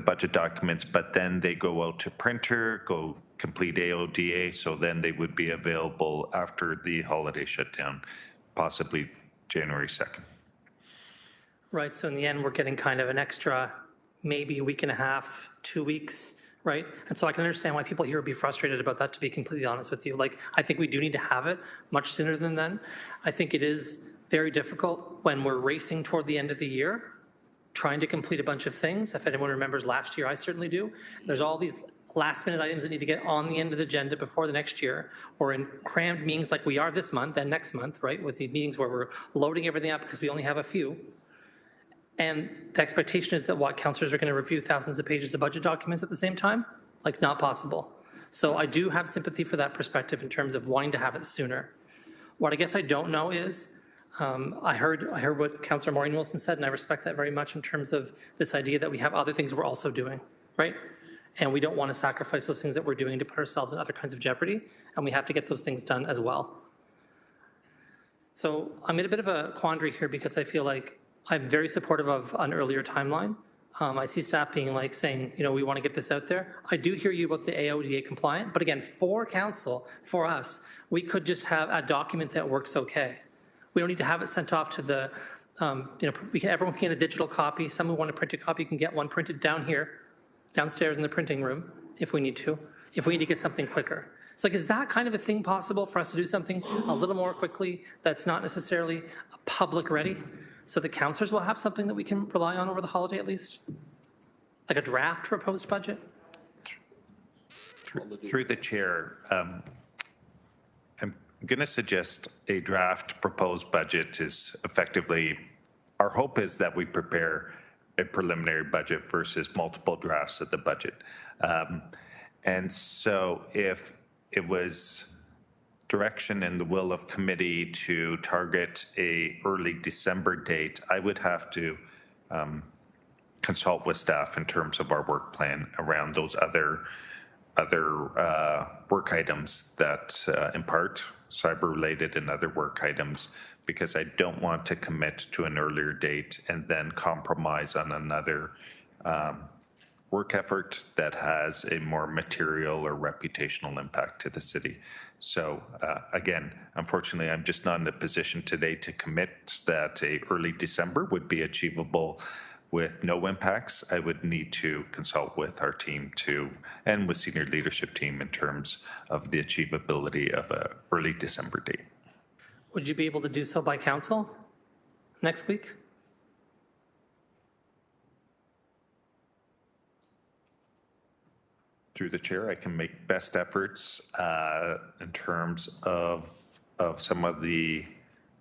[SPEAKER 9] budget documents, but then they go out to printer, go complete AODA, so then they would be available after the holiday shutdown, possibly January 2nd.
[SPEAKER 1] Right, so in the end, we're getting kind of an extra, maybe a week and a half, 2 weeks, right? And so I can understand why people here would be frustrated about that, to be completely honest with you. Like, I think we do need to have it much sooner than then. I think it is very difficult when we're racing toward the end of the year, trying to complete a bunch of things. If anyone remembers last year, I certainly do. There's all these last minute items that need to get on the end of the agenda before the next year, or in crammed meetings like we are this month and next month, right? With the meetings where we're loading everything up because we only have a few. And the expectation is that what councillors are going to review thousands of pages of budget documents at the same time? Like, not possible. So I do have sympathy for that perspective in terms of wanting to have it sooner. What I guess I don't know is, I heard what Councillor Maureen Wilson said, and I respect that very much in terms of this idea that we have other things we're also doing, right? And we don't want to sacrifice those things that we're doing to put ourselves in other kinds of jeopardy, and we have to get those things done as well. So I'm in a bit of a quandary here because I feel like I'm very supportive of an earlier timeline. I see staff being like saying, you know, we want to get this out there. I do hear you about the AODA compliant, but again, for council, for us, we could just have a document that works okay. We don't need to have it sent off to the, everyone can get a digital copy. Some who want a printed copy can get one printed down here, downstairs in the printing room, if we need to get something quicker. So like, is that kind of a thing possible for us to do something a little more quickly that's not necessarily public ready? So the councillors will have something that we can rely on over the holiday at least? Like a draft proposed budget?
[SPEAKER 9] Through the chair, I'm going to suggest a draft proposed budget is effectively, our hope is that we prepare a preliminary budget versus multiple drafts of the budget. And so if it was direction and the will of committee to target a early December date, I would have to consult with staff in terms of our work plan around those other work items that in part cyber related and other work items, because I don't want to commit to an earlier date and then compromise on another work effort that has a more material or reputational impact to the city. So again, unfortunately, I'm just not in a position today to commit that a early December would be achievable with no impacts. I would need to consult with our team and with senior leadership team in terms of the achievability of a early December date.
[SPEAKER 1] Would you be able to do so by council next week?
[SPEAKER 9] Through the chair, I can make best efforts in terms of some of the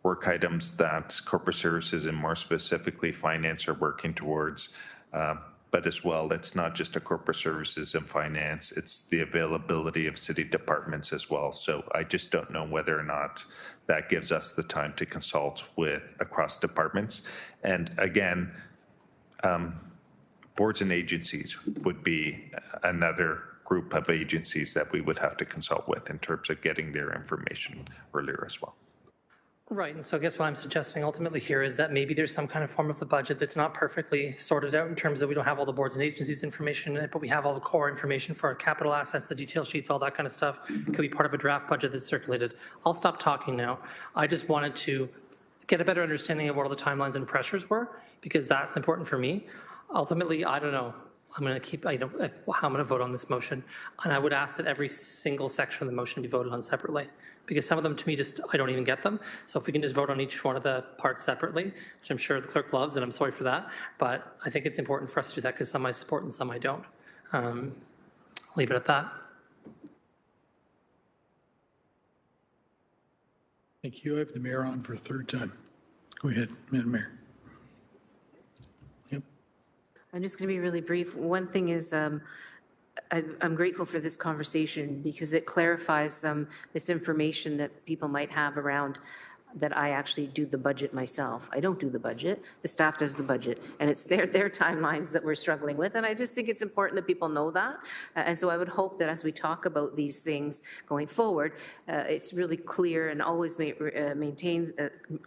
[SPEAKER 9] work items that corporate services and more specifically finance are working towards. But as well, it's not just a corporate services and finance, it's the availability of city departments as well. So I just don't know whether or not that gives us the time to consult with across departments. And again, boards and agencies would be another group of agencies that we would have to consult with in terms of getting their information earlier as well.
[SPEAKER 1] Right, and so I guess what I'm suggesting ultimately here is that maybe there's some kind of form of the budget that's not perfectly sorted out in terms of we don't have all the boards and agencies information in it, but we have all the core information for our capital assets, the detail sheets, all that kind of stuff. It could be part of a draft budget that's circulated. I'll stop talking now. I just wanted to get a better understanding of what all the timelines and pressures were, because that's important for me. Ultimately, I don't know. I'm going to keep, how I'm going to vote on this motion. And I would ask that every single section of the motion be voted on separately, because some of them to me I don't even get them. So if we can just vote on each one of the parts separately, which I'm sure the clerk loves, and I'm sorry for that, but I think it's important for us to do that because some I support and some I don't. I'll leave it at that.
[SPEAKER 2] Thank you. I have the mayor on for a third time. Go ahead, Madam Mayor.
[SPEAKER 21] I'm just going to be really brief. One thing is I'm grateful for this conversation because it clarifies some misinformation that people might have around that I actually do the budget myself. I don't do the budget. The staff does the budget, and it's their timelines that we're struggling with. And I just think it's important that people know that. And so I would hope that as we talk about these things going forward, it's really clear and always maintains,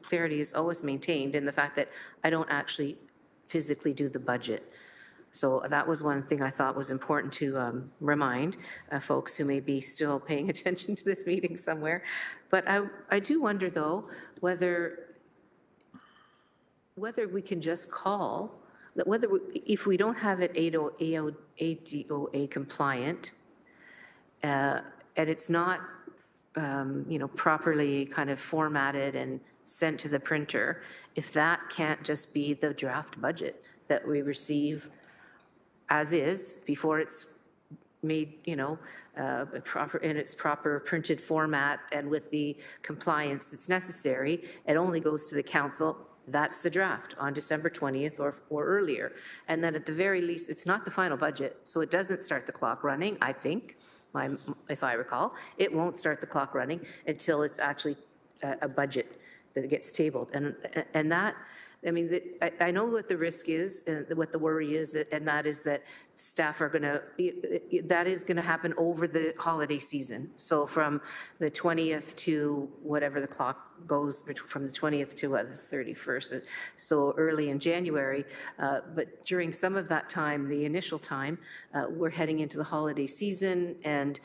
[SPEAKER 21] clarity is always maintained in the fact that I don't actually physically do the budget. So that was one thing I thought was important to remind folks who may be still paying attention to this meeting somewhere. But I do wonder, though, whether we can just call, that if we don't have it ADOA compliant, and it's not properly kind of formatted and sent to the printer, if that can't just be the draft budget that we receive as is before it's made, proper in its proper printed format and with the compliance that's necessary, it only goes to the council. That's the draft on December 20th or earlier. And then at the very least, it's not the final budget, so it doesn't start the clock running, I think, if I recall. It won't start the clock running until it's actually a budget that gets tabled. And that, I mean, I know what the risk is, and what the worry is, and that is that staff are that is going to happen over the holiday season. So from the 20th to whatever the clock goes, from the 20th to the 31st, so early in January. But during some of that time, the initial time, we're heading into the holiday season, and,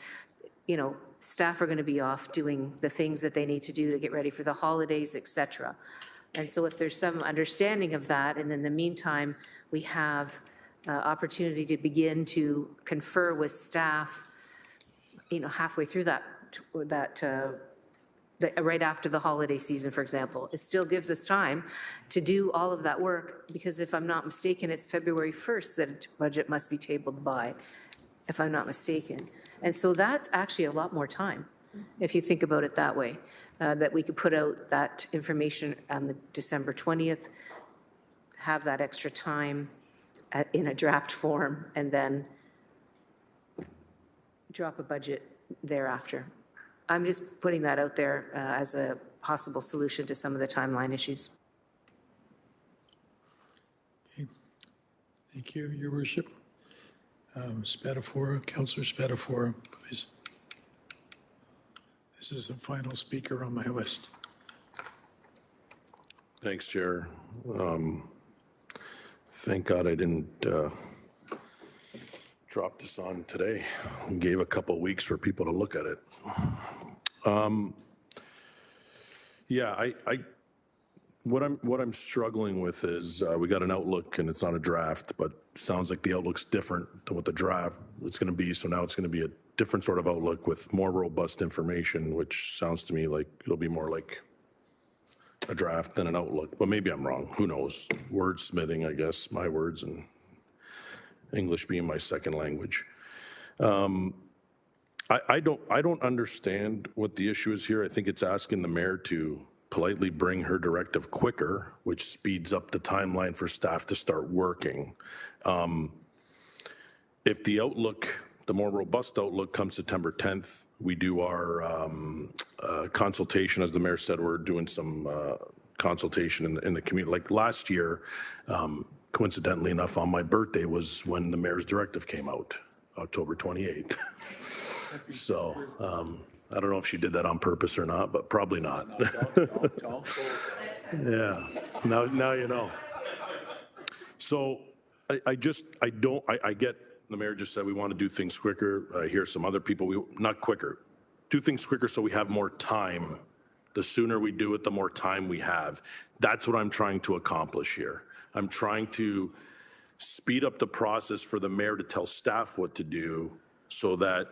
[SPEAKER 21] staff are going to be off doing the things that they need to do to get ready for the holidays, et cetera. And so if there's some understanding of that, and in the meantime, we have opportunity to begin to confer with staff, halfway through that right after the holiday season, for example, it still gives us time to do all of that work, because if I'm not mistaken, it's February 1st that a budget must be tabled by, if I'm not mistaken. And so that's actually a lot more time, if you think about it that way. That we could put out that information on the December 20th, have that extra time in a draft form, and then drop a budget thereafter. I'm just putting that out there as a possible solution to some of the timeline issues.
[SPEAKER 2] Okay. Thank you, Your Worship. Councillor Spadafora, please. This is the final speaker on my list.
[SPEAKER 23] Thanks, Chair. Thank God I didn't drop this on today. Gave a couple weeks for people to look at it. What I'm struggling with is we got an outlook, and it's not a draft, but sounds like the outlook's different than what the draft it's going to be. So now it's going to be a different sort of outlook with more robust information, which sounds to me like it'll be more like a draft than an outlook. But maybe I'm wrong. Who knows? Wordsmithing, I guess, my words, and English being my second language. I don't understand what the issue is here. I think it's asking the mayor to politely bring her directive quicker, which speeds up the timeline for staff to start working. If the outlook, the more robust outlook, comes September 10th, we do our consultation. As the mayor said, we're doing some consultation in the community. Like last year, coincidentally enough, on my birthday was when the mayor's directive came out, October 28th. So I don't know if she did that on purpose or not, but probably not. Yeah, now you know. So I get the mayor just said we want to do things quicker. I hear some other people, not quicker, do things quicker so we have more time. The sooner we do it, the more time we have. That's what I'm trying to accomplish here. I'm trying to speed up the process for the mayor to tell staff what to do so that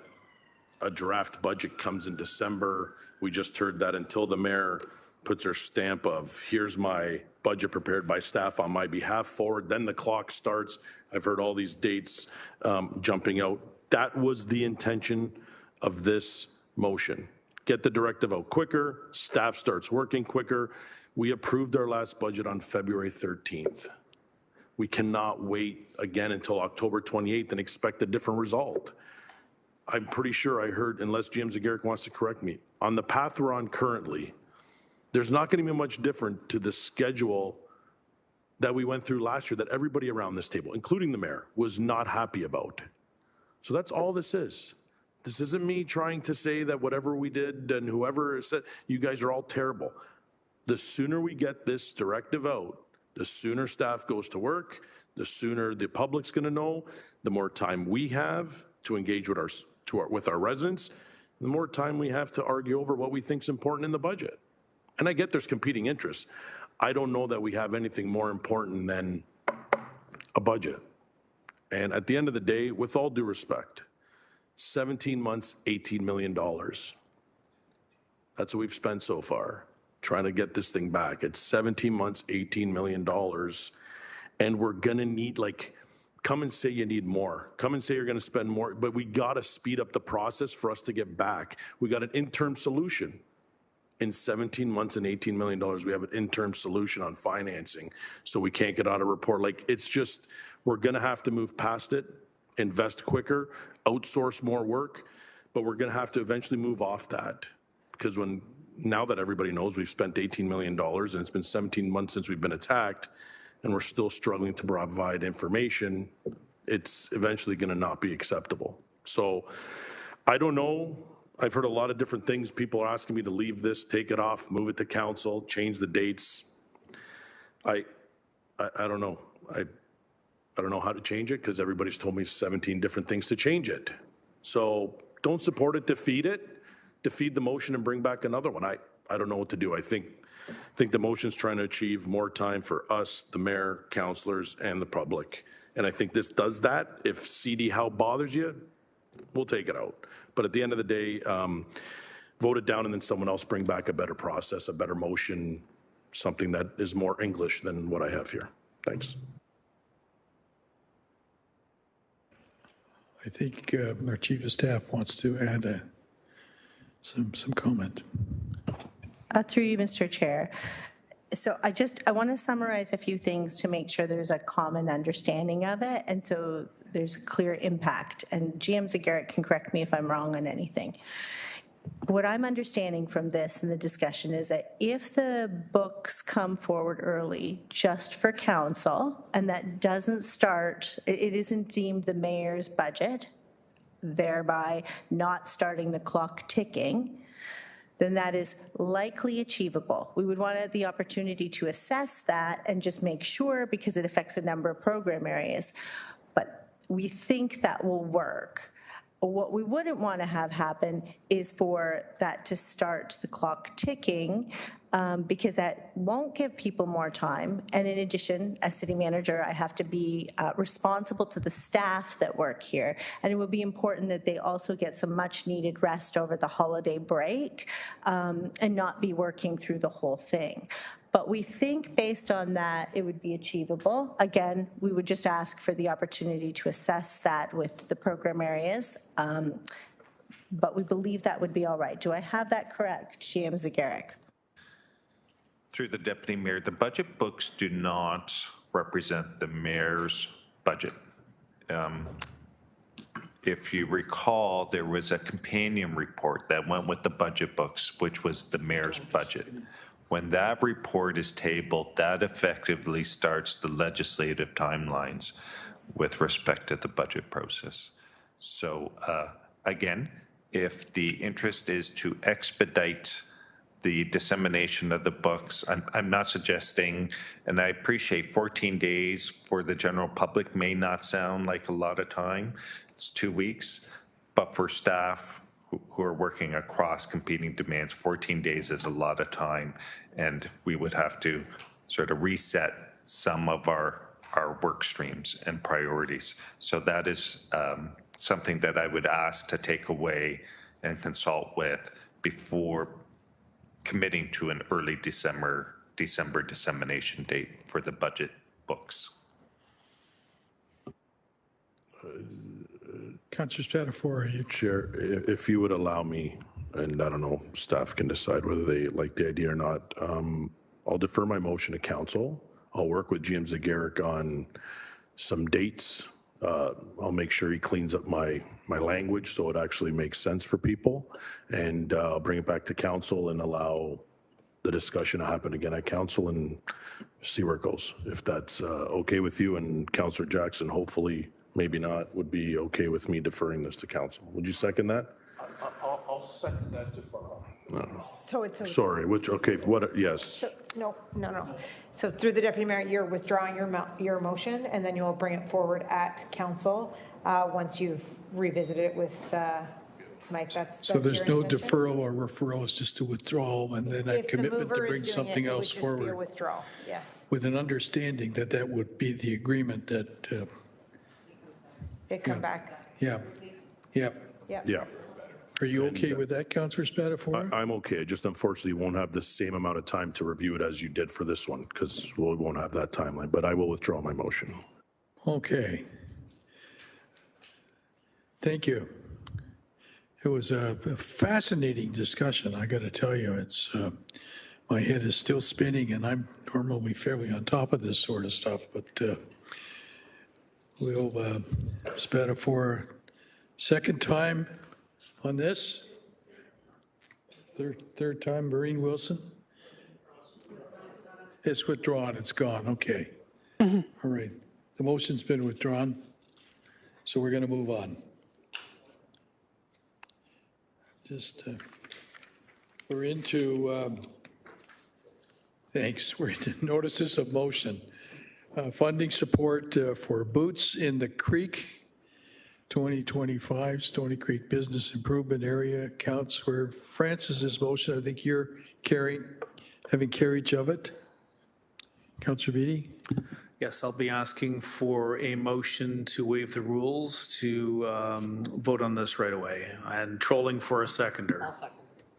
[SPEAKER 23] a draft budget comes in December. We just heard that until the mayor puts her stamp of, here's my budget prepared by staff on my behalf forward, then the clock starts. I've heard all these dates jumping out. That was the intention of this motion. Get the directive out quicker, staff starts working quicker. We approved our last budget on February 13th. We cannot wait again until October 28th and expect a different result. I'm pretty sure I heard, unless Jim Zagaric wants to correct me, on the path we're on currently, There's not going to be much different to the schedule that we went through last year that everybody around this table, including the mayor, was not happy about. So that's all this is. This isn't me trying to say that whatever we did and whoever said, you guys are all terrible. The sooner we get this directive out, the sooner staff goes to work, the sooner the public's going to know, the more time we have to engage with our residents, the more time we have to argue over what we think is important in the budget. And I get there's competing interests. I don't know that we have anything more important than a budget. And at the end of the day, with all due respect, 17 months, $18 million. That's what we've spent so far, trying to get this thing back. It's 17 months, $18 million. And we're gonna need, like, come and say you need more. Come and say you're gonna spend more, but we gotta speed up the process for us to get back. We got an interim solution. In 17 months and $18 million, we have an interim solution on financing, so we can't get out a report. Like, it's just, we're gonna have to move past it, invest quicker, outsource more work, but we're gonna have to eventually move off that. Because now that everybody knows we've spent $18 million and it's been 17 months since we've been attacked, and we're still struggling to provide information, it's eventually gonna not be acceptable. So I don't know. I've heard a lot of different things. People are asking me to leave this, take it off, move it to council, change the dates. I don't know. I don't know how to change it because everybody's told me 17 different things to change it. So don't support it, defeat the motion and bring back another one. I don't know what to do. I think the motion's trying to achieve more time for us, the mayor, councillors, and the public. And I think this does that. If CD Howe bothers you, we'll take it out. But at the end of the day, vote it down and then someone else bring back a better process, a better motion, something that is more English than what I have here. Thanks.
[SPEAKER 2] I think our chief of staff wants to add some comment.
[SPEAKER 18] Through you, Mr. Chair. So I want to summarize a few things to make sure there's a common understanding of it, and so there's a clear impact. And GM Zagarek can correct me if I'm wrong on anything. What I'm understanding from this and the discussion is that if the books come forward early just for council, and that doesn't start, it isn't deemed the mayor's budget, thereby not starting the clock ticking, then that is likely achievable. We would want the opportunity to assess that and just make sure, because it affects a number of program areas. But we think that will work. What we wouldn't want to have happen is for that to start the clock ticking, because that won't give people more time. And in addition, as city manager, I have to be responsible to the staff that work here. And it would be important that they also get some much needed rest over the holiday break, and not be working through the whole thing. But we think based on that, it would be achievable. Again, we would just ask for the opportunity to assess that with the program areas. But we believe that would be all right. Do I have that correct, GM Zagarek?
[SPEAKER 20] Through the deputy mayor, the budget books do not represent the mayor's budget. If you recall, there was a companion report that went with the budget books, which was the mayor's budget. When that report is tabled, that effectively starts the legislative timelines with respect to the budget process. So again, if the interest is to expedite the dissemination of the books, I'm not suggesting, and I appreciate 14 days for the general public may not sound like a lot of time. It's 2 weeks, but for staff who are working across competing demands, 14 days is a lot of time, and we would have to sort of reset some of our work streams and priorities. So that is something that I would ask to take away and consult with before committing to an early December dissemination date for the budget books.
[SPEAKER 2] Councillor Spatafora,
[SPEAKER 23] Chair, if you would allow me, and I don't know, staff can decide whether they like the idea or not, I'll defer my motion to council. I'll work with GM Zagarek on some dates. I'll make sure he cleans up my language so it actually makes sense for people, and I'll bring it back to council and allow the discussion to happen again at council and see where it goes. If that's okay with you, and Councillor Jackson, hopefully, maybe not, would be okay with me deferring this to council. Would you second that?
[SPEAKER 6] I'll second that deferral.
[SPEAKER 3] So it's.
[SPEAKER 23] Sorry, which, okay, what, yes.
[SPEAKER 3] So, no. So through the deputy mayor, you're withdrawing your motion, and then you'll bring it forward at council once you've revisited it with Mike.
[SPEAKER 2] So there's
[SPEAKER 3] your
[SPEAKER 2] no
[SPEAKER 3] intention?
[SPEAKER 2] deferral or referral, it's just a withdrawal and then a
[SPEAKER 3] If the
[SPEAKER 2] commitment to
[SPEAKER 3] mover is
[SPEAKER 2] bring
[SPEAKER 3] doing
[SPEAKER 2] something
[SPEAKER 3] it,
[SPEAKER 2] else
[SPEAKER 3] it would just be a
[SPEAKER 2] forward
[SPEAKER 3] withdrawal, yes.
[SPEAKER 2] with an understanding that that would be the agreement that,
[SPEAKER 3] They come back.
[SPEAKER 2] yeah.
[SPEAKER 3] Yeah.
[SPEAKER 23] Yeah.
[SPEAKER 2] Are you okay with that, Councillor Spatafor?
[SPEAKER 23] I'm okay. Just unfortunately won't have the same amount of time to review it as you did for this one, because we won't have that timeline, but I will withdraw my motion.
[SPEAKER 2] Okay. Thank you. It was a fascinating discussion, I got to tell you. It's, my head is still spinning, and I'm normally fairly on top of this sort of stuff, but we'll, Spatafor, second time on this? Third time, Maureen Wilson? It's withdrawn, it's gone, okay. All right, the motion's been withdrawn, so we're going to move on. Just, we're into, thanks, we're into notices of motion. Funding support for Boots in the Creek, 2025 Stony Creek Business Improvement Area. Councillor Francis's motion, I think you're having carriage of it. Councillor Beattie?
[SPEAKER 16] Yes, I'll be asking for a motion to waive the rules to vote on this right away, and trolling for a seconder. I'll second.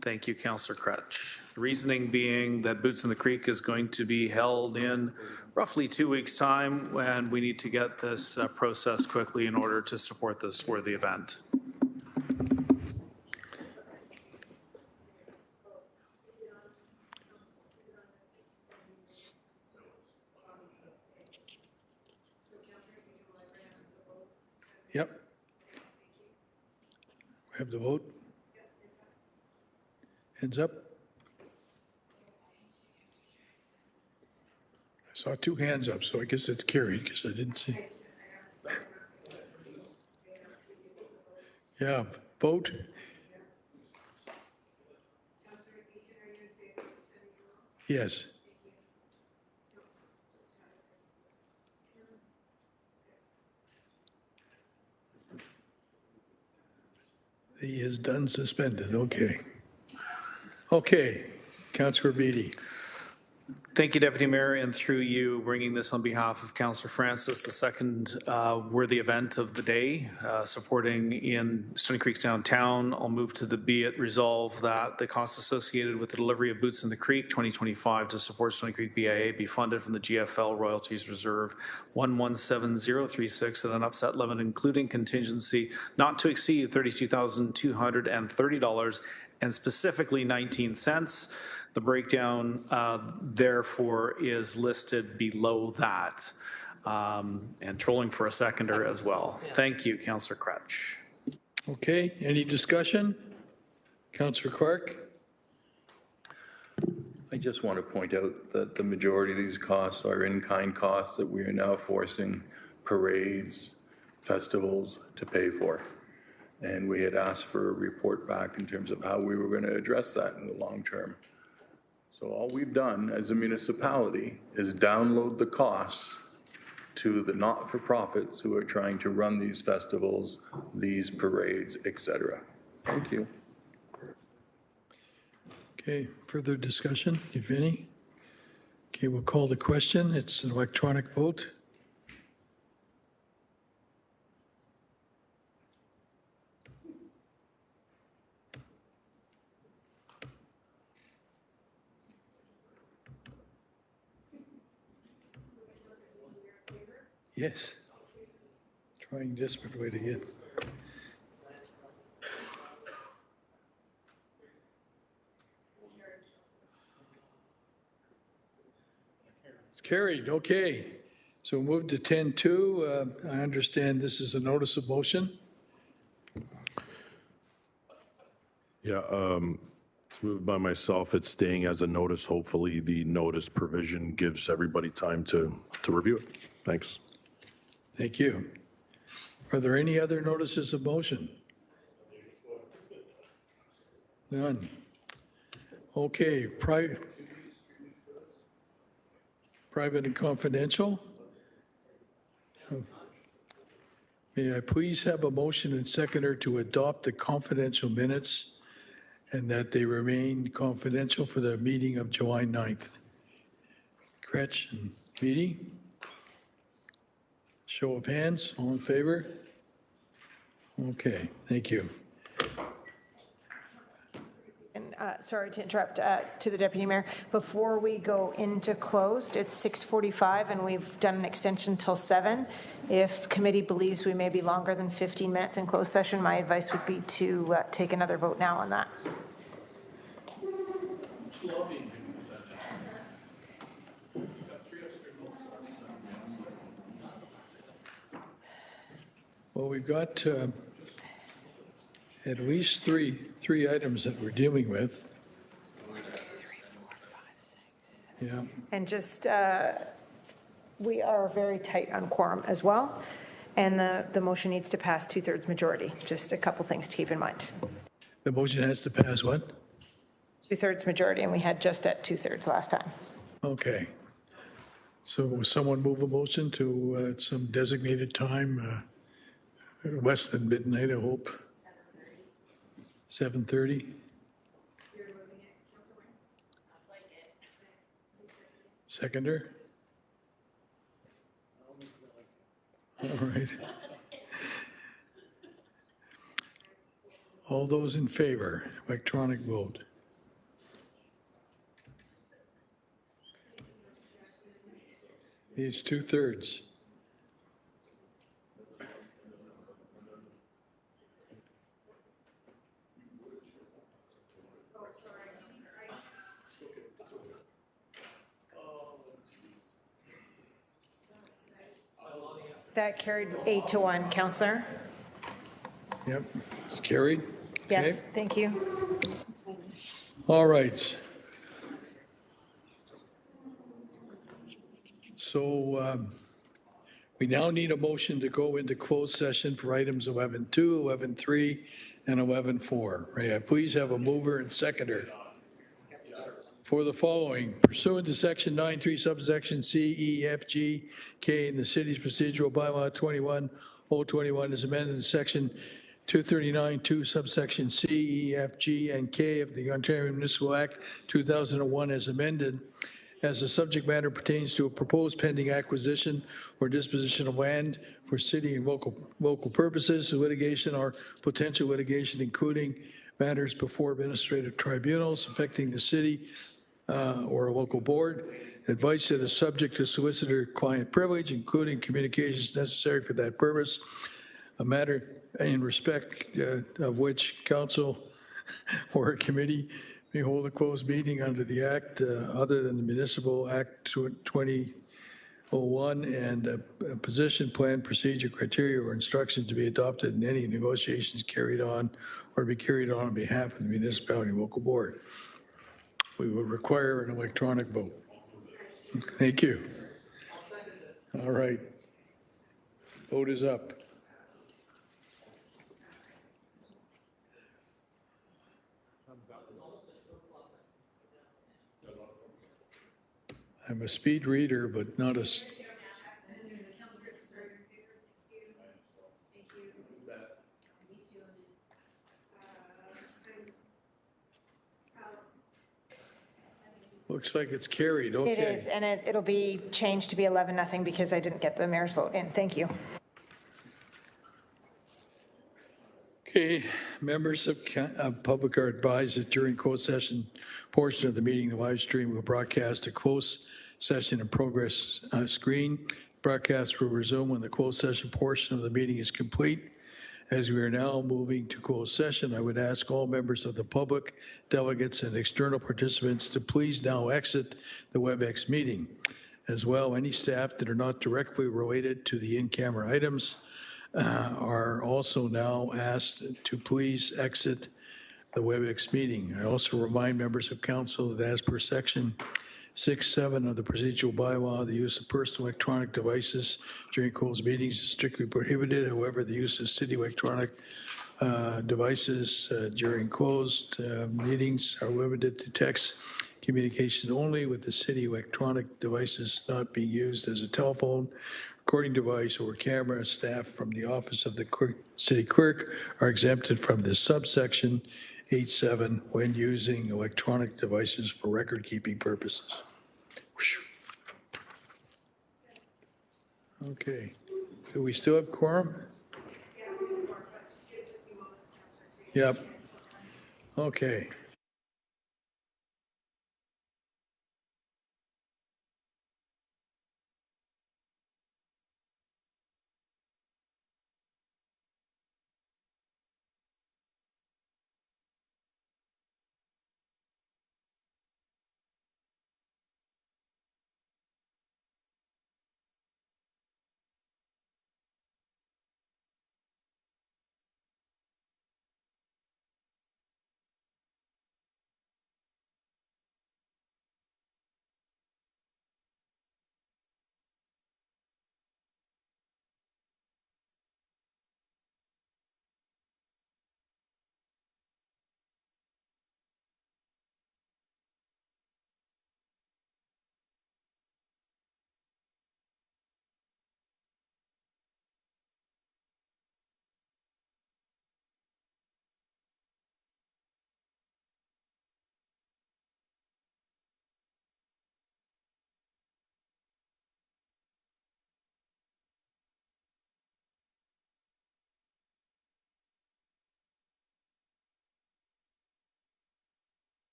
[SPEAKER 16] Thank you, Councillor Crutch. The reasoning being that Boots in the Creek is going to be held in roughly 2 weeks' time, and we need to get this processed quickly in order to support this worthy event.
[SPEAKER 2] Yep. We have the vote. Hands up. I saw two hands up, so I guess it's carried because I didn't see. Yeah, vote. Yes. He is done suspended, okay. Okay, Councillor Beattie.
[SPEAKER 16] Thank you, Deputy Mayor, and through you, bringing this on behalf of Councillor Francis, the second worthy event of the day, supporting in Stony Creek's downtown. I'll move to the be it resolve that the costs associated with the delivery of Boots in the Creek 2025 to support Stony Creek BIA be funded from the GFL Royalties Reserve 117036 at an upset limit, including contingency not to exceed $32,230 and specifically 19 cents. The breakdown, therefore, is listed below that, and trolling for a seconder as well. Thank you, Councillor Crutch.
[SPEAKER 2] Okay, any discussion? Councillor Clark?
[SPEAKER 5] I just want to point out that the majority of these costs are in-kind costs that we are now forcing parades, festivals to pay for. And we had asked for a report back in terms of how we were going to address that in the long term. So all we've done as a municipality is download the costs to the not-for-profits who are trying to run these festivals, these parades, etc. Thank you.
[SPEAKER 2] Okay, further discussion, if any? Okay, we'll call the question. It's an electronic vote. Yes. Trying desperately to get. It's carried, okay. So we'll move to 10-2. I understand this is a notice of motion.
[SPEAKER 23] Yeah, It's moved by myself. It's staying as a notice. Hopefully, the notice provision gives everybody time to review it. Thanks.
[SPEAKER 2] Thank you. Are there any other notices of motion? None. Okay, private and confidential? May I please have a motion and seconder to adopt the confidential minutes and that they remain confidential for the meeting of July 9th? Gretch and Beatty? Show of hands, all in favor? Okay, thank you.
[SPEAKER 3] And sorry to interrupt, to the Deputy Mayor. Before we go into closed, it's 6:45 and we've done an extension till 7. If committee believes we may be longer than 15 minutes in closed session, my advice would be to take another vote now on that.
[SPEAKER 2] Well, we've got at least three items that we're dealing with.
[SPEAKER 3] 1, 2, 3, 4, 5, 6.
[SPEAKER 2] Yeah.
[SPEAKER 3] And just, we are very tight on quorum as well. And the motion needs to pass 2/3 majority. Just a couple things to keep in mind.
[SPEAKER 2] The motion has to pass what?
[SPEAKER 3] 2/3 majority, and we had just at 2/3 last time.
[SPEAKER 2] Okay. So will someone move a motion to at some designated time, less than midnight, I hope? 7:30? Seconder? All right. All those in favor, electronic vote. It's 2/3.
[SPEAKER 3] That carried 8-1, Councillor.
[SPEAKER 2] Yep, it's carried.
[SPEAKER 3] Yes,
[SPEAKER 2] Okay.
[SPEAKER 3] thank you.
[SPEAKER 2] All right. So we now need a motion to go into closed session for items 11.2, 11.3, and 11.4. May I please have a mover and seconder for the following? Pursuant to Section 9.3, subsection C, E, F, G, K in the city's procedural bylaw 21-021 is amended in Section 239.2, subsection C, E, F, G, and K of the Ontario Municipal Act 2001 as amended, as the subject matter pertains to a proposed pending acquisition or disposition of land for city and local purposes, litigation or potential litigation, including matters before administrative tribunals affecting the city or a local board. Advice that is subject to solicitor-client privilege, including communications necessary for that purpose. A matter in respect of which council or a committee may hold a closed meeting under the Act other than the Municipal Act 2001, and a position, plan, procedure, criteria, or instruction to be adopted in any negotiations carried on or to be carried on behalf of the municipality and local board. We will require an electronic vote. Thank you. All right. Vote is up. I'm a speed reader, but not a... Looks like it's carried, okay.
[SPEAKER 3] It is, and it'll be changed to be 11-0 because I didn't get the mayor's vote in. Thank you.
[SPEAKER 2] Okay, members of public are advised that during closed session portion of the meeting, the live stream will broadcast a closed session in progress screen. Broadcast will resume when the closed session portion of the meeting is complete. As we are now moving to closed session, I would ask all members of the public, delegates, and external participants to please now exit the WebEx meeting. As well, any staff that are not directly related to the in-camera items are also now asked to please exit the WebEx meeting. I also remind members of council that as per section 6.7 of the procedural bylaw, the use of personal electronic devices during closed meetings is strictly prohibited. However, the use of city electronic devices during closed meetings are limited to text communication only, with the city electronic devices not being used as a telephone, recording device, or camera. Staff from the office of the city clerk are exempted from this subsection 8.7 when using electronic devices for record-keeping purposes. Okay. Do we still have quorum? Yep. Okay.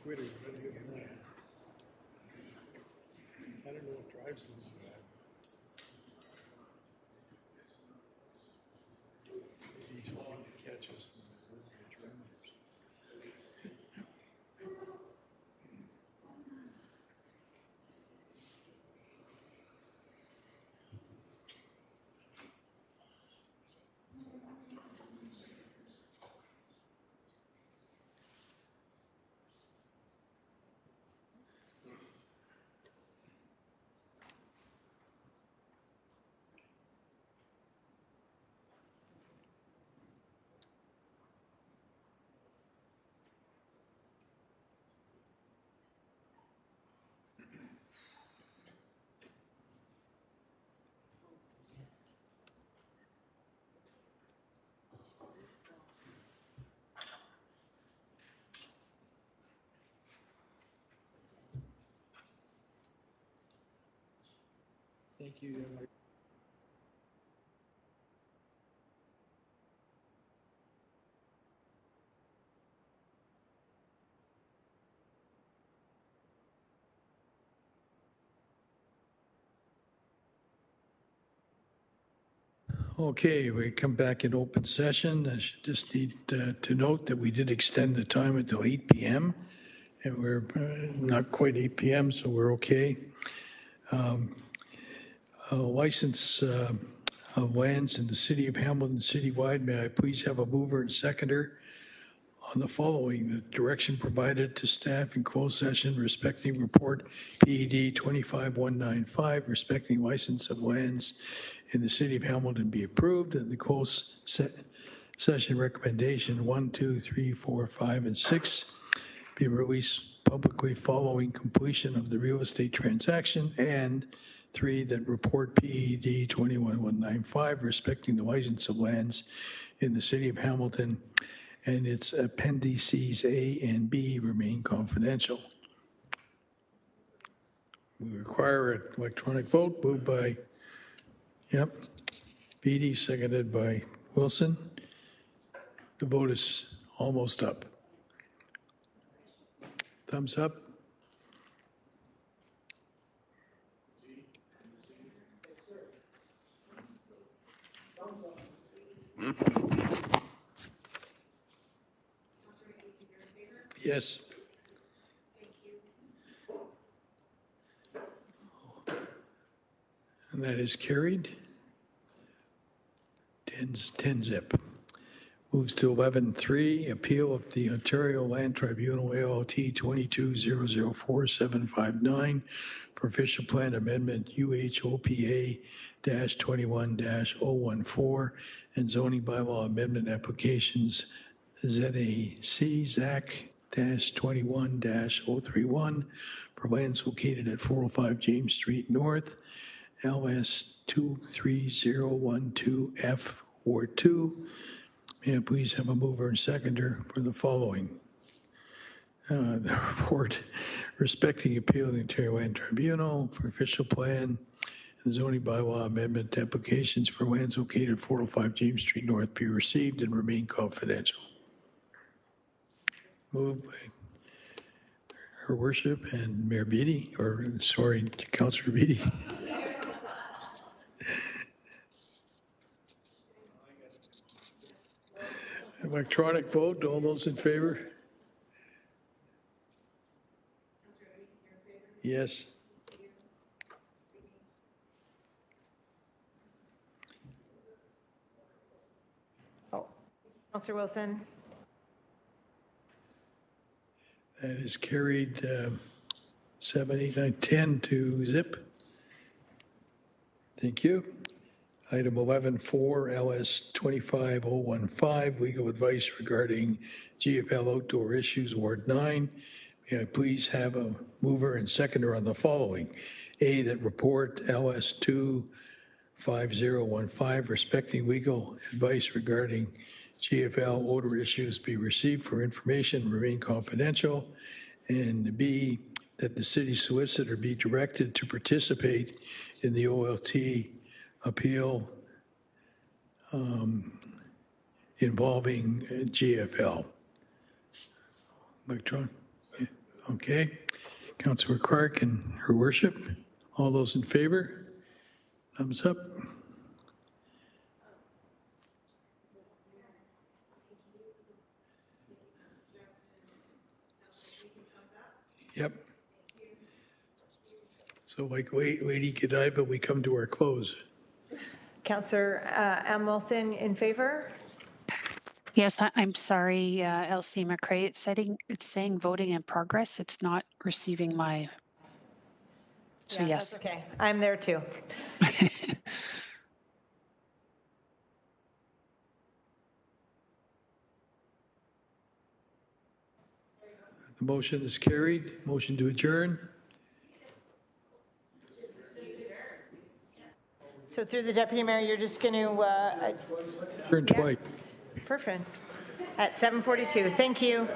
[SPEAKER 2] Twitter, you better get on that. I don't know what drives them to that. He's hoping to catch us in the adjournment. Thank you. Okay, we come back in open session. I should just need to note that we did extend the time until 8 p.m. and we're not quite 8 p.m., so we're okay. License of lands in the city of Hamilton citywide. May I please have a mover and seconder on the following: the direction provided to staff in closed session respecting report PED 25195 respecting license of lands in the city of Hamilton be approved, and the closed session recommendation 1, 2, 3, 4, 5, and 6 be released publicly following completion of the real estate transaction, and 3, that report PED 21195 respecting the license of lands in the city of Hamilton and its appendices A and B remain confidential. We require an electronic vote. Moved by, Beatty, seconded by Wilson. The vote is almost up. Thumbs up. Yes. And that is carried. 10 zip. Moves to 11.3, appeal of the Ontario Land Tribunal ALT 22004759 for official plan amendment UHOPA-21-014 and zoning bylaw amendment applications ZAC ZAC-21-031 for lands located at 405 James Street North, LS 23012F Ward 2. May I please have a mover and seconder for the following? The report respecting appeal of the Ontario Land Tribunal for official plan and zoning bylaw amendment applications for lands located at 405 James Street North be received and remain confidential. Moved by Her Worship and Mayor Beatty, Councillor Beatty. Electronic vote, all those in favor? Yes.
[SPEAKER 3] Councillor Wilson.
[SPEAKER 2] That is carried 7, 8, 9, 10 to zip. Thank you. Item 11.4, LS 25015, legal advice regarding GFL outdoor issues, Ward 9. May I please have a mover and seconder on the following? A, that report LS 25015 respecting legal advice regarding GFL odor issues be received for information and remain confidential. And B, that the city solicitor be directed to participate in the OLT appeal involving GFL. Electron? Yeah. Okay. Councillor Clark and her worship. All those in favor? Thumbs up. Yep. So like wait, Kadai, but we come to our close.
[SPEAKER 3] Councillor M. Wilson in favor?
[SPEAKER 14] Yes, I'm sorry, Elsie McCray. It's saying voting in progress. It's not receiving my. So
[SPEAKER 3] Yeah,
[SPEAKER 14] yes.
[SPEAKER 3] that's okay. I'm there too.
[SPEAKER 2] The motion is carried. Motion to adjourn.
[SPEAKER 3] So through the Deputy Mayor, you're just going to...
[SPEAKER 2] Adjourn twice.
[SPEAKER 3] Perfect. At 7:42. Thank you.